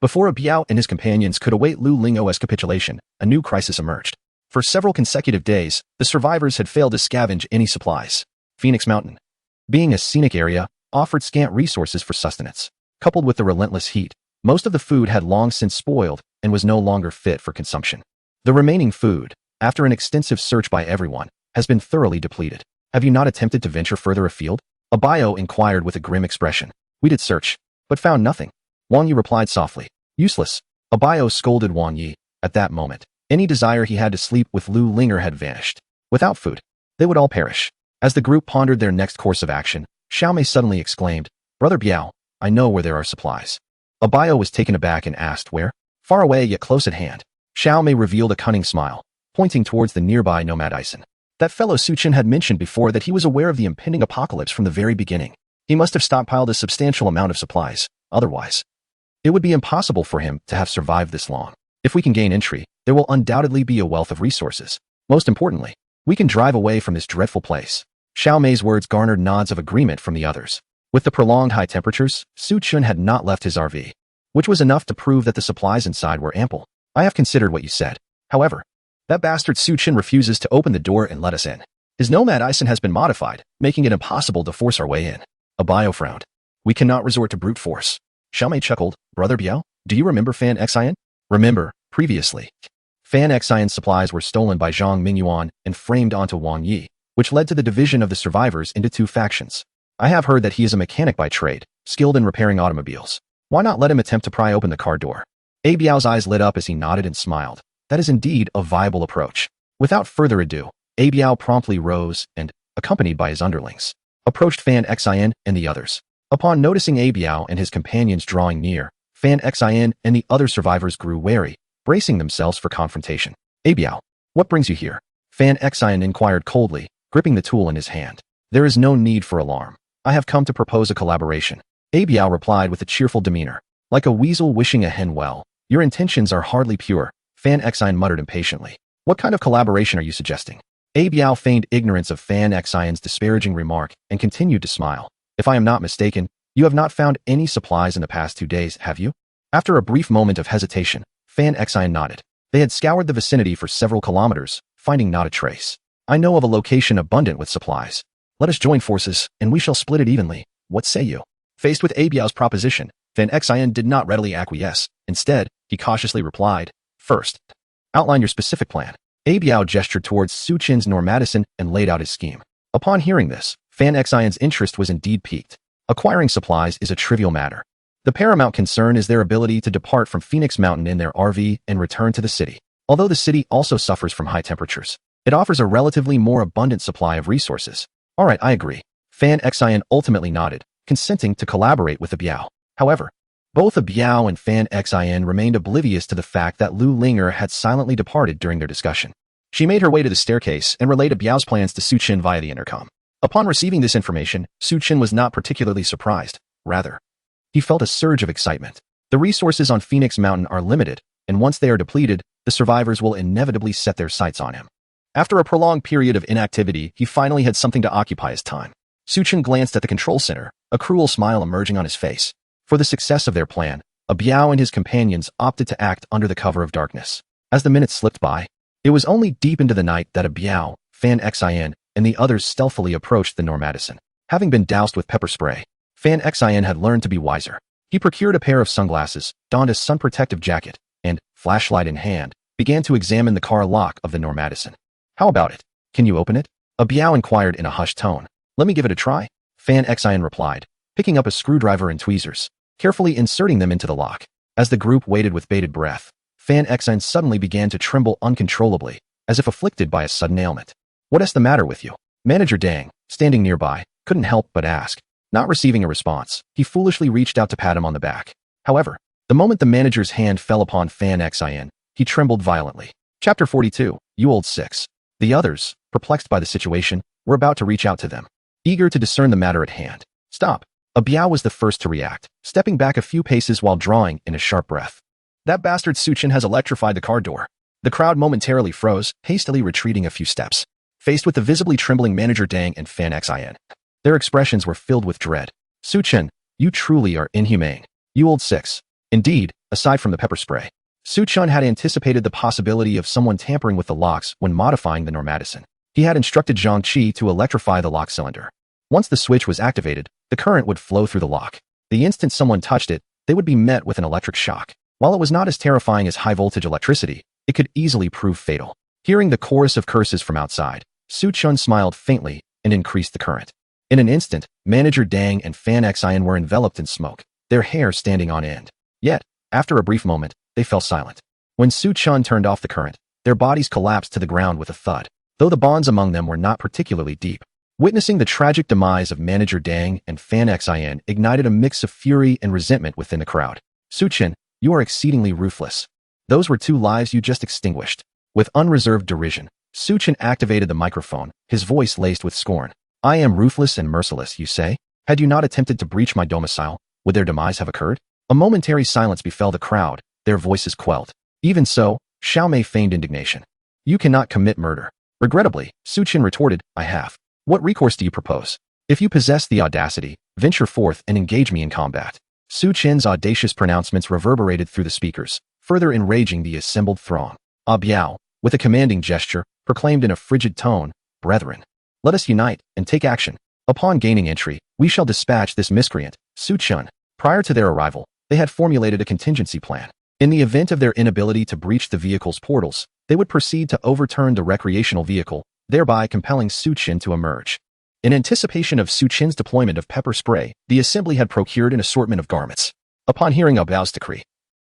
before Biao and his companions could await Lu Linger's capitulation, a new crisis emerged. For several consecutive days, the survivors had failed to scavenge any supplies. Phoenix Mountain, being a scenic area, offered scant resources for sustenance. Coupled with the relentless heat, most of the food had long since spoiled and was no longer fit for consumption. The remaining food, after an extensive search by everyone, has been thoroughly depleted. Have you not attempted to venture further afield? Abayo inquired with a grim expression. We did search, but found nothing. Wang Yi replied softly. Useless. Abayo scolded Wang Yi. At that moment, any desire he had to sleep with Lu Linger had vanished. Without food, they would all perish. As the group pondered their next course of action, Xiaomei suddenly exclaimed, Brother Biao, I know where there are supplies. Abayo was taken aback and asked where? Far away yet close at hand. Xiaomei revealed a cunning smile, pointing towards the nearby nomad Ison. That fellow Suchen had mentioned before that he was aware of the impending apocalypse from the very beginning. He must have stockpiled a substantial amount of supplies, otherwise it would be impossible for him to have survived this long. If we can gain entry, there will undoubtedly be a wealth of resources. Most importantly, we can drive away from this dreadful place. Xiaomei's words garnered nods of agreement from the others. With the prolonged high temperatures, Su Chun had not left his RV, which was enough to prove that the supplies inside were ample. I have considered what you said. However, that bastard Su Chun refuses to open the door and let us in. His nomad Ison has been modified, making it impossible to force our way in. Abayo frowned. We cannot resort to brute force. Xiaomei chuckled. Brother Biao, do you remember Fan Xian? Remember, previously, Fan Xian's supplies were stolen by Zhang Mingyuan and framed onto Wang Yi, which led to the division of the survivors into two factions. I have heard that he is a mechanic by trade, skilled in repairing automobiles. Why not let him attempt to pry open the car door? A Biao's eyes lit up as he nodded and smiled. That is indeed a viable approach. Without further ado, A Biao promptly rose and, accompanied by his underlings, approached Fan Xian and the others. Upon noticing A Biao and his companions drawing near, Fan Xian and the other survivors grew wary, bracing themselves for confrontation. A Biao, what brings you here? Fan Xian inquired coldly, gripping the tool in his hand. There is no need for alarm. I have come to propose a collaboration. A Biao replied with a cheerful demeanor. Like a weasel wishing a hen well, your intentions are hardly pure, Fan Xian muttered impatiently. What kind of collaboration are you suggesting? A Biao feigned ignorance of Fan Xian's disparaging remark and continued to smile. If I am not mistaken, you have not found any supplies in the past 2 days, have you? After a brief moment of hesitation, Fan Xian nodded. They had scoured the vicinity for several kilometers, finding not a trace. I know of a location abundant with supplies. Let us join forces, and we shall split it evenly. What say you? Faced with A Biao's proposition, Fan Xian did not readily acquiesce. Instead, he cautiously replied, First, outline your specific plan. A Biao gestured towards Su Chin's Normadison and laid out his scheme. Upon hearing this, Fan Xian's interest was indeed piqued. Acquiring supplies is a trivial matter. The paramount concern is their ability to depart from Phoenix Mountain in their RV and return to the city. Although the city also suffers from high temperatures, it offers a relatively more abundant supply of resources. All right, I agree. Fan Xian ultimately nodded, consenting to collaborate with the Biao. However, both the Biao and Fan Xian remained oblivious to the fact that Lu Linger had silently departed during their discussion. She made her way to the staircase and relayed Biao's plans to Su Chin via the intercom. Upon receiving this information, Su Chin was not particularly surprised. Rather, he felt a surge of excitement. The resources on Phoenix Mountain are limited, and once they are depleted, the survivors will inevitably set their sights on him. After a prolonged period of inactivity, he finally had something to occupy his time. Su Chin glanced at the control center, a cruel smile emerging on his face. For the success of their plan, Biao and his companions opted to act under the cover of darkness. As the minutes slipped by, it was only deep into the night that Biao, Fan Xian, and the others stealthily approached the Normadison. Having been doused with pepper spray, Fan Xian had learned to be wiser. He procured a pair of sunglasses, donned a sun-protective jacket, and, flashlight in hand, began to examine the car lock of the Normadison. How about it? Can you open it? Biao inquired in a hushed tone. Let me give it a try, Fan Xian replied, picking up a screwdriver and tweezers, carefully inserting them into the lock. As the group waited with bated breath, Fan Xian suddenly began to tremble uncontrollably, as if afflicted by a sudden ailment. What's the matter with you? Manager Dang, standing nearby, couldn't help but ask. Not receiving a response, he foolishly reached out to pat him on the back. However, the moment the manager's hand fell upon Fan Xian, he trembled violently. Chapter 42, You Old 6. The others, perplexed by the situation, were about to reach out to them, eager to discern the matter at hand. Stop. Biao was the first to react, stepping back a few paces while drawing in a sharp breath. That bastard Su Chin has electrified the car door. The crowd momentarily froze, hastily retreating a few steps. Faced with the visibly trembling Manager Dang and Fan Xian, their expressions were filled with dread. Su Chin, you truly are inhumane. You Old 6. Indeed, aside from the pepper spray, Su Chin had anticipated the possibility of someone tampering with the locks when modifying the Normadison. He had instructed Zhang Qi to electrify the lock cylinder. Once the switch was activated, the current would flow through the lock. The instant someone touched it, they would be met with an electric shock. While it was not as terrifying as high-voltage electricity, it could easily prove fatal. Hearing the chorus of curses from outside, Su Chun smiled faintly, and increased the current. In an instant, Manager Dang and Fan Xian were enveloped in smoke, their hair standing on end. Yet, after a brief moment, they fell silent. When Su Chun turned off the current, their bodies collapsed to the ground with a thud, though the bonds among them were not particularly deep. Witnessing the tragic demise of Manager Dang and Fan Xian ignited a mix of fury and resentment within the crowd. Su Chun, you are exceedingly ruthless. Those were 2 lives you just extinguished. With unreserved derision, Su Chun activated the microphone, his voice laced with scorn. I am ruthless and merciless, you say? Had you not attempted to breach my domicile, would their demise have occurred? A momentary silence befell the crowd, their voices quelled. Even so, Xiao Mei feigned indignation. You cannot commit murder. Regrettably, Su Chun retorted, I have. What recourse do you propose? If you possess the audacity, venture forth and engage me in combat. Su Chun's audacious pronouncements reverberated through the speakers, further enraging the assembled throng. Ah Biao, with a commanding gesture, proclaimed in a frigid tone, Brethren, let us unite and take action. Upon gaining entry, we shall dispatch this miscreant, Su Chun. Prior to their arrival, they had formulated a contingency plan. In the event of their inability to breach the vehicle's portals, they would proceed to overturn the recreational vehicle, thereby compelling Su Chun to emerge. In anticipation of Su Chun's deployment of pepper spray, the assembly had procured an assortment of garments. Upon hearing Ah Biao's decree,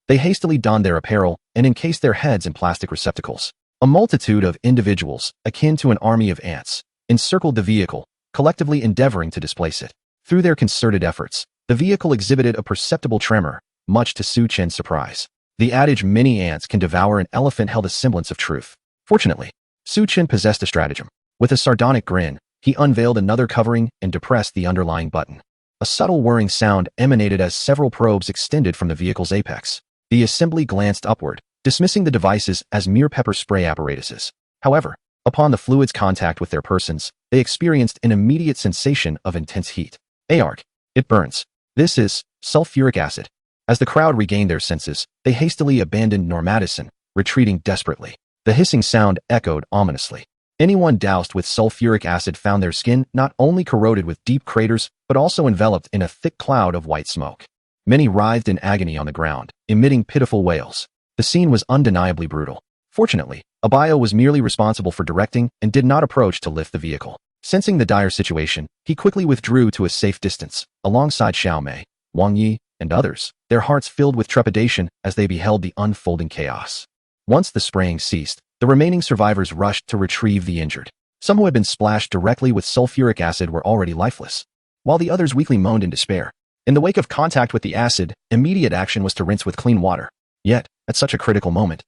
they hastily donned their apparel and encased their heads in plastic receptacles. A multitude of individuals, akin to an army of ants, encircled the vehicle, collectively endeavoring to displace it. Through their concerted efforts, the vehicle exhibited a perceptible tremor, much to Su Chun's surprise. The adage many ants can devour an elephant held a semblance of truth. Fortunately, Su Chun possessed a stratagem. With a sardonic grin, he unveiled another covering and depressed the underlying button. A subtle whirring sound emanated as several probes extended from the vehicle's apex. The assembly glanced upward, dismissing the devices as mere pepper spray apparatuses. However, upon the fluid's contact with their persons, they experienced an immediate sensation of intense heat. Arg! It burns. This is sulfuric acid. As the crowd regained their senses, they hastily abandoned Normatisan, retreating desperately. The hissing sound echoed ominously. Anyone doused with sulfuric acid found their skin not only corroded with deep craters, but also enveloped in a thick cloud of white smoke. Many writhed in agony on the ground, emitting pitiful wails. The scene was undeniably brutal. Fortunately, Abio was merely responsible for directing and did not approach to lift the vehicle. Sensing the dire situation, he quickly withdrew to a safe distance, alongside Xiao Mei, Wang Yi, and others, their hearts filled with trepidation as they beheld the unfolding chaos. Once the spraying ceased, the remaining survivors rushed to retrieve the injured. Some who had been splashed directly with sulfuric acid were already lifeless, while the others weakly moaned in despair. In the wake of contact with the acid, immediate action was to rinse with clean water. Yet, at such a critical moment,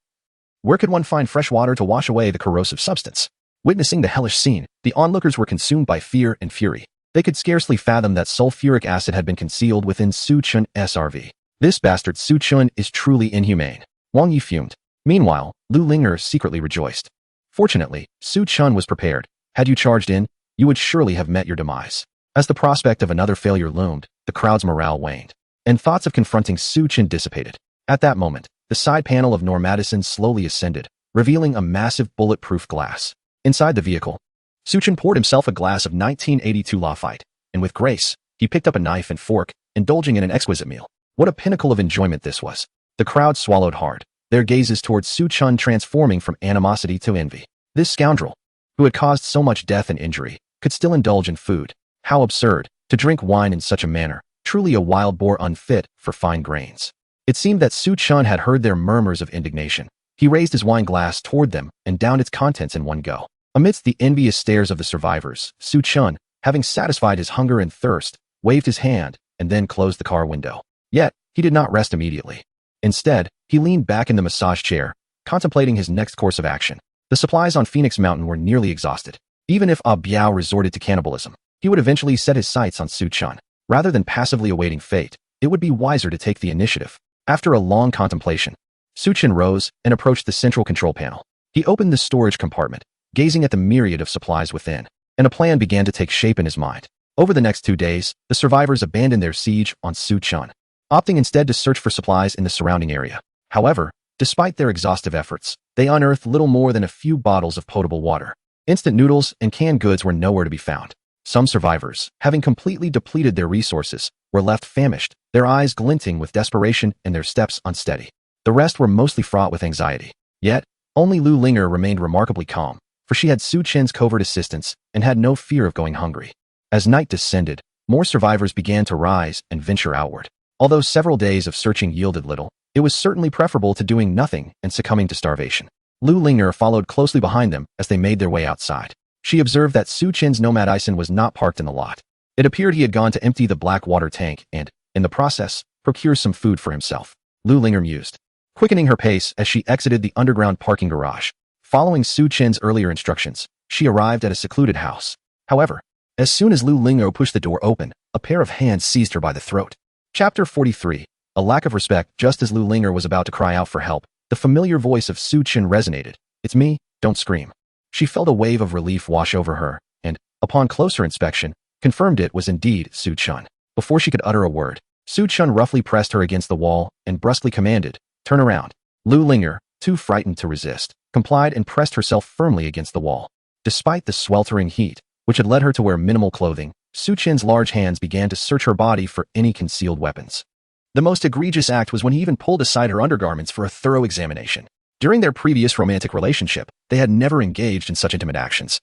where could one find fresh water to wash away the corrosive substance? Witnessing the hellish scene, the onlookers were consumed by fear and fury. They could scarcely fathom that sulfuric acid had been concealed within Su Chun's SRV. This bastard Su Chun is truly inhumane. Wang Yi fumed. Meanwhile, Lu Linger secretly rejoiced. Fortunately, Su Chun was prepared. Had you charged in, you would surely have met your demise. As the prospect of another failure loomed, the crowd's morale waned, and thoughts of confronting Su Chun dissipated. At that moment, the side panel of Normatisan slowly ascended, revealing a massive bulletproof glass. Inside the vehicle, Su Chun poured himself a glass of 1982 Lafite, and with grace, he picked up a knife and fork, indulging in an exquisite meal. What a pinnacle of enjoyment this was. The crowd swallowed hard, their gazes towards Su Chun transforming from animosity to envy. This scoundrel, who had caused so much death and injury, could still indulge in food. How absurd, to drink wine in such a manner, truly a wild boar unfit for fine grains. It seemed that Su Chun had heard their murmurs of indignation. He raised his wine glass toward them and downed its contents in one go. Amidst the envious stares of the survivors, Su Chun, having satisfied his hunger and thirst, waved his hand and then closed the car window. Yet, he did not rest immediately. Instead, he leaned back in the massage chair, contemplating his next course of action. The supplies on Phoenix Mountain were nearly exhausted. Even if Ah Biao resorted to cannibalism, he would eventually set his sights on Su Chun. Rather than passively awaiting fate, it would be wiser to take the initiative. After a long contemplation, Su Chun rose and approached the central control panel. He opened the storage compartment, gazing at the myriad of supplies within, and a plan began to take shape in his mind. Over the next 2 days, the survivors abandoned their siege on Su Chun, opting instead to search for supplies in the surrounding area. However, despite their exhaustive efforts, they unearthed little more than a few bottles of potable water. Instant noodles and canned goods were nowhere to be found. Some survivors, having completely depleted their resources, were left famished, their eyes glinting with desperation and their steps unsteady. The rest were mostly fraught with anxiety. Yet, only Lu Linger remained remarkably calm, for she had Su Chen's covert assistance and had no fear of going hungry. As night descended, more survivors began to rise and venture outward. Although several days of searching yielded little, it was certainly preferable to doing nothing and succumbing to starvation. Lu Linger followed closely behind them as they made their way outside. She observed that Su Chen's nomad Ison was not parked in the lot. It appeared he had gone to empty the black water tank and, in the process, procure some food for himself. Lu Linger mused, quickening her pace as she exited the underground parking garage. Following Su Chen's earlier instructions, she arrived at a secluded house. However, as soon as Lu Linger pushed the door open, a pair of hands seized her by the throat. Chapter 43. A lack of respect. Just as Lu Linger was about to cry out for help, the familiar voice of Su Chen resonated. "It's me, don't scream." She felt a wave of relief wash over her, and, upon closer inspection, confirmed it was indeed Su Chen. Before she could utter a word, Su Chen roughly pressed her against the wall and brusquely commanded, "Turn around." Lu Linger, too frightened to resist, complied and pressed herself firmly against the wall. Despite the sweltering heat, which had led her to wear minimal clothing, Su Chen's large hands began to search her body for any concealed weapons. The most egregious act was when he even pulled aside her undergarments for a thorough examination. During their previous romantic relationship, they had never engaged in such intimate actions.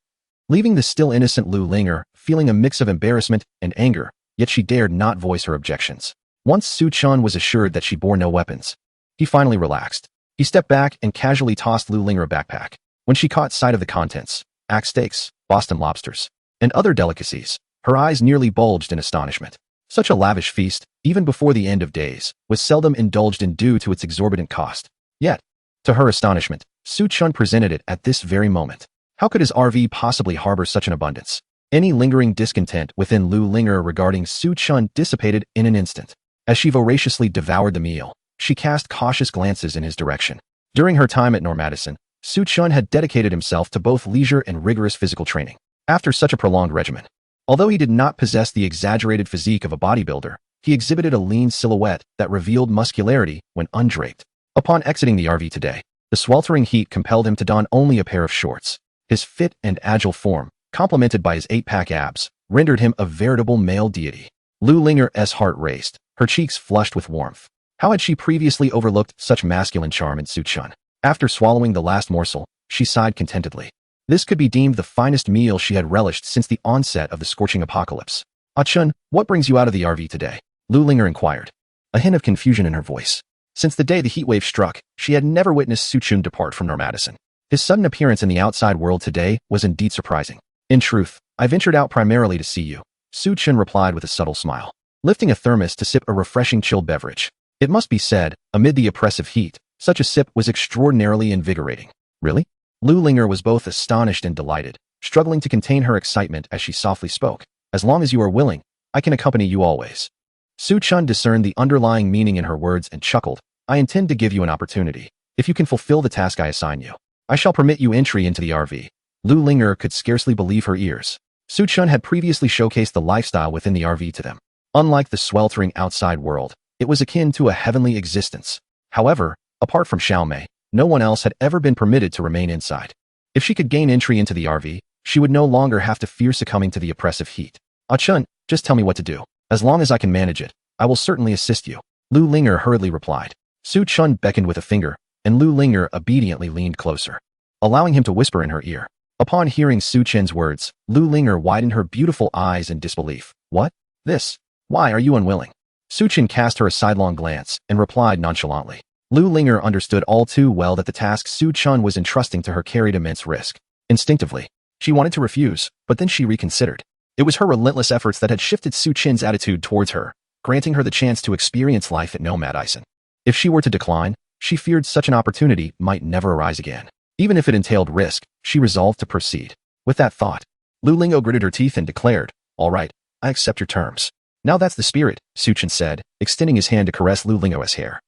Leaving the still innocent Lu Linger feeling a mix of embarrassment and anger, yet she dared not voice her objections. Once Su Chen was assured that she bore no weapons, he finally relaxed. He stepped back and casually tossed Lu Linger a backpack. When she caught sight of the contents, axe steaks, Boston lobsters, and other delicacies, her eyes nearly bulged in astonishment. Such a lavish feast, even before the end of days, was seldom indulged in due to its exorbitant cost. Yet, to her astonishment, Su Chen presented it at this very moment. How could his RV possibly harbor such an abundance? Any lingering discontent within Lu Linger regarding Su Chen dissipated in an instant. As she voraciously devoured the meal, she cast cautious glances in his direction. During her time at Normadison, Su Chen had dedicated himself to both leisure and rigorous physical training. After such a prolonged regimen, although he did not possess the exaggerated physique of a bodybuilder, he exhibited a lean silhouette that revealed muscularity when undraped. Upon exiting the RV today, the sweltering heat compelled him to don only a pair of shorts. His fit and agile form, complemented by his 8-pack abs, rendered him a veritable male deity. Lu Linger's heart raced, her cheeks flushed with warmth. How had she previously overlooked such masculine charm in Su Chen? After swallowing the last morsel, she sighed contentedly. This could be deemed the finest meal she had relished since the onset of the scorching apocalypse. "Ah Chun, what brings you out of the RV today?" Lu Linger inquired, a hint of confusion in her voice. Since the day the heatwave struck, she had never witnessed Su Chun depart from Normadison. His sudden appearance in the outside world today was indeed surprising. "In truth, I ventured out primarily to see you," Su Chun replied with a subtle smile, lifting a thermos to sip a refreshing chilled beverage. It must be said, amid the oppressive heat, such a sip was extraordinarily invigorating. "Really?" Lu Linger was both astonished and delighted, struggling to contain her excitement as she softly spoke. "As long as you are willing, I can accompany you always." Su Chun discerned the underlying meaning in her words and chuckled. "I intend to give you an opportunity. If you can fulfill the task I assign you, I shall permit you entry into the RV." Lu Linger could scarcely believe her ears. Su Chun had previously showcased the lifestyle within the RV to them. Unlike the sweltering outside world, it was akin to a heavenly existence. However, apart from Xiaomei, no one else had ever been permitted to remain inside. If she could gain entry into the RV, she would no longer have to fear succumbing to the oppressive heat. "Ah Chun, just tell me what to do. As long as I can manage it, I will certainly assist you," Lu Linger hurriedly replied. Su Chun beckoned with a finger, and Lu Linger obediently leaned closer, allowing him to whisper in her ear. Upon hearing Su Chen's words, Lu Linger widened her beautiful eyes in disbelief. "What? This? Why are you unwilling?" Su Chen cast her a sidelong glance and replied nonchalantly. Lu Linger understood all too well that the task Su Chen was entrusting to her carried immense risk. Instinctively, she wanted to refuse, but then she reconsidered. It was her relentless efforts that had shifted Su Chen's attitude towards her, granting her the chance to experience life at Nomad-Ison. If she were to decline, she feared such an opportunity might never arise again. Even if it entailed risk, she resolved to proceed. With that thought, Lu Lingo gritted her teeth and declared, "All right, I accept your terms." "Now that's the spirit," Su Chen said, extending his hand to caress Lu Lingo's hair,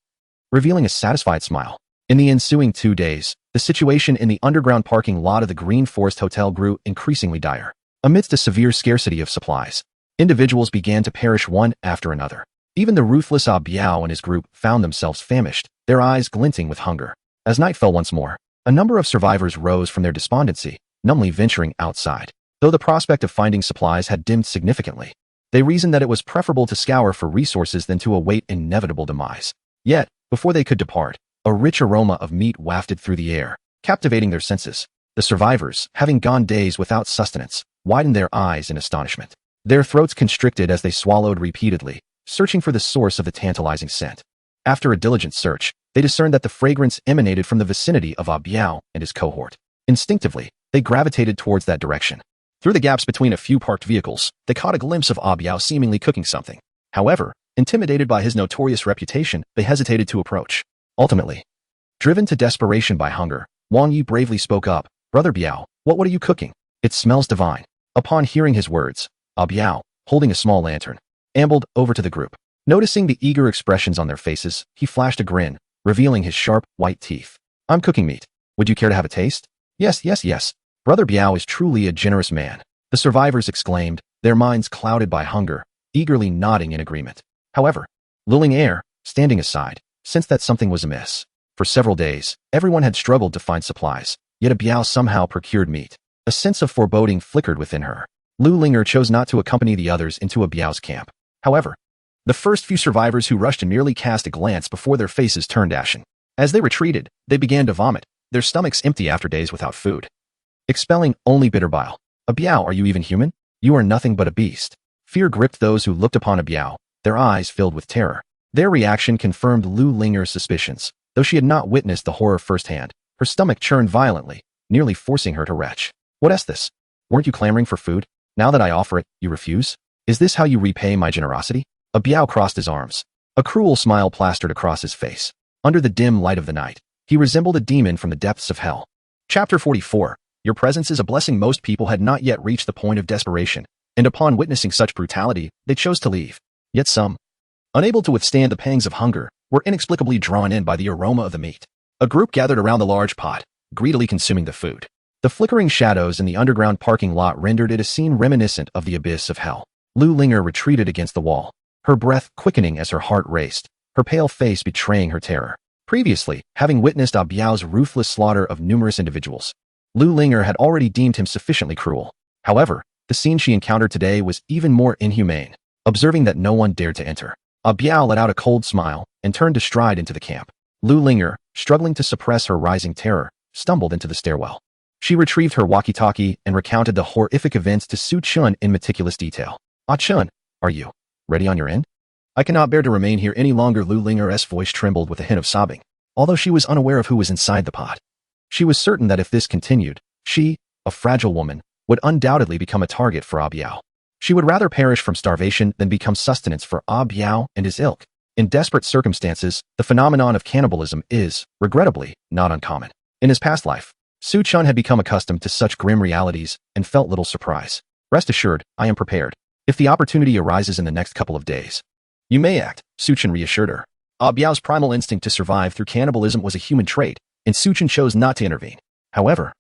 revealing a satisfied smile. In the ensuing 2 days, the situation in the underground parking lot of the Green Forest Hotel grew increasingly dire. Amidst a severe scarcity of supplies, individuals began to perish one after another. Even the ruthless Ah Biao and his group found themselves famished, their eyes glinting with hunger. As night fell once more, a number of survivors rose from their despondency, numbly venturing outside. Though the prospect of finding supplies had dimmed significantly, they reasoned that it was preferable to scour for resources than to await inevitable demise. Yet, before they could depart, a rich aroma of meat wafted through the air, captivating their senses. The survivors, having gone days without sustenance, widened their eyes in astonishment. Their throats constricted as they swallowed repeatedly, searching for the source of the tantalizing scent. After a diligent search, they discerned that the fragrance emanated from the vicinity of Ah Biao and his cohort. Instinctively, they gravitated towards that direction. Through the gaps between a few parked vehicles, they caught a glimpse of Ah Biao seemingly cooking something. However, intimidated by his notorious reputation, they hesitated to approach. Ultimately, driven to desperation by hunger, Wang Yi bravely spoke up, "Brother Biao, what are you cooking? It smells divine." Upon hearing his words, Ah Biao, holding a small lantern, ambled over to the group. Noticing the eager expressions on their faces, he flashed a grin, revealing his sharp, white teeth. "I'm cooking meat. Would you care to have a taste?" "Yes, yes, yes. Brother Biao is truly a generous man," the survivors exclaimed, their minds clouded by hunger, eagerly nodding in agreement. However, Lu Linger, standing aside, sensed that something was amiss. For several days, everyone had struggled to find supplies, yet Ah Biao somehow procured meat. A sense of foreboding flickered within her. Lu Linger chose not to accompany the others into Ah Biao's camp. However, the first few survivors who rushed in merely cast a glance before their faces turned ashen. As they retreated, they began to vomit, their stomachs empty after days without food, expelling only bitter bile. "Ah Biao, are you even human? You are nothing but a beast." Fear gripped those who looked upon Ah Biao, their eyes filled with terror. Their reaction confirmed Lu Linger's suspicions. Though she had not witnessed the horror firsthand, her stomach churned violently, nearly forcing her to retch. "What is this? Weren't you clamoring for food? Now that I offer it, you refuse? Is this how you repay my generosity?" Ah Biao crossed his arms. A cruel smile plastered across his face. Under the dim light of the night, he resembled a demon from the depths of hell. Chapter 44. Your presence is a blessing. Most people had not yet reached the point of desperation, and upon witnessing such brutality, they chose to leave. Yet some, unable to withstand the pangs of hunger, were inexplicably drawn in by the aroma of the meat. A group gathered around the large pot, greedily consuming the food. The flickering shadows in the underground parking lot rendered it a scene reminiscent of the abyss of hell. Lu Linger retreated against the wall, her breath quickening as her heart raced, her pale face betraying her terror. Previously, having witnessed Ah Biao's ruthless slaughter of numerous individuals, Lu Linger had already deemed him sufficiently cruel. However, the scene she encountered today was even more inhumane. Observing that no one dared to enter, Ah Biao let out a cold smile and turned to stride into the camp. Lu Linger, struggling to suppress her rising terror, stumbled into the stairwell. She retrieved her walkie-talkie and recounted the horrific events to Su Chun in meticulous detail. "Ah Chun, are you ready on your end? I cannot bear to remain here any longer." Lu Linger's voice trembled with a hint of sobbing, although she was unaware of who was inside the pot. She was certain that if this continued, she, a fragile woman, would undoubtedly become a target for Ah Biao. She would rather perish from starvation than become sustenance for Ah Biao and his ilk. In desperate circumstances, the phenomenon of cannibalism is, regrettably, not uncommon. In his past life, Su Chun had become accustomed to such grim realities and felt little surprise. "Rest assured, I am prepared. If the opportunity arises in the next couple of days, you may act," Su Chun reassured her. Ah Biao's primal instinct to survive through cannibalism was a human trait, and Su Chun chose not to intervene. However,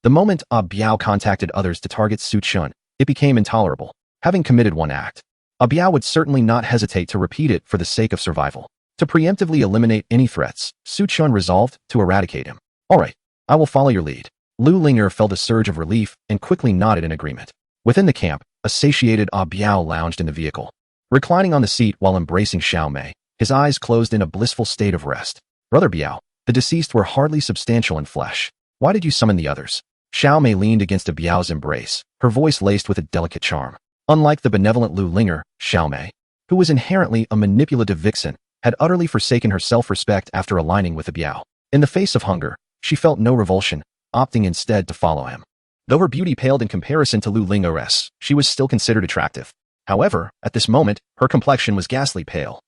the moment Ah Biao contacted others to target Su Chun, it became intolerable. Having committed one act, Ah Biao would certainly not hesitate to repeat it for the sake of survival. To preemptively eliminate any threats, Su Chun resolved to eradicate him. "All right, I will follow your lead." Lu Linger felt a surge of relief and quickly nodded in agreement. Within the camp, a satiated Ah Biao lounged in the vehicle. Reclining on the seat while embracing Xiao Mei, his eyes closed in a blissful state of rest. "Brother Biao, the deceased were hardly substantial in flesh. Why did you summon the others?" Xiao Mei leaned against Ah Biao's embrace, her voice laced with a delicate charm. Unlike the benevolent Lu Linger, Xiao Mei, who was inherently a manipulative vixen, had utterly forsaken her self-respect after aligning with Ah Biao. In the face of hunger, she felt no revulsion, opting instead to follow him. Though her beauty paled in comparison to Lu Linger's, she was still considered attractive. However, at this moment, her complexion was ghastly pale,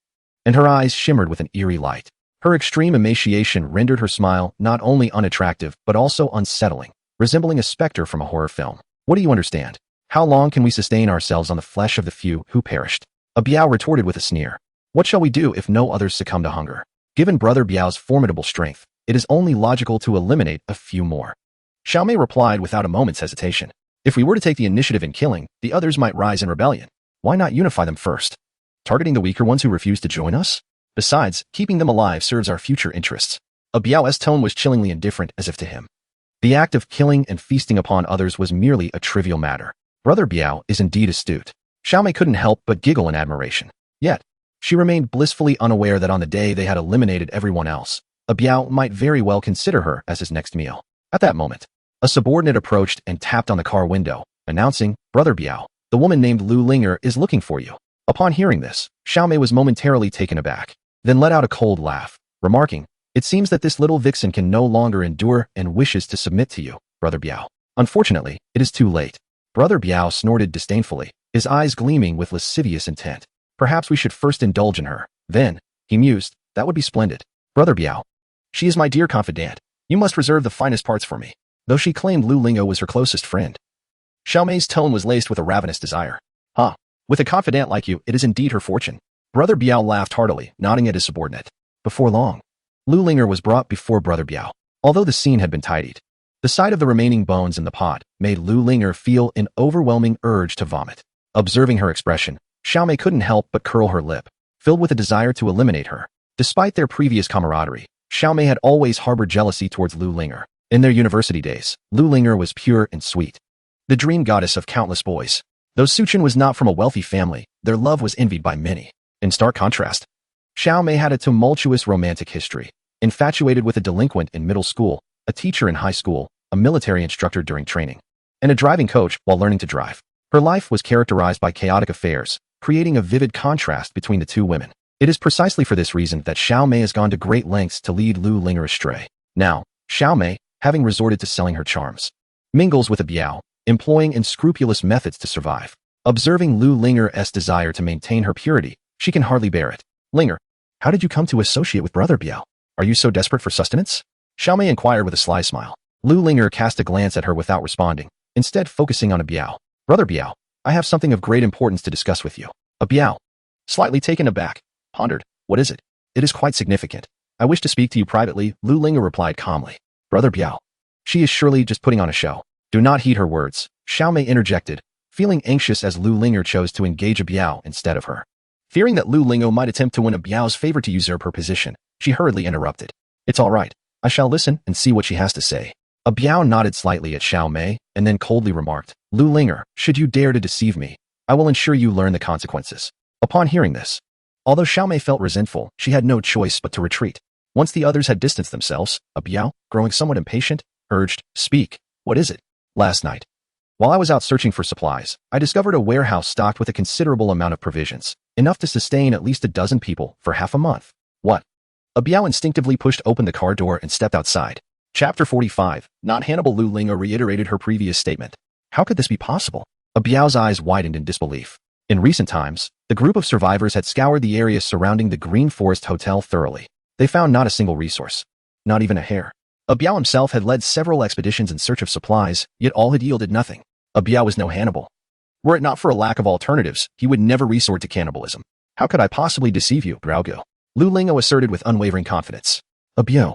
and her eyes shimmered with an eerie light. Her extreme emaciation rendered her smile not only unattractive but also unsettling, resembling a specter from a horror film. "What do you understand? How long can we sustain ourselves on the flesh of the few who perished?" Ah Biao retorted with a sneer. "What shall we do if no others succumb to hunger? Given Brother Biao's formidable strength, it is only logical to eliminate a few more." Xiao Mei replied without a moment's hesitation. "If we were to take the initiative in killing, the others might rise in rebellion. Why not unify them first, targeting the weaker ones who refuse to join us? Besides, keeping them alive serves our future interests." Ah Biao's tone was chillingly indifferent, as if to him the act of killing and feasting upon others was merely a trivial matter. Brother Biao is indeed astute. Xiao Mei couldn't help but giggle in admiration. Yet, she remained blissfully unaware that on the day they had eliminated everyone else, Ah Biao might very well consider her as his next meal. At that moment, A subordinate approached and tapped on the car window, announcing, "Brother Biao, the woman named Lu Linger is looking for you." Upon hearing this, Xiaomei was momentarily taken aback, then let out a cold laugh, remarking, "It seems that this little vixen can no longer endure and wishes to submit to you, Brother Biao. Unfortunately, it is too late." Brother Biao snorted disdainfully, his eyes gleaming with lascivious intent. "Perhaps we should first indulge in her. Then," he mused, "that would be splendid. Brother Biao, she is my dear confidante. You must reserve the finest parts for me." Though she claimed Lu Lingo was her closest friend, Xiaomei's tone was laced with a ravenous desire. "Huh. With a confidant like you, it is indeed her fortune." Brother Biao laughed heartily, nodding at his subordinate. Before long, Lu Linger was brought before Brother Biao. Although the scene had been tidied, the sight of the remaining bones in the pot made Lu Linger feel an overwhelming urge to vomit. Observing her expression, Xiaomei couldn't help but curl her lip, filled with a desire to eliminate her. Despite their previous camaraderie, Xiaomei had always harbored jealousy towards Lu Linger. In their university days, Lu Linger was pure and sweet, the dream goddess of countless boys. Though Suchin was not from a wealthy family, their love was envied by many. In stark contrast, Xiaomei had a tumultuous romantic history. Infatuated with a delinquent in middle school, a teacher in high school, a military instructor during training, and a driving coach while learning to drive. Her life was characterized by chaotic affairs, creating a vivid contrast between the two women. It is precisely for this reason that Xiaomei has gone to great lengths to lead Lu Linger astray. Now, Xiaomei, having resorted to selling her charms, mingles with a Biao, employing unscrupulous methods to survive. Observing Lu Linger's desire to maintain her purity, she can hardly bear it. "Linger, how did you come to associate with Brother Biao? Are you so desperate for sustenance?" Xiaomei inquired with a sly smile. Lu Linger cast a glance at her without responding, instead focusing on a Biao. "Brother Biao, I have something of great importance to discuss with you." A Biao, slightly taken aback, pondered, "What is it?" "It is quite significant. I wish to speak to you privately," Lu Linger replied calmly. "Brother Biao, she is surely just putting on a show." Do not heed her words, Xiaomei interjected, feeling anxious as Lu Linger chose to engage a Biao instead of her. Fearing that Lu Lingo might attempt to win a Biao's favor to usurp her position, she hurriedly interrupted. "It's all right. I shall listen and see what she has to say." A Biao nodded slightly at Xiaomei and then coldly remarked, "Lu Linger, should you dare to deceive me, I will ensure you learn the consequences." Upon hearing this, although Xiaomei felt resentful, she had no choice but to retreat. Once the others had distanced themselves, a Biao, growing somewhat impatient, urged, "Speak. What is it?" "Last night, while I was out searching for supplies, I discovered a warehouse stocked with a considerable amount of provisions, enough to sustain at least a dozen people for half a month." "What?" A Biao instinctively pushed open the car door and stepped outside. Chapter 45, Not Hannibal. Lu Lingo reiterated her previous statement. How could this be possible? A Biao's eyes widened in disbelief. In recent times, the group of survivors had scoured the area surrounding the Green Forest Hotel thoroughly. They found not a single resource, not even a hair. A Biao himself had led several expeditions in search of supplies, yet all had yielded nothing. A Biao was no Hannibal. Were it not for a lack of alternatives, he would never resort to cannibalism. "How could I possibly deceive you, Drago?" Lu Lingo asserted with unwavering confidence. A Biao,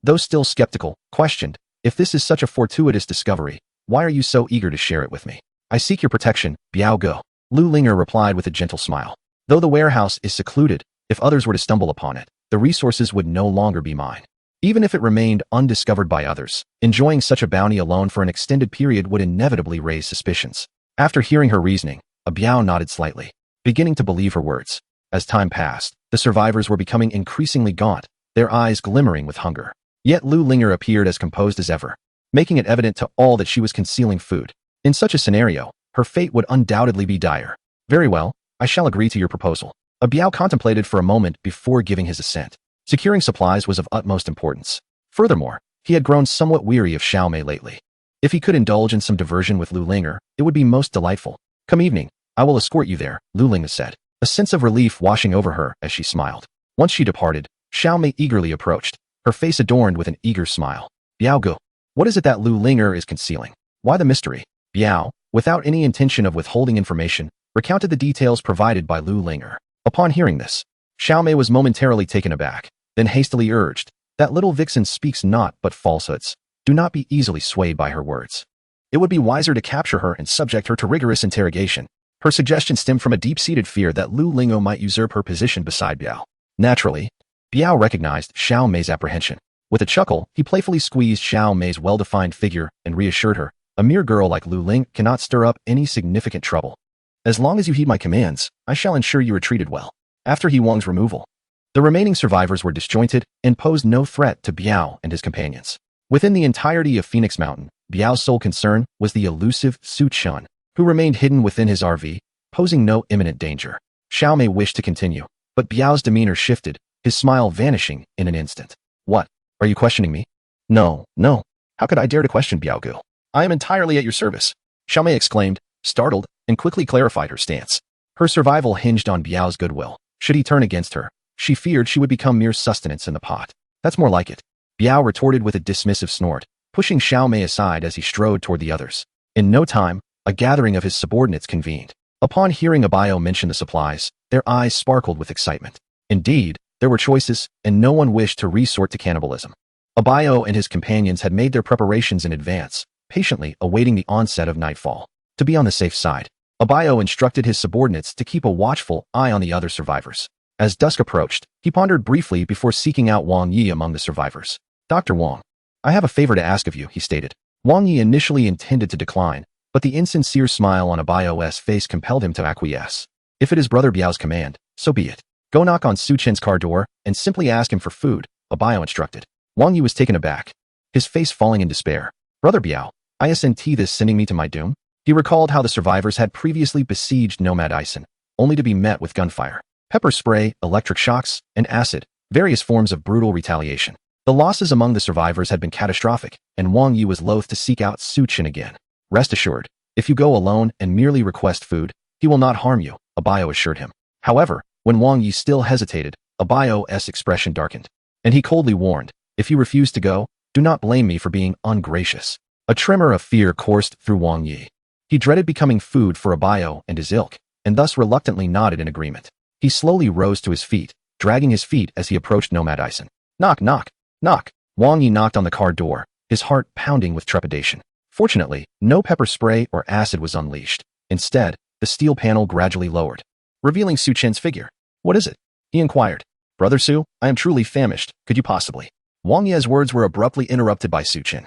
though still skeptical, questioned, "If this is such a fortuitous discovery, why are you so eager to share it with me?" "I seek your protection, Biao Go," Lu Linger replied with a gentle smile. "Though the warehouse is secluded, if others were to stumble upon it, the resources would no longer be mine. Even if it remained undiscovered by others, enjoying such a bounty alone for an extended period would inevitably raise suspicions." After hearing her reasoning, a Biao nodded slightly, beginning to believe her words. As time passed, the survivors were becoming increasingly gaunt, their eyes glimmering with hunger. Yet Lu Linger appeared as composed as ever, making it evident to all that she was concealing food. In such a scenario, her fate would undoubtedly be dire. "Very well, I shall agree to your proposal." A Biao contemplated for a moment before giving his assent. Securing supplies was of utmost importance. Furthermore, he had grown somewhat weary of Xiaomei lately. If he could indulge in some diversion with Lu Linger, it would be most delightful. "Come evening, I will escort you there," Lu Linger said, a sense of relief washing over her as she smiled. Once she departed, Xiaomei eagerly approached, her face adorned with an eager smile. "Biao Go, what is it that Lu Linger is concealing? Why the mystery?" Biao, without any intention of withholding information, recounted the details provided by Lu Linger. Upon hearing this, Xiaomei was momentarily taken aback, then hastily urged, "That little vixen speaks not but falsehoods. Do not be easily swayed by her words. It would be wiser to capture her and subject her to rigorous interrogation." Her suggestion stemmed from a deep-seated fear that Lu Lingo might usurp her position beside Biao. Naturally, Biao recognized Xiaomei's apprehension. With a chuckle, he playfully squeezed Xiaomei's well-defined figure and reassured her, "A mere girl like Lu Ling cannot stir up any significant trouble. As long as you heed my commands, I shall ensure you are treated well." After He Wang's removal, the remaining survivors were disjointed and posed no threat to Biao and his companions. Within the entirety of Phoenix Mountain, Biao's sole concern was the elusive Su Chun, who remained hidden within his RV, posing no imminent danger. Xiaomei wished to continue, but Biao's demeanor shifted, his smile vanishing in an instant. What? Are you questioning me? No, no. How could I dare to question Biao Gu? I am entirely at your service. Xiaomei exclaimed, startled, and quickly clarified her stance. Her survival hinged on Biao's goodwill. Should he turn against her, she feared she would become mere sustenance in the pot. That's more like it. Biao retorted with a dismissive snort, pushing Xiaomei aside as he strode toward the others. In no time, a gathering of his subordinates convened. Upon hearing Abayo mention the supplies, their eyes sparkled with excitement. Indeed, there were choices, and no one wished to resort to cannibalism. Abayo and his companions had made their preparations in advance, patiently awaiting the onset of nightfall. To be on the safe side, Abayo instructed his subordinates to keep a watchful eye on the other survivors. As dusk approached, he pondered briefly before seeking out Wang Yi among the survivors. Dr. Wang, I have a favor to ask of you, he stated. Wang Yi initially intended to decline, but the insincere smile on Abayo's face compelled him to acquiesce. If it is Brother Biao's command, so be it. Go knock on Su Chen's car door and simply ask him for food, Abayo instructed. Wang Yi was taken aback, his face falling in despair. Brother Biao, isn't this sending me to my doom? He recalled how the survivors had previously besieged Nomad Ison, only to be met with gunfire, pepper spray, electric shocks, and acid, various forms of brutal retaliation. The losses among the survivors had been catastrophic, and Wang Yi was loath to seek out Su Chen again. Rest assured, if you go alone and merely request food, he will not harm you, Abayo assured him. However, when Wang Yi still hesitated, Abayo's expression darkened, and he coldly warned, if you refuse to go, do not blame me for being ungracious. A tremor of fear coursed through Wang Yi. He dreaded becoming food for Abayo and his ilk, and thus reluctantly nodded in agreement. He slowly rose to his feet, dragging his feet as he approached Nomad Ison. Knock, knock, knock. Wang Yi knocked on the car door, his heart pounding with trepidation. Fortunately, no pepper spray or acid was unleashed. Instead, the steel panel gradually lowered, revealing Su Chen's figure. What is it? He inquired. Brother Su, I am truly famished. Could you possibly? Wang Yi's words were abruptly interrupted by Su Chen,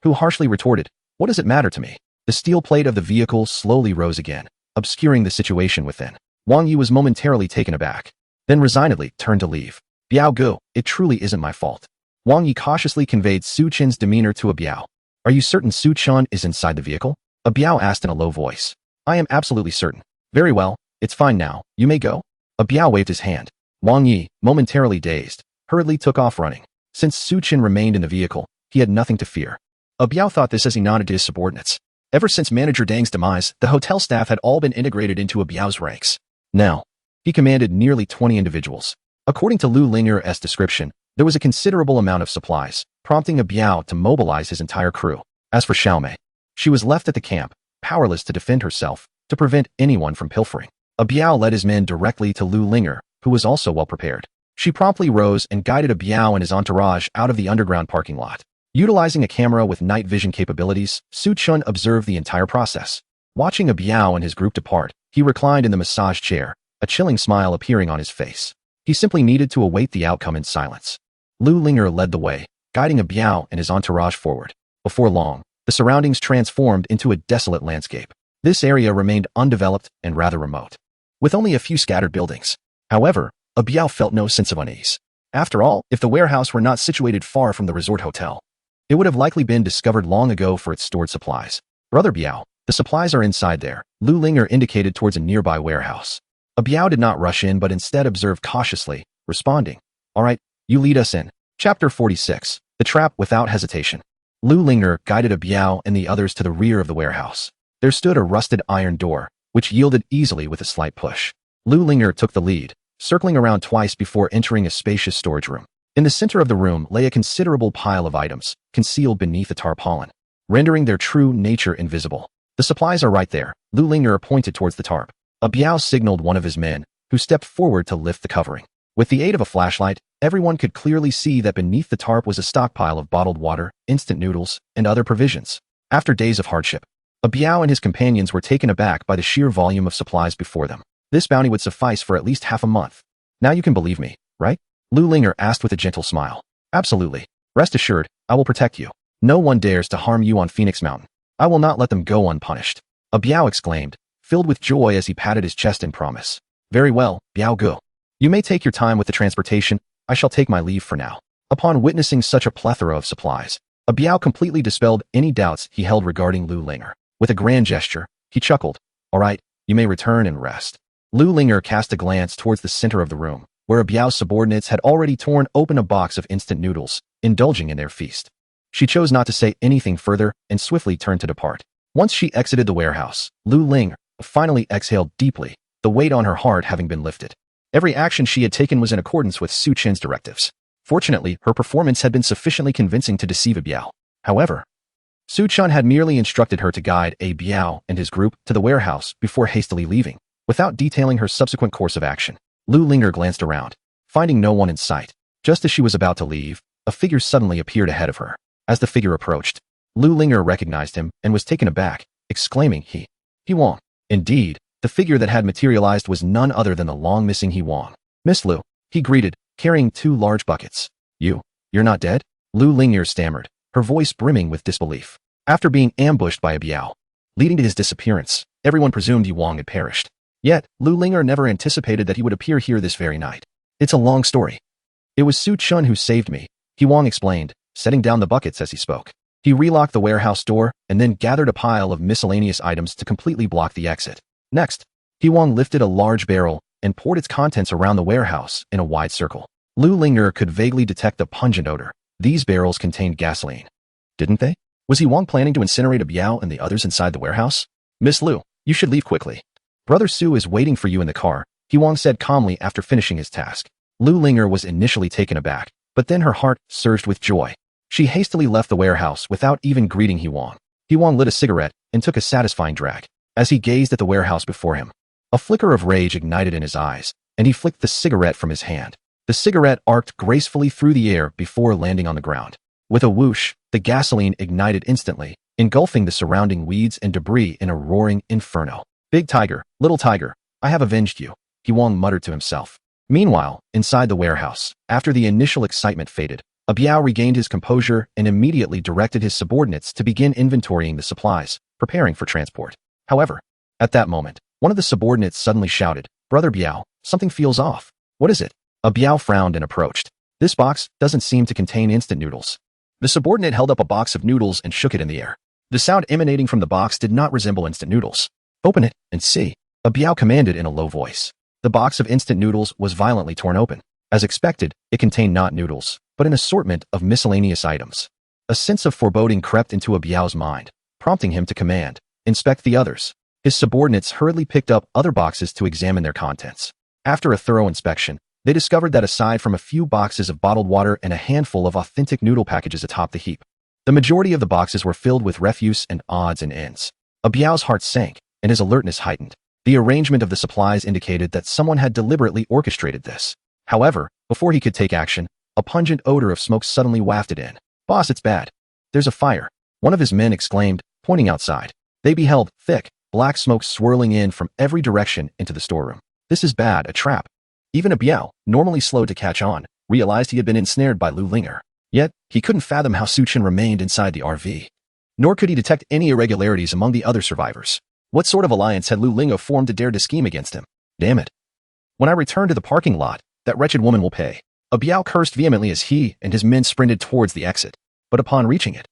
who harshly retorted, what does it matter to me? The steel plate of the vehicle slowly rose again, obscuring the situation within. Wang Yi was momentarily taken aback, then resignedly turned to leave. Biao Gu, it truly isn't my fault. Wang Yi cautiously conveyed Su Chen's demeanor to a Biao. Are you certain Su Chen is inside the vehicle? A Biao asked in a low voice. I am absolutely certain. Very well, it's fine now, you may go. A Biao waved his hand. Wang Yi, momentarily dazed, hurriedly took off running. Since Su Chen remained in the vehicle, he had nothing to fear. A Biao thought this as he nodded to his subordinates. Ever since Manager Dang's demise, the hotel staff had all been integrated into a Biao's ranks. Now, he commanded nearly 20 individuals. According to Lu Linger's description, there was a considerable amount of supplies, prompting a Biao to mobilize his entire crew. As for Xiaomei, she was left at the camp, powerless to defend herself, to prevent anyone from pilfering. A Biao led his men directly to Lu Linger, who was also well prepared. She promptly rose and guided a Biao and his entourage out of the underground parking lot. Utilizing a camera with night vision capabilities, Su Chun observed the entire process. Watching a Biao and his group depart, he reclined in the massage chair, a chilling smile appearing on his face. He simply needed to await the outcome in silence. Lu Linger led the way, guiding a Biao and his entourage forward. Before long, the surroundings transformed into a desolate landscape. This area remained undeveloped and rather remote, with only a few scattered buildings. However, a Biao felt no sense of unease. After all, if the warehouse were not situated far from the resort hotel, it would have likely been discovered long ago for its stored supplies. Brother Biao, the supplies are inside there, Lu Linger indicated towards a nearby warehouse. A Biao did not rush in but instead observed cautiously, responding, all right, you lead us in. Chapter 46, The Trap Without Hesitation. Lu Linger guided a Biao and the others to the rear of the warehouse. There stood a rusted iron door, which yielded easily with a slight push. Lu Linger took the lead, circling around twice before entering a spacious storage room. In the center of the room lay a considerable pile of items, concealed beneath a tarpaulin, rendering their true nature invisible. The supplies are right there, Lu Linger pointed towards the tarp. A Biao signaled one of his men, who stepped forward to lift the covering. With the aid of a flashlight, everyone could clearly see that beneath the tarp was a stockpile of bottled water, instant noodles, and other provisions. After days of hardship, a Biao and his companions were taken aback by the sheer volume of supplies before them. This bounty would suffice for at least half a month. Now you can believe me, right? Lu Linger asked with a gentle smile. Absolutely. Rest assured, I will protect you. No one dares to harm you on Phoenix Mountain. I will not let them go unpunished. A Biao exclaimed, filled with joy as he patted his chest in promise. Very well, Biao Gu. You may take your time with the transportation. I shall take my leave for now. Upon witnessing such a plethora of supplies, A Biao completely dispelled any doubts he held regarding Lu Linger. With a grand gesture, he chuckled. All right, you may return and rest. Lu Linger cast a glance towards the center of the room, where a Biao's subordinates had already torn open a box of instant noodles, indulging in their feast. She chose not to say anything further and swiftly turned to depart. Once she exited the warehouse, Lu Linger finally exhaled deeply, the weight on her heart having been lifted. Every action she had taken was in accordance with Su Chen's directives. Fortunately, her performance had been sufficiently convincing to deceive a Biao. However, Su Chen had merely instructed her to guide a Biao and his group to the warehouse before hastily leaving, without detailing her subsequent course of action. Lu Linger glanced around, finding no one in sight. Just as she was about to leave, a figure suddenly appeared ahead of her. As the figure approached, Lu Linger recognized him and was taken aback, exclaiming, He Wang. Indeed, the figure that had materialized was none other than the long-missing He Wang. Miss Lu, he greeted, carrying 2 large buckets. You're not dead? Lu Linger stammered, her voice brimming with disbelief. After being ambushed by a Biao, leading to his disappearance, everyone presumed He Wang had perished. Yet, Lu Linger never anticipated that he would appear here this very night. It's a long story. It was Su Chen who saved me, He Wang explained, setting down the buckets as he spoke. He relocked the warehouse door and then gathered a pile of miscellaneous items to completely block the exit. Next, He Wang lifted a large barrel and poured its contents around the warehouse in a wide circle. Lu Linger could vaguely detect a pungent odor. These barrels contained gasoline. Didn't they? Was He Wang planning to incinerate a Biao and the others inside the warehouse? Miss Lu, you should leave quickly. Brother Su is waiting for you in the car, He Wang said calmly after finishing his task. Lu Linger was initially taken aback, but then her heart surged with joy. She hastily left the warehouse without even greeting He Wang. He Wang lit a cigarette and took a satisfying drag. As he gazed at the warehouse before him, a flicker of rage ignited in his eyes, and he flicked the cigarette from his hand. The cigarette arced gracefully through the air before landing on the ground. With a whoosh, the gasoline ignited instantly, engulfing the surrounding weeds and debris in a roaring inferno. Big tiger, little tiger, I have avenged you, He Wang muttered to himself. Meanwhile, inside the warehouse, after the initial excitement faded, a Biao regained his composure and immediately directed his subordinates to begin inventorying the supplies, preparing for transport. However, at that moment, one of the subordinates suddenly shouted, Brother Biao, something feels off. What is it? A Biao frowned and approached. This box doesn't seem to contain instant noodles. The subordinate held up a box of noodles and shook it in the air. The sound emanating from the box did not resemble instant noodles. Open it and see, a Biao commanded in a low voice. The box of instant noodles was violently torn open. As expected, it contained not noodles, but an assortment of miscellaneous items. A sense of foreboding crept into a Biao's mind, prompting him to command, Inspect the others. His subordinates hurriedly picked up other boxes to examine their contents. After a thorough inspection, they discovered that aside from a few boxes of bottled water and a handful of authentic noodle packages atop the heap, the majority of the boxes were filled with refuse and odds and ends. A Biao's heart sank, and his alertness heightened. The arrangement of the supplies indicated that someone had deliberately orchestrated this. However, before he could take action, a pungent odor of smoke suddenly wafted in. Boss, it's bad. There's a fire. One of his men exclaimed, pointing outside. They beheld thick, black smoke swirling in from every direction into the storeroom. This is bad, a trap. Even a Biao, normally slow to catch on, realized he had been ensnared by Lu Linger. Yet, he couldn't fathom how Su Chen remained inside the RV. Nor could he detect any irregularities among the other survivors. What sort of alliance had Lu Linger formed to dare to scheme against him? Damn it. When I return to the parking lot, that wretched woman will pay. A Biao cursed vehemently as he and his men sprinted towards the exit. But upon reaching it,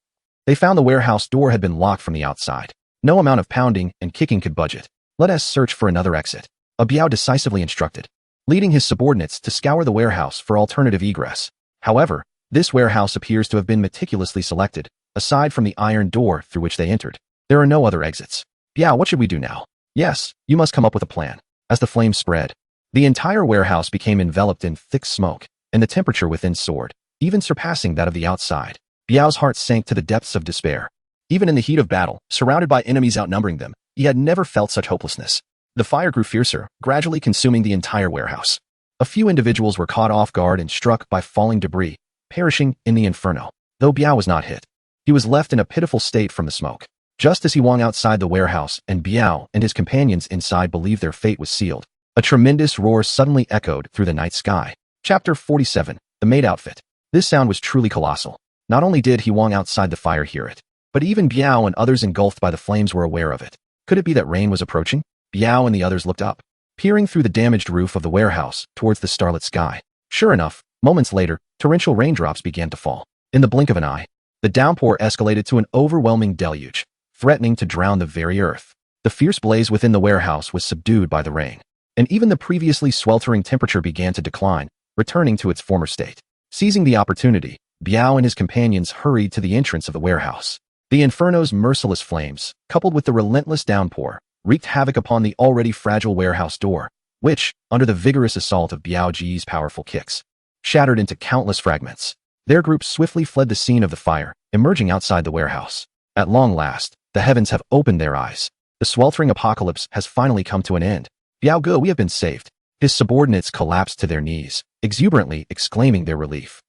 they found the warehouse door had been locked from the outside. No amount of pounding and kicking could budge it. Let us search for another exit. A Biao decisively instructed, leading his subordinates to scour the warehouse for alternative egress. However, this warehouse appears to have been meticulously selected, aside from the iron door through which they entered. There are no other exits. Biao, what should we do now? Yes, you must come up with a plan. As the flames spread, the entire warehouse became enveloped in thick smoke, and the temperature within soared, even surpassing that of the outside. Biao's heart sank to the depths of despair. Even in the heat of battle, surrounded by enemies outnumbering them, he had never felt such hopelessness. The fire grew fiercer, gradually consuming the entire warehouse. A few individuals were caught off guard and struck by falling debris, perishing in the inferno. Though Biao was not hit, he was left in a pitiful state from the smoke. Just as he swung outside the warehouse and Biao and his companions inside believed their fate was sealed, a tremendous roar suddenly echoed through the night sky. Chapter 47, The Maid Outfit. This sound was truly colossal. Not only did he swung outside the fire hear it, but even Biao and others engulfed by the flames were aware of it. Could it be that rain was approaching? Biao and the others looked up, peering through the damaged roof of the warehouse towards the starlit sky. Sure enough, moments later, torrential raindrops began to fall. In the blink of an eye, The downpour escalated to an overwhelming deluge, threatening to drown the very earth. The fierce blaze within the warehouse was subdued by the rain, and even the previously sweltering temperature began to decline, returning to its former state. Seizing the opportunity, Biao and his companions hurried to the entrance of the warehouse. The inferno's merciless flames, coupled with the relentless downpour, wreaked havoc upon the already fragile warehouse door, which, under the vigorous assault of Biao Ji's powerful kicks, shattered into countless fragments. Their group swiftly fled the scene of the fire, emerging outside the warehouse. At long last, the heavens have opened their eyes. The sweltering apocalypse has finally come to an end. Biao Ge, we have been saved. His subordinates collapsed to their knees, exuberantly exclaiming their relief.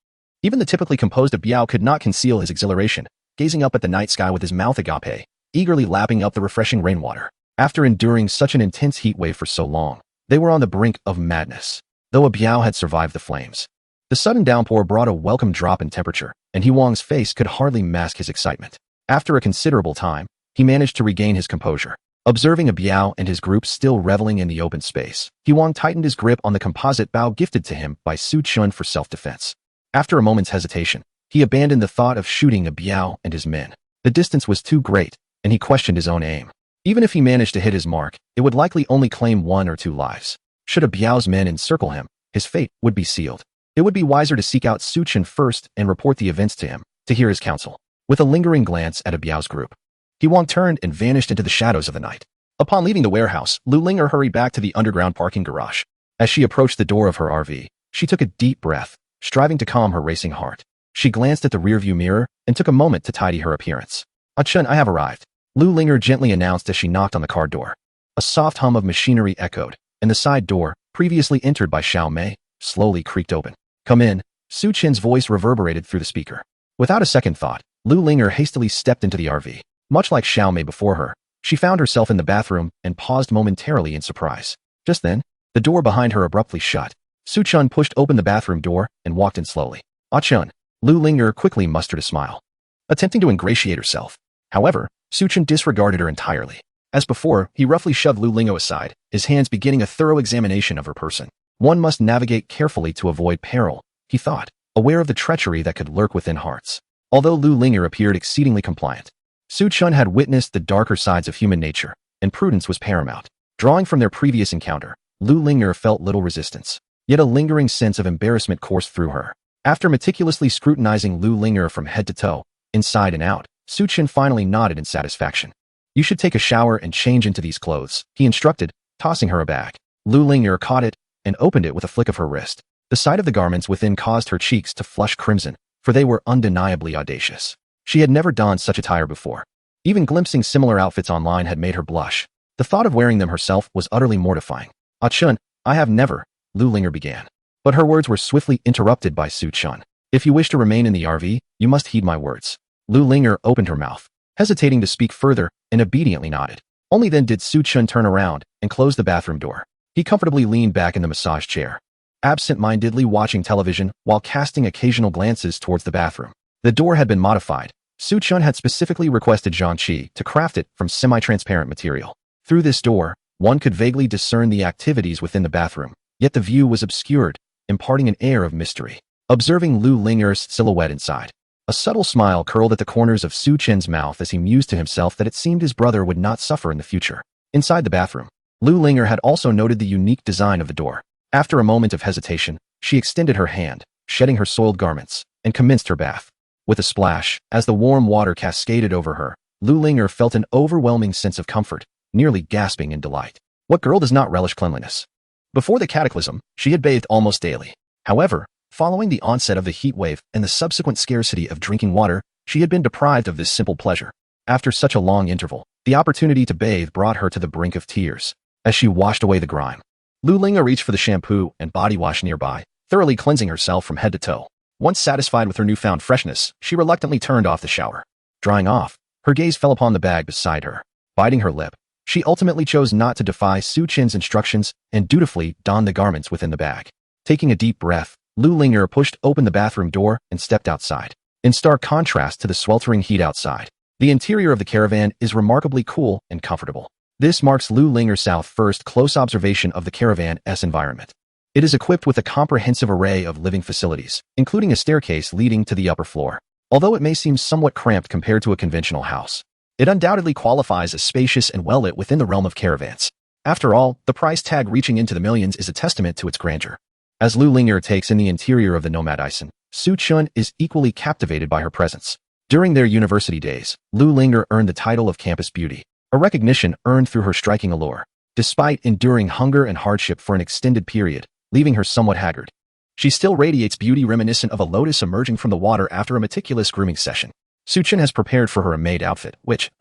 Even the typically composed Biao could not conceal his exhilaration, gazing up at the night sky with his mouth agape, eagerly lapping up the refreshing rainwater. After enduring such an intense heat wave for so long, they were on the brink of madness. Though Biao had survived the flames, the sudden downpour brought a welcome drop in temperature, and He Wang's face could hardly mask his excitement. After a considerable time, he managed to regain his composure. Observing Biao and his group still reveling in the open space, He Wang tightened his grip on the composite bow gifted to him by Su Chun for self-defense. After a moment's hesitation, he abandoned the thought of shooting Biao and his men. The distance was too great, and he questioned his own aim. Even if he managed to hit his mark, it would likely only claim 1 or 2 lives. Should Biao's men encircle him, his fate would be sealed. It would be wiser to seek out Su Chun first and report the events to him, to hear his counsel. With a lingering glance at Biao's group, He Wang turned and vanished into the shadows of the night. Upon leaving the warehouse, Lu Linger hurried back to the underground parking garage. As she approached the door of her RV, she took a deep breath, striving to calm her racing heart. She glanced at the rearview mirror and took a moment to tidy her appearance. "Chun, I have arrived," Lu Linger gently announced as she knocked on the car door. A soft hum of machinery echoed, and the side door, previously entered by Xiao Mei, slowly creaked open. "Come in," Su Chen's voice reverberated through the speaker. Without a second thought, Lu Linger hastily stepped into the RV. Much like Xiao Mei before her, she found herself in the bathroom and paused momentarily in surprise. Just then, the door behind her abruptly shut. Su Chun pushed open the bathroom door and walked in slowly. "Chun," Lu Linger quickly mustered a smile, attempting to ingratiate herself. However, Su Chun disregarded her entirely. As before, he roughly shoved Lu Lingo aside, his hands beginning a thorough examination of her person. One must navigate carefully to avoid peril, he thought, aware of the treachery that could lurk within hearts. Although Lu Linger appeared exceedingly compliant, Su Chun had witnessed the darker sides of human nature, and prudence was paramount. Drawing from their previous encounter, Lu Linger felt little resistance, yet a lingering sense of embarrassment coursed through her. After meticulously scrutinizing Lu Linger from head to toe, inside and out, Su Chun finally nodded in satisfaction. "You should take a shower and change into these clothes," he instructed, tossing her a bag. Lu Linger caught it and opened it with a flick of her wrist. The sight of the garments within caused her cheeks to flush crimson, for they were undeniably audacious. She had never donned such attire before. Even glimpsing similar outfits online had made her blush. The thought of wearing them herself was utterly mortifying. "Chun, I have never," Lu Linger began. But her words were swiftly interrupted by Su Chun. "If you wish to remain in the RV, you must heed my words." Lu Linger opened her mouth, hesitating to speak further, and obediently nodded. Only then did Su Chun turn around and close the bathroom door. He comfortably leaned back in the massage chair, absent-mindedly watching television while casting occasional glances towards the bathroom. The door had been modified. Su Chun had specifically requested Zhang Qi to craft it from semi-transparent material. Through this door, one could vaguely discern the activities within the bathroom, yet the view was obscured, imparting an air of mystery. Observing Lu Linger's silhouette inside, a subtle smile curled at the corners of Su Chen's mouth as he mused to himself that it seemed his brother would not suffer in the future. Inside the bathroom, Lu Linger had also noted the unique design of the door. After a moment of hesitation, she extended her hand, shedding her soiled garments, and commenced her bath. With a splash, as the warm water cascaded over her, Lu Linger felt an overwhelming sense of comfort, nearly gasping in delight. What girl does not relish cleanliness? Before the cataclysm, she had bathed almost daily. However, following the onset of the heat wave and the subsequent scarcity of drinking water, she had been deprived of this simple pleasure. After such a long interval, the opportunity to bathe brought her to the brink of tears. As she washed away the grime, Lu Linger reached for the shampoo and body wash nearby, thoroughly cleansing herself from head to toe. Once satisfied with her newfound freshness, she reluctantly turned off the shower. Drying off, her gaze fell upon the bag beside her. Biting her lip, she ultimately chose not to defy Su Chen's instructions and dutifully donned the garments within the bag. Taking a deep breath, Lu Linger pushed open the bathroom door and stepped outside. In stark contrast to the sweltering heat outside, the interior of the caravan is remarkably cool and comfortable. This marks Lu Linger's first close observation of the caravan's environment. It is equipped with a comprehensive array of living facilities, including a staircase leading to the upper floor. Although it may seem somewhat cramped compared to a conventional house, it undoubtedly qualifies as spacious and well-lit within the realm of caravans. After all, the price tag reaching into the millions is a testament to its grandeur. As Lu Linger takes in the interior of the Nomad Ison, Su Chun is equally captivated by her presence. During their university days, Lu Linger earned the title of Campus Beauty, a recognition earned through her striking allure, despite enduring hunger and hardship for an extended period, leaving her somewhat haggard. She still radiates beauty reminiscent of a lotus emerging from the water after a meticulous grooming session. Su Chun has prepared for her a maid outfit, which,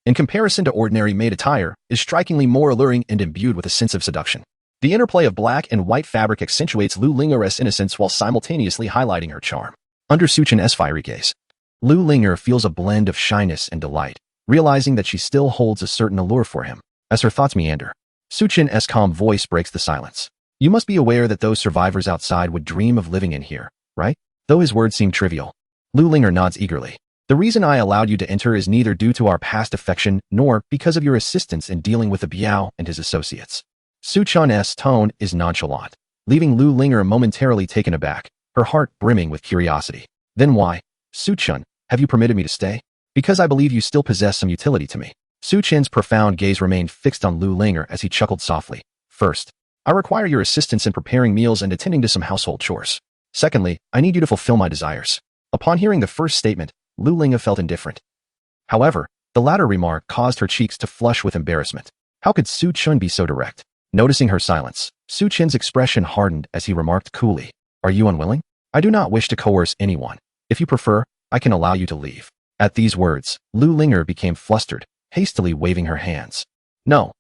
in comparison to ordinary maid attire, is strikingly more alluring and imbued with a sense of seduction. The interplay of black and white fabric accentuates Lu Linger's innocence while simultaneously highlighting her charm. Under Su Chun's fiery gaze, Lu Linger feels a blend of shyness and delight, realizing that she still holds a certain allure for him. As her thoughts meander, Su Chun's calm voice breaks the silence. You must be aware that those survivors outside would dream of living in here, right? Though his words seem trivial, Lu Linger nods eagerly. The reason I allowed you to enter is neither due to our past affection nor because of your assistance in dealing with the Biao and his associates. Su Chun's tone is nonchalant, leaving Lu Linger momentarily taken aback, her heart brimming with curiosity. Then why, Su Chun, have you permitted me to stay? Because I believe you still possess some utility to me. Su Chun's profound gaze remained fixed on Lu Linger as he chuckled softly. First, I require your assistance in preparing meals and attending to some household chores. Secondly, I need you to fulfill my desires. Upon hearing the first statement, Lu Linger felt indifferent. However, the latter remark caused her cheeks to flush with embarrassment. How could Su Chun be so direct? Noticing her silence, Su Chun's expression hardened as he remarked coolly, Are you unwilling? I do not wish to coerce anyone. If you prefer, I can allow you to leave. At these words, Lu Linger became flustered, hastily waving her hands. No,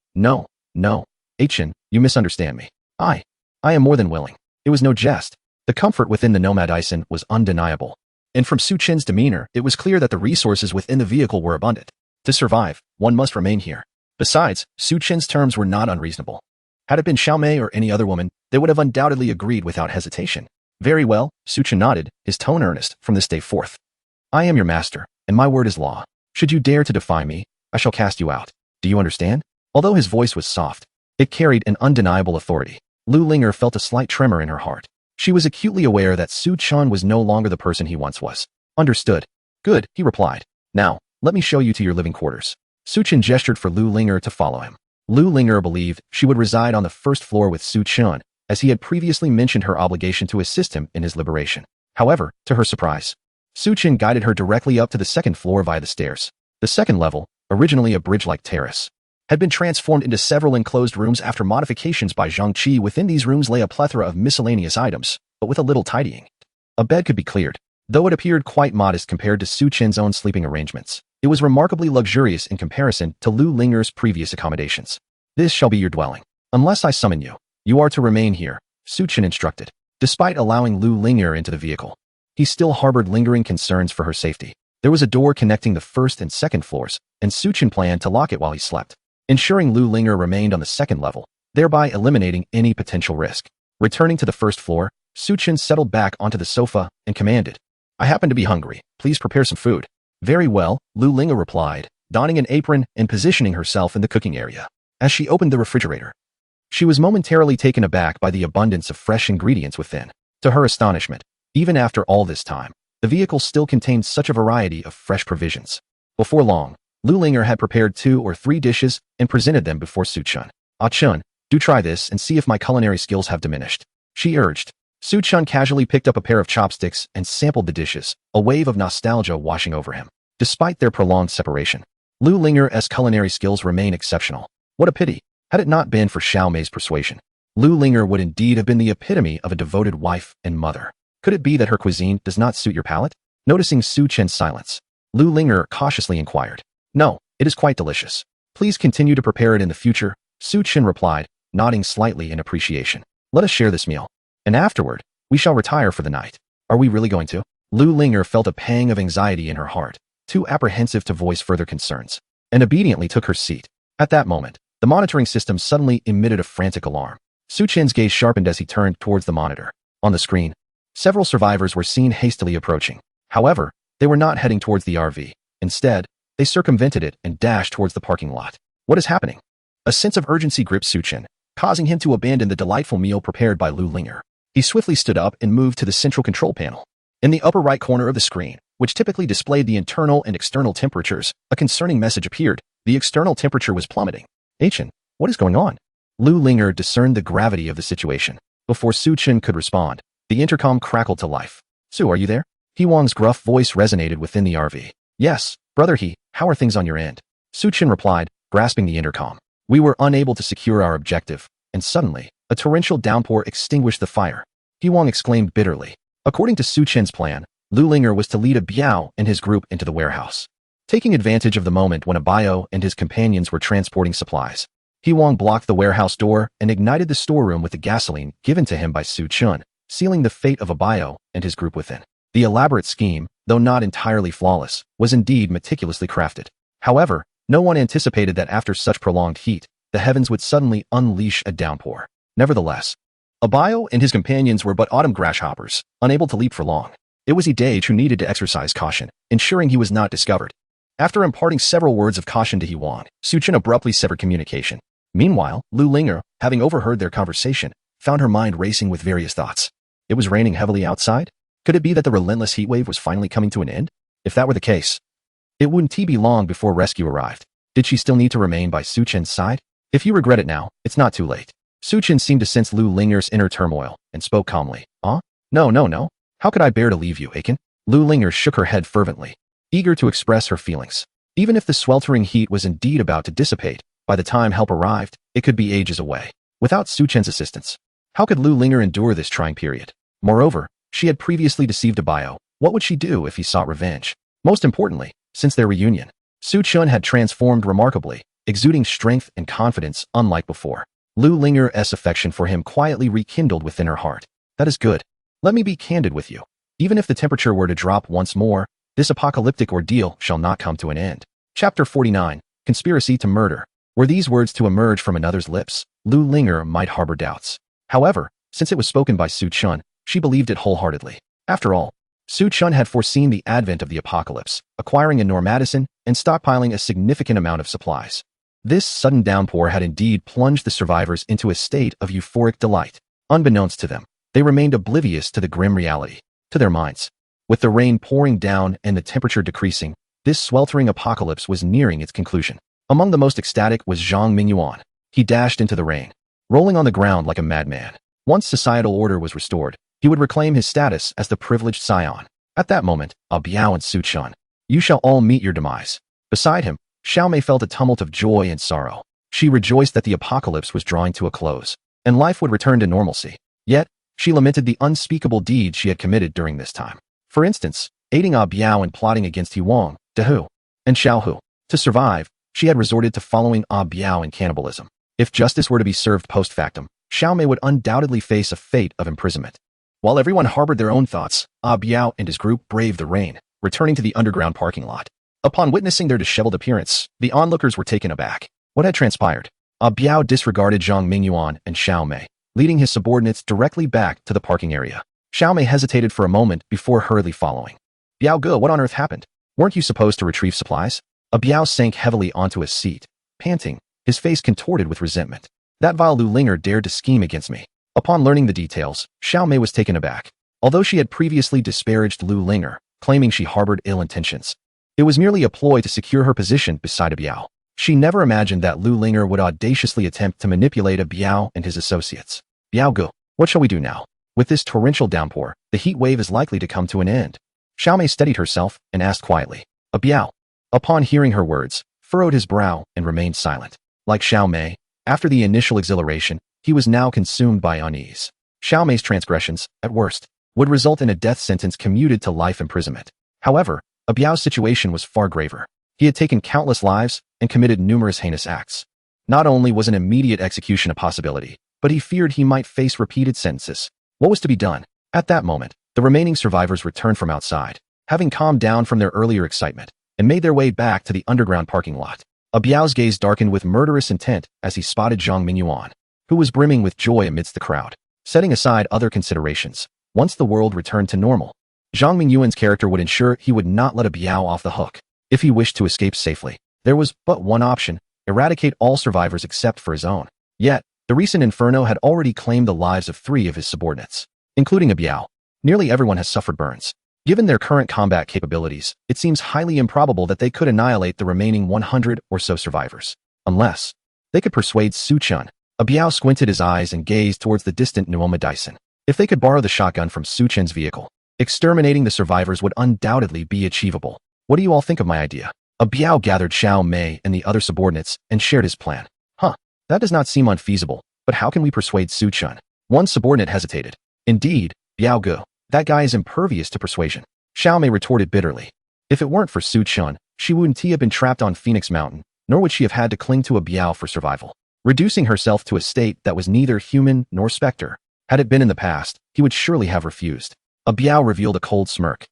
Achin, you misunderstand me. I am more than willing. It was no jest. The comfort within the Nomad Ison was undeniable. And from Su Chun's demeanor, it was clear that the resources within the vehicle were abundant. To survive, one must remain here. Besides, Su Chun's terms were not unreasonable. Had it been Xiaomei or any other woman, they would have undoubtedly agreed without hesitation. Very well, Su Chun nodded, his tone earnest, from this day forth. I am your master, and my word is law. Should you dare to defy me, I shall cast you out. Do you understand? Although his voice was soft, it carried an undeniable authority. Lu Linger felt a slight tremor in her heart. She was acutely aware that Su Chun was no longer the person he once was. Understood. Good, he replied. Now, let me show you to your living quarters. Su Chun gestured for Lu Linger to follow him. Lu Linger believed she would reside on the first floor with Su Chun, as he had previously mentioned her obligation to assist him in his liberation. However, to her surprise, Su Chun guided her directly up to the second floor via the stairs. The second level, originally a bridge-like terrace, had been transformed into several enclosed rooms after modifications by Zhang Qi. Within these rooms lay a plethora of miscellaneous items, but with a little tidying. A bed could be cleared. Though it appeared quite modest compared to Su Chun's own sleeping arrangements, it was remarkably luxurious in comparison to Lu Linger's previous accommodations. This shall be your dwelling. Unless I summon you, you are to remain here, Su Chun instructed. Despite allowing Lu Linger into the vehicle, he still harbored lingering concerns for her safety. There was a door connecting the first and second floors, and Su Chun planned to lock it while he slept, ensuring Lu Linger remained on the second level, thereby eliminating any potential risk. Returning to the first floor, Su Chun settled back onto the sofa and commanded, I happen to be hungry. Please prepare some food. Very well, Lu Linger replied, donning an apron and positioning herself in the cooking area. As she opened the refrigerator, she was momentarily taken aback by the abundance of fresh ingredients within. To her astonishment, even after all this time, the vehicle still contained such a variety of fresh provisions. Before long, Lu Linger had prepared 2 or 3 dishes and presented them before Su Chun. Ah Chun, do try this and see if my culinary skills have diminished, she urged. Su Chun casually picked up a pair of chopsticks and sampled the dishes, a wave of nostalgia washing over him. Despite their prolonged separation, Lu Linger's culinary skills remain exceptional. What a pity. Had it not been for Xiaomei's persuasion, Lu Linger would indeed have been the epitome of a devoted wife and mother. Could it be that her cuisine does not suit your palate? Noticing Su Chun's silence, Lu Linger cautiously inquired. No, it is quite delicious. Please continue to prepare it in the future, Su Chun replied, nodding slightly in appreciation. Let us share this meal. And afterward, we shall retire for the night. Are we really going to? Lu Linger felt a pang of anxiety in her heart, too apprehensive to voice further concerns, and obediently took her seat. At that moment, the monitoring system suddenly emitted a frantic alarm. Su Chun's gaze sharpened as he turned towards the monitor. On the screen, several survivors were seen hastily approaching. However, they were not heading towards the RV. Instead, they circumvented it and dashed towards the parking lot. What is happening? A sense of urgency gripped Su Chun, causing him to abandon the delightful meal prepared by Lu Linger. He swiftly stood up and moved to the central control panel. In the upper right corner of the screen, which typically displayed the internal and external temperatures, a concerning message appeared. The external temperature was plummeting. Achin, what is going on? Lu Linger discerned the gravity of the situation. Before Su Chen could respond, the intercom crackled to life. Su, are you there? He Wang's gruff voice resonated within the RV. Yes, brother He, how are things on your end? Su Chen replied, grasping the intercom. We were unable to secure our objective, and suddenly, a torrential downpour extinguished the fire. He Wang exclaimed bitterly. According to Su Chen's plan, Lu Linger was to lead a Biao and his group into the warehouse. Taking advantage of the moment when a Bio and his companions were transporting supplies, He Wang blocked the warehouse door and ignited the storeroom with the gasoline given to him by Su Chen, sealing the fate of a Bio and his group within. The elaborate scheme, though not entirely flawless, was indeed meticulously crafted. However, no one anticipated that after such prolonged heat, the heavens would suddenly unleash a downpour. Nevertheless, a Bio and his companions were but autumn grasshoppers, unable to leap for long. It was Hidage who needed to exercise caution, ensuring he was not discovered. After imparting several words of caution to He Wang, Su Chen abruptly severed communication. Meanwhile, Lu Linger, having overheard their conversation, found her mind racing with various thoughts. It was raining heavily outside? Could it be that the relentless heat wave was finally coming to an end? If that were the case, it wouldn't be long before rescue arrived. Did she still need to remain by Su Chen's side? If you regret it now, it's not too late. Su Chen seemed to sense Lu Linger's inner turmoil and spoke calmly. No. How could I bear to leave you, Aiken? Lu Linger shook her head fervently, eager to express her feelings. Even if the sweltering heat was indeed about to dissipate, by the time help arrived, it could be ages away. Without Su Chen's assistance, how could Lu Linger endure this trying period? Moreover, she had previously deceived a Bio. What would she do if he sought revenge? Most importantly, since their reunion, Su Chen had transformed remarkably, exuding strength and confidence unlike before. Lu Linger's affection for him quietly rekindled within her heart. That is good. Let me be candid with you. Even if the temperature were to drop once more, this apocalyptic ordeal shall not come to an end. Chapter 49, Conspiracy to Murder. Were these words to emerge from another's lips, Lu Linger might harbor doubts. However, since it was spoken by Su Chen, she believed it wholeheartedly. After all, Su Chen had foreseen the advent of the apocalypse, acquiring a medicine and stockpiling a significant amount of supplies. This sudden downpour had indeed plunged the survivors into a state of euphoric delight. Unbeknownst to them, they remained oblivious to the grim reality. To their minds, with the rain pouring down and the temperature decreasing, this sweltering apocalypse was nearing its conclusion. Among the most ecstatic was Zhang Mingyuan. He dashed into the rain, rolling on the ground like a madman. Once societal order was restored, he would reclaim his status as the privileged scion. At that moment, Biao and Su Chen, you shall all meet your demise. Beside him, Xiaomei felt a tumult of joy and sorrow. She rejoiced that the apocalypse was drawing to a close, and life would return to normalcy. Yet, she lamented the unspeakable deeds she had committed during this time. For instance, aiding Biao in plotting against He Wang, Dehu, and Xiaohu. To survive, she had resorted to following Biao in cannibalism. If justice were to be served post factum, Xiaomei would undoubtedly face a fate of imprisonment. While everyone harbored their own thoughts, Biao and his group braved the rain, returning to the underground parking lot. Upon witnessing their disheveled appearance, the onlookers were taken aback. What had transpired? Biao disregarded Zhang Mingyuan and Xiaomei, leading his subordinates directly back to the parking area. Xiaomei hesitated for a moment before hurriedly following. Biao Ge, what on earth happened? Weren't you supposed to retrieve supplies? Biao sank heavily onto his seat, panting, his face contorted with resentment. That vile Lu Linger dared to scheme against me. Upon learning the details, Xiaomei was taken aback. Although she had previously disparaged Lu Linger, claiming she harbored ill intentions, it was merely a ploy to secure her position beside Biao. She never imagined that Lu Linger would audaciously attempt to manipulate Biao and his associates. Biao Ge, what shall we do now? With this torrential downpour, the heat wave is likely to come to an end. Xiaomei steadied herself and asked quietly. Biao, upon hearing her words, furrowed his brow and remained silent. Like Xiaomei, after the initial exhilaration, he was now consumed by unease. Xiaomei's transgressions, at worst, would result in a death sentence commuted to life imprisonment. However, Biao's situation was far graver. He had taken countless lives and committed numerous heinous acts. Not only was an immediate execution a possibility, but he feared he might face repeated sentences. What was to be done? At that moment, the remaining survivors returned from outside, having calmed down from their earlier excitement, and made their way back to the underground parking lot. Biao's gaze darkened with murderous intent as he spotted Zhang Mingyuan, who was brimming with joy amidst the crowd. Setting aside other considerations, once the world returned to normal, Zhang Mingyuan's character would ensure he would not let Biao off the hook. If he wished to escape safely, there was but one option: eradicate all survivors except for his own. Yet, the recent inferno had already claimed the lives of 3 of his subordinates, including Biao. Nearly everyone has suffered burns. Given their current combat capabilities, it seems highly improbable that they could annihilate the remaining 100 or so survivors. Unless they could persuade Su Chun. A Biao squinted his eyes and gazed towards the distant Nuoma Dyson. If they could borrow the shotgun from Su Chun's vehicle, exterminating the survivors would undoubtedly be achievable. What do you all think of my idea? A Biao gathered Xiao Mei and the other subordinates and shared his plan. That does not seem unfeasible, but how can we persuade Su Chun? One subordinate hesitated. Indeed, Biao Gu, that guy is impervious to persuasion. Xiao Mei retorted bitterly. If it weren't for Su Chun, she wouldn't have been trapped on Phoenix Mountain, nor would she have had to cling to a Biao for survival, reducing herself to a state that was neither human nor specter. Had it been in the past, he would surely have refused. A Biao revealed a cold smirk.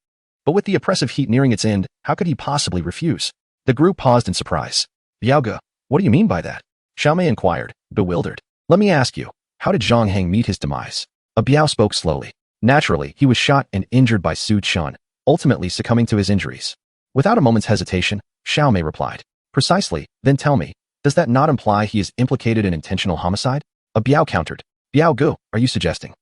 But with the oppressive heat nearing its end, how could he possibly refuse? The group paused in surprise. Biao Gu, what do you mean by that? Xiao Mei inquired, bewildered. Let me ask you, how did Zhang Heng meet his demise? A Biao spoke slowly. Naturally, he was shot and injured by Su Chun, ultimately succumbing to his injuries. Without a moment's hesitation, Xiao Mei replied. Precisely, then tell me, does that not imply he is implicated in intentional homicide? A Biao countered. Biao Gu, are you suggesting?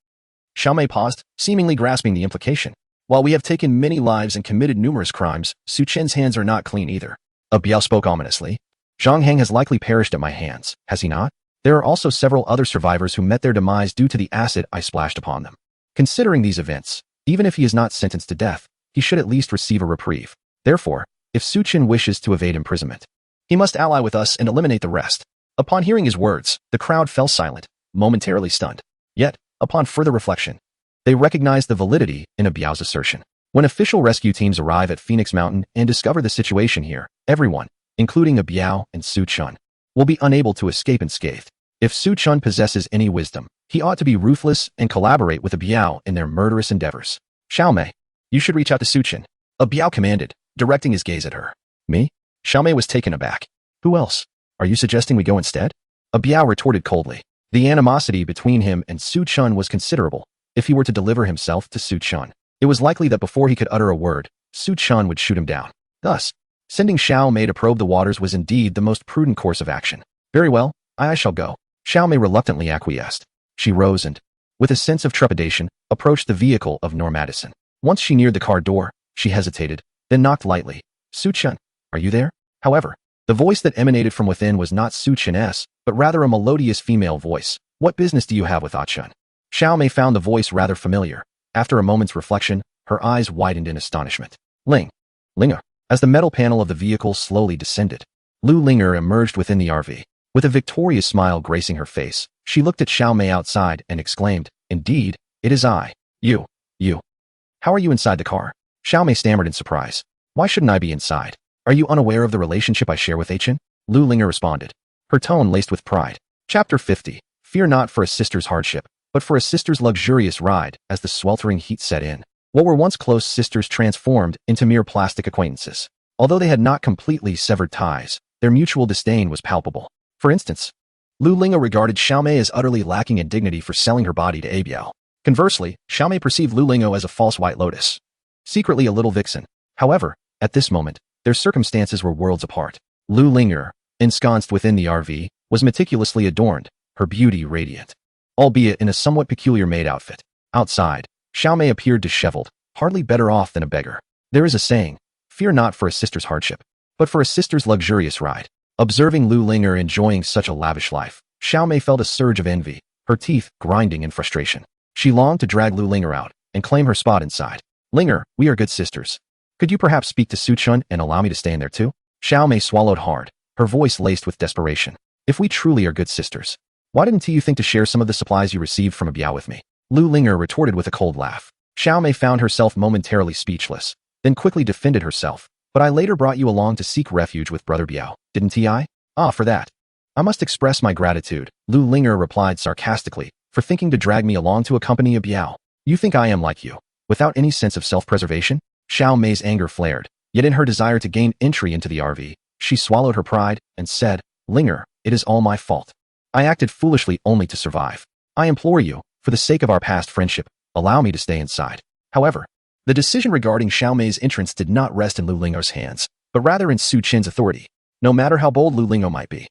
Xiao Mei paused, seemingly grasping the implication. While we have taken many lives and committed numerous crimes, Su Chen's hands are not clean either. A Biao spoke ominously. Zhang Heng has likely perished at my hands, has he not? There are also several other survivors who met their demise due to the acid I splashed upon them. Considering these events, even if he is not sentenced to death, he should at least receive a reprieve. Therefore, if Su Chen wishes to evade imprisonment, he must ally with us and eliminate the rest. Upon hearing his words, the crowd fell silent, momentarily stunned. Yet, upon further reflection, they recognized the validity in a Biao's assertion. When official rescue teams arrive at Phoenix Mountain and discover the situation here, everyone, including a Biao and Su Chun, will be unable to escape unscathed. If Su Chun possesses any wisdom, he ought to be ruthless and collaborate with a Biao in their murderous endeavors. Xiao Mei, you should reach out to Su Chun. A Biao commanded, directing his gaze at her. Me? Xiao Mei was taken aback. Who else? Are you suggesting we go instead? A Biao retorted coldly. The animosity between him and Su Chun was considerable. If he were to deliver himself to Su Chun, it was likely that before he could utter a word, Su Chun would shoot him down. Thus, sending Xiao Mei to probe the waters was indeed the most prudent course of action. Very well, I shall go. Xiao Mei reluctantly acquiesced. She rose and, with a sense of trepidation, approached the vehicle of Norm Madison. Once she neared the car door, she hesitated, then knocked lightly. Su Chun, are you there? However, the voice that emanated from within was not Su Chun's, but rather a melodious female voice. What business do you have with Ah Chun? Xiao Mei found the voice rather familiar. After a moment's reflection, her eyes widened in astonishment. Linger. As the metal panel of the vehicle slowly descended, Lu Linger emerged within the RV. With a victorious smile gracing her face, she looked at Xiao Mei outside and exclaimed, Indeed, it is I. You. How are you inside the car? Xiao Mei stammered in surprise. Why shouldn't I be inside? Are you unaware of the relationship I share with Achin? Lu Linger responded, her tone laced with pride. Chapter 50. Fear not for a sister's hardship, but for a sister's luxurious ride as the sweltering heat set in. What were once close sisters transformed into mere plastic acquaintances. Although they had not completely severed ties, their mutual disdain was palpable. For instance, Lu Linger regarded Xiao Mei as utterly lacking in dignity for selling her body to Abiao. Conversely, Xiao Mei perceived Lu Linger as a false white lotus, secretly a little vixen. However, at this moment, their circumstances were worlds apart. Lu Linger, ensconced within the RV, was meticulously adorned, her beauty radiant, albeit in a somewhat peculiar maid outfit. Outside, Xiao Mei appeared disheveled, hardly better off than a beggar. There is a saying, fear not for a sister's hardship, but for a sister's luxurious ride. Observing Lu Linger enjoying such a lavish life, Xiao Mei felt a surge of envy, her teeth grinding in frustration. She longed to drag Lu Linger out and claim her spot inside. Linger, we are good sisters. Could you perhaps speak to Su Chun and allow me to stay in there too? Xiao Mei swallowed hard, her voice laced with desperation. If we truly are good sisters, why didn't you think to share some of the supplies you received from a Biao with me? Lu Linger retorted with a cold laugh. Xiao Mei found herself momentarily speechless, then quickly defended herself. But I later brought you along to seek refuge with Brother Biao, didn't I? Ah, for that. I must express my gratitude, Lu Linger replied sarcastically, for thinking to drag me along to accompany a Biao. You think I am like you, without any sense of self-preservation? Xiao Mei's anger flared, yet in her desire to gain entry into the RV, she swallowed her pride and said, Linger, it is all my fault. I acted foolishly only to survive. I implore you, for the sake of our past friendship, allow me to stay inside. However, the decision regarding Xiao Mei's entrance did not rest in Lu Linger's hands, but rather in Su Chen's authority. No matter how bold Lu Linger might be,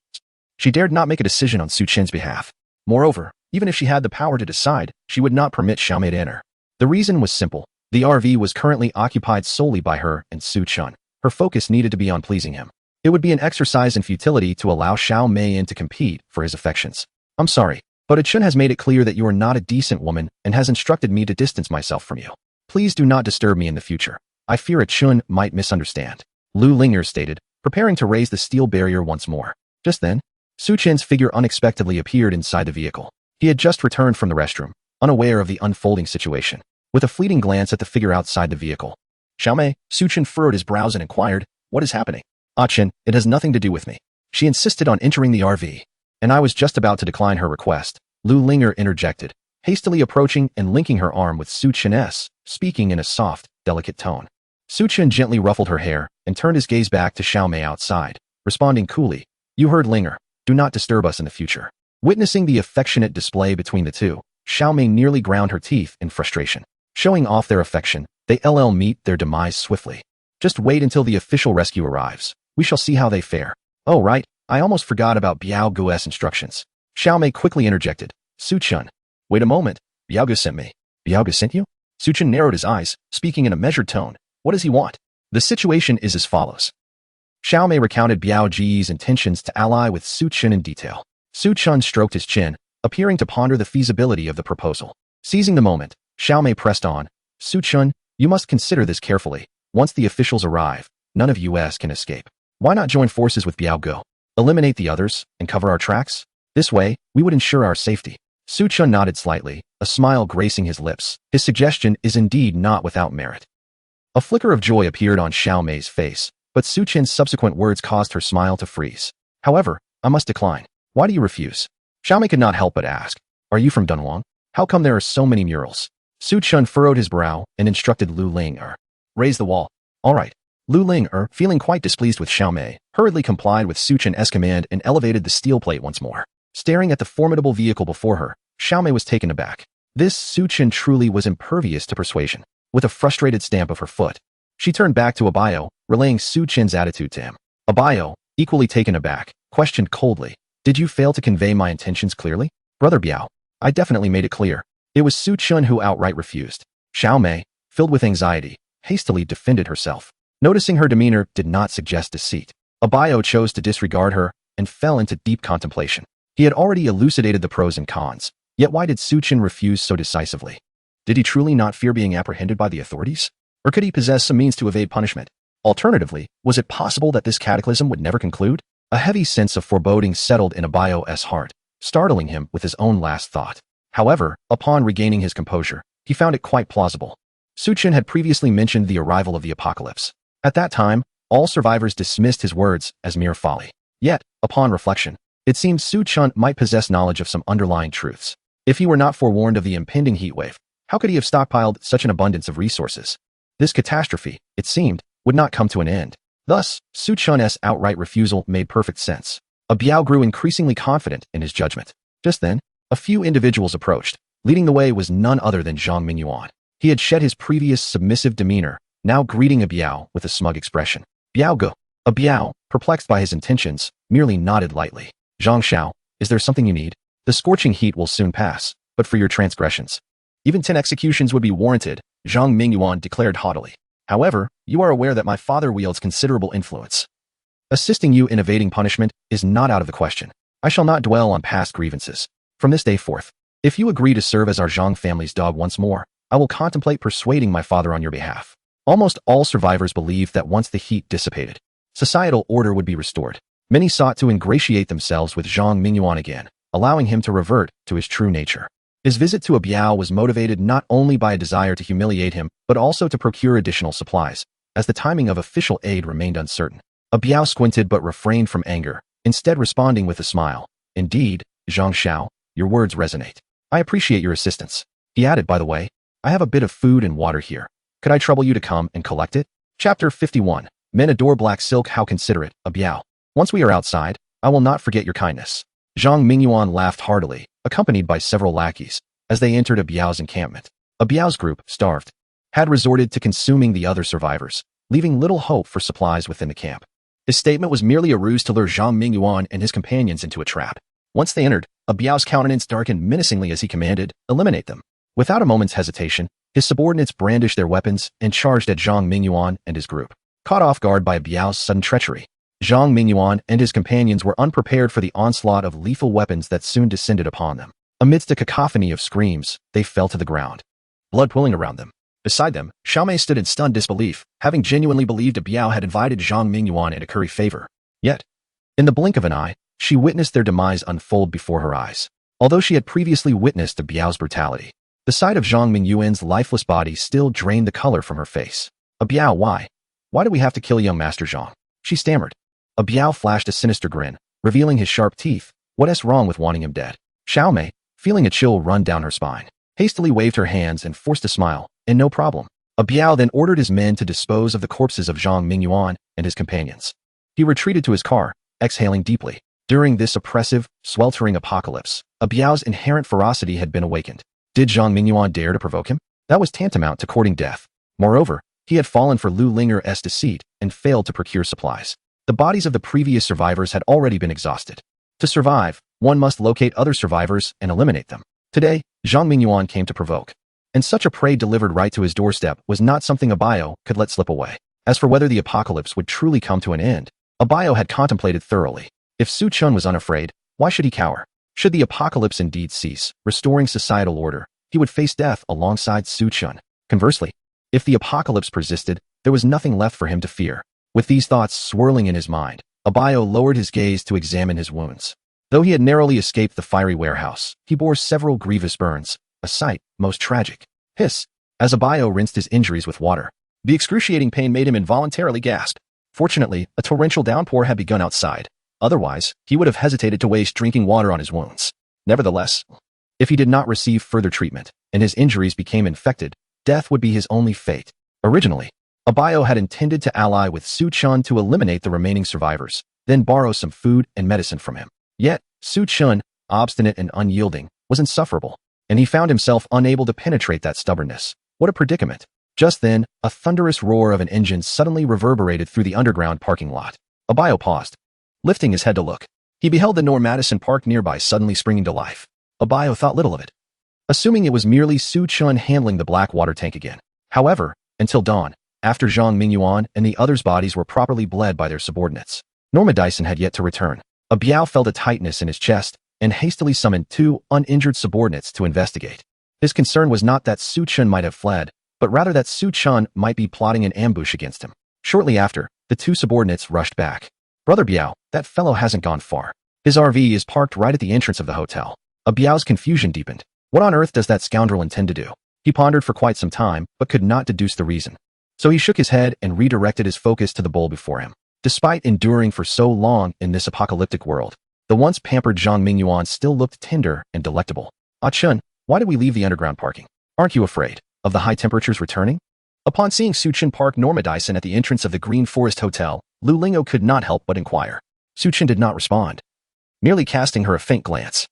she dared not make a decision on Su Chen's behalf. Moreover, even if she had the power to decide, she would not permit Xiao Mei to enter. The reason was simple. The RV was currently occupied solely by her and Su Chun. Her focus needed to be on pleasing him. It would be an exercise in futility to allow Xiao Mei in to compete for his affections. I'm sorry, but Chun has made it clear that you are not a decent woman and has instructed me to distance myself from you. Please do not disturb me in the future. I fear Chun might misunderstand. Lu Linger stated, preparing to raise the steel barrier once more. Just then, Su Chen's figure unexpectedly appeared inside the vehicle. He had just returned from the restroom, unaware of the unfolding situation. With a fleeting glance at the figure outside the vehicle, Xiao Mei, Su Chen furrowed his brows and inquired, what is happening? Chen, it has nothing to do with me. She insisted on entering the RV, and I was just about to decline her request. Lu Linger interjected, hastily approaching and linking her arm with Su Chen's, speaking in a soft, delicate tone. Su Chen gently ruffled her hair and turned his gaze back to Xiao Mei outside, responding coolly, you heard Linger, do not disturb us in the future. Witnessing the affectionate display between the two, Xiao Mei nearly ground her teeth in frustration. Showing off their affection, they meet their demise swiftly. Just wait until the official rescue arrives. We shall see how they fare. Oh right, I almost forgot about Biao Gu's instructions. Xiao Mei quickly interjected. Su Chun. Wait a moment, Biao Gu sent me. Biao Gu sent you? Su Chun narrowed his eyes, speaking in a measured tone. What does he want? The situation is as follows. Xiao Mei recounted Biao Ji's intentions to ally with Su Chun in detail. Su Chun stroked his chin, appearing to ponder the feasibility of the proposal. Seizing the moment, Xiao Mei pressed on. Su Chun, you must consider this carefully. Once the officials arrive, none of us can escape. Why not join forces with Biao Gu? Eliminate the others and cover our tracks? This way, we would ensure our safety. Su Chun nodded slightly, a smile gracing his lips. His suggestion is indeed not without merit. A flicker of joy appeared on Xiao Mei's face, but Su Chen's subsequent words caused her smile to freeze. However, I must decline. Why do you refuse? Xiao Mei could not help but ask. Are you from Dunhuang? How come there are so many murals? Su Chun furrowed his brow and instructed Lu Linger. Raise the wall. All right. Lu Linger, feeling quite displeased with Xiao Mei, hurriedly complied with Su Chen's command and elevated the steel plate once more. Staring at the formidable vehicle before her, Xiao Mei was taken aback. This Su Chen truly was impervious to persuasion. With a frustrated stamp of her foot, she turned back to Abayo, relaying Su Chen's attitude to him. Abayo, equally taken aback, questioned coldly, did you fail to convey my intentions clearly? Brother Biao, I definitely made it clear. It was Su Chun who outright refused. Xiao Mei, filled with anxiety, hastily defended herself. Noticing her demeanor did not suggest deceit, Abayo chose to disregard her and fell into deep contemplation. He had already elucidated the pros and cons, yet why did Su Chen refuse so decisively? Did he truly not fear being apprehended by the authorities? Or could he possess some means to evade punishment? Alternatively, was it possible that this cataclysm would never conclude? A heavy sense of foreboding settled in Abayo's heart, startling him with his own last thought. However, upon regaining his composure, he found it quite plausible. Su Chen had previously mentioned the arrival of the apocalypse. At that time, all survivors dismissed his words as mere folly. Yet, upon reflection, it seemed Su Chun might possess knowledge of some underlying truths. If he were not forewarned of the impending heatwave, how could he have stockpiled such an abundance of resources? This catastrophe, it seemed, would not come to an end. Thus, Su Chun's outright refusal made perfect sense. Biao grew increasingly confident in his judgment. Just then, a few individuals approached. Leading the way was none other than Zhang Mingyuan. He had shed his previous submissive demeanor, now greeting Biao with a smug expression. Biao Gu. Biao, perplexed by his intentions, merely nodded lightly. Zhang Xiao, is there something you need? The scorching heat will soon pass, but for your transgressions, even 10 executions would be warranted, Zhang Mingyuan declared haughtily. However, you are aware that my father wields considerable influence. Assisting you in evading punishment is not out of the question. I shall not dwell on past grievances. From this day forth, if you agree to serve as our Zhang family's dog once more, I will contemplate persuading my father on your behalf. Almost all survivors believed that once the heat dissipated, societal order would be restored. Many sought to ingratiate themselves with Zhang Mingyuan again, allowing him to revert to his true nature. His visit to Biao was motivated not only by a desire to humiliate him, but also to procure additional supplies, as the timing of official aid remained uncertain. Biao squinted but refrained from anger, instead responding with a smile. Indeed, Zhang Xiao, your words resonate. I appreciate your assistance. He added, by the way, I have a bit of food and water here. Could I trouble you to come and collect it? Chapter 51. Men adore black silk, how considerate, Biao. Once we are outside, I will not forget your kindness. Zhang Mingyuan laughed heartily, accompanied by several lackeys, as they entered Biao's encampment. Biao's group, starved, had resorted to consuming the other survivors, leaving little hope for supplies within the camp. His statement was merely a ruse to lure Zhang Mingyuan and his companions into a trap. Once they entered, Biao's countenance darkened menacingly as he commanded, eliminate them. Without a moment's hesitation, His subordinates brandished their weapons and charged at Zhang Mingyuan and his group. Caught off guard by Biao's sudden treachery, Zhang Mingyuan and his companions were unprepared for the onslaught of lethal weapons that soon descended upon them. Amidst a cacophony of screams, they fell to the ground, blood pooling around them. Beside them, Xiaomei stood in stunned disbelief, having genuinely believed Biao had invited Zhang Mingyuan to curry favor. Yet, in the blink of an eye, she witnessed their demise unfold before her eyes. Although she had previously witnessed Biao's brutality, the sight of Zhang Mingyuan's lifeless body still drained the color from her face. Biao, why? Why do we have to kill young Master Zhang? She stammered. Biao flashed a sinister grin, revealing his sharp teeth. What's wrong with wanting him dead? Xiaomei, feeling a chill run down her spine, hastily waved her hands and forced a smile, and no problem. Biao then ordered his men to dispose of the corpses of Zhang Mingyuan and his companions. He retreated to his car, exhaling deeply. During this oppressive, sweltering apocalypse, Biao's inherent ferocity had been awakened. Did Zhang Mingyuan dare to provoke him? That was tantamount to courting death. Moreover, he had fallen for Lu Linger's deceit and failed to procure supplies. The bodies of the previous survivors had already been exhausted. To survive, one must locate other survivors and eliminate them. Today, Zhang Mingyuan came to provoke. And such a prey delivered right to his doorstep was not something Biao could let slip away. As for whether the apocalypse would truly come to an end, Biao had contemplated thoroughly. If Su Chun was unafraid, why should he cower? Should the apocalypse indeed cease, restoring societal order, he would face death alongside Su Chun. Conversely, if the apocalypse persisted, there was nothing left for him to fear. With these thoughts swirling in his mind, Biao lowered his gaze to examine his wounds. Though he had narrowly escaped the fiery warehouse, he bore several grievous burns, a sight most tragic. Hiss! As Biao rinsed his injuries with water, the excruciating pain made him involuntarily gasp. Fortunately, a torrential downpour had begun outside. Otherwise, he would have hesitated to waste drinking water on his wounds. Nevertheless, if he did not receive further treatment, and his injuries became infected, death would be his only fate. Originally, Biao had intended to ally with Su Chun to eliminate the remaining survivors, then borrow some food and medicine from him. Yet, Su Chun, obstinate and unyielding, was insufferable, and he found himself unable to penetrate that stubbornness. What a predicament! Just then, a thunderous roar of an engine suddenly reverberated through the underground parking lot. Biao paused, lifting his head to look. He beheld the Nor Madison Park nearby suddenly springing to life. Biao thought little of it, assuming it was merely Su Chun handling the black water tank again. However, until dawn, after Zhang Mingyuan and the others' bodies were properly bled by their subordinates, Norma Dyson had yet to return. Biao felt a tightness in his chest and hastily summoned 2 uninjured subordinates to investigate. His concern was not that Su Chun might have fled, but rather that Su Chun might be plotting an ambush against him. Shortly after, the 2 subordinates rushed back. Brother Biao, that fellow hasn't gone far. His RV is parked right at the entrance of the hotel. Biao's confusion deepened. What on earth does that scoundrel intend to do? He pondered for quite some time, but could not deduce the reason. So he shook his head and redirected his focus to the bowl before him. Despite enduring for so long in this apocalyptic world, the once pampered Zhang Mingyuan still looked tender and delectable. Ah Chun, why did we leave the underground parking? Aren't you afraid of the high temperatures returning? Upon seeing Su Chun park Norma Dyson at the entrance of the Green Forest Hotel, Lu Lingo could not help but inquire. Su Chun did not respond, merely casting her a faint glance.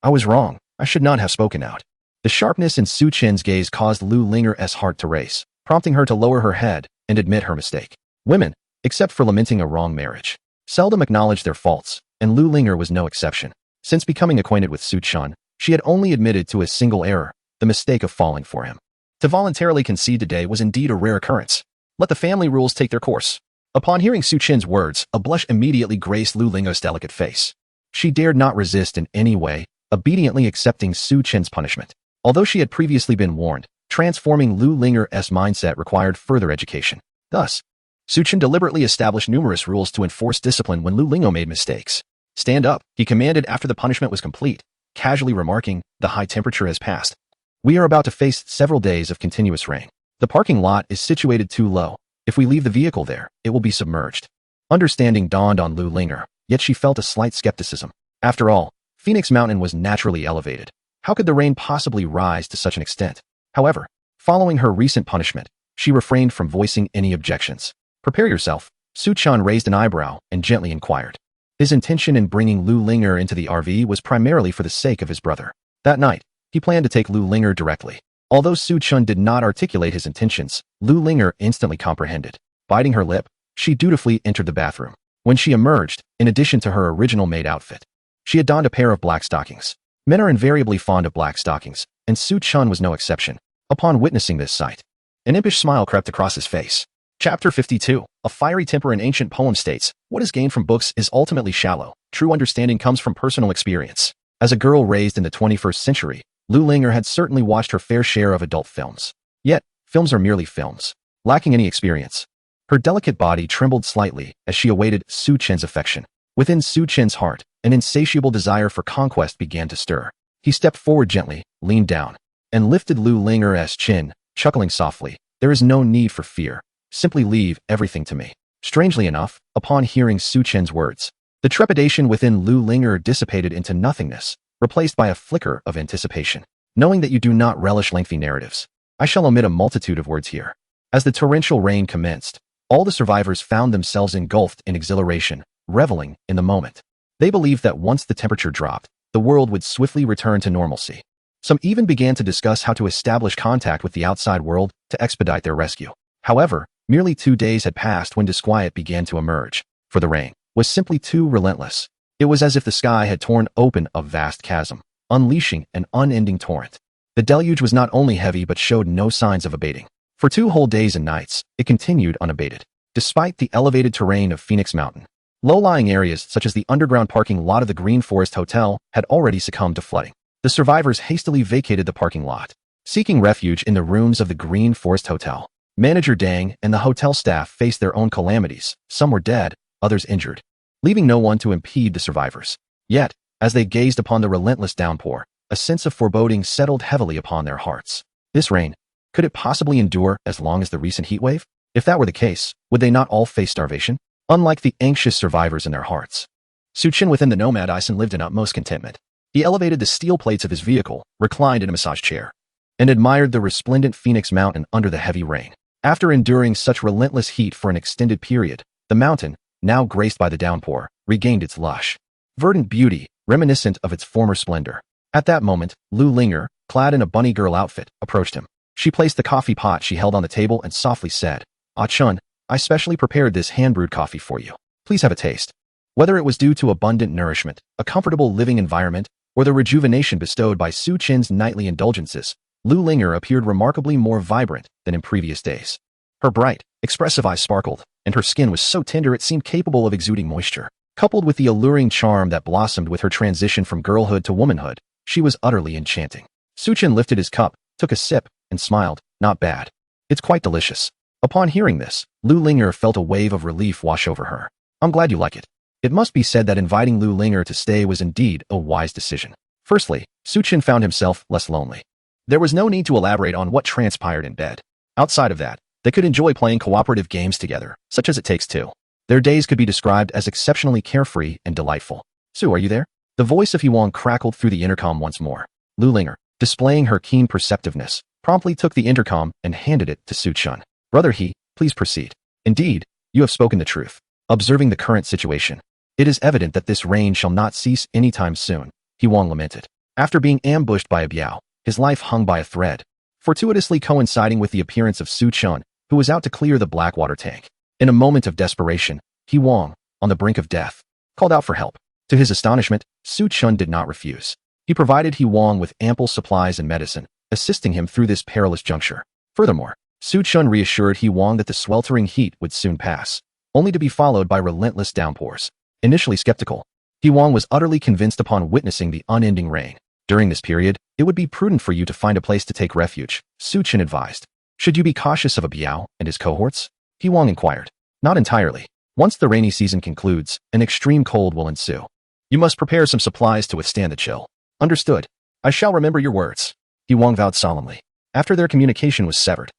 I was wrong. I should not have spoken out. The sharpness in Su Chun's gaze caused Lu Linger's heart to race, prompting her to lower her head and admit her mistake. Women, except for lamenting a wrong marriage, seldom acknowledge their faults, and Lu Linger was no exception. Since becoming acquainted with Su Chun, she had only admitted to a single error, the mistake of falling for him. To voluntarily concede today was indeed a rare occurrence. Let the family rules take their course. Upon hearing Su Chun's words, a blush immediately graced Lu Lingo's delicate face. She dared not resist in any way, obediently accepting Su Chun's punishment. Although she had previously been warned, transforming Lu Linger's mindset required further education. Thus, Su Chun deliberately established numerous rules to enforce discipline when Lu Lingo made mistakes. Stand up, he commanded after the punishment was complete, casually remarking, the high temperature has passed. We are about to face several days of continuous rain. The parking lot is situated too low. If we leave the vehicle there, it will be submerged. Understanding dawned on Lu Linger, yet she felt a slight skepticism. After all, Phoenix Mountain was naturally elevated. How could the rain possibly rise to such an extent? However, following her recent punishment, she refrained from voicing any objections. Prepare yourself. Su Chun raised an eyebrow and gently inquired. His intention in bringing Lu Linger into the RV was primarily for the sake of his brother. That night, he planned to take Lu Linger directly. Although Su Chun did not articulate his intentions, Lu Linger instantly comprehended. Biting her lip, she dutifully entered the bathroom. When she emerged, in addition to her original maid outfit, she had donned a pair of black stockings. Men are invariably fond of black stockings, and Su Chun was no exception. Upon witnessing this sight, an impish smile crept across his face. Chapter 52. A fiery temper in ancient poem states, what is gained from books is ultimately shallow. True understanding comes from personal experience. As a girl raised in the 21st century, Lu Linger had certainly watched her fair share of adult films. Yet, films are merely films, lacking any experience. Her delicate body trembled slightly as she awaited Su Chen's affection. Within Su Chen's heart, an insatiable desire for conquest began to stir. He stepped forward gently, leaned down, and lifted Lu Linger's chin, chuckling softly. There is no need for fear. Simply leave everything to me. Strangely enough, upon hearing Su Chen's words, the trepidation within Lu Linger dissipated into nothingness, replaced by a flicker of anticipation. Knowing that you do not relish lengthy narratives, I shall omit a multitude of words here. As the torrential rain commenced, all the survivors found themselves engulfed in exhilaration, reveling in the moment. They believed that once the temperature dropped, the world would swiftly return to normalcy. Some even began to discuss how to establish contact with the outside world to expedite their rescue. However, merely 2 days had passed when disquiet began to emerge, for the rain was simply too relentless. It was as if the sky had torn open a vast chasm, unleashing an unending torrent. The deluge was not only heavy but showed no signs of abating. For 2 whole days and nights, it continued unabated. Despite the elevated terrain of Phoenix Mountain, low-lying areas such as the underground parking lot of the Green Forest Hotel had already succumbed to flooding. The survivors hastily vacated the parking lot, seeking refuge in the rooms of the Green Forest Hotel. Manager Dang and the hotel staff faced their own calamities. Some were dead, others injured, leaving no one to impede the survivors. Yet, as they gazed upon the relentless downpour, a sense of foreboding settled heavily upon their hearts. This rain, could it possibly endure as long as the recent heat wave? If that were the case, would they not all face starvation? Unlike the anxious survivors in their hearts, Su Chen within the nomad Ison lived in utmost contentment. He elevated the steel plates of his vehicle, reclined in a massage chair, and admired the resplendent Phoenix Mountain under the heavy rain. After enduring such relentless heat for an extended period, the mountain, now graced by the downpour, regained its lush, verdant beauty, reminiscent of its former splendor. At that moment, Lu Linger, clad in a bunny girl outfit, approached him. She placed the coffee pot she held on the table and softly said, "Ah Chun, I specially prepared this hand-brewed coffee for you. Please have a taste." Whether it was due to abundant nourishment, a comfortable living environment, or the rejuvenation bestowed by Su Chen's nightly indulgences, Lu Linger appeared remarkably more vibrant than in previous days. Her bright, expressive eyes sparkled, and her skin was so tender it seemed capable of exuding moisture. Coupled with the alluring charm that blossomed with her transition from girlhood to womanhood, she was utterly enchanting. Su Chen lifted his cup, took a sip, and smiled. "Not bad. It's quite delicious." Upon hearing this, Lu Linger felt a wave of relief wash over her. "I'm glad you like it." It must be said that inviting Lu Linger to stay was indeed a wise decision. Firstly, Su Chen found himself less lonely. There was no need to elaborate on what transpired in bed. Outside of that, they could enjoy playing cooperative games together, such as It Takes Two. Their days could be described as exceptionally carefree and delightful. "Su, are you there?" The voice of Huang crackled through the intercom once more. Lu Linger, displaying her keen perceptiveness, promptly took the intercom and handed it to Su Chen. "Brother He, please proceed." "Indeed, you have spoken the truth. Observing the current situation, it is evident that this rain shall not cease any time soon," Huang lamented. After being ambushed by a biao, his life hung by a thread, fortuitously coinciding with the appearance of Su Chen, who was out to clear the Blackwater tank. In a moment of desperation, Huang, on the brink of death, called out for help. To his astonishment, Su Chen did not refuse. He provided Huang with ample supplies and medicine, assisting him through this perilous juncture. Furthermore, Su Chen reassured Huang that the sweltering heat would soon pass, only to be followed by relentless downpours. Initially skeptical, Huang was utterly convinced upon witnessing the unending rain. "During this period, it would be prudent for you to find a place to take refuge," Su Chen advised. "Should you be cautious of a biao and his cohorts?" Huang inquired. "Not entirely. Once the rainy season concludes, an extreme cold will ensue. You must prepare some supplies to withstand the chill." "Understood. I shall remember your words," Huang vowed solemnly. After their communication was severed,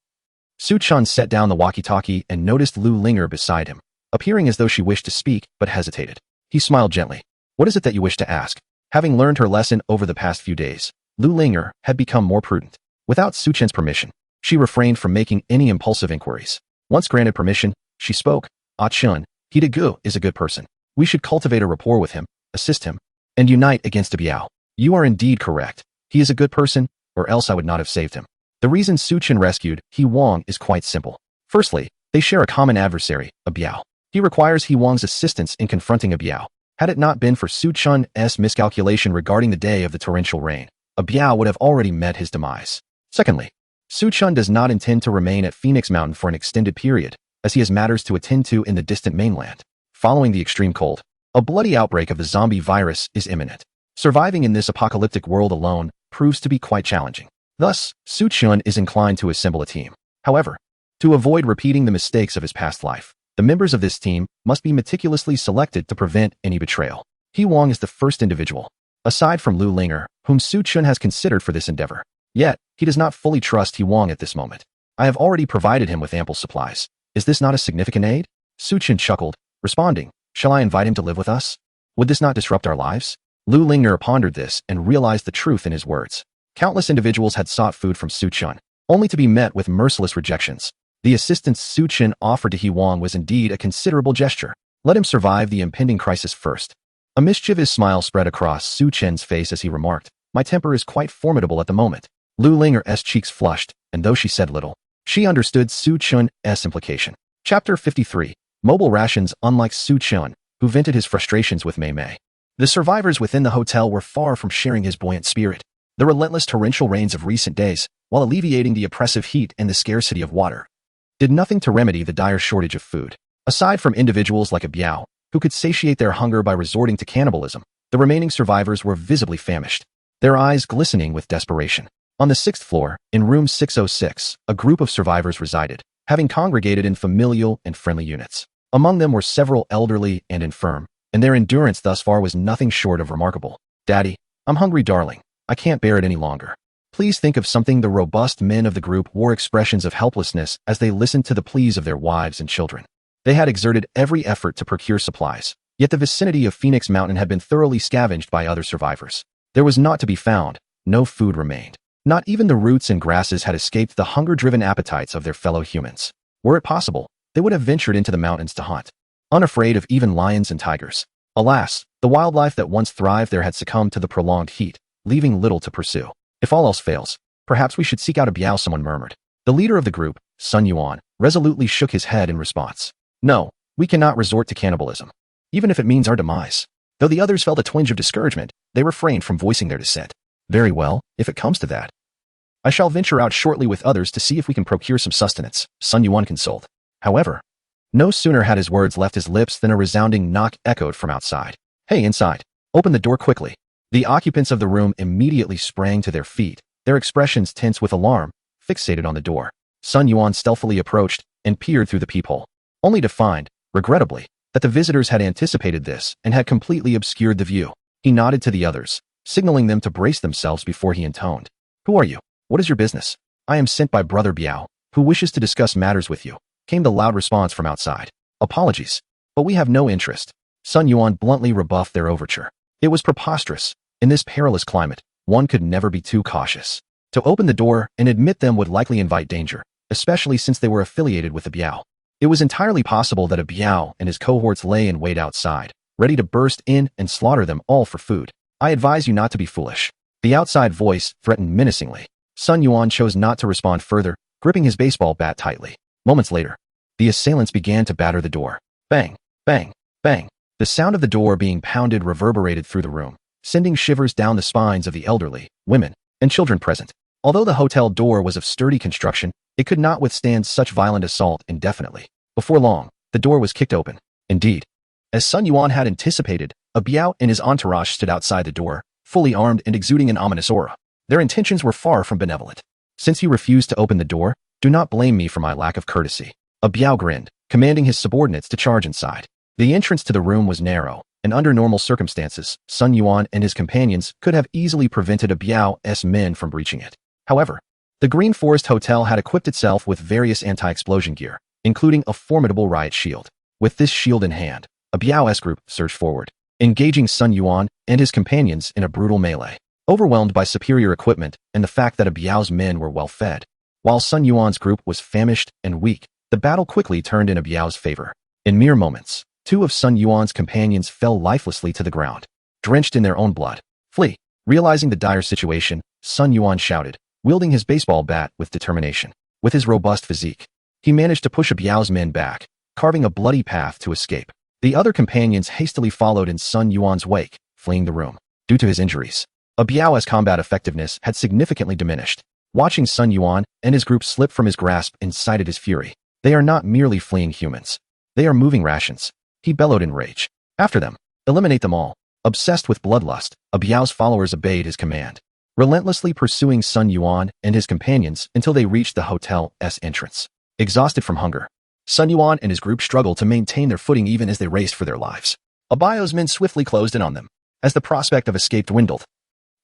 Su Chen set down the walkie-talkie and noticed Lu Linger beside him, appearing as though she wished to speak but hesitated. He smiled gently. "What is it that you wish to ask?" Having learned her lesson over the past few days, Lu Linger had become more prudent. Without Su Chen's permission, she refrained from making any impulsive inquiries. Once granted permission, she spoke. "Ah Chun, He De is a good person. We should cultivate a rapport with him, assist him, and unite against a biao." "You are indeed correct. He is a good person, or else I would not have saved him." The reason Su Chen rescued Huang is quite simple. Firstly, they share a common adversary, a biao. He requires Huang's assistance in confronting a biao. Had it not been for Su Chen's miscalculation regarding the day of the torrential rain, a biao would have already met his demise. Secondly, Su Chun does not intend to remain at Phoenix Mountain for an extended period, as he has matters to attend to in the distant mainland. Following the extreme cold, a bloody outbreak of the zombie virus is imminent. Surviving in this apocalyptic world alone proves to be quite challenging. Thus, Su Chun is inclined to assemble a team. However, to avoid repeating the mistakes of his past life, the members of this team must be meticulously selected to prevent any betrayal. He Wong is the first individual, aside from Lu Linger, whom Su Chun has considered for this endeavor. Yet, he does not fully trust He Wong at this moment. I have already provided him with ample supplies. Is this not a significant aid? Su Chun chuckled, responding, shall I invite him to live with us? Would this not disrupt our lives? Lu Linger pondered this and realized the truth in his words. Countless individuals had sought food from Su Chun, only to be met with merciless rejections. The assistance Su Chun offered to He Wong was indeed a considerable gesture. Let him survive the impending crisis first. A mischievous smile spread across Su Chun's face as he remarked, my temper is quite formidable at the moment. Lu Linger's cheeks flushed, and though she said little, she understood Su Chun's implication. Chapter 53. Mobile rations. Unlike Su Chun, who vented his frustrations with Mei Mei, the survivors within the hotel were far from sharing his buoyant spirit. The relentless torrential rains of recent days, while alleviating the oppressive heat and the scarcity of water, did nothing to remedy the dire shortage of food. Aside from individuals like a Biao, who could satiate their hunger by resorting to cannibalism, the remaining survivors were visibly famished, their eyes glistening with desperation. On the 6th floor, in room 606, a group of survivors resided, having congregated in familial and friendly units. Among them were several elderly and infirm, and their endurance thus far was nothing short of remarkable. Daddy, I'm hungry, darling. I can't bear it any longer. Please think of something. The robust men of the group wore expressions of helplessness as they listened to the pleas of their wives and children. They had exerted every effort to procure supplies, yet the vicinity of Phoenix Mountain had been thoroughly scavenged by other survivors. There was naught to be found, no food remained. Not even the roots and grasses had escaped the hunger-driven appetites of their fellow humans. Were it possible, they would have ventured into the mountains to hunt, unafraid of even lions and tigers. Alas, the wildlife that once thrived there had succumbed to the prolonged heat, leaving little to pursue. If all else fails, perhaps we should seek out a Biao, someone murmured. The leader of the group, Sun Yuan, resolutely shook his head in response. No, we cannot resort to cannibalism, even if it means our demise. Though the others felt a twinge of discouragement, they refrained from voicing their dissent. Very well, if it comes to that. I shall venture out shortly with others to see if we can procure some sustenance, Sun Yuan consoled. However, no sooner had his words left his lips than a resounding knock echoed from outside. Hey, inside. Open the door quickly. The occupants of the room immediately sprang to their feet, their expressions tense with alarm, fixated on the door. Sun Yuan stealthily approached and peered through the peephole, only to find, regrettably, that the visitors had anticipated this and had completely obscured the view. He nodded to the others, signaling them to brace themselves before he intoned. Who are you? What is your business? I am sent by Brother Biao, who wishes to discuss matters with you, came the loud response from outside. Apologies, but we have no interest. Sun Yuan bluntly rebuffed their overture. It was preposterous. In this perilous climate, one could never be too cautious. To open the door and admit them would likely invite danger, especially since they were affiliated with the Biao. It was entirely possible that a Biao and his cohorts lay in wait outside, ready to burst in and slaughter them all for food. I advise you not to be foolish. The outside voice threatened menacingly. Sun Yuan chose not to respond further, gripping his baseball bat tightly. Moments later, the assailants began to batter the door. Bang, bang, bang. The sound of the door being pounded reverberated through the room, sending shivers down the spines of the elderly, women, and children present. Although the hotel door was of sturdy construction, it could not withstand such violent assault indefinitely. Before long, the door was kicked open. Indeed, as Sun Yuan had anticipated, a Biao and his entourage stood outside the door, fully armed and exuding an ominous aura. Their intentions were far from benevolent. Since he refused to open the door, do not blame me for my lack of courtesy. A Biao grinned, commanding his subordinates to charge inside. The entrance to the room was narrow, and under normal circumstances, Sun Yuan and his companions could have easily prevented a Biao's men from breaching it. However, the Green Forest Hotel had equipped itself with various anti-explosion gear, including a formidable riot shield. With this shield in hand, a Biao's group surged forward, engaging Sun Yuan and his companions in a brutal melee. Overwhelmed by superior equipment and the fact that a Biao's men were well fed, while Sun Yuan's group was famished and weak, the battle quickly turned in a Biao's favor. In mere moments, two of Sun Yuan's companions fell lifelessly to the ground, drenched in their own blood. Flee! Realizing the dire situation, Sun Yuan shouted, wielding his baseball bat with determination. With his robust physique, he managed to push a Biao's men back, carving a bloody path to escape. The other companions hastily followed in Sun Yuan's wake, fleeing the room. Due to his injuries, a Biao's combat effectiveness had significantly diminished. Watching Sun Yuan and his group slip from his grasp incited his fury. They are not merely fleeing humans. They are moving rations. He bellowed in rage. After them. Eliminate them all. Obsessed with bloodlust, Biao's followers obeyed his command, relentlessly pursuing Sun Yuan and his companions until they reached the hotel's entrance. Exhausted from hunger, Sun Yuan and his group struggled to maintain their footing even as they raced for their lives. Biao's men swiftly closed in on them. As the prospect of escape dwindled,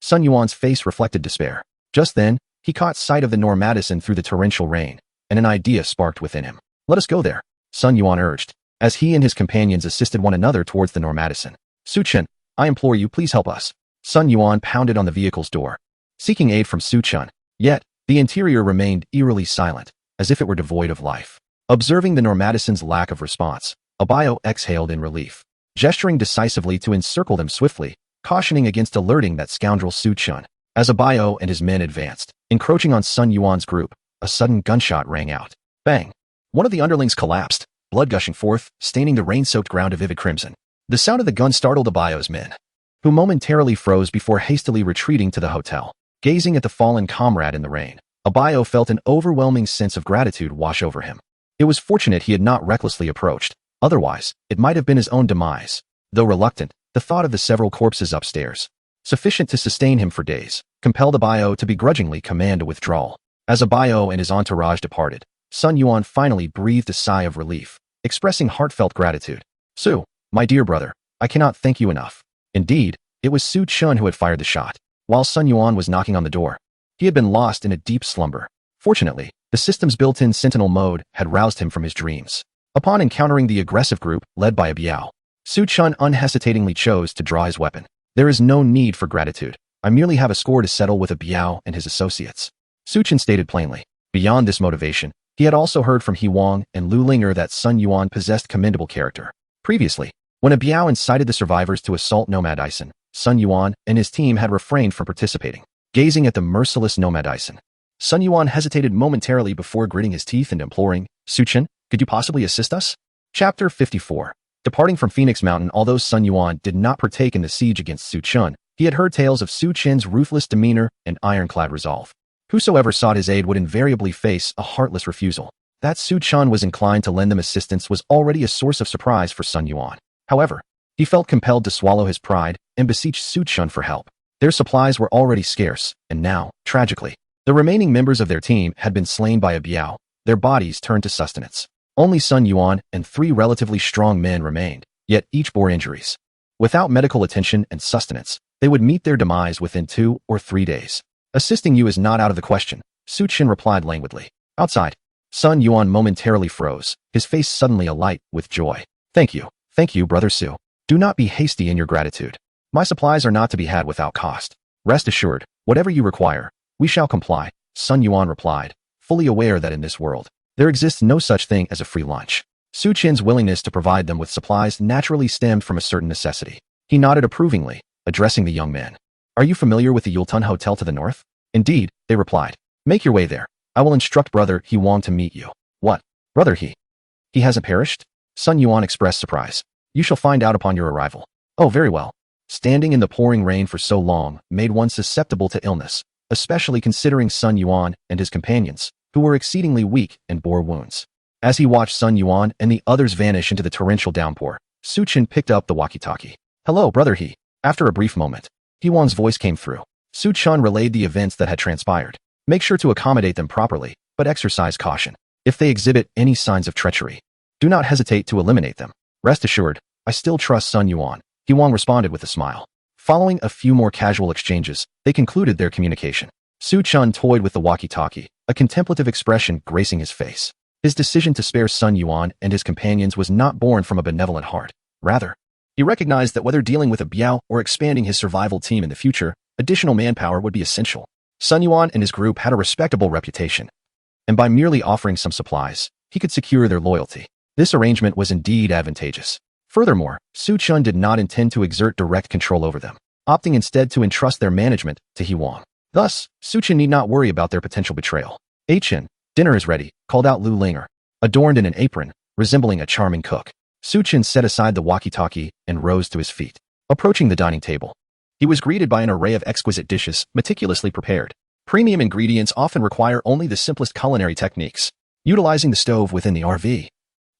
Sun Yuan's face reflected despair. Just then, he caught sight of the Normadison through the torrential rain, and an idea sparked within him. Let us go there, Sun Yuan urged, as he and his companions assisted one another towards the Normadison. Su Chen, I implore you, please help us. Sun Yuan pounded on the vehicle's door, seeking aid from Su Chen. Yet, the interior remained eerily silent, as if it were devoid of life. Observing the Normadison's lack of response, Biao exhaled in relief, gesturing decisively to encircle them swiftly, cautioning against alerting that scoundrel Su Chen. As Biao and his men advanced, encroaching on Sun Yuan's group, a sudden gunshot rang out. Bang! One of the underlings collapsed, blood gushing forth, staining the rain-soaked ground a vivid crimson. The sound of the gun startled Biao's men, who momentarily froze before hastily retreating to the hotel. Gazing at the fallen comrade in the rain, Biao felt an overwhelming sense of gratitude wash over him. It was fortunate he had not recklessly approached, otherwise, it might have been his own demise. Though reluctant, the thought of the several corpses upstairs, sufficient to sustain him for days, compelled Biao to begrudgingly command a withdrawal. As Biao and his entourage departed, Sun Yuan finally breathed a sigh of relief, expressing heartfelt gratitude. Su, my dear brother, I cannot thank you enough. Indeed, it was Su Chen who had fired the shot. While Sun Yuan was knocking on the door, he had been lost in a deep slumber. Fortunately, the system's built-in sentinel mode had roused him from his dreams. Upon encountering the aggressive group led by Biao, Su Chen unhesitatingly chose to draw his weapon. There is no need for gratitude. I merely have a score to settle with Biao and his associates, Su Chen stated plainly. Beyond this motivation, he had also heard from He Wang and Lu Linger that Sun Yuan possessed commendable character. Previously, when Biao incited the survivors to assault Nomadison, Sun Yuan and his team had refrained from participating. Gazing at the merciless Nomadison, Sun Yuan hesitated momentarily before gritting his teeth and imploring, Su Chen, could you possibly assist us? Chapter 54. Departing from Phoenix Mountain, although Sun Yuan did not partake in the siege against Su Chen, he had heard tales of Su Chen's ruthless demeanor and ironclad resolve. Whosoever sought his aid would invariably face a heartless refusal. That Su Chen was inclined to lend them assistance was already a source of surprise for Sun Yuan. However, he felt compelled to swallow his pride and beseech Su Chen for help. Their supplies were already scarce, and now, tragically, the remaining members of their team had been slain by Biao, their bodies turned to sustenance. Only Sun Yuan and 3 relatively strong men remained, yet each bore injuries. Without medical attention and sustenance, they would meet their demise within 2 or 3 days. Assisting you is not out of the question, Su Chen replied languidly. Outside, Sun Yuan momentarily froze, his face suddenly alight with joy. Thank you, brother Su. Do not be hasty in your gratitude. My supplies are not to be had without cost. Rest assured, whatever you require, we shall comply, Sun Yuan replied, fully aware that in this world, there exists no such thing as a free lunch. Su Chen's willingness to provide them with supplies naturally stemmed from a certain necessity. He nodded approvingly, addressing the young men. Are you familiar with the Yultun Hotel to the north? Indeed, they replied. Make your way there. I will instruct brother He Wang to meet you. What? Brother He? He hasn't perished? Sun Yuan expressed surprise. You shall find out upon your arrival. Oh, very well. Standing in the pouring rain for so long made one susceptible to illness, especially considering Sun Yuan and his companions, who were exceedingly weak and bore wounds. As he watched Sun Yuan and the others vanish into the torrential downpour, Su Chen picked up the walkie-talkie. Hello, brother He. After a brief moment, He Wang's voice came through. Su Chen relayed the events that had transpired. Make sure to accommodate them properly, but exercise caution. If they exhibit any signs of treachery, do not hesitate to eliminate them. Rest assured, I still trust Sun Yuan. He Wang responded with a smile. Following a few more casual exchanges, they concluded their communication. Su Chen toyed with the walkie-talkie, a contemplative expression gracing his face. His decision to spare Sun Yuan and his companions was not born from a benevolent heart. Rather, he recognized that whether dealing with Biao or expanding his survival team in the future, additional manpower would be essential. Sun Yuan and his group had a respectable reputation, and by merely offering some supplies, he could secure their loyalty. This arrangement was indeed advantageous. Furthermore, Su Chen did not intend to exert direct control over them, opting instead to entrust their management to He Wang. Thus, Su Chen need not worry about their potential betrayal. Chen, dinner is ready, called out Lu Linger, adorned in an apron, resembling a charming cook. Su Chen set aside the walkie-talkie and rose to his feet. Approaching the dining table, he was greeted by an array of exquisite dishes, meticulously prepared. Premium ingredients often require only the simplest culinary techniques. Utilizing the stove within the RV,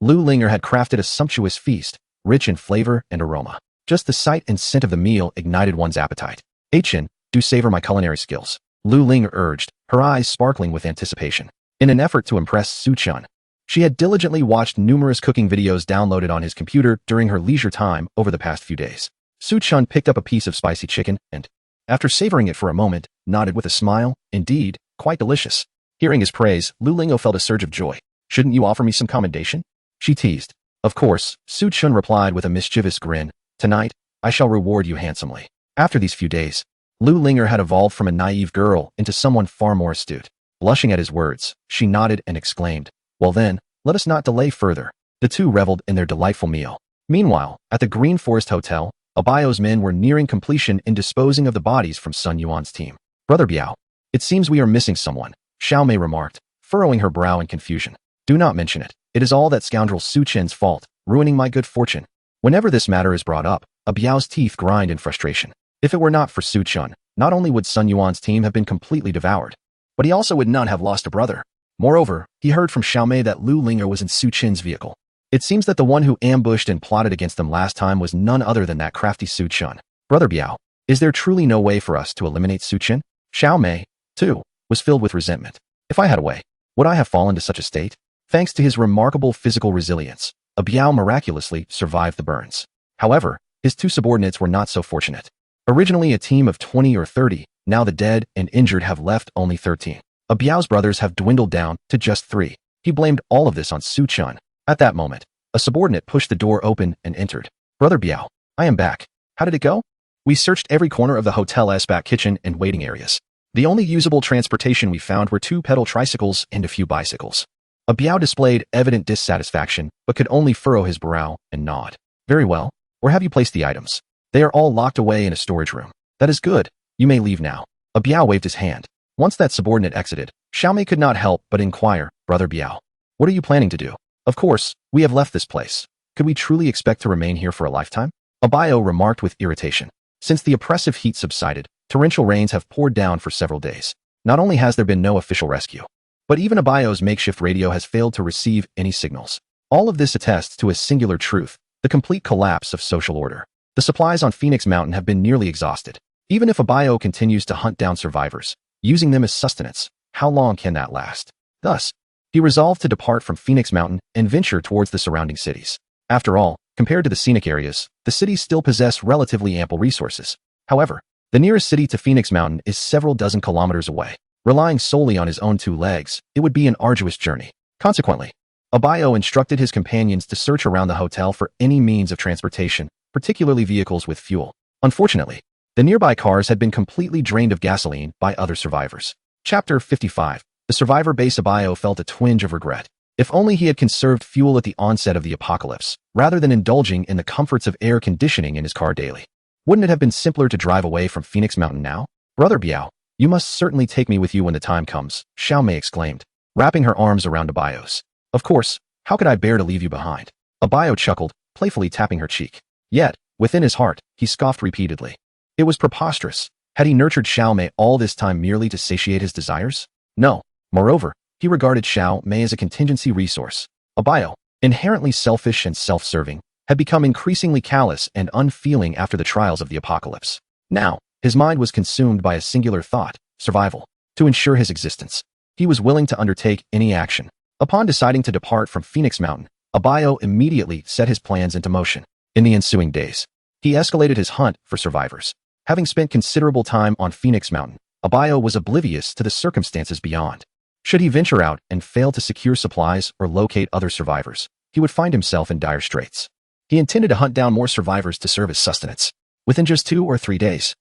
Lu Linger had crafted a sumptuous feast, rich in flavor and aroma. Just the sight and scent of the meal ignited one's appetite. Achin, do savor my culinary skills, Lu Linger urged, her eyes sparkling with anticipation. In an effort to impress Su-chun, she had diligently watched numerous cooking videos downloaded on his computer during her leisure time over the past few days. Su-chun picked up a piece of spicy chicken and, after savoring it for a moment, nodded with a smile. Indeed, quite delicious. Hearing his praise, Lu Lingo felt a surge of joy. Shouldn't you offer me some commendation? She teased. Of course, Su-chun replied with a mischievous grin. Tonight, I shall reward you handsomely. After these few days, Lu Linger had evolved from a naive girl into someone far more astute. Blushing at his words, she nodded and exclaimed, well then, let us not delay further. The two reveled in their delightful meal. Meanwhile, at the Green Forest Hotel, Abayo's men were nearing completion in disposing of the bodies from Sun Yuan's team. Brother Biao, it seems we are missing someone, Xiao Mei remarked, furrowing her brow in confusion. Do not mention it. It is all that scoundrel Su Chen's fault, ruining my good fortune. Whenever this matter is brought up, Biao's teeth grind in frustration. If it were not for Su Chun, not only would Sun Yuan's team have been completely devoured, but he also would not have lost a brother. Moreover, he heard from Xiao Mei that Lu Linger was in Su Chen's vehicle. It seems that the one who ambushed and plotted against them last time was none other than that crafty Su Chun. Brother Biao, is there truly no way for us to eliminate Su Chen? Xiao Mei, too, was filled with resentment. If I had a way, would I have fallen to such a state? Thanks to his remarkable physical resilience, Biao miraculously survived the burns. However, his two subordinates were not so fortunate. Originally a team of 20 or 30, now the dead and injured have left only 13. Biao's brothers have dwindled down to just 3. He blamed all of this on Su Chun. At that moment, a subordinate pushed the door open and entered. Brother Biao, I am back. How did it go? We searched every corner of the hotel's back kitchen and waiting areas. The only usable transportation we found were 2 pedal tricycles and a few bicycles. Biao displayed evident dissatisfaction, but could only furrow his brow and nod. Very well. Where have you placed the items? They are all locked away in a storage room. That is good. You may leave now. Biao waved his hand. Once that subordinate exited, Xiao Mei could not help but inquire, Brother Biao, what are you planning to do? Of course, we have left this place. Could we truly expect to remain here for a lifetime? Abayo remarked with irritation. Since the oppressive heat subsided, torrential rains have poured down for several days. Not only has there been no official rescue, but even Abayo's makeshift radio has failed to receive any signals. All of this attests to a singular truth, the complete collapse of social order. The supplies on Phoenix Mountain have been nearly exhausted. Even if Abayo continues to hunt down survivors, using them as sustenance, how long can that last? Thus, he resolved to depart from Phoenix Mountain and venture towards the surrounding cities. After all, compared to the scenic areas, the cities still possess relatively ample resources. However, the nearest city to Phoenix Mountain is several dozen kilometers away. Relying solely on his own 2 legs, it would be an arduous journey. Consequently, Abayo instructed his companions to search around the hotel for any means of transportation, particularly vehicles with fuel. Unfortunately, the nearby cars had been completely drained of gasoline by other survivors. Chapter 55. The survivor base. Abayo felt a twinge of regret. If only he had conserved fuel at the onset of the apocalypse, rather than indulging in the comforts of air conditioning in his car daily. Wouldn't it have been simpler to drive away from Phoenix Mountain now? Brother Biao, you must certainly take me with you when the time comes, Xiao Mei exclaimed, wrapping her arms around Abayo's. Of course, how could I bear to leave you behind? Abayo chuckled, playfully tapping her cheek. Yet, within his heart, he scoffed repeatedly. It was preposterous. Had he nurtured Xiao Mei all this time merely to satiate his desires? No. Moreover, he regarded Xiao Mei as a contingency resource. Abayo, inherently selfish and self-serving, had become increasingly callous and unfeeling after the trials of the apocalypse. Now, his mind was consumed by a singular thought, survival. To ensure his existence, he was willing to undertake any action. Upon deciding to depart from Phoenix Mountain, Abayo immediately set his plans into motion. In the ensuing days, he escalated his hunt for survivors. Having spent considerable time on Phoenix Mountain, Abayo was oblivious to the circumstances beyond. Should he venture out and fail to secure supplies or locate other survivors, he would find himself in dire straits. He intended to hunt down more survivors to serve as sustenance. Within just 2 or 3 days,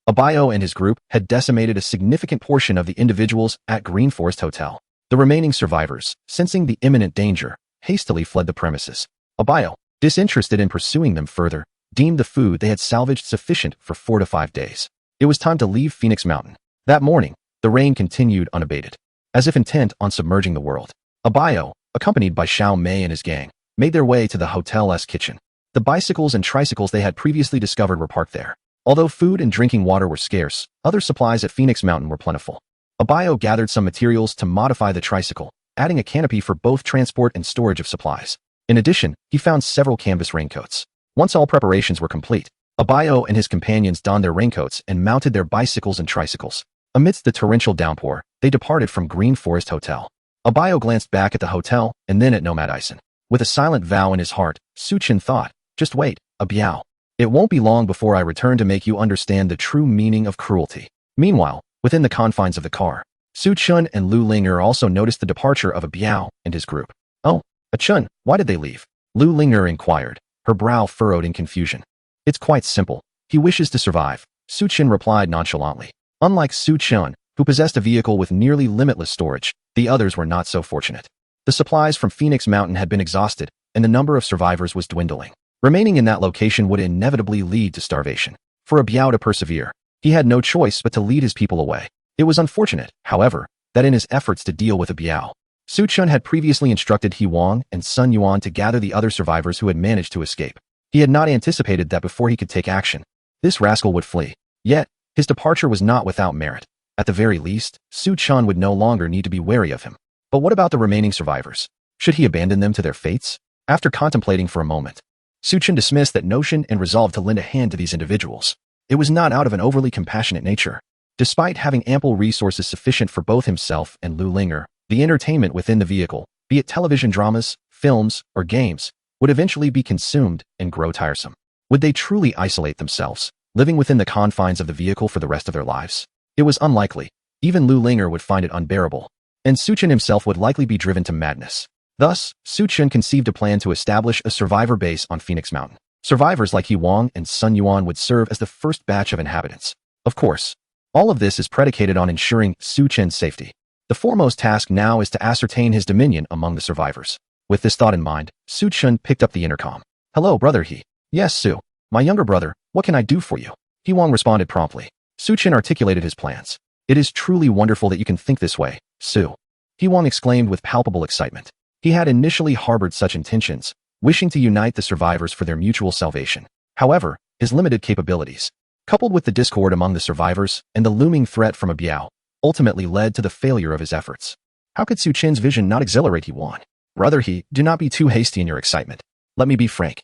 Abayo and his group had decimated a significant portion of the individuals at Green Forest Hotel. The remaining survivors, sensing the imminent danger, hastily fled the premises. Abayo, disinterested in pursuing them further, deemed the food they had salvaged sufficient for 4 to 5 days. It was time to leave Phoenix Mountain. That morning, the rain continued unabated. As if intent on submerging the world, Abayo, accompanied by Xiao Mei and his gang, made their way to the hotel's kitchen. The bicycles and tricycles they had previously discovered were parked there. Although food and drinking water were scarce, other supplies at Phoenix Mountain were plentiful. Abayo gathered some materials to modify the tricycle, adding a canopy for both transport and storage of supplies. In addition, he found several canvas raincoats. Once all preparations were complete, Abayo and his companions donned their raincoats and mounted their bicycles and tricycles. Amidst the torrential downpour, they departed from Green Forest Hotel. Abayo glanced back at the hotel and then at Nomad Ison. With a silent vow in his heart, Suchin thought, just wait, Abiao. It won't be long before I return to make you understand the true meaning of cruelty. Meanwhile, within the confines of the car, Suchun and Lu Ling'er also noticed the departure of Abiao and his group. Oh, Achun, why did they leave? Lu Ling'er inquired, her brow furrowed in confusion. It's quite simple. He wishes to survive, Suchun replied nonchalantly. Unlike Suchun, who possessed a vehicle with nearly limitless storage, the others were not so fortunate. The supplies from Phoenix Mountain had been exhausted, and the number of survivors was dwindling. Remaining in that location would inevitably lead to starvation. For Abiao to persevere, he had no choice but to lead his people away. It was unfortunate, however, that in his efforts to deal with Abiao, Suchun had previously instructed He Wang and Sun Yuan to gather the other survivors who had managed to escape. He had not anticipated that before he could take action, this rascal would flee. Yet, his departure was not without merit. At the very least, Suchun would no longer need to be wary of him. But what about the remaining survivors? Should he abandon them to their fates? After contemplating for a moment, Suchun dismissed that notion and resolved to lend a hand to these individuals. It was not out of an overly compassionate nature. Despite having ample resources sufficient for both himself and Lu Ling'er, the entertainment within the vehicle, be it television dramas, films, or games, would eventually be consumed and grow tiresome. Would they truly isolate themselves, living within the confines of the vehicle for the rest of their lives? It was unlikely. Even Lu Ling'er would find it unbearable, and Suchun himself would likely be driven to madness. Thus, Suchun conceived a plan to establish a survivor base on Phoenix Mountain. Survivors like He Wang and Sun Yuan would serve as the first batch of inhabitants. Of course, all of this is predicated on ensuring Suchun's safety. The foremost task now is to ascertain his dominion among the survivors. With this thought in mind, Suchun picked up the intercom. Hello, brother He. Yes, Su. My younger brother, what can I do for you? He Wang responded promptly. Suchun articulated his plans. It is truly wonderful that you can think this way, Su. He Wang exclaimed with palpable excitement. He had initially harbored such intentions, wishing to unite the survivors for their mutual salvation. However, his limited capabilities, coupled with the discord among the survivors and the looming threat from Abiao, ultimately led to the failure of his efforts. How could Suchun's vision not exhilarate He Wang? Brother He, do not be too hasty in your excitement. Let me be frank.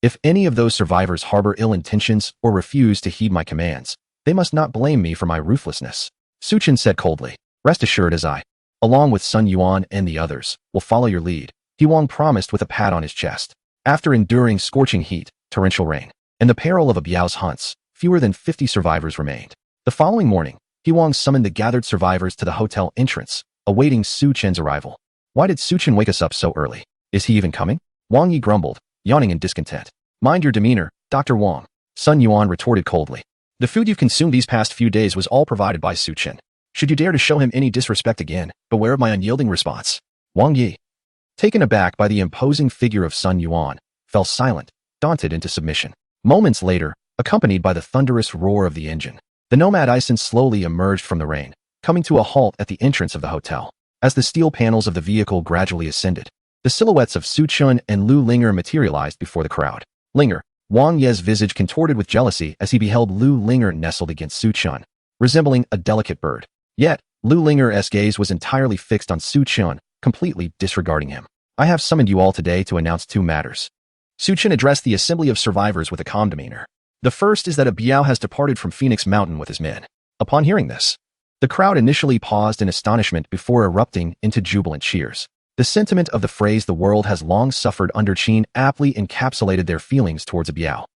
If any of those survivors harbor ill intentions or refuse to heed my commands, they must not blame me for my ruthlessness. Suchun said coldly. Rest assured as I, along with Sun Yuan and the others, will follow your lead, He Wang promised with a pat on his chest. After enduring scorching heat, torrential rain, and the peril of Abiao's hunts, fewer than 50 survivors remained. The following morning, He Wang summoned the gathered survivors to the hotel entrance, awaiting Suchun's arrival. Why did Suchun wake us up so early? Is he even coming? Wang Yi grumbled, yawning in discontent. Mind your demeanor, Dr. Wang, Sun Yuan retorted coldly. The food you've consumed these past few days was all provided by Suchun. Should you dare to show him any disrespect again, beware of my unyielding response. Wang Yi, taken aback by the imposing figure of Sun Yuan, fell silent, daunted into submission. Moments later, accompanied by the thunderous roar of the engine, the Nomad Ison slowly emerged from the rain, coming to a halt at the entrance of the hotel. As the steel panels of the vehicle gradually ascended, the silhouettes of Suchun and Lu Ling'er materialized before the crowd. Ling'er, Wang Ye's visage contorted with jealousy as he beheld Lu Ling'er nestled against Suchun, resembling a delicate bird. Yet, Lu Ling'er's gaze was entirely fixed on Suchun, completely disregarding him. I have summoned you all today to announce two matters. Suchun addressed the assembly of survivors with a calm demeanor. The first is that Abiao has departed from Phoenix Mountain with his men. Upon hearing this, the crowd initially paused in astonishment before erupting into jubilant cheers. The sentiment of the phrase "the world has long suffered under Qin" aptly encapsulated their feelings towards Abiao.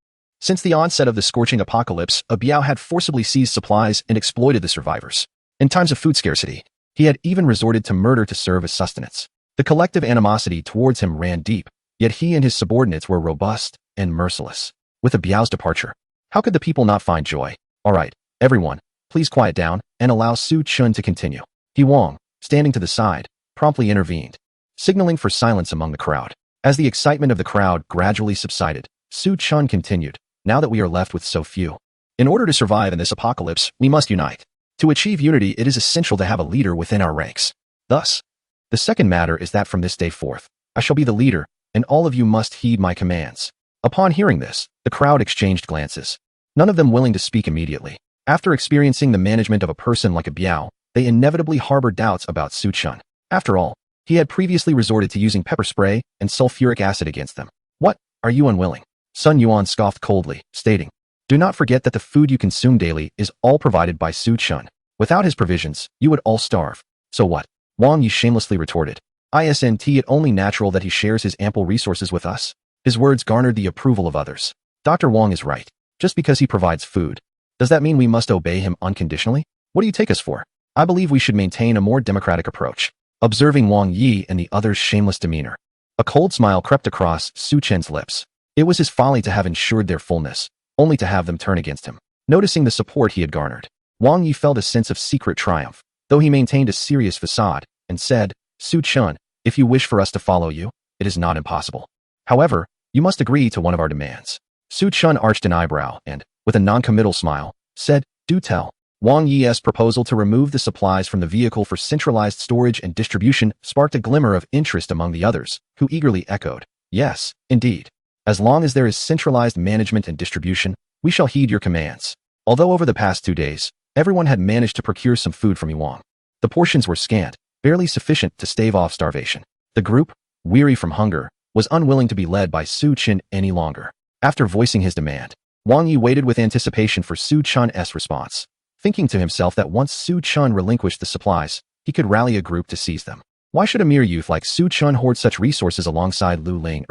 Since the onset of the scorching apocalypse, Abiao had forcibly seized supplies and exploited the survivors. In times of food scarcity, he had even resorted to murder to serve as sustenance. The collective animosity towards him ran deep, yet he and his subordinates were robust and merciless. With Abiao's departure, how could the people not find joy? All right, everyone, please quiet down and allow Suchun to continue. He Wang, standing to the side, promptly intervened, signaling for silence among the crowd. As the excitement of the crowd gradually subsided, Suchun continued, now that we are left with so few, in order to survive in this apocalypse, we must unite. To achieve unity, it is essential to have a leader within our ranks. Thus, the second matter is that from this day forth, I shall be the leader, and all of you must heed my commands. Upon hearing this, the crowd exchanged glances, none of them willing to speak immediately. After experiencing the management of a person like Abiao, they inevitably harbored doubts about Su Chun. After all, he had previously resorted to using pepper spray and sulfuric acid against them. What, are you unwilling? Sun Yuan scoffed coldly, stating, do not forget that the food you consume daily is all provided by Su Chun. Without his provisions, you would all starve. So what? Wang Yi shamelessly retorted. Isn't it only natural that he shares his ample resources with us? His words garnered the approval of others. Dr. Wang is right. Just because he provides food, does that mean we must obey him unconditionally? What do you take us for? I believe we should maintain a more democratic approach. Observing Wang Yi and the other's shameless demeanor, a cold smile crept across Su Chen's lips. It was his folly to have ensured their fullness, only to have them turn against him. Noticing the support he had garnered, Wang Yi felt a sense of secret triumph, though he maintained a serious facade, and said, Su Chun, if you wish for us to follow you, it is not impossible. However, you must agree to one of our demands. Su Chun arched an eyebrow and, with a non-committal smile, said, do tell. Wang Yi's proposal to remove the supplies from the vehicle for centralized storage and distribution sparked a glimmer of interest among the others, who eagerly echoed, yes, indeed. As long as there is centralized management and distribution, we shall heed your commands. Although over the past 2 days, everyone had managed to procure some food from Yuan, the portions were scant, barely sufficient to stave off starvation. The group, weary from hunger, was unwilling to be led by Su Chun any longer. After voicing his demand, Wang Yi waited with anticipation for Su Chun's response, thinking to himself that once Su Chun relinquished the supplies, he could rally a group to seize them. Why should a mere youth like Su Chun hoard such resources alongside Lu Ling,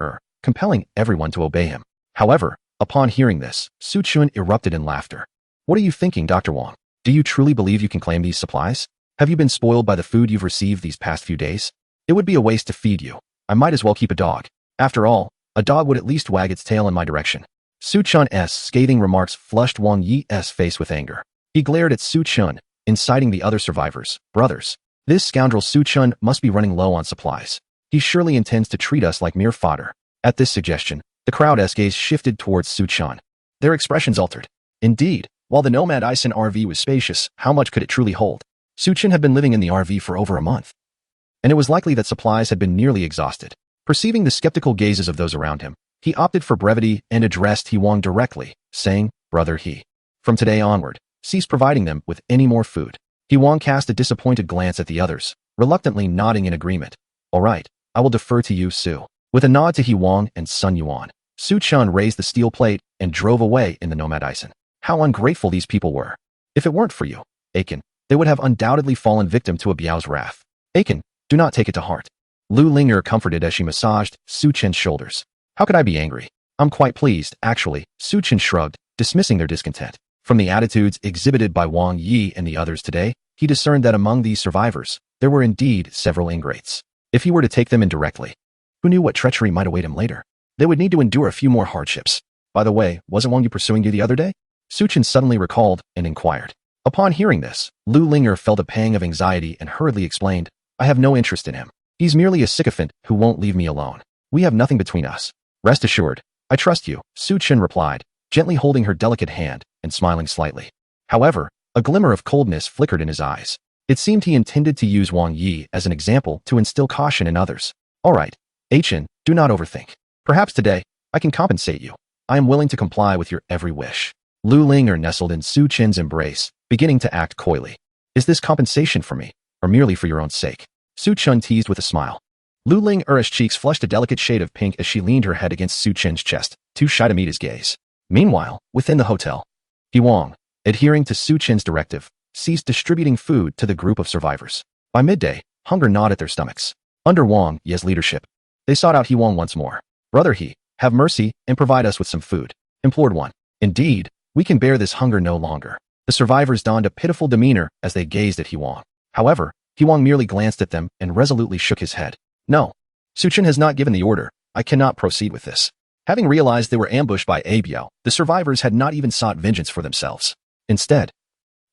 compelling everyone to obey him? However, upon hearing this, Su Chun erupted in laughter. What are you thinking, Dr. Wang? Do you truly believe you can claim these supplies? Have you been spoiled by the food you've received these past few days? It would be a waste to feed you. I might as well keep a dog. After all, a dog would at least wag its tail in my direction. Su Chun's scathing remarks flushed Wang Yi's face with anger. He glared at Su Chun, inciting the other survivors. Brothers, this scoundrel Su Chun must be running low on supplies. He surely intends to treat us like mere fodder. At this suggestion, the crowd's gaze shifted towards Su Chun. Their expressions altered. Indeed, while the Nomad Ison RV was spacious, how much could it truly hold? Su Chun had been living in the RV for over a month, and it was likely that supplies had been nearly exhausted. Perceiving the skeptical gazes of those around him, he opted for brevity and addressed Wang directly, saying, Brother He, from today onward, cease providing them with any more food. Wang cast a disappointed glance at the others, reluctantly nodding in agreement. All right, I will defer to you, Su. With a nod to Wang and Sun Yuan, Su Chun raised the steel plate and drove away in the Nomad Ison. How ungrateful these people were. If it weren't for you, Aiken, they would have undoubtedly fallen victim to a Biao's wrath. Aiken, do not take it to heart. Lu Linger comforted as she massaged Su Chen's shoulders. How could I be angry? I'm quite pleased, actually, Su Chen shrugged, dismissing their discontent. From the attitudes exhibited by Wang Yi and the others today, he discerned that among these survivors, there were indeed several ingrates. If he were to take them in directly, who knew what treachery might await him later? They would need to endure a few more hardships. By the way, wasn't Wang Yi pursuing you the other day? Su Chen suddenly recalled and inquired. Upon hearing this, Lu Linger felt a pang of anxiety and hurriedly explained, I have no interest in him. He's merely a sycophant who won't leave me alone. We have nothing between us. Rest assured, I trust you, Su Chen replied, gently holding her delicate hand and smiling slightly. However, a glimmer of coldness flickered in his eyes. It seemed he intended to use Wang Yi as an example to instill caution in others. All right, Chen, do not overthink. Perhaps today, I can compensate you. I am willing to comply with your every wish. Lu Linger nestled in Su Chen's embrace, beginning to act coyly. Is this compensation for me, or merely for your own sake? Su Chun teased with a smile. Lu Linger's cheeks flushed a delicate shade of pink as she leaned her head against Su Chen's chest, too shy to meet his gaze. Meanwhile, within the hotel, Wang, adhering to Su Chen's directive, ceased distributing food to the group of survivors. By midday, hunger gnawed at their stomachs. Under Wang Yi's leadership, they sought out Wang once more. Brother He, have mercy and provide us with some food, implored one. Indeed, we can bear this hunger no longer. The survivors donned a pitiful demeanor as they gazed at Wang. However, Wang merely glanced at them and resolutely shook his head. No. Su Chen has not given the order. I cannot proceed with this. Having realized they were ambushed by Biao, the survivors had not even sought vengeance for themselves. Instead,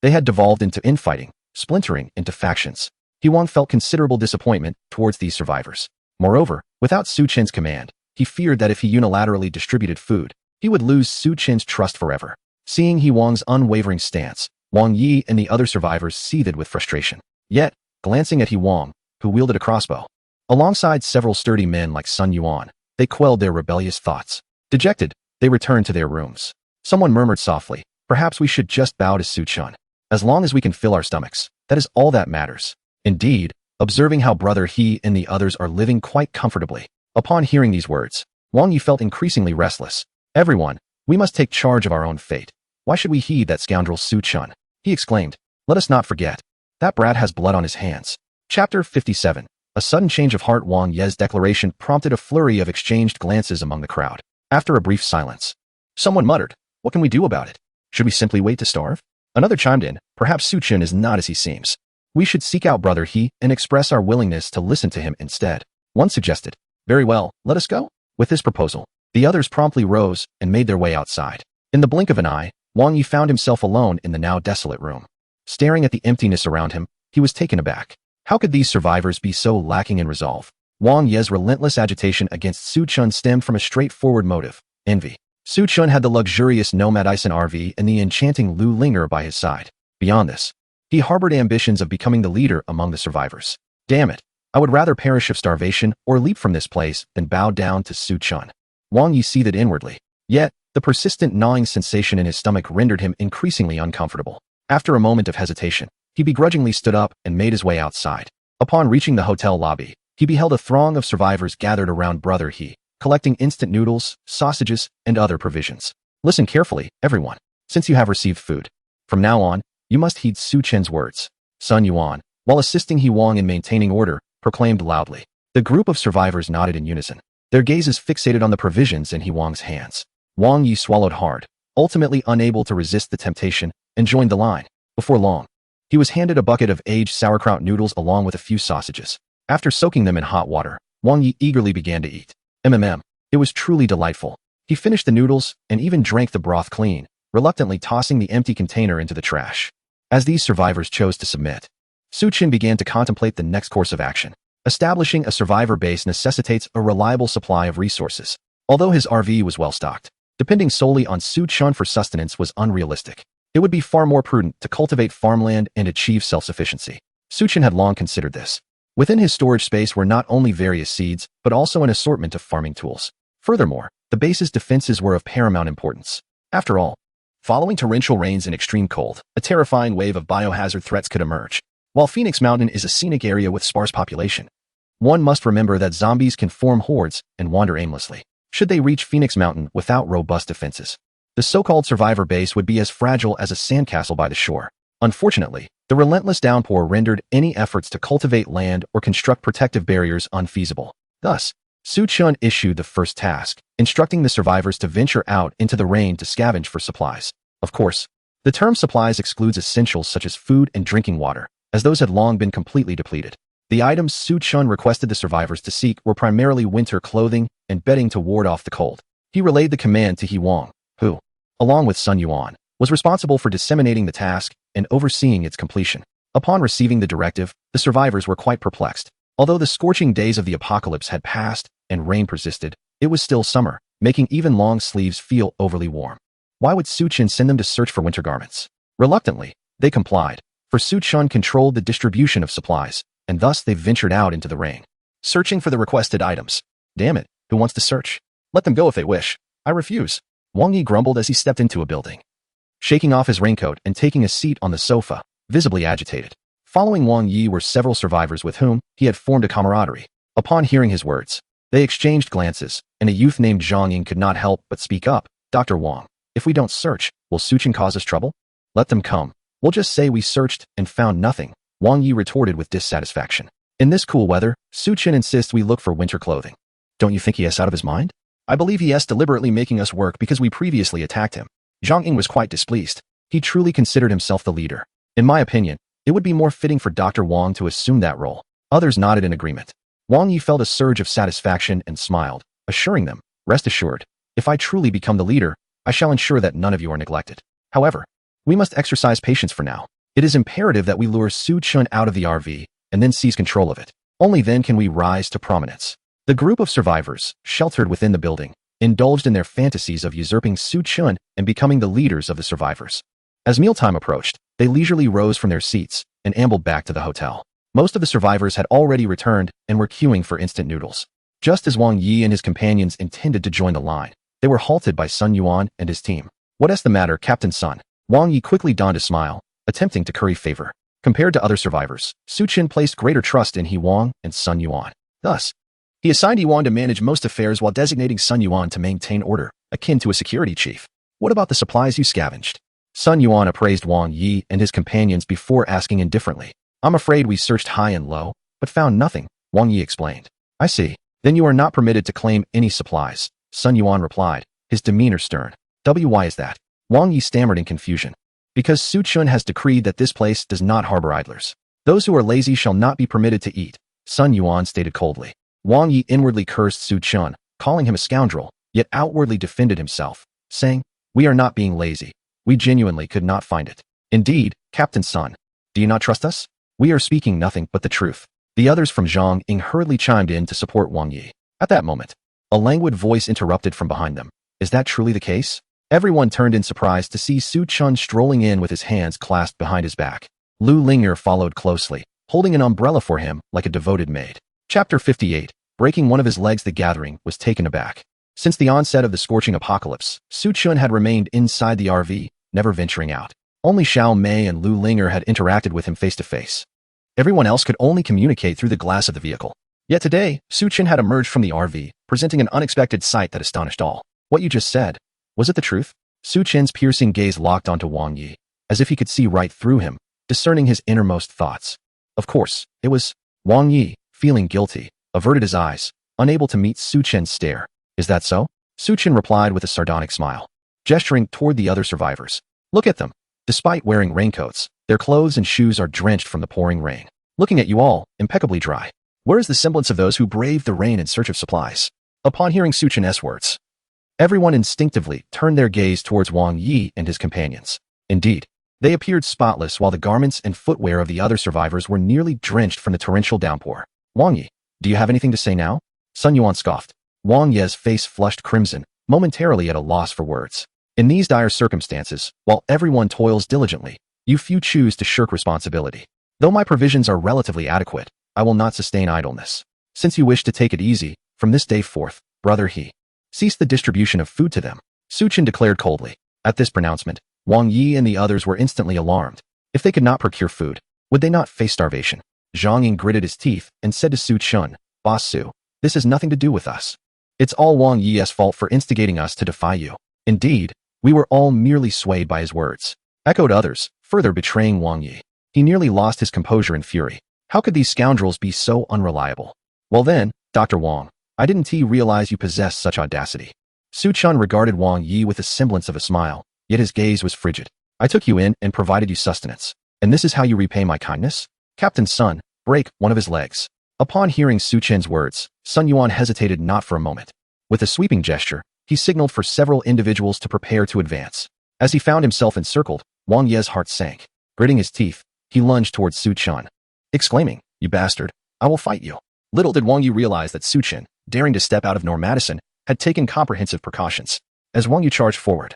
they had devolved into infighting, splintering into factions. Wang felt considerable disappointment towards these survivors. Moreover, without Su Chen's command, he feared that if he unilaterally distributed food, he would lose Su Chen's trust forever. Seeing Wang's unwavering stance, Wang Yi and the other survivors seethed with frustration. Yet, glancing at Wang, who wielded a crossbow, alongside several sturdy men like Sun Yuan, they quelled their rebellious thoughts. Dejected, they returned to their rooms. Someone murmured softly, perhaps we should just bow to Su Chun. As long as we can fill our stomachs, That is all that matters. Indeed, observing how Brother He and the others are living quite comfortably. Upon hearing these words, Wang Yi felt increasingly restless. Everyone, we must take charge of our own fate. Why should we heed that scoundrel Su Chun? He exclaimed. Let us not forget. That brat has blood on his hands. Chapter 57. A sudden change of heart. Wang Ye's declaration prompted a flurry of exchanged glances among the crowd. After a brief silence, someone muttered, what can we do about it? Should we simply wait to starve? Another chimed in, perhaps Su Chun is not as he seems. We should seek out Brother He and express our willingness to listen to him instead. One suggested, very well, let us go. With this proposal, the others promptly rose and made their way outside. In the blink of an eye, Wang Yi found himself alone in the now desolate room. Staring at the emptiness around him, he was taken aback. How could these survivors be so lacking in resolve? Wang Ye's relentless agitation against Su Chun stemmed from a straightforward motive, envy. Su Chun had the luxurious nomad-ison RV and the enchanting Lu Linger by his side. Beyond this, he harbored ambitions of becoming the leader among the survivors. Damn it, I would rather perish of starvation or leap from this place than bow down to Su Chun. Wang Yi seethed inwardly. Yet, the persistent gnawing sensation in his stomach rendered him increasingly uncomfortable. After a moment of hesitation, he begrudgingly stood up and made his way outside. Upon reaching the hotel lobby, he beheld a throng of survivors gathered around Brother He, collecting instant noodles, sausages, and other provisions. Listen carefully, everyone, since you have received food. From now on, you must heed Su Chen's words. Sun Yuan, while assisting He Wang in maintaining order, proclaimed loudly. The group of survivors nodded in unison, their gazes fixated on the provisions in He Wang's hands. Wang Yi swallowed hard, ultimately unable to resist the temptation, and joined the line. Before long, he was handed a bucket of aged sauerkraut noodles along with a few sausages. After soaking them in hot water, Wang Yi eagerly began to eat. It was truly delightful. He finished the noodles and even drank the broth clean, reluctantly tossing the empty container into the trash. As these survivors chose to submit, Su Chun began to contemplate the next course of action. Establishing a survivor base necessitates a reliable supply of resources. Although his RV was well stocked, depending solely on Su Chun for sustenance was unrealistic. It would be far more prudent to cultivate farmland and achieve self-sufficiency. Su Chun had long considered this. Within his storage space were not only various seeds, but also an assortment of farming tools. Furthermore, the base's defenses were of paramount importance. After all, following torrential rains and extreme cold, a terrifying wave of biohazard threats could emerge. While Phoenix Mountain is a scenic area with sparse population, one must remember that zombies can form hordes and wander aimlessly. Should they reach Phoenix Mountain without robust defenses, the so-called survivor base would be as fragile as a sandcastle by the shore. Unfortunately, the relentless downpour rendered any efforts to cultivate land or construct protective barriers unfeasible. Thus, Su Chun issued the first task, instructing the survivors to venture out into the rain to scavenge for supplies. Of course, the term supplies excludes essentials such as food and drinking water, as those had long been completely depleted. The items Su Chun requested the survivors to seek were primarily winter clothing and bedding to ward off the cold. He relayed the command to He Wang, who, along with Sun Yuan, was responsible for disseminating the task and overseeing its completion. Upon receiving the directive, the survivors were quite perplexed. Although the scorching days of the apocalypse had passed and rain persisted, it was still summer, making even long sleeves feel overly warm. Why would Su Chun send them to search for winter garments? Reluctantly, they complied, for Su Chun controlled the distribution of supplies, and thus they ventured out into the rain, searching for the requested items. Damn it, who wants to search? Let them go if they wish. I refuse. Wang Yi grumbled as he stepped into a building, shaking off his raincoat and taking a seat on the sofa, visibly agitated. Following Wang Yi were several survivors with whom he had formed a camaraderie. Upon hearing his words, they exchanged glances, and a youth named Zhang Ying could not help but speak up. Dr. Wang, if we don't search, will Su Chun cause us trouble? Let them come. We'll just say we searched and found nothing, Wang Yi retorted with dissatisfaction. In this cool weather, Su Chun insists we look for winter clothing. Don't you think he is out of his mind? I believe he is deliberately making us work because we previously attacked him. Zhang Ying was quite displeased. He truly considered himself the leader. In my opinion, it would be more fitting for Dr. Wang to assume that role. Others nodded in agreement. Wang Yi felt a surge of satisfaction and smiled, assuring them, rest assured, if I truly become the leader, I shall ensure that none of you are neglected. However, we must exercise patience for now. It is imperative that we lure Su Chun out of the RV and then seize control of it. Only then can we rise to prominence. The group of survivors, sheltered within the building, indulged in their fantasies of usurping Su Chun and becoming the leaders of the survivors. As mealtime approached, they leisurely rose from their seats and ambled back to the hotel. Most of the survivors had already returned and were queuing for instant noodles. Just as Wang Yi and his companions intended to join the line, they were halted by Sun Yuan and his team. What is the matter, Captain Sun? Wang Yi quickly donned a smile, attempting to curry favor. Compared to other survivors, Su Chen placed greater trust in He Wang and Sun Yuan. Thus, he assigned He Wang to manage most affairs while designating Sun Yuan to maintain order, akin to a security chief. What about the supplies you scavenged? Sun Yuan appraised Wang Yi and his companions before asking indifferently. I'm afraid we searched high and low, but found nothing, Wang Yi explained. I see. Then you are not permitted to claim any supplies, Sun Yuan replied, his demeanor stern. Why is that? Wang Yi stammered in confusion. Because Su Chen has decreed that this place does not harbor idlers. Those who are lazy shall not be permitted to eat, Sun Yuan stated coldly. Wang Yi inwardly cursed Su Chen, calling him a scoundrel, yet outwardly defended himself, saying, We are not being lazy. We genuinely could not find it. Indeed, Captain Sun. Do you not trust us? We are speaking nothing but the truth. The others from Zhang Ying hurriedly chimed in to support Wang Yi. At that moment, a languid voice interrupted from behind them. Is that truly the case? Everyone turned in surprise to see Su Chen strolling in with his hands clasped behind his back. Lu Linger followed closely, holding an umbrella for him like a devoted maid. Chapter 58. Breaking one of his legs. The gathering was taken aback. Since the onset of the scorching apocalypse, Su Chen had remained inside the RV, never venturing out. Only Xiao Mei and Lu Linger had interacted with him face to face. Everyone else could only communicate through the glass of the vehicle. Yet today, Su Chen had emerged from the RV, presenting an unexpected sight that astonished all. What you just said, was it the truth? Su Chen's piercing gaze locked onto Wang Yi, as if he could see right through him, discerning his innermost thoughts. Of course, it was. Wang Yi, feeling guilty, averted his eyes, unable to meet Su Chen's stare. Is that so? Su Chen replied with a sardonic smile, gesturing toward the other survivors. Look at them. Despite wearing raincoats, their clothes and shoes are drenched from the pouring rain. Looking at you all, impeccably dry. Where is the semblance of those who braved the rain in search of supplies? Upon hearing Su Chen's words, everyone instinctively turned their gaze towards Wang Yi and his companions. Indeed, they appeared spotless while the garments and footwear of the other survivors were nearly drenched from the torrential downpour. Wang Yi, do you have anything to say now? Sun Yuan scoffed. Wang Yi's face flushed crimson, momentarily at a loss for words. In these dire circumstances, while everyone toils diligently, you few choose to shirk responsibility. Though my provisions are relatively adequate, I will not sustain idleness. Since you wish to take it easy, from this day forth, brother He, cease the distribution of food to them, Su Chen declared coldly. At this pronouncement, Wang Yi and the others were instantly alarmed. If they could not procure food, would they not face starvation? Zhang Ying gritted his teeth and said to Su Chen, Boss Su, this has nothing to do with us. It's all Wang Yi's fault for instigating us to defy you. Indeed, we were all merely swayed by his words. Echoed others, further betraying Wang Yi. He nearly lost his composure in fury. How could these scoundrels be so unreliable? Well then, Dr. Wang, I didn't realize you possessed such audacity. Su Chen regarded Wang Yi with a semblance of a smile, yet his gaze was frigid. I took you in and provided you sustenance. And this is how you repay my kindness? Captain Sun, break one of his legs. Upon hearing Su Chen's words, Sun Yuan hesitated not for a moment. With a sweeping gesture, he signaled for several individuals to prepare to advance. As he found himself encircled, Wang Yi's heart sank. Gritting his teeth, he lunged towards Su Chen, exclaiming, You bastard, I will fight you. Little did Wang Yi realize that Su Chen, daring to step out of Normadison, had taken comprehensive precautions. As Wang Yi charged forward,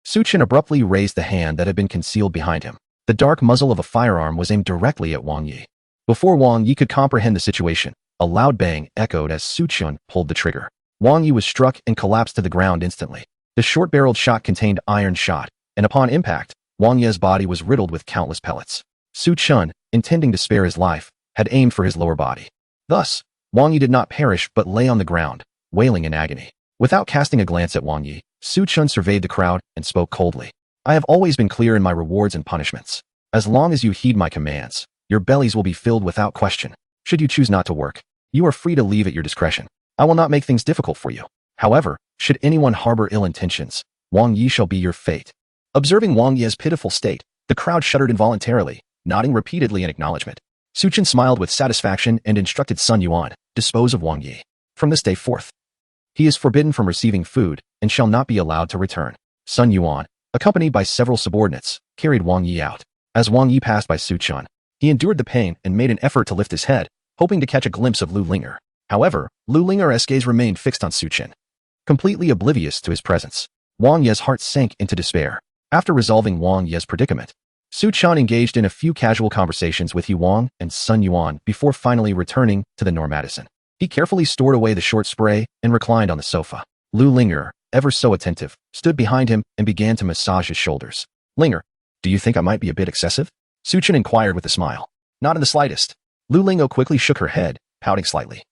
Su Chen abruptly raised the hand that had been concealed behind him. The dark muzzle of a firearm was aimed directly at Wang Yi. Before Wang Yi could comprehend the situation, a loud bang echoed as Su Chen pulled the trigger. Wang Yi was struck and collapsed to the ground instantly. The short-barreled shot contained iron shot, and upon impact, Wang Yi's body was riddled with countless pellets. Su Chen, intending to spare his life, had aimed for his lower body. Thus, Wang Yi did not perish but lay on the ground, wailing in agony. Without casting a glance at Wang Yi, Su Chen surveyed the crowd and spoke coldly. I have always been clear in my rewards and punishments. As long as you heed my commands, your bellies will be filled without question. Should you choose not to work, you are free to leave at your discretion. I will not make things difficult for you. However, should anyone harbor ill intentions, Wang Yi shall be your fate. Observing Wang Yi's pitiful state, the crowd shuddered involuntarily, nodding repeatedly in acknowledgement. Su Chen smiled with satisfaction and instructed Sun Yuan, dispose of Wang Yi. From this day forth, he is forbidden from receiving food and shall not be allowed to return. Sun Yuan, accompanied by several subordinates, carried Wang Yi out. As Wang Yi passed by Su Chen, he endured the pain and made an effort to lift his head, hoping to catch a glimpse of Lu Linger. However, Lu Linger's gaze remained fixed on Su Chen. Completely oblivious to his presence, Wang Yi's heart sank into despair. After resolving Wang Yi's predicament, Su Chen engaged in a few casual conversations with He Wang and Sun Yuan before finally returning to the Normadison. He carefully stored away the short spray and reclined on the sofa. Lu Linger, ever so attentive, stood behind him and began to massage his shoulders. Linger, do you think I might be a bit excessive? Suchin inquired with a smile. Not in the slightest. Lu Lingo quickly shook her head, pouting slightly.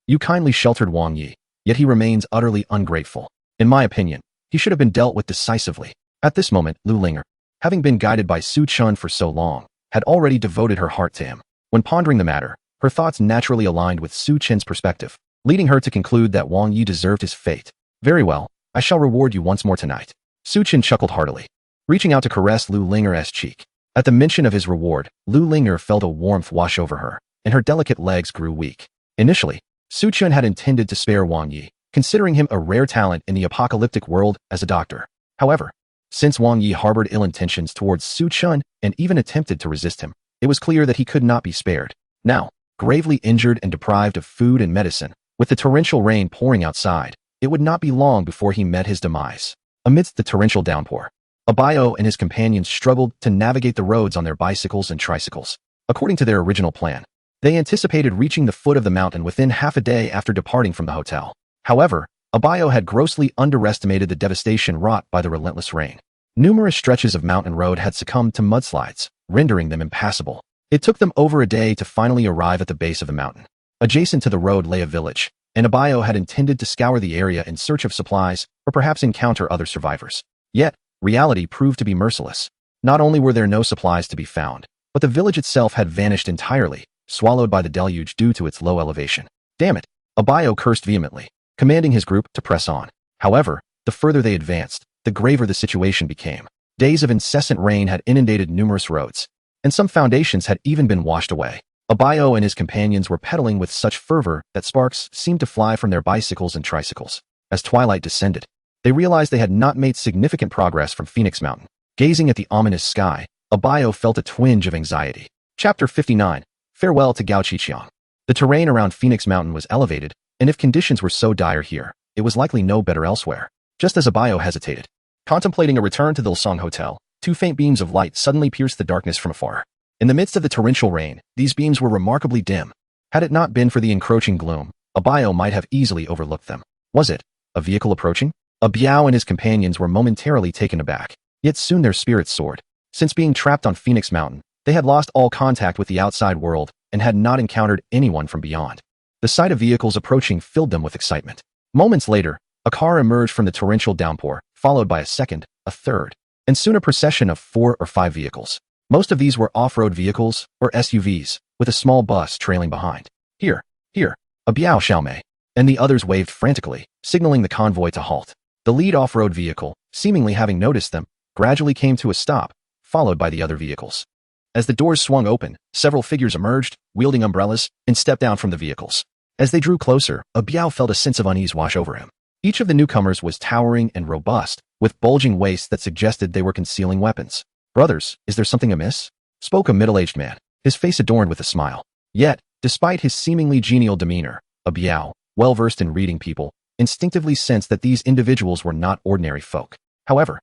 You kindly sheltered Wang Yi, yet he remains utterly ungrateful. In my opinion, he should have been dealt with decisively. At this moment, Lu Linger, having been guided by Su Chun for so long, had already devoted her heart to him. When pondering the matter, her thoughts naturally aligned with Su Chin's perspective, leading her to conclude that Wang Yi deserved his fate. Very well, I shall reward you once more tonight. Su Chin chuckled heartily, reaching out to caress Lu Linger's cheek. At the mention of his reward, Lu Linger felt a warmth wash over her, and her delicate legs grew weak. Initially, Su Chun had intended to spare Wang Yi, considering him a rare talent in the apocalyptic world as a doctor. However, since Wang Yi harbored ill intentions towards Su Chun and even attempted to resist him, it was clear that he could not be spared. Now, gravely injured and deprived of food and medicine, with the torrential rain pouring outside, it would not be long before he met his demise. Amidst the torrential downpour, Abayo and his companions struggled to navigate the roads on their bicycles and tricycles. According to their original plan, they anticipated reaching the foot of the mountain within half a day after departing from the hotel. However, Abayo had grossly underestimated the devastation wrought by the relentless rain. Numerous stretches of mountain road had succumbed to mudslides, rendering them impassable. It took them over a day to finally arrive at the base of the mountain. Adjacent to the road lay a village, and Abayo had intended to scour the area in search of supplies or perhaps encounter other survivors. Yet, reality proved to be merciless. Not only were there no supplies to be found, but the village itself had vanished entirely, swallowed by the deluge due to its low elevation. Damn it! Abayo cursed vehemently, commanding his group to press on. However, the further they advanced, the graver the situation became. Days of incessant rain had inundated numerous roads, and some foundations had even been washed away. Abayo and his companions were pedaling with such fervor that sparks seemed to fly from their bicycles and tricycles. As twilight descended, they realized they had not made significant progress from Phoenix Mountain. Gazing at the ominous sky, Abayo felt a twinge of anxiety. Chapter 59. Farewell to Gaoqiqiang. The terrain around Phoenix Mountain was elevated, and if conditions were so dire here, it was likely no better elsewhere. Just as Abayo hesitated, contemplating a return to the Ilsong Hotel, two faint beams of light suddenly pierced the darkness from afar. In the midst of the torrential rain, these beams were remarkably dim. Had it not been for the encroaching gloom, Abayo might have easily overlooked them. Was it a vehicle approaching? Abiao and his companions were momentarily taken aback, yet soon their spirits soared. Since being trapped on Phoenix Mountain, they had lost all contact with the outside world and had not encountered anyone from beyond. The sight of vehicles approaching filled them with excitement. Moments later, a car emerged from the torrential downpour, followed by a second, a third, and soon a procession of 4 or 5 vehicles. Most of these were off-road vehicles, or SUVs, with a small bus trailing behind. Here, Abiao Xiaomei, and the others waved frantically, signaling the convoy to halt. The lead off-road vehicle, seemingly having noticed them, gradually came to a stop, followed by the other vehicles. As the doors swung open, several figures emerged, wielding umbrellas, and stepped down from the vehicles. As they drew closer, Abiao felt a sense of unease wash over him. Each of the newcomers was towering and robust, with bulging waists that suggested they were concealing weapons. Brothers, is there something amiss? Spoke a middle-aged man, his face adorned with a smile. Yet, despite his seemingly genial demeanor, Abiao, well-versed in reading people, instinctively sensed that these individuals were not ordinary folk. However,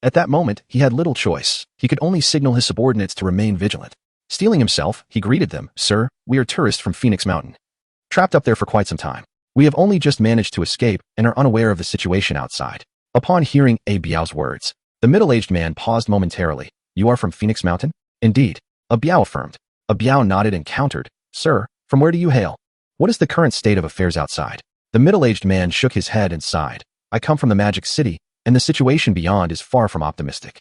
at that moment, he had little choice. He could only signal his subordinates to remain vigilant. Steeling himself, he greeted them. Sir, we are tourists from Phoenix Mountain. Trapped up there for quite some time. We have only just managed to escape and are unaware of the situation outside. Upon hearing Abiao's words, the middle-aged man paused momentarily. You are from Phoenix Mountain? Indeed, Abiao affirmed. Abiao nodded and countered. Sir, from where do you hail? What is the current state of affairs outside? The middle-aged man shook his head and sighed. I come from the Magic City, and the situation beyond is far from optimistic.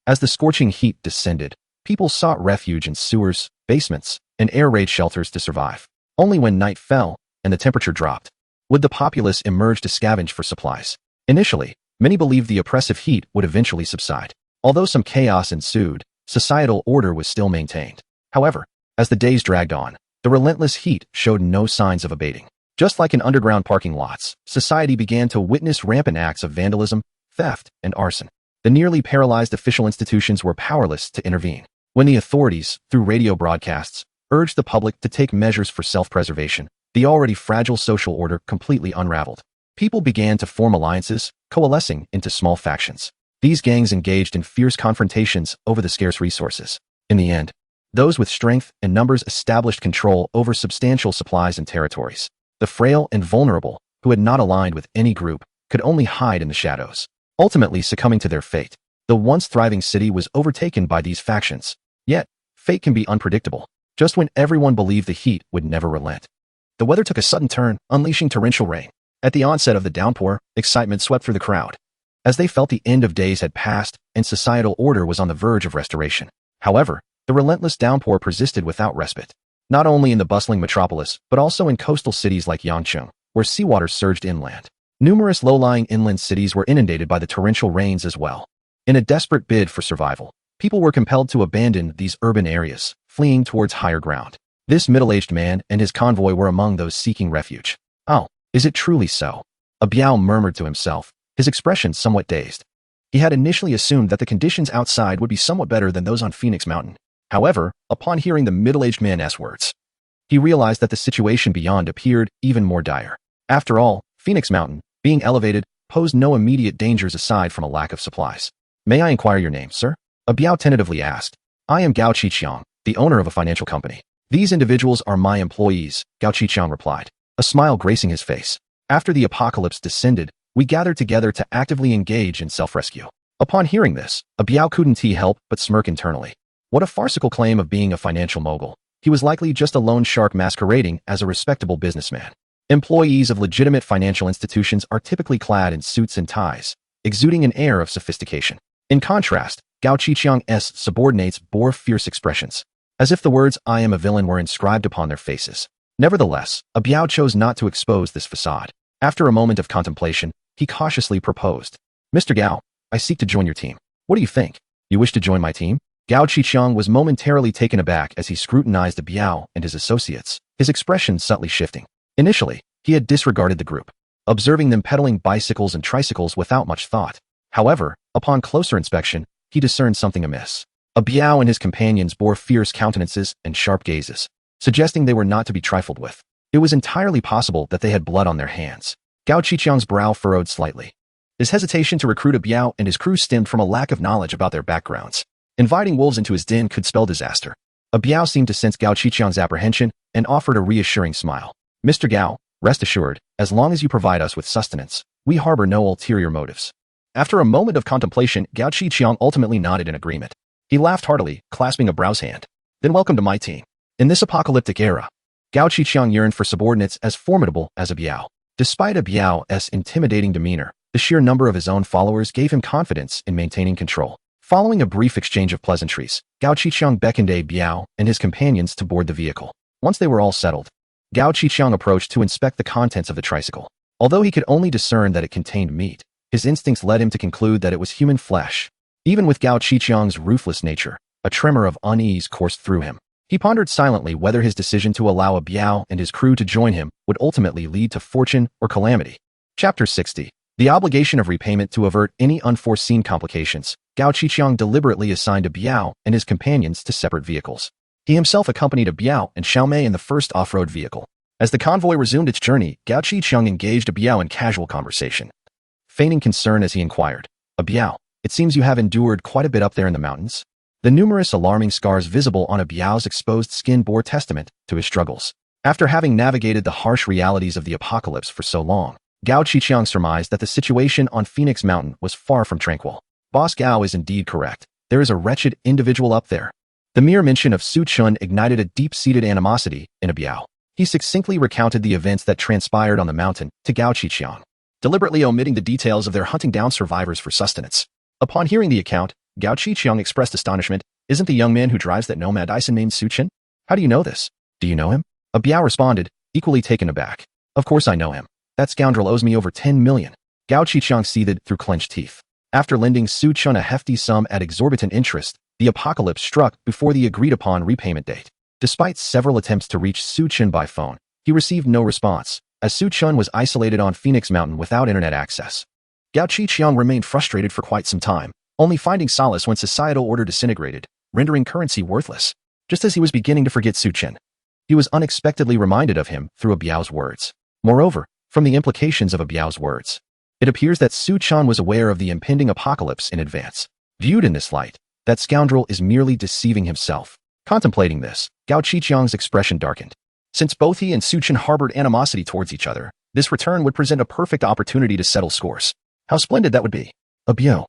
As the scorching heat descended, people sought refuge in sewers, basements, and air raid shelters to survive. Only when night fell and the temperature dropped would the populace emerge to scavenge for supplies. Initially, many believed the oppressive heat would eventually subside. Although some chaos ensued, societal order was still maintained. However, as the days dragged on, the relentless heat showed no signs of abating. Just like in underground parking lots, society began to witness rampant acts of vandalism, theft, and arson. The nearly paralyzed official institutions were powerless to intervene. When the authorities, through radio broadcasts, urged the public to take measures for self-preservation, the already fragile social order completely unraveled. People began to form alliances, coalescing into small factions. These gangs engaged in fierce confrontations over the scarce resources. In the end, those with strength and numbers established control over substantial supplies and territories. The frail and vulnerable, who had not aligned with any group, could only hide in the shadows, ultimately succumbing to their fate. The once thriving city was overtaken by these factions. Yet, Fate can be unpredictable. Just when everyone believed the heat would never relent, the weather took a sudden turn, unleashing torrential rain. At the onset of the downpour, excitement swept through the crowd, as they felt the end of days had passed and societal order was on the verge of restoration. However, the relentless downpour persisted without respite, not only in the bustling metropolis, but also in coastal cities like Yangcheng, where seawater surged inland. Numerous low-lying inland cities were inundated by the torrential rains as well. In a desperate bid for survival, people were compelled to abandon these urban areas, fleeing towards higher ground. This middle-aged man and his convoy were among those seeking refuge. Oh, is it truly so? A Biao murmured to himself, his expression somewhat dazed. He had initially assumed that the conditions outside would be somewhat better than those on Phoenix Mountain. However, upon hearing the middle-aged man's words, he realized that the situation beyond appeared even more dire. After all, Phoenix Mountain, being elevated, posed no immediate dangers aside from a lack of supplies. May I inquire your name, sir? A Biao tentatively asked. I am Gao Qiqiang, the owner of a financial company. These individuals are my employees, Gao Qiqiang replied, a smile gracing his face. After the apocalypse descended, we gathered together to actively engage in self-rescue. Upon hearing this, a Biao couldn't help but smirk internally. What a farcical claim of being a financial mogul. He was likely just a loan shark masquerading as a respectable businessman. Employees of legitimate financial institutions are typically clad in suits and ties, exuding an air of sophistication. In contrast, Gao Qiqiang's subordinates bore fierce expressions, as if the words "I am a villain" were inscribed upon their faces. Nevertheless, a Biao chose not to expose this facade. After a moment of contemplation, he cautiously proposed, Mr. Gao, I seek to join your team. What do you think? You wish to join my team? Gao Qiqiang was momentarily taken aback as he scrutinized the Biao and his associates, his expression subtly shifting. Initially, he had disregarded the group, observing them pedaling bicycles and tricycles without much thought. However, upon closer inspection, he discerned something amiss. A Biao and his companions bore fierce countenances and sharp gazes, suggesting they were not to be trifled with. It was entirely possible that they had blood on their hands. Gao Qiqiang's brow furrowed slightly. His hesitation to recruit a Biao and his crew stemmed from a lack of knowledge about their backgrounds. Inviting wolves into his den could spell disaster. A Biao seemed to sense Gao Qiqiang's apprehension and offered a reassuring smile. Mr. Gao, rest assured, as long as you provide us with sustenance, we harbor no ulterior motives. After a moment of contemplation, Gao Qiqiang ultimately nodded in agreement. He laughed heartily, clasping a Biao's hand. Then welcome to my team. In this apocalyptic era, Gao Qiqiang yearned for subordinates as formidable as a Biao. Despite a Biao's intimidating demeanor, the sheer number of his own followers gave him confidence in maintaining control. Following a brief exchange of pleasantries, Gao Qiqiang beckoned a Biao and his companions to board the vehicle. Once they were all settled, Gao Qiqiang approached to inspect the contents of the tricycle. Although he could only discern that it contained meat, his instincts led him to conclude that it was human flesh. Even with Gao Qiqiang's ruthless nature, a tremor of unease coursed through him. He pondered silently whether his decision to allow a Biao and his crew to join him would ultimately lead to fortune or calamity. Chapter 60. The obligation of repayment. To avert any unforeseen complications, Gao Qiqiang deliberately assigned a Biao and his companions to separate vehicles. He himself accompanied a Biao and Xiaomei in the first off-road vehicle. As the convoy resumed its journey, Gao Qiqiang engaged a Biao in casual conversation, feigning concern as he inquired, A Biao, it seems you have endured quite a bit up there in the mountains. The numerous alarming scars visible on a Biao's exposed skin bore testament to his struggles. After having navigated the harsh realities of the apocalypse for so long, Gao Qiqiang surmised that the situation on Phoenix Mountain was far from tranquil. Boss Gao is indeed correct. There is a wretched individual up there. The mere mention of Su Chun ignited a deep-seated animosity in a Biao. He succinctly recounted the events that transpired on the mountain to Gao Qiqiang, deliberately omitting the details of their hunting down survivors for sustenance. Upon hearing the account, Gao Qiqiang expressed astonishment. Isn't the young man who drives that nomad Dyson named Su Chun? How do you know this? Do you know him? A Biao responded, equally taken aback. Of course I know him. That scoundrel owes me over 10 million. Gao Qiqiang seethed through clenched teeth. After lending Su Chun a hefty sum at exorbitant interest, the apocalypse struck before the agreed-upon repayment date. Despite several attempts to reach Su Chun by phone, he received no response, as Su Chun was isolated on Phoenix Mountain without internet access. Gao Qiqiang remained frustrated for quite some time, only finding solace when societal order disintegrated, rendering currency worthless. Just as he was beginning to forget Su Chun, he was unexpectedly reminded of him through a Biao's words. Moreover, from the implications of a Biao's words, it appears that Su Chun was aware of the impending apocalypse in advance. Viewed in this light, that scoundrel is merely deceiving himself. Contemplating this, Gao Qiqiang's expression darkened. Since both he and Su Chun harbored animosity towards each other, this return would present a perfect opportunity to settle scores. How splendid that would be! A Biao,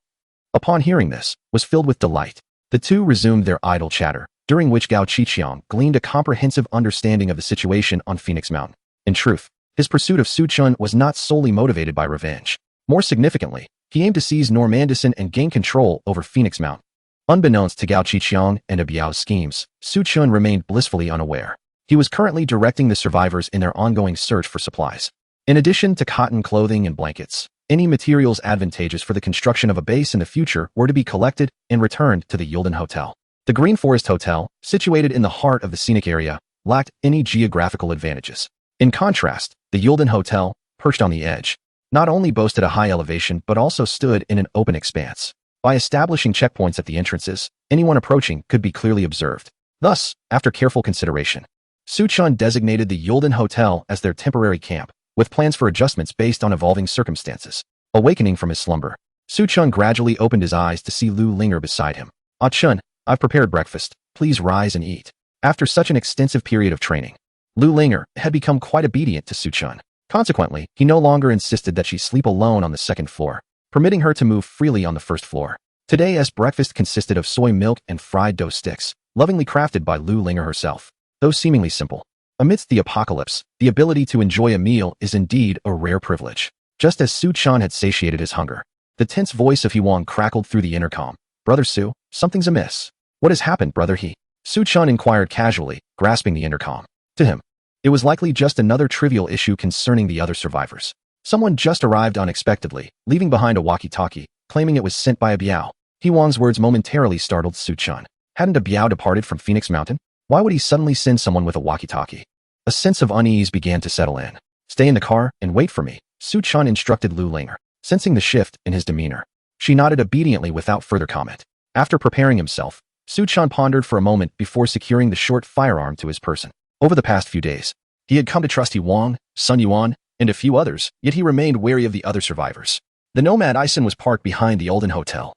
upon hearing this, was filled with delight. The two resumed their idle chatter, during which Gao Qiqiang gleaned a comprehensive understanding of the situation on Phoenix Mountain. In truth, his pursuit of Su Chun was not solely motivated by revenge. More significantly, he aimed to seize Normandison and gain control over Phoenix Mountain. Unbeknownst to Gao Qiqiang and Biao's schemes, Su Chun remained blissfully unaware. He was currently directing the survivors in their ongoing search for supplies. In addition to cotton clothing and blankets, any materials advantageous for the construction of a base in the future were to be collected and returned to the Yulden Hotel. The Green Forest Hotel, situated in the heart of the scenic area, lacked any geographical advantages. In contrast, the Yulden Hotel, perched on the edge, not only boasted a high elevation but also stood in an open expanse. By establishing checkpoints at the entrances, anyone approaching could be clearly observed. Thus, after careful consideration, Su Chun designated the Yulden Hotel as their temporary camp, with plans for adjustments based on evolving circumstances. Awakening from his slumber, Su Chun gradually opened his eyes to see Lu Linger beside him. "Ah Chun, I've prepared breakfast. Please rise and eat." After such an extensive period of training, Lu Linger had become quite obedient to Su Chun. Consequently, he no longer insisted that she sleep alone on the second floor, permitting her to move freely on the first floor. Today's breakfast consisted of soy milk and fried dough sticks, lovingly crafted by Lu Linger herself. Though seemingly simple, amidst the apocalypse, the ability to enjoy a meal is indeed a rare privilege. Just as Su Chun had satiated his hunger, the tense voice of He Wang crackled through the intercom. "Brother Su, something's amiss." "What has happened, brother He?" Su Chun inquired casually, grasping the intercom. To him, it was likely just another trivial issue concerning the other survivors. Someone just arrived unexpectedly, leaving behind a walkie-talkie, claiming it was sent by a Biao. He Wang's words momentarily startled Su Chun. Hadn't a Biao departed from Phoenix Mountain? Why would he suddenly send someone with a walkie-talkie? A sense of unease began to settle in. "Stay in the car and wait for me," Su Chun instructed Lu Linger, sensing the shift in his demeanor. She nodded obediently without further comment. After preparing himself, Su Chun pondered for a moment before securing the short firearm to his person. Over the past few days, he had come to trust He Wang, Sun Yuan, and a few others, yet he remained wary of the other survivors. The Nomad Ison was parked behind the Yulden Hotel,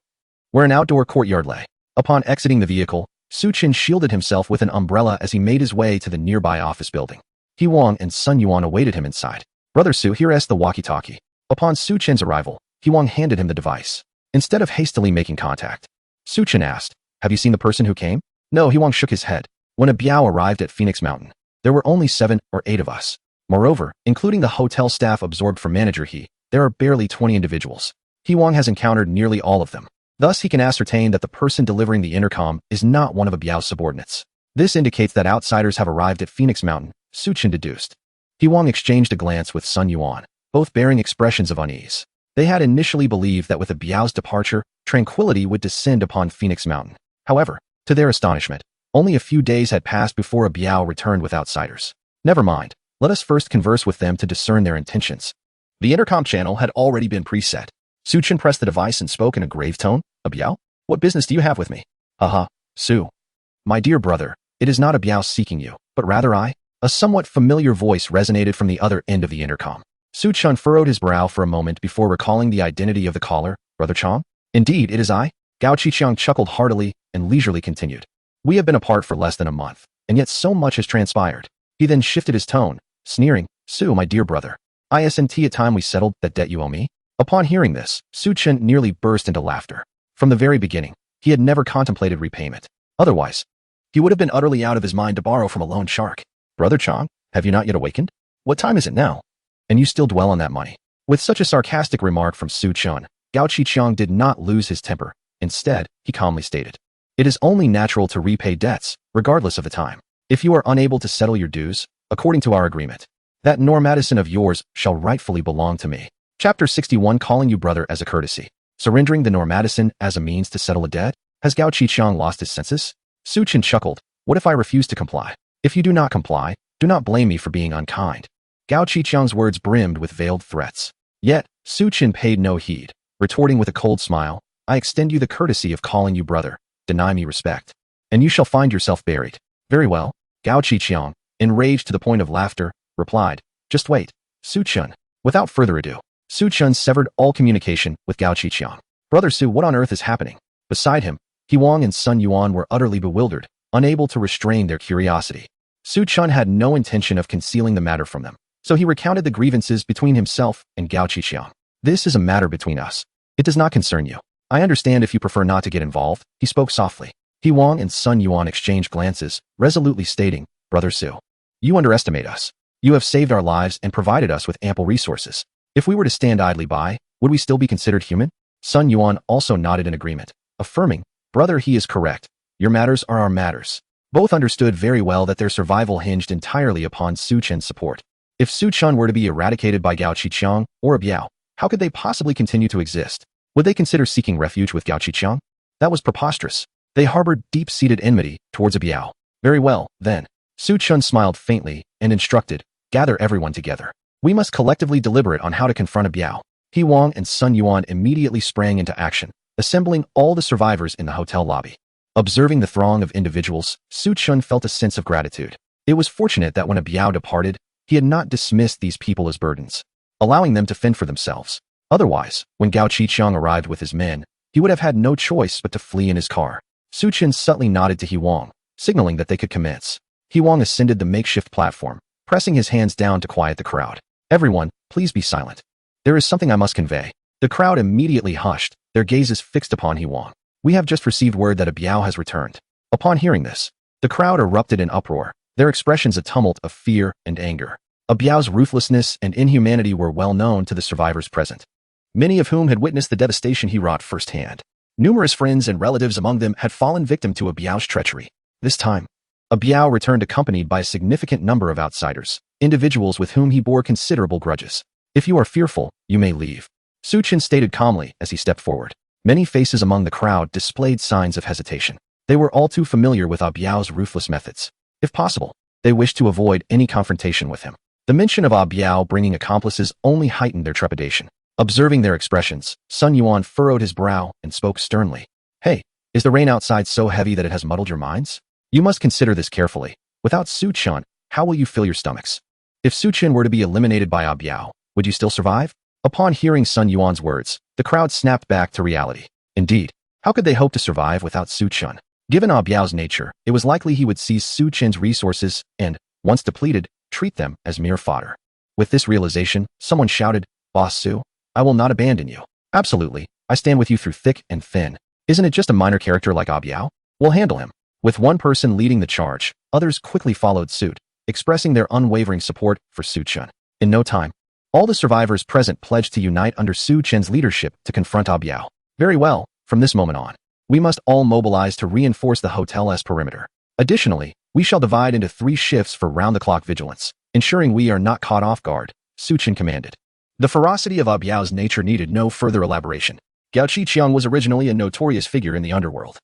where an outdoor courtyard lay. Upon exiting the vehicle, Su Chun shielded himself with an umbrella as he made his way to the nearby office building. He Wang and Sun Yuan awaited him inside. "Brother Su, here's the walkie-talkie." Upon Su Chun's arrival, He Wang handed him the device. Instead of hastily making contact, Su Chun asked, "Have you seen the person who came?" "No," He Wang shook his head. "When a Biao arrived at Phoenix Mountain, there were only 7 or 8 of us. Moreover, including the hotel staff absorbed from Manager He, there are barely 20 individuals. He Wang has encountered nearly all of them. Thus, he can ascertain that the person delivering the intercom is not one of a Biao's subordinates. This indicates that outsiders have arrived at Phoenix Mountain," Su Chun deduced. He Wang exchanged a glance with Sun Yuan, both bearing expressions of unease. They had initially believed that with a Biao's departure, tranquility would descend upon Phoenix Mountain. However, to their astonishment, only a few days had passed before a Biao returned with outsiders. "Never mind, let us first converse with them to discern their intentions." The intercom channel had already been preset. Su Chun pressed the device and spoke in a grave tone. "A Biao? What business do you have with me?" "Haha, Su. My dear brother, it is not a Biao seeking you, but rather I." A somewhat familiar voice resonated from the other end of the intercom. Su Chun furrowed his brow for a moment before recalling the identity of the caller. "Brother Chong? Indeed, it is I." Gao Qiqiang chuckled heartily and leisurely continued. "We have been apart for less than a month, and yet so much has transpired." He then shifted his tone, sneering, "Su, my dear brother, isn't it time we settled that debt you owe me?" Upon hearing this, Su Chun nearly burst into laughter. From the very beginning, he had never contemplated repayment. Otherwise, he would have been utterly out of his mind to borrow from a loan shark. "Brother Chong, have you not yet awakened? What time is it now? And you still dwell on that money?" With such a sarcastic remark from Su Chun, Gao Qiqiang did not lose his temper. Instead, he calmly stated, "It is only natural to repay debts, regardless of the time. If you are unable to settle your dues, according to our agreement, that Normadison of yours shall rightfully belong to me." Chapter 61, Calling you brother as a courtesy. Surrendering the Normadison as a means to settle a debt? Has Gao Qiqiang lost his senses? Su Chun chuckled. "What if I refuse to comply? If you do not comply, do not blame me for being unkind." Gao Qiqiang's words brimmed with veiled threats. Yet, Su Chun paid no heed, retorting with a cold smile, "I extend you the courtesy of calling you brother. Deny me respect, and you shall find yourself buried." "Very well." Gao Qiqiang, enraged to the point of laughter, replied, "Just wait." Su Chun. Without further ado, Su Chun severed all communication with Gao Qiqiang. "Brother Su, what on earth is happening?" Beside him, He Wang and Sun Yuan were utterly bewildered, unable to restrain their curiosity. Su Chun had no intention of concealing the matter from them, so he recounted the grievances between himself and Gao Qiqiang. "This is a matter between us. It does not concern you. I understand if you prefer not to get involved," he spoke softly. He Wang and Sun Yuan exchanged glances, resolutely stating, Brother Su, you underestimate us. You have saved our lives and provided us with ample resources. If we were to stand idly by, would we still be considered human? Sun Yuan also nodded in agreement, affirming, Brother, he is correct. Your matters are our matters. Both understood very well that their survival hinged entirely upon Su Chen's support. If Su Chen were to be eradicated by Gao Qiqiang or a Biao, how could they possibly continue to exist? Would they consider seeking refuge with Gao Qiqiang? That was preposterous. They harbored deep-seated enmity towards a Biao. Very well, then. Su Chen smiled faintly and instructed, gather everyone together. We must collectively deliberate on how to confront a Biao. He Wang and Sun Yuan immediately sprang into action, assembling all the survivors in the hotel lobby. Observing the throng of individuals, Su Chen felt a sense of gratitude. It was fortunate that when a Biao departed, he had not dismissed these people as burdens, allowing them to fend for themselves. Otherwise, when Gao Qiqiang arrived with his men, he would have had no choice but to flee in his car. Su Chen subtly nodded to He Wang, signaling that they could commence. He Wang ascended the makeshift platform, pressing his hands down to quiet the crowd. Everyone, please be silent. There is something I must convey. The crowd immediately hushed, their gazes fixed upon He Wang. We have just received word that a Biao has returned. Upon hearing this, the crowd erupted in uproar, their expressions a tumult of fear and anger. A Biao's ruthlessness and inhumanity were well known to the survivors present, many of whom had witnessed the devastation he wrought firsthand. Numerous friends and relatives among them had fallen victim to a Biao's treachery. This time, a Biao returned accompanied by a significant number of outsiders, individuals with whom he bore considerable grudges. If you are fearful, you may leave, Su Chen stated calmly as he stepped forward. Many faces among the crowd displayed signs of hesitation. They were all too familiar with Ah Biao's ruthless methods. If possible, they wished to avoid any confrontation with him. The mention of Ah Biao bringing accomplices only heightened their trepidation. Observing their expressions, Sun Yuan furrowed his brow and spoke sternly. Hey, is the rain outside so heavy that it has muddled your minds? You must consider this carefully. Without Su Chen, how will you fill your stomachs? If Su Chen were to be eliminated by Ah Biao, would you still survive? Upon hearing Sun Yuan's words, the crowd snapped back to reality. Indeed, how could they hope to survive without Su Chen? Given Ah Biao's nature, it was likely he would seize Su Chen's resources and, once depleted, treat them as mere fodder. With this realization, someone shouted, Boss Su, I will not abandon you. Absolutely, I stand with you through thick and thin. Isn't it just a minor character like Ah Biao? We'll handle him. With one person leading the charge, others quickly followed suit, expressing their unwavering support for Su Chen. In no time, all the survivors present pledged to unite under Su Chen's leadership to confront Ah Biao. Very well, from this moment on, we must all mobilize to reinforce the hotel's perimeter. Additionally, we shall divide into 3 shifts for round-the-clock vigilance, ensuring we are not caught off guard, Su Chen commanded. The ferocity of Ah Biao's nature needed no further elaboration. Gao Qiqiang was originally a notorious figure in the underworld,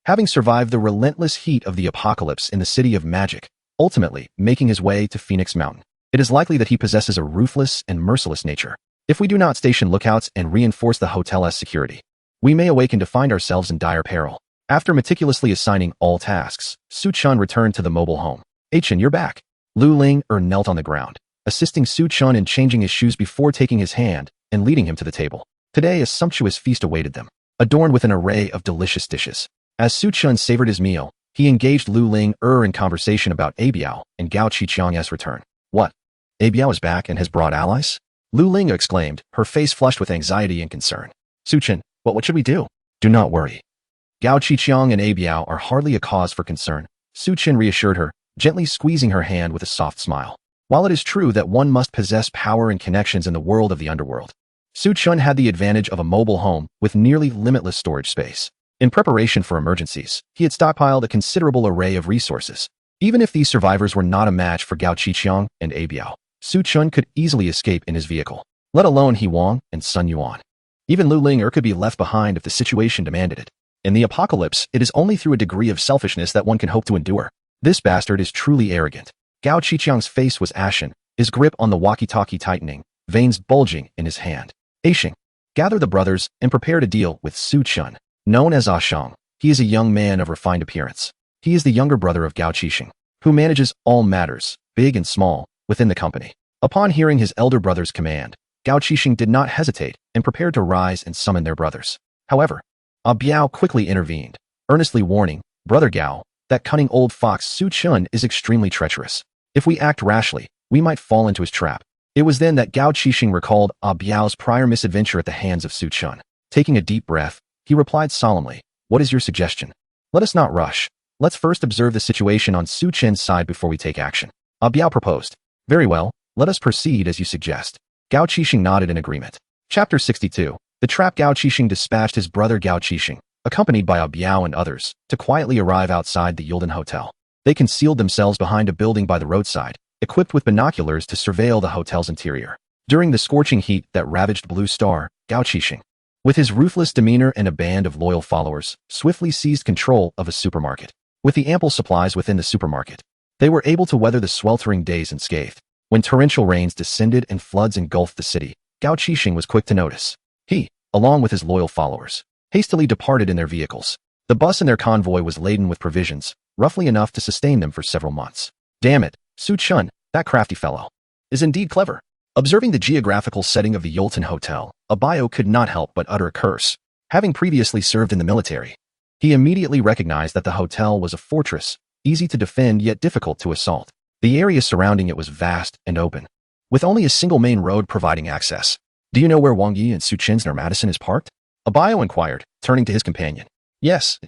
having survived the relentless heat of the apocalypse in the City of Magic, ultimately making his way to Phoenix Mountain. It is likely that he possesses a ruthless and merciless nature. If we do not station lookouts and reinforce the hotel's security, we may awaken to find ourselves in dire peril. After meticulously assigning all tasks, Su Chen returned to the mobile home. Chen, you're back. Lu Ling knelt on the ground, assisting Su Chen in changing his shoes before taking his hand and leading him to the table. Today, a sumptuous feast awaited them, adorned with an array of delicious dishes. As Su Chen savored his meal, he engaged Lu Ling in conversation about A Biao and Gao Qiqiang's return. What? A Biao is back and has brought allies? Lu Ling exclaimed, her face flushed with anxiety and concern. Su Chen, what should we do? Do not worry. Gao Qiqiang and A Biao are hardly a cause for concern, Su Chen reassured her, gently squeezing her hand with a soft smile. While it is true that one must possess power and connections in the world of the underworld, Su Chen had the advantage of a mobile home with nearly limitless storage space. In preparation for emergencies, he had stockpiled a considerable array of resources. Even if these survivors were not a match for Gao Qiqiang and A Biao, Su Chen could easily escape in his vehicle, let alone He Wang and Sun Yuan. Even Lu Ling could be left behind if the situation demanded it. In the apocalypse, it is only through a degree of selfishness that one can hope to endure. This bastard is truly arrogant. Gao Qiqiang's face was ashen, his grip on the walkie-talkie tightening, veins bulging in his hand. Aishing, gather the brothers and prepare to deal with Su Chen. Known as Ashang, he is a young man of refined appearance. He is the younger brother of Gao Qixing, who manages all matters, big and small, within the company. Upon hearing his elder brother's command, Gao Qixing did not hesitate and prepared to rise and summon their brothers. However, Ah Biao quickly intervened, earnestly warning, Brother Gao, that cunning old fox Su Chen is extremely treacherous. If we act rashly, we might fall into his trap. It was then that Gao Qixing recalled Ah Biao's prior misadventure at the hands of Su Chen. Taking a deep breath, he replied solemnly, what is your suggestion? Let us not rush. Let's first observe the situation on Su Chen's side before we take action. Biao proposed. Very well, let us proceed as you suggest. Gao Qixing nodded in agreement. Chapter 62. The trap. Gao Qixing dispatched his brother Gao Qixing, accompanied by Biao and others, to quietly arrive outside the Yulden Hotel. They concealed themselves behind a building by the roadside, equipped with binoculars to surveil the hotel's interior. During the scorching heat that ravaged Blue Star, Gao Qixing, with his ruthless demeanor and a band of loyal followers, swiftly seized control of a supermarket. With the ample supplies within the supermarket, they were able to weather the sweltering days unscathed. When torrential rains descended and floods engulfed the city, Gao Qixing was quick to notice. He, along with his loyal followers, hastily departed in their vehicles. The bus in their convoy was laden with provisions, roughly enough to sustain them for several months. Damn it, Su Chun, that crafty fellow, is indeed clever. Observing the geographical setting of the Yulton Hotel, Biao could not help but utter a curse. Having previously served in the military, he immediately recognized that the hotel was a fortress, easy to defend yet difficult to assault. The area surrounding it was vast and open, with only a single main road providing access. Do you know where Wang Yi and Su Chen's Madison is parked? Biao inquired, turning to his companion. Yes,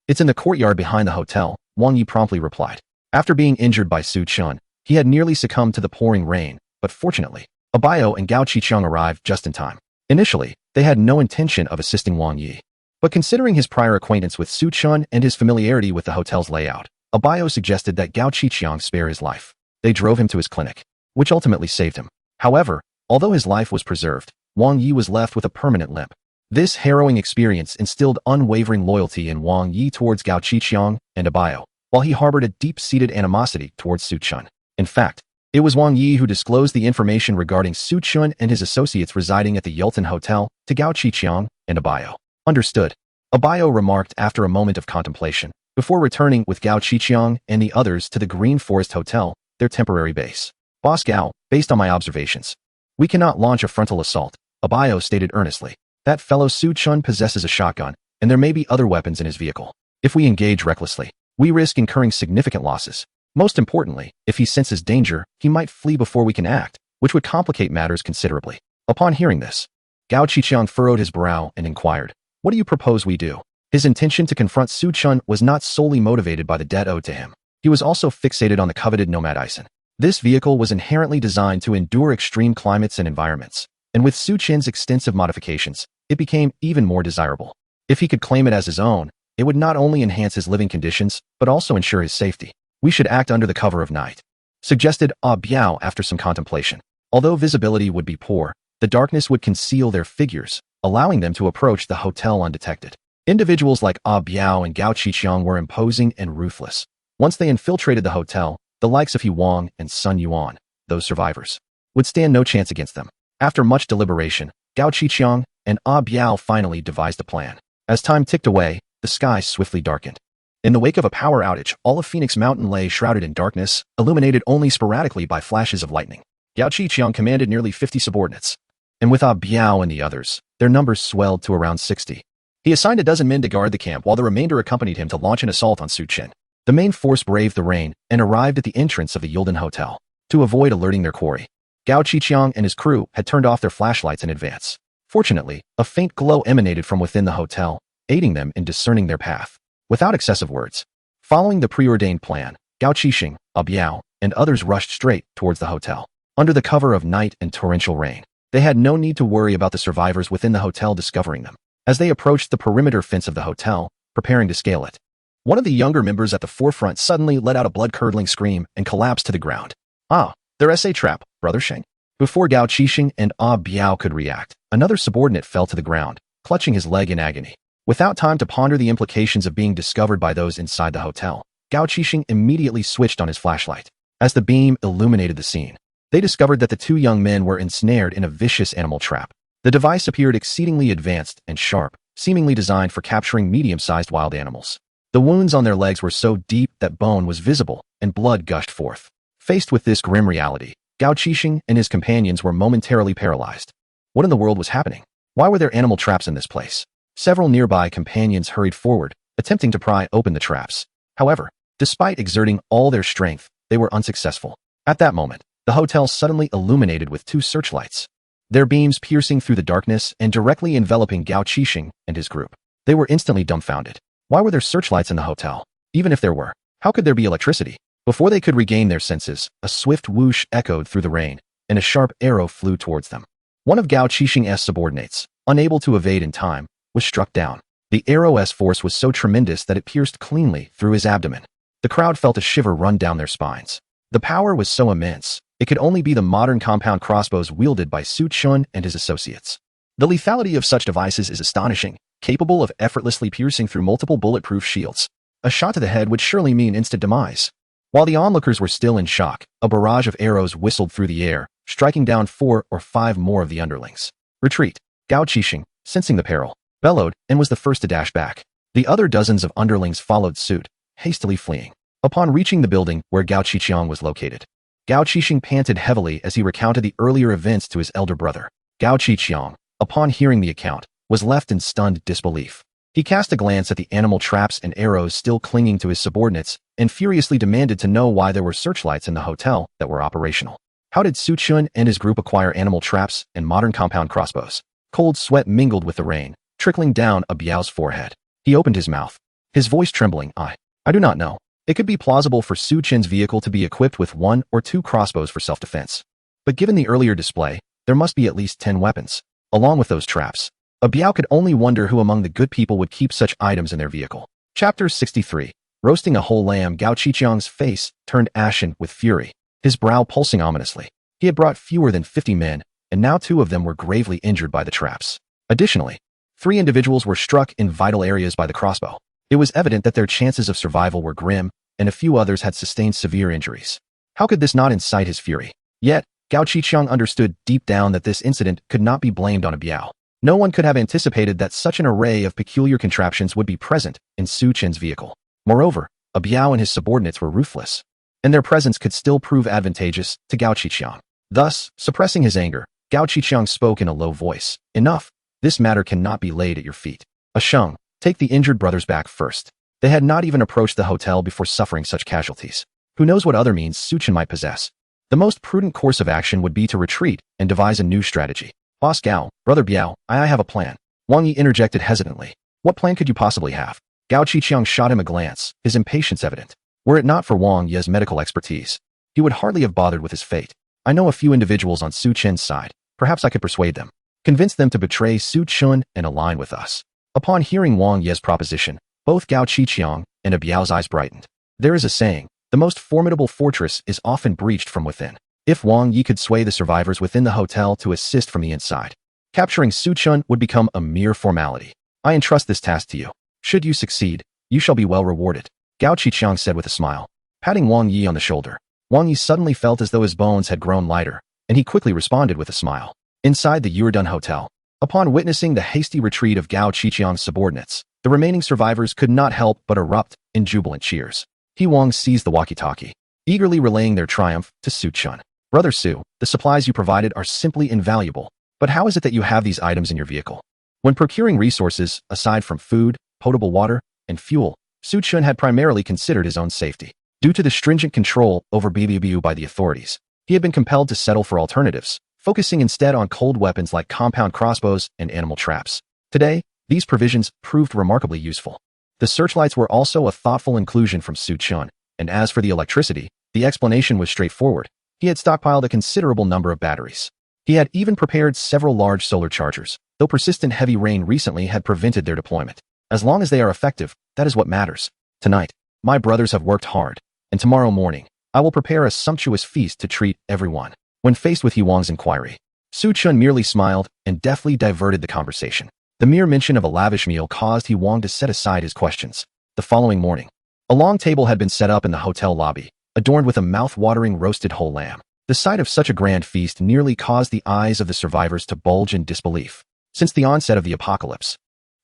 it's in the courtyard behind the hotel, Wang Yi promptly replied. After being injured by Su Chen, he had nearly succumbed to the pouring rain, but fortunately, Biao and Gao Qixing arrived just in time. Initially, they had no intention of assisting Wang Yi. But considering his prior acquaintance with Su Chen and his familiarity with the hotel's layout, Biao suggested that Gao Qixing spare his life. They drove him to his clinic, which ultimately saved him. However, although his life was preserved, Wang Yi was left with a permanent limp. This harrowing experience instilled unwavering loyalty in Wang Yi towards Gao Qixing and Biao, while he harbored a deep-seated animosity towards Su Chen. In fact, it was Wang Yi who disclosed the information regarding Su Chen and his associates residing at the Yulton Hotel to Gao Qixing and Biao. Understood, Biao remarked after a moment of contemplation, before returning with Gao Qixing and the others to the Green Forest Hotel, their temporary base. Boss Gao, based on my observations, we cannot launch a frontal assault, Biao stated earnestly. That fellow Su Chen possesses a shotgun, and there may be other weapons in his vehicle. If we engage recklessly, we risk incurring significant losses. Most importantly, if he senses danger, he might flee before we can act, which would complicate matters considerably. Upon hearing this, Gao Qixing furrowed his brow and inquired, what do you propose we do? His intention to confront Su Chen was not solely motivated by the debt owed to him. He was also fixated on the coveted Nomad Ison. This vehicle was inherently designed to endure extreme climates and environments, and with Su Chen's extensive modifications, it became even more desirable. If he could claim it as his own, it would not only enhance his living conditions, but also ensure his safety. We should act under the cover of night, suggested Biao after some contemplation. Although visibility would be poor, the darkness would conceal their figures, allowing them to approach the hotel undetected. Individuals like Biao and Gao Qixing were imposing and ruthless. Once they infiltrated the hotel, the likes of He Wang and Sun Yuan, those survivors, would stand no chance against them. After much deliberation, Gao Qixing and Biao finally devised a plan. As time ticked away, the sky swiftly darkened. In the wake of a power outage, all of Phoenix Mountain lay shrouded in darkness, illuminated only sporadically by flashes of lightning. Gao Qixing commanded nearly 50 subordinates, and with Biao and the others, their numbers swelled to around 60. He assigned a dozen men to guard the camp while the remainder accompanied him to launch an assault on Su Chen. The main force braved the rain and arrived at the entrance of the Yulden Hotel. To avoid alerting their quarry, Gao Qixing and his crew had turned off their flashlights in advance. Fortunately, a faint glow emanated from within the hotel, aiding them in discerning their path. Without excessive words, following the preordained plan, Gao Qixing, Biao, and others rushed straight towards the hotel. Under the cover of night and torrential rain, they had no need to worry about the survivors within the hotel discovering them. As they approached the perimeter fence of the hotel, preparing to scale it, one of the younger members at the forefront suddenly let out a blood-curdling scream and collapsed to the ground. Ah, their SA trap, Brother Sheng. Before Gao Qixing and Biao could react, another subordinate fell to the ground, clutching his leg in agony. Without time to ponder the implications of being discovered by those inside the hotel, Gao Qixing immediately switched on his flashlight. As the beam illuminated the scene, they discovered that the two young men were ensnared in a vicious animal trap. The device appeared exceedingly advanced and sharp, seemingly designed for capturing medium-sized wild animals. The wounds on their legs were so deep that bone was visible and blood gushed forth. Faced with this grim reality, Gao Qixing and his companions were momentarily paralyzed. What in the world was happening? Why were there animal traps in this place? Several nearby companions hurried forward, attempting to pry open the traps. However, despite exerting all their strength, they were unsuccessful. At that moment, the hotel suddenly illuminated with two searchlights, their beams piercing through the darkness and directly enveloping Gao Qixing and his group. They were instantly dumbfounded. Why were there searchlights in the hotel? Even if there were, how could there be electricity? Before they could regain their senses, a swift whoosh echoed through the rain, and a sharp arrow flew towards them. One of Gao Qixing's subordinates, unable to evade in time, was struck down. The arrow's force was so tremendous that it pierced cleanly through his abdomen. The crowd felt a shiver run down their spines. The power was so immense, it could only be the modern compound crossbows wielded by Su Chun and his associates. The lethality of such devices is astonishing, capable of effortlessly piercing through multiple bulletproof shields. A shot to the head would surely mean instant demise. While the onlookers were still in shock, a barrage of arrows whistled through the air, striking down 4 or 5 more of the underlings. Retreat! Gao Qixing, sensing the peril, bellowed and was the first to dash back. The other dozens of underlings followed suit, hastily fleeing. Upon reaching the building where Gao Qixing was located, Gao Qixing panted heavily as he recounted the earlier events to his elder brother. Gao Qixing, upon hearing the account, was left in stunned disbelief. He cast a glance at the animal traps and arrows still clinging to his subordinates and furiously demanded to know why there were searchlights in the hotel that were operational. How did Su Chun and his group acquire animal traps and modern compound crossbows? Cold sweat mingled with the rain, trickling down Biao's forehead. He opened his mouth, his voice trembling. I do not know. It could be plausible for Su Chun's vehicle to be equipped with 1 or 2 crossbows for self-defense. But given the earlier display, there must be at least 10 weapons, along with those traps. Biao could only wonder who among the good people would keep such items in their vehicle. Chapter 63. Roasting a whole lamb. Gao Qixing's face turned ashen with fury, his brow pulsing ominously. He had brought fewer than 50 men, and now 2 of them were gravely injured by the traps. Additionally, 3 individuals were struck in vital areas by the crossbow. It was evident that their chances of survival were grim, and a few others had sustained severe injuries. How could this not incite his fury? Yet, Gao Qixing understood deep down that this incident could not be blamed on Biao. No one could have anticipated that such an array of peculiar contraptions would be present in Su Chun's vehicle. Moreover, Biao and his subordinates were ruthless, and their presence could still prove advantageous to Gao Qixing. Thus, suppressing his anger, Gao Qixing spoke in a low voice. Enough. This matter cannot be laid at your feet. Sheng, take the injured brothers back first. They had not even approached the hotel before suffering such casualties. Who knows what other means Su Chun might possess? The most prudent course of action would be to retreat and devise a new strategy. Boss Gao, Brother Biao, I have a plan. Wang Yi interjected hesitantly. What plan could you possibly have? Gao Qixing shot him a glance, his impatience evident. Were it not for Wang Yi's medical expertise, he would hardly have bothered with his fate. I know a few individuals on Su Chun's side. Perhaps I could persuade them. Convince them to betray Su Chun and align with us. Upon hearing Wang Yi's proposition, both Gao Qixing and Biao's eyes brightened. There is a saying, the most formidable fortress is often breached from within. If Wang Yi could sway the survivors within the hotel to assist from the inside, capturing Su Chun would become a mere formality. I entrust this task to you. Should you succeed, you shall be well rewarded, Gao Qixing said with a smile, patting Wang Yi on the shoulder. Wang Yi suddenly felt as though his bones had grown lighter, and he quickly responded with a smile. Inside the Yurdun Hotel, upon witnessing the hasty retreat of Gao Qixing's subordinates, the remaining survivors could not help but erupt in jubilant cheers. He Wang seized the walkie-talkie, eagerly relaying their triumph to Su Chun. Brother Su, the supplies you provided are simply invaluable, but how is it that you have these items in your vehicle? When procuring resources, aside from food, potable water, and fuel, Su Chun had primarily considered his own safety. Due to the stringent control over BBU by the authorities, he had been compelled to settle for alternatives, focusing instead on cold weapons like compound crossbows and animal traps. Today, these provisions proved remarkably useful. The searchlights were also a thoughtful inclusion from Su Chun, and as for the electricity, the explanation was straightforward. He had stockpiled a considerable number of batteries. He had even prepared several large solar chargers, though persistent heavy rain recently had prevented their deployment. As long as they are effective, that is what matters. Tonight, my brothers have worked hard, and tomorrow morning, I will prepare a sumptuous feast to treat everyone. When faced with He Wang's inquiry, Su Chun merely smiled and deftly diverted the conversation. The mere mention of a lavish meal caused He Wang to set aside his questions. The following morning, a long table had been set up in the hotel lobby, adorned with a mouth-watering roasted whole lamb. The sight of such a grand feast nearly caused the eyes of the survivors to bulge in disbelief. Since the onset of the apocalypse,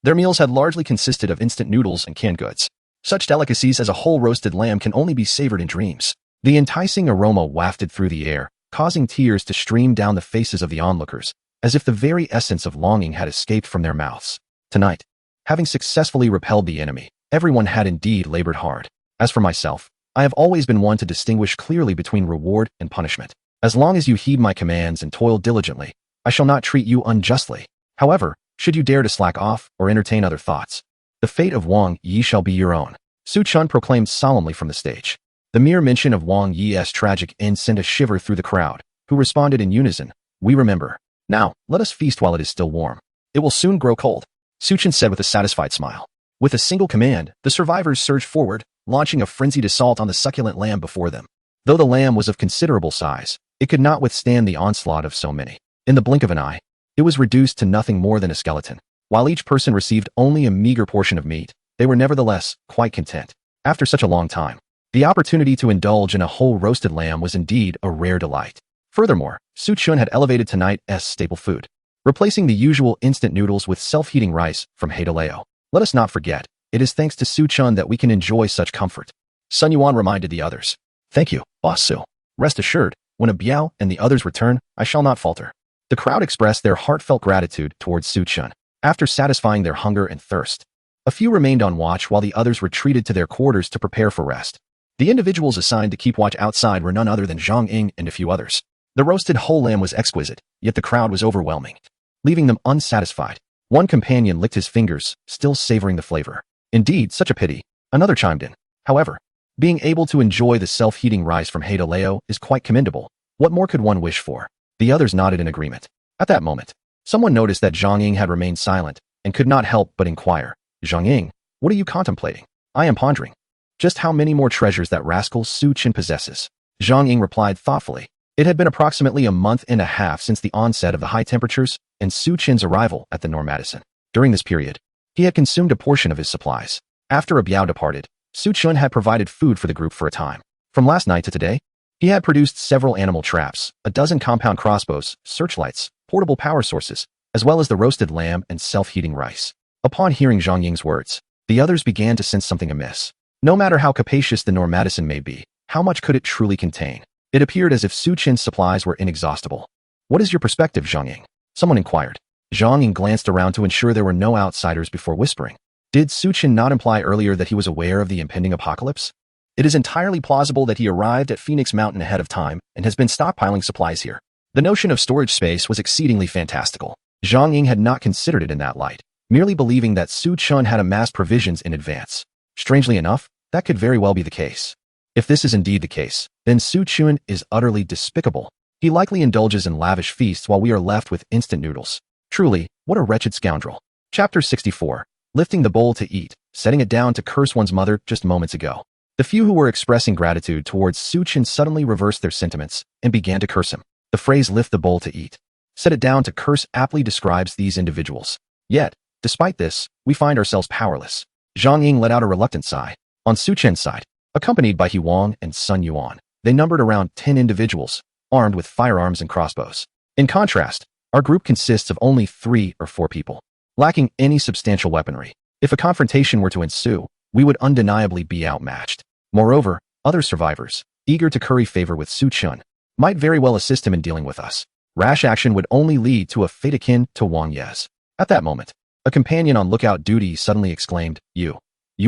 their meals had largely consisted of instant noodles and canned goods. Such delicacies as a whole roasted lamb can only be savored in dreams. The enticing aroma wafted through the air, causing tears to stream down the faces of the onlookers, as if the very essence of longing had escaped from their mouths. Tonight, having successfully repelled the enemy, everyone had indeed labored hard. As for myself, I have always been one to distinguish clearly between reward and punishment. As long as you heed my commands and toil diligently, I shall not treat you unjustly. However, should you dare to slack off or entertain other thoughts, The fate of Wang Yi shall be your own, Su Chun proclaimed solemnly from the stage. The mere mention of Wang Yi's tragic end sent a shiver through the crowd, who responded in unison, "We remember. Now, let us feast while it is still warm. It will soon grow cold," Su Chun said with a satisfied smile. With a single command, the survivors surged forward, launching a frenzied assault on the succulent lamb before them. Though the lamb was of considerable size, it could not withstand the onslaught of so many. In the blink of an eye, it was reduced to nothing more than a skeleton. While each person received only a meager portion of meat, they were nevertheless quite content. After such a long time, the opportunity to indulge in a whole roasted lamb was indeed a rare delight. Furthermore, Su Chun had elevated tonight's staple food, replacing the usual instant noodles with self-heating rice from Haidaleo. Let us not forget, it is thanks to Su Chun that we can enjoy such comfort. Sun Yuan reminded the others. Thank you, Boss Su. Rest assured, when a Biao and the others return, I shall not falter. The crowd expressed their heartfelt gratitude towards Su Chun. After satisfying their hunger and thirst, a few remained on watch while the others retreated to their quarters to prepare for rest. The individuals assigned to keep watch outside were none other than Zhang Ying and a few others. The roasted whole lamb was exquisite, yet the crowd was overwhelming, leaving them unsatisfied. One companion licked his fingers, still savoring the flavor. Indeed, such a pity. Another chimed in. However, being able to enjoy the self-heating rice from Haidaleo is quite commendable. What more could one wish for? The others nodded in agreement. At that moment, someone noticed that Zhang Ying had remained silent and could not help but inquire. Zhang Ying, what are you contemplating? I am pondering just how many more treasures that rascal Su Chun possesses. Zhang Ying replied thoughtfully. It had been approximately a month and a half since the onset of the high temperatures and Su Chin's arrival at the Normadison. During this period, he had consumed a portion of his supplies. After a Biao departed, Su Chun had provided food for the group for a time. From last night to today, he had produced several animal traps, a dozen compound crossbows, searchlights, portable power sources, as well as the roasted lamb and self-heating rice. Upon hearing Zhang Ying's words, the others began to sense something amiss. No matter how capacious the Normadison may be, how much could it truly contain? It appeared as if Su Chin's supplies were inexhaustible. What is your perspective, Zhang Ying? Someone inquired. Zhang Ying glanced around to ensure there were no outsiders before whispering. Did Su Chin not imply earlier that he was aware of the impending apocalypse? It is entirely plausible that he arrived at Phoenix Mountain ahead of time and has been stockpiling supplies here. The notion of storage space was exceedingly fantastical. Zhang Ying had not considered it in that light, merely believing that Su Chun had amassed provisions in advance. Strangely enough, that could very well be the case. If this is indeed the case, then Su Chun is utterly despicable. He likely indulges in lavish feasts while we are left with instant noodles. Truly, what a wretched scoundrel. Chapter 64. Lifting the bowl to eat, setting it down to curse one's mother just moments ago. The few who were expressing gratitude towards Su Chun suddenly reversed their sentiments and began to curse him. The phrase lift the bowl to eat, set it down to curse aptly describes these individuals. Yet, despite this, we find ourselves powerless. Zhang Ying let out a reluctant sigh. On Su Chen's side, accompanied by He Wang and Sun Yuan, they numbered around 10 individuals, armed with firearms and crossbows. In contrast, our group consists of only 3 or 4 people, lacking any substantial weaponry. If a confrontation were to ensue, we would undeniably be outmatched. Moreover, other survivors, eager to curry favor with Su Chun, might very well assist him in dealing with us. Rash action would only lead to a fate akin to Wang Yi's. At that moment, a companion on lookout duty suddenly exclaimed, You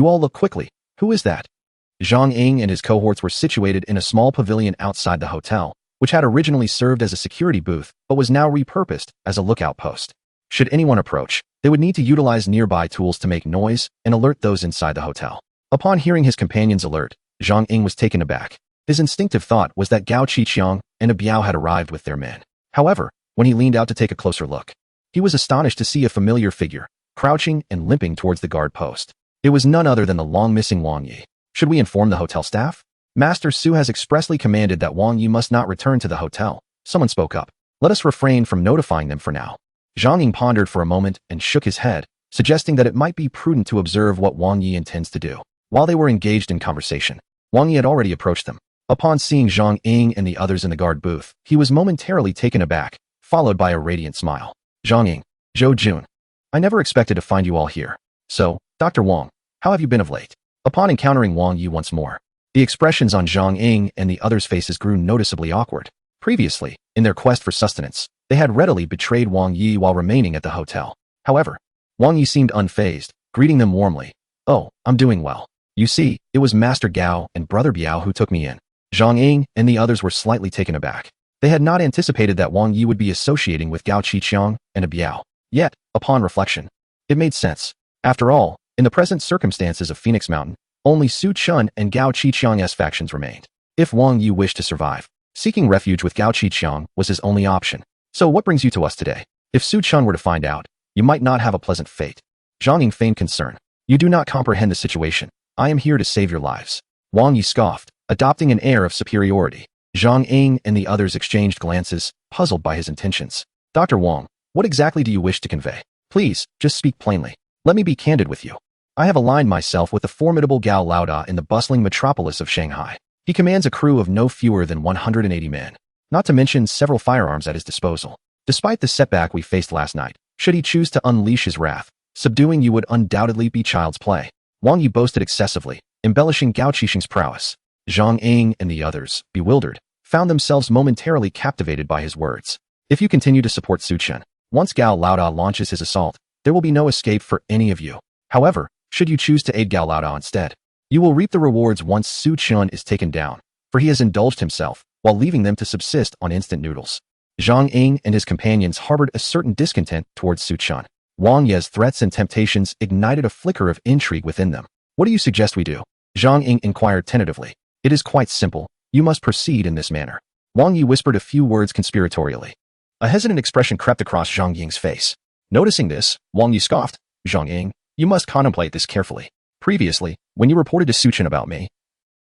all look quickly. Who is that? Zhang Ying and his cohorts were situated in a small pavilion outside the hotel, which had originally served as a security booth but was now repurposed as a lookout post. Should anyone approach, they would need to utilize nearby tools to make noise and alert those inside the hotel. Upon hearing his companion's alert, Zhang Ying was taken aback. His instinctive thought was that Gao Qiqiang and a Biao had arrived with their men. However, when he leaned out to take a closer look, he was astonished to see a familiar figure, crouching and limping towards the guard post. It was none other than the long-missing Wang Yi. Should we inform the hotel staff? Master Su has expressly commanded that Wang Yi must not return to the hotel. Someone spoke up. Let us refrain from notifying them for now. Zhang Ying pondered for a moment and shook his head, suggesting that it might be prudent to observe what Wang Yi intends to do. While they were engaged in conversation, Wang Yi had already approached them. Upon seeing Zhang Ying and the others in the guard booth, he was momentarily taken aback, followed by a radiant smile. Zhang Ying, Zhou Jun, I never expected to find you all here. So, Dr. Wang, how have you been of late? Upon encountering Wang Yi once more, the expressions on Zhang Ying and the others' faces grew noticeably awkward. Previously, in their quest for sustenance, they had readily betrayed Wang Yi while remaining at the hotel. However, Wang Yi seemed unfazed, greeting them warmly. Oh, I'm doing well. You see, it was Master Gao and Brother Biao who took me in. Zhang Ying and the others were slightly taken aback. They had not anticipated that Wang Yi would be associating with Gao Qiqiang and a Biao. Yet, upon reflection, it made sense. After all, In the present circumstances of Phoenix Mountain, only Su Chun and Gao Qiqiang's factions remained. If Wang Yi wished to survive, seeking refuge with Gao Qiqiang was his only option. So what brings you to us today? If Su Chun were to find out, you might not have a pleasant fate. Zhang Ying feigned concern. You do not comprehend the situation. I am here to save your lives. Wang Yi scoffed, adopting an air of superiority. Zhang Ying and the others exchanged glances, puzzled by his intentions. Dr. Wang, what exactly do you wish to convey? Please, just speak plainly. Let me be candid with you. I have aligned myself with the formidable Gao Laoda in the bustling metropolis of Shanghai. He commands a crew of no fewer than 180 men, not to mention several firearms at his disposal. Despite the setback we faced last night, should he choose to unleash his wrath, subduing you would undoubtedly be child's play. Wang Yi boasted excessively, embellishing Gao Qixing's prowess. Zhang Ying and the others, bewildered, found themselves momentarily captivated by his words. If you continue to support Su Chun, once Gao Laoda launches his assault, there will be no escape for any of you. However, should you choose to aid Gao Laoda instead, you will reap the rewards once Su Chun is taken down, for he has indulged himself while leaving them to subsist on instant noodles. Zhang Ying and his companions harbored a certain discontent towards Su Chun. Wang Yi's threats and temptations ignited a flicker of intrigue within them. What do you suggest we do? Zhang Ying inquired tentatively. It is quite simple. You must proceed in this manner. Wang Yi whispered a few words conspiratorially. A hesitant expression crept across Zhang Ying's face. Noticing this, Wang Yi scoffed. Zhang Ying, you must contemplate this carefully. Previously, when you reported to Su Chun about me,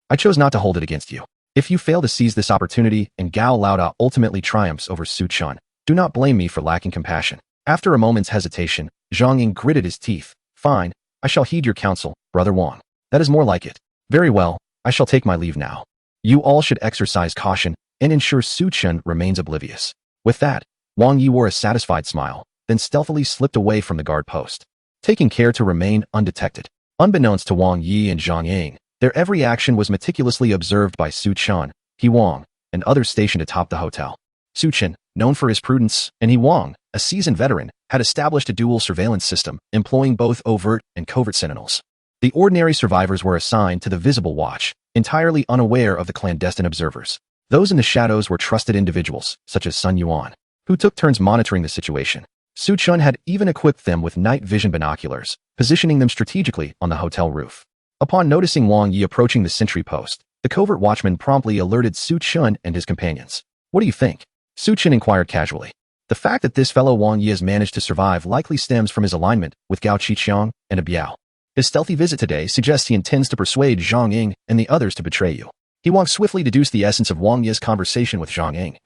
I chose not to hold it against you. If you fail to seize this opportunity and Gao Laoda ultimately triumphs over Su Chun, do not blame me for lacking compassion. After a moment's hesitation, Zhang Ying gritted his teeth. Fine, I shall heed your counsel, Brother Wang. That is more like it. Very well, I shall take my leave now. You all should exercise caution and ensure Su Chun remains oblivious. With that, Wang Yi wore a satisfied smile, then stealthily slipped away from the guard post, taking care to remain undetected. Unbeknownst to Wang Yi and Zhang Ying, their every action was meticulously observed by Su Chun, He Wang, and others stationed atop the hotel. Su Chun, known for his prudence, and He Wang, a seasoned veteran, had established a dual surveillance system, employing both overt and covert sentinels. The ordinary survivors were assigned to the visible watch, entirely unaware of the clandestine observers. Those in the shadows were trusted individuals, such as Sun Yuan, who took turns monitoring the situation. Su Chun had even equipped them with night vision binoculars, positioning them strategically on the hotel roof. Upon noticing Wang Yi approaching the sentry post, the covert watchman promptly alerted Su Chun and his companions. What do you think? Su Chun inquired casually. The fact that this fellow Wang Yi has managed to survive likely stems from his alignment with Gao Qiqiang and a Biao. His stealthy visit today suggests he intends to persuade Zhang Ying and the others to betray you. He Wang swiftly deduced the essence of Wang Yi's conversation with Zhang Ying,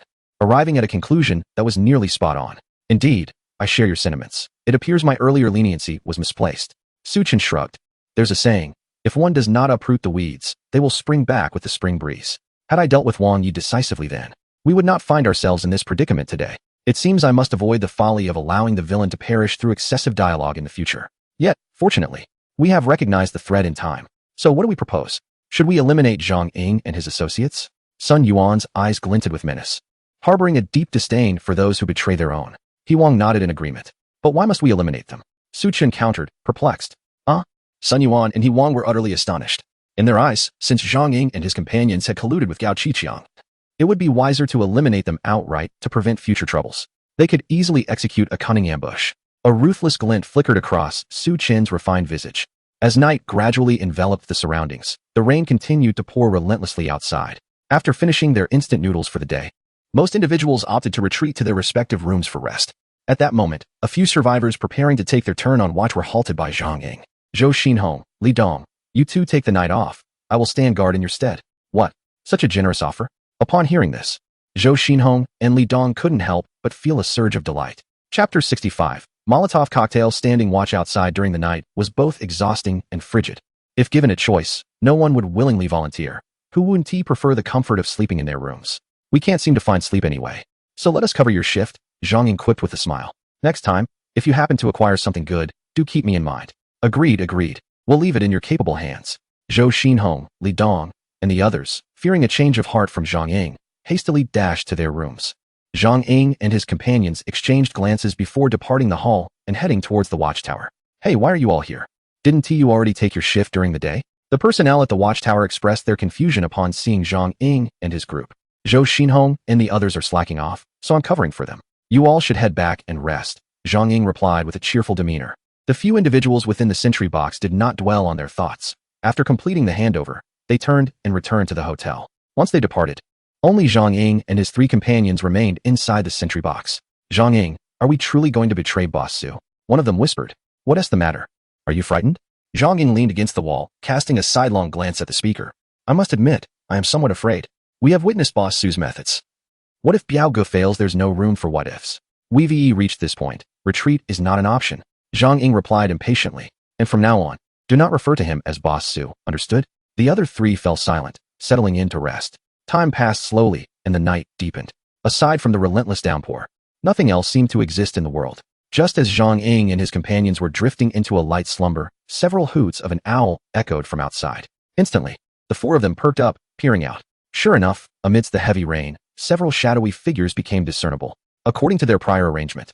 arriving at a conclusion that was nearly spot on. Indeed, I share your sentiments. It appears my earlier leniency was misplaced. Su Chun shrugged. There's a saying, if one does not uproot the weeds, they will spring back with the spring breeze. Had I dealt with Wang Yi decisively then, we would not find ourselves in this predicament today. It seems I must avoid the folly of allowing the villain to perish through excessive dialogue in the future. Yet, fortunately, we have recognized the threat in time. So what do we propose? Should we eliminate Zhang Ying and his associates? Sun Yuan's eyes glinted with menace, harboring a deep disdain for those who betray their own. He Wang nodded in agreement. But why must we eliminate them? Su Chun countered, perplexed. Sun Yuan and He Wang were utterly astonished. In their eyes, since Zhang Ying and his companions had colluded with Gao Qiqiang, it would be wiser to eliminate them outright to prevent future troubles. They could easily execute a cunning ambush. A ruthless glint flickered across Su Chun's refined visage. As night gradually enveloped the surroundings, the rain continued to pour relentlessly outside. After finishing their instant noodles for the day, most individuals opted to retreat to their respective rooms for rest. At that moment, a few survivors preparing to take their turn on watch were halted by Zhang Ying. Zhou Xinhong, Li Dong, you two take the night off. I will stand guard in your stead. What? Such a generous offer? Upon hearing this, Zhou Xinhong and Li Dong couldn't help but feel a surge of delight. Chapter 65. Molotov cocktail. Standing watch outside during the night was both exhausting and frigid. If given a choice, no one would willingly volunteer. Who wouldn't prefer the comfort of sleeping in their rooms? We can't seem to find sleep anyway. So let us cover your shift, Zhang Ying quipped with a smile. Next time, if you happen to acquire something good, do keep me in mind. Agreed. We'll leave it in your capable hands. Zhou Xinhong, Li Dong, and the others, fearing a change of heart from Zhang Ying, hastily dashed to their rooms. Zhang Ying and his companions exchanged glances before departing the hall and heading towards the watchtower. Hey, why are you all here? Didn't you already take your shift during the day? The personnel at the watchtower expressed their confusion upon seeing Zhang Ying and his group. Zhou Xinhong and the others are slacking off, so I'm covering for them. You all should head back and rest, Zhang Ying replied with a cheerful demeanor. The few individuals within the sentry box did not dwell on their thoughts. After completing the handover, they turned and returned to the hotel. Once they departed, only Zhang Ying and his 3 companions remained inside the sentry box. Zhang Ying, are we truly going to betray Boss Su? One of them whispered. What is the matter? Are you frightened? Zhang Ying leaned against the wall, casting a sidelong glance at the speaker. I must admit, I am somewhat afraid. We have witnessed Boss Su's methods. What if Biao Ge fails? There's no room for what-ifs. We reached this point. Retreat is not an option. Zhang Ying replied impatiently. And from now on, do not refer to him as Boss Su, understood? The other 3 fell silent, settling in to rest. Time passed slowly, and the night deepened. Aside from the relentless downpour, nothing else seemed to exist in the world. Just as Zhang Ying and his companions were drifting into a light slumber, several hoots of an owl echoed from outside. Instantly, the 4 of them perked up, peering out. Sure enough, amidst the heavy rain, several shadowy figures became discernible. According to their prior arrangement,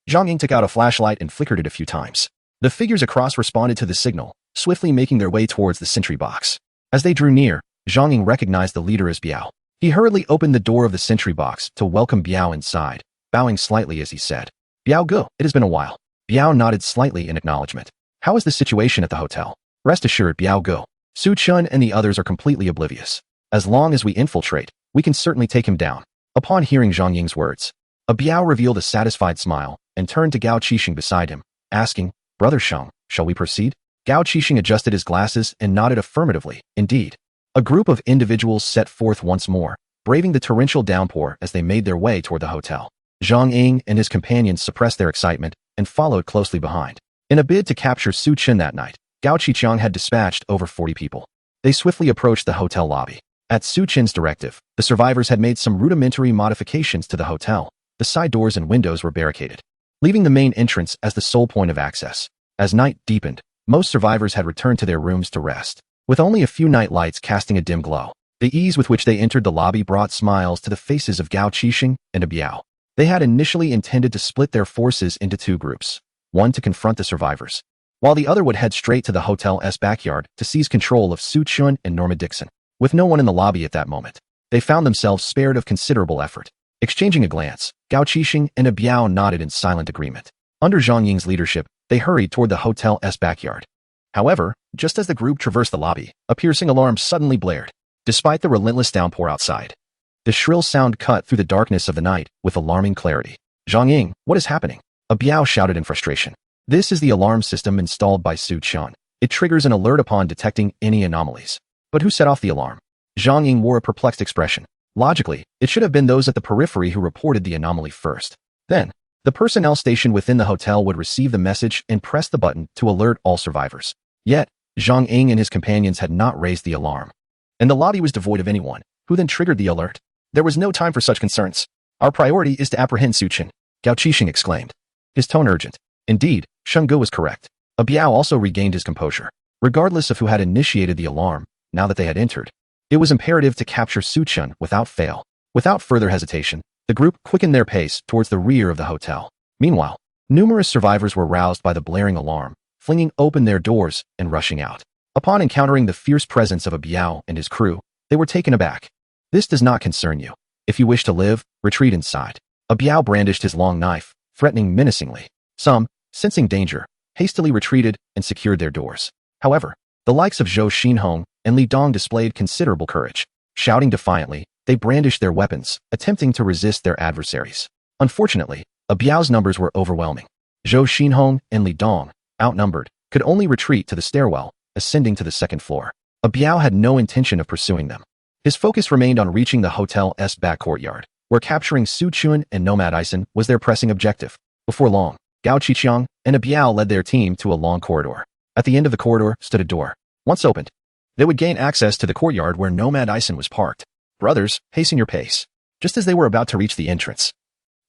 Zhang Ying took out a flashlight and flickered it a few times. The figures across responded to the signal, swiftly making their way towards the sentry box. As they drew near, Zhang Ying recognized the leader as Biao. He hurriedly opened the door of the sentry box to welcome Biao inside, bowing slightly as he said, Biao Ge, it has been a while. Biao nodded slightly in acknowledgement. How is the situation at the hotel? Rest assured, Biao Ge. Su Chun and the others are completely oblivious. As long as we infiltrate, we can certainly take him down. Upon hearing Zhang Ying's words, a Biao revealed a satisfied smile and turned to Gao Qixing beside him, asking, Brother Sheng, shall we proceed? Gao Qixing adjusted his glasses and nodded affirmatively. Indeed. A group of individuals set forth once more, braving the torrential downpour as they made their way toward the hotel. Zhang Ying and his companions suppressed their excitement and followed closely behind. In a bid to capture Su Chen that night, Gao Qiqiang had dispatched over 40 people. They swiftly approached the hotel lobby. At Su Chen's directive, the survivors had made some rudimentary modifications to the hotel. The side doors and windows were barricaded, leaving the main entrance as the sole point of access. As night deepened, most survivors had returned to their rooms to rest, with only a few night lights casting a dim glow. The ease with which they entered the lobby brought smiles to the faces of Gao Qixing and Biao. They had initially intended to split their forces into 2 groups, one to confront the survivors, while the other would head straight to the hotel's backyard to seize control of Su Chun and Norma Dixon. With no one in the lobby at that moment, they found themselves spared of considerable effort. Exchanging a glance, Gao Qixing and Biao nodded in silent agreement. Under Zhang Ying's leadership, they hurried toward the hotel's backyard. However, just as the group traversed the lobby, a piercing alarm suddenly blared. Despite the relentless downpour outside, the shrill sound cut through the darkness of the night with alarming clarity. Zhang Ying, what is happening? Biao shouted in frustration. This is the alarm system installed by Su Chun. It triggers an alert upon detecting any anomalies. But who set off the alarm? Zhang Ying wore a perplexed expression. Logically, it should have been those at the periphery who reported the anomaly first. Then, the personnel stationed within the hotel would receive the message and press the button to alert all survivors. Yet, Zhang Ying and his companions had not raised the alarm, and the lobby was devoid of anyone, who then triggered the alert. There was no time for such concerns. Our priority is to apprehend Su Chen, Gao Qixing exclaimed, his tone urgent. Indeed, Sheng Ge was correct. Biao also regained his composure. Regardless of who had initiated the alarm, now that they had entered, it was imperative to capture Su Chen without fail. Without further hesitation, the group quickened their pace towards the rear of the hotel. Meanwhile, numerous survivors were roused by the blaring alarm, flinging open their doors and rushing out. Upon encountering the fierce presence of Biao and his crew, they were taken aback. This does not concern you. If you wish to live, retreat inside. Biao brandished his long knife, threatening menacingly. Some, sensing danger, hastily retreated and secured their doors. However, the likes of Zhou Xinhong and Li Dong displayed considerable courage. Shouting defiantly, they brandished their weapons, attempting to resist their adversaries. Unfortunately, Biao's numbers were overwhelming. Zhou Xinhong and Li Dong, outnumbered, could only retreat to the stairwell, ascending to the 2nd floor. Biao had no intention of pursuing them. His focus remained on reaching the hotel's back courtyard, where capturing Su Chun and Nomad Ison was their pressing objective. Before long, Gao Qiqiang and Biao led their team to a long corridor. At the end of the corridor stood a door. Once opened, they would gain access to the courtyard where Nomad Ison was parked. Brothers, hasten your pace. Just as they were about to reach the entrance,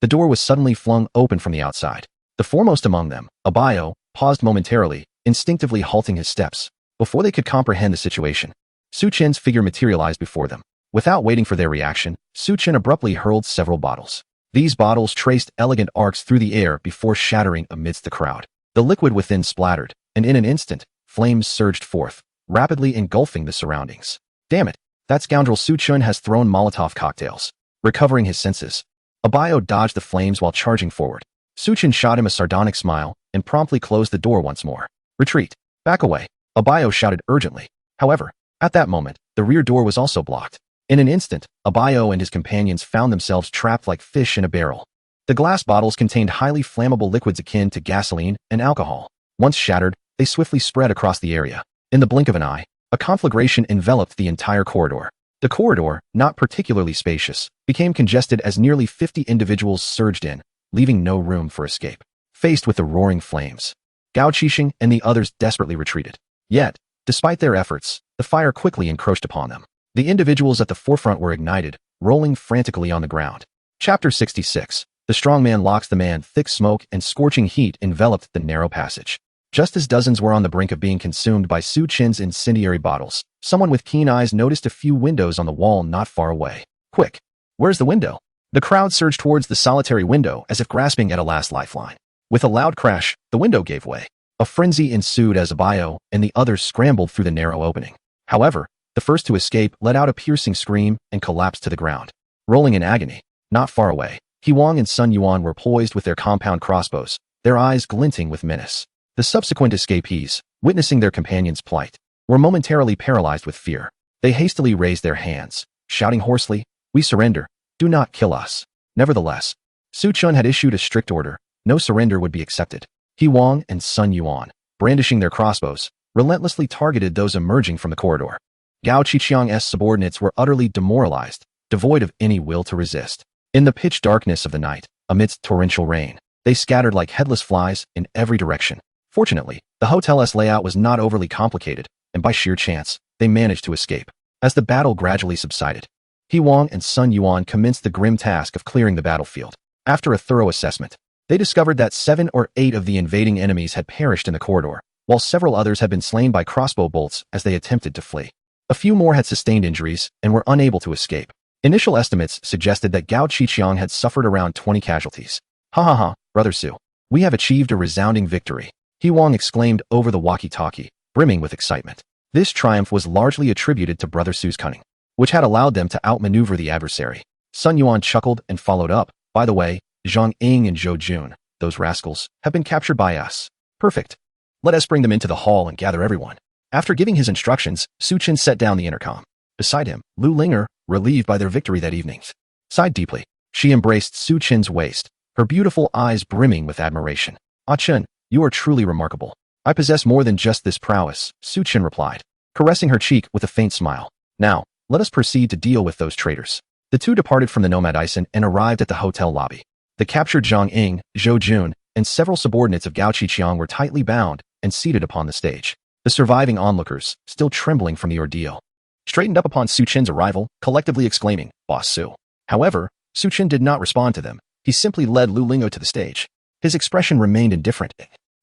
the door was suddenly flung open from the outside. The foremost among them, Biao, paused momentarily, instinctively halting his steps. Before they could comprehend the situation, Su Chen's figure materialized before them. Without waiting for their reaction, Su Chen abruptly hurled several bottles. These bottles traced elegant arcs through the air before shattering amidst the crowd. The liquid within splattered, and in an instant, flames surged forth, rapidly engulfing the surroundings. Damn it, that scoundrel Su Chen has thrown Molotov cocktails. Recovering his senses, Biao dodged the flames while charging forward. Suchin shot him a sardonic smile and promptly closed the door once more. Retreat. Back away. Abayo shouted urgently. However, at that moment, the rear door was also blocked. In an instant, Abayo and his companions found themselves trapped like fish in a barrel. The glass bottles contained highly flammable liquids akin to gasoline and alcohol. Once shattered, they swiftly spread across the area. In the blink of an eye, a conflagration enveloped the entire corridor. The corridor, not particularly spacious, became congested as nearly 50 individuals surged in, leaving no room for escape. Faced with the roaring flames, Gao Qixing and the others desperately retreated. Yet, despite their efforts, the fire quickly encroached upon them. The individuals at the forefront were ignited, rolling frantically on the ground. Chapter 66. The strong man locks the man. Thick smoke and scorching heat enveloped the narrow passage. Just as dozens were on the brink of being consumed by Su Qin's incendiary bottles, someone with keen eyes noticed a few windows on the wall not far away. Quick! Where's the window? The crowd surged towards the solitary window as if grasping at a last lifeline. With a loud crash, the window gave way. A frenzy ensued as Abayo and the others scrambled through the narrow opening. However, the first to escape let out a piercing scream and collapsed to the ground. Rolling in agony, not far away, He-Wang and Sun Yuan were poised with their compound crossbows, their eyes glinting with menace. The subsequent escapees, witnessing their companion's plight, were momentarily paralyzed with fear. They hastily raised their hands, shouting hoarsely, "We surrender, do not kill us." Nevertheless, Su Chun had issued a strict order, no surrender would be accepted. He-Wang and Sun Yuan, brandishing their crossbows, relentlessly targeted those emerging from the corridor. Gao Qiqiang's subordinates were utterly demoralized, devoid of any will to resist. In the pitch darkness of the night, amidst torrential rain, they scattered like headless flies in every direction. Fortunately, the hotel's layout was not overly complicated, and by sheer chance, they managed to escape. As the battle gradually subsided, He-Wang and Sun Yuan commenced the grim task of clearing the battlefield. After a thorough assessment, they discovered that 7 or 8 of the invading enemies had perished in the corridor, while several others had been slain by crossbow bolts as they attempted to flee. A few more had sustained injuries and were unable to escape. Initial estimates suggested that Gao Qiqiang had suffered around 20 casualties. "Ha ha ha, Brother Su. We have achieved a resounding victory," He-Wang exclaimed over the walkie-talkie, brimming with excitement. This triumph was largely attributed to Brother Su's cunning, which had allowed them to outmaneuver the adversary. Sun Yuan chuckled and followed up, "By the way, Zhang Ying and Zhou Jun, those rascals, have been captured by us." "Perfect. Let us bring them into the hall and gather everyone." After giving his instructions, Su Qin set down the intercom. Beside him, Lu Linger, relieved by their victory that evening, sighed deeply. She embraced Su Qin's waist, her beautiful eyes brimming with admiration. "Ah Chen, you are truly remarkable." "I possess more than just this prowess," Su Qin replied, caressing her cheek with a faint smile. "Now, let us proceed to deal with those traitors." The two departed from the Nomad Ison and arrived at the hotel lobby. The captured Zhang Ying, Zhou Jun, and several subordinates of Gao Qiqiang were tightly bound and seated upon the stage. The surviving onlookers, still trembling from the ordeal, straightened up upon Su Qin's arrival, collectively exclaiming, "Boss Su." However, Su Qin did not respond to them. He simply led Lu Lingo to the stage. His expression remained indifferent,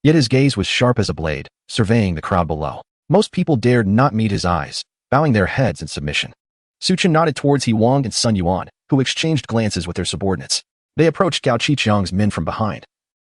yet his gaze was sharp as a blade, surveying the crowd below. Most people dared not meet his eyes, bowing their heads in submission. Su Qin nodded towards He-Wang and Sun Yuan, who exchanged glances with their subordinates. They approached Gao Qiqiang's men from behind,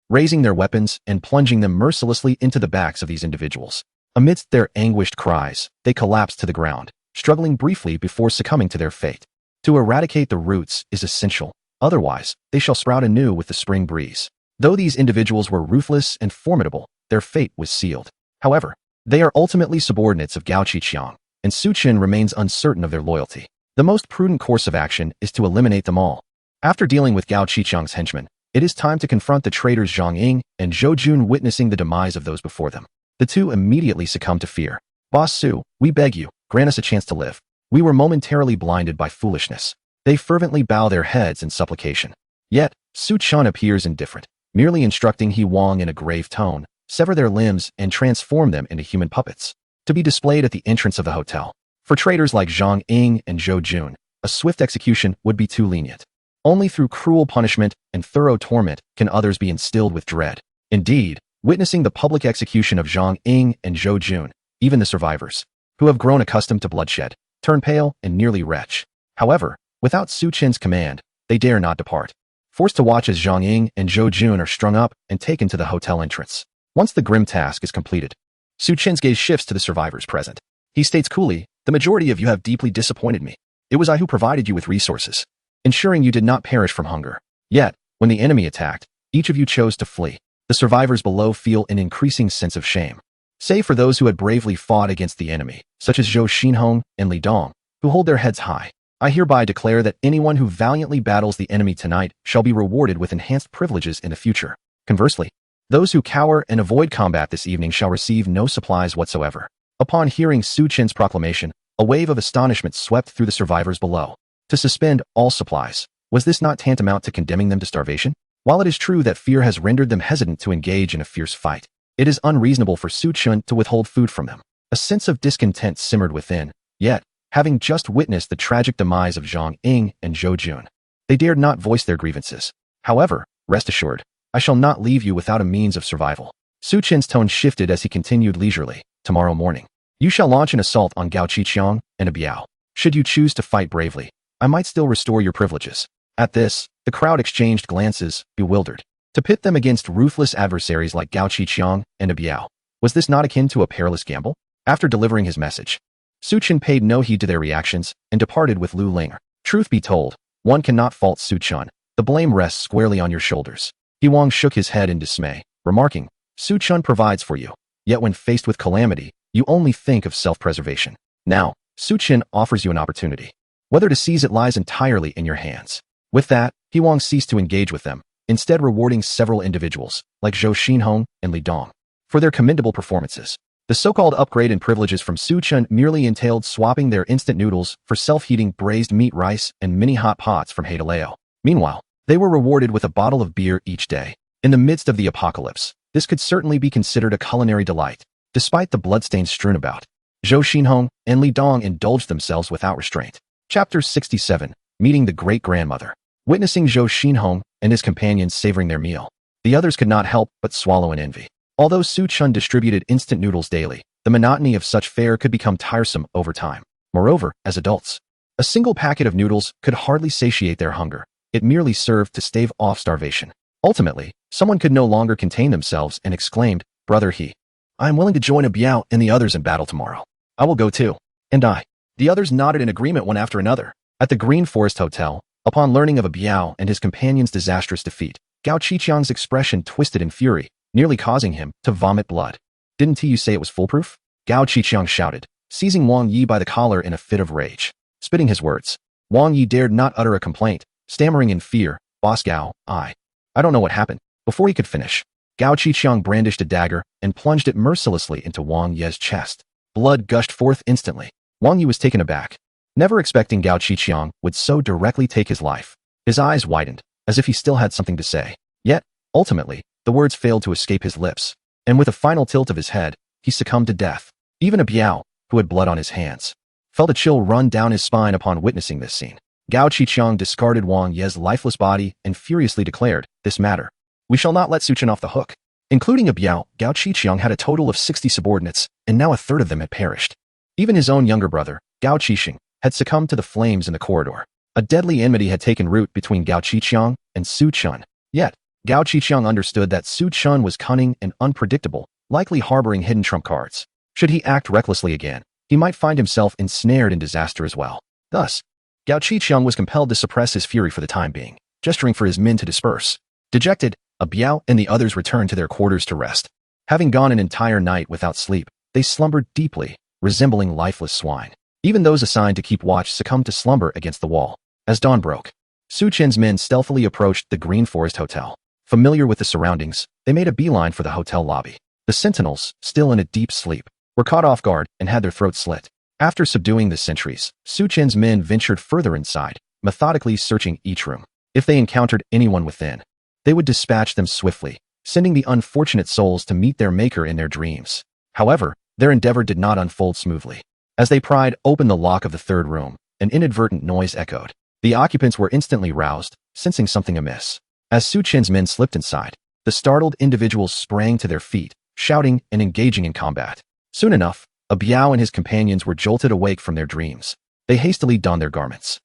raising their weapons and plunging them mercilessly into the backs of these individuals. Amidst their anguished cries, they collapsed to the ground, struggling briefly before succumbing to their fate. To eradicate the roots is essential, otherwise, they shall sprout anew with the spring breeze. Though these individuals were ruthless and formidable, their fate was sealed. However, they are ultimately subordinates of Gao Qiqiang, and Su Qin remains uncertain of their loyalty. The most prudent course of action is to eliminate them all. After dealing with Gao Qiqiang's henchmen, it is time to confront the traitors Zhang Ying and Zhou Jun, witnessing the demise of those before them. The two immediately succumbed to fear. "Boss Su, we beg you, grant us a chance to live. We were momentarily blinded by foolishness." They fervently bow their heads in supplication. Yet, Su Chun appears indifferent, merely instructing He-Wang in a grave tone, sever their limbs and transform them into human puppets, to be displayed at the entrance of the hotel. For traitors like Zhang Ying and Zhou Jun, a swift execution would be too lenient. Only through cruel punishment and thorough torment can others be instilled with dread. Indeed, witnessing the public execution of Zhang Ying and Zhou Jun, even the survivors, who have grown accustomed to bloodshed, turn pale and nearly retch. However, without Su Qin's command, they dare not depart, forced to watch as Zhang Ying and Zhou Jun are strung up and taken to the hotel entrance. Once the grim task is completed, Su Qin's gaze shifts to the survivors present. He states coolly, "The majority of you have deeply disappointed me. It was I who provided you with resources, ensuring you did not perish from hunger. Yet, when the enemy attacked, each of you chose to flee. The survivors below feel an increasing sense of shame. Save for those who had bravely fought against the enemy, such as Zhou Xinhong and Li Dong, who hold their heads high. I hereby declare that anyone who valiantly battles the enemy tonight shall be rewarded with enhanced privileges in the future. Conversely, those who cower and avoid combat this evening shall receive no supplies whatsoever. Upon hearing Su Chen's proclamation, a wave of astonishment swept through the survivors below. To suspend all supplies, was this not tantamount to condemning them to starvation? While it is true that fear has rendered them hesitant to engage in a fierce fight, it is unreasonable for Su Chen to withhold food from them. A sense of discontent simmered within, yet, having just witnessed the tragic demise of Zhang Ying and Zhou Jun, they dared not voice their grievances. However, rest assured, I shall not leave you without a means of survival. Su Chen's tone shifted as he continued leisurely. Tomorrow morning, you shall launch an assault on Gao Qiqiang and a Biao. Should you choose to fight bravely, I might still restore your privileges. At this, the crowd exchanged glances, bewildered. To pit them against ruthless adversaries like Gao Qiqiang and a Biao, was this not akin to a perilous gamble? After delivering his message, Su Chen paid no heed to their reactions and departed with Lu Ling. Truth be told, one cannot fault Su Chen. The blame rests squarely on your shoulders. He Wang shook his head in dismay, remarking, Su Chen provides for you, yet when faced with calamity, you only think of self-preservation. Now, Su Chen offers you an opportunity. Whether to seize it lies entirely in your hands. With that, He Wang ceased to engage with them, instead rewarding several individuals, like Zhou Xinhong and Li Dong, for their commendable performances. The so-called upgrade in privileges from Su Chen merely entailed swapping their instant noodles for self-heating braised meat rice and mini hot pots from Haidaleo. Meanwhile, they were rewarded with a bottle of beer each day. In the midst of the apocalypse, this could certainly be considered a culinary delight. Despite the bloodstains strewn about, Zhou Xinhong and Li Dong indulged themselves without restraint. Chapter 67, Meeting the Great-Grandmother. Witnessing Zhou Xinhong and his companions savoring their meal, the others could not help but swallow in envy. Although Su Chen distributed instant noodles daily, the monotony of such fare could become tiresome over time. Moreover, as adults, a single packet of noodles could hardly satiate their hunger. It merely served to stave off starvation. Ultimately, someone could no longer contain themselves and exclaimed, Brother He, I am willing to join a Biao and the others in battle tomorrow. I will go too. And I. The others nodded in agreement one after another. At the Green Forest Hotel, upon learning of a Biao and his companion's disastrous defeat, Gao Qiqiang's expression twisted in fury, nearly causing him to vomit blood. Didn't you say it was foolproof? Gao Qiqiang shouted, seizing Wang Yi by the collar in a fit of rage. Spitting his words, Wang Yi dared not utter a complaint, stammering in fear, Boss Gao, I don't know what happened. Before he could finish, Gao Qiqiang brandished a dagger and plunged it mercilessly into Wang Yi's chest. Blood gushed forth instantly. Wang Yi was taken aback, never expecting Gao Qiqiang would so directly take his life. His eyes widened, as if he still had something to say. Yet, ultimately, the words failed to escape his lips, and with a final tilt of his head, he succumbed to death. Even a Biao, who had blood on his hands, felt a chill run down his spine upon witnessing this scene. Gao Qiqiang discarded Wang Yi's lifeless body and furiously declared, this matter, we shall not let Su Chen off the hook. Including a Biao, Gao Qiqiang had a total of 60 subordinates, and now a third of them had perished. Even his own younger brother, Gao Qixing, had succumbed to the flames in the corridor. A deadly enmity had taken root between Gao Qiqiang and Su Chen. Yet, Gao Qiqiang understood that Su Chen was cunning and unpredictable, likely harboring hidden trump cards. Should he act recklessly again, he might find himself ensnared in disaster as well. Thus, Gao Qiqiang was compelled to suppress his fury for the time being, gesturing for his men to disperse. Dejected, a Biao and the others returned to their quarters to rest. Having gone an entire night without sleep, they slumbered deeply, resembling lifeless swine. Even those assigned to keep watch succumbed to slumber against the wall. As dawn broke, Su Chen's men stealthily approached the Green Forest Hotel. Familiar with the surroundings, they made a beeline for the hotel lobby. The sentinels, still in a deep sleep, were caught off guard and had their throats slit. After subduing the sentries, Su Chen's men ventured further inside, methodically searching each room. If they encountered anyone within, they would dispatch them swiftly, sending the unfortunate souls to meet their maker in their dreams. However, their endeavor did not unfold smoothly. As they pried open the lock of the third room, an inadvertent noise echoed. The occupants were instantly roused, sensing something amiss. As Su Chen's men slipped inside, the startled individuals sprang to their feet, shouting and engaging in combat. Soon enough, a Biao and his companions were jolted awake from their dreams. They hastily donned their garments,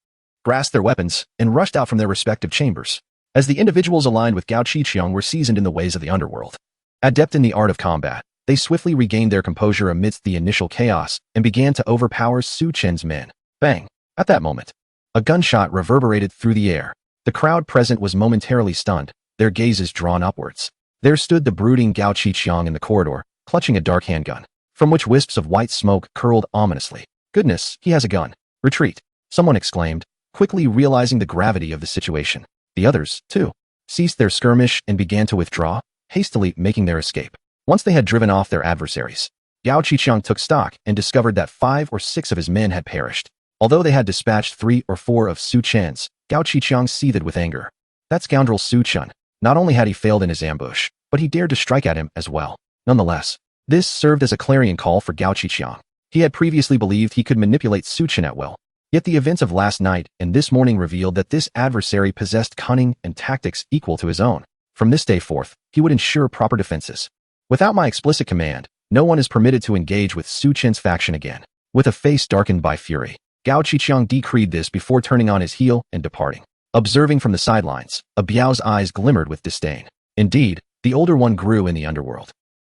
grasped their weapons, and rushed out from their respective chambers. As the individuals aligned with Gao Qiqiang were seasoned in the ways of the underworld, adept in the art of combat, they swiftly regained their composure amidst the initial chaos and began to overpower Su Chen's men. Bang! At that moment, a gunshot reverberated through the air. The crowd present was momentarily stunned, their gazes drawn upwards. There stood the brooding Gao Qiqiang in the corridor, clutching a dark handgun, from which wisps of white smoke curled ominously. Goodness, he has a gun. Retreat, someone exclaimed, quickly realizing the gravity of the situation. The others, too, ceased their skirmish and began to withdraw, hastily making their escape. Once they had driven off their adversaries, Gao Qiqiang took stock and discovered that 5 or 6 of his men had perished. Although they had dispatched 3 or 4 of Su Chen's, Gao Qiqiang seethed with anger. That scoundrel Su Chen. Not only had he failed in his ambush, but he dared to strike at him as well. Nonetheless, this served as a clarion call for Gao Qiqiang. He had previously believed he could manipulate Su Chen at will. Yet the events of last night and this morning revealed that this adversary possessed cunning and tactics equal to his own. From this day forth, he would ensure proper defenses. Without my explicit command, no one is permitted to engage with Su Chen's faction again. With a face darkened by fury, Gao Qiqiang decreed this before turning on his heel and departing. Observing from the sidelines, a Biao's eyes glimmered with disdain. Indeed, the older one grew in the underworld.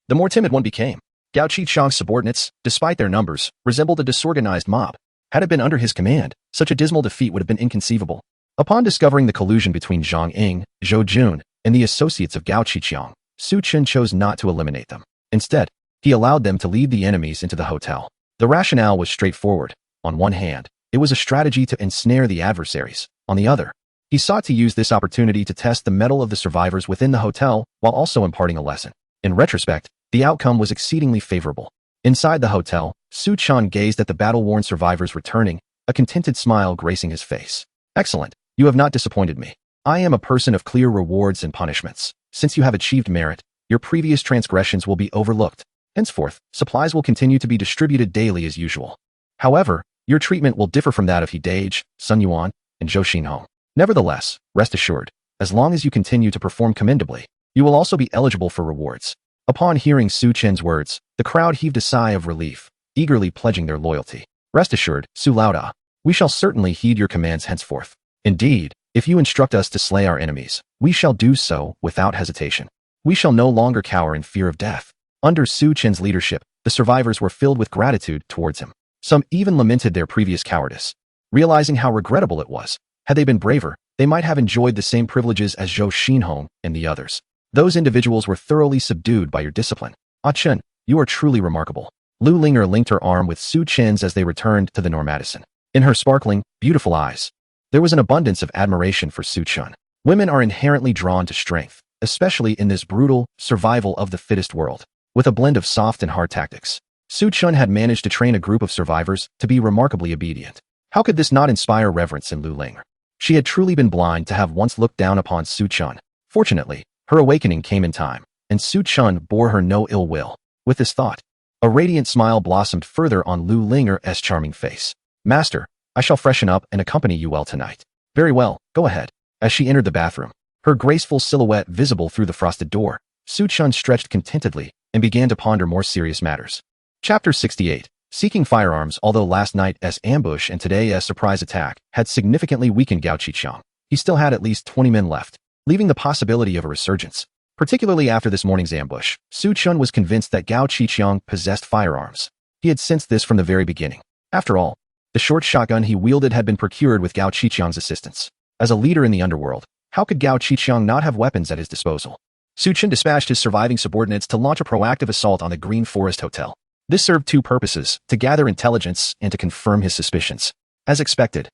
The more timid one became. Gao Qiqiang's subordinates, despite their numbers, resembled a disorganized mob. Had it been under his command, such a dismal defeat would have been inconceivable. Upon discovering the collusion between Zhang Ying, Zhou Jun, and the associates of Gao Qiqiang, Su Chen chose not to eliminate them. Instead, he allowed them to lead the enemies into the hotel. The rationale was straightforward. On one hand, it was a strategy to ensnare the adversaries. On the other, he sought to use this opportunity to test the mettle of the survivors within the hotel while also imparting a lesson. In retrospect, the outcome was exceedingly favorable. Inside the hotel, Su Chen gazed at the battle-worn survivors returning, a contented smile gracing his face. Excellent, you have not disappointed me. I am a person of clear rewards and punishments. Since you have achieved merit, your previous transgressions will be overlooked. Henceforth, supplies will continue to be distributed daily as usual. However, your treatment will differ from that of Hidage, Sun Yuan, and Zhou Xinhong. Nevertheless, rest assured, as long as you continue to perform commendably, you will also be eligible for rewards. Upon hearing Su Chen's words, the crowd heaved a sigh of relief, eagerly pledging their loyalty. Rest assured, Su Laoda, we shall certainly heed your commands henceforth. Indeed, if you instruct us to slay our enemies, we shall do so without hesitation. We shall no longer cower in fear of death. Under Su Chen's leadership, the survivors were filled with gratitude towards him. Some even lamented their previous cowardice, realizing how regrettable it was. Had they been braver, they might have enjoyed the same privileges as Zhou Xinhong and the others. Those individuals were thoroughly subdued by your discipline. Ah Chen, you are truly remarkable. Lu Linger linked her arm with Su Chen's as they returned to the Normadison. In her sparkling, beautiful eyes, there was an abundance of admiration for Su Chen. Women are inherently drawn to strength, especially in this brutal, survival of the fittest world. With a blend of soft and hard tactics, Su Chen had managed to train a group of survivors to be remarkably obedient. How could this not inspire reverence in Lu Linger? She had truly been blind to have once looked down upon Su Chen. Fortunately, her awakening came in time, and Su Chen bore her no ill will. With this thought, a radiant smile blossomed further on Lu Linger's charming face. Master, I shall freshen up and accompany you well tonight. Very well, go ahead. As she entered the bathroom, her graceful silhouette visible through the frosted door, Su Chen stretched contentedly and began to ponder more serious matters. Chapter 68. Seeking firearms. Although last night's ambush and today's surprise attack had significantly weakened Gao Qiqiang, he still had at least 20 men left, leaving the possibility of a resurgence. Particularly after this morning's ambush, Su Chen was convinced that Gao Qiqiang possessed firearms. He had sensed this from the very beginning. After all, the short shotgun he wielded had been procured with Gao Qiqiang's assistance. As a leader in the underworld, how could Gao Qiqiang not have weapons at his disposal? Su Chen dispatched his surviving subordinates to launch a proactive assault on the Green Forest Hotel. This served two purposes: to gather intelligence and to confirm his suspicions. As expected,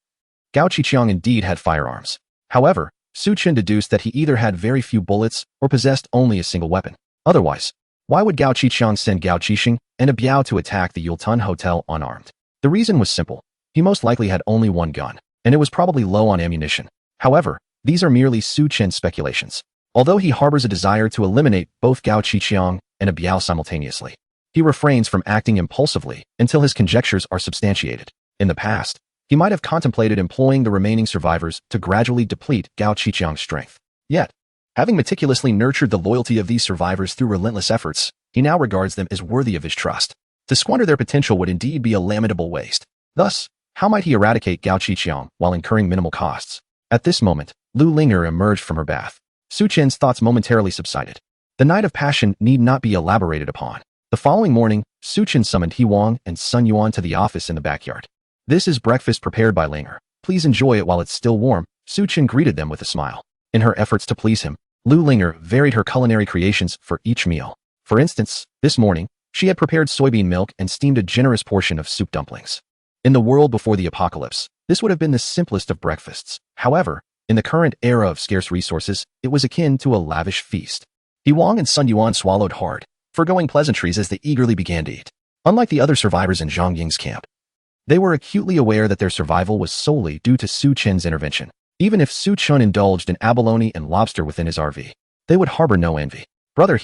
Gao Qiqiang indeed had firearms. However, Su Chen deduced that he either had very few bullets or possessed only a single weapon. Otherwise, why would Gao Qiqiang send Gao Qixing and a Biao to attack the Yultun Hotel unarmed? The reason was simple. He most likely had only one gun, and it was probably low on ammunition. However, these are merely Su Chen's speculations. Although he harbors a desire to eliminate both Gao Qiqiang and a Biao simultaneously, he refrains from acting impulsively until his conjectures are substantiated. In the past, he might have contemplated employing the remaining survivors to gradually deplete Gao Qiqiang's strength. Yet, having meticulously nurtured the loyalty of these survivors through relentless efforts, he now regards them as worthy of his trust. To squander their potential would indeed be a lamentable waste. Thus, how might he eradicate Gao Qiqiang while incurring minimal costs? At this moment, Lu Linger emerged from her bath. Su Chen's thoughts momentarily subsided. The night of passion need not be elaborated upon. The following morning, Su Chen summoned He Wang and Sun Yuan to the office in the backyard. This is breakfast prepared by Linger. Please enjoy it while it's still warm. Su Chen greeted them with a smile. In her efforts to please him, Lu Linger varied her culinary creations for each meal. For instance, this morning, she had prepared soybean milk and steamed a generous portion of soup dumplings. In the world before the apocalypse, this would have been the simplest of breakfasts. However, in the current era of scarce resources, it was akin to a lavish feast. He Wang and Sun Yuan swallowed hard, foregoing pleasantries as they eagerly began to eat. Unlike the other survivors in Zhang Ying's camp, they were acutely aware that their survival was solely due to Su Chen's intervention. Even if Su Chen indulged in abalone and lobster within his RV, they would harbor no envy. Brother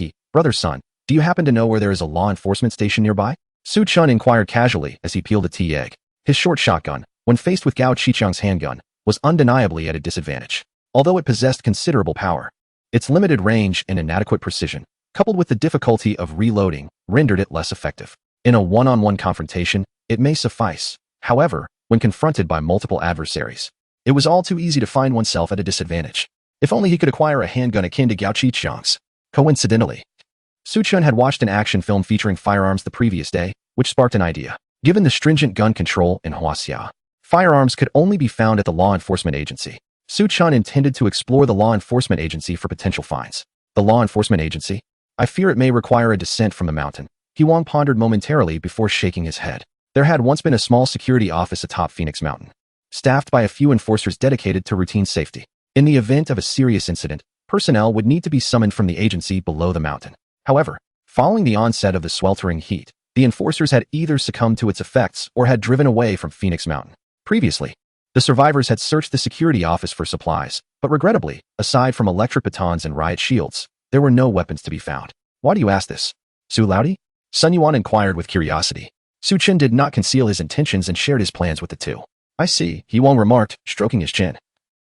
Sun, do you happen to know where there is a law enforcement station nearby? Su Chen inquired casually as he peeled a tea egg. His short shotgun, when faced with Gao Qiqiang's handgun, was undeniably at a disadvantage. Although it possessed considerable power, its limited range and inadequate precision, coupled with the difficulty of reloading, rendered it less effective. In a one-on-one confrontation, it may suffice. However, when confronted by multiple adversaries, it was all too easy to find oneself at a disadvantage. If only he could acquire a handgun akin to Gao Qiqiang's. Coincidentally, Su Chen had watched an action film featuring firearms the previous day, which sparked an idea. Given the stringent gun control in Huaxia, firearms could only be found at the law enforcement agency. Su Chen intended to explore the law enforcement agency for potential finds. The law enforcement agency? I fear it may require a descent from the mountain. He Wang pondered momentarily before shaking his head. There had once been a small security office atop Phoenix Mountain, staffed by a few enforcers dedicated to routine safety. In the event of a serious incident, personnel would need to be summoned from the agency below the mountain. However, following the onset of the sweltering heat, the enforcers had either succumbed to its effects or had driven away from Phoenix Mountain. Previously, the survivors had searched the security office for supplies, but regrettably, aside from electric batons and riot shields, there were no weapons to be found. Why do you ask this? Su Laudi? Sun Yuan inquired with curiosity. Su Chen did not conceal his intentions and shared his plans with the two. I see, He Wang remarked, stroking his chin.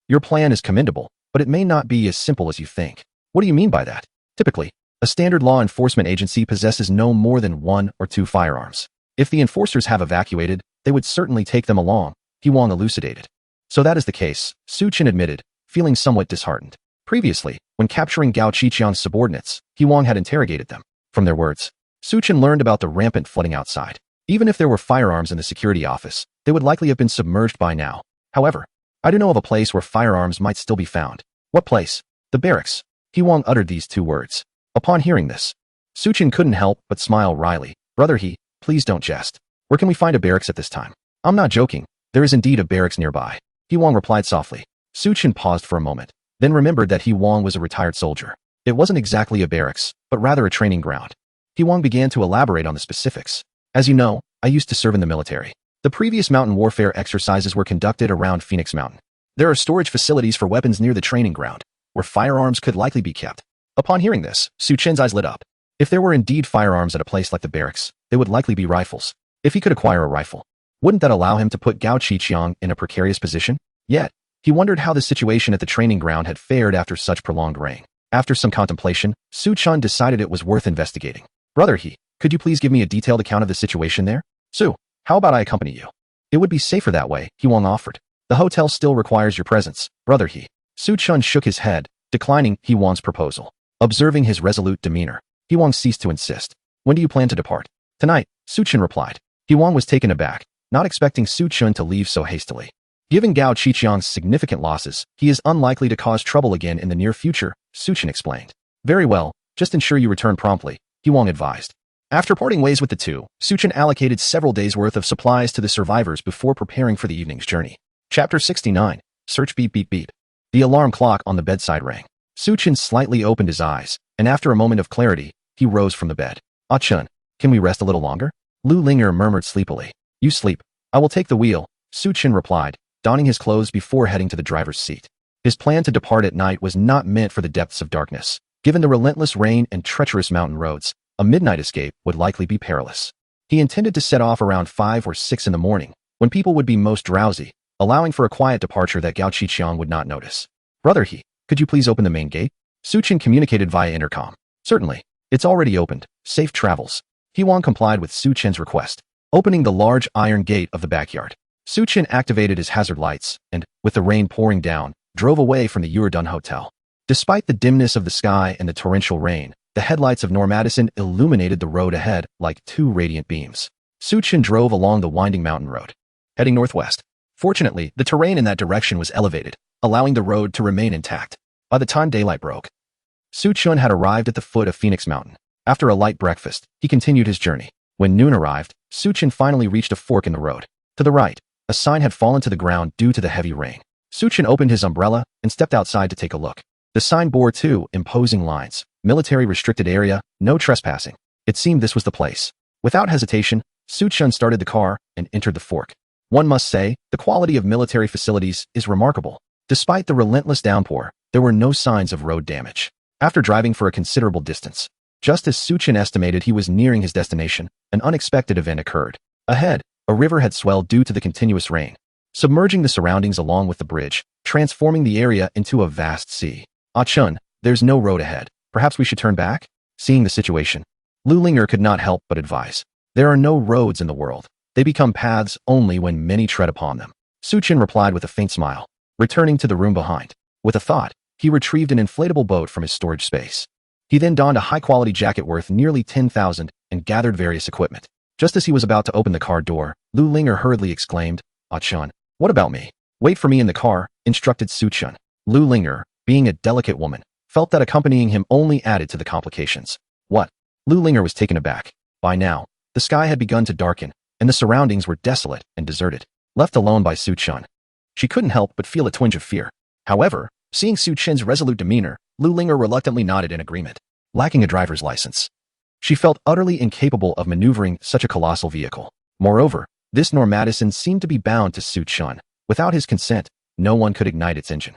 Your plan is commendable, but it may not be as simple as you think. What do you mean by that? Typically, a standard law enforcement agency possesses no more than 1 or 2 firearms. If the enforcers have evacuated, they would certainly take them along, He Wang elucidated. So that is the case, Su Chen admitted, feeling somewhat disheartened. Previously, when capturing Gao Qiqiang's subordinates, He Wang had interrogated them. From their words, Su Chen learned about the rampant flooding outside. Even if there were firearms in the security office, they would likely have been submerged by now. However, I do know of a place where firearms might still be found. What place? The barracks. He Wang uttered these 2 words. Upon hearing this, Su Chen couldn't help but smile wryly. Brother He, please don't jest. Where can we find a barracks at this time? I'm not joking. There is indeed a barracks nearby. He Wang replied softly. Su Chen paused for a moment, then remembered that He Wang was a retired soldier. It wasn't exactly a barracks, but rather a training ground. He Wang began to elaborate on the specifics. As you know, I used to serve in the military. The previous mountain warfare exercises were conducted around Phoenix Mountain. There are storage facilities for weapons near the training ground, where firearms could likely be kept. Upon hearing this, Su Chen's eyes lit up. If there were indeed firearms at a place like the barracks, they would likely be rifles. If he could acquire a rifle, wouldn't that allow him to put Gao Qiqiang in a precarious position? Yet, he wondered how the situation at the training ground had fared after such prolonged rain. After some contemplation, Su Chen decided it was worth investigating. Brother He, could you please give me a detailed account of the situation there? Su, how about I accompany you? It would be safer that way, He Wang offered. The hotel still requires your presence, Brother He. Su Chen shook his head, declining He Wang's proposal. Observing his resolute demeanor, He Wang ceased to insist. When do you plan to depart? Tonight, Su Chen replied. He Wang was taken aback, not expecting Su Chen to leave so hastily. Given Gao Qiqiang's significant losses, he is unlikely to cause trouble again in the near future, Su Chen explained. Very well, just ensure you return promptly, He Wang advised. After parting ways with the two, Su Chen allocated several days' worth of supplies to the survivors before preparing for the evening's journey. Chapter 69. Search beep beep beep. The alarm clock on the bedside rang. Su Chen slightly opened his eyes, and after a moment of clarity, he rose from the bed. Ah Chun, can we rest a little longer? Lu Linger murmured sleepily. You sleep. I will take the wheel, Su Chen replied, donning his clothes before heading to the driver's seat. His plan to depart at night was not meant for the depths of darkness. Given the relentless rain and treacherous mountain roads, a midnight escape would likely be perilous. He intended to set off around 5 or 6 in the morning, when people would be most drowsy, allowing for a quiet departure that Gao Qiqiang would not notice. Brother He, could you please open the main gate? Su Chen communicated via intercom. Certainly. It's already opened. Safe travels. He Wang complied with Su Chen's request, opening the large iron gate of the backyard. Su Chen activated his hazard lights and, with the rain pouring down, drove away from the Uredun Hotel. Despite the dimness of the sky and the torrential rain, the headlights of Normadison illuminated the road ahead like 2 radiant beams. Su Chen drove along the winding mountain road, heading northwest. Fortunately, the terrain in that direction was elevated, allowing the road to remain intact. By the time daylight broke, Su Chun had arrived at the foot of Phoenix Mountain. After a light breakfast, he continued his journey. When noon arrived, Su Chun finally reached a fork in the road. To the right, a sign had fallen to the ground due to the heavy rain. Su Chun opened his umbrella and stepped outside to take a look. The sign bore two imposing lines: military restricted area, no trespassing. It seemed this was the place. Without hesitation, Su Chun started the car and entered the fork. One must say, the quality of military facilities is remarkable. Despite the relentless downpour, there were no signs of road damage. After driving for a considerable distance, just as Su Chun estimated he was nearing his destination, an unexpected event occurred. Ahead, a river had swelled due to the continuous rain, submerging the surroundings along with the bridge, transforming the area into a vast sea. Ah Chun, there's no road ahead. Perhaps we should turn back? Seeing the situation, Lu Linger could not help but advise. There are no roads in the world. They become paths only when many tread upon them. Su Chun replied with a faint smile, returning to the room behind. With a thought, he retrieved an inflatable boat from his storage space. He then donned a high-quality jacket worth nearly 10,000 and gathered various equipment. Just as he was about to open the car door, Lu Linger hurriedly exclaimed, "Ah Chun, what about me? Wait for me in the car," instructed Su Chun. Lu Linger, being a delicate woman, felt that accompanying him only added to the complications. What? Lu Linger was taken aback. By now, the sky had begun to darken, and the surroundings were desolate and deserted. Left alone by Su Chun, she couldn't help but feel a twinge of fear. However, seeing Su Chun's resolute demeanor, Lu Linger reluctantly nodded in agreement. Lacking a driver's license, she felt utterly incapable of maneuvering such a colossal vehicle. Moreover, this Normadison seemed to be bound to Su Chun. Without his consent, no one could ignite its engine.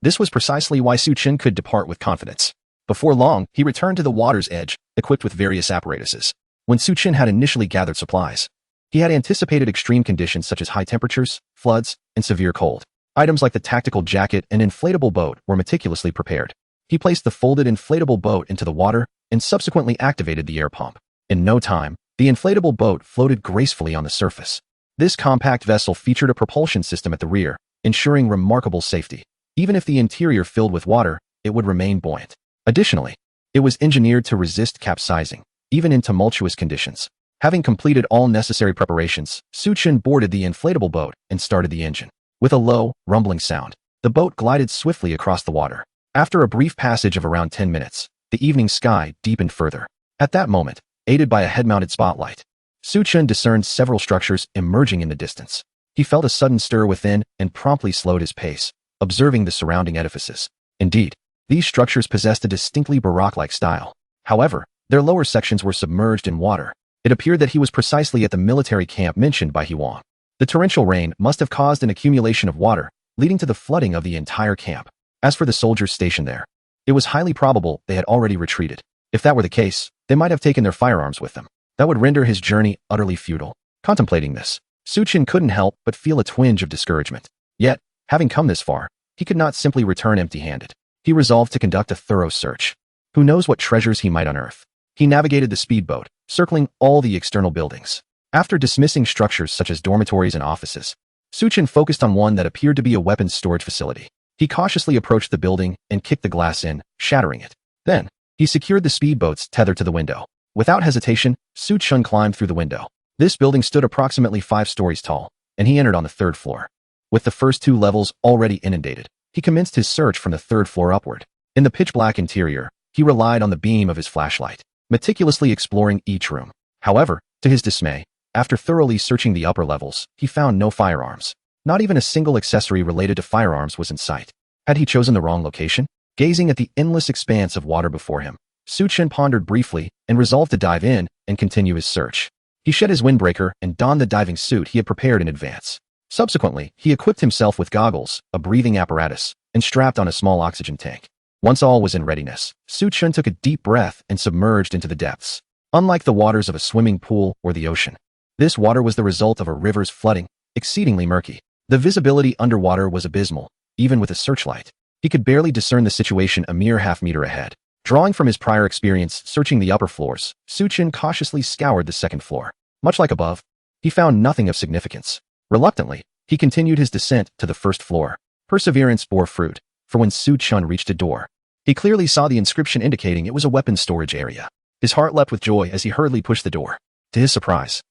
This was precisely why Su Chun could depart with confidence. Before long, he returned to the water's edge, equipped with various apparatuses. When Su Chun had initially gathered supplies, he had anticipated extreme conditions such as high temperatures, floods, and severe cold. Items like the tactical jacket and inflatable boat were meticulously prepared. He placed the folded inflatable boat into the water and subsequently activated the air pump. In no time, the inflatable boat floated gracefully on the surface. This compact vessel featured a propulsion system at the rear, ensuring remarkable safety. Even if the interior filled with water, it would remain buoyant. Additionally, it was engineered to resist capsizing, even in tumultuous conditions. Having completed all necessary preparations, Su Chun boarded the inflatable boat and started the engine. With a low, rumbling sound, the boat glided swiftly across the water. After a brief passage of around 10 minutes, the evening sky deepened further. At that moment, aided by a head-mounted spotlight, Su Chun discerned several structures emerging in the distance. He felt a sudden stir within and promptly slowed his pace, observing the surrounding edifices. Indeed, these structures possessed a distinctly Baroque-like style. However, their lower sections were submerged in water. It appeared that he was precisely at the military camp mentioned by Huang. The torrential rain must have caused an accumulation of water, leading to the flooding of the entire camp. As for the soldiers stationed there, it was highly probable they had already retreated. If that were the case, they might have taken their firearms with them. That would render his journey utterly futile. Contemplating this, Su Chun couldn't help but feel a twinge of discouragement. Yet, having come this far, he could not simply return empty-handed. He resolved to conduct a thorough search. Who knows what treasures he might unearth? He navigated the speedboat, circling all the external buildings. After dismissing structures such as dormitories and offices, Su Chun focused on one that appeared to be a weapons storage facility. He cautiously approached the building and kicked the glass in, shattering it. Then, he secured the speedboat's tether to the window. Without hesitation, Su Chun climbed through the window. This building stood approximately 5 stories tall, and he entered on the 3rd floor. With the first 2 levels already inundated, he commenced his search from the 3rd floor upward. In the pitch-black interior, he relied on the beam of his flashlight, meticulously exploring each room. However, to his dismay, after thoroughly searching the upper levels, he found no firearms. Not even a single accessory related to firearms was in sight. Had he chosen the wrong location? Gazing at the endless expanse of water before him, Su Chun pondered briefly and resolved to dive in and continue his search. He shed his windbreaker and donned the diving suit he had prepared in advance. Subsequently, he equipped himself with goggles, a breathing apparatus, and strapped on a small oxygen tank. Once all was in readiness, Su Chun took a deep breath and submerged into the depths. Unlike the waters of a swimming pool or the ocean, this water was the result of a river's flooding, exceedingly murky. The visibility underwater was abysmal, even with a searchlight. He could barely discern the situation a mere half-meter ahead. Drawing from his prior experience searching the upper floors, Su Chun cautiously scoured the 2nd floor. Much like above, he found nothing of significance. Reluctantly, he continued his descent to the 1st floor. Perseverance bore fruit, for when Su Chun reached a door, he clearly saw the inscription indicating it was a weapons storage area. His heart leapt with joy as he hurriedly pushed the door. To his surprise,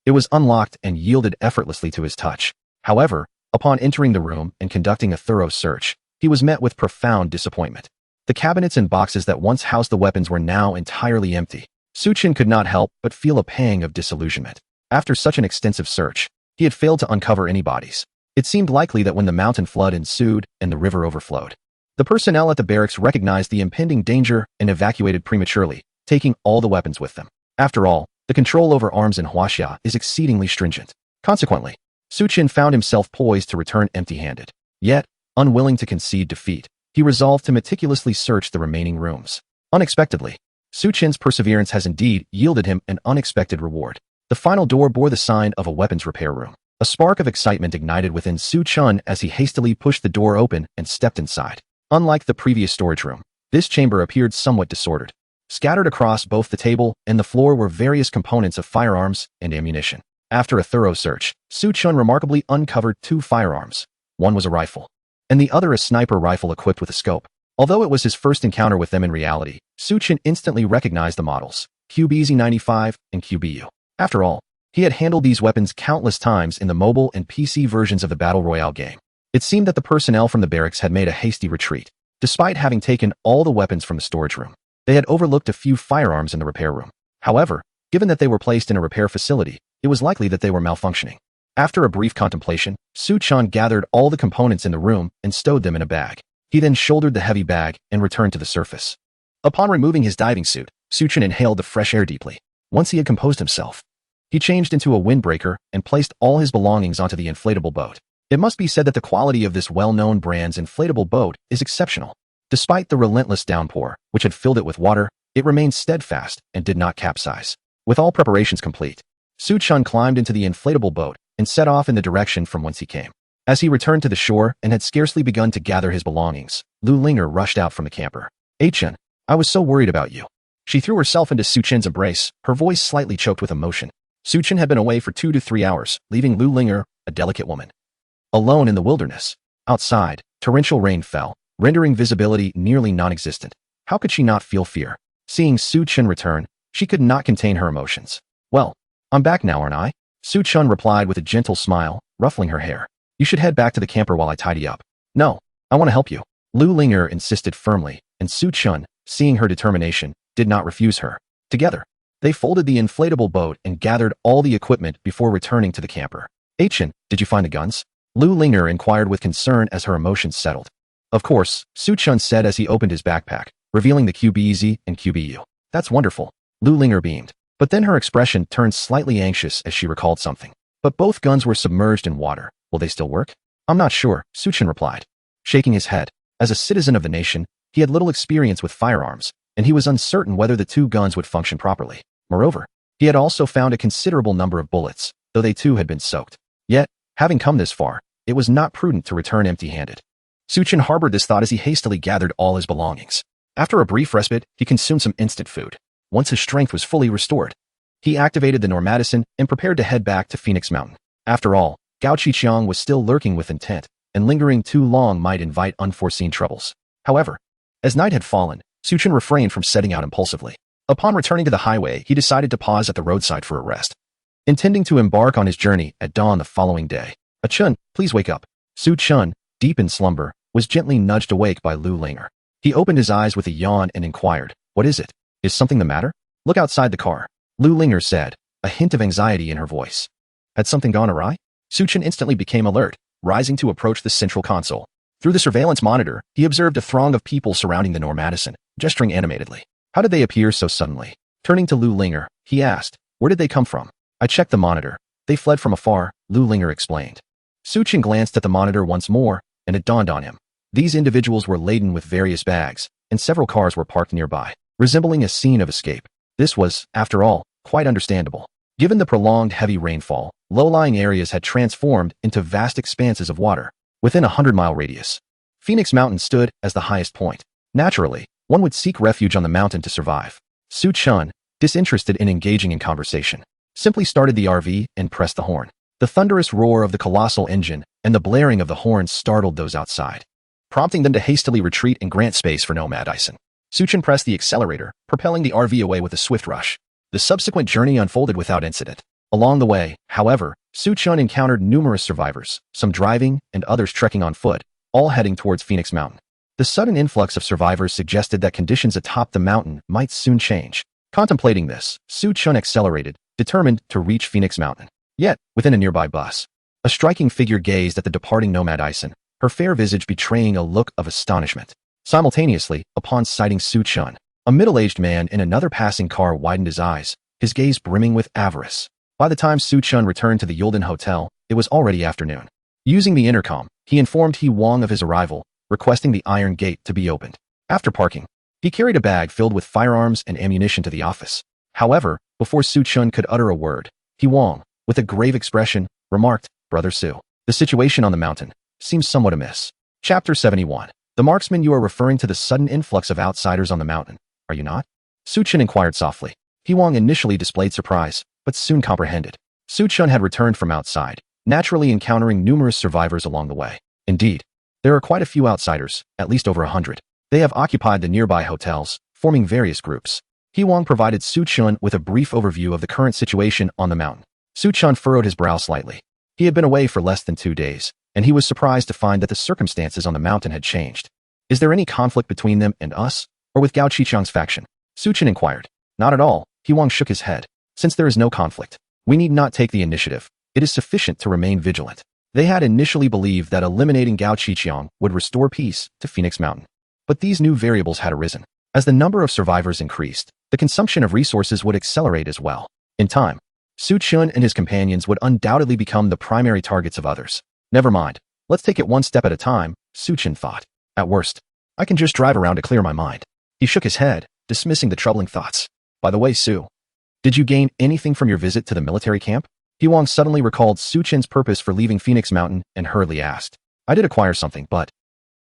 it was unlocked and yielded effortlessly to his touch. However, upon entering the room and conducting a thorough search, he was met with profound disappointment. The cabinets and boxes that once housed the weapons were now entirely empty. Suchin could not help but feel a pang of disillusionment. After such an extensive search, he had failed to uncover any bodies. It seemed likely that when the mountain flood ensued and the river overflowed, the personnel at the barracks recognized the impending danger and evacuated prematurely, taking all the weapons with them. After all, the control over arms in Huaxia is exceedingly stringent. Consequently, Suchin found himself poised to return empty-handed. Yet, unwilling to concede defeat, he resolved to meticulously search the remaining rooms. Unexpectedly, Suchin's perseverance has indeed yielded him an unexpected reward. The final door bore the sign of a weapons repair room. A spark of excitement ignited within Suchun as he hastily pushed the door open and stepped inside. Unlike the previous storage room, this chamber appeared somewhat disordered. Scattered across both the table and the floor were various components of firearms and ammunition. After a thorough search, Suchun remarkably uncovered 2 firearms. One was a rifle, and the other a sniper rifle equipped with a scope. Although it was his first encounter with them in reality, Suchin instantly recognized the models, QBZ-95 and QBU. After all, he had handled these weapons countless times in the mobile and PC versions of the Battle Royale game. It seemed that the personnel from the barracks had made a hasty retreat. Despite having taken all the weapons from the storage room, they had overlooked a few firearms in the repair room. However, given that they were placed in a repair facility, it was likely that they were malfunctioning. After a brief contemplation, Suchun gathered all the components in the room and stowed them in a bag. He then shouldered the heavy bag and returned to the surface. Upon removing his diving suit, Suchun inhaled the fresh air deeply. Once he had composed himself, he changed into a windbreaker and placed all his belongings onto the inflatable boat. It must be said that the quality of this well-known brand's inflatable boat is exceptional. Despite the relentless downpour, which had filled it with water, it remained steadfast and did not capsize. With all preparations complete, Suchun climbed into the inflatable boat and set off in the direction from whence he came. As he returned to the shore and had scarcely begun to gather his belongings, Lu Linger rushed out from the camper. "Chun, I was so worried about you." She threw herself into Suchin's embrace, her voice slightly choked with emotion. Suchin had been away for 2 to 3 hours, leaving Lu Linger, a delicate woman, alone in the wilderness. Outside, torrential rain fell, rendering visibility nearly non-existent. How could she not feel fear? Seeing Suchin return, she could not contain her emotions. "Well, I'm back now, aren't I?" Suchun replied with a gentle smile, ruffling her hair. "You should head back to the camper while I tidy up." "No, I want to help you." Lu Linger insisted firmly, and Suchun, seeing her determination, did not refuse her. Together, they folded the inflatable boat and gathered all the equipment before returning to the camper. "Chun, did you find the guns?" Lu Linger inquired with concern as her emotions settled. "Of course," Suchun said as he opened his backpack, revealing the QBZ and QBU. "That's wonderful." Lu Linger beamed. But then her expression turned slightly anxious as she recalled something. "But both guns were submerged in water. Will they still work?" "I'm not sure," Suchin replied, shaking his head. As a citizen of the nation, he had little experience with firearms, and he was uncertain whether the 2 guns would function properly. Moreover, he had also found a considerable number of bullets, though they too had been soaked. Yet, having come this far, it was not prudent to return empty-handed. Suchin harbored this thought as he hastily gathered all his belongings. After a brief respite, he consumed some instant food. Once his strength was fully restored, he activated the Normadison and prepared to head back to Phoenix Mountain. After all, Gao Qiqiang was still lurking with intent, and lingering too long might invite unforeseen troubles. However, as night had fallen, Suchin refrained from setting out impulsively. Upon returning to the highway, he decided to pause at the roadside for a rest, intending to embark on his journey at dawn the following day. "Chun, please wake up." Suchun, deep in slumber, was gently nudged awake by Lu Linger. He opened his eyes with a yawn and inquired, "What is it? Is something the matter?" "Look outside the car," Lu Linger said, a hint of anxiety in her voice. Had something gone awry? Suchin instantly became alert, rising to approach the central console. Through the surveillance monitor, he observed a throng of people surrounding the Normadison, gesturing animatedly. How did they appear so suddenly? Turning to Lu Linger, he asked, "Where did they come from?" "I checked the monitor. They fled from afar," Lu Linger explained. Suchin glanced at the monitor once more, and it dawned on him. These individuals were laden with various bags, and several cars were parked nearby, resembling a scene of escape. This was, after all, quite understandable. Given the prolonged heavy rainfall, low-lying areas had transformed into vast expanses of water, within a 100-mile radius. Phoenix Mountain stood as the highest point. Naturally, one would seek refuge on the mountain to survive. Suchun, disinterested in engaging in conversation, simply started the RV and pressed the horn. The thunderous roar of the colossal engine and the blaring of the horns startled those outside, prompting them to hastily retreat and grant space for Normadison. Suchin pressed the accelerator, propelling the RV away with a swift rush. The subsequent journey unfolded without incident. Along the way, however, Suchun encountered numerous survivors, some driving and others trekking on foot, all heading towards Phoenix Mountain. The sudden influx of survivors suggested that conditions atop the mountain might soon change. Contemplating this, Su Chun accelerated, determined to reach Phoenix Mountain. Yet, within a nearby bus, a striking figure gazed at the departing nomad Ison, her fair visage betraying a look of astonishment. Simultaneously, upon sighting Su Chun, a middle-aged man in another passing car widened his eyes, his gaze brimming with avarice. By the time Su Chun returned to the Yulden Hotel, it was already afternoon. Using the intercom, he informed He Wang of his arrival, requesting the iron gate to be opened. After parking, he carried a bag filled with firearms and ammunition to the office. However, before Su Chun could utter a word, He Wang, with a grave expression, remarked, "Brother Su, the situation on the mountain seems somewhat amiss." Chapter 71. The marksman, you are referring to the sudden influx of outsiders on the mountain, are you not? Su Chun inquired softly. He Wang initially displayed surprise, but soon comprehended. Su Chun had returned from outside, naturally encountering numerous survivors along the way. Indeed, there are quite a few outsiders, at least over 100. They have occupied the nearby hotels, forming various groups. He Wang provided Su Chun with a brief overview of the current situation on the mountain. Su Chun furrowed his brow slightly. He had been away for less than 2 days, and he was surprised to find that the circumstances on the mountain had changed. Is there any conflict between them and us, or with Gao Qiqiang's faction? Su Chun inquired. Not at all. He Wang shook his head. Since there is no conflict, we need not take the initiative. It is sufficient to remain vigilant. They had initially believed that eliminating Gao Qiqiang would restore peace to Phoenix Mountain. But these new variables had arisen. As the number of survivors increased, the consumption of resources would accelerate as well. In time, Su Chun and his companions would undoubtedly become the primary targets of others. Never mind. Let's take it one step at a time, Su Chun thought. At worst, I can just drive around to clear my mind. He shook his head, dismissing the troubling thoughts. By the way, Su, did you gain anything from your visit to the military camp? He Wang suddenly recalled Su Chun's purpose for leaving Phoenix Mountain and hurriedly asked. I did acquire something, but...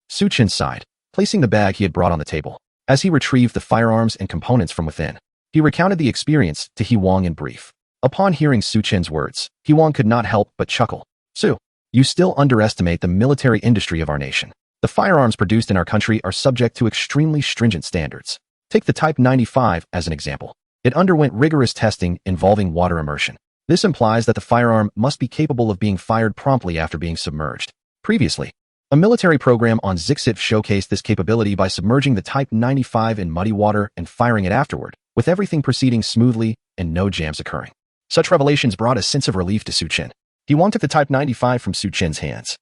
Su Chun sighed, placing the bag he had brought on the table. As he retrieved the firearms and components from within, he recounted the experience to He Wang in brief. Upon hearing Su Chun's words, He Wang could not help but chuckle. Su, you still underestimate the military industry of our nation. The firearms produced in our country are subject to extremely stringent standards. Take the Type 95 as an example. It underwent rigorous testing involving water immersion. This implies that the firearm must be capable of being fired promptly after being submerged. Previously, a military program on Zixit showcased this capability by submerging the Type 95 in muddy water and firing it afterward, with everything proceeding smoothly and no jams occurring. Such revelations brought a sense of relief to Su Chun. He Wang took the Type 95 from Su Chun's hands,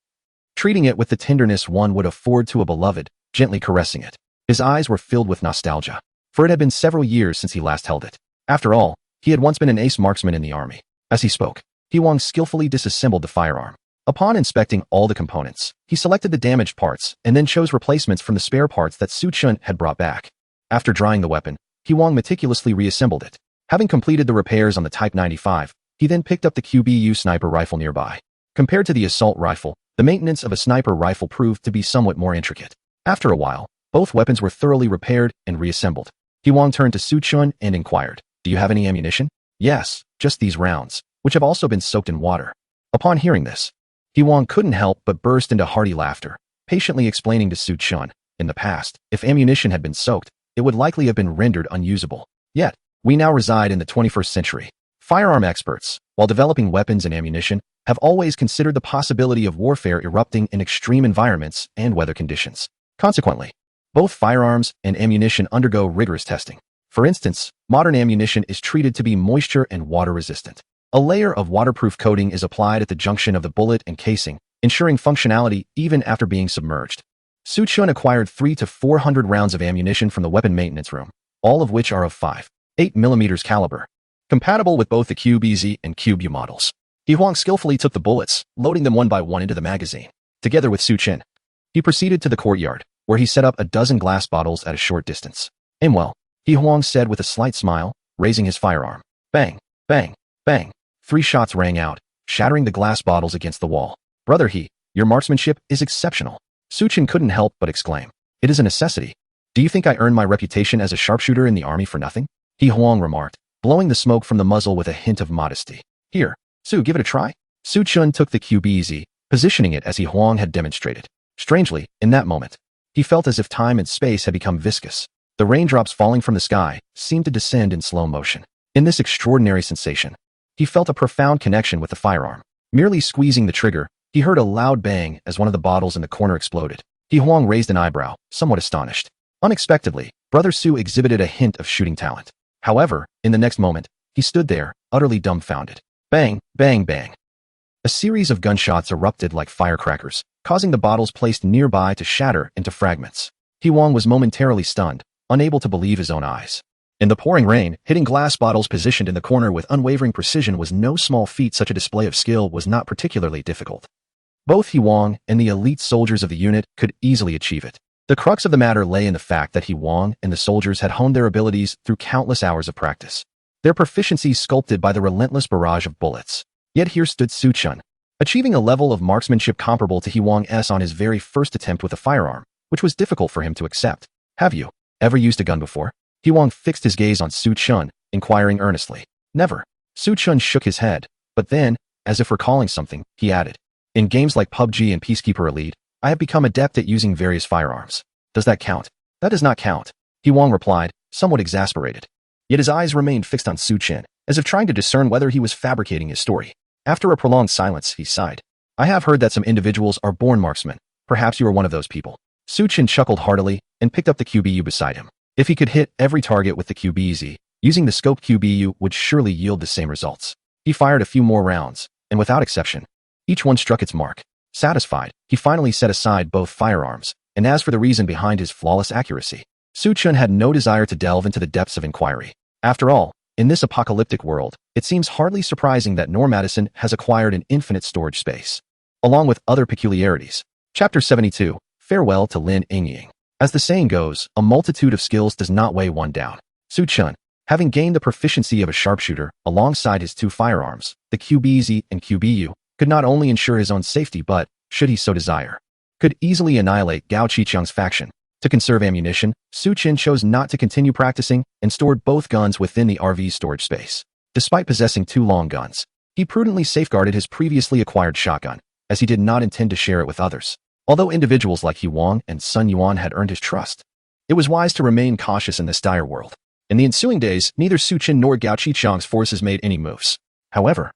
treating it with the tenderness one would afford to a beloved, gently caressing it. His eyes were filled with nostalgia, for it had been several years since he last held it. After all, he had once been an ace marksman in the army. As he spoke, He Wang skillfully disassembled the firearm. Upon inspecting all the components, he selected the damaged parts and then chose replacements from the spare parts that Su Chun had brought back. After drying the weapon, He Wang meticulously reassembled it. Having completed the repairs on the Type 95, he then picked up the QBU sniper rifle nearby. Compared to the assault rifle, the maintenance of a sniper rifle proved to be somewhat more intricate. After a while, both weapons were thoroughly repaired and reassembled. He Wang turned to Su Chun and inquired, "Do you have any ammunition?" "Yes, just these rounds, which have also been soaked in water." Upon hearing this, He Wang couldn't help but burst into hearty laughter, patiently explaining to Su Chun, in the past, if ammunition had been soaked, it would likely have been rendered unusable. Yet, we now reside in the 21st century. Firearm experts, while developing weapons and ammunition, have always considered the possibility of warfare erupting in extreme environments and weather conditions. Consequently, both firearms and ammunition undergo rigorous testing. For instance, modern ammunition is treated to be moisture and water resistant. A layer of waterproof coating is applied at the junction of the bullet and casing, ensuring functionality even after being submerged. Su Chun acquired 300 to 400 rounds of ammunition from the weapon maintenance room, all of which are of 5.8 mm caliber, compatible with both the QBZ and QBU models. He Wang skillfully took the bullets, loading them one by one into the magazine. Together with Su Chun, he proceeded to the courtyard, where he set up a dozen glass bottles at a short distance. "Aim well," He Wang said with a slight smile, raising his firearm. Bang, bang, bang. 3 shots rang out, shattering the glass bottles against the wall. "Brother He, your marksmanship is exceptional." Su Chun couldn't help but exclaim. "It is a necessity. Do you think I earned my reputation as a sharpshooter in the army for nothing?" He Wang remarked, blowing the smoke from the muzzle with a hint of modesty. "Here, Su, give it a try." Su Chun took the QBZ, positioning it as He Wang had demonstrated. Strangely, in that moment, he felt as if time and space had become viscous. The raindrops falling from the sky seemed to descend in slow motion. In this extraordinary sensation, he felt a profound connection with the firearm. Merely squeezing the trigger, he heard a loud bang as one of the bottles in the corner exploded. He Huang raised an eyebrow, somewhat astonished. Unexpectedly, Brother Su exhibited a hint of shooting talent. However, in the next moment, he stood there, utterly dumbfounded. Bang, bang, bang. A series of gunshots erupted like firecrackers, causing the bottles placed nearby to shatter into fragments. He Huang was momentarily stunned, unable to believe his own eyes. In the pouring rain, hitting glass bottles positioned in the corner with unwavering precision was no small feat. Such a display of skill was not particularly difficult. Both He Huang and the elite soldiers of the unit could easily achieve it. The crux of the matter lay in the fact that He Huang and the soldiers had honed their abilities through countless hours of practice. Their proficiency sculpted by the relentless barrage of bullets. Yet here stood Su Chun, achieving a level of marksmanship comparable to He Huang's on his very first attempt with a firearm, which was difficult for him to accept. Have you ever used a gun before? He Huang fixed his gaze on Su Chun, inquiring earnestly. Never. Su Chun shook his head, but then, as if recalling something, he added, in games like PUBG and Peacekeeper Elite, I have become adept at using various firearms. Does that count? That does not count, He Huang replied, somewhat exasperated. Yet his eyes remained fixed on Su Chun, as if trying to discern whether he was fabricating his story. After a prolonged silence, he sighed. I have heard that some individuals are born marksmen. Perhaps you are one of those people. Su Chun chuckled heartily and picked up the QBU beside him. If he could hit every target with the QBZ, using the scoped QBU would surely yield the same results. He fired a few more rounds, and without exception, each one struck its mark. Satisfied, he finally set aside both firearms, and as for the reason behind his flawless accuracy, Su Chun had no desire to delve into the depths of inquiry. After all, in this apocalyptic world, it seems hardly surprising that Madison has acquired an infinite storage space, along with other peculiarities. Chapter 72, Farewell to Lin Yingying. As the saying goes, a multitude of skills does not weigh one down. Su Chun, having gained the proficiency of a sharpshooter alongside his two firearms, the QBZ and QBU, could not only ensure his own safety but, should he so desire, could easily annihilate Gao Qiqiang's faction. To conserve ammunition, Su Chun chose not to continue practicing and stored both guns within the RV's storage space. Despite possessing two long guns, he prudently safeguarded his previously acquired shotgun, as he did not intend to share it with others. Although individuals like He Huang and Sun Yuan had earned his trust, it was wise to remain cautious in this dire world. In the ensuing days, neither Su Chun nor Gao Qiqiang's forces made any moves. However,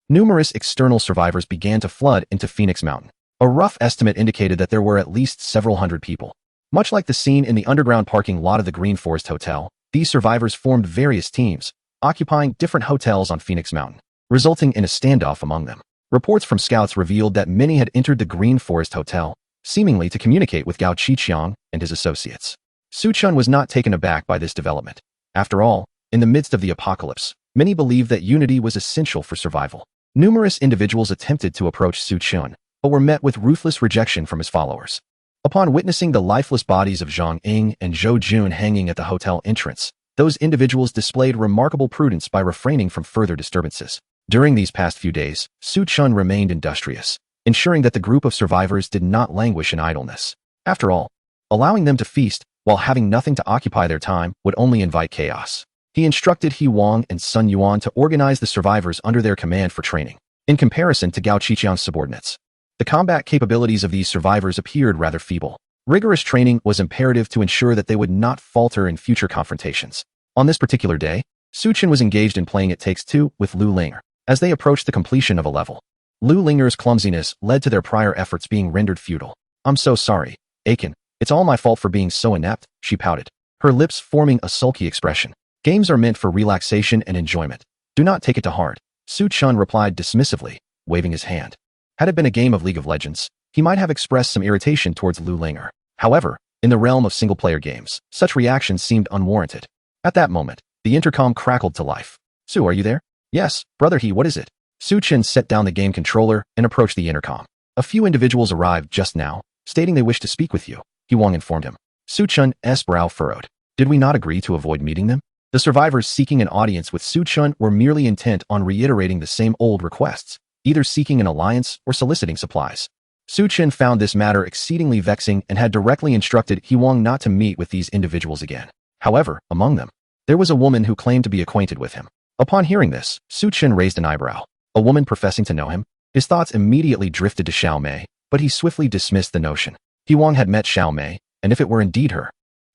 numerous external survivors began to flood into Phoenix Mountain. A rough estimate indicated that there were at least several hundred people. Much like the scene in the underground parking lot of the Green Forest Hotel, these survivors formed various teams, occupying different hotels on Phoenix Mountain, resulting in a standoff among them. Reports from scouts revealed that many had entered the Green Forest Hotel, seemingly to communicate with Gao Qiqiang and his associates. Su Chun was not taken aback by this development. After all, in the midst of the apocalypse, many believed that unity was essential for survival. Numerous individuals attempted to approach Su Chun, but were met with ruthless rejection from his followers. Upon witnessing the lifeless bodies of Zhang Ying and Zhou Jun hanging at the hotel entrance, those individuals displayed remarkable prudence by refraining from further disturbances. During these past few days, Su Chun remained industrious, ensuring that the group of survivors did not languish in idleness. After all, allowing them to feast while having nothing to occupy their time would only invite chaos. He instructed He Huang and Sun Yuan to organize the survivors under their command for training. In comparison to Gao Qiqiang's subordinates, the combat capabilities of these survivors appeared rather feeble. Rigorous training was imperative to ensure that they would not falter in future confrontations. On this particular day, Su Chun was engaged in playing It Takes Two with Lu Linger. As they approached the completion of a level, Lu Linger's clumsiness led to their prior efforts being rendered futile. I'm so sorry, Aiken. It's all my fault for being so inept, she pouted, her lips forming a sulky expression. Games are meant for relaxation and enjoyment. Do not take it to heart, Su Chun replied dismissively, waving his hand. Had it been a game of League of Legends, he might have expressed some irritation towards Lu Linger. However, in the realm of single-player games, such reactions seemed unwarranted. At that moment, the intercom crackled to life. Su, are you there? Yes, Brother He, what is it? Su Chun set down the game controller and approached the intercom. A few individuals arrived just now, stating they wished to speak with you, He Huang informed him. Su Chun's brow furrowed. Did we not agree to avoid meeting them? The survivors seeking an audience with Su Chun were merely intent on reiterating the same old requests, either seeking an alliance or soliciting supplies. Su Chun found this matter exceedingly vexing and had directly instructed He Huang not to meet with these individuals again. However, among them, there was a woman who claimed to be acquainted with him. Upon hearing this, Su Chun raised an eyebrow. A woman professing to know him? His thoughts immediately drifted to Xiao Mei, but he swiftly dismissed the notion. He Huang had met Xiao Mei, and if it were indeed her,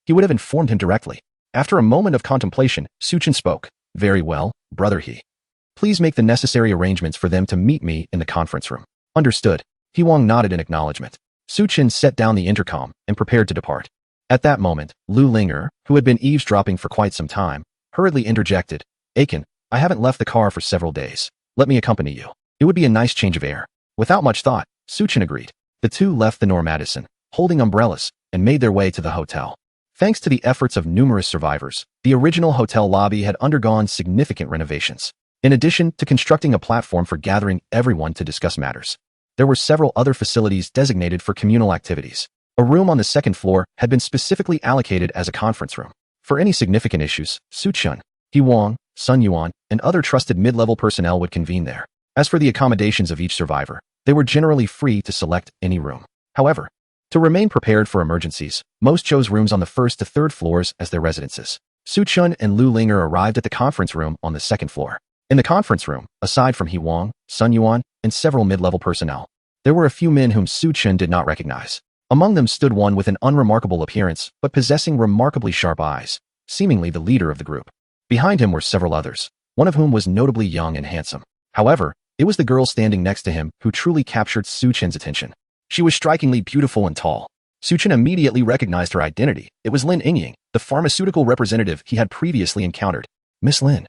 he would have informed him directly. After a moment of contemplation, Su Chun spoke. Very well, Brother He. Please make the necessary arrangements for them to meet me in the conference room. Understood. He Huang nodded in acknowledgement. Su Chen set down the intercom and prepared to depart. At that moment, Lu Linger, who had been eavesdropping for quite some time, hurriedly interjected, "Aiken, I haven't left the car for several days. Let me accompany you. It would be a nice change of air." Without much thought, Su Chen agreed. The two left the Nor Madison, holding umbrellas, and made their way to the hotel. Thanks to the efforts of numerous survivors, the original hotel lobby had undergone significant renovations. In addition to constructing a platform for gathering everyone to discuss matters, there were several other facilities designated for communal activities. A room on the second floor had been specifically allocated as a conference room. For any significant issues, Su Chen, He Wang, Sun Yuan, and other trusted mid-level personnel would convene there. As for the accommodations of each survivor, they were generally free to select any room. However, to remain prepared for emergencies, most chose rooms on the first to third floors as their residences. Su Chen and Lu Linger arrived at the conference room on the second floor. In the conference room, aside from He Wang, Sun Yuan, and several mid-level personnel, there were a few men whom Su Chen did not recognize. Among them stood one with an unremarkable appearance, but possessing remarkably sharp eyes, seemingly the leader of the group. Behind him were several others, one of whom was notably young and handsome. However, it was the girl standing next to him who truly captured Su Chen's attention. She was strikingly beautiful and tall. Su Chen immediately recognized her identity. It was Lin Yingying, the pharmaceutical representative he had previously encountered. "Miss Lin,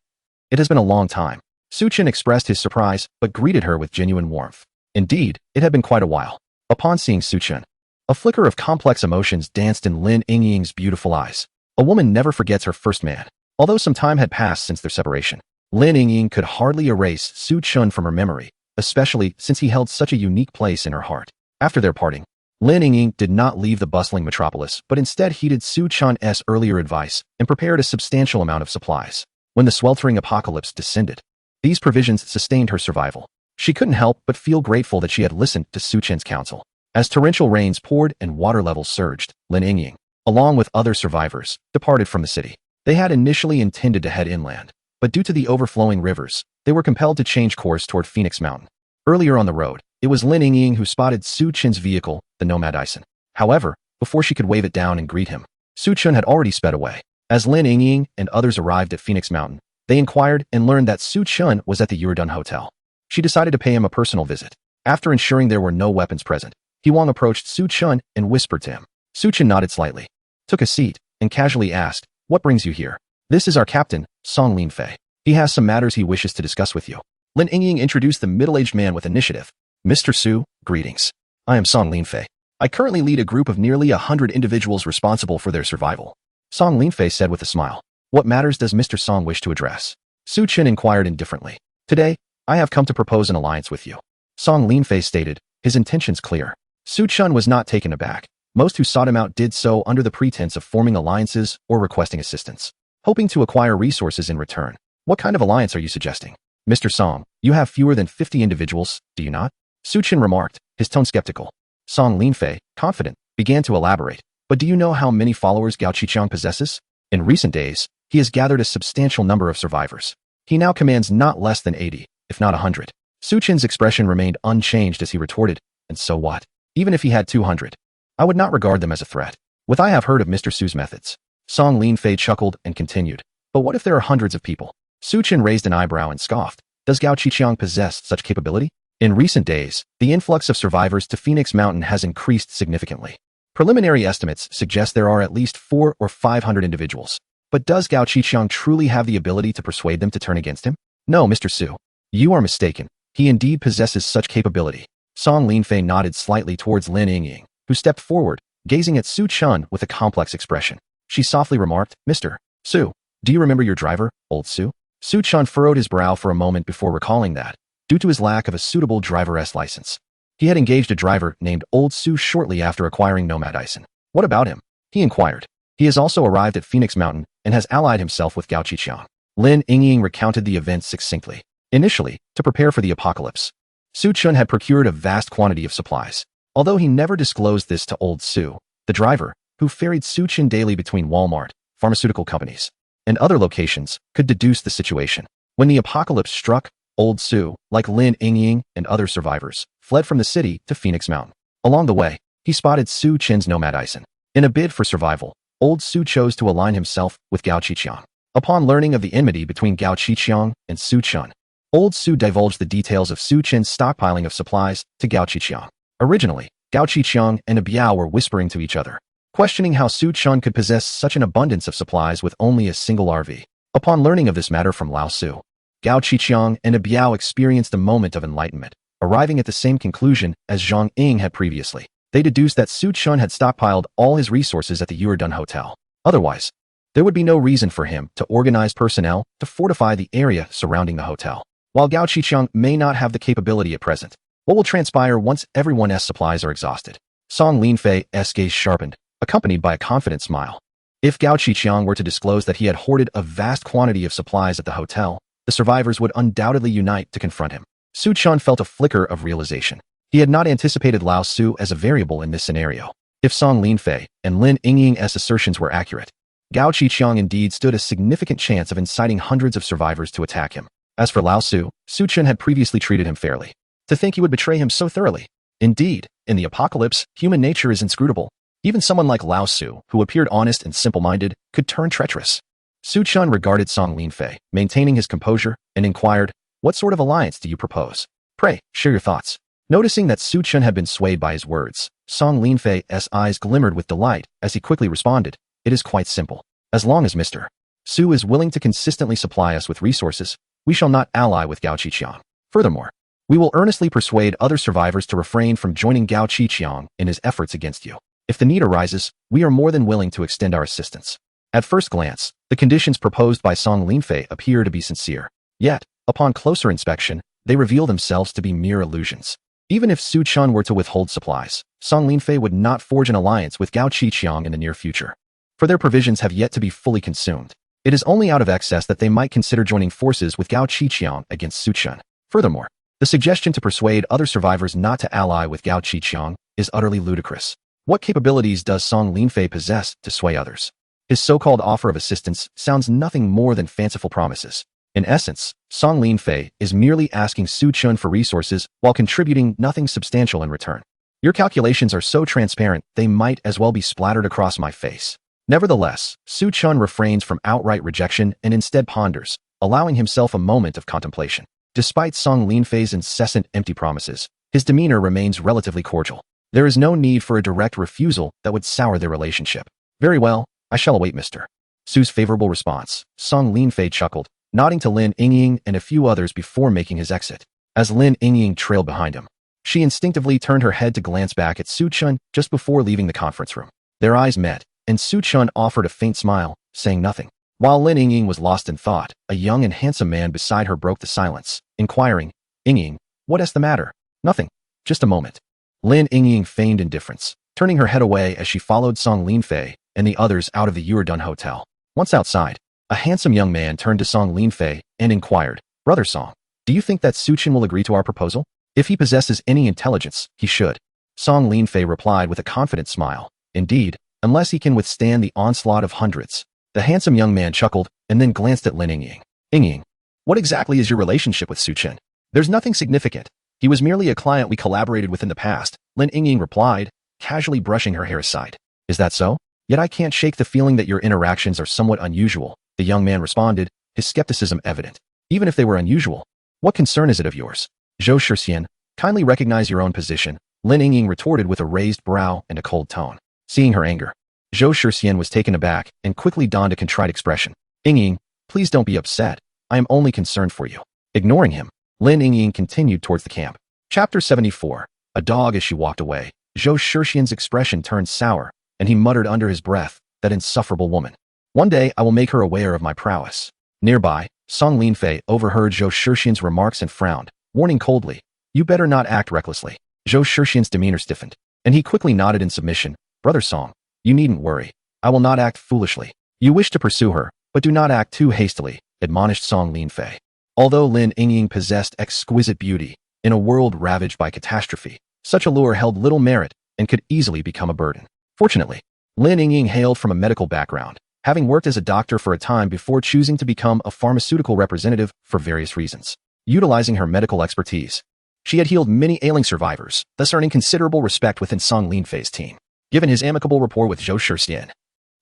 it has been a long time." Su Chen expressed his surprise, but greeted her with genuine warmth. Indeed, it had been quite a while. Upon seeing Su Chen, a flicker of complex emotions danced in Lin Yingying's beautiful eyes. A woman never forgets her first man. Although some time had passed since their separation, Lin Yingying could hardly erase Su Chen from her memory, especially since he held such a unique place in her heart. After their parting, Lin Yingying did not leave the bustling metropolis, but instead heeded Su Chen's earlier advice and prepared a substantial amount of supplies. When the sweltering apocalypse descended, these provisions sustained her survival. She couldn't help but feel grateful that she had listened to Su Chen's counsel. As torrential rains poured and water levels surged, Lin Yingying, along with other survivors, departed from the city. They had initially intended to head inland, but due to the overflowing rivers, they were compelled to change course toward Phoenix Mountain. Earlier on the road, it was Lin Yingying who spotted Su Chen's vehicle, the Nomad Ison. However, before she could wave it down and greet him, Su Chen had already sped away. As Lin Yingying and others arrived at Phoenix Mountain, they inquired and learned that Su Chen was at the Uridun Hotel. She decided to pay him a personal visit. After ensuring there were no weapons present, He Wang approached Su Chen and whispered to him. Su Chen nodded slightly, took a seat, and casually asked, "What brings you here?" "This is our captain, Song Linfei. He has some matters he wishes to discuss with you." Lin Yingying introduced the middle-aged man with initiative. "Mr. Su, greetings. I am Song Linfei. I currently lead a group of nearly 100 individuals responsible for their survival." Song Linfei said with a smile. "What matters does Mr. Song wish to address?" Su Chen inquired indifferently. "Today, I have come to propose an alliance with you." Song Linfei stated, his intentions clear. Su Chen was not taken aback. Most who sought him out did so under the pretense of forming alliances or requesting assistance, hoping to acquire resources in return. "What kind of alliance are you suggesting?" "Mr. Song, you have fewer than 50 individuals, do you not?" Su Chen remarked, his tone skeptical. Song Linfei, confident, began to elaborate. "But do you know how many followers Gao Qiqiang possesses? In recent days, he has gathered a substantial number of survivors. He now commands not less than 80, if not 100. Su Chen's expression remained unchanged as he retorted, "And so what? Even if he had 200, I would not regard them as a threat. I have heard of Mr. Su's methods." Song Linfei chuckled and continued, "But what if there are hundreds of people?" Su Chen raised an eyebrow and scoffed. "Does Gao Qiqiang possess such capability?" In recent days, the influx of survivors to Phoenix Mountain has increased significantly. Preliminary estimates suggest there are at least 400 or 500 individuals. But does Gao Qiqiang truly have the ability to persuade them to turn against him? "No, Mr. Su. You are mistaken. He indeed possesses such capability." Song Linfei nodded slightly towards Lin Yingying, who stepped forward, gazing at Su Chen with a complex expression. She softly remarked, "Mr. Su, do you remember your driver, old Su?" Su Chen furrowed his brow for a moment before recalling that, due to his lack of a suitable driver's license, he had engaged a driver named Old Su shortly after acquiring Nomad Ison. "What about him?" he inquired. "He has also arrived at Phoenix Mountain and has allied himself with Gao Qiqiang." Lin Yingying recounted the events succinctly. Initially, to prepare for the apocalypse, Su Chen had procured a vast quantity of supplies. Although he never disclosed this to Old Su, the driver, who ferried Su Chen daily between Walmart, pharmaceutical companies, and other locations, could deduce the situation. When the apocalypse struck, Old Su, like Lin Yingying and other survivors, fled from the city to Phoenix Mountain. Along the way, he spotted Su Chen's Nomad Ison. In a bid for survival, Old Su chose to align himself with Gao Qiqiang. Upon learning of the enmity between Gao Qiqiang and Su Chen, Old Su divulged the details of Su Chen's stockpiling of supplies to Gao Qiqiang. Originally, Gao Qiqiang and a Biao were whispering to each other, questioning how Su Chun could possess such an abundance of supplies with only a single RV. Upon learning of this matter from Lao Su, Gao Qiqiang and a Biao experienced a moment of enlightenment, arriving at the same conclusion as Zhang Ying had previously. They deduced that Su Chun had stockpiled all his resources at the Yuerdun Hotel. Otherwise, there would be no reason for him to organize personnel to fortify the area surrounding the hotel. While Gao Qiqiang may not have the capability at present, what will transpire once everyone's supplies are exhausted? Song Linfei's gaze sharpened, accompanied by a confident smile. If Gao Qiqiang were to disclose that he had hoarded a vast quantity of supplies at the hotel, the survivors would undoubtedly unite to confront him. Su Chun felt a flicker of realization. He had not anticipated Lao Su as a variable in this scenario. If Song Linfei and Lin Yingying's assertions were accurate, Gao Qiqiang indeed stood a significant chance of inciting hundreds of survivors to attack him. As for Lao Su, Su Chun had previously treated him fairly. To think he would betray him so thoroughly. Indeed, in the apocalypse, human nature is inscrutable. Even someone like Lao Su, who appeared honest and simple-minded, could turn treacherous. Su Chun regarded Song Linfei, maintaining his composure, and inquired, "What sort of alliance do you propose? Pray, share your thoughts." Noticing that Su Chun had been swayed by his words, Song Linfei's eyes glimmered with delight as he quickly responded, "It is quite simple. As long as Mr. Su is willing to consistently supply us with resources, we shall not ally with Gao Qiqiang. Furthermore, we will earnestly persuade other survivors to refrain from joining Gao Qiqiang in his efforts against you. If the need arises, we are more than willing to extend our assistance." At first glance, the conditions proposed by Song Linfei appear to be sincere. Yet, upon closer inspection, they reveal themselves to be mere illusions. Even if Su Chun were to withhold supplies, Song Linfei would not forge an alliance with Gao Qiqiang in the near future. For their provisions have yet to be fully consumed. It is only out of excess that they might consider joining forces with Gao Qiqiang against Su Chun. Furthermore, the suggestion to persuade other survivors not to ally with Gao Qiqiang is utterly ludicrous. What capabilities does Song Linfei possess to sway others? His so-called offer of assistance sounds nothing more than fanciful promises. In essence, Song Linfei is merely asking Su Chun for resources while contributing nothing substantial in return. Your calculations are so transparent, they might as well be splattered across my face. Nevertheless, Su Chun refrains from outright rejection and instead ponders, allowing himself a moment of contemplation. Despite Song Linfei's incessant empty promises, his demeanor remains relatively cordial. There is no need for a direct refusal that would sour their relationship. Very well, I shall await Mr. Su's favorable response. Song Linfei chuckled, nodding to Lin Yingying and a few others before making his exit. As Lin Yingying trailed behind him, she instinctively turned her head to glance back at Su Chun just before leaving the conference room. Their eyes met, and Su Chun offered a faint smile, saying nothing. While Lin Yingying was lost in thought, a young and handsome man beside her broke the silence, inquiring, "Yingying, what is the matter?" "Nothing. Just a moment." Lin Yingying feigned indifference, turning her head away as she followed Song Linfei and the others out of the Yuerdun Hotel. Once outside, a handsome young man turned to Song Linfei and inquired, "Brother Song, do you think that Su Chun will agree to our proposal? If he possesses any intelligence, he should." Song Linfei replied with a confident smile, "Indeed, unless he can withstand the onslaught of hundreds." The handsome young man chuckled and then glanced at Lin Yingying. "Yingying, what exactly is your relationship with Su Chun?" "There's nothing significant. He was merely a client we collaborated with in the past," Lin Yingying replied, casually brushing her hair aside. "Is that so? Yet I can't shake the feeling that your interactions are somewhat unusual," the young man responded, his skepticism evident. "Even if they were unusual, what concern is it of yours?" "Zhou Shixian, kindly recognize your own position," Lin Yingying retorted with a raised brow and a cold tone. Seeing her anger, Zhou Shixian was taken aback and quickly donned a contrite expression. "Yingying, please don't be upset. I am only concerned for you." Ignoring him, Lin Yingying continued towards the camp. Chapter 74. A dog. As she walked away, Zhou Shixian's expression turned sour, and he muttered under his breath, "That insufferable woman. One day I will make her aware of my prowess." Nearby, Song Linfei overheard Zhou Shixian's remarks and frowned, warning coldly, "You better not act recklessly." Zhou Shixian's demeanor stiffened, and he quickly nodded in submission. "Brother Song, you needn't worry. I will not act foolishly. You wish to pursue her, but do not act too hastily," admonished Song Linfei. Although Lin Yingying possessed exquisite beauty, in a world ravaged by catastrophe, such allure held little merit and could easily become a burden. Fortunately, Lin Yingying hailed from a medical background, having worked as a doctor for a time before choosing to become a pharmaceutical representative for various reasons. Utilizing her medical expertise, she had healed many ailing survivors, thus earning considerable respect within Song Linfei's team. Given his amicable rapport with Zhou Shixian,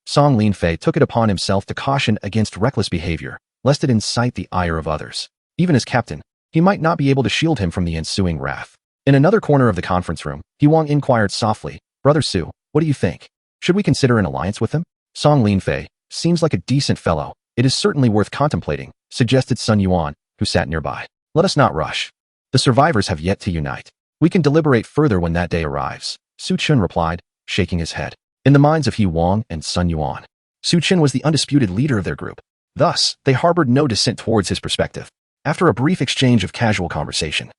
Song Linfei took it upon himself to caution against reckless behavior, lest it incite the ire of others. Even as captain, he might not be able to shield him from the ensuing wrath. In another corner of the conference room, Huang inquired softly, Brother Su, what do you think? Should we consider an alliance with him? Song Linfei seems like a decent fellow. It is certainly worth contemplating, suggested Sun Yuan, who sat nearby. Let us not rush. The survivors have yet to unite. We can deliberate further when that day arrives, Su Chun replied, shaking his head. In the minds of Huang and Sun Yuan, Su Chun was the undisputed leader of their group. Thus, they harbored no dissent towards his perspective. After a brief exchange of casual conversation,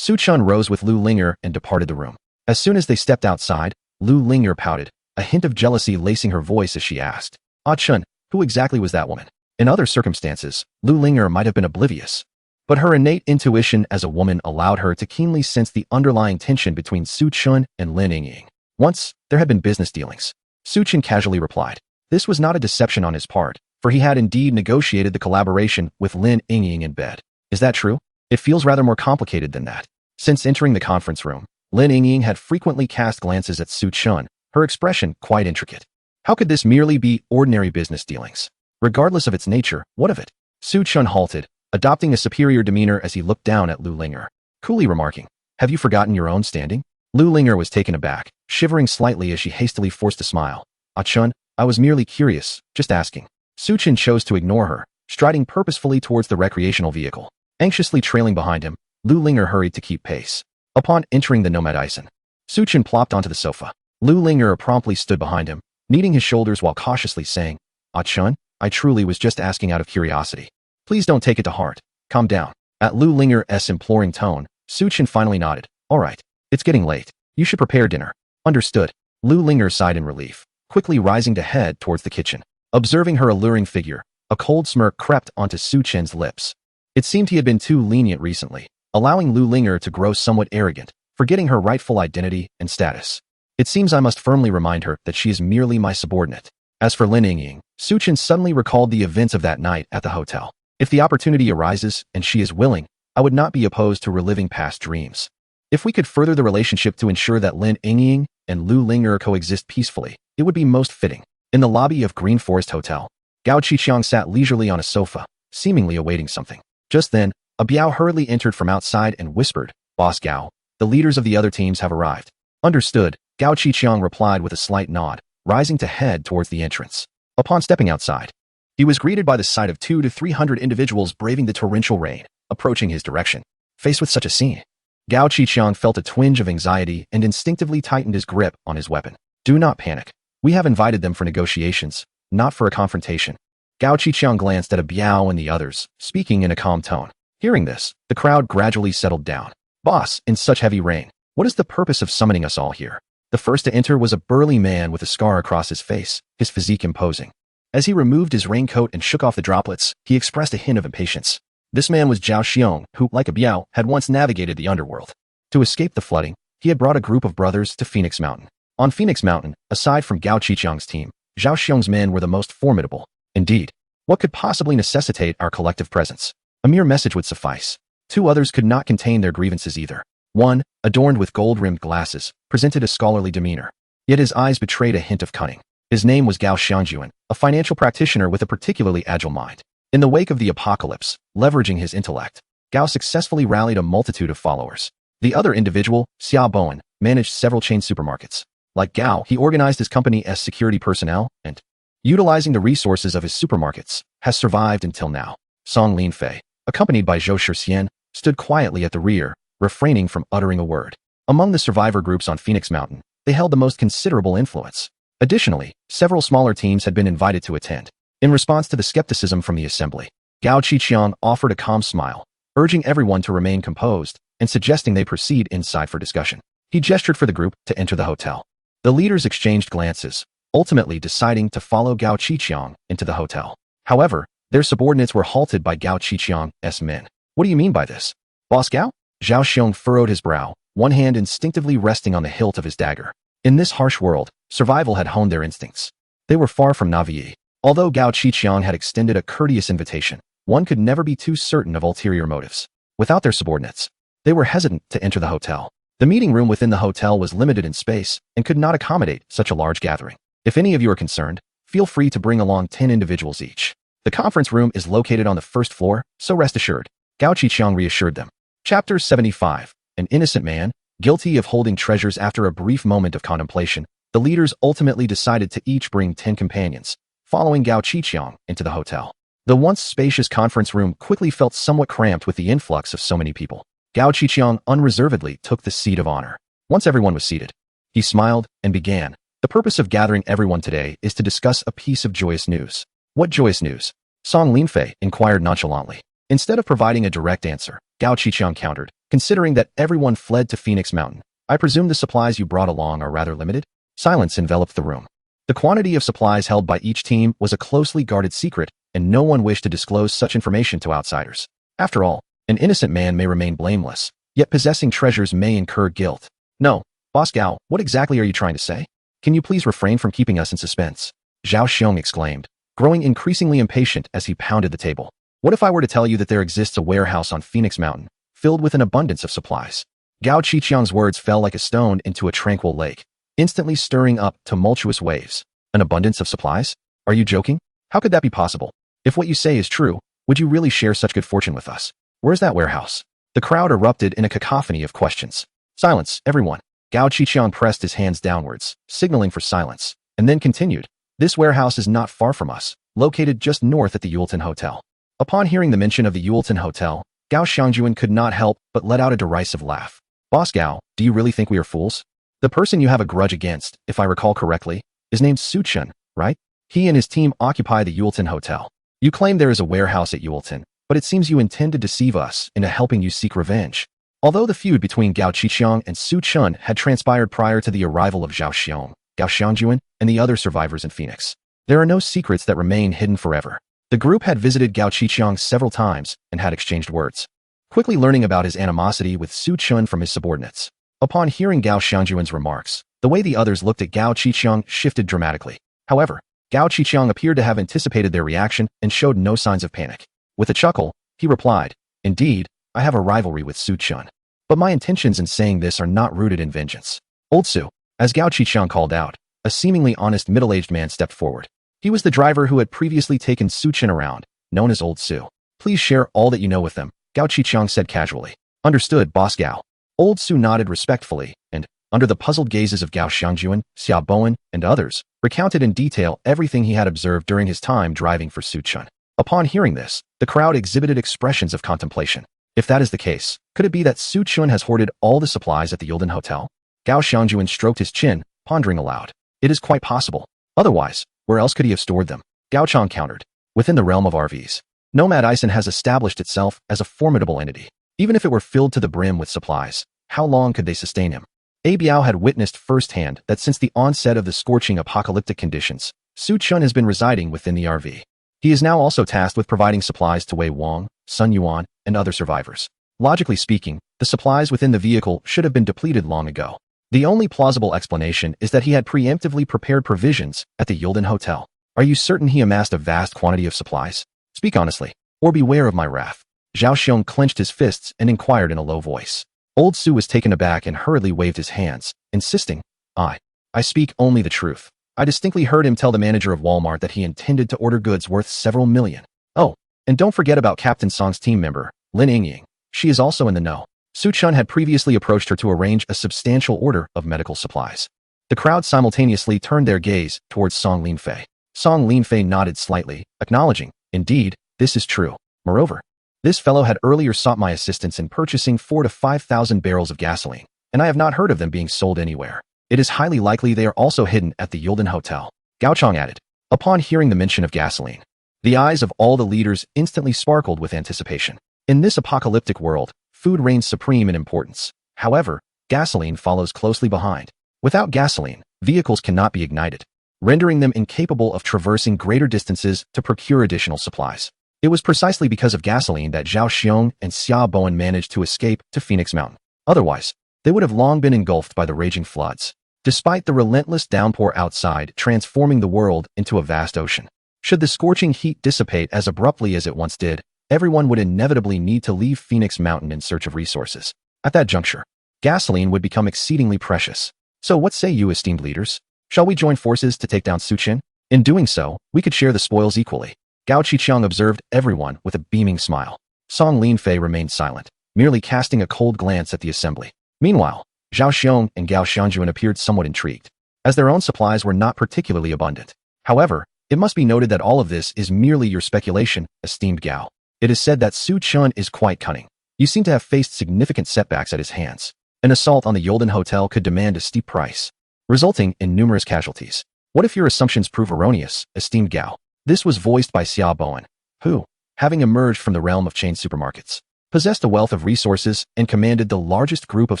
Su Chun rose with Lu Linger and departed the room. As soon as they stepped outside, Lu Linger pouted, a hint of jealousy lacing her voice as she asked, Ah Chun, who exactly was that woman? In other circumstances, Lu Linger might have been oblivious, but her innate intuition as a woman allowed her to keenly sense the underlying tension between Su Chun and Lin Yingying. Once, there had been business dealings. Su Chun casually replied. This was not a deception on his part, for he had indeed negotiated the collaboration with Lin Yingying in bed. Is that true? It feels rather more complicated than that. Since entering the conference room, Lin Yingying had frequently cast glances at Su Chun, her expression quite intricate. How could this merely be ordinary business dealings? Regardless of its nature, what of it? Su Chun halted, adopting a superior demeanor as he looked down at Lu Linger, coolly remarking, Have you forgotten your own standing? Lu Linger was taken aback, shivering slightly as she hastily forced a smile. Ah Chun, I was merely curious, just asking. Su Chun chose to ignore her, striding purposefully towards the recreational vehicle. Anxiously trailing behind him, Lu Linger hurried to keep pace. Upon entering the Nomad Ison, Su Chun plopped onto the sofa. Lu Linger promptly stood behind him, kneading his shoulders while cautiously saying, Ah Chun, I truly was just asking out of curiosity. Please don't take it to heart. Calm down. At Lu Linger's imploring tone, Su Chun finally nodded. All right. It's getting late. You should prepare dinner. Understood. Lu Linger sighed in relief, quickly rising to head towards the kitchen. Observing her alluring figure, a cold smirk crept onto Su Chun's lips. It seemed he had been too lenient recently, allowing Lu Linger to grow somewhat arrogant, forgetting her rightful identity and status. It seems I must firmly remind her that she is merely my subordinate. As for Lin Yingying, Su Chun suddenly recalled the events of that night at the hotel. If the opportunity arises and she is willing, I would not be opposed to reliving past dreams. If we could further the relationship to ensure that Lin Yingying and Lu Linger coexist peacefully, it would be most fitting. In the lobby of Green Forest Hotel, Gao Qiqiang sat leisurely on a sofa, seemingly awaiting something. Just then, a Biao hurriedly entered from outside and whispered, Boss Gao, the leaders of the other teams have arrived. Understood, Gao Qiqiang replied with a slight nod, rising to head towards the entrance. Upon stepping outside, he was greeted by the sight of 200 to 300 individuals braving the torrential rain, approaching his direction. Faced with such a scene, Gao Qiqiang felt a twinge of anxiety and instinctively tightened his grip on his weapon. Do not panic. We have invited them for negotiations, not for a confrontation. Gao Qiqiang glanced at a Biao and the others, speaking in a calm tone. Hearing this, the crowd gradually settled down. Boss, in such heavy rain, what is the purpose of summoning us all here? The first to enter was a burly man with a scar across his face, his physique imposing. As he removed his raincoat and shook off the droplets, he expressed a hint of impatience. This man was Zhao Xiong, who, like a Biao, had once navigated the underworld. To escape the flooding, he had brought a group of brothers to Phoenix Mountain. On Phoenix Mountain, aside from Gao Qiqiang's team, Zhao Xiong's men were the most formidable. Indeed, what could possibly necessitate our collective presence? A mere message would suffice. Two others could not contain their grievances either. One, adorned with gold-rimmed glasses, presented a scholarly demeanor. Yet his eyes betrayed a hint of cunning. His name was Gao Xiangjuan, a financial practitioner with a particularly agile mind. In the wake of the apocalypse, leveraging his intellect, Gao successfully rallied a multitude of followers. The other individual, Xia Bowen, managed several chain supermarkets. Like Gao, he organized his company as security personnel and, utilizing the resources of his supermarkets, has survived until now. Song Linfei, accompanied by Zhou Shixian, stood quietly at the rear, refraining from uttering a word. Among the survivor groups on Phoenix Mountain, they held the most considerable influence. Additionally, several smaller teams had been invited to attend. In response to the skepticism from the assembly, Gao Qiqiang offered a calm smile, urging everyone to remain composed and suggesting they proceed inside for discussion. He gestured for the group to enter the hotel. The leaders exchanged glances, ultimately deciding to follow Gao Qiqiang into the hotel. However, their subordinates were halted by Gao Qiqiang's men. What do you mean by this? Boss Gao? Zhao Xiong furrowed his brow, one hand instinctively resting on the hilt of his dagger. In this harsh world, survival had honed their instincts. They were far from naïve. Although Gao Qiqiang had extended a courteous invitation, one could never be too certain of ulterior motives. Without their subordinates, they were hesitant to enter the hotel. The meeting room within the hotel was limited in space and could not accommodate such a large gathering. If any of you are concerned, feel free to bring along 10 individuals each. The conference room is located on the first floor, so rest assured. Gao Qiqiang reassured them. Chapter 75. An innocent man, Guilty of holding treasures after a brief moment of contemplation, the leaders ultimately decided to each bring 10 companions, following Gao Qiqiang into the hotel. The once spacious conference room quickly felt somewhat cramped with the influx of so many people. Gao Qiqiang unreservedly took the seat of honor. Once everyone was seated, he smiled and began. The purpose of gathering everyone today is to discuss a piece of joyous news. What joyous news? Song Linfei inquired nonchalantly. Instead of providing a direct answer, Gao Qiqiang countered, considering that everyone fled to Phoenix Mountain. I presume the supplies you brought along are rather limited? Silence enveloped the room. The quantity of supplies held by each team was a closely guarded secret, and no one wished to disclose such information to outsiders. After all, an innocent man may remain blameless, yet possessing treasures may incur guilt. No, Boss Gao, what exactly are you trying to say? Can you please refrain from keeping us in suspense? Zhao Xiong exclaimed, growing increasingly impatient as he pounded the table. What if I were to tell you that there exists a warehouse on Phoenix Mountain, filled with an abundance of supplies? Gao Qiqiang's words fell like a stone into a tranquil lake, instantly stirring up tumultuous waves. An abundance of supplies? Are you joking? How could that be possible? If what you say is true, would you really share such good fortune with us? Where's that warehouse? The crowd erupted in a cacophony of questions. Silence, everyone. Gao Qiqiang pressed his hands downwards, signaling for silence, and then continued. This warehouse is not far from us, located just north at the Yuleton Hotel. Upon hearing the mention of the Yuleton Hotel, Gao Xiangjuan could not help but let out a derisive laugh. Boss Gao, do you really think we are fools? The person you have a grudge against, if I recall correctly, is named Su Chun, right? He and his team occupy the Yuleton Hotel. You claim there is a warehouse at Yuleton, but it seems you intend to deceive us into helping you seek revenge. Although the feud between Gao Qiqiang and Su Chun had transpired prior to the arrival of Zhao Xiong, Gao Xiangjuan, and the other survivors in Phoenix, there are no secrets that remain hidden forever. The group had visited Gao Qiqiang several times and had exchanged words, quickly learning about his animosity with Su Chun from his subordinates. Upon hearing Gao Xiangjuan's remarks, the way the others looked at Gao Qiqiang shifted dramatically. However, Gao Qiqiang appeared to have anticipated their reaction and showed no signs of panic. With a chuckle, he replied, Indeed, I have a rivalry with Su Chun. But my intentions in saying this are not rooted in vengeance. Old Su, as Gao Qiqiang called out, a seemingly honest middle-aged man stepped forward. He was the driver who had previously taken Su Chun around, known as Old Su. Please share all that you know with them, Gao Qiqiang said casually. Understood, Boss Gao. Old Su nodded respectfully, and, under the puzzled gazes of Gao Xiangjuan, Xia Bowen, and others, recounted in detail everything he had observed during his time driving for Su Chun. Upon hearing this, the crowd exhibited expressions of contemplation. If that is the case, could it be that Su Chun has hoarded all the supplies at the Yildan Hotel? Gao Xiangjuan stroked his chin, pondering aloud. It is quite possible. Otherwise, where else could he have stored them? Gao Chang countered. Within the realm of RVs. Nomad Ison has established itself as a formidable entity. Even if it were filled to the brim with supplies, how long could they sustain him? A Biao had witnessed firsthand that since the onset of the scorching apocalyptic conditions, Su Chun has been residing within the RV. He is now also tasked with providing supplies to Wei Wang, Sun Yuan, and other survivors. Logically speaking, the supplies within the vehicle should have been depleted long ago. The only plausible explanation is that he had preemptively prepared provisions at the Yildan Hotel. Are you certain he amassed a vast quantity of supplies? Speak honestly, or beware of my wrath. Zhao Xiong clenched his fists and inquired in a low voice. Old Su was taken aback and hurriedly waved his hands, insisting, I speak only the truth. I distinctly heard him tell the manager of Walmart that he intended to order goods worth several million. Oh, and don't forget about Captain Song's team member, Lin Yingying. She is also in the know. Su Chun had previously approached her to arrange a substantial order of medical supplies. The crowd simultaneously turned their gaze towards Song Linfei. Song Linfei nodded slightly, acknowledging, Indeed, this is true. Moreover, this fellow had earlier sought my assistance in purchasing 4,000 to 5,000 barrels of gasoline, and I have not heard of them being sold anywhere. It is highly likely they are also hidden at the Yildan Hotel. Gao Chang added. Upon hearing the mention of gasoline, the eyes of all the leaders instantly sparkled with anticipation. In this apocalyptic world, food reigns supreme in importance. However, gasoline follows closely behind. Without gasoline, vehicles cannot be ignited, rendering them incapable of traversing greater distances to procure additional supplies. It was precisely because of gasoline that Zhao Xiong and Xia Bowen managed to escape to Phoenix Mountain. Otherwise, they would have long been engulfed by the raging floods. Despite the relentless downpour outside transforming the world into a vast ocean, should the scorching heat dissipate as abruptly as it once did, everyone would inevitably need to leave Phoenix Mountain in search of resources. At that juncture, gasoline would become exceedingly precious. So what say you, esteemed leaders? Shall we join forces to take down Su Chun? In doing so, we could share the spoils equally. Gao Qiqiang observed everyone with a beaming smile. Song Linfei remained silent, merely casting a cold glance at the assembly. Meanwhile, Zhao Xiong and Gao Xiangjuan appeared somewhat intrigued, as their own supplies were not particularly abundant. However, it must be noted that all of this is merely your speculation, esteemed Gao. It is said that Su Chun is quite cunning. You seem to have faced significant setbacks at his hands. An assault on the Yolden Hotel could demand a steep price, resulting in numerous casualties. What if your assumptions prove erroneous, esteemed Gao? This was voiced by Xia Bowen, who, having emerged from the realm of chain supermarkets, possessed a wealth of resources and commanded the largest group of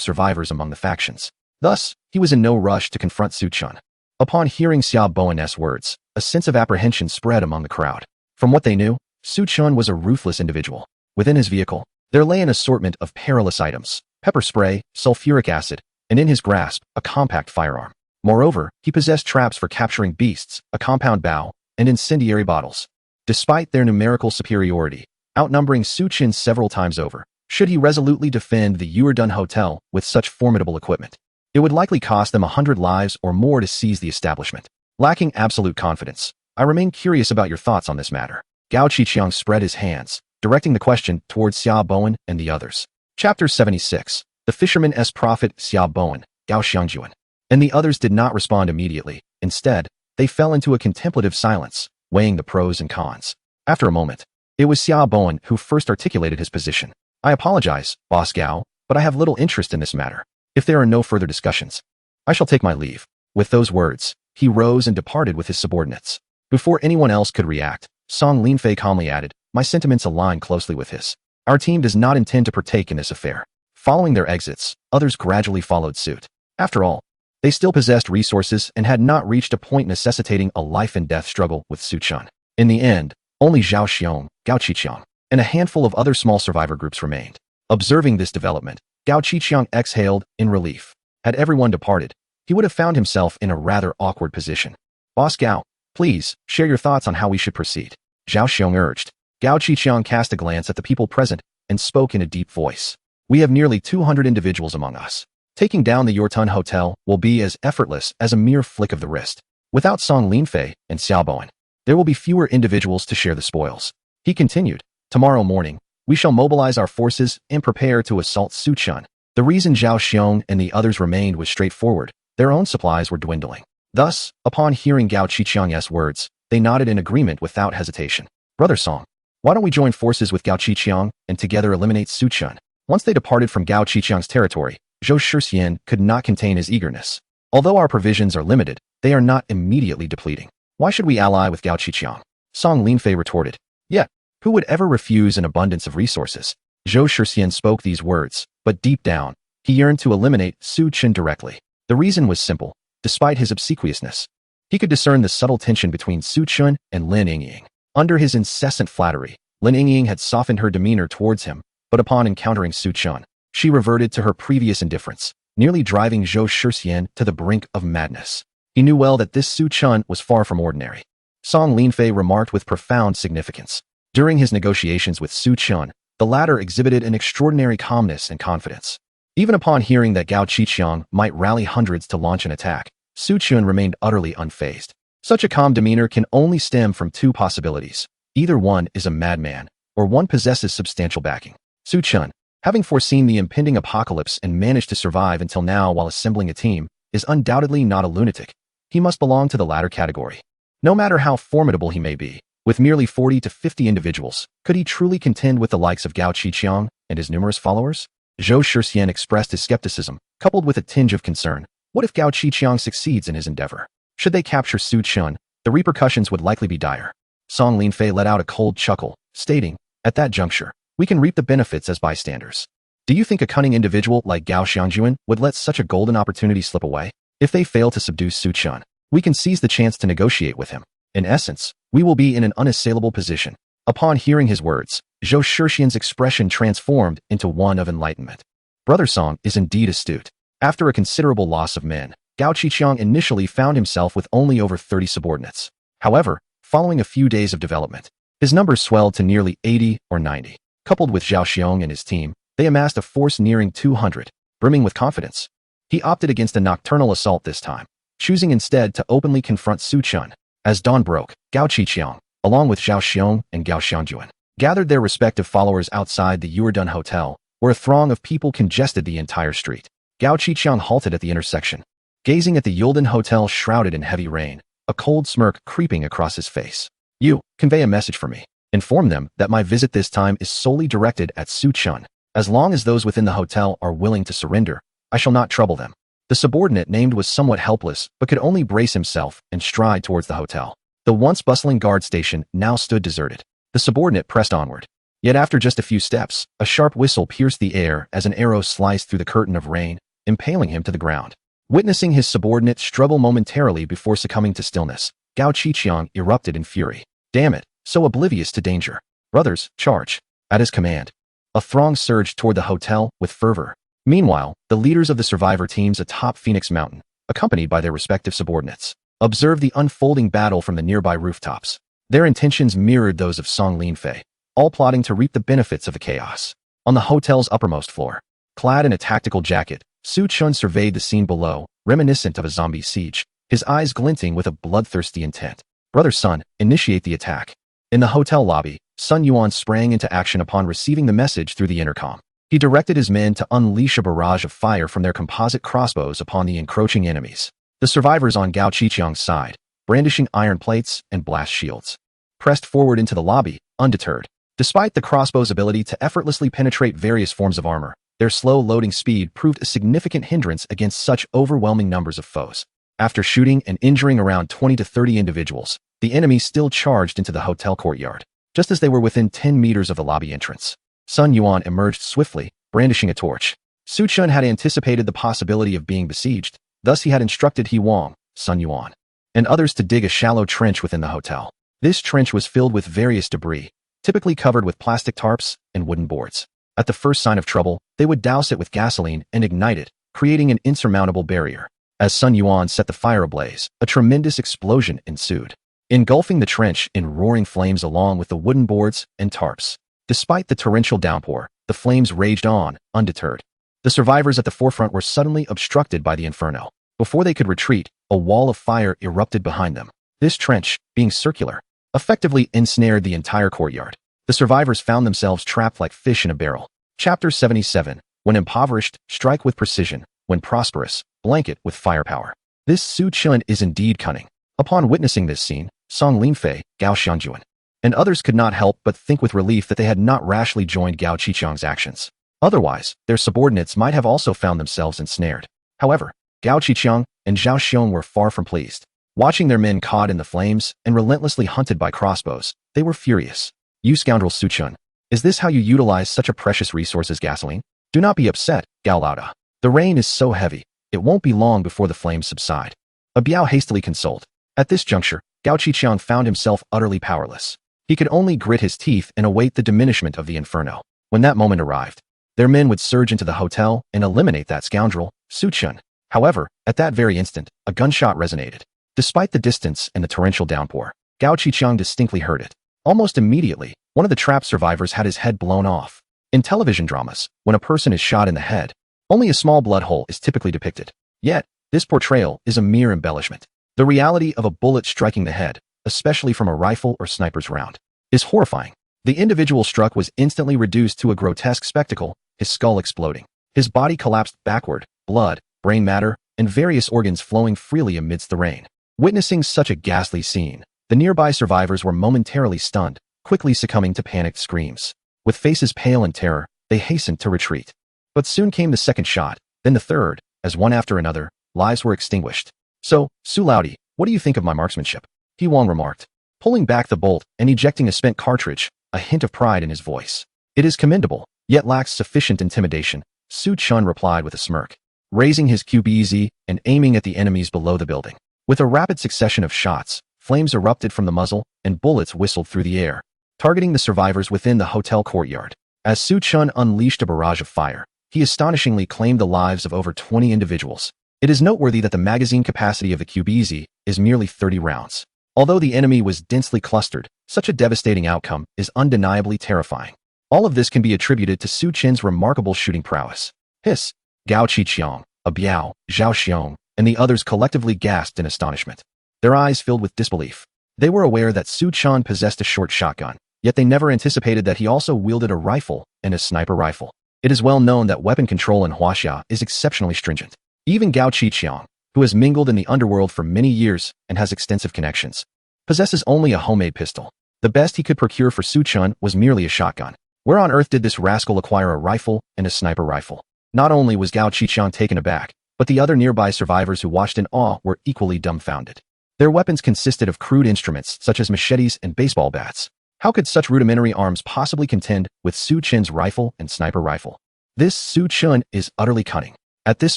survivors among the factions. Thus, he was in no rush to confront Su Chun. Upon hearing Xia Bowen's words, a sense of apprehension spread among the crowd. From what they knew, Su Chun was a ruthless individual. Within his vehicle, there lay an assortment of perilous items, pepper spray, sulfuric acid, and in his grasp, a compact firearm. Moreover, he possessed traps for capturing beasts, a compound bow, and incendiary bottles. Despite their numerical superiority, outnumbering Su Chun several times over, should he resolutely defend the Yurdun Hotel with such formidable equipment, it would likely cost them 100 lives or more to seize the establishment. Lacking absolute confidence, I remain curious about your thoughts on this matter. Gao Qiqiang spread his hands, directing the question towards Xia Bowen and the others. Chapter 76. The Fisherman's Prophet Xia Bowen, Gao Xiangjuan, and the others did not respond immediately. Instead, they fell into a contemplative silence, weighing the pros and cons. After a moment, it was Xia Bowen who first articulated his position. I apologize, Boss Gao, but I have little interest in this matter. If there are no further discussions, I shall take my leave. With those words, he rose and departed with his subordinates. Before anyone else could react, Song Linfei calmly added, my sentiments align closely with his. Our team does not intend to partake in this affair. Following their exits, others gradually followed suit. After all, they still possessed resources and had not reached a point necessitating a life-and-death struggle with Su Chun. In the end, only Zhao Xiong, Gao Qiqiang, and a handful of other small survivor groups remained. Observing this development, Gao Qiqiang exhaled in relief. Had everyone departed, he would have found himself in a rather awkward position. Boss Gao, please, share your thoughts on how we should proceed. Zhao Xiong urged. Gao Qiqiang cast a glance at the people present and spoke in a deep voice. We have nearly 200 individuals among us. Taking down the Yurtun Hotel will be as effortless as a mere flick of the wrist. Without Song Linfei and Xiao Bowen, there will be fewer individuals to share the spoils. He continued, tomorrow morning, we shall mobilize our forces and prepare to assault Su Chun. The reason Zhao Xiong and the others remained was straightforward. Their own supplies were dwindling. Thus, upon hearing Gao Qiqiang's words, they nodded in agreement without hesitation. Brother Song, why don't we join forces with Gao Qiqiang and together eliminate Su Chun? Once they departed from Gao Qiqiang's territory, Zhou Shixian could not contain his eagerness. Although our provisions are limited, they are not immediately depleting. Why should we ally with Gao Qiqiang? Song Linfei retorted. Yet, who would ever refuse an abundance of resources? Zhou Shixian spoke these words, but deep down, he yearned to eliminate Su Chun directly. The reason was simple. Despite his obsequiousness, he could discern the subtle tension between Su Chun and Lin Yingying. Under his incessant flattery, Lin Yingying had softened her demeanor towards him, but upon encountering Su Chun, she reverted to her previous indifference, nearly driving Zhou Shixian to the brink of madness. He knew well that this Su Chun was far from ordinary. Song Linfei remarked with profound significance. During his negotiations with Su Chun, the latter exhibited an extraordinary calmness and confidence. Even upon hearing that Gao Qiqiang might rally hundreds to launch an attack, Su Chun remained utterly unfazed. Such a calm demeanor can only stem from two possibilities. Either one is a madman, or one possesses substantial backing. Su Chun, having foreseen the impending apocalypse and managed to survive until now while assembling a team, is undoubtedly not a lunatic. He must belong to the latter category. No matter how formidable he may be, with merely 40 to 50 individuals, could he truly contend with the likes of Gao Qiqiang and his numerous followers? Zhou Shixian expressed his skepticism, coupled with a tinge of concern. What if Gao Qiqiang succeeds in his endeavor? Should they capture Su Chun, the repercussions would likely be dire. Song Linfei let out a cold chuckle, stating, at that juncture, we can reap the benefits as bystanders. Do you think a cunning individual like Gao Xiangjuan would let such a golden opportunity slip away? If they fail to subdue Su Chun, we can seize the chance to negotiate with him. In essence, we will be in an unassailable position. Upon hearing his words, Zhou Shixian's expression transformed into one of enlightenment. Brother Song is indeed astute. After a considerable loss of men, Gao Qiqiang initially found himself with only over 30 subordinates. However, following a few days of development, his numbers swelled to nearly 80 or 90. Coupled with Zhao Xiong and his team, they amassed a force nearing 200. Brimming with confidence, he opted against a nocturnal assault this time, choosing instead to openly confront Su Chun. As dawn broke, Gao Qiqiang, along with Zhao Xiong and Gao Xiangjuan, gathered their respective followers outside the Yurdun Hotel, where a throng of people congested the entire street. Gao Qiqiang halted at the intersection, gazing at the Yulden Hotel shrouded in heavy rain, a cold smirk creeping across his face. You, convey a message for me. Inform them that my visit this time is solely directed at Su Chun. As long as those within the hotel are willing to surrender, I shall not trouble them. The subordinate named was somewhat helpless, but could only brace himself and stride towards the hotel. The once bustling guard station now stood deserted. The subordinate pressed onward. Yet after just a few steps, a sharp whistle pierced the air as an arrow sliced through the curtain of rain, impaling him to the ground. Witnessing his subordinate struggle momentarily before succumbing to stillness, Gao Qiqiang erupted in fury. Damn it, so oblivious to danger. Brothers, charge. At his command, a throng surged toward the hotel with fervor. Meanwhile, the leaders of the survivor teams atop Phoenix Mountain, accompanied by their respective subordinates, observed the unfolding battle from the nearby rooftops. Their intentions mirrored those of Song Linfei, all plotting to reap the benefits of the chaos. On the hotel's uppermost floor, clad in a tactical jacket, Su Chun surveyed the scene below, reminiscent of a zombie siege, his eyes glinting with a bloodthirsty intent. Brother Sun, initiate the attack. In the hotel lobby, Sun Yuan sprang into action upon receiving the message through the intercom. He directed his men to unleash a barrage of fire from their composite crossbows upon the encroaching enemies. The survivors on Gao Qiqiang's side, brandishing iron plates and blast shields, pressed forward into the lobby, undeterred. Despite the crossbow's ability to effortlessly penetrate various forms of armor, their slow loading speed proved a significant hindrance against such overwhelming numbers of foes. After shooting and injuring around 20 to 30 individuals, the enemy still charged into the hotel courtyard. Just as they were within 10 meters of the lobby entrance, Sun Yuan emerged swiftly, brandishing a torch. Su Chun had anticipated the possibility of being besieged, thus he had instructed He Wang, Sun Yuan, and others to dig a shallow trench within the hotel. This trench was filled with various debris, typically covered with plastic tarps and wooden boards. At the first sign of trouble, they would douse it with gasoline and ignite it, creating an insurmountable barrier. As Sun Yuan set the fire ablaze, a tremendous explosion ensued, engulfing the trench in roaring flames along with the wooden boards and tarps. Despite the torrential downpour, the flames raged on, undeterred. The survivors at the forefront were suddenly obstructed by the inferno. Before they could retreat, a wall of fire erupted behind them. This trench, being circular, effectively ensnared the entire courtyard. The survivors found themselves trapped like fish in a barrel. Chapter 77. When impoverished, strike with precision. When prosperous, blanket with firepower. This Su Chun is indeed cunning. Upon witnessing this scene, Song Linfei, Gao Xianjuan, and others could not help but think with relief that they had not rashly joined Gao Qiqiang's actions. Otherwise, their subordinates might have also found themselves ensnared. However, Gao Qiqiang and Zhao Xiong were far from pleased. Watching their men caught in the flames and relentlessly hunted by crossbows, they were furious. You scoundrel Su Chun, is this how you utilize such a precious resource as gasoline? Do not be upset, Gao Laoda. The rain is so heavy, it won't be long before the flames subside. A Biao hastily consoled. At this juncture, Gao Qiqiang found himself utterly powerless. He could only grit his teeth and await the diminishment of the inferno. When that moment arrived, their men would surge into the hotel and eliminate that scoundrel, Su Chun. However, at that very instant, a gunshot resonated. Despite the distance and the torrential downpour, Gao Qiqiang distinctly heard it. Almost immediately, one of the trapped survivors had his head blown off. In television dramas, when a person is shot in the head, only a small blood hole is typically depicted. Yet, this portrayal is a mere embellishment. The reality of a bullet striking the head, especially from a rifle or sniper's round, is horrifying. The individual struck was instantly reduced to a grotesque spectacle, his skull exploding. His body collapsed backward, blood, brain matter, and various organs flowing freely amidst the rain. Witnessing such a ghastly scene, the nearby survivors were momentarily stunned, quickly succumbing to panicked screams. With faces pale in terror, they hastened to retreat. But soon came the second shot, then the third, as one after another, lives were extinguished. So, Su Laudi, what do you think of my marksmanship? He Wang remarked, pulling back the bolt and ejecting a spent cartridge, a hint of pride in his voice. It is commendable, yet lacks sufficient intimidation, Su Chun replied with a smirk, raising his QBZ and aiming at the enemies below the building. With a rapid succession of shots, flames erupted from the muzzle and bullets whistled through the air, targeting the survivors within the hotel courtyard. As Su Chun unleashed a barrage of fire, he astonishingly claimed the lives of over 20 individuals. It is noteworthy that the magazine capacity of the QBZ is merely 30 rounds. Although the enemy was densely clustered, such a devastating outcome is undeniably terrifying. All of this can be attributed to Su Chin's remarkable shooting prowess. Hiss! Gao Qiqiang, a Biao, Zhao Xiong, and the others collectively gasped in astonishment. Their eyes filled with disbelief. They were aware that Su Chun possessed a short shotgun, yet they never anticipated that he also wielded a rifle and a sniper rifle. It is well known that weapon control in Huaxia is exceptionally stringent. Even Gao Qiqiang, who has mingled in the underworld for many years and has extensive connections, possesses only a homemade pistol. The best he could procure for Su Chun was merely a shotgun. Where on earth did this rascal acquire a rifle and a sniper rifle? Not only was Gao Qiqiang taken aback, but the other nearby survivors who watched in awe were equally dumbfounded. Their weapons consisted of crude instruments such as machetes and baseball bats. How could such rudimentary arms possibly contend with Su Chun's rifle and sniper rifle? This Su Chun is utterly cunning. At this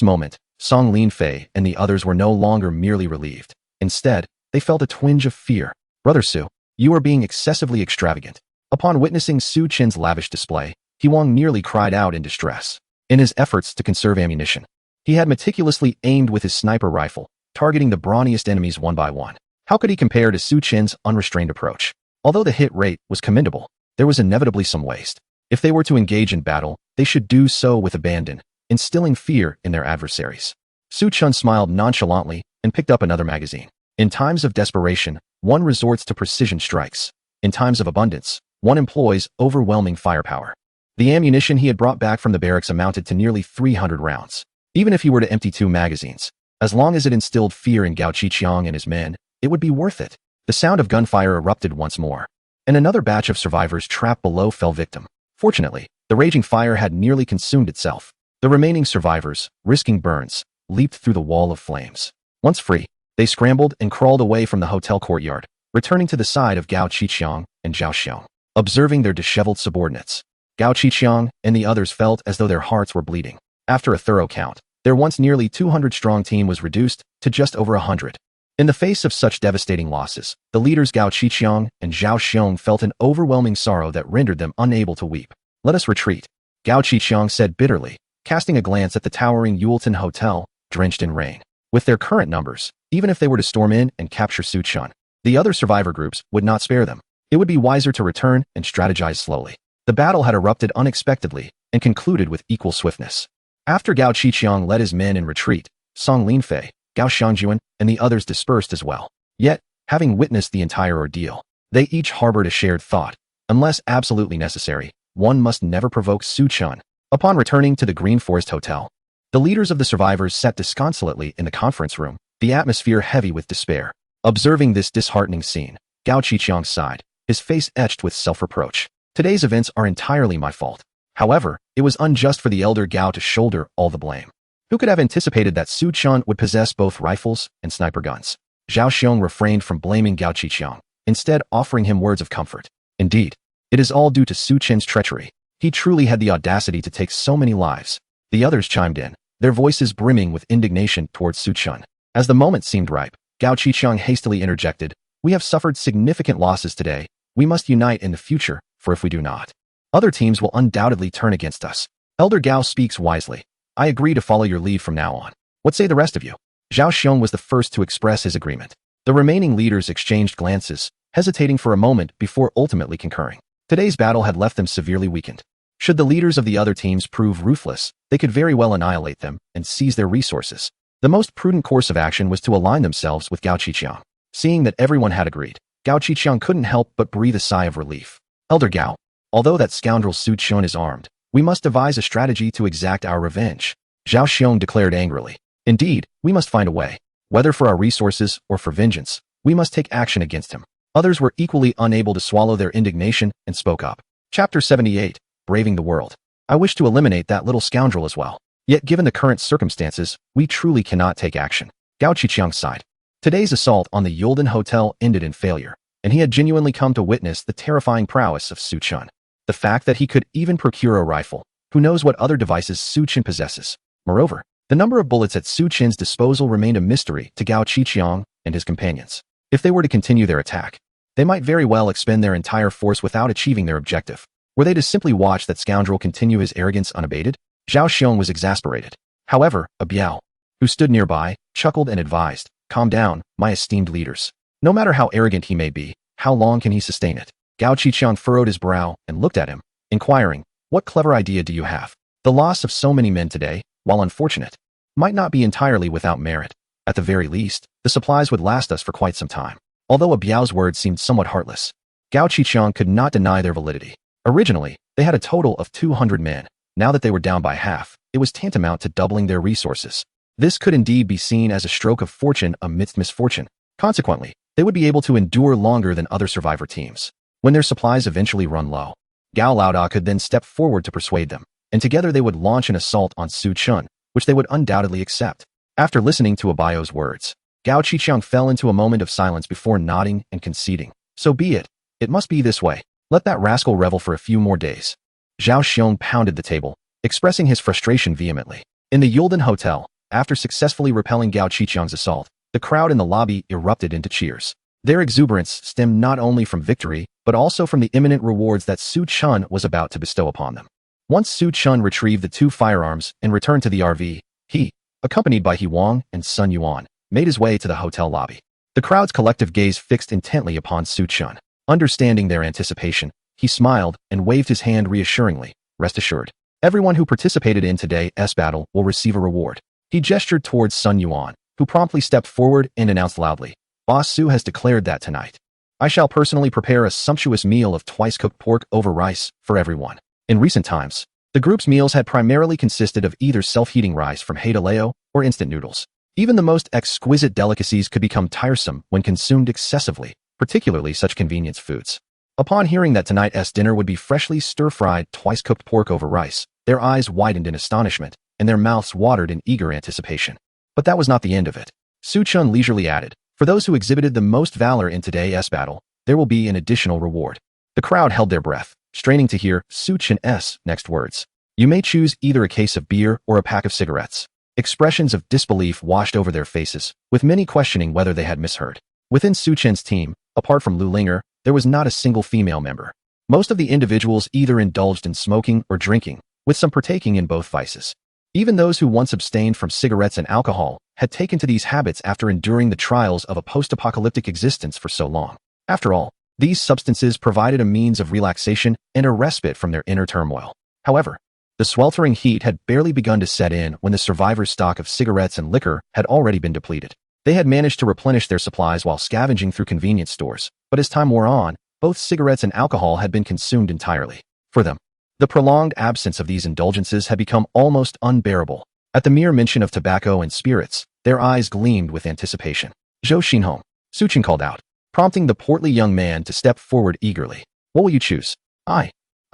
moment, Song Linfei and the others were no longer merely relieved. Instead, they felt a twinge of fear. Brother Su, you are being excessively extravagant. Upon witnessing Su Chin's lavish display, He Wang nearly cried out in distress. In his efforts to conserve ammunition, he had meticulously aimed with his sniper rifle, targeting the brawniest enemies one by one. How could he compare to Su Chin's unrestrained approach? Although the hit rate was commendable, there was inevitably some waste. If they were to engage in battle, they should do so with abandon, instilling fear in their adversaries. Su Chun smiled nonchalantly and picked up another magazine. In times of desperation, one resorts to precision strikes. In times of abundance, one employs overwhelming firepower. The ammunition he had brought back from the barracks amounted to nearly 300 rounds. Even if he were to empty 2 magazines, as long as it instilled fear in Gao Qiqiang and his men, it would be worth it. The sound of gunfire erupted once more, and another batch of survivors trapped below fell victim. Fortunately, the raging fire had nearly consumed itself. The remaining survivors, risking burns, leaped through the wall of flames. Once free, they scrambled and crawled away from the hotel courtyard, returning to the side of Gao Qiqiang and Zhao Xiong. Observing their disheveled subordinates, Gao Qiqiang and the others felt as though their hearts were bleeding. After a thorough count, their once nearly 200-strong team was reduced to just over 100. In the face of such devastating losses, the leaders Gao Qiqiang and Zhao Xiong felt an overwhelming sorrow that rendered them unable to weep. Let us retreat, Gao Qiqiang said bitterly, casting a glance at the towering Yuleton Hotel, drenched in rain. With their current numbers, even if they were to storm in and capture Su Chun, the other survivor groups would not spare them. It would be wiser to return and strategize slowly. The battle had erupted unexpectedly and concluded with equal swiftness. After Gao Qiqiang led his men in retreat, Song Linfei, Gao Shangjuan, and the others dispersed as well. Yet, having witnessed the entire ordeal, they each harbored a shared thought. Unless absolutely necessary, one must never provoke Su Chun. Upon returning to the Green Forest Hotel, the leaders of the survivors sat disconsolately in the conference room, the atmosphere heavy with despair. Observing this disheartening scene, Gao Qiqiang sighed, his face etched with self-reproach. Today's events are entirely my fault. However, it was unjust for the elder Gao to shoulder all the blame. Who could have anticipated that Su Chun would possess both rifles and sniper guns? Zhao Xiong refrained from blaming Gao Qiqiang, instead offering him words of comfort. Indeed, it is all due to Su Chin's treachery. He truly had the audacity to take so many lives. The others chimed in, their voices brimming with indignation towards Su Chun. As the moment seemed ripe, Gao Qiqiang hastily interjected, "We have suffered significant losses today. We must unite in the future, for if we do not, other teams will undoubtedly turn against us." Elder Gao speaks wisely. I agree to follow your lead from now on. What say the rest of you? Zhao Xiong was the first to express his agreement. The remaining leaders exchanged glances, hesitating for a moment before ultimately concurring. Today's battle had left them severely weakened. Should the leaders of the other teams prove ruthless, they could very well annihilate them and seize their resources. The most prudent course of action was to align themselves with Gao Qiqiang. Seeing that everyone had agreed, Gao Qiqiang couldn't help but breathe a sigh of relief. Elder Gao, although that scoundrel Su Chun is armed, we must devise a strategy to exact our revenge, Zhao Xiong declared angrily. Indeed, we must find a way. Whether for our resources or for vengeance, we must take action against him. Others were equally unable to swallow their indignation and spoke up. Chapter 78, Braving the World. I wish to eliminate that little scoundrel as well. Yet given the current circumstances, we truly cannot take action. Gao Qiqiang sighed. Today's assault on the Yulden Hotel ended in failure, and he had genuinely come to witness the terrifying prowess of Su Chun. The fact that he could even procure a rifle, who knows what other devices Su Chun possesses. Moreover, the number of bullets at Su Chin's disposal remained a mystery to Gao Qiqiang and his companions. If they were to continue their attack, they might very well expend their entire force without achieving their objective. Were they to simply watch that scoundrel continue his arrogance unabated? Zhao Xiong was exasperated. However, a Biao, who stood nearby, chuckled and advised, "Calm down, my esteemed leaders. No matter how arrogant he may be, how long can he sustain it?" Gao Qiqiang furrowed his brow and looked at him, inquiring, "What clever idea do you have?" The loss of so many men today, while unfortunate, might not be entirely without merit. At the very least, the supplies would last us for quite some time. Although a Biao's words seemed somewhat heartless, Gao Qiqiang could not deny their validity. Originally, they had a total of 200 men, Now that they were down by half, it was tantamount to doubling their resources. This could indeed be seen as a stroke of fortune amidst misfortune. Consequently, they would be able to endure longer than other survivor teams. When their supplies eventually run low, Gao Laoda could then step forward to persuade them, and together they would launch an assault on Su Chun, which they would undoubtedly accept. After listening to Abayo's words, Gao Qiqiang fell into a moment of silence before nodding and conceding. So be it. It must be this way. Let that rascal revel for a few more days. Zhao Xiong pounded the table, expressing his frustration vehemently. In the Yulden Hotel, after successfully repelling Gao Qiqiang's assault, the crowd in the lobby erupted into cheers. Their exuberance stemmed not only from victory, but also from the imminent rewards that Su Chun was about to bestow upon them. Once Su Chun retrieved the 2 firearms and returned to the RV, he, accompanied by He Wang and Sun Yuan, made his way to the hotel lobby. The crowd's collective gaze fixed intently upon Su Chun. Understanding their anticipation, he smiled and waved his hand reassuringly. Rest assured, everyone who participated in today's battle will receive a reward. He gestured towards Sun Yuan, who promptly stepped forward and announced loudly, Boss Su has declared that tonight, I shall personally prepare a sumptuous meal of twice-cooked pork over rice for everyone. In recent times, the group's meals had primarily consisted of either self-heating rice from Haidaleo or instant noodles. Even the most exquisite delicacies could become tiresome when consumed excessively, particularly such convenience foods. Upon hearing that tonight's dinner would be freshly stir-fried twice-cooked pork over rice, their eyes widened in astonishment, and their mouths watered in eager anticipation. But that was not the end of it. Su Chun leisurely added, for those who exhibited the most valor in today's battle, there will be an additional reward. The crowd held their breath, straining to hear Su Chun's next words. You may choose either a case of beer or a pack of cigarettes. Expressions of disbelief washed over their faces, with many questioning whether they had misheard. Within Su Chen's team, apart from Lu Linger, there was not a single female member. Most of the individuals either indulged in smoking or drinking, with some partaking in both vices. Even those who once abstained from cigarettes and alcohol had taken to these habits after enduring the trials of a post-apocalyptic existence for so long. After all, these substances provided a means of relaxation and a respite from their inner turmoil. However, the sweltering heat had barely begun to set in when the survivors' stock of cigarettes and liquor had already been depleted. They had managed to replenish their supplies while scavenging through convenience stores, but as time wore on, both cigarettes and alcohol had been consumed entirely. For them, the prolonged absence of these indulgences had become almost unbearable. At the mere mention of tobacco and spirits, their eyes gleamed with anticipation. Zhou Xinhong, Su Chen called out, prompting the portly young man to step forward eagerly. What will you choose? I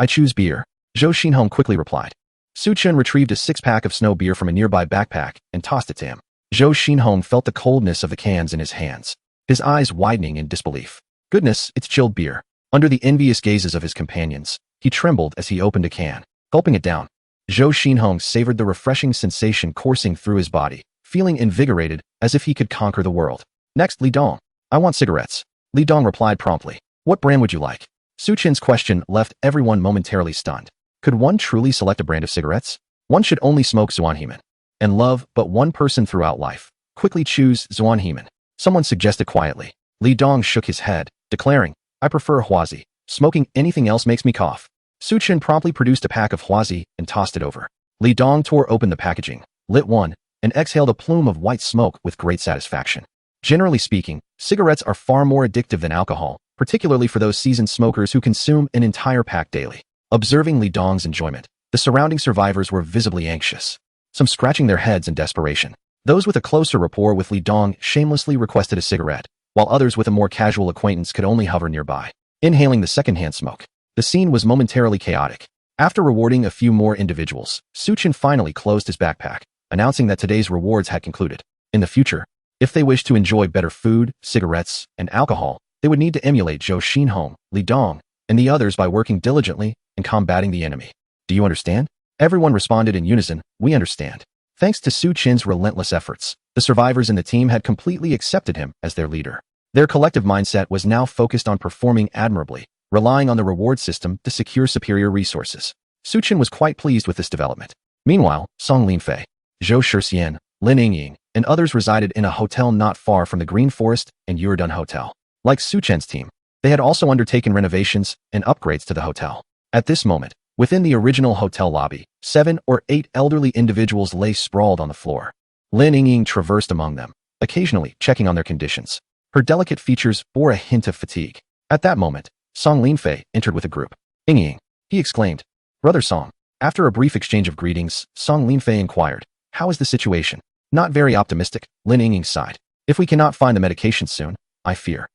choose beer. Zhou Xinhong quickly replied. Su Chen retrieved a 6-pack of snow beer from a nearby backpack and tossed it to him. Zhou Xinhong felt the coldness of the cans in his hands, his eyes widening in disbelief. Goodness, it's chilled beer. Under the envious gazes of his companions, he trembled as he opened a can, gulping it down. Zhou Xinhong savored the refreshing sensation coursing through his body, feeling invigorated as if he could conquer the world. Next, Li Dong. I want cigarettes. Li Dong replied promptly. What brand would you like? Su Chen's question left everyone momentarily stunned. Could one truly select a brand of cigarettes? One should only smoke Zuanheman and love but one person throughout life. Quickly choose Zuanheman. Someone suggested quietly. Li Dong shook his head, declaring, I prefer Huazi. Smoking anything else makes me cough. Su Chen promptly produced a pack of Huazi and tossed it over. Li Dong tore open the packaging, lit one, and exhaled a plume of white smoke with great satisfaction. Generally speaking, cigarettes are far more addictive than alcohol, particularly for those seasoned smokers who consume an entire pack daily. Observing Li Dong's enjoyment, the surrounding survivors were visibly anxious, some scratching their heads in desperation. Those with a closer rapport with Li Dong shamelessly requested a cigarette, while others with a more casual acquaintance could only hover nearby, inhaling the secondhand smoke. The scene was momentarily chaotic. After rewarding a few more individuals, Su Chen finally closed his backpack, announcing that today's rewards had concluded. In the future, if they wished to enjoy better food, cigarettes, and alcohol, they would need to emulate Zhou Xinhong, Li Dong, and the others by working diligently and combating the enemy. Do you understand? Everyone responded in unison, we understand. Thanks to Su Chen's relentless efforts, the survivors in the team had completely accepted him as their leader. Their collective mindset was now focused on performing admirably, relying on the reward system to secure superior resources. Su Chen was quite pleased with this development. Meanwhile, Song Linfei, Zhou Shixian, Lin Yingying, and others resided in a hotel not far from the Green Forest and Yuredun Hotel. Like Su Chen's team, they had also undertaken renovations and upgrades to the hotel. At this moment, within the original hotel lobby, 7 or 8 elderly individuals lay sprawled on the floor. Lin Yingying traversed among them, occasionally checking on their conditions. Her delicate features bore a hint of fatigue. At that moment, Song Linfei entered with a group. Yingying, he exclaimed. Brother Song, After a brief exchange of greetings, Song Linfei inquired, "How is the situation?" "Not very optimistic," Lin Yingying sighed. "If we cannot find the medication soon, I fear."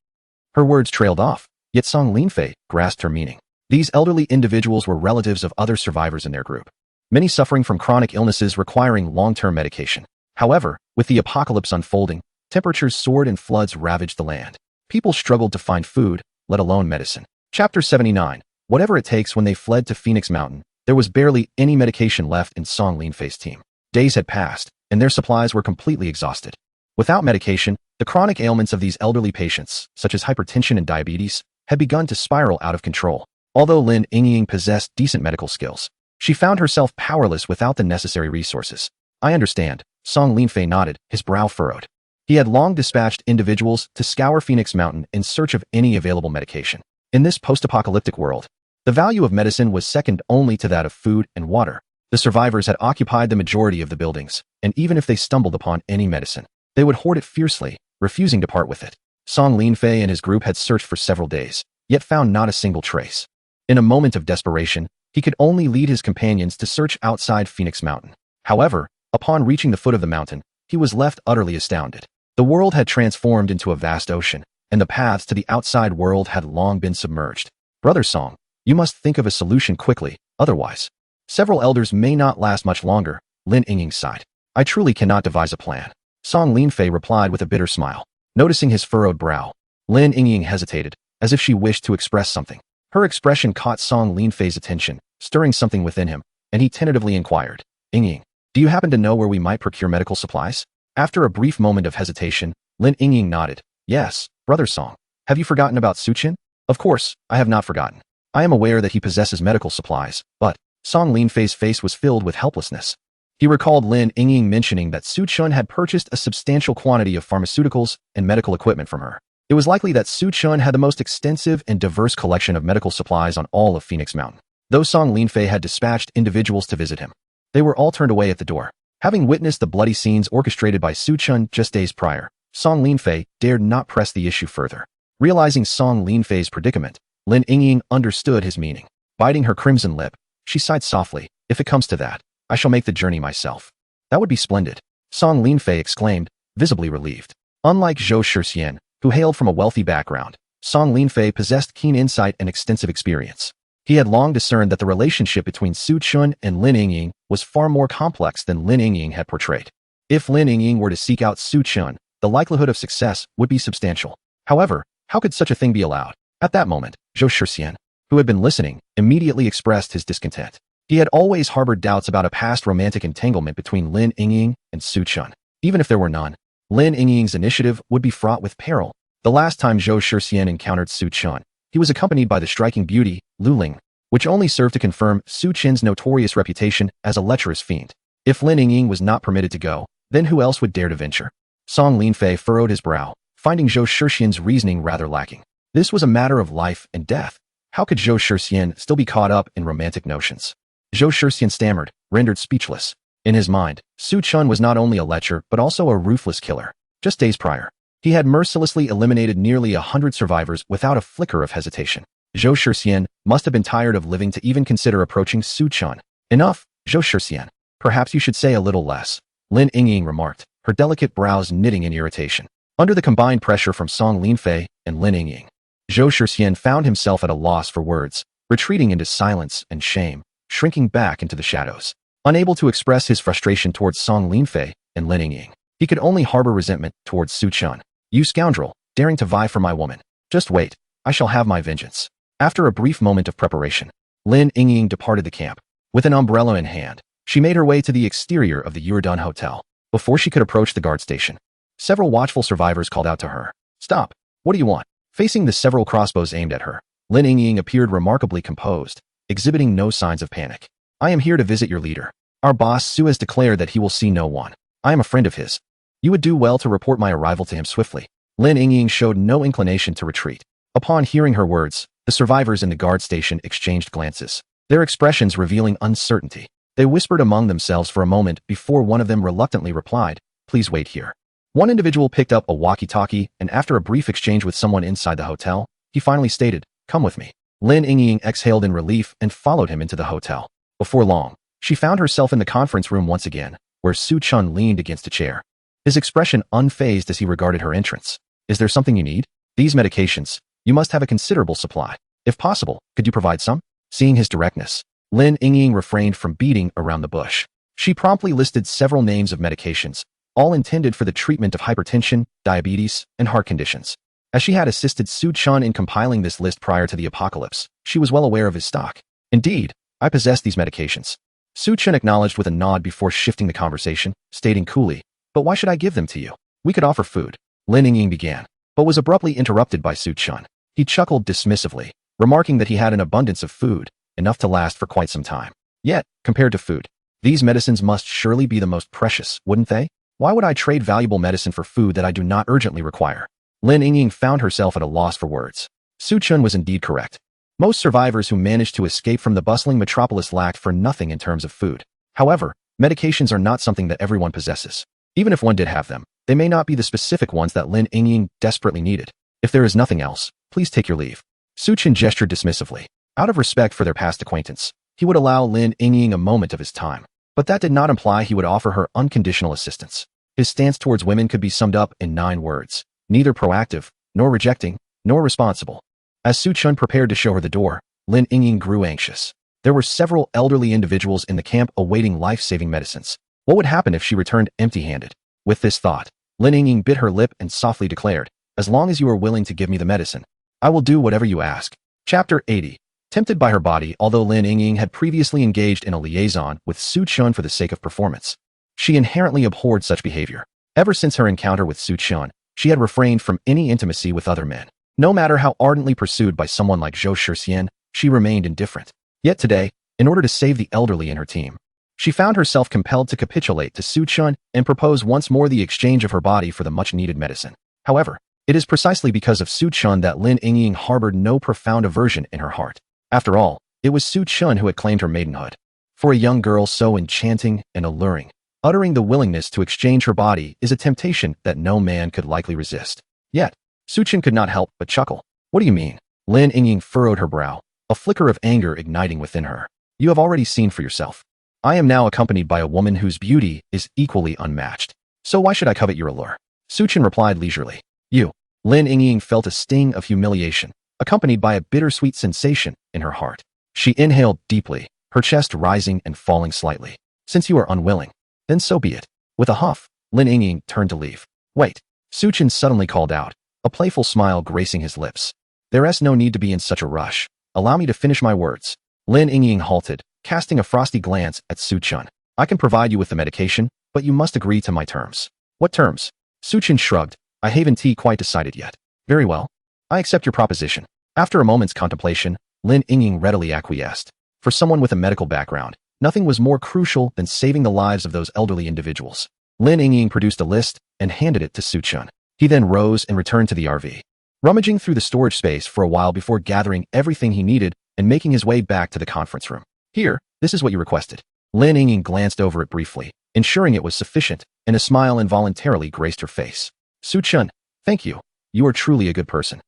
Her words trailed off, yet Song Linfei grasped her meaning. These elderly individuals were relatives of other survivors in their group, many suffering from chronic illnesses requiring long-term medication. However, with the apocalypse unfolding, temperatures soared and floods ravaged the land. People struggled to find food, let alone medicine. Chapter 79. Whatever it takes. When they fled to Phoenix Mountain, there was barely any medication left in Song Linfei's team. Days had passed, and their supplies were completely exhausted. Without medication, the chronic ailments of these elderly patients, such as hypertension and diabetes, had begun to spiral out of control. Although Lin Yingying possessed decent medical skills, she found herself powerless without the necessary resources. "I understand," Song Linfei nodded, his brow furrowed. He had long dispatched individuals to scour Phoenix Mountain in search of any available medication. In this post-apocalyptic world, the value of medicine was second only to that of food and water. The survivors had occupied the majority of the buildings, and even if they stumbled upon any medicine, they would hoard it fiercely, refusing to part with it. Song Linfei and his group had searched for several days, yet found not a single trace. In a moment of desperation, he could only lead his companions to search outside Phoenix Mountain. However, upon reaching the foot of the mountain, he was left utterly astounded. The world had transformed into a vast ocean, and the paths to the outside world had long been submerged. "Brother Song, you must think of a solution quickly, otherwise several elders may not last much longer," Lin Yingying sighed. "I truly cannot devise a plan." Song Linfei replied with a bitter smile. Noticing his furrowed brow, Lin Yingying hesitated, as if she wished to express something. Her expression caught Song Linfei's attention, stirring something within him, and he tentatively inquired, "Yingying, do you happen to know where we might procure medical supplies?" After a brief moment of hesitation, Lin Yingying nodded. "Yes, Brother Song. Have you forgotten about Suchin?" "Of course, I have not forgotten. I am aware that he possesses medical supplies, but..." Song Linfei's face was filled with helplessness. He recalled Lin Yingying mentioning that Su Chun had purchased a substantial quantity of pharmaceuticals and medical equipment from her. It was likely that Su Chun had the most extensive and diverse collection of medical supplies on all of Phoenix Mountain. Though Song Linfei had dispatched individuals to visit him, they were all turned away at the door. Having witnessed the bloody scenes orchestrated by Su Chun just days prior, Song Linfei dared not press the issue further. Realizing Song Linfei's predicament, Lin Yingying understood his meaning. Biting her crimson lip, she sighed softly. "If it comes to that, I shall make the journey myself." "That would be splendid," Song Linfei exclaimed, visibly relieved. Unlike Zhou Shixian, who hailed from a wealthy background, Song Linfei possessed keen insight and extensive experience. He had long discerned that the relationship between Su Chun and Lin Yingying was far more complex than Lin Yingying had portrayed. If Lin Yingying were to seek out Su Chun, the likelihood of success would be substantial. However, how could such a thing be allowed? At that moment, Zhou Shixian, who had been listening, immediately expressed his discontent. He had always harbored doubts about a past romantic entanglement between Lin Yingying and Su Chun. Even if there were none, Lin Yingying's initiative would be fraught with peril. The last time Zhou Shixian encountered Su Chun, he was accompanied by the striking beauty, Lu Ling, which only served to confirm Su Chin's notorious reputation as a lecherous fiend. If Lin Yingying was not permitted to go, then who else would dare to venture? Song Linfei furrowed his brow, finding Zhou Shixian's reasoning rather lacking. This was a matter of life and death. How could Zhou Shixian still be caught up in romantic notions? Zhou Shixian stammered, rendered speechless. In his mind, Su Chun was not only a lecher but also a ruthless killer. Just days prior, he had mercilessly eliminated nearly 100 survivors without a flicker of hesitation. Zhou Shixian must have been tired of living to even consider approaching Su Chun. "Enough, Zhou Shixian. Perhaps you should say a little less," Lin Yingying remarked, her delicate brows knitting in irritation. Under the combined pressure from Song Linfei and Lin Yingying, Zhou Shixian found himself at a loss for words, retreating into silence and shame, shrinking back into the shadows. Unable to express his frustration towards Song Linfei and Lin Yingying, he could only harbor resentment towards Su Chun. "You scoundrel, daring to vie for my woman. Just wait, I shall have my vengeance." After a brief moment of preparation, Lin Yingying departed the camp. With an umbrella in hand, she made her way to the exterior of the Yuredun Hotel. Before she could approach the guard station, several watchful survivors called out to her. "Stop! What do you want?" Facing the several crossbows aimed at her, Lin Yingying appeared remarkably composed, exhibiting no signs of panic. "I am here to visit your leader. Our boss Su has declared that he will see no one. I am a friend of his. You would do well to report my arrival to him swiftly." Lin Yingying showed no inclination to retreat. Upon hearing her words, the survivors in the guard station exchanged glances, their expressions revealing uncertainty. They whispered among themselves for a moment before one of them reluctantly replied, "Please wait here." One individual picked up a walkie-talkie, and after a brief exchange with someone inside the hotel, he finally stated, "Come with me." Lin Yingying exhaled in relief and followed him into the hotel. Before long, she found herself in the conference room once again, where Su Chun leaned against a chair, his expression unfazed as he regarded her entrance. Is there something you need? These medications. You must have a considerable supply. If possible, could you provide some? Seeing his directness, Lin Yingying refrained from beating around the bush. She promptly listed several names of medications, all intended for the treatment of hypertension, diabetes, and heart conditions. As she had assisted Su Chun in compiling this list prior to the apocalypse, she was well aware of his stock. Indeed, I possess these medications. Su Chun acknowledged with a nod before shifting the conversation, stating coolly, but why should I give them to you? We could offer food. Lin Yingying began, but was abruptly interrupted by Su Chun. He chuckled dismissively, remarking that he had an abundance of food, enough to last for quite some time. Yet, compared to food, these medicines must surely be the most precious, wouldn't they? Why would I trade valuable medicine for food that I do not urgently require? Lin Yingying found herself at a loss for words. Su Chun was indeed correct. Most survivors who managed to escape from the bustling metropolis lacked for nothing in terms of food. However, medications are not something that everyone possesses. Even if one did have them, they may not be the specific ones that Lin Yingying desperately needed. If there is nothing else, please take your leave. Su Chun gestured dismissively. Out of respect for their past acquaintance, he would allow Lin Yingying a moment of his time. But that did not imply he would offer her unconditional assistance. His stance towards women could be summed up in 9 words. Neither proactive, nor rejecting, nor responsible. As Su Chun prepared to show her the door, Lin Yingying grew anxious. There were several elderly individuals in the camp awaiting life-saving medicines. What would happen if she returned empty-handed? With this thought, Lin Yingying bit her lip and softly declared, as long as you are willing to give me the medicine, I will do whatever you ask. Chapter 80. Tempted by her body, although Lin Yingying had previously engaged in a liaison with Su Chun for the sake of performance, she inherently abhorred such behavior. Ever since her encounter with Su Chun, she had refrained from any intimacy with other men. No matter how ardently pursued by someone like Zhou Shixian, she remained indifferent. Yet today, in order to save the elderly in her team, she found herself compelled to capitulate to Su Chun and propose once more the exchange of her body for the much-needed medicine. However, it is precisely because of Su Chun that Lin Yingying harbored no profound aversion in her heart. After all, it was Su Chun who had claimed her maidenhood. For a young girl so enchanting and alluring, uttering the willingness to exchange her body is a temptation that no man could likely resist. Yet, Su Chun could not help but chuckle. What do you mean? Lin Yingying furrowed her brow, a flicker of anger igniting within her. You have already seen for yourself. I am now accompanied by a woman whose beauty is equally unmatched. So why should I covet your allure? Su Chun replied leisurely. You. Lin Yingying felt a sting of humiliation, accompanied by a bittersweet sensation in her heart. She inhaled deeply, her chest rising and falling slightly. Since you are unwilling, then so be it. With a huff, Lin Yingying turned to leave. Wait. Su Chun suddenly called out, a playful smile gracing his lips. There's no need to be in such a rush. Allow me to finish my words. Lin Yingying halted, casting a frosty glance at Su Chun. I can provide you with the medication, but you must agree to my terms. What terms? Su Chun shrugged. I haven't quite decided yet. Very well. I accept your proposition. After a moment's contemplation, Lin Yingying readily acquiesced. For someone with a medical background, nothing was more crucial than saving the lives of those elderly individuals. Lin Yingying produced a list and handed it to Su Chun. He then rose and returned to the RV, rummaging through the storage space for a while before gathering everything he needed and making his way back to the conference room. Here, this is what you requested. Lin Yingying glanced over it briefly, ensuring it was sufficient, and a smile involuntarily graced her face. Su Chun, thank you. You are truly a good person.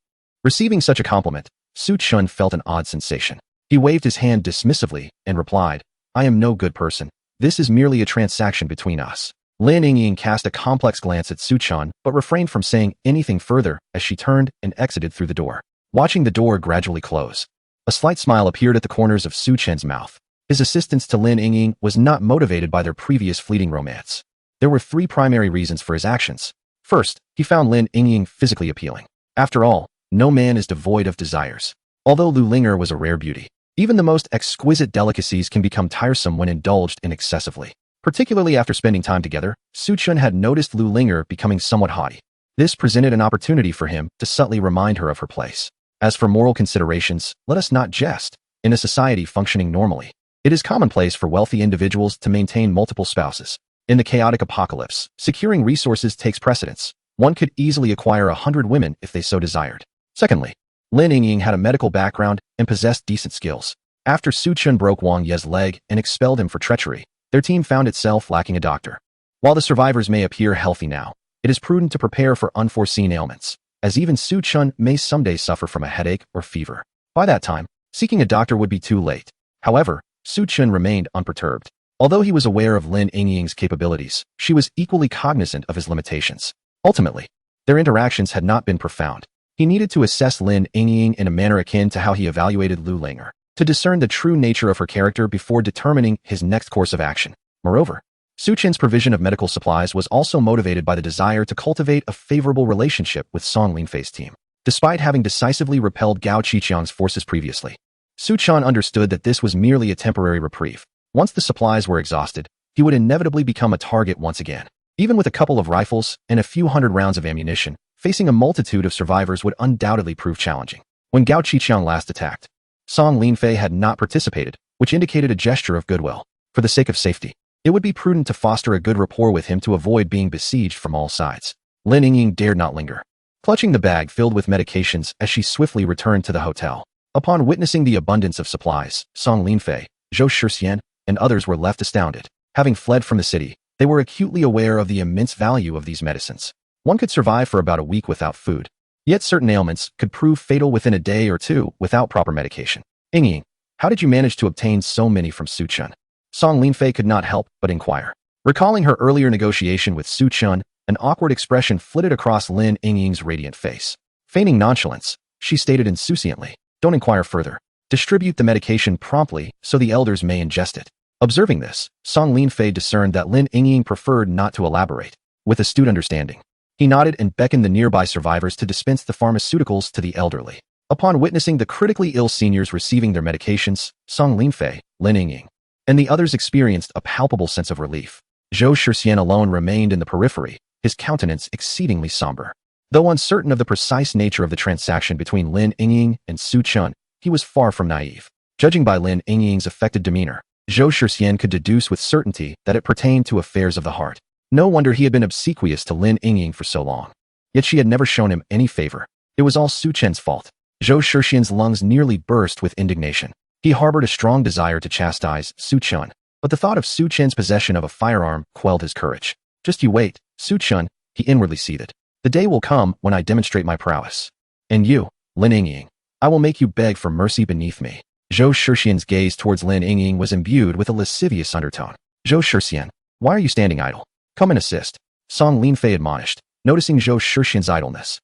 Receiving such a compliment, Su Chun felt an odd sensation. He waved his hand dismissively and replied, I am no good person. This is merely a transaction between us. Lin Yingying cast a complex glance at Su Chun, but refrained from saying anything further as she turned and exited through the door. Watching the door gradually close, a slight smile appeared at the corners of Su Chun's mouth. His assistance to Lin Yingying was not motivated by their previous fleeting romance. There were 3 primary reasons for his actions. First, he found Lin Yingying physically appealing. After all, no man is devoid of desires. Although Lu Linger was a rare beauty, even the most exquisite delicacies can become tiresome when indulged in excessively. Particularly after spending time together, Su Chun had noticed Lu Linger becoming somewhat haughty. This presented an opportunity for him to subtly remind her of her place. As for moral considerations, let us not jest. In a society functioning normally, it is commonplace for wealthy individuals to maintain multiple spouses. In the chaotic apocalypse, securing resources takes precedence. One could easily acquire 100 women if they so desired. Secondly, Lin Yingying had a medical background and possessed decent skills. After Su Chun broke Wang Ye's leg and expelled him for treachery, their team found itself lacking a doctor. While the survivors may appear healthy now, it is prudent to prepare for unforeseen ailments, as even Su Chun may someday suffer from a headache or fever. By that time, seeking a doctor would be too late. However, Su Chun remained unperturbed. Although he was aware of Lin Yingying's capabilities, she was equally cognizant of his limitations. Ultimately, their interactions had not been profound. He needed to assess Lin Yingying in a manner akin to how he evaluated Lu Langer, to discern the true nature of her character before determining his next course of action. Moreover, Su Chen's provision of medical supplies was also motivated by the desire to cultivate a favorable relationship with Song Linfei's team. Despite having decisively repelled Gao Qiqiang's forces previously, Su Chen understood that this was merely a temporary reprieve. Once the supplies were exhausted, he would inevitably become a target once again. Even with a couple of rifles and a few hundred rounds of ammunition, facing a multitude of survivors would undoubtedly prove challenging. When Gao Qiqiang last attacked, Song Linfei had not participated, which indicated a gesture of goodwill. For the sake of safety, it would be prudent to foster a good rapport with him to avoid being besieged from all sides. Lin Yingying dared not linger, clutching the bag filled with medications as she swiftly returned to the hotel. Upon witnessing the abundance of supplies, Song Linfei, Zhou Shixian, and others were left astounded. Having fled from the city, they were acutely aware of the immense value of these medicines. One could survive for about a week without food, yet certain ailments could prove fatal within a day or two without proper medication. Yingying, how did you manage to obtain so many from Su Chun? Song Linfei could not help but inquire. Recalling her earlier negotiation with Su Chun, an awkward expression flitted across Lin Yingying's radiant face. Feigning nonchalance, she stated insouciantly, "Don't inquire further. Distribute the medication promptly so the elders may ingest it." Observing this, Song Linfei discerned that Lin Yingying preferred not to elaborate. With astute understanding, he nodded and beckoned the nearby survivors to dispense the pharmaceuticals to the elderly. Upon witnessing the critically ill seniors receiving their medications, Song Linfei, Lin Yingying, and the others experienced a palpable sense of relief. Zhou Shixian alone remained in the periphery, his countenance exceedingly somber. Though uncertain of the precise nature of the transaction between Lin Yingying and Su Chun, he was far from naive. Judging by Lin Yingying's affected demeanor, Zhou Shixian could deduce with certainty that it pertained to affairs of the heart. No wonder he had been obsequious to Lin Yingying for so long. Yet she had never shown him any favor. It was all Su Chen's fault. Zhou Shixian's lungs nearly burst with indignation. He harbored a strong desire to chastise Su Chun, but the thought of Su Chen's possession of a firearm quelled his courage. "Just you wait, Su Chun," he inwardly seethed. "The day will come when I demonstrate my prowess. And you, Lin Yingying, I will make you beg for mercy beneath me." Zhou Shixian's gaze towards Lin Yingying was imbued with a lascivious undertone. "Zhou Shixian, why are you standing idle? Come and assist," Song Linfei admonished, noticing Zhou Shixian's idleness.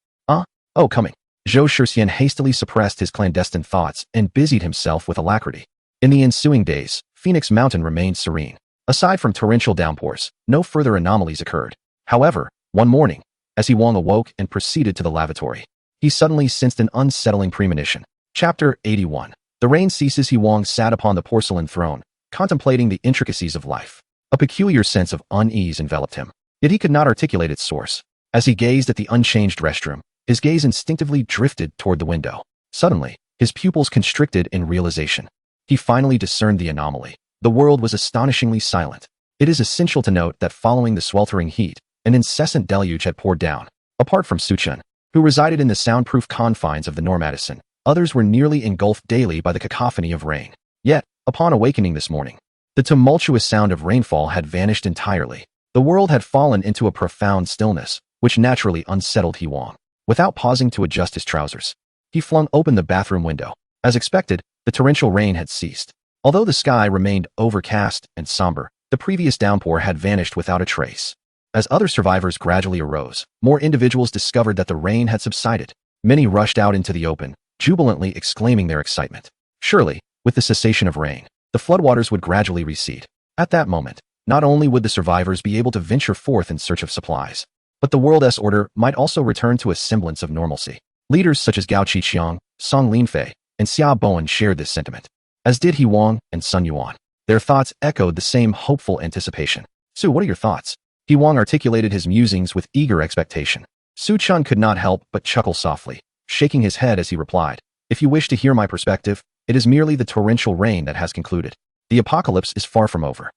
Oh, coming." Zhou Shixian hastily suppressed his clandestine thoughts and busied himself with alacrity. In the ensuing days, Phoenix Mountain remained serene. Aside from torrential downpours, no further anomalies occurred. However, one morning, as He Wang awoke and proceeded to the lavatory, he suddenly sensed an unsettling premonition. Chapter 81. The rain ceases. He Wang sat upon the porcelain throne, contemplating the intricacies of life. A peculiar sense of unease enveloped him, yet he could not articulate its source. As he gazed at the unchanged restroom, his gaze instinctively drifted toward the window. Suddenly, his pupils constricted in realization. He finally discerned the anomaly. The world was astonishingly silent. It is essential to note that following the sweltering heat, an incessant deluge had poured down. Apart from Su Chun, who resided in the soundproof confines of the Normadison, others were nearly engulfed daily by the cacophony of rain. Yet, upon awakening this morning, the tumultuous sound of rainfall had vanished entirely. The world had fallen into a profound stillness, which naturally unsettled He Wang. Without pausing to adjust his trousers, he flung open the bathroom window. As expected, the torrential rain had ceased. Although the sky remained overcast and somber, the previous downpour had vanished without a trace. As other survivors gradually arose, more individuals discovered that the rain had subsided. Many rushed out into the open, jubilantly exclaiming their excitement. Surely, with the cessation of rain, the floodwaters would gradually recede. At that moment, not only would the survivors be able to venture forth in search of supplies, but the world's order might also return to a semblance of normalcy. Leaders such as Gao Qiqiang, Song Linfei, and Xia Bowen shared this sentiment, as did He Wang and Sun Yuan. Their thoughts echoed the same hopeful anticipation. "Su, what are your thoughts?" He Wang articulated his musings with eager expectation. Su Chun could not help but chuckle softly, shaking his head as he replied, "If you wish to hear my perspective, it is merely the torrential rain that has concluded. The apocalypse is far from over."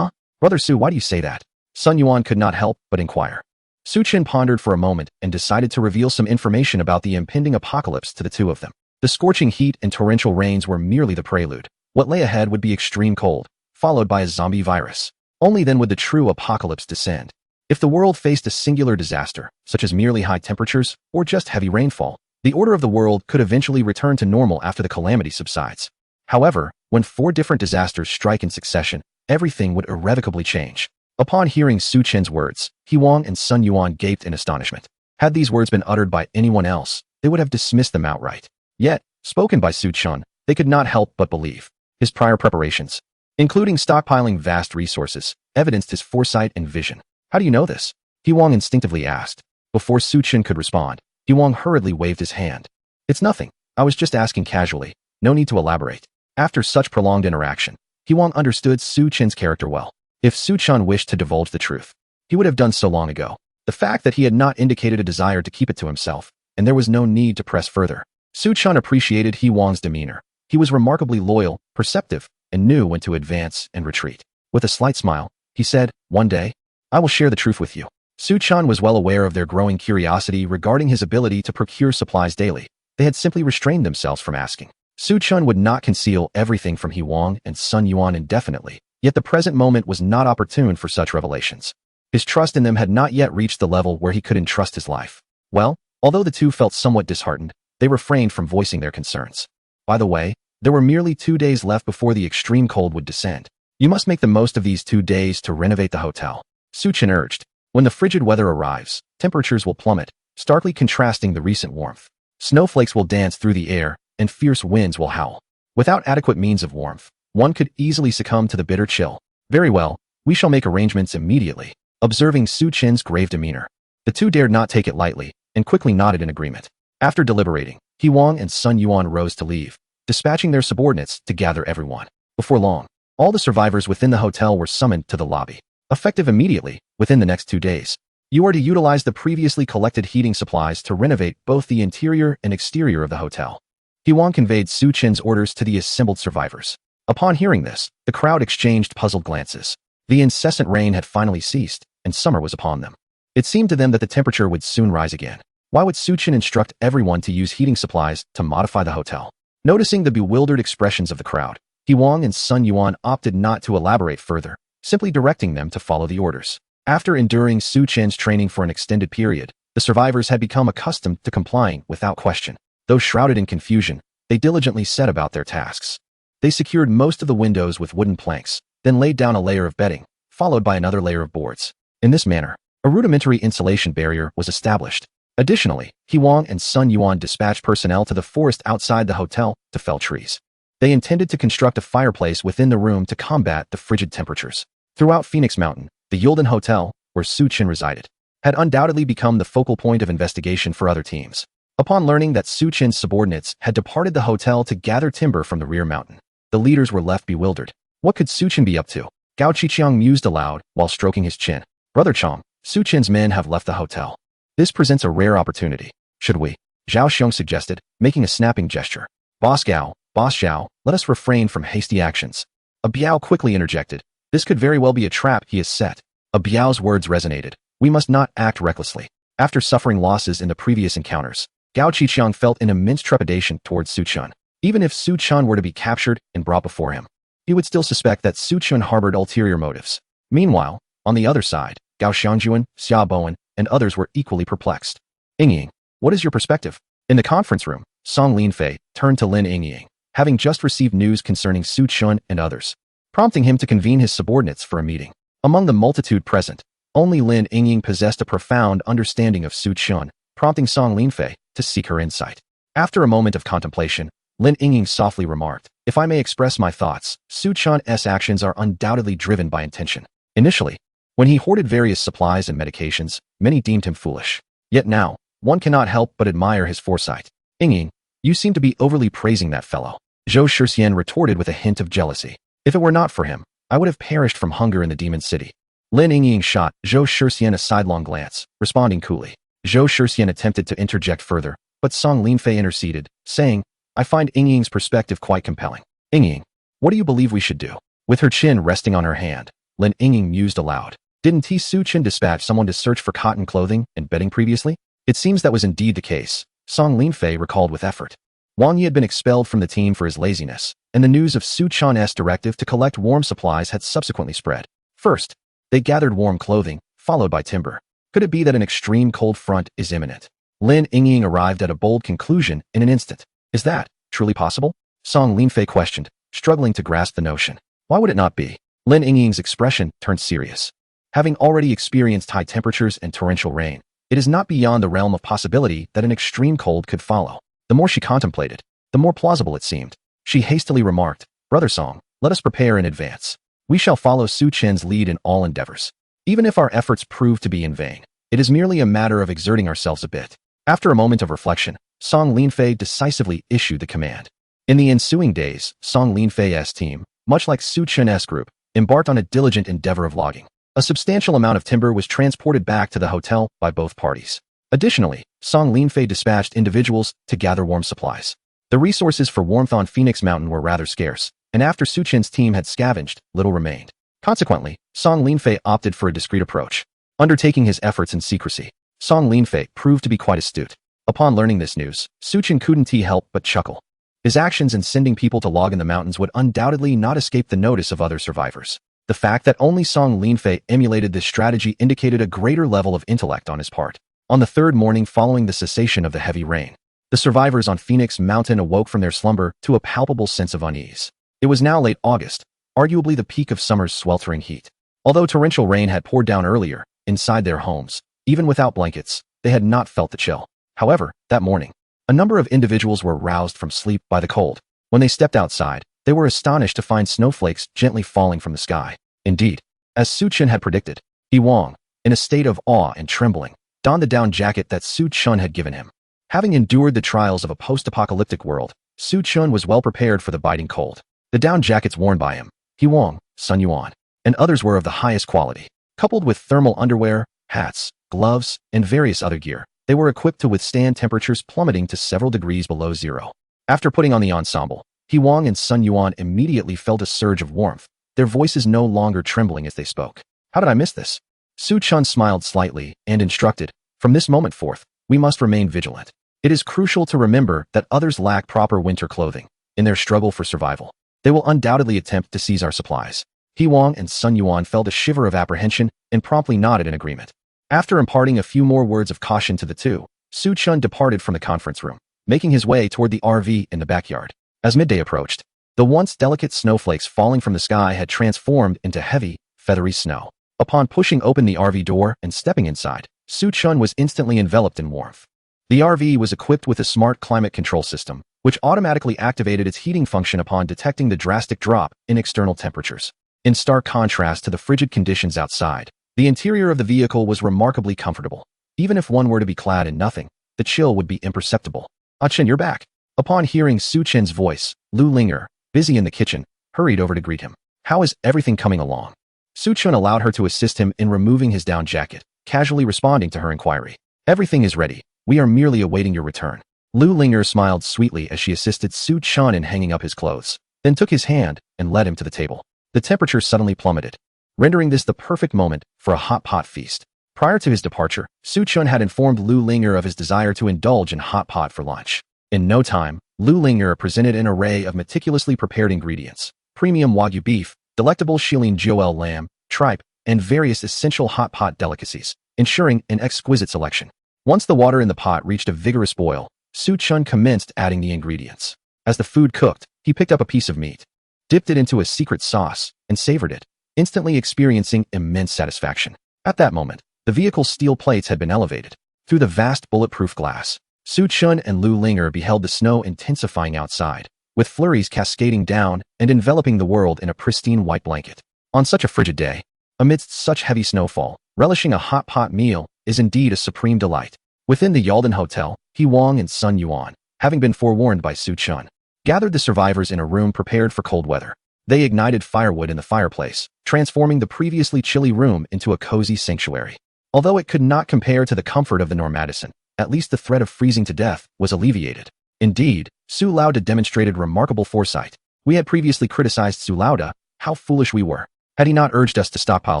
Brother Su, why do you say that?" Sun Yuan could not help but inquire. Su Chen pondered for a moment and decided to reveal some information about the impending apocalypse to the two of them. The scorching heat and torrential rains were merely the prelude. What lay ahead would be extreme cold, followed by a zombie virus. Only then would the true apocalypse descend. If the world faced a singular disaster, such as merely high temperatures or just heavy rainfall, the order of the world could eventually return to normal after the calamity subsides. However, when 4 different disasters strike in succession, everything would irrevocably change. Upon hearing Su Chen's words, He Wang and Sun Yuan gaped in astonishment. Had these words been uttered by anyone else, they would have dismissed them outright. Yet, spoken by Su Chen, they could not help but believe. His prior preparations, including stockpiling vast resources, evidenced his foresight and vision. How do you know this? He Wang instinctively asked. Before Su Chen could respond, He Wang hurriedly waved his hand. It's nothing. I was just asking casually. No need to elaborate. After such prolonged interaction, He Wang understood Su Chen's character well. If Su Chen wished to divulge the truth, he would have done so long ago. The fact that he had not indicated a desire to keep it to himself, and there was no need to press further. Su Chen appreciated He Wang's demeanor. He was remarkably loyal, perceptive, and knew when to advance and retreat. With a slight smile, he said, "One day, I will share the truth with you." Su Chen was well aware of their growing curiosity regarding his ability to procure supplies daily. They had simply restrained themselves from asking. Su Chen would not conceal everything from He Wang and Sun Yuan indefinitely, yet the present moment was not opportune for such revelations. His trust in them had not yet reached the level where he could entrust his life. Well, although the two felt somewhat disheartened, they refrained from voicing their concerns. By the way, there were merely 2 days left before the extreme cold would descend. You must make the most of these 2 days to renovate the hotel, Su Chen urged. When the frigid weather arrives, temperatures will plummet, starkly contrasting the recent warmth. Snowflakes will dance through the air, and fierce winds will howl. Without adequate means of warmth, one could easily succumb to the bitter chill. Very well, we shall make arrangements immediately. Observing Su Chen's grave demeanor, the two dared not take it lightly, and quickly nodded in agreement. After deliberating, He Wang and Sun Yuan rose to leave, dispatching their subordinates to gather everyone. Before long, all the survivors within the hotel were summoned to the lobby. Effective immediately, within the next 2 days, you are to utilize the previously collected heating supplies to renovate both the interior and exterior of the hotel. He Wang conveyed Su Chen's orders to the assembled survivors. Upon hearing this, the crowd exchanged puzzled glances. The incessant rain had finally ceased, and summer was upon them. It seemed to them that the temperature would soon rise again. Why would Su Chen instruct everyone to use heating supplies to modify the hotel? Noticing the bewildered expressions of the crowd, He Wang and Sun Yuan opted not to elaborate further, simply directing them to follow the orders. After enduring Su Chen's training for an extended period, the survivors had become accustomed to complying without question. Though shrouded in confusion, they diligently set about their tasks. They secured most of the windows with wooden planks, then laid down a layer of bedding, followed by another layer of boards. In this manner, a rudimentary insulation barrier was established. Additionally, He Wang and Sun Yuan dispatched personnel to the forest outside the hotel to fell trees. They intended to construct a fireplace within the room to combat the frigid temperatures. Throughout Phoenix Mountain, the Yildan Hotel, where Su Chen resided, had undoubtedly become the focal point of investigation for other teams. Upon learning that Su Chen's subordinates had departed the hotel to gather timber from the rear mountain, the leaders were left bewildered. What could Su Chen be up to? Gao Qiqiang mused aloud while stroking his chin. Brother Chong, Su Chen's men have left the hotel. This presents a rare opportunity. Should we? Zhao Xiong suggested, making a snapping gesture. Boss Xiao, let us refrain from hasty actions. A Biao quickly interjected. This could very well be a trap he has set. A Biao's words resonated. We must not act recklessly. After suffering losses in the previous encounters, Gao Qiqiang felt an immense trepidation towards Su Chen. Even if Su Chen were to be captured and brought before him, he would still suspect that Su Chen harbored ulterior motives. Meanwhile, on the other side, Gao Xiangjuan, Xia Bowen, and others were equally perplexed. Yingying, what is your perspective? In the conference room, Song Linfei turned to Lin Yingying, having just received news concerning Su Chen and others, prompting him to convene his subordinates for a meeting. Among the multitude present, only Lin Yingying possessed a profound understanding of Su Chen, prompting Song Linfei to seek her insight. After a moment of contemplation, Lin Yingying softly remarked, if I may express my thoughts, Su Chen's actions are undoubtedly driven by intention. Initially, when he hoarded various supplies and medications, many deemed him foolish. Yet now, one cannot help but admire his foresight. Yingying, you seem to be overly praising that fellow. Zhou Shixian retorted with a hint of jealousy. If it were not for him, I would have perished from hunger in the demon city. Lin Yingying shot Zhou Shixian a sidelong glance, responding coolly. Zhou Shixian attempted to interject further, but Song Linfei interceded, saying, I find Yingying's perspective quite compelling. Yingying, what do you believe we should do? With her chin resting on her hand, Lin Yingying mused aloud. Didn't Su Chen dispatch someone to search for cotton clothing and bedding previously? It seems that was indeed the case, Song Linfei recalled with effort. Wang Yi had been expelled from the team for his laziness, and the news of Su Chen's directive to collect warm supplies had subsequently spread. First, they gathered warm clothing, followed by timber. Could it be that an extreme cold front is imminent? Lin Yingying arrived at a bold conclusion in an instant. Is that truly possible? Song Linfei questioned, struggling to grasp the notion. Why would it not be? Lin Yingying's expression turned serious. Having already experienced high temperatures and torrential rain, it is not beyond the realm of possibility that an extreme cold could follow. The more she contemplated, the more plausible it seemed. She hastily remarked, "Brother Song, let us prepare in advance. We shall follow Su Chen's lead in all endeavors. Even if our efforts prove to be in vain, it is merely a matter of exerting ourselves a bit." After a moment of reflection, Song Linfei decisively issued the command. In the ensuing days, Song Linfei's team, much like Su Chen's group, embarked on a diligent endeavor of logging. A substantial amount of timber was transported back to the hotel by both parties. Additionally, Song Linfei dispatched individuals to gather warm supplies. The resources for warmth on Phoenix Mountain were rather scarce, and after Su Chen's team had scavenged, little remained. Consequently, Song Linfei opted for a discreet approach. Undertaking his efforts in secrecy, Song Linfei proved to be quite astute. Upon learning this news, Su Chen couldn't help but chuckle. His actions in sending people to log in the mountains would undoubtedly not escape the notice of other survivors. The fact that only Song Linfei emulated this strategy indicated a greater level of intellect on his part. On the third morning following the cessation of the heavy rain, the survivors on Phoenix Mountain awoke from their slumber to a palpable sense of unease. It was now late August, arguably the peak of summer's sweltering heat. Although torrential rain had poured down earlier, inside their homes, even without blankets, they had not felt the chill. However, that morning, a number of individuals were roused from sleep by the cold. When they stepped outside, they were astonished to find snowflakes gently falling from the sky. Indeed, as Su Chen had predicted, He Wang, in a state of awe and trembling, donned the down jacket that Su Chen had given him. Having endured the trials of a post-apocalyptic world, Su Chen was well prepared for the biting cold. The down jackets worn by him, He Wang, Sun Yuan, and others were of the highest quality. Coupled with thermal underwear, hats, gloves, and various other gear, they were equipped to withstand temperatures plummeting to several degrees below zero. After putting on the ensemble, He Wang and Sun Yuan immediately felt a surge of warmth, their voices no longer trembling as they spoke. "How did I miss this?" Su Chen smiled slightly and instructed, "From this moment forth, we must remain vigilant. It is crucial to remember that others lack proper winter clothing. In their struggle for survival, they will undoubtedly attempt to seize our supplies." He Wang and Sun Yuan felt a shiver of apprehension and promptly nodded in agreement. After imparting a few more words of caution to the two, Su Chen departed from the conference room, making his way toward the RV in the backyard. As midday approached, the once delicate snowflakes falling from the sky had transformed into heavy, feathery snow. Upon pushing open the RV door and stepping inside, Su Chen was instantly enveloped in warmth. The RV was equipped with a smart climate control system, which automatically activated its heating function upon detecting the drastic drop in external temperatures. In stark contrast to the frigid conditions outside, the interior of the vehicle was remarkably comfortable. Even if one were to be clad in nothing, the chill would be imperceptible. "Ah Chen, you're back." Upon hearing Su Chen's voice, Lu Linger, busy in the kitchen, hurried over to greet him. "How is everything coming along?" Su Chen allowed her to assist him in removing his down jacket, casually responding to her inquiry. "Everything is ready. We are merely awaiting your return." Lu Linger smiled sweetly as she assisted Su Chen in hanging up his clothes, then took his hand and led him to the table. The temperature suddenly plummeted, rendering this the perfect moment for a hot pot feast. Prior to his departure, Su Chen had informed Lu Linger of his desire to indulge in hot pot for lunch. In no time, Lu Linger presented an array of meticulously prepared ingredients: premium Wagyu beef, delectable Shilin Joel lamb, tripe, and various essential hot pot delicacies, ensuring an exquisite selection. Once the water in the pot reached a vigorous boil, Su Chen commenced adding the ingredients. As the food cooked, he picked up a piece of meat, dipped it into a secret sauce, and savored it, instantly experiencing immense satisfaction. At that moment, the vehicle's steel plates had been elevated. Through the vast bulletproof glass, Su Chen and Lu Linger beheld the snow intensifying outside, with flurries cascading down and enveloping the world in a pristine white blanket. On such a frigid day, amidst such heavy snowfall, relishing a hot pot meal is indeed a supreme delight. Within the Yalden Hotel, He Wang and Sun Yuan, having been forewarned by Su Chen, gathered the survivors in a room prepared for cold weather. They ignited firewood in the fireplace, transforming the previously chilly room into a cozy sanctuary. Although it could not compare to the comfort of the Normadison, at least the threat of freezing to death was alleviated. Indeed, Su Lauda demonstrated remarkable foresight. We had previously criticized Su Lauda, how foolish we were. Had he not urged us to stockpile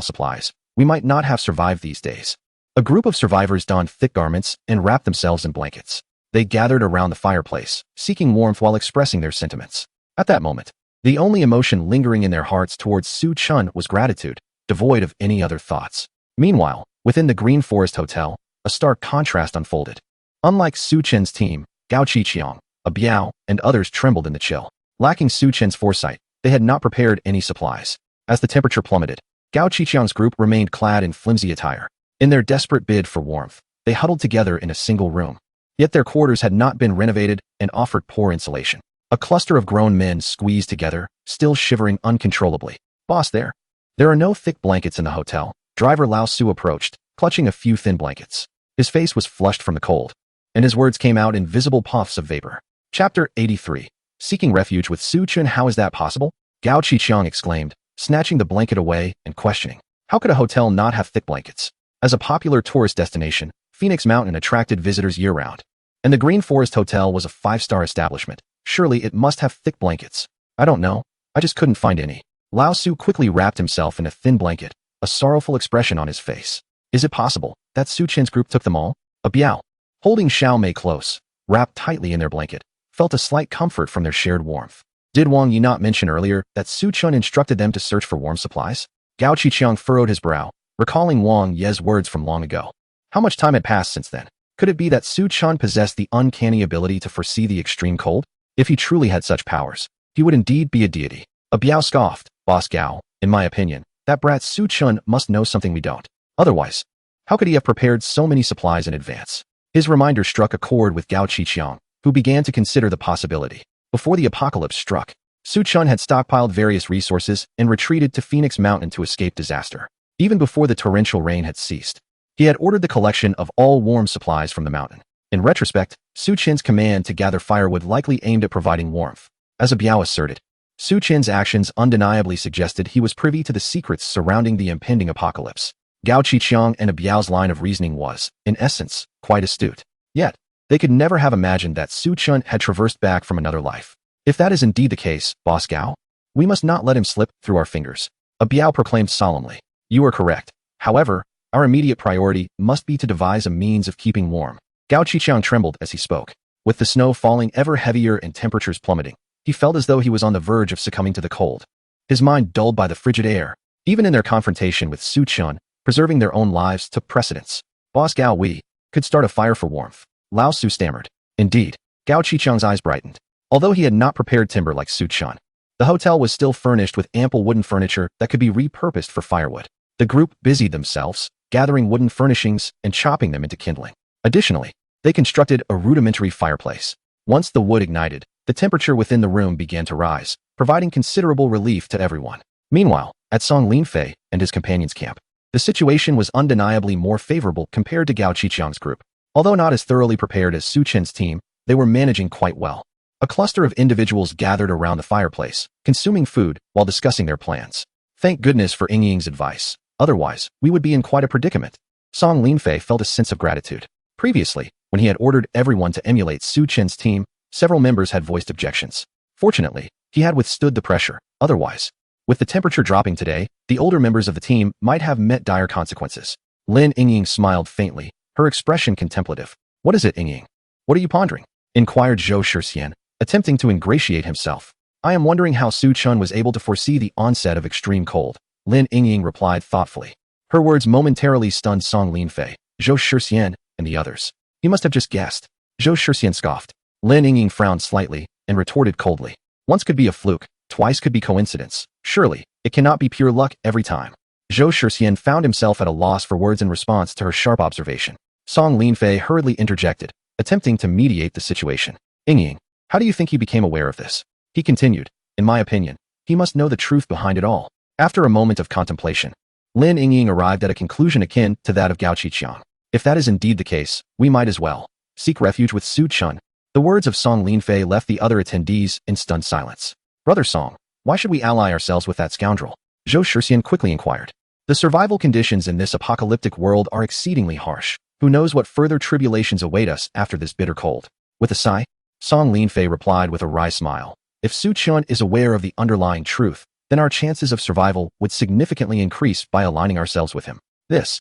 supplies, we might not have survived these days. A group of survivors donned thick garments and wrapped themselves in blankets. They gathered around the fireplace, seeking warmth while expressing their sentiments. At that moment, the only emotion lingering in their hearts towards Su Chen was gratitude, devoid of any other thoughts. Meanwhile, within the Green Forest Hotel, a stark contrast unfolded. Unlike Su Chen's team, Gao Qiqiang, a Biao, and others trembled in the chill. Lacking Su Chen's foresight, They had not prepared any supplies. As the temperature plummeted, Gao Qiqiang's group remained clad in flimsy attire. In their desperate bid for warmth, they huddled together in a single room. Yet their quarters had not been renovated and offered poor insulation. A cluster of grown men squeezed together, still shivering uncontrollably. "Boss there. There are no thick blankets in the hotel." Driver Lao Su approached, clutching a few thin blankets. His face was flushed from the cold, and his words came out in visible puffs of vapor. Chapter 83. Seeking refuge with Su Chun. How is that possible? Gao Qiqiang exclaimed, snatching the blanket away and questioning. How could a hotel not have thick blankets? As a popular tourist destination, Phoenix Mountain attracted visitors year-round, and the Green Forest Hotel was a 5-star establishment. Surely it must have thick blankets. I don't know. I just couldn't find any. Lao Su quickly wrapped himself in a thin blanket, a sorrowful expression on his face. Is it possible that Su Chen's group took them all? A Biao, holding Xiao Mei close, wrapped tightly in their blanket, felt a slight comfort from their shared warmth. Did Wang Yi not mention earlier that Su Chun instructed them to search for warm supplies? Gao Qiqiang furrowed his brow, recalling Wang Ye's words from long ago. How much time had passed since then? Could it be that Su Chun possessed the uncanny ability to foresee the extreme cold? If he truly had such powers, he would indeed be a deity. A Biao scoffed. Boss Gao, in my opinion, that brat Su Chun must know something we don't. Otherwise, how could he have prepared so many supplies in advance? His reminder struck a chord with Gao Qiqiang, who began to consider the possibility. Before the apocalypse struck, Su Chun had stockpiled various resources and retreated to Phoenix Mountain to escape disaster. Even before the torrential rain had ceased, he had ordered the collection of all warm supplies from the mountain. In retrospect, Su Chen's command to gather firewood likely aimed at providing warmth. As a Biao asserted, Su Chen's actions undeniably suggested he was privy to the secrets surrounding the impending apocalypse. Gao Qiqiang and a Biao's line of reasoning was, in essence, quite astute. Yet, they could never have imagined that Su Chun had traversed back from another life. If that is indeed the case, Boss Gao, we must not let him slip through our fingers. A Biao proclaimed solemnly. You are correct. However, our immediate priority must be to devise a means of keeping warm. Gao Qiqiang trembled as he spoke. With the snow falling ever heavier and temperatures plummeting, he felt as though he was on the verge of succumbing to the cold. His mind dulled by the frigid air. Even in their confrontation with Su Chun, preserving their own lives took precedence. Boss Gao, we could start a fire for warmth. Lao Su stammered. Indeed. Gao Qiqiang's eyes brightened. Although he had not prepared timber like Su Chun, the hotel was still furnished with ample wooden furniture that could be repurposed for firewood. The group busied themselves, gathering wooden furnishings and chopping them into kindling. Additionally, they constructed a rudimentary fireplace. Once the wood ignited, the temperature within the room began to rise, providing considerable relief to everyone. Meanwhile, at Song Linfei and his companions' camp, the situation was undeniably more favorable compared to Gao Qiqiang's group. Although not as thoroughly prepared as Su Chen's team, they were managing quite well. A cluster of individuals gathered around the fireplace, consuming food while discussing their plans. Thank goodness for Ying's advice. Otherwise, we would be in quite a predicament. Song Linfei felt a sense of gratitude. Previously, when he had ordered everyone to emulate Su Chen's team, several members had voiced objections. Fortunately, he had withstood the pressure. Otherwise, with the temperature dropping today, the older members of the team might have met dire consequences. Lin Ying smiled faintly, her expression contemplative. What is it, Ying? What are you pondering? Inquired Zhou Shixian, attempting to ingratiate himself. I am wondering how Su Chun was able to foresee the onset of extreme cold. Lin Ying replied thoughtfully. Her words momentarily stunned Song Linfei, Zhou Shixian, and the others. He must have just guessed. Zhou Shixian scoffed. Lin Ying frowned slightly and retorted coldly. Once could be a fluke, twice could be coincidence. Surely, it cannot be pure luck every time. Zhou Shixian found himself at a loss for words in response to her sharp observation. Song Linfei hurriedly interjected, attempting to mediate the situation. Ying, how do you think he became aware of this? He continued. In my opinion, he must know the truth behind it all. After a moment of contemplation, Lin Ying arrived at a conclusion akin to that of Gao Qiqiang. If that is indeed the case, we might as well seek refuge with Su Chun. The words of Song Linfei left the other attendees in stunned silence. Brother Song, why should we ally ourselves with that scoundrel? Zhou Shixian quickly inquired. The survival conditions in this apocalyptic world are exceedingly harsh. Who knows what further tribulations await us after this bitter cold? With a sigh, Song Linfei replied with a wry smile. If Su Chun is aware of the underlying truth, then our chances of survival would significantly increase by aligning ourselves with him. This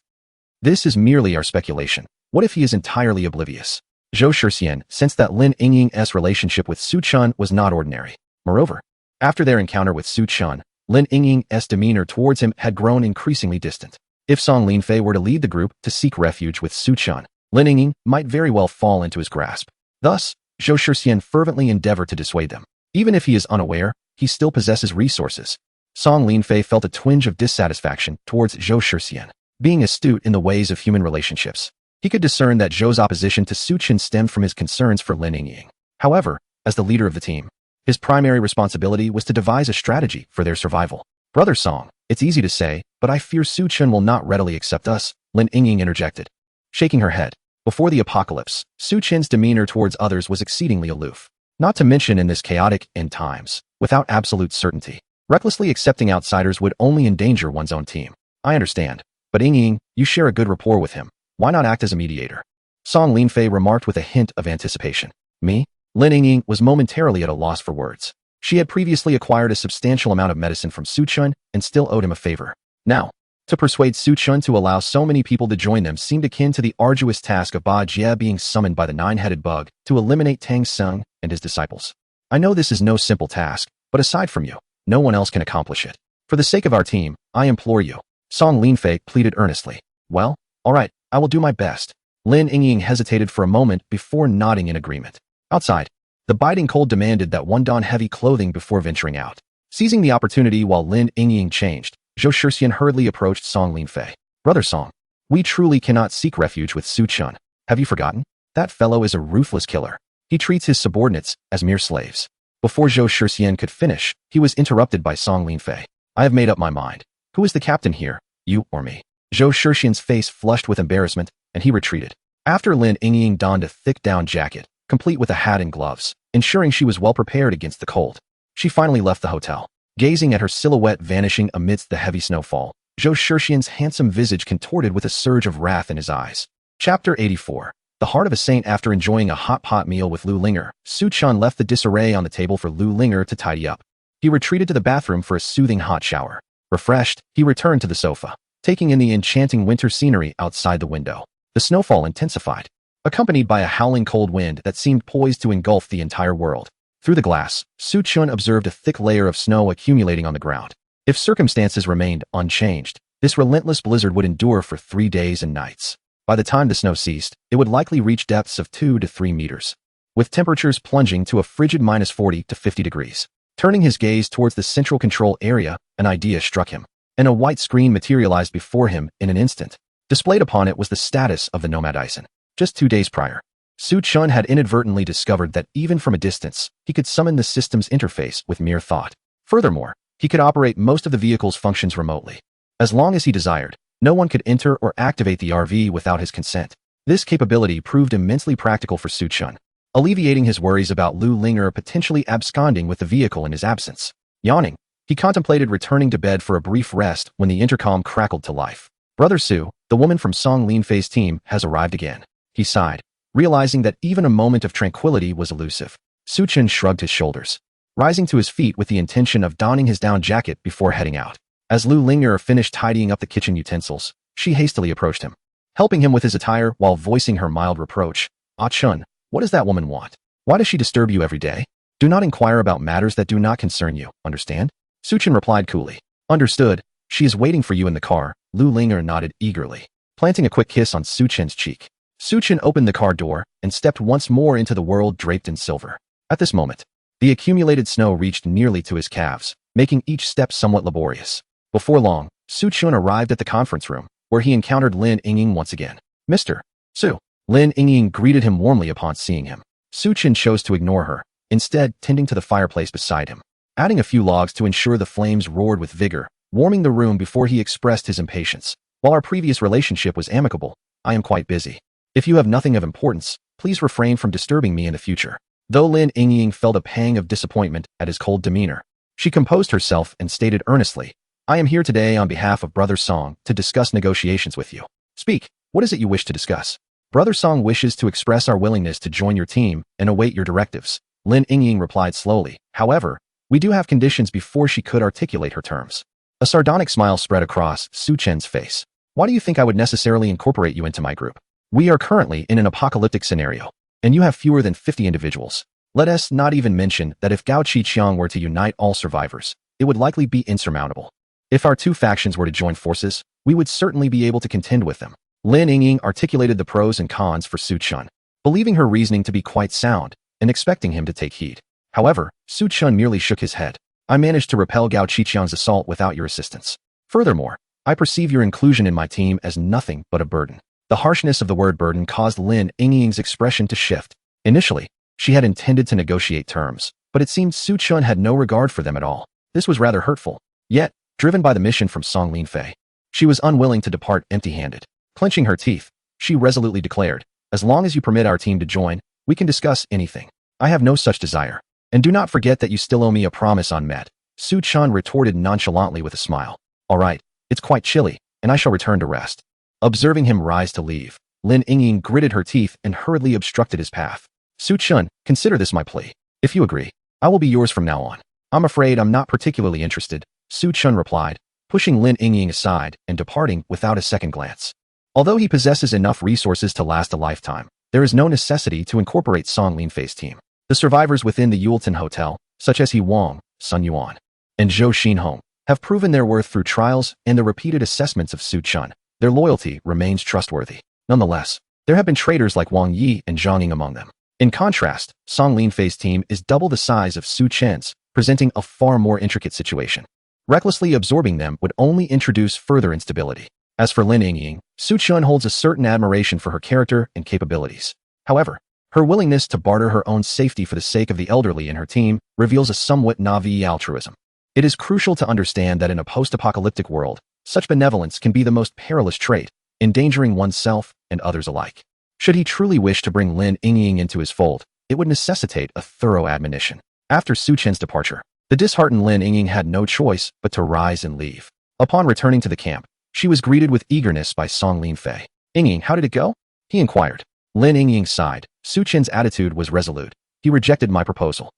is merely our speculation. What if he is entirely oblivious? Zhou Shixian sensed that Lin Ying's relationship with Su Chun was not ordinary. Moreover, after their encounter with Su Chun, Lin Ying's demeanor towards him had grown increasingly distant. If Song Linfei were to lead the group to seek refuge with Su Chun, Lin Ying might very well fall into his grasp. Thus, Zhou Shixian fervently endeavored to dissuade them. Even if he is unaware, he still possesses resources. Song Linfei felt a twinge of dissatisfaction towards Zhou Shixian. Being astute in the ways of human relationships, he could discern that Zhou's opposition to Su Chen stemmed from his concerns for Lin Yingying. However, as the leader of the team, his primary responsibility was to devise a strategy for their survival. Brother Song, it's easy to say, but I fear Su Chen will not readily accept us, Lin Yingying interjected. Shaking her head. Before the apocalypse, Su Chen's demeanor towards others was exceedingly aloof. Not to mention in this chaotic end times, without absolute certainty, recklessly accepting outsiders would only endanger one's own team. I understand, but Yingying, you share a good rapport with him. Why not act as a mediator? Song Linfei remarked with a hint of anticipation. Me? Lin Yingying was momentarily at a loss for words. She had previously acquired a substantial amount of medicine from Su Chen and still owed him a favor. Now, to persuade Su Chen to allow so many people to join them seemed akin to the arduous task of Ba Jie being summoned by the nine-headed bug to eliminate Tang Sung and his disciples. I know this is no simple task, but aside from you, no one else can accomplish it. For the sake of our team, I implore you. Song Linfei pleaded earnestly. Well, all right, I will do my best. Lin Yingying hesitated for a moment before nodding in agreement. Outside, the biting cold demanded that one don heavy clothing before venturing out. Seizing the opportunity while Lin Yingying changed, Zhou Shixian hurriedly approached Song Linfei. Brother Song, we truly cannot seek refuge with Su Chen. Have you forgotten? That fellow is a ruthless killer. He treats his subordinates as mere slaves. Before Zhou Shixian could finish, he was interrupted by Song Linfei. I have made up my mind. Who is the captain here, you or me? Zhou Shixian's face flushed with embarrassment, and he retreated. After Lin Yingying donned a thick down jacket, complete with a hat and gloves, ensuring she was well prepared against the cold, she finally left the hotel. Gazing at her silhouette vanishing amidst the heavy snowfall, Zhou Shixian's handsome visage contorted with a surge of wrath in his eyes. Chapter 84. The Heart of a Saint. After enjoying a hot pot meal with Lu Linger, Su Chen left the disarray on the table for Lu Linger to tidy up. He retreated to the bathroom for a soothing hot shower. Refreshed, he returned to the sofa, taking in the enchanting winter scenery outside the window. The snowfall intensified, accompanied by a howling cold wind that seemed poised to engulf the entire world. Through the glass, Su Chen observed a thick layer of snow accumulating on the ground. If circumstances remained unchanged, this relentless blizzard would endure for 3 days and nights. By the time the snow ceased, it would likely reach depths of 2 to 3 meters, with temperatures plunging to a frigid -40 to 50 degrees. Turning his gaze towards the central control area, an idea struck him, and a white screen materialized before him in an instant. Displayed upon it was the status of the Nomad Ison. Just 2 days prior, Su Chen had inadvertently discovered that even from a distance, he could summon the system's interface with mere thought. Furthermore, he could operate most of the vehicle's functions remotely. As long as he desired, no one could enter or activate the RV without his consent. This capability proved immensely practical for Su Chen, alleviating his worries about Lu Linger potentially absconding with the vehicle in his absence. Yawning, he contemplated returning to bed for a brief rest when the intercom crackled to life. Brother Su, the woman from Song Linfei's team, has arrived again. He sighed, realizing that even a moment of tranquility was elusive. Su Chen shrugged his shoulders, rising to his feet with the intention of donning his down jacket before heading out. As Lu Linger finished tidying up the kitchen utensils, she hastily approached him, helping him with his attire while voicing her mild reproach. Ah Chun, what does that woman want? Why does she disturb you every day? Do not inquire about matters that do not concern you, understand? Su Chen replied coolly. Understood. She is waiting for you in the car. Lu Linger nodded eagerly, planting a quick kiss on Su Chen's cheek. Su Chen opened the car door and stepped once more into the world draped in silver. At this moment, the accumulated snow reached nearly to his calves, making each step somewhat laborious. Before long, Su Chen arrived at the conference room, where he encountered Lin Yingying once again. Mr. Su. Lin Yingying greeted him warmly upon seeing him. Su Chen chose to ignore her, instead tending to the fireplace beside him, adding a few logs to ensure the flames roared with vigor, warming the room before he expressed his impatience. While our previous relationship was amicable, I am quite busy. If you have nothing of importance, please refrain from disturbing me in the future. Though Lin Yingying felt a pang of disappointment at his cold demeanor, she composed herself and stated earnestly, I am here today on behalf of Brother Song to discuss negotiations with you. Speak, what is it you wish to discuss? Brother Song wishes to express our willingness to join your team and await your directives. Lin Yingying replied slowly. However, we do have conditions. Before she could articulate her terms, a sardonic smile spread across Su Chen's face. Why do you think I would necessarily incorporate you into my group? We are currently in an apocalyptic scenario, and you have fewer than 50 individuals. Let us not even mention that if Gao Qiqiang were to unite all survivors, it would likely be insurmountable. If our two factions were to join forces, we would certainly be able to contend with them. Lin Yingying articulated the pros and cons for Su Chen, believing her reasoning to be quite sound, and expecting him to take heed. However, Su Chen merely shook his head. I managed to repel Gao Qiqiang's assault without your assistance. Furthermore, I perceive your inclusion in my team as nothing but a burden. The harshness of the word burden caused Lin Yingying's expression to shift. Initially, she had intended to negotiate terms, but it seemed Su Chun had no regard for them at all. This was rather hurtful. Yet, driven by the mission from Song Linfei, she was unwilling to depart empty-handed. Clenching her teeth, she resolutely declared, "As long as you permit our team to join, we can discuss anything. I have no such desire. And do not forget that you still owe me a promise unmet." Su Chun retorted nonchalantly with a smile. "All right, it's quite chilly, and I shall return to rest." Observing him rise to leave, Lin Yingying gritted her teeth and hurriedly obstructed his path. "Su Chun, consider this my plea. If you agree, I will be yours from now on." "I'm afraid I'm not particularly interested," Su Chun replied, pushing Lin Yingying aside and departing without a second glance. Although he possesses enough resources to last a lifetime, there is no necessity to incorporate Song Linfei's team. The survivors within the Yulton Hotel, such as He Wang, Sun Yuan, and Zhou Xinhong, have proven their worth through trials and the repeated assessments of Su Chun. Their loyalty remains trustworthy. Nonetheless, there have been traitors like Wang Yi and Zhang Ying among them. In contrast, Song Linfei's team is double the size of Su Chen's, presenting a far more intricate situation. Recklessly absorbing them would only introduce further instability. As for Lin Yingying, Su Chun holds a certain admiration for her character and capabilities. However, her willingness to barter her own safety for the sake of the elderly in her team reveals a somewhat naive altruism. It is crucial to understand that in a post-apocalyptic world, such benevolence can be the most perilous trait, endangering oneself and others alike. Should he truly wish to bring Lin Yingying into his fold, it would necessitate a thorough admonition. After Su Chen's departure, the disheartened Lin Yingying had no choice but to rise and leave. Upon returning to the camp, she was greeted with eagerness by Song Linfei. "Yingying, how did it go?" he inquired. Lin Yingying sighed. Su Chen's attitude was resolute. "He rejected my proposal."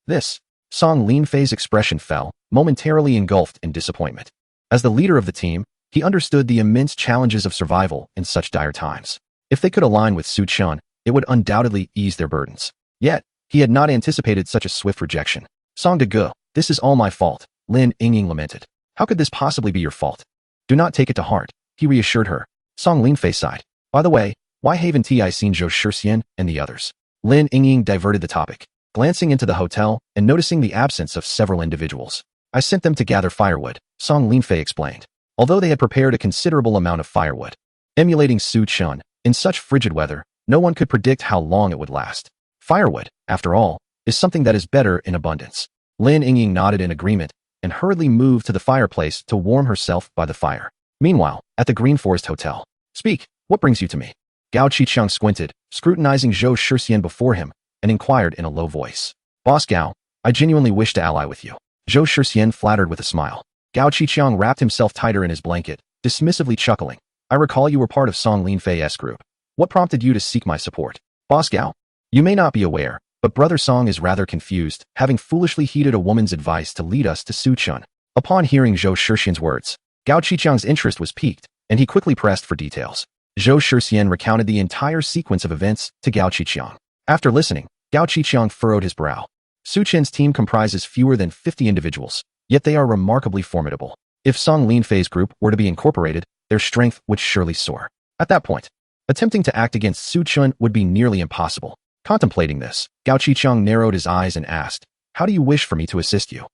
This. Song Linfei's expression fell, momentarily engulfed in disappointment. As the leader of the team, he understood the immense challenges of survival in such dire times. If they could align with Su Chun, it would undoubtedly ease their burdens. Yet, he had not anticipated such a swift rejection. "Song de Ge, this is all my fault," Lin Yingying lamented. "How could this possibly be your fault?" "Do not take it to heart," he reassured her. Song Linfei sighed. "By the way, why haven't I seen Zhou Shixian and the others?" Lin Yingying diverted the topic, glancing into the hotel and noticing the absence of several individuals. "I sent them to gather firewood," Song Linfei explained. Although they had prepared a considerable amount of firewood, emulating Su Chun, in such frigid weather, no one could predict how long it would last. Firewood, after all, is something that is better in abundance. Lin Yingying nodded in agreement and hurriedly moved to the fireplace to warm herself by the fire. Meanwhile, at the Green Forest Hotel, "Speak, what brings you to me?" Gao Qiqiang squinted, scrutinizing Zhou Shixian before him, and inquired in a low voice. "Boss Gao, I genuinely wish to ally with you." Zhou Shixian flattered with a smile. Gao Qiqiang wrapped himself tighter in his blanket, dismissively chuckling. "I recall you were part of Song Linfei's group. What prompted you to seek my support?" "Boss Gao, you may not be aware, but Brother Song is rather confused, having foolishly heeded a woman's advice to lead us to Su Chun." Upon hearing Zhou Shixian's words, Gao Qiqiang's interest was piqued, and he quickly pressed for details. Zhou Shixian recounted the entire sequence of events to Gao Qiqiang. After listening, Gao Qiqiang furrowed his brow. Su Chen's team comprises fewer than 50 individuals, yet they are remarkably formidable. If Song Linfei's group were to be incorporated, their strength would surely soar. At that point, attempting to act against Su Chun would be nearly impossible. Contemplating this, Gao Qiqiang narrowed his eyes and asked, "How do you wish for me to assist you?"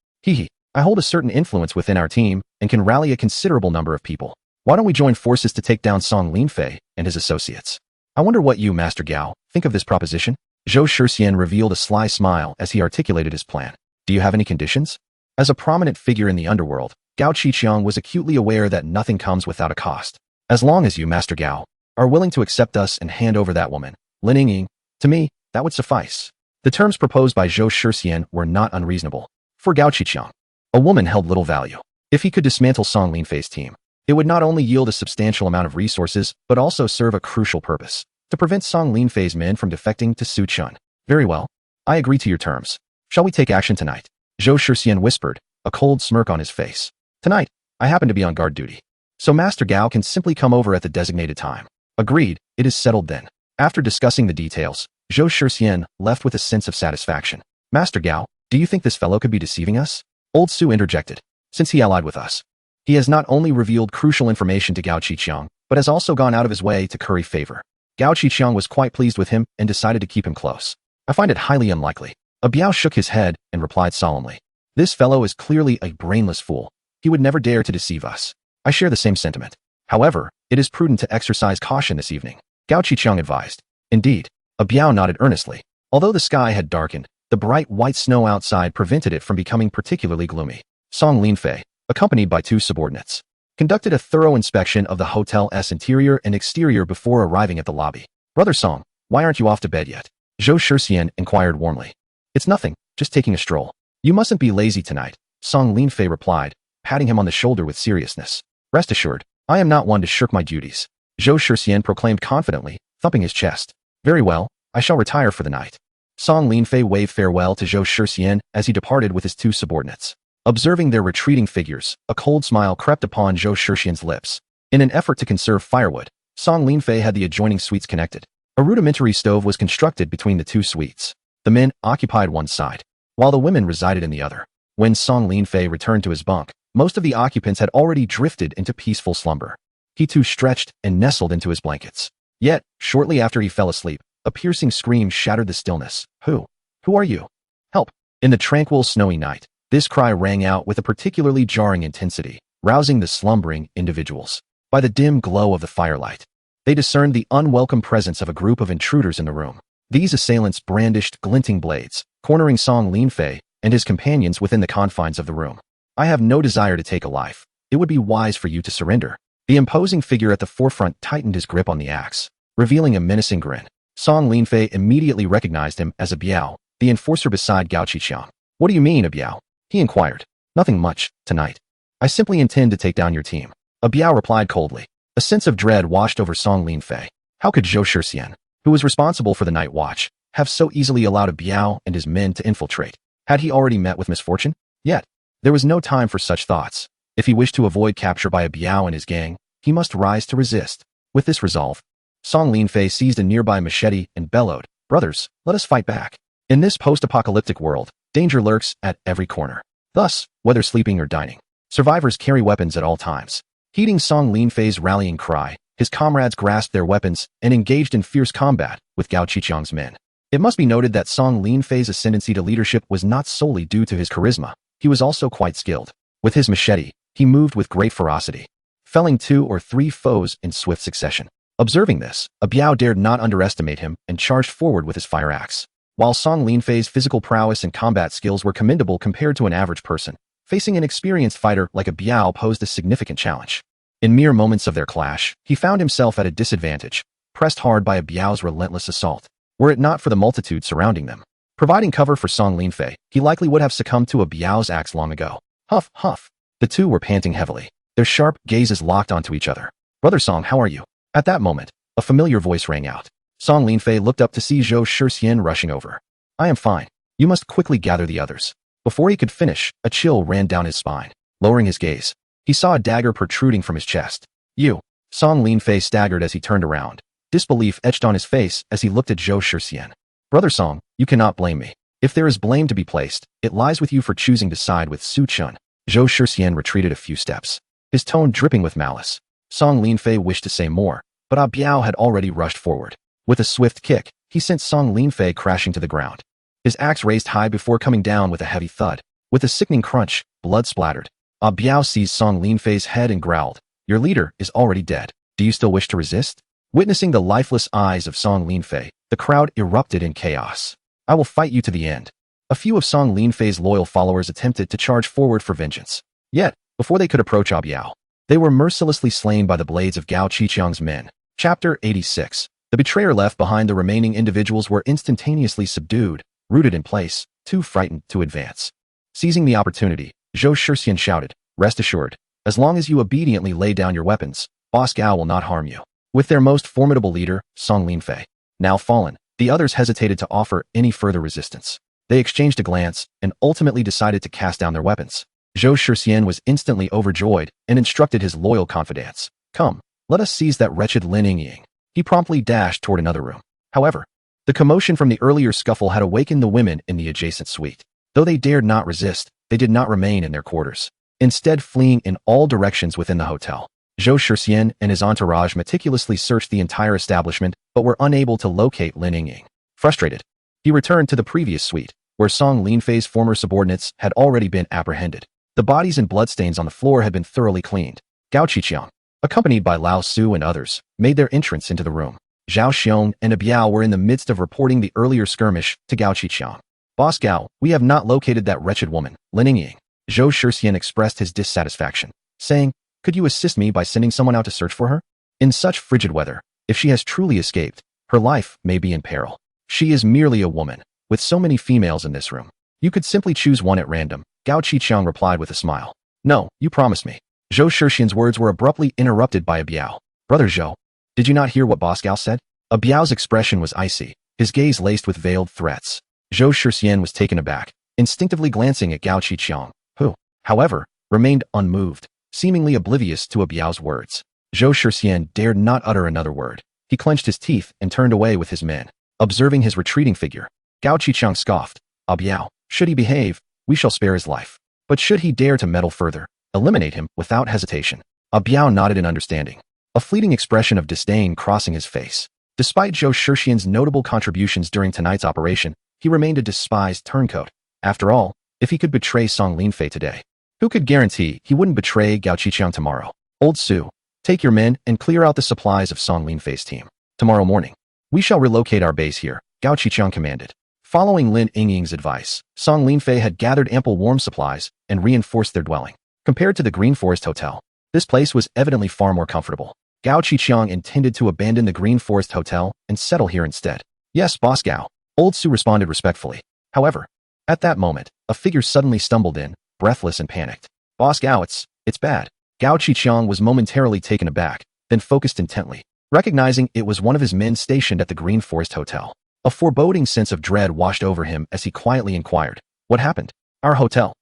I hold a certain influence within our team and can rally a considerable number of people. Why don't we join forces to take down Song Linfei and his associates?" "I wonder what you, Master Gao, think of this proposition?" Zhou Shixian revealed a sly smile as he articulated his plan. "Do you have any conditions?" As a prominent figure in the underworld, Gao Qiqiang was acutely aware that nothing comes without a cost. "As long as you, Master Gao, are willing to accept us and hand over that woman, Lin Yingying, to me, that would suffice." The terms proposed by Zhou Shixian were not unreasonable. For Gao Qiqiang, a woman held little value. If he could dismantle Song Linfei's team, it would not only yield a substantial amount of resources, but also serve a crucial purpose: to prevent Song Linfei's men from defecting to Su Chun. "Very well. I agree to your terms. Shall we take action tonight?" Zhou Shixian whispered, a cold smirk on his face. "Tonight, I happen to be on guard duty, so Master Gao can simply come over at the designated time." "Agreed, it is settled then." After discussing the details, Zhou Shixian left with a sense of satisfaction. "Master Gao, do you think this fellow could be deceiving us?" Old Su interjected. "Since he allied with us, he has not only revealed crucial information to Gao Qiqiang, but has also gone out of his way to curry favor." Gao Qiqiang was quite pleased with him and decided to keep him close. "I find it highly unlikely." Biao shook his head and replied solemnly. This fellow is clearly a brainless fool. He would never dare to deceive us. I share the same sentiment. However, it is prudent to exercise caution this evening, Gao Qiqiang advised. Indeed. Biao nodded earnestly. Although the sky had darkened, the bright white snow outside prevented it from becoming particularly gloomy. Song Linfei, accompanied by 2 subordinates, conducted a thorough inspection of the hotel's interior and exterior before arriving at the lobby. Brother Song, why aren't you off to bed yet? Zhou Shixian inquired warmly. It's nothing, just taking a stroll. You mustn't be lazy tonight, Song Linfei replied, patting him on the shoulder with seriousness. Rest assured, I am not one to shirk my duties, Zhou Shixian proclaimed confidently, thumping his chest. Very well, I shall retire for the night. Song Linfei waved farewell to Zhou Shixian as he departed with his 2 subordinates. Observing their retreating figures, a cold smile crept upon Zhou Shixian's lips. In an effort to conserve firewood, Song Linfei had the adjoining suites connected. A rudimentary stove was constructed between the 2 suites. The men occupied one side, while the women resided in the other. When Song Linfei returned to his bunk, most of the occupants had already drifted into peaceful slumber. He too stretched and nestled into his blankets. Yet, shortly after he fell asleep, a piercing scream shattered the stillness. Who are you? Help! In the tranquil, snowy night, this cry rang out with a particularly jarring intensity, rousing the slumbering individuals. By the dim glow of the firelight, they discerned the unwelcome presence of a group of intruders in the room. These assailants brandished glinting blades, cornering Song Linfei and his companions within the confines of the room. I have no desire to take a life. It would be wise for you to surrender. The imposing figure at the forefront tightened his grip on the axe, revealing a menacing grin. Song Linfei immediately recognized him as a Biao, the enforcer beside Gao Qiqiang. What do you mean, a Biao? He inquired. Nothing much, tonight. I simply intend to take down your team. A Biao replied coldly. A sense of dread washed over Song Linfei. How could Zhou Shixian, who was responsible for the night watch, have so easily allowed a Biao and his men to infiltrate? Had he already met with misfortune? Yet, there was no time for such thoughts. If he wished to avoid capture by a Biao and his gang, he must rise to resist. With this resolve, Song Linfei seized a nearby machete and bellowed, Brothers, let us fight back. In this post-apocalyptic world, danger lurks at every corner. Thus, whether sleeping or dining, survivors carry weapons at all times. Heeding Song Linfei's rallying cry, his comrades grasped their weapons and engaged in fierce combat with Gao Qiqiang's men. It must be noted that Song Linfei's ascendancy to leadership was not solely due to his charisma. He was also quite skilled. With his machete, he moved with great ferocity, felling 2 or 3 foes in swift succession. Observing this, a Biao dared not underestimate him and charged forward with his fire axe. While Song Linfei's physical prowess and combat skills were commendable compared to an average person, facing an experienced fighter like a Biao posed a significant challenge. In mere moments of their clash, he found himself at a disadvantage, pressed hard by a Biao's relentless assault. Were it not for the multitude surrounding them, providing cover for Song Linfei, he likely would have succumbed to a Biao's axe long ago. Huff, huff. The 2 were panting heavily, their sharp gazes locked onto each other. Brother Song, how are you? At that moment, a familiar voice rang out. Song Linfei looked up to see Zhou Shixian rushing over. I am fine. You must quickly gather the others. Before he could finish, a chill ran down his spine. Lowering his gaze, he saw a dagger protruding from his chest. You. Song Linfei staggered as he turned around. Disbelief etched on his face as he looked at Zhou Shixian. Brother Song, you cannot blame me. If there is blame to be placed, it lies with you for choosing to side with Su Chun. Zhou Shixian retreated a few steps, his tone dripping with malice. Song Linfei wished to say more, but A Biao had already rushed forward. With a swift kick, he sent Song Linfei crashing to the ground. His axe raised high before coming down with a heavy thud. With a sickening crunch, blood splattered. A Biao seized Song Linfei's head and growled, Your leader is already dead. Do you still wish to resist? Witnessing the lifeless eyes of Song Linfei, the crowd erupted in chaos. I will fight you to the end. A few of Song Linfei's loyal followers attempted to charge forward for vengeance. Yet, before they could approach A Biao, they were mercilessly slain by the blades of Gao Qiqiang's men. Chapter 86. The betrayer left behind. The remaining individuals were instantaneously subdued, rooted in place, too frightened to advance. Seizing the opportunity, Zhou Shixian shouted, Rest assured, as long as you obediently lay down your weapons, Boss Gao will not harm you. With their most formidable leader, Song Linfei, now fallen, the others hesitated to offer any further resistance. They exchanged a glance and ultimately decided to cast down their weapons. Zhou Shixian was instantly overjoyed and instructed his loyal confidants. Come, let us seize that wretched Lin Yingying. He promptly dashed toward another room. However, the commotion from the earlier scuffle had awakened the women in the adjacent suite. Though they dared not resist, they did not remain in their quarters, instead fleeing in all directions within the hotel. Zhou Shixian and his entourage meticulously searched the entire establishment but were unable to locate Lin Yingying. Frustrated, he returned to the previous suite, where Song Linfei's former subordinates had already been apprehended. The bodies and bloodstains on the floor had been thoroughly cleaned. Gao Qiqiang, accompanied by Lao Su and others, made their entrance into the room. Zhao Xiong and a Biao were in the midst of reporting the earlier skirmish to Gao Qiqiang. Boss Gao, we have not located that wretched woman, Lin Yingying. Zhou Shixian expressed his dissatisfaction, saying, could you assist me by sending someone out to search for her? In such frigid weather, if she has truly escaped, her life may be in peril. She is merely a woman, with so many females in this room. You could simply choose one at random, Gao Qiqiang replied with a smile. No, you promised me. Zhou Shixian's words were abruptly interrupted by a Biao. Brother Zhou, did you not hear what Boss Gao said? A Biao's expression was icy, his gaze laced with veiled threats. Zhou Shixian was taken aback, instinctively glancing at Gao Qiqiang, who, however, remained unmoved, seemingly oblivious to a Biao's words. Zhou Shixian dared not utter another word. He clenched his teeth and turned away with his men. Observing his retreating figure, Gao Qiqiang scoffed, a Biao, should he behave, we shall spare his life. But should he dare to meddle further, eliminate him without hesitation. A Biao nodded in understanding, a fleeting expression of disdain crossing his face. Despite Zhou Shixian's notable contributions during tonight's operation, he remained a despised turncoat. After all, if he could betray Song Linfei today, who could guarantee he wouldn't betray Gao Qiqiang tomorrow? Old Su, take your men and clear out the supplies of Song Linfei's team. Tomorrow morning, we shall relocate our base here, Gao Qiqiang commanded. Following Lin Yingying's advice, Song Linfei had gathered ample warm supplies and reinforced their dwelling. Compared to the Green Forest Hotel, this place was evidently far more comfortable. Gao Qiqiang intended to abandon the Green Forest Hotel and settle here instead. Yes, Boss Gao, Old Su responded respectfully. However, at that moment, a figure suddenly stumbled in, breathless and panicked. Boss Gao, it's bad. Gao Qiqiang was momentarily taken aback, then focused intently, recognizing it was one of his men stationed at the Green Forest Hotel. A foreboding sense of dread washed over him as he quietly inquired, what happened? Our hotel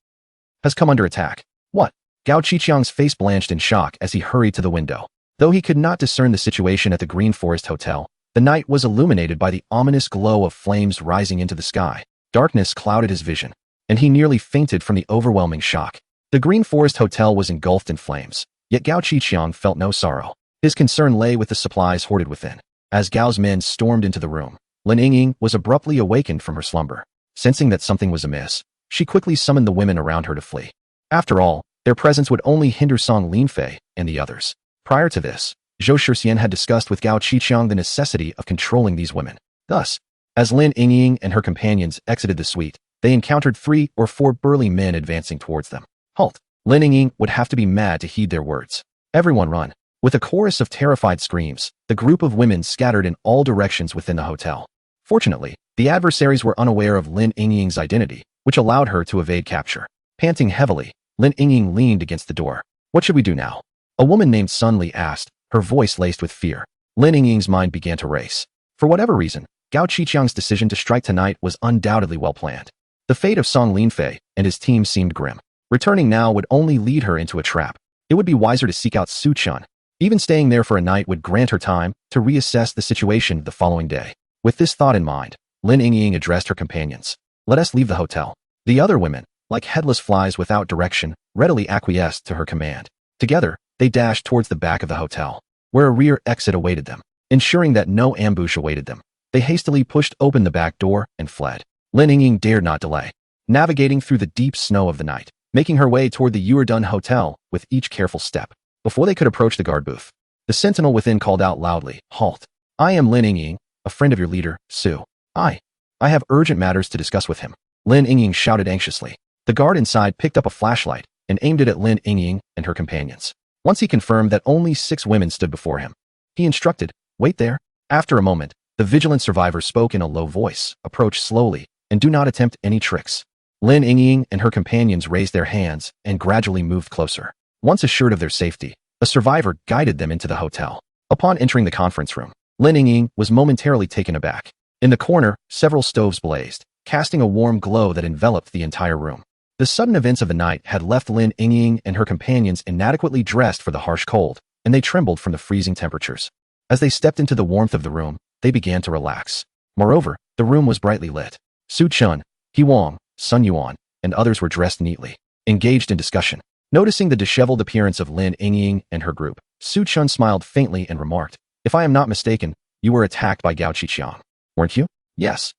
has come under attack. What? Gao Qiqiang's face blanched in shock as he hurried to the window. Though he could not discern the situation at the Green Forest Hotel, the night was illuminated by the ominous glow of flames rising into the sky. Darkness clouded his vision, and he nearly fainted from the overwhelming shock. The Green Forest Hotel was engulfed in flames, yet Gao Qiqiang felt no sorrow. His concern lay with the supplies hoarded within. As Gao's men stormed into the room, Lin Yingying was abruptly awakened from her slumber. Sensing that something was amiss, she quickly summoned the women around her to flee. After all, their presence would only hinder Song Linfei and the others. Prior to this, Zhou Shixian had discussed with Gao Qiqiang the necessity of controlling these women. Thus, as Lin Yingying and her companions exited the suite, they encountered 3 or 4 burly men advancing towards them. Halt! Lin Yingying would have to be mad to heed their words. Everyone run! With a chorus of terrified screams, the group of women scattered in all directions within the hotel. Fortunately, the adversaries were unaware of Lin Yingying's identity, which allowed her to evade capture. Panting heavily, Lin Yingying leaned against the door. What should we do now? A woman named Sun Li asked, her voice laced with fear. Lin Yingying's mind began to race. For whatever reason, Gao Qiqiang's decision to strike tonight was undoubtedly well planned. The fate of Song Linfei and his team seemed grim. Returning now would only lead her into a trap. It would be wiser to seek out Su Chun. Even staying there for a night would grant her time to reassess the situation the following day. With this thought in mind, Lin Yingying addressed her companions. Let us leave the hotel. The other women, like headless flies without direction, readily acquiesced to her command. Together, they dashed towards the back of the hotel, where a rear exit awaited them. Ensuring that no ambush awaited them, they hastily pushed open the back door and fled. Lin Yingying dared not delay, navigating through the deep snow of the night, making her way toward the Yuerdun Hotel with each careful step. Before they could approach the guard booth, the sentinel within called out loudly, "Halt! I am Lin Yingying, a friend of your leader, Su. I have urgent matters to discuss with him." Lin Yingying shouted anxiously. The guard inside picked up a flashlight and aimed it at Lin Yingying and her companions. Once he confirmed that only 6 women stood before him, he instructed, "Wait there." After a moment, the vigilant survivor spoke in a low voice, "Approach slowly, and do not attempt any tricks." Lin Yingying and her companions raised their hands and gradually moved closer. Once assured of their safety, a survivor guided them into the hotel. Upon entering the conference room, Lin Yingying was momentarily taken aback. In the corner, several stoves blazed, casting a warm glow that enveloped the entire room. The sudden events of the night had left Lin Yingying and her companions inadequately dressed for the harsh cold, and they trembled from the freezing temperatures. As they stepped into the warmth of the room, they began to relax. Moreover, the room was brightly lit. Su Chun, He Wang, Sun Yuan, and others were dressed neatly, engaged in discussion. Noticing the disheveled appearance of Lin Yingying and her group, Su Chun smiled faintly and remarked, "If I am not mistaken, you were attacked by Gao Qiqiang, weren't you?" Yes,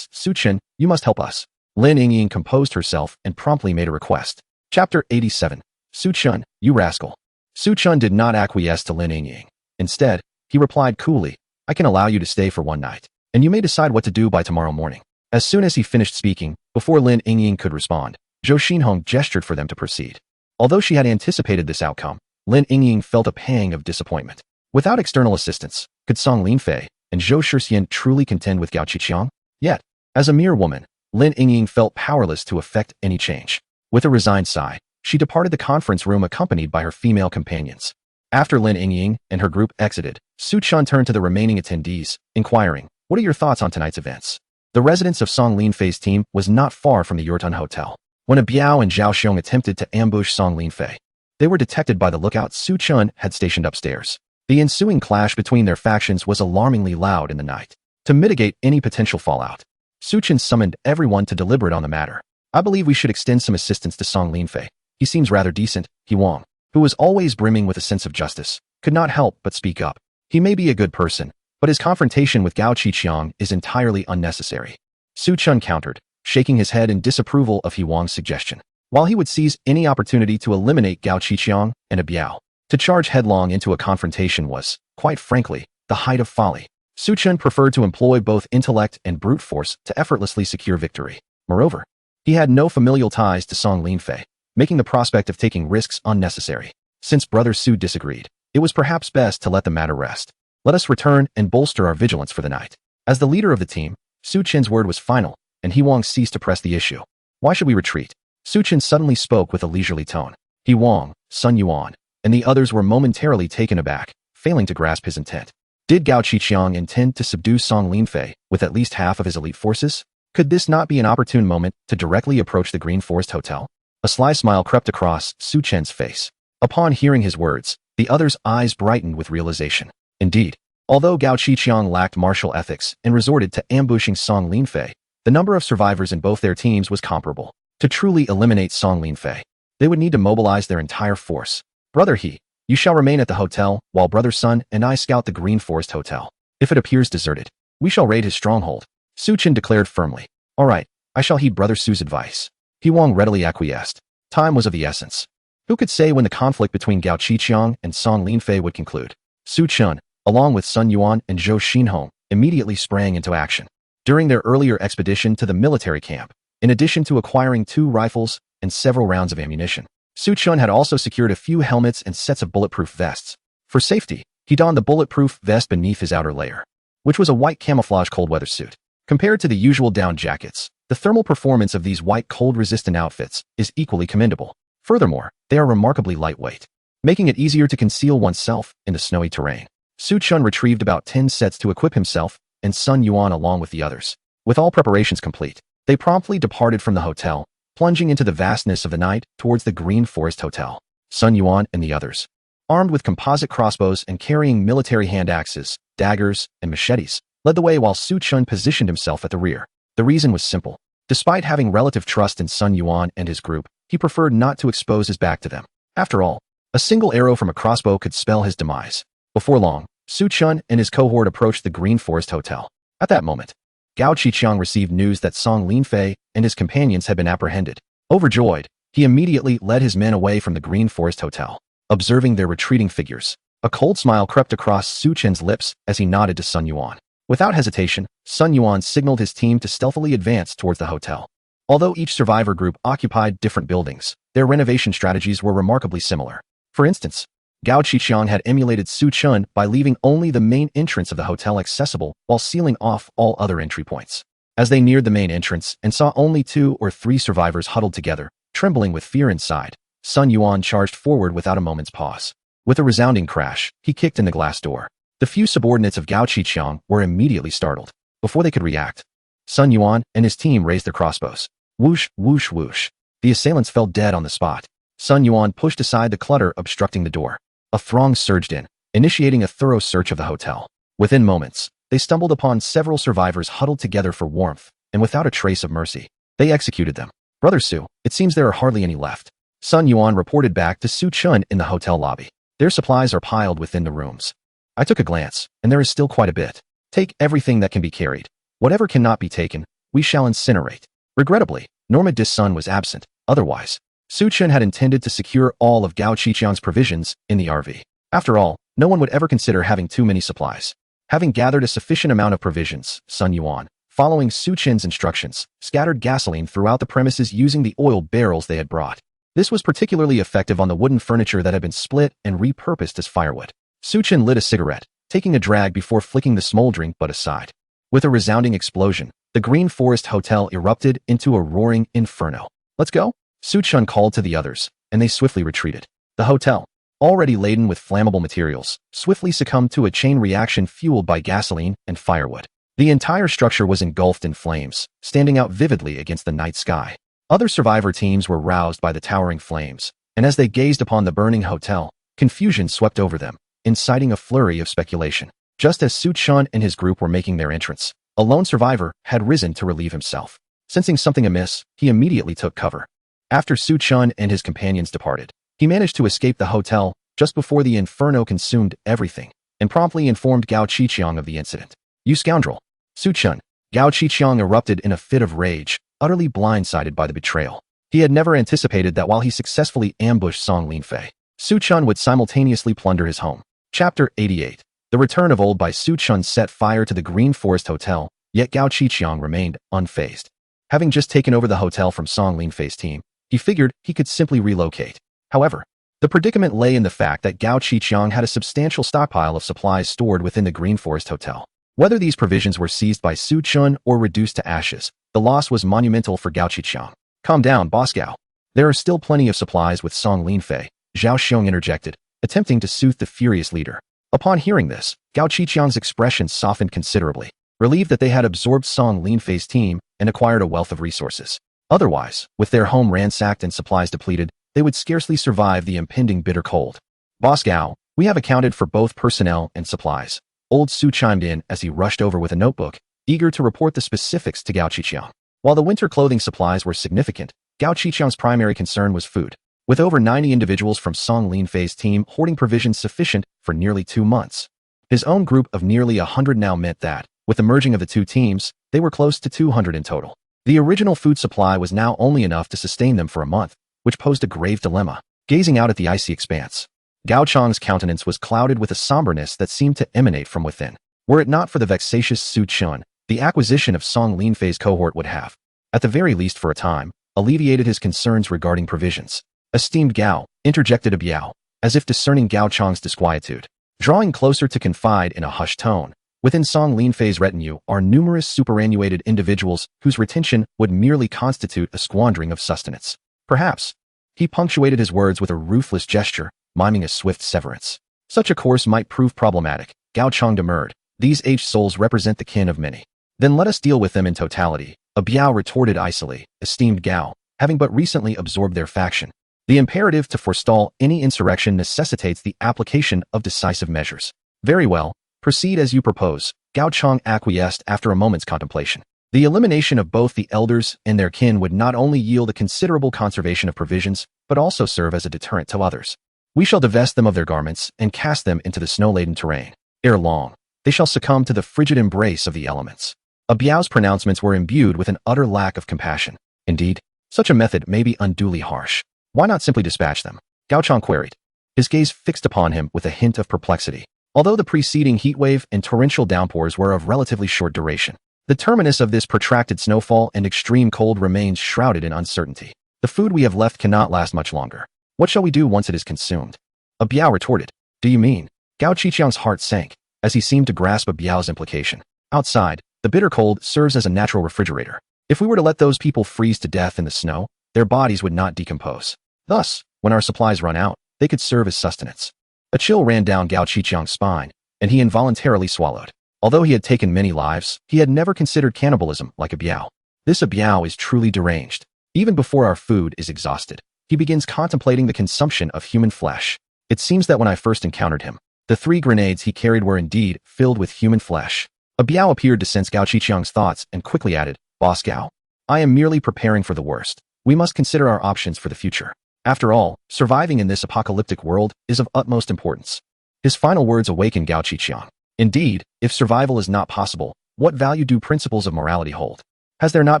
Su Chun, you must help us." Lin Yingying composed herself and promptly made a request. Chapter 87. Su Chun, you rascal. Su Chun did not acquiesce to Lin Yingying. Instead, he replied coolly, I can allow you to stay for one night, and you may decide what to do by tomorrow morning. As soon as he finished speaking, before Lin Yingying could respond, Zhou Xinhong gestured for them to proceed. Although she had anticipated this outcome, Lin Yingying felt a pang of disappointment. Without external assistance, could Song Linfei and Zhou Shixian truly contend with Gao Qiqiang? Yet, as a mere woman, Lin Yingying felt powerless to effect any change. With a resigned sigh, she departed the conference room accompanied by her female companions. After Lin Yingying and her group exited, Su Chun turned to the remaining attendees, inquiring, what are your thoughts on tonight's events? The residence of Song Linfei's team was not far from the Yurtun Hotel. When a Biao and Zhao Xiong attempted to ambush Song Linfei, they were detected by the lookout Su Chun had stationed upstairs. The ensuing clash between their factions was alarmingly loud in the night. To mitigate any potential fallout, Su Chun summoned everyone to deliberate on the matter. I believe we should extend some assistance to Song Linfei. He seems rather decent. He Wang, who was always brimming with a sense of justice, could not help but speak up. He may be a good person, but his confrontation with Gao Qiqiang is entirely unnecessary. Su Chun countered, shaking his head in disapproval of He Wang's suggestion. While he would seize any opportunity to eliminate Gao Qiqiang and a Biao, to charge headlong into a confrontation was, quite frankly, the height of folly. Su Chun preferred to employ both intellect and brute force to effortlessly secure victory. Moreover, he had no familial ties to Song Linfei, making the prospect of taking risks unnecessary. Since Brother Su disagreed, it was perhaps best to let the matter rest. Let us return and bolster our vigilance for the night. As the leader of the team, Su Chen's word was final, and He Wang ceased to press the issue. Why should we retreat? Su Chen suddenly spoke with a leisurely tone. He Wang, Sun Yuan, and the others were momentarily taken aback, failing to grasp his intent. Did Gao Qiqiang intend to subdue Song Linfei with at least half of his elite forces? Could this not be an opportune moment to directly approach the Green Forest Hotel? A sly smile crept across Su Chen's face. Upon hearing his words, the others' eyes brightened with realization. Indeed, although Gao Qiqiang lacked martial ethics and resorted to ambushing Song Linfei, the number of survivors in both their teams was comparable. To truly eliminate Song Linfei, they would need to mobilize their entire force. Brother He, you shall remain at the hotel, while Brother Sun and I scout the Green Forest Hotel. If it appears deserted, we shall raid his stronghold. Su Chen declared firmly. All right, I shall heed Brother Su's advice. He Wang readily acquiesced. Time was of the essence. Who could say when the conflict between Gao Qiqiang and Song Linfei would conclude? Su Chun, along with Sun Yuan and Zhou Xinhong, immediately sprang into action. During their earlier expedition to the military camp, in addition to acquiring 2 rifles and several rounds of ammunition, Su Chun had also secured a few helmets and sets of bulletproof vests. For safety, he donned the bulletproof vest beneath his outer layer, which was a white camouflage cold-weather suit. Compared to the usual down jackets, the thermal performance of these white cold-resistant outfits is equally commendable. Furthermore, they are remarkably lightweight, making it easier to conceal oneself in the snowy terrain. Su Chun retrieved about 10 sets to equip himself and Sun Yuan along with the others. With all preparations complete, they promptly departed from the hotel, plunging into the vastness of the night towards the Green Forest Hotel. Sun Yuan and the others, armed with composite crossbows and carrying military hand axes, daggers, and machetes, led the way while Su Chun positioned himself at the rear. The reason was simple. Despite having relative trust in Sun Yuan and his group, he preferred not to expose his back to them. After all, a single arrow from a crossbow could spell his demise. Before long, Su Chun and his cohort approached the Green Forest Hotel. At that moment, Gao Qiqiang received news that Song Linfei and his companions had been apprehended. Overjoyed, he immediately led his men away from the Green Forest Hotel. Observing their retreating figures, a cold smile crept across Su Chen's lips as he nodded to Sun Yuan. Without hesitation, Sun Yuan signaled his team to stealthily advance towards the hotel. Although each survivor group occupied different buildings, their renovation strategies were remarkably similar. For instance, Gao Qiqiang had emulated Su Chun by leaving only the main entrance of the hotel accessible while sealing off all other entry points. As they neared the main entrance and saw only 2 or 3 survivors huddled together, trembling with fear inside, Sun Yuan charged forward without a moment's pause. With a resounding crash, he kicked in the glass door. The few subordinates of Gao Qiqiang were immediately startled. Before they could react, Sun Yuan and his team raised their crossbows. Whoosh, whoosh, whoosh. The assailants fell dead on the spot. Sun Yuan pushed aside the clutter obstructing the door. A throng surged in, initiating a thorough search of the hotel. Within moments, they stumbled upon several survivors huddled together for warmth, and without a trace of mercy, they executed them. Brother Su, it seems there are hardly any left. Sun Yuan reported back to Su Chun in the hotel lobby. Their supplies are piled within the rooms. I took a glance, and there is still quite a bit. Take everything that can be carried. Whatever cannot be taken, we shall incinerate. Regrettably, Norma Dis' son was absent. Otherwise, Su Chen had intended to secure all of Gao Qiqiang's provisions in the RV. After all, no one would ever consider having too many supplies. Having gathered a sufficient amount of provisions, Sun Yuan, following Su Chen's instructions, scattered gasoline throughout the premises using the oil barrels they had brought. This was particularly effective on the wooden furniture that had been split and repurposed as firewood. Su Chen lit a cigarette, taking a drag before flicking the smoldering butt aside. With a resounding explosion, the Green Forest Hotel erupted into a roaring inferno. "Let's go," Su Chen called to the others, and they swiftly retreated. The hotel, already laden with flammable materials, swiftly succumbed to a chain reaction fueled by gasoline and firewood. The entire structure was engulfed in flames, standing out vividly against the night sky. Other survivor teams were roused by the towering flames, and as they gazed upon the burning hotel, confusion swept over them, inciting a flurry of speculation. Just as Su Chen and his group were making their entrance, a lone survivor had risen to relieve himself. Sensing something amiss, he immediately took cover. After Su Chen and his companions departed, he managed to escape the hotel just before the inferno consumed everything, and promptly informed Gao Qiqiang of the incident. "You scoundrel!" Su Chen. Gao Qiqiang erupted in a fit of rage, utterly blindsided by the betrayal. He had never anticipated that while he successfully ambushed Song Linfei, Su Chen would simultaneously plunder his home. Chapter 88. The return of Old by Su Chen set fire to the Green Forest Hotel, yet Gao Qiqiang remained unfazed. Having just taken over the hotel from Song Linfei's team, he figured he could simply relocate. However, the predicament lay in the fact that Gao Qiqiang had a substantial stockpile of supplies stored within the Green Forest Hotel. Whether these provisions were seized by Su Chen or reduced to ashes, the loss was monumental for Gao Qiqiang. "Calm down, boss Gao. There are still plenty of supplies with Song Linfei," Zhao Xiong interjected, attempting to soothe the furious leader. Upon hearing this, Gao Qiqiang's expression softened considerably, relieved that they had absorbed Song Linfei's team and acquired a wealth of resources. Otherwise, with their home ransacked and supplies depleted, they would scarcely survive the impending bitter cold. "Boss Gao, we have accounted for both personnel and supplies." Old Su chimed in as he rushed over with a notebook, eager to report the specifics to Gao Qiqiang. While the winter clothing supplies were significant, Gao Qiqiang's primary concern was food. With over 90 individuals from Song Linfei's team hoarding provisions sufficient for nearly 2 months. His own group of nearly 100 now meant that, with the merging of the two teams, they were close to 200 in total. The original food supply was now only enough to sustain them for a month, which posed a grave dilemma. Gazing out at the icy expanse, Gao Chang's countenance was clouded with a somberness that seemed to emanate from within. Were it not for the vexatious Su Chen, the acquisition of Song Linfei's cohort would have, at the very least for a time, alleviated his concerns regarding provisions. "Esteemed Gao," interjected a Biao, as if discerning Gao Chang's disquietude. Drawing closer to confide in a hushed tone, within Song Linfei's retinue are numerous superannuated individuals whose retention would merely constitute a squandering of sustenance. Perhaps. He punctuated his words with a ruthless gesture, miming a swift severance. Such a course might prove problematic, Gao Chang demurred. "These aged souls represent the kin of many. Then let us deal with them in totality," a Biao retorted icily. "Esteemed Gao, having but recently absorbed their faction, the imperative to forestall any insurrection necessitates the application of decisive measures." "Very well, proceed as you propose," Gao Chang acquiesced after a moment's contemplation. The elimination of both the elders and their kin would not only yield a considerable conservation of provisions, but also serve as a deterrent to others. "We shall divest them of their garments and cast them into the snow-laden terrain. Ere long, they shall succumb to the frigid embrace of the elements." A Biao's pronouncements were imbued with an utter lack of compassion. Indeed, such a method may be unduly harsh. "Why not simply dispatch them?" Gao Chang queried, his gaze fixed upon him with a hint of perplexity. Although the preceding heatwave and torrential downpours were of relatively short duration, the terminus of this protracted snowfall and extreme cold remains shrouded in uncertainty. "The food we have left cannot last much longer. What shall we do once it is consumed?" A Biao retorted. "Do you mean?" Gao Qiqiang's heart sank, as he seemed to grasp a Biao's implication. "Outside, the bitter cold serves as a natural refrigerator. If we were to let those people freeze to death in the snow, their bodies would not decompose. Thus, when our supplies run out, they could serve as sustenance." A chill ran down Gao Qiqiang's spine, and he involuntarily swallowed. Although he had taken many lives, he had never considered cannibalism like a Biao. This a Biao is truly deranged. Even before our food is exhausted, he begins contemplating the consumption of human flesh. It seems that when I first encountered him, the 3 grenades he carried were indeed filled with human flesh. A Biao appeared to sense Gao Qiqiang's thoughts and quickly added, "Boss Gao, I am merely preparing for the worst. We must consider our options for the future. After all, surviving in this apocalyptic world is of utmost importance." His final words awakened Gao Qiqiang. Indeed, if survival is not possible, what value do principles of morality hold? Has there not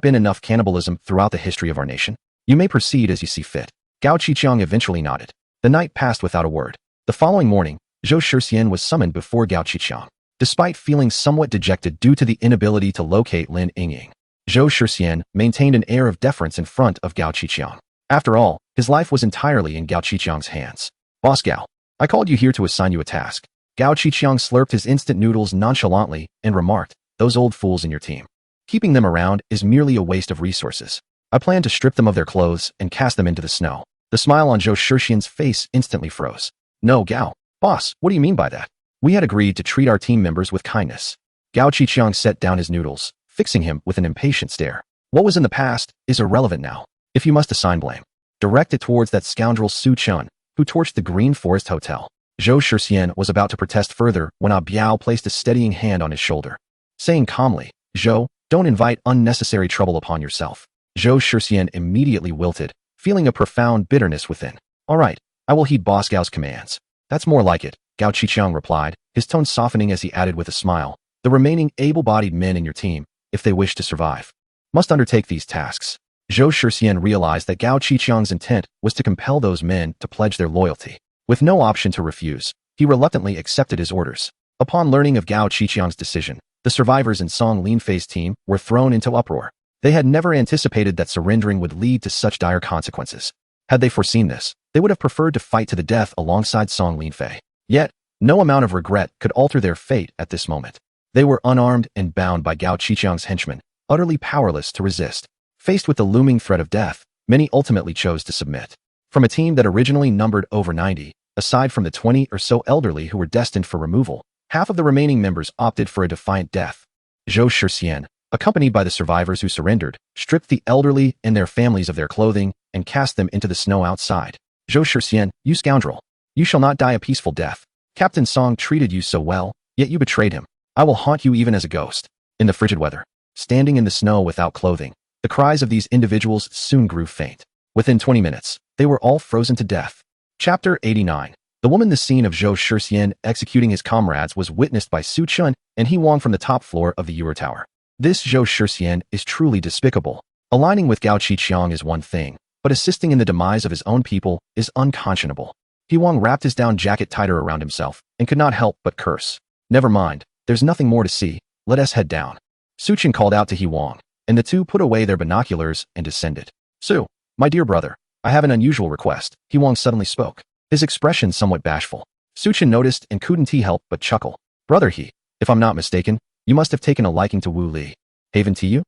been enough cannibalism throughout the history of our nation? You may proceed as you see fit. Gao Qiqiang eventually nodded. The night passed without a word. The following morning, Zhou Shixian was summoned before Gao Qiqiang. Despite feeling somewhat dejected due to the inability to locate Lin Yingying, Zhou Shixian maintained an air of deference in front of Gao Qiqiang. After all, his life was entirely in Gao Qiqiang's hands. Boss Gao, I called you here to assign you a task. Gao Qiqiang slurped his instant noodles nonchalantly and remarked, those old fools in your team. Keeping them around is merely a waste of resources. I plan to strip them of their clothes and cast them into the snow. The smile on Zhou Shixian's face instantly froze. No, Gao. Boss, what do you mean by that? We had agreed to treat our team members with kindness. Gao Qiqiang set down his noodles, fixing him with an impatient stare. What was in the past is irrelevant now. If you must assign blame, direct it towards that scoundrel Su Chun, who torched the Green Forest Hotel. Zhou Shixian was about to protest further when Ah Biao placed a steadying hand on his shoulder, saying calmly, Zhou, don't invite unnecessary trouble upon yourself. Zhou Shixian immediately wilted, feeling a profound bitterness within. All right, I will heed Boss Gao's commands. That's more like it, Gao Qiqiang replied, his tone softening as he added with a smile. The remaining able-bodied men in your team, if they wish to survive, must undertake these tasks. Zhou Shixian realized that Gao Qiqiang's intent was to compel those men to pledge their loyalty. With no option to refuse, he reluctantly accepted his orders. Upon learning of Gao Qiqiang's decision, the survivors in Song Linfei's team were thrown into uproar. They had never anticipated that surrendering would lead to such dire consequences. Had they foreseen this, they would have preferred to fight to the death alongside Song Linfei. Yet, no amount of regret could alter their fate at this moment. They were unarmed and bound by Gao Qiqiang's henchmen, utterly powerless to resist. Faced with the looming threat of death, many ultimately chose to submit. From a team that originally numbered over 90, aside from the 20 or so elderly who were destined for removal, half of the remaining members opted for a defiant death. Zhou Shixian, accompanied by the survivors who surrendered, stripped the elderly and their families of their clothing and cast them into the snow outside. Zhou Shixian, you scoundrel! You shall not die a peaceful death. Captain Song treated you so well, yet you betrayed him. I will haunt you even as a ghost. In the frigid weather, standing in the snow without clothing, the cries of these individuals soon grew faint. Within 20 minutes, they were all frozen to death. Chapter 89. The woman. The scene of Zhou Shixian executing his comrades was witnessed by Su Chun and He Wang from the top floor of the Euro Tower. This Zhou Shixian is truly despicable. Aligning with Gao Qiqiang is one thing, but assisting in the demise of his own people is unconscionable. He Wang wrapped his down jacket tighter around himself and could not help but curse. Never mind, there's nothing more to see, let us head down. Su Chun called out to He Wang, and the two put away their binoculars and descended. Su, my dear brother, I have an unusual request, He Wang suddenly spoke, his expression somewhat bashful. Su Chun noticed and couldn't he help but chuckle. Brother He, if I'm not mistaken, you must have taken a liking to Wu Li. Haven to you?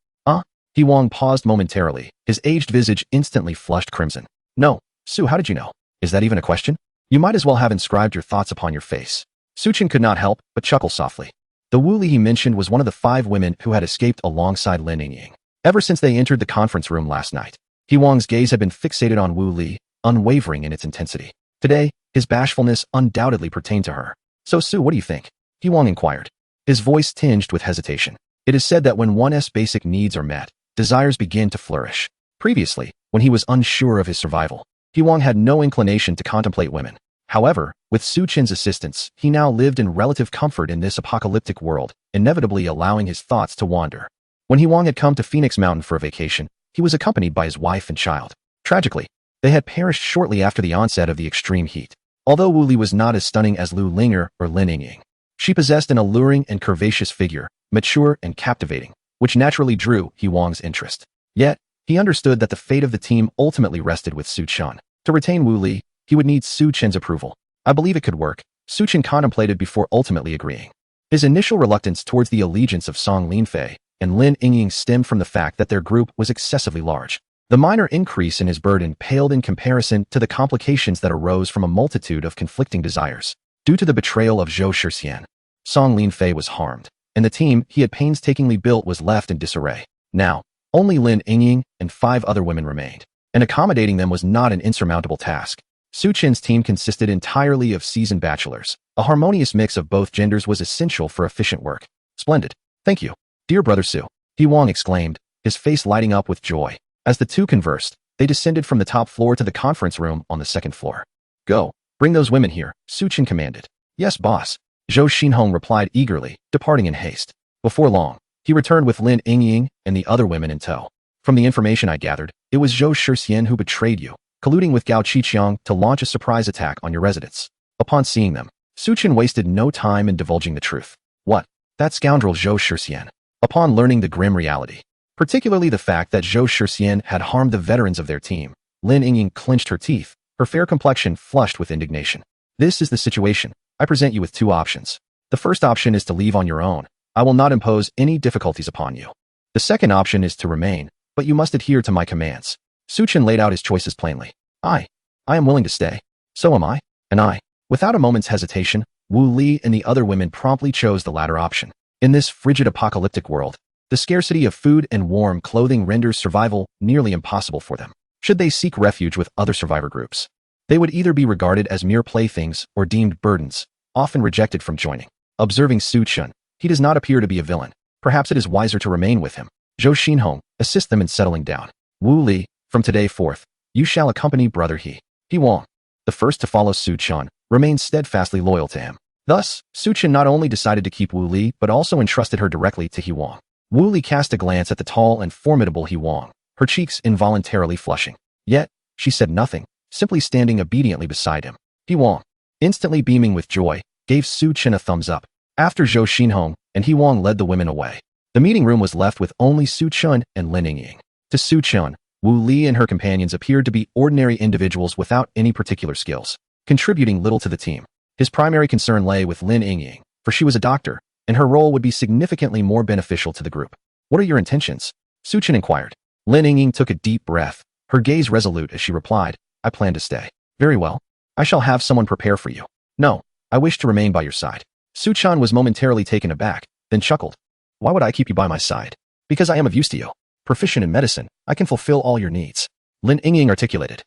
He Wang paused momentarily, his aged visage instantly flushed crimson. No, Su, how did you know? Is that even a question? You might as well have inscribed your thoughts upon your face. Su Chun could not help but chuckle softly. The Wu Li he mentioned was one of the 5 women who had escaped alongside Lin Yingying. Ever since they entered the conference room last night, He Wang's gaze had been fixated on Wu Li, unwavering in its intensity. Today, his bashfulness undoubtedly pertained to her. So Su, what do you think? He Wang inquired, his voice tinged with hesitation. It is said that when one's basic needs are met, desires begin to flourish. Previously, when he was unsure of his survival, He Wang had no inclination to contemplate women. However, with Su Chun's assistance, he now lived in relative comfort in this apocalyptic world, inevitably allowing his thoughts to wander. When He Wang had come to Phoenix Mountain for a vacation, he was accompanied by his wife and child. Tragically, they had perished shortly after the onset of the extreme heat. Although Wu Li was not as stunning as Lu Linger or Lin Yingying, she possessed an alluring and curvaceous figure, mature and captivating, which naturally drew He Wang's interest. Yet, he understood that the fate of the team ultimately rested with Su Chun. To retain Wu Li, he would need Su Chun's approval. I believe it could work, Su Chun contemplated before ultimately agreeing. His initial reluctance towards the allegiance of Song Linfei and Lin Yingying stemmed from the fact that their group was excessively large. The minor increase in his burden paled in comparison to the complications that arose from a multitude of conflicting desires. Due to the betrayal of Zhou Shixian, Song Linfei was harmed, and the team he had painstakingly built was left in disarray. Now, only Lin Yingying and 5 other women remained, and accommodating them was not an insurmountable task. Su Chun's team consisted entirely of seasoned bachelors. A harmonious mix of both genders was essential for efficient work. Splendid. Thank you, dear brother Su, He Wang exclaimed, his face lighting up with joy. As the two conversed, they descended from the top floor to the conference room on the 2nd floor. Go, bring those women here, Su Chun commanded. Yes, boss, Zhou Xinhong replied eagerly, departing in haste. Before long, He returned with Lin Yingying and the other women in tow. From the information I gathered, it was Zhou Shixian who betrayed you, colluding with Gao Qiqiang to launch a surprise attack on your residence. Upon seeing them, Su Chen wasted no time in divulging the truth. What? That scoundrel Zhou Shixian. Upon learning the grim reality, particularly the fact that Zhou Shixian had harmed the veterans of their team, Lin Yingying clenched her teeth, her fair complexion flushed with indignation. This is the situation. I present you with two options. The first option is to leave on your own. I will not impose any difficulties upon you. The second option is to remain, but you must adhere to my commands. Su Chen laid out his choices plainly. I am willing to stay. So am I. And I. Without a moment's hesitation, Wu Li and the other women promptly chose the latter option. In this frigid apocalyptic world, the scarcity of food and warm clothing renders survival nearly impossible for them. Should they seek refuge with other survivor groups, they would either be regarded as mere playthings or deemed burdens, often rejected from joining. Observing Su Chen, he does not appear to be a villain. Perhaps it is wiser to remain with him. Zhou Xinhong, assist them in settling down. Wu Li, from today forth, you shall accompany brother He Wang. The first to follow Su Chen, remained steadfastly loyal to him. Thus, Su Chen not only decided to keep Wu Li but also entrusted her directly to He Wang. Wu Li cast a glance at the tall and formidable He Wang, her cheeks involuntarily flushing. Yet, she said nothing, simply standing obediently beside him. He Wang, instantly beaming with joy, gave Su Chen a thumbs up. After Zhou Xinhong and He Wang led the women away, the meeting room was left with only Su Chen and Lin Yingying. To Su Chen, Wu Li and her companions appeared to be ordinary individuals without any particular skills, contributing little to the team. His primary concern lay with Lin Yingying, for she was a doctor, and her role would be significantly more beneficial to the group. What are your intentions? Su Chen inquired. Lin Yingying took a deep breath, her gaze resolute as she replied, I plan to stay. Very well. I shall have someone prepare for you. No, I wish to remain by your side. Su Chen was momentarily taken aback, then chuckled. Why would I keep you by my side? Because I am of use to you. Proficient in medicine, I can fulfill all your needs. Lin Yingying articulated,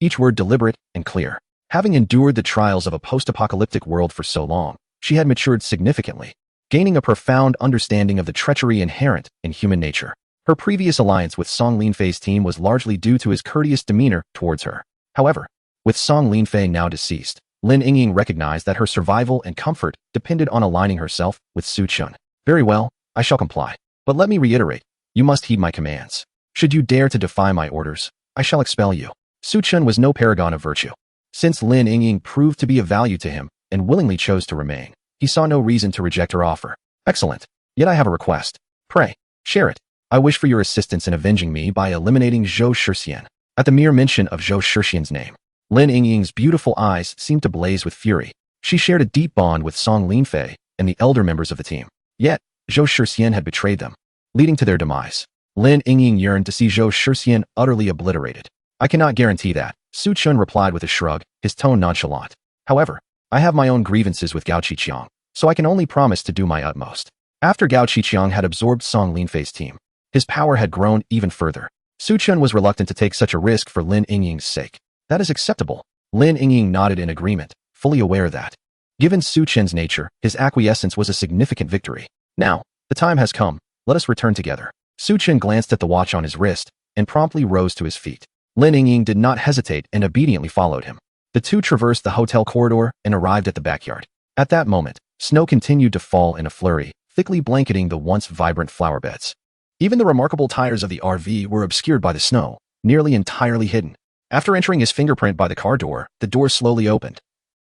each word deliberate and clear. Having endured the trials of a post-apocalyptic world for so long, she had matured significantly, gaining a profound understanding of the treachery inherent in human nature. Her previous alliance with Song Linfei's team was largely due to his courteous demeanor towards her. However, with Song Linfei now deceased, Lin Yingying recognized that her survival and comfort depended on aligning herself with Su Chen. Very well, I shall comply. But let me reiterate, you must heed my commands. Should you dare to defy my orders, I shall expel you. Su Chen was no paragon of virtue. Since Lin Yingying proved to be of value to him and willingly chose to remain, he saw no reason to reject her offer. Excellent. Yet I have a request. Pray, share it. I wish for your assistance in avenging me by eliminating Zhou Shixian. At the mere mention of Zhou Shixian's name, Lin Yingying's beautiful eyes seemed to blaze with fury. She shared a deep bond with Song Linfei and the elder members of the team. Yet, Zhou Shixian had betrayed them, leading to their demise. Lin Yingying yearned to see Zhou Shixian utterly obliterated. I cannot guarantee that, Su Chen replied with a shrug, his tone nonchalant. However, I have my own grievances with Gao Qiqiang, so I can only promise to do my utmost. After Gao Qiqiang had absorbed Song Linfei's team, his power had grown even further. Su Chen was reluctant to take such a risk for Lin Yingying's sake. That is acceptable. Lin Yingying nodded in agreement, fully aware that, given Su Chen's nature, his acquiescence was a significant victory. Now, the time has come. Let us return together. Su Chen glanced at the watch on his wrist and promptly rose to his feet. Lin Yingying did not hesitate and obediently followed him. The two traversed the hotel corridor and arrived at the backyard. At that moment, snow continued to fall in a flurry, thickly blanketing the once vibrant flower beds. Even the remarkable tires of the RV were obscured by the snow, nearly entirely hidden. After entering his fingerprint by the car door, the door slowly opened,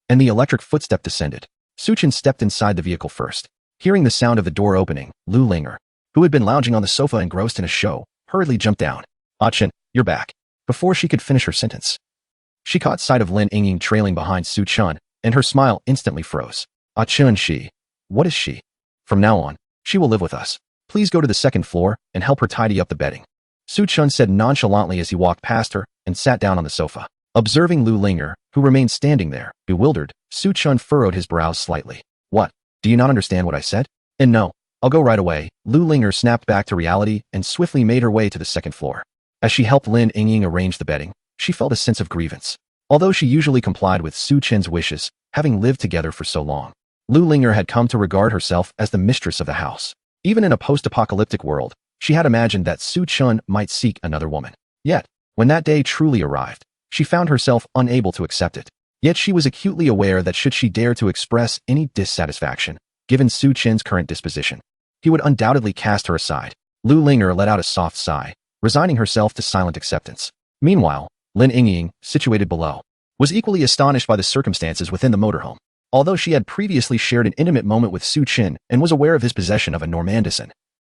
and the electric footstep descended. Su Chen stepped inside the vehicle first. Hearing the sound of the door opening, Lu Linger, who had been lounging on the sofa engrossed in a show, hurriedly jumped down. Ah Chen, you're back. Before she could finish her sentence, she caught sight of Lin Yingying trailing behind Su Chen, and her smile instantly froze. Ah Chen, what is she? From now on, she will live with us. Please go to the second floor and help her tidy up the bedding. Su Chen said nonchalantly as he walked past her and sat down on the sofa. Observing Lu Linger, who remained standing there, bewildered, Su Chen furrowed his brows slightly. What? Do you not understand what I said? And no, I'll go right away. Lu Linger snapped back to reality and swiftly made her way to the second floor. As she helped Lin Yingying arrange the bedding, she felt a sense of grievance. Although she usually complied with Su Chen's wishes, having lived together for so long, Lu Linger had come to regard herself as the mistress of the house. Even in a post-apocalyptic world, she had imagined that Su Chen might seek another woman. Yet, when that day truly arrived, she found herself unable to accept it. Yet she was acutely aware that should she dare to express any dissatisfaction, given Su Chen's current disposition, he would undoubtedly cast her aside. Lu Linger let out a soft sigh, resigning herself to silent acceptance. Meanwhile, Lin Yingying, situated below, was equally astonished by the circumstances within the motorhome. Although she had previously shared an intimate moment with Su Qin and was aware of his possession of a Normandison,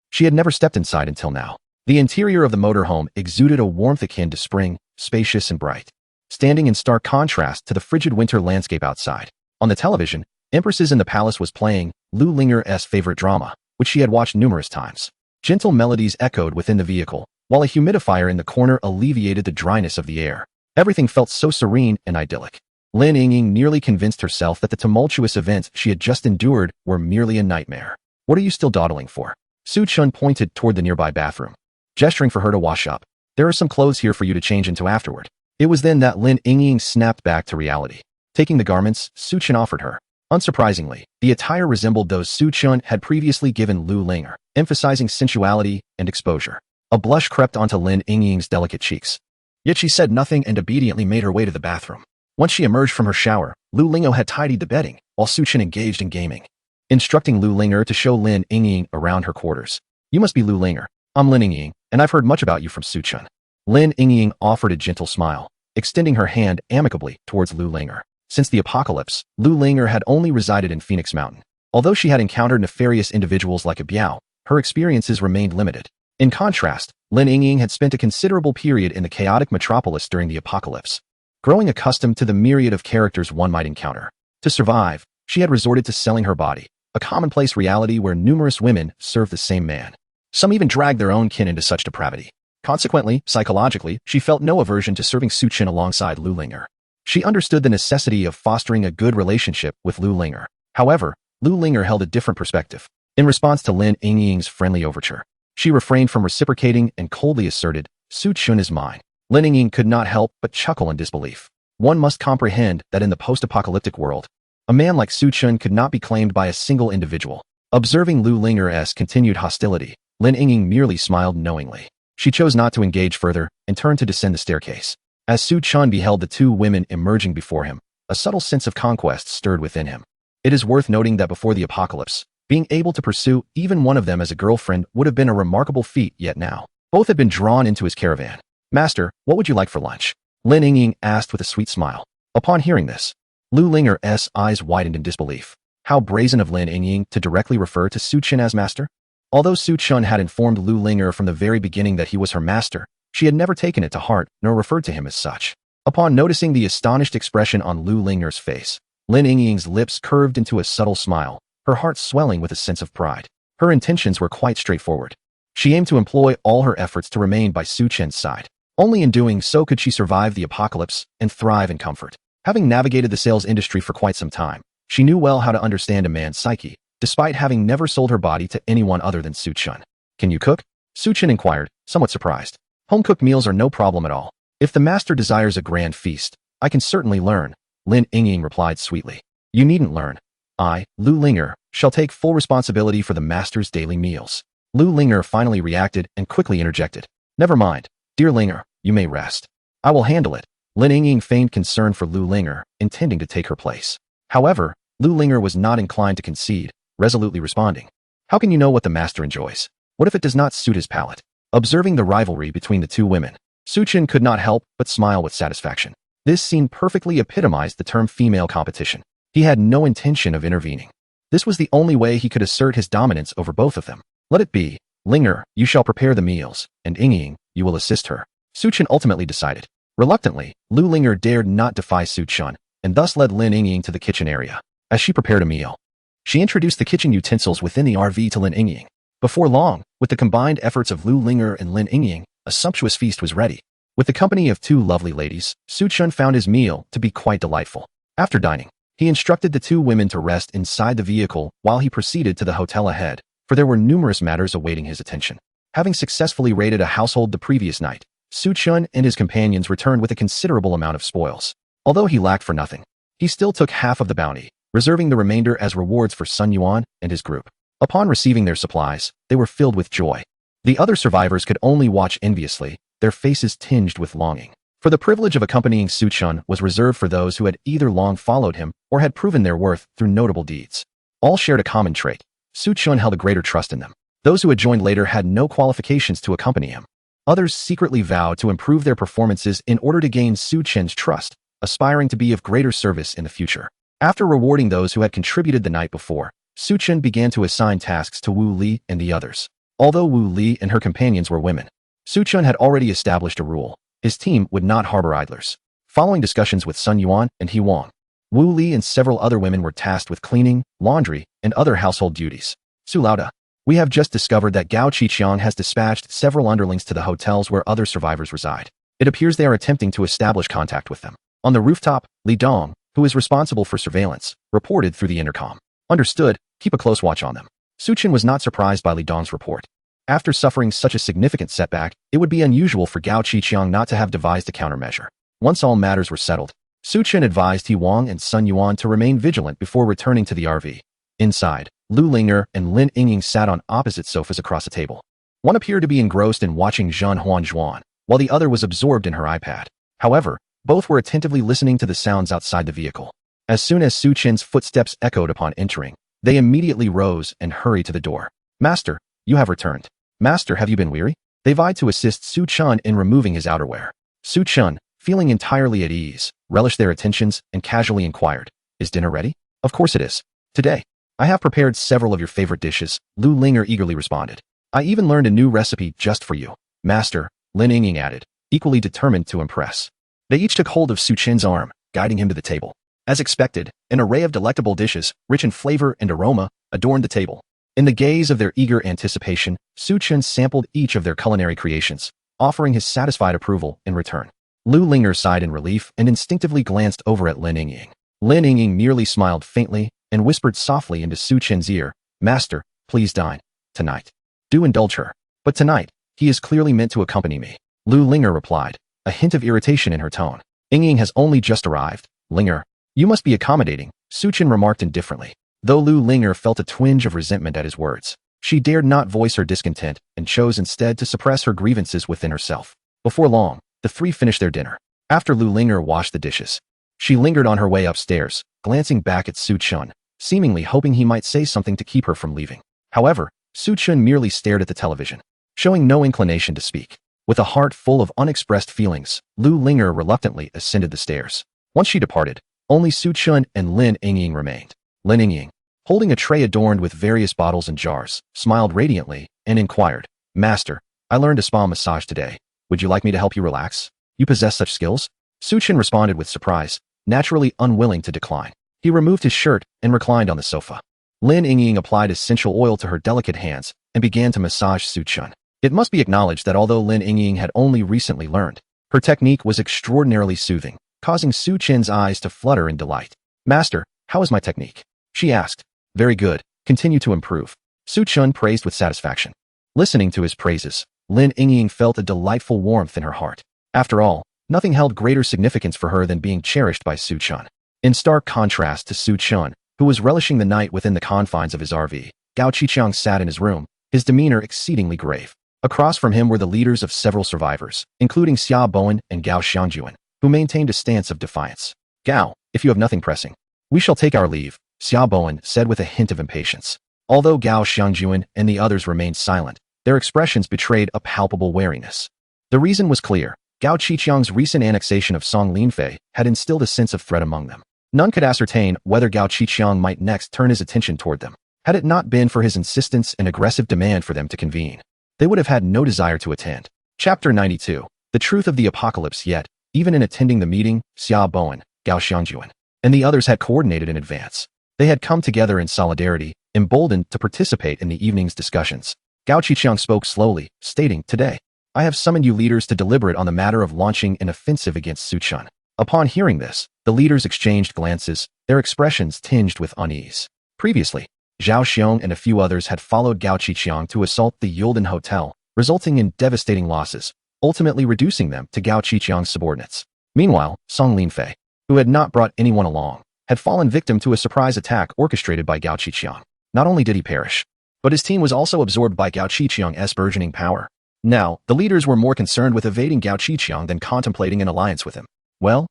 she had never stepped inside until now. The interior of the motorhome exuded a warmth akin to spring, spacious and bright, standing in stark contrast to the frigid winter landscape outside. On the television, Empresses in the Palace was playing Lu Linger's favorite drama, which she had watched numerous times. Gentle melodies echoed within the vehicle, while a humidifier in the corner alleviated the dryness of the air. Everything felt so serene and idyllic. Lin Yingying nearly convinced herself that the tumultuous events she had just endured were merely a nightmare. What are you still dawdling for? Su Chun pointed toward the nearby bathroom, gesturing for her to wash up. There are some clothes here for you to change into afterward. It was then that Lin Yingying snapped back to reality. Taking the garments Su Chun offered her. Unsurprisingly, the attire resembled those Su Chun had previously given Lu Linger, emphasizing sensuality and exposure. A blush crept onto Lin Yingying's delicate cheeks. Yet she said nothing and obediently made her way to the bathroom. Once she emerged from her shower, Lu Lingo had tidied the bedding, while Su Chen engaged in gaming, instructing Lu Linger to show Lin Yingying around her quarters. You must be Lu Linger. I'm Lin Yingying, and I've heard much about you from Su Chen. Lin Yingying offered a gentle smile, extending her hand amicably towards Lu Linger. Since the apocalypse, Lu Linger had only resided in Phoenix Mountain. Although she had encountered nefarious individuals like a Biao, her experiences remained limited. In contrast, Lin Yingying had spent a considerable period in the chaotic metropolis during the apocalypse, growing accustomed to the myriad of characters one might encounter. To survive, she had resorted to selling her body, a commonplace reality where numerous women served the same man. Some even dragged their own kin into such depravity. Consequently, psychologically, she felt no aversion to serving Su Chen alongside Lu Linger. She understood the necessity of fostering a good relationship with Lu Linger. However, Lu Linger held a different perspective. In response to Lin Yingying's friendly overture, she refrained from reciprocating and coldly asserted, Su Chen is mine. Lin Yingying could not help but chuckle in disbelief. One must comprehend that in the post-apocalyptic world, a man like Su Chen could not be claimed by a single individual. Observing Lu Linger's continued hostility, Lin Yingying merely smiled knowingly. She chose not to engage further and turned to descend the staircase. As Su Chen beheld the two women emerging before him, a subtle sense of conquest stirred within him. It is worth noting that before the apocalypse, being able to pursue even one of them as a girlfriend would have been a remarkable feat, yet now, both had been drawn into his caravan. Master, what would you like for lunch? Lin Yingying asked with a sweet smile. Upon hearing this, Lu Linger's eyes widened in disbelief. How brazen of Lin Yingying to directly refer to Su Chen as master? Although Su Chen had informed Lu Linger from the very beginning that he was her master, she had never taken it to heart nor referred to him as such. Upon noticing the astonished expression on Lu Linger's face, Lin Yingying's lips curved into a subtle smile, her heart swelling with a sense of pride. Her intentions were quite straightforward. She aimed to employ all her efforts to remain by Su Chen's side. Only in doing so could she survive the apocalypse and thrive in comfort. Having navigated the sales industry for quite some time, she knew well how to understand a man's psyche, despite having never sold her body to anyone other than Su Chen. Can you cook? Su Chen inquired, somewhat surprised. Home-cooked meals are no problem at all. If the master desires a grand feast, I can certainly learn, Lin Yingying replied sweetly. You needn't learn. I, Lu Linger, shall take full responsibility for the master's daily meals. Lu Linger finally reacted and quickly interjected. Never mind, dear Linger, you may rest. I will handle it. Lin Yingying feigned concern for Lu Linger, intending to take her place. However, Lu Linger was not inclined to concede, resolutely responding. How can you know what the master enjoys? What if it does not suit his palate? Observing the rivalry between the two women, Su Chen could not help but smile with satisfaction. This scene perfectly epitomized the term female competition. He had no intention of intervening. This was the only way he could assert his dominance over both of them. Let it be. Linger, you shall prepare the meals, and Yingying, you will assist her. Su Chen ultimately decided. Reluctantly, Lu Linger dared not defy Su Chen, and thus led Lin Yingying to the kitchen area. As she prepared a meal, she introduced the kitchen utensils within the RV to Lin Yingying. Before long, with the combined efforts of Lu Linger and Lin Yingying, a sumptuous feast was ready. With the company of two lovely ladies, Su Chen found his meal to be quite delightful. After dining, he instructed the two women to rest inside the vehicle while he proceeded to the hotel ahead, for there were numerous matters awaiting his attention. Having successfully raided a household the previous night, Su Chen and his companions returned with a considerable amount of spoils. Although he lacked for nothing, he still took half of the bounty, reserving the remainder as rewards for Sun Yuan and his group. Upon receiving their supplies, they were filled with joy. The other survivors could only watch enviously, their faces tinged with longing. For the privilege of accompanying Su Chen was reserved for those who had either long followed him or had proven their worth through notable deeds. All shared a common trait. Su Chun held a greater trust in them. Those who had joined later had no qualifications to accompany him. Others secretly vowed to improve their performances in order to gain Su Chen's trust, aspiring to be of greater service in the future. After rewarding those who had contributed the night before, Su Chen began to assign tasks to Wu Li and the others. Although Wu Li and her companions were women, Su Chen had already established a rule. His team would not harbor idlers. Following discussions with Sun Yuan and He Wang, Wu Li and several other women were tasked with cleaning, laundry, and other household duties. Su Lauda, we have just discovered that Gao Qiqiang has dispatched several underlings to the hotels where other survivors reside. It appears they are attempting to establish contact with them. On the rooftop, Li Dong, who is responsible for surveillance, reported through the intercom. Understood, keep a close watch on them. Su Chen was not surprised by Li Dong's report. After suffering such a significant setback, it would be unusual for Gao Qiqiang not to have devised a countermeasure. Once all matters were settled, Su Chen advised He Wang and Sun Yuan to remain vigilant before returning to the RV. Inside, Lu Linger and Lin Yingying sat on opposite sofas across a table. One appeared to be engrossed in watching Zhan Huanzhuan, while the other was absorbed in her iPad. However, both were attentively listening to the sounds outside the vehicle. As soon as Su Chen's footsteps echoed upon entering, they immediately rose and hurried to the door. Master, you have returned. Master, have you been weary? They vied to assist Su Chen in removing his outerwear. Su Chen, feeling entirely at ease, relished their attentions and casually inquired, is dinner ready? Of course it is. Today, I have prepared several of your favorite dishes, Lu Linger eagerly responded. I even learned a new recipe just for you. Master, Lin Yingying added, equally determined to impress. They each took hold of Su Chen's arm, guiding him to the table. As expected, an array of delectable dishes, rich in flavor and aroma, adorned the table. In the gaze of their eager anticipation, Su Chen sampled each of their culinary creations, offering his satisfied approval in return. Lu Linger sighed in relief and instinctively glanced over at Lin Yingying. Lin Yingying merely smiled faintly and whispered softly into Su Chen's ear, Master, please dine. Tonight. Do indulge her. But tonight, he is clearly meant to accompany me. Lu Linger replied, a hint of irritation in her tone. Yingying has only just arrived. Linger, you must be accommodating, Su Chen remarked indifferently. Though Lu Linger felt a twinge of resentment at his words, she dared not voice her discontent and chose instead to suppress her grievances within herself. Before long, the three finished their dinner. After Lu Linger washed the dishes, she lingered on her way upstairs, glancing back at Su Chen, seemingly hoping he might say something to keep her from leaving. However, Su Chen merely stared at the television, showing no inclination to speak. With a heart full of unexpressed feelings, Lu Linger reluctantly ascended the stairs. Once she departed, only Su Chen and Lin Yingying remained. Lin Yingying, holding a tray adorned with various bottles and jars, smiled radiantly and inquired, Master, I learned a spa massage today. Would you like me to help you relax? You possess such skills? Su Chen responded with surprise, naturally unwilling to decline. He removed his shirt and reclined on the sofa. Lin Yingying applied essential oil to her delicate hands and began to massage Su Chen. It must be acknowledged that although Lin Yingying had only recently learned, her technique was extraordinarily soothing, causing Su Chen's eyes to flutter in delight. Master, how is my technique? She asked. Very good. Continue to improve. Su Chen praised with satisfaction. Listening to his praises, Lin Yingying felt a delightful warmth in her heart. After all, nothing held greater significance for her than being cherished by Su Chen. In stark contrast to Su Chen, who was relishing the night within the confines of his RV, Gao Qiqiang sat in his room, his demeanor exceedingly grave. Across from him were the leaders of several survivors, including Xia Bowen and Gao Xiangjuan, who maintained a stance of defiance. Gao, if you have nothing pressing, we shall take our leave, Xia Bowen said with a hint of impatience. Although Gao Xiangjuan and the others remained silent, their expressions betrayed a palpable wariness. The reason was clear. Gao Qiqiang's recent annexation of Song Linfei had instilled a sense of threat among them. None could ascertain whether Gao Qiqiang might next turn his attention toward them. Had it not been for his insistence and aggressive demand for them to convene, they would have had no desire to attend. Chapter 92. The Truth of the Apocalypse. Yet, even in attending the meeting, Xia Bowen, Gao Xiangjuan, and the others had coordinated in advance. They had come together in solidarity, emboldened to participate in the evening's discussions. Gao Qiqiang spoke slowly, stating, Today, I have summoned you leaders to deliberate on the matter of launching an offensive against Su Chen. Upon hearing this, the leaders exchanged glances, their expressions tinged with unease. Previously, Zhao Xiong and a few others had followed Gao Qiqiang to assault the Yulden Hotel, resulting in devastating losses, ultimately reducing them to Gao Qiqiang's subordinates. Meanwhile, Song Linfei, who had not brought anyone along, had fallen victim to a surprise attack orchestrated by Gao Qiqiang. Not only did he perish, but his team was also absorbed by Gao Qiqiang's burgeoning power. Now, the leaders were more concerned with evading Gao Qiqiang than contemplating an alliance with him. Well,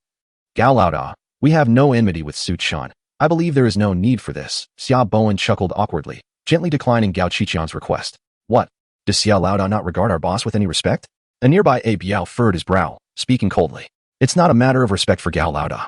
Gao Laoda, we have no enmity with Su Chen. I believe there is no need for this. Xia Bowen chuckled awkwardly, gently declining Gao Qiqiang's request. What? Does Xiao Laodao not regard our boss with any respect? A nearby Abe Yao furrowed his brow, speaking coldly. It's not a matter of respect for Gao Laodao.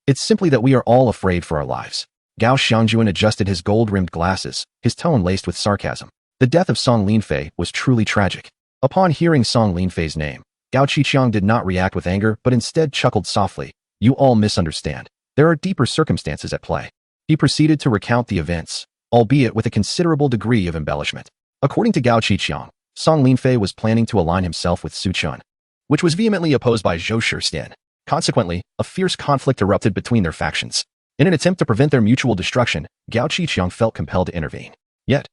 It's simply that we are all afraid for our lives. Gao Xiangjuan adjusted his gold-rimmed glasses, his tone laced with sarcasm. The death of Song Linfei was truly tragic. Upon hearing Song Linfei's name, Gao Qiqiang did not react with anger but instead chuckled softly. You all misunderstand. There are deeper circumstances at play. He proceeded to recount the events, albeit with a considerable degree of embellishment. According to Gao Qiqiang, Song Linfei was planning to align himself with Su Chun, which was vehemently opposed by Zhou Shirstan. Consequently, a fierce conflict erupted between their factions. In an attempt to prevent their mutual destruction, Gao Qiqiang felt compelled to intervene. Yet,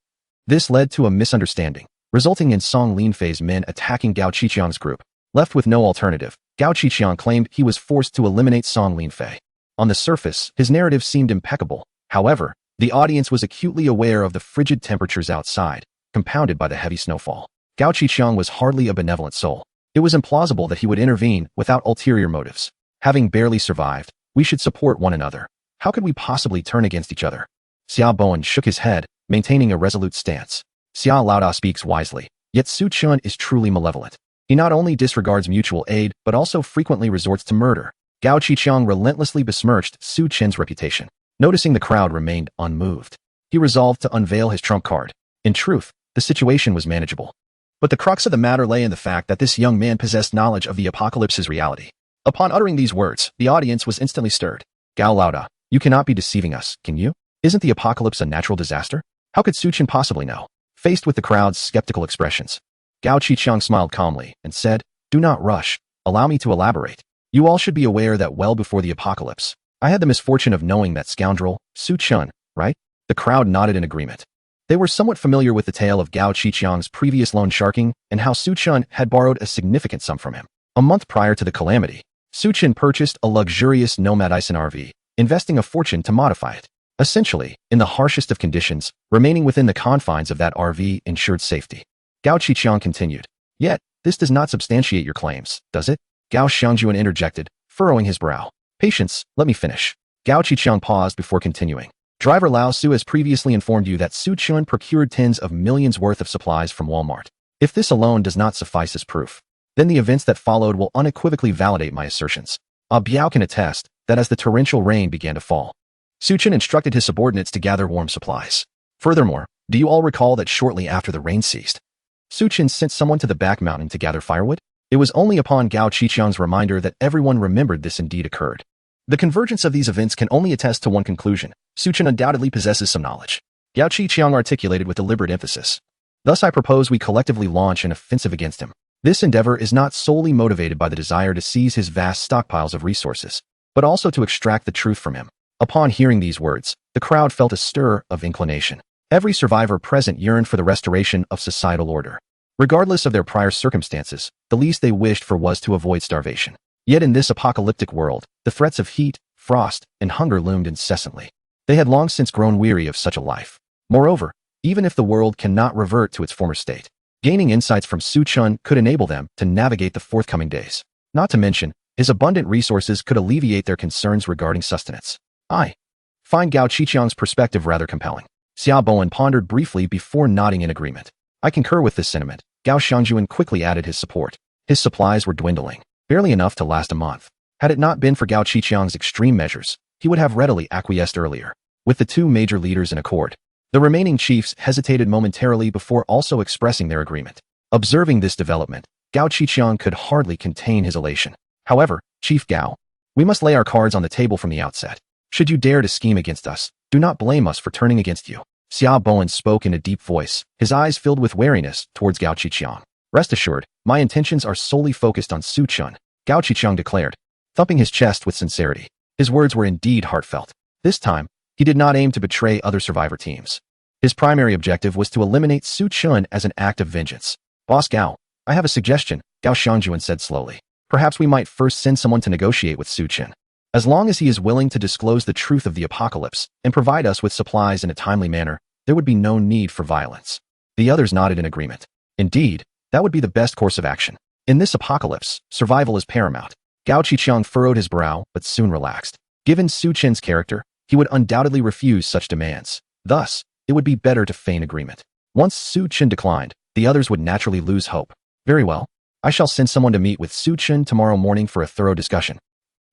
this led to a misunderstanding, resulting in Song Linfei's men attacking Gao Qiqiang's group. Left with no alternative, Gao Qiqiang claimed he was forced to eliminate Song Linfei. On the surface, his narrative seemed impeccable. However, the audience was acutely aware of the frigid temperatures outside, compounded by the heavy snowfall. Gao Qiqiang was hardly a benevolent soul. It was implausible that he would intervene without ulterior motives. Having barely survived, we should support one another. How could we possibly turn against each other? Xiao Bowen shook his head, maintaining a resolute stance. Xiao Laodao speaks wisely, yet Su Chun is truly malevolent. He not only disregards mutual aid, but also frequently resorts to murder. Gao Qiqiang relentlessly besmirched Su Chen's reputation. Noticing the crowd remained unmoved, he resolved to unveil his trump card. In truth, the situation was manageable. But the crux of the matter lay in the fact that this young man possessed knowledge of the apocalypse's reality. Upon uttering these words, the audience was instantly stirred. Gao Laodao, you cannot be deceiving us, can you? Isn't the apocalypse a natural disaster? How could Su Chen possibly know? Faced with the crowd's skeptical expressions, Gao Qiqiang smiled calmly and said, do not rush. Allow me to elaborate. You all should be aware that well before the apocalypse, I had the misfortune of knowing that scoundrel, Su Chun, right? The crowd nodded in agreement. They were somewhat familiar with the tale of Gao Qiqiang's previous loan sharking and how Su Chun had borrowed a significant sum from him. A month prior to the calamity, Su Chun purchased a luxurious Nomad Ison RV, investing a fortune to modify it. Essentially, in the harshest of conditions, remaining within the confines of that RV ensured safety. Gao Qiqiang continued. Yet, this does not substantiate your claims, does it? Gao Xiangjuan interjected, furrowing his brow. Patience, let me finish. Gao Qiqiang paused before continuing. Driver Lao Su has previously informed you that Su Chun procured tens of millions worth of supplies from Walmart. If this alone does not suffice as proof, then the events that followed will unequivocally validate my assertions. Biao can attest that as the torrential rain began to fall, Su Chun instructed his subordinates to gather warm supplies. Furthermore, do you all recall that shortly after the rain ceased, Su Chun sent someone to the back mountain to gather firewood? It was only upon Gao Qiqiang's reminder that everyone remembered this indeed occurred. The convergence of these events can only attest to one conclusion. Su Chun undoubtedly possesses some knowledge. Gao Qiqiang articulated with deliberate emphasis. Thus I propose we collectively launch an offensive against him. This endeavor is not solely motivated by the desire to seize his vast stockpiles of resources, but also to extract the truth from him. Upon hearing these words, the crowd felt a stir of inclination. Every survivor present yearned for the restoration of societal order. Regardless of their prior circumstances, the least they wished for was to avoid starvation. Yet in this apocalyptic world, the threats of heat, frost, and hunger loomed incessantly. They had long since grown weary of such a life. Moreover, even if the world cannot revert to its former state, gaining insights from Su Chun could enable them to navigate the forthcoming days. Not to mention, his abundant resources could alleviate their concerns regarding sustenance. I find Gao Qiqiang's perspective rather compelling. Xiao Bowen pondered briefly before nodding in agreement. I concur with this sentiment. Gao Xiangjuan quickly added his support. His supplies were dwindling, barely enough to last a month. Had it not been for Gao Qiqiang's extreme measures, he would have readily acquiesced earlier. With the two major leaders in accord, the remaining chiefs hesitated momentarily before also expressing their agreement. Observing this development, Gao Qiqiang could hardly contain his elation. However, Chief Gao, we must lay our cards on the table from the outset. Should you dare to scheme against us, do not blame us for turning against you. Xiao Bowen spoke in a deep voice, his eyes filled with wariness towards Gao Qiqiang. Rest assured, my intentions are solely focused on Su Chun, Gao Qiqiang declared, thumping his chest with sincerity. His words were indeed heartfelt. This time, he did not aim to betray other survivor teams. His primary objective was to eliminate Su Chun as an act of vengeance. Boss Gao, I have a suggestion, Gao Xiangjuan said slowly. Perhaps we might first send someone to negotiate with Su Chun. As long as he is willing to disclose the truth of the apocalypse and provide us with supplies in a timely manner, there would be no need for violence. The others nodded in agreement. Indeed, that would be the best course of action. In this apocalypse, survival is paramount. Gao Qiqiang furrowed his brow, but soon relaxed. Given Su Chen's character, he would undoubtedly refuse such demands. Thus, it would be better to feign agreement. Once Su Chen declined, the others would naturally lose hope. Very well. I shall send someone to meet with Su Chen tomorrow morning for a thorough discussion.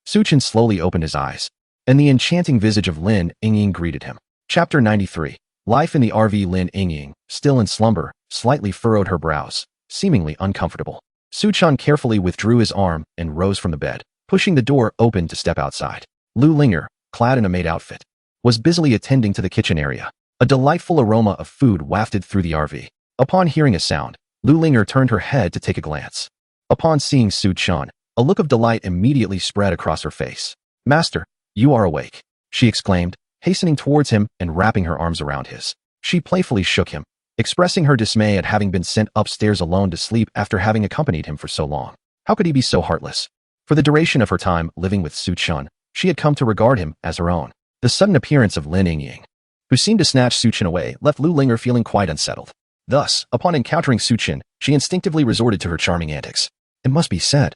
Su Chen slowly opened his eyes, and the enchanting visage of Lin Yingying greeted him. Chapter 93. Life in the RV. Lin Yingying, still in slumber, slightly furrowed her brows, seemingly uncomfortable. Su Chen carefully withdrew his arm and rose from the bed, pushing the door open to step outside. Lu Linger, clad in a maid outfit, was busily attending to the kitchen area. A delightful aroma of food wafted through the RV. Upon hearing a sound, Lu Linger turned her head to take a glance. Upon seeing Su Chen, a look of delight immediately spread across her face. "Master, you are awake," she exclaimed, hastening towards him and wrapping her arms around his. She playfully shook him, expressing her dismay at having been sent upstairs alone to sleep after having accompanied him for so long. How could he be so heartless? For the duration of her time living with Su Chen, she had come to regard him as her own. The sudden appearance of Lin Yingying, who seemed to snatch Su Chen away, left Lu Linger feeling quite unsettled. Thus, upon encountering Su Chen, she instinctively resorted to her charming antics. It must be said,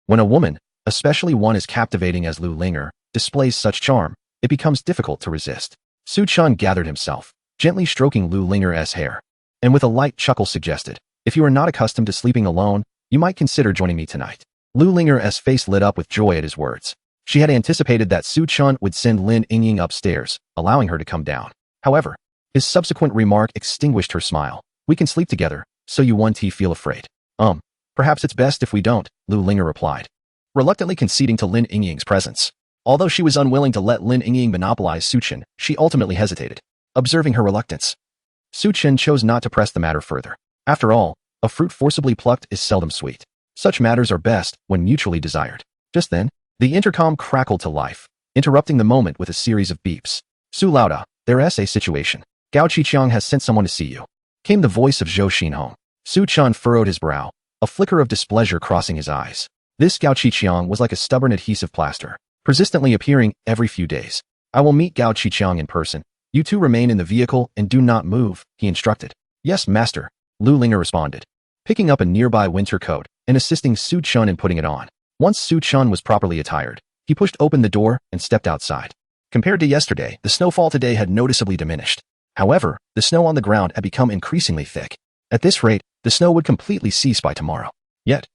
when a woman, especially one as captivating as Lu Linger, displays such charm, it becomes difficult to resist. Su Chen gathered himself, gently stroking Lu Linger's hair, and with a light chuckle suggested, "If you are not accustomed to sleeping alone, you might consider joining me tonight." Lu Linger's face lit up with joy at his words. She had anticipated that Su Chen would send Lin Yingying upstairs, allowing her to come down. However, his subsequent remark extinguished her smile. "We can sleep together, so you won't feel afraid." Perhaps it's best if we don't," Lu Linger replied, reluctantly conceding to Lin Yingying's presence. Although she was unwilling to let Lin Yingying monopolize Su Chen, she ultimately hesitated. Observing her reluctance, Su Chen chose not to press the matter further. After all, a fruit forcibly plucked is seldom sweet. Such matters are best when mutually desired. Just then, the intercom crackled to life, interrupting the moment with a series of beeps. "Su Lauda, there's a situation. Gao Qiqiang has sent someone to see you," came the voice of Zhou Xinhong. Su Chen furrowed his brow, a flicker of displeasure crossing his eyes. This Gao Qiqiang was like a stubborn adhesive plaster, persistently appearing every few days. "I will meet Gao Qiqiang in person. You two remain in the vehicle and do not move," he instructed. "Yes, master," Lu Linger responded, picking up a nearby winter coat and assisting Su Chen in putting it on. Once Su Chen was properly attired, he pushed open the door and stepped outside. Compared to yesterday, the snowfall today had noticeably diminished. However, the snow on the ground had become increasingly thick. At this rate, the snow would completely cease by tomorrow. Yet,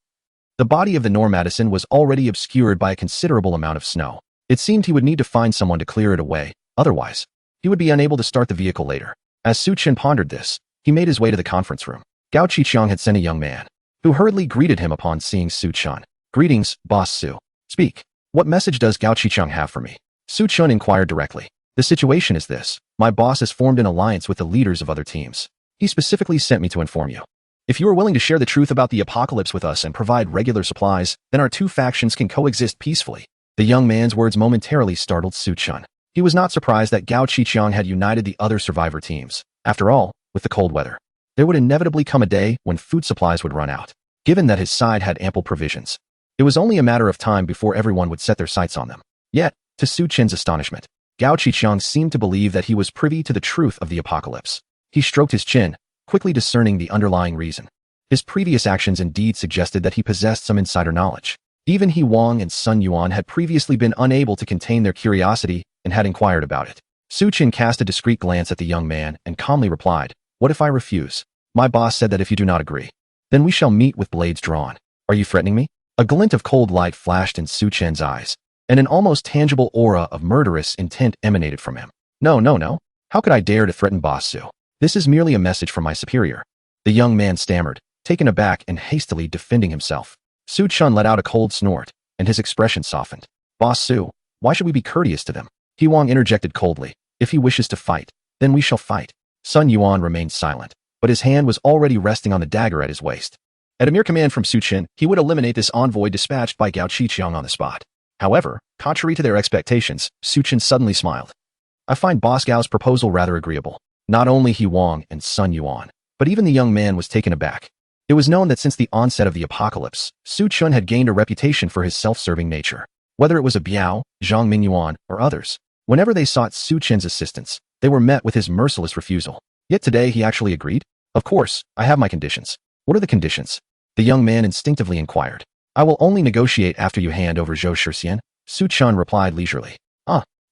the body of the Normadison was already obscured by a considerable amount of snow. It seemed he would need to find someone to clear it away, otherwise, he would be unable to start the vehicle later. As Su Chen pondered this, he made his way to the conference room. Gao Qiqiang had sent a young man, who hurriedly greeted him upon seeing Su Chen. "Greetings, Boss Su. Speak. What message does Gao Qiqiang have for me?" Su Chen inquired directly. "The situation is this. My boss has formed an alliance with the leaders of other teams. He specifically sent me to inform you. If you are willing to share the truth about the apocalypse with us and provide regular supplies, then our two factions can coexist peacefully." The young man's words momentarily startled Su Chen. He was not surprised that Gao Qiqiang had united the other survivor teams. After all, with the cold weather, there would inevitably come a day when food supplies would run out. Given that his side had ample provisions, it was only a matter of time before everyone would set their sights on them. Yet, to Su Chen's astonishment, Gao Qiqiang seemed to believe that he was privy to the truth of the apocalypse. He stroked his chin, quickly discerning the underlying reason. His previous actions indeed suggested that he possessed some insider knowledge. Even He Wang and Sun Yuan had previously been unable to contain their curiosity and had inquired about it. Su Chen cast a discreet glance at the young man and calmly replied, "What if I refuse? My boss said that if you do not agree, then we shall meet with blades drawn. Are you threatening me?" A glint of cold light flashed in Su Chen's eyes, and an almost tangible aura of murderous intent emanated from him. No. How could I dare to threaten Boss Su? This is merely a message from my superior." The young man stammered, taken aback and hastily defending himself. Su Chen let out a cold snort, and his expression softened. "Boss Su, why should we be courteous to them?" He Wang interjected coldly. "If he wishes to fight, then we shall fight." Sun Yuan remained silent, but his hand was already resting on the dagger at his waist. At a mere command from Su Chen, he would eliminate this envoy dispatched by Gao Qiqiang on the spot. However, contrary to their expectations, Su Chen suddenly smiled. "I find Boss Gao's proposal rather agreeable." Not only He Wang and Sun Yuan, but even the young man was taken aback. It was known that since the onset of the apocalypse, Su Chen had gained a reputation for his self-serving nature. Whether it was a Biao, Zhang Mingyuan, or others, whenever they sought Su Chen's assistance, they were met with his merciless refusal. Yet today he actually agreed. "Of course, I have my conditions." "What are the conditions?" the young man instinctively inquired. "I will only negotiate after you hand over Zhou Shixian," Su Chen replied leisurely.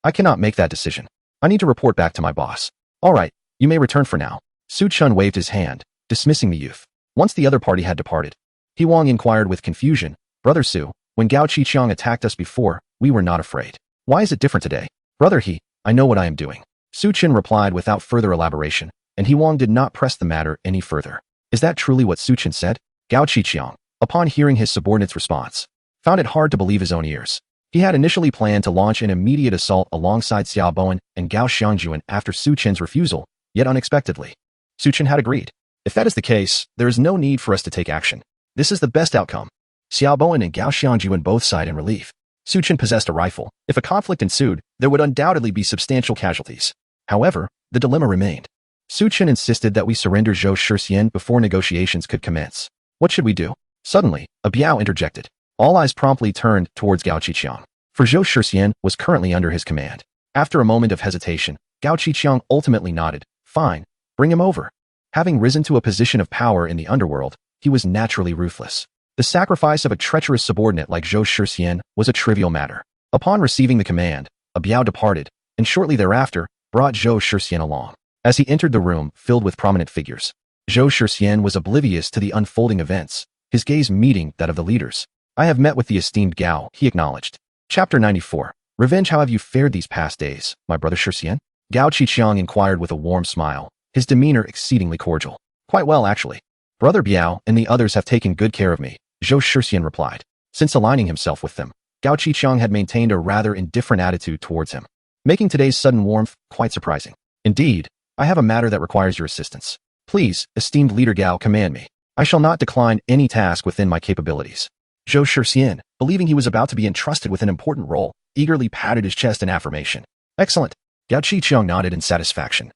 I cannot make that decision. I need to report back to my boss." "All right, You may return for now. Su Chun waved his hand, dismissing the youth. Once the other party had departed, He Wang inquired with confusion, Brother Su, when Gao Qiqiang attacked us before, we were not afraid. Why is it different today? Brother He, I know what I am doing. Su Chen replied without further elaboration, and He Wang did not press the matter any further. Is that truly what Su Chen said? Gao Qiqiang, upon hearing his subordinate's response, found it hard to believe his own ears. He had initially planned to launch an immediate assault alongside Xiao Bowen and Gao Xiangjuan after Su Chen's refusal, yet unexpectedly, Su Chen had agreed. If that is the case, there is no need for us to take action. This is the best outcome. Xiao Bowen and Gao Xiangjuan both sighed in relief. Su Chen possessed a rifle. If a conflict ensued, there would undoubtedly be substantial casualties. However, the dilemma remained. Su Chen insisted that we surrender Zhou Shixian before negotiations could commence. What should we do? Suddenly, a Biao interjected. All eyes promptly turned towards Gao Qiqiang, for Zhou Shixian was currently under his command. After a moment of hesitation, Gao Qiqiang ultimately nodded. Fine, bring him over. Having risen to a position of power in the underworld, he was naturally ruthless. The sacrifice of a treacherous subordinate like Zhou Shixian was a trivial matter. Upon receiving the command, a Biao departed, and shortly thereafter, brought Zhou Shixian along. As he entered the room filled with prominent figures, Zhou Shixian was oblivious to the unfolding events, his gaze meeting that of the leaders. I have met with the esteemed Gao, he acknowledged. Chapter 94. Revenge. How have you fared these past days, my brother Shixian? Gao Qiqiang inquired with a warm smile, his demeanor exceedingly cordial. Quite well, actually. Brother Biao and the others have taken good care of me, Zhou Shixian replied. Since aligning himself with them, Gao Qiqiang had maintained a rather indifferent attitude towards him, making today's sudden warmth quite surprising. Indeed, I have a matter that requires your assistance. Please, esteemed leader Gao, command me. I shall not decline any task within my capabilities. Zhou Shixian, believing he was about to be entrusted with an important role, eagerly patted his chest in affirmation. Excellent. Gao Qiqiang nodded in satisfaction,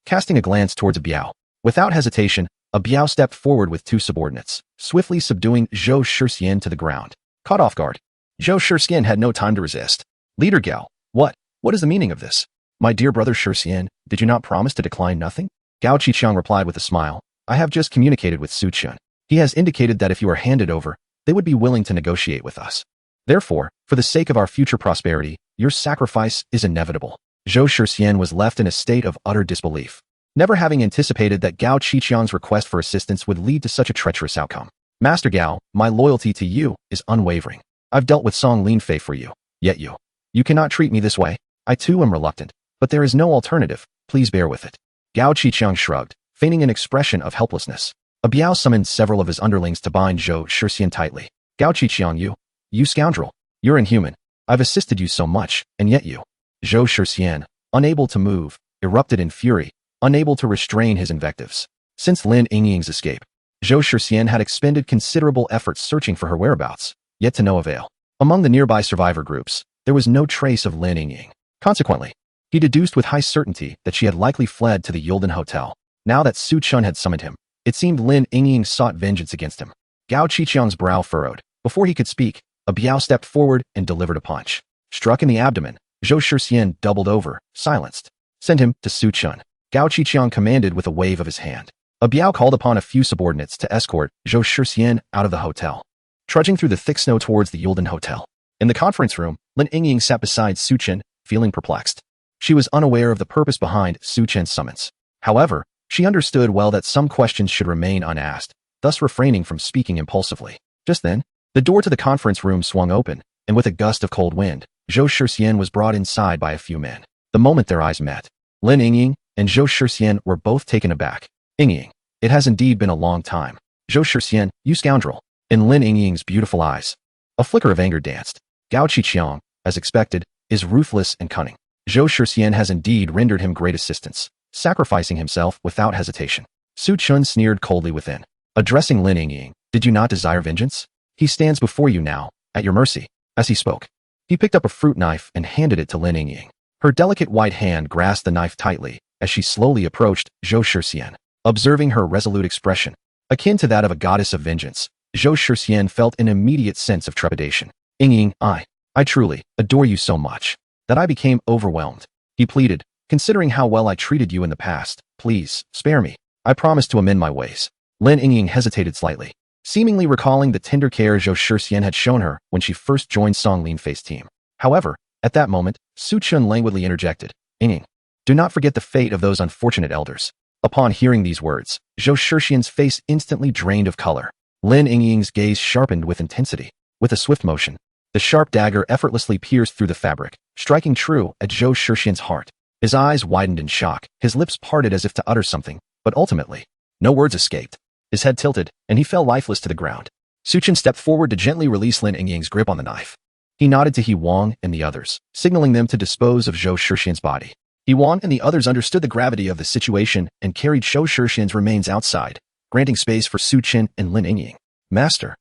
casting a glance towards a Biao. Without hesitation, a Biao stepped forward with two subordinates, swiftly subduing Zhou Shixian to the ground. Caught off guard, Zhou Shixian had no time to resist. Leader Gao, what is the meaning of this? My dear brother Shixian, did you not promise to decline nothing? Gao Qiqiang replied with a smile. I have just communicated with Su Chen. He has indicated that if you are handed over, they would be willing to negotiate with us. Therefore, for the sake of our future prosperity, your sacrifice is inevitable. Zhou Shixian was left in a state of utter disbelief, never having anticipated that Gao Qiqiang's request for assistance would lead to such a treacherous outcome. Master Gao, my loyalty to you is unwavering. I've dealt with Song Linfei for you, yet you cannot treat me this way. I too am reluctant, but there is no alternative. Please bear with it. Gao Qiqiang shrugged, feigning an expression of helplessness. A Biao summoned several of his underlings to bind Zhou Shixian tightly. Gao Qiqiang, you scoundrel. You're inhuman. I've assisted you so much, and yet you. Zhou Shixian, unable to move, erupted in fury, unable to restrain his invectives. Since Lin Yingying's escape, Zhou Shixian had expended considerable efforts searching for her whereabouts, yet to no avail. Among the nearby survivor groups, there was no trace of Lin Yingying. Consequently, he deduced with high certainty that she had likely fled to the Yulden Hotel. Now that Su Chun had summoned him, it seemed Lin Yingying sought vengeance against him. Gao Qiqiang's brow furrowed. Before he could speak, a Biao stepped forward and delivered a punch. Struck in the abdomen, Zhou Shixian doubled over, silenced. Send him to Su Chun, Gao Qiqiang commanded with a wave of his hand. A Biao called upon a few subordinates to escort Zhou Shixian out of the hotel, trudging through the thick snow towards the Yulden Hotel. In the conference room, Lin Yingying sat beside Su Chen, feeling perplexed. She was unaware of the purpose behind Su Chen's summons. However, she understood well that some questions should remain unasked, thus refraining from speaking impulsively. Just then, the door to the conference room swung open, and with a gust of cold wind, Zhou Shixian was brought inside by a few men. The moment their eyes met, Lin Yingying and Zhou Shixian were both taken aback. Yingying, it has indeed been a long time. Zhou Shixian, you scoundrel. In Lin Yingying's beautiful eyes, a flicker of anger danced. Gao Qiqiang, as expected, is ruthless and cunning. Zhou Shixian has indeed rendered him great assistance, sacrificing himself without hesitation. Su Chun sneered coldly within. Addressing Lin Yingying, did you not desire vengeance? He stands before you now, at your mercy. As he spoke, he picked up a fruit knife and handed it to Lin Yingying. Her delicate white hand grasped the knife tightly as she slowly approached Zhou Shixian. Observing her resolute expression, akin to that of a goddess of vengeance, Zhou Shixian felt an immediate sense of trepidation. Yingying, I truly adore you so much that I became overwhelmed. He pleaded, considering how well I treated you in the past, please, spare me. I promise to amend my ways. Lin Yingying hesitated slightly, seemingly recalling the tender care Zhou Shixian had shown her when she first joined Song Linfei's team. However, at that moment, Su Chun languidly interjected, Yingying, Do not forget the fate of those unfortunate elders. Upon hearing these words, Zhou Shixian's face instantly drained of color. Lin Yingying's gaze sharpened with intensity. With a swift motion, the sharp dagger effortlessly pierced through the fabric, striking true at Zhou Shixian's heart. His eyes widened in shock, his lips parted as if to utter something, but ultimately, no words escaped. His head tilted, and he fell lifeless to the ground. Su Chen stepped forward to gently release Lin Yingying's grip on the knife. He nodded to He Wang and the others, signaling them to dispose of Zhou Shixian's body. He Wang and the others understood the gravity of the situation and carried Zhou Shixian's remains outside, granting space for Su Chen and Lin Yingying. Master,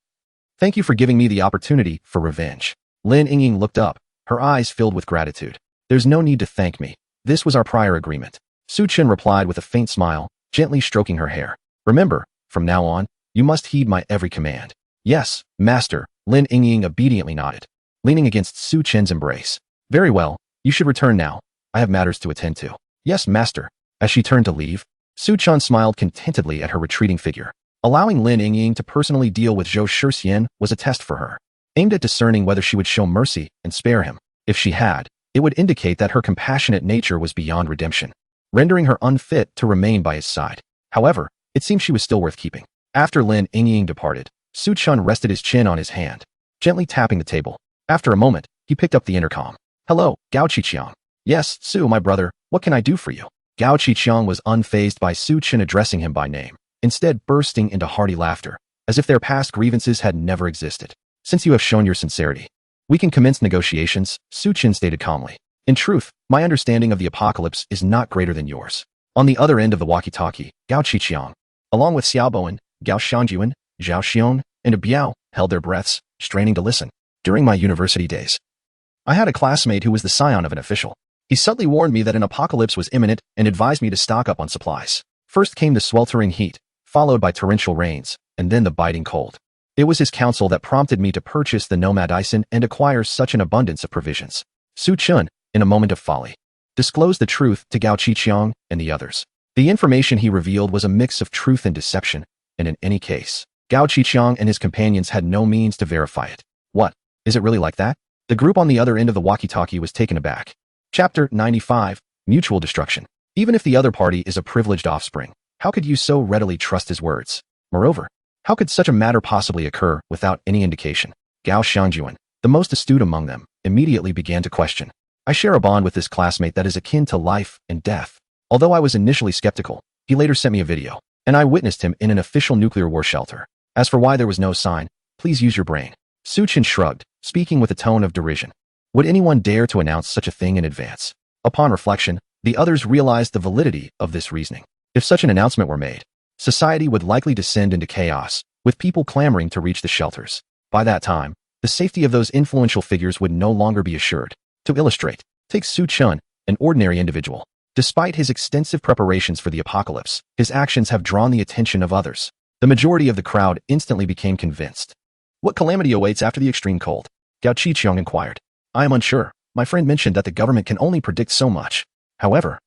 thank you for giving me the opportunity for revenge. Lin Yingying looked up, her eyes filled with gratitude. There's no need to thank me. This was our prior agreement. Su Chen replied with a faint smile, gently stroking her hair. Remember, from now on, you must heed my every command. Yes, master, Lin Yingying obediently nodded, leaning against Su Chen's embrace. Very well, you should return now. I have matters to attend to. Yes, master. As she turned to leave, Su Chen smiled contentedly at her retreating figure. Allowing Lin Yingying to personally deal with Zhou Shixian was a test for her, aimed at discerning whether she would show mercy and spare him. If she had, it would indicate that her compassionate nature was beyond redemption, rendering her unfit to remain by his side. However, it seemed she was still worth keeping. After Lin Yingying departed, Su Chen rested his chin on his hand, gently tapping the table. After a moment, he picked up the intercom. Hello, Gao Qiqiang. Yes, Su, my brother, what can I do for you? Gao Qiqiang was unfazed by Su Chen addressing him by name, instead bursting into hearty laughter, as if their past grievances had never existed. Since you have shown your sincerity, we can commence negotiations, Su Chen stated calmly. In truth, my understanding of the apocalypse is not greater than yours. On the other end of the walkie-talkie, Gao Qiqiang, along with Xiao Bowen, Gao Shangjuan, Zhao Xiong, and Biao, held their breaths, straining to listen. During my university days, I had a classmate who was the scion of an official. He subtly warned me that an apocalypse was imminent and advised me to stock up on supplies. First came the sweltering heat, followed by torrential rains, and then the biting cold. It was his counsel that prompted me to purchase the Nomad Ison and acquire such an abundance of provisions. Su Chen, in a moment of folly, disclosed the truth to Gao Qiqiang and the others. The information he revealed was a mix of truth and deception, and in any case, Gao Qiqiang and his companions had no means to verify it. What? Is it really like that? The group on the other end of the walkie-talkie was taken aback. Chapter 95, Mutual Destruction. Even if the other party is a privileged offspring, how could you so readily trust his words? Moreover, how could such a matter possibly occur without any indication? Gao Shangjuan, the most astute among them, immediately began to question. I share a bond with this classmate that is akin to life and death. Although I was initially skeptical, he later sent me a video, and I witnessed him in an official nuclear war shelter. As for why there was no sign, please use your brain. Su Chen shrugged, speaking with a tone of derision. Would anyone dare to announce such a thing in advance? Upon reflection, the others realized the validity of this reasoning. If such an announcement were made, society would likely descend into chaos, with people clamoring to reach the shelters. By that time, the safety of those influential figures would no longer be assured. To illustrate, take Su Chen, an ordinary individual. Despite his extensive preparations for the apocalypse, his actions have drawn the attention of others. The majority of the crowd instantly became convinced. What calamity awaits after the extreme cold? Gao Qiqiang inquired. I am unsure. My friend mentioned that the government can only predict so much. However,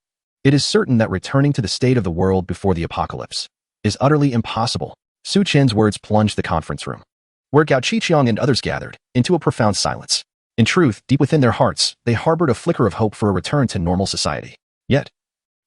it is certain that returning to the state of the world before the apocalypse is utterly impossible. Su Chen's words plunged the conference room, where Gao Qiqiang and others gathered, into a profound silence. In truth, deep within their hearts, they harbored a flicker of hope for a return to normal society. Yet,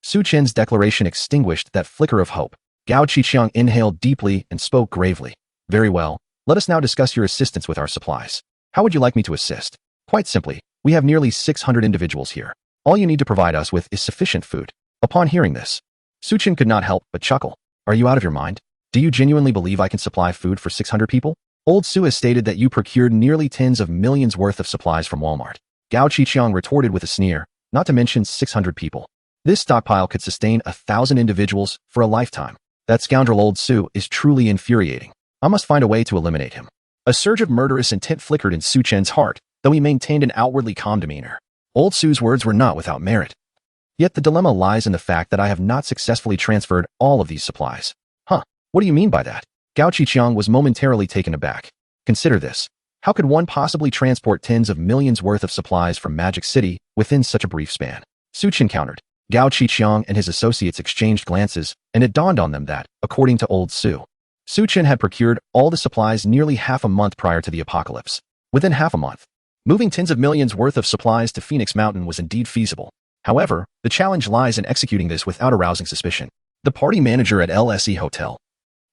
Su Chen's declaration extinguished that flicker of hope. Gao Qiqiang inhaled deeply and spoke gravely. Very well, let us now discuss your assistance with our supplies. How would you like me to assist? Quite simply, we have nearly 600 individuals here. All you need to provide us with is sufficient food. Upon hearing this, Su Chen could not help but chuckle. Are you out of your mind? Do you genuinely believe I can supply food for 600 people? Old Su has stated that you procured nearly tens of millions worth of supplies from Walmart. Gao Qiqiang retorted with a sneer, not to mention 600 people. This stockpile could sustain 1,000 individuals for a lifetime. That scoundrel Old Su is truly infuriating. I must find a way to eliminate him. A surge of murderous intent flickered in Su Chen's heart, though he maintained an outwardly calm demeanor. Old Su's words were not without merit. Yet the dilemma lies in the fact that I have not successfully transferred all of these supplies. Huh, what do you mean by that? Gao Qiqiang was momentarily taken aback. Consider this. How could one possibly transport tens of millions worth of supplies from Magic City within such a brief span? Su Chen countered. Gao Qiqiang and his associates exchanged glances, and it dawned on them that, according to Old Su, Su Chen had procured all the supplies nearly half a month prior to the apocalypse. Within half a month, moving tens of millions worth of supplies to Phoenix Mountain was indeed feasible. However, the challenge lies in executing this without arousing suspicion. The party manager at LSE Hotel,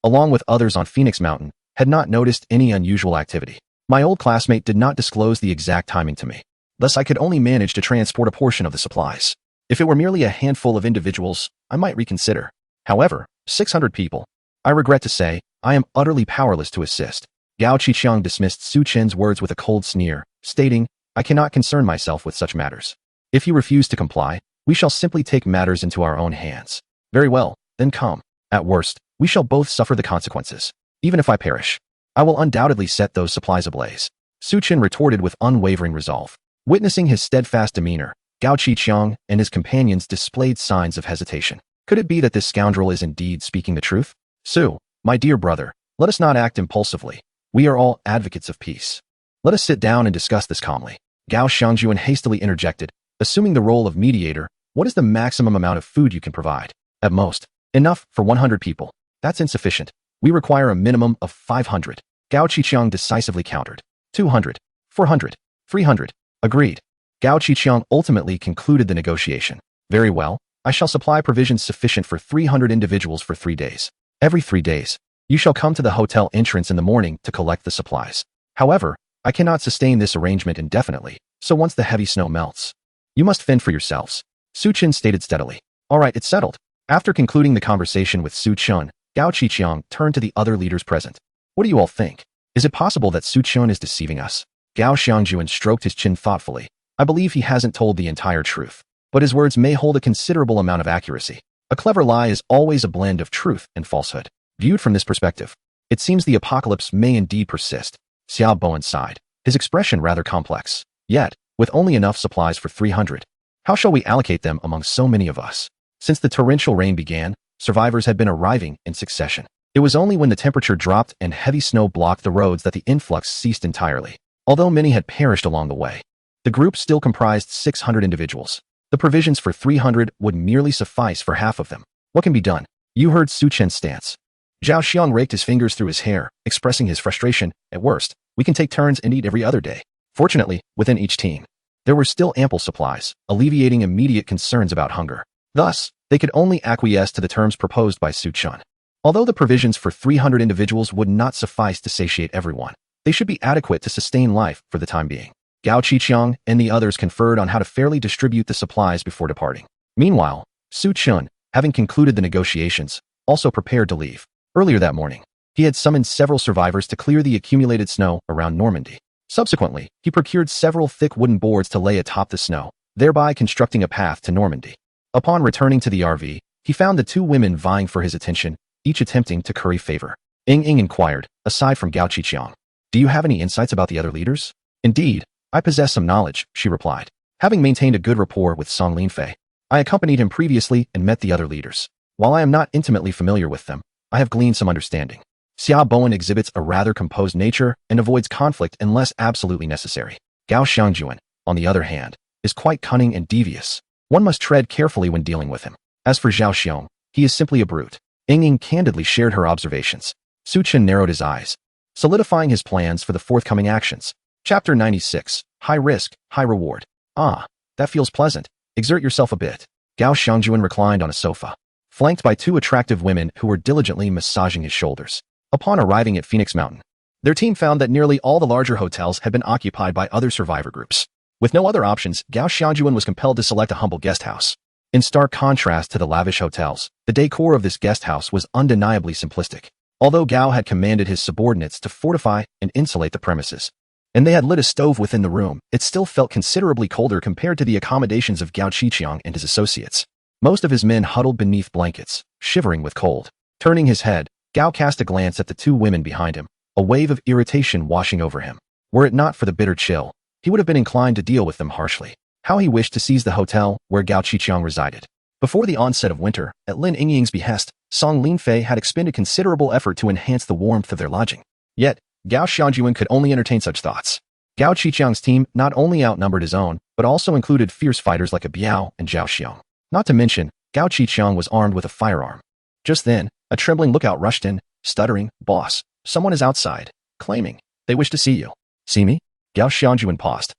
along with others on Phoenix Mountain, had not noticed any unusual activity. My old classmate did not disclose the exact timing to me. Thus, I could only manage to transport a portion of the supplies. If it were merely a handful of individuals, I might reconsider. However, 600 people. I regret to say, I am utterly powerless to assist. Gao Qiqiang dismissed Su Chen's words with a cold sneer, stating, I cannot concern myself with such matters. If you refuse to comply, we shall simply take matters into our own hands. Very well, then come. At worst, we shall both suffer the consequences. Even if I perish, I will undoubtedly set those supplies ablaze. Su Chen retorted with unwavering resolve. Witnessing his steadfast demeanor, Gao Qiqiang and his companions displayed signs of hesitation. Could it be that this scoundrel is indeed speaking the truth? Su, my dear brother, let us not act impulsively. We are all advocates of peace. Let us sit down and discuss this calmly. Gao Xiangjuan hastily interjected, assuming the role of mediator. What is the maximum amount of food you can provide? At most, enough for 100 people. That's insufficient. We require a minimum of 500. Gao Qiqiang decisively countered. 200, 400, 300. Agreed. Gao Qiqiang ultimately concluded the negotiation. Very well, I shall supply provisions sufficient for 300 individuals for 3 days. Every 3 days, you shall come to the hotel entrance in the morning to collect the supplies. However, I cannot sustain this arrangement indefinitely, so once the heavy snow melts, you must fend for yourselves. Su Chen stated steadily. All right, it's settled. After concluding the conversation with Su Chen, Gao Qiqiang turned to the other leaders present. What do you all think? Is it possible that Su Chen is deceiving us? Gao Xiangjuan stroked his chin thoughtfully. I believe he hasn't told the entire truth, but his words may hold a considerable amount of accuracy. A clever lie is always a blend of truth and falsehood. Viewed from this perspective, it seems the apocalypse may indeed persist. Xiao Bowen sighed, his expression rather complex. Yet, with only enough supplies for 300, how shall we allocate them among so many of us? Since the torrential rain began, survivors had been arriving in succession. It was only when the temperature dropped and heavy snow blocked the roads that the influx ceased entirely. Although many had perished along the way, the group still comprised 600 individuals. The provisions for 300 would merely suffice for half of them. What can be done? You heard Su Chen's stance. Zhao Xiang raked his fingers through his hair, expressing his frustration. At worst, we can take turns and eat every other day. Fortunately, within each team, there were still ample supplies, alleviating immediate concerns about hunger. Thus, they could only acquiesce to the terms proposed by Su Chen. Although the provisions for 300 individuals would not suffice to satiate everyone, they should be adequate to sustain life for the time being. Gao Qiqiang and the others conferred on how to fairly distribute the supplies before departing. Meanwhile, Su Chen, having concluded the negotiations, also prepared to leave. Earlier that morning, he had summoned several survivors to clear the accumulated snow around Normandy. Subsequently, he procured several thick wooden boards to lay atop the snow, thereby constructing a path to Normandy. Upon returning to the RV, he found the two women vying for his attention, each attempting to curry favor. Ying inquired, aside from Gao Qiqiang, do you have any insights about the other leaders? Indeed, I possess some knowledge, she replied. Having maintained a good rapport with Song Linfei, I accompanied him previously and met the other leaders. While I am not intimately familiar with them, I have gleaned some understanding. Xiao Bowen exhibits a rather composed nature and avoids conflict unless absolutely necessary. Gao Xiangjuan, on the other hand, is quite cunning and devious. One must tread carefully when dealing with him. As for Zhao Xiong, he is simply a brute. Ying candidly shared her observations. Su Chen narrowed his eyes, solidifying his plans for the forthcoming actions. Chapter 96, High Risk, High Reward. Ah, that feels pleasant. Exert yourself a bit. Gao Xiangjuan reclined on a sofa, flanked by two attractive women who were diligently massaging his shoulders. Upon arriving at Phoenix Mountain, their team found that nearly all the larger hotels had been occupied by other survivor groups. With no other options, Gao Xiangjuan was compelled to select a humble guest house. In stark contrast to the lavish hotels, the decor of this guest house was undeniably simplistic. Although Gao had commanded his subordinates to fortify and insulate the premises, and they had lit a stove within the room, it still felt considerably colder compared to the accommodations of Gao Qiqiang and his associates. Most of his men huddled beneath blankets, shivering with cold. Turning his head, Gao cast a glance at the two women behind him, a wave of irritation washing over him. Were it not for the bitter chill, he would have been inclined to deal with them harshly. How he wished to seize the hotel where Gao Qiqiang resided. Before the onset of winter, at Lin Yingying's behest, Song Linfei had expended considerable effort to enhance the warmth of their lodging. Yet, Gao Xiangjuan could only entertain such thoughts. Gao Qiqiang's team not only outnumbered his own, but also included fierce fighters like Biao and Zhao Xiong. Not to mention, Gao Qiqiang was armed with a firearm. Just then, a trembling lookout rushed in, stuttering, "Boss, someone is outside," claiming, "They wish to see you." "See me?" Gao Xiangjuan paused,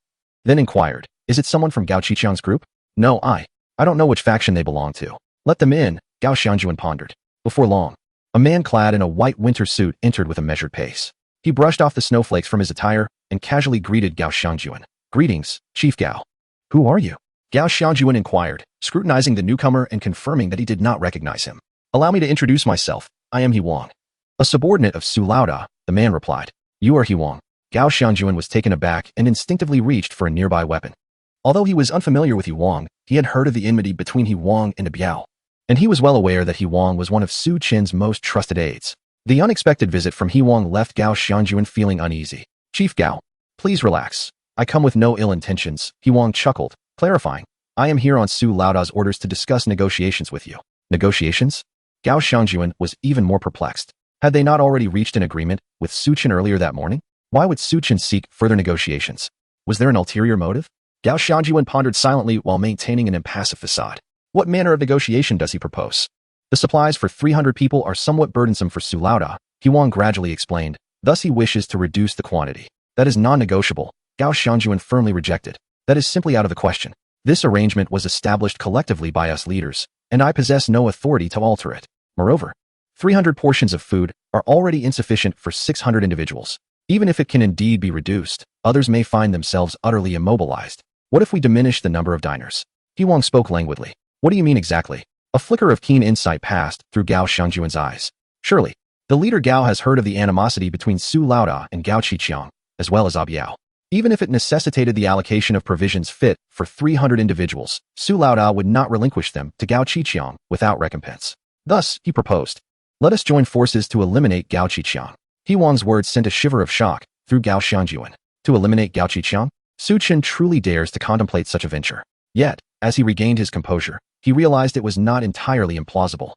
then inquired, "Is it someone from Gao Qiqiang's group?" "No, I don't know which faction they belong to. Let them in, Gao Xiangjuan pondered. Before long, a man clad in a white winter suit entered with a measured pace. He brushed off the snowflakes from his attire and casually greeted Gao Xiangjuan. Greetings, Chief Gao. Who are you? Gao Xiangjuan inquired, scrutinizing the newcomer and confirming that he did not recognize him. Allow me to introduce myself. I am He Wang. A subordinate of Su Laoda, the man replied. You are He Wang. Gao Xiangjuan was taken aback and instinctively reached for a nearby weapon. Although he was unfamiliar with He Wang, he had heard of the enmity between He Wang and Biao, and he was well aware that He Wang was one of Su Qin's most trusted aides. The unexpected visit from He Wang left Gao Xiangjuan feeling uneasy. Chief Gao, please relax. I come with no ill intentions, He Wang chuckled, clarifying. I am here on Su Laoda's orders to discuss negotiations with you. Negotiations? Gao Xiangjuan was even more perplexed. Had they not already reached an agreement with Su Qin earlier that morning? Why would Su Qin seek further negotiations? Was there an ulterior motive? Gao Xiangjuan pondered silently while maintaining an impassive facade. What manner of negotiation does he propose? The supplies for 300 people are somewhat burdensome for Su Laoda, He Wang gradually explained. Thus he wishes to reduce the quantity. That is non-negotiable, Gao Xiangjuan firmly rejected. That is simply out of the question. This arrangement was established collectively by us leaders, and I possess no authority to alter it. Moreover, 300 portions of food are already insufficient for 600 individuals. Even if it can indeed be reduced, others may find themselves utterly immobilized. What if we diminish the number of diners? He Wang spoke languidly. What do you mean exactly? A flicker of keen insight passed through Gao Xiangjuan's eyes. Surely, the leader Gao has heard of the animosity between Su Laoda and Gao Qiqiang, as well as Biao. Even if it necessitated the allocation of provisions fit for 300 individuals, Su Laoda would not relinquish them to Gao Qiqiang without recompense. Thus, he proposed, let us join forces to eliminate Gao Qiqiang. He Wang's words sent a shiver of shock through Gao Xiangjuan. To eliminate Gao Qiqiang? Su Qin truly dares to contemplate such a venture. Yet, as he regained his composure, he realized it was not entirely implausible.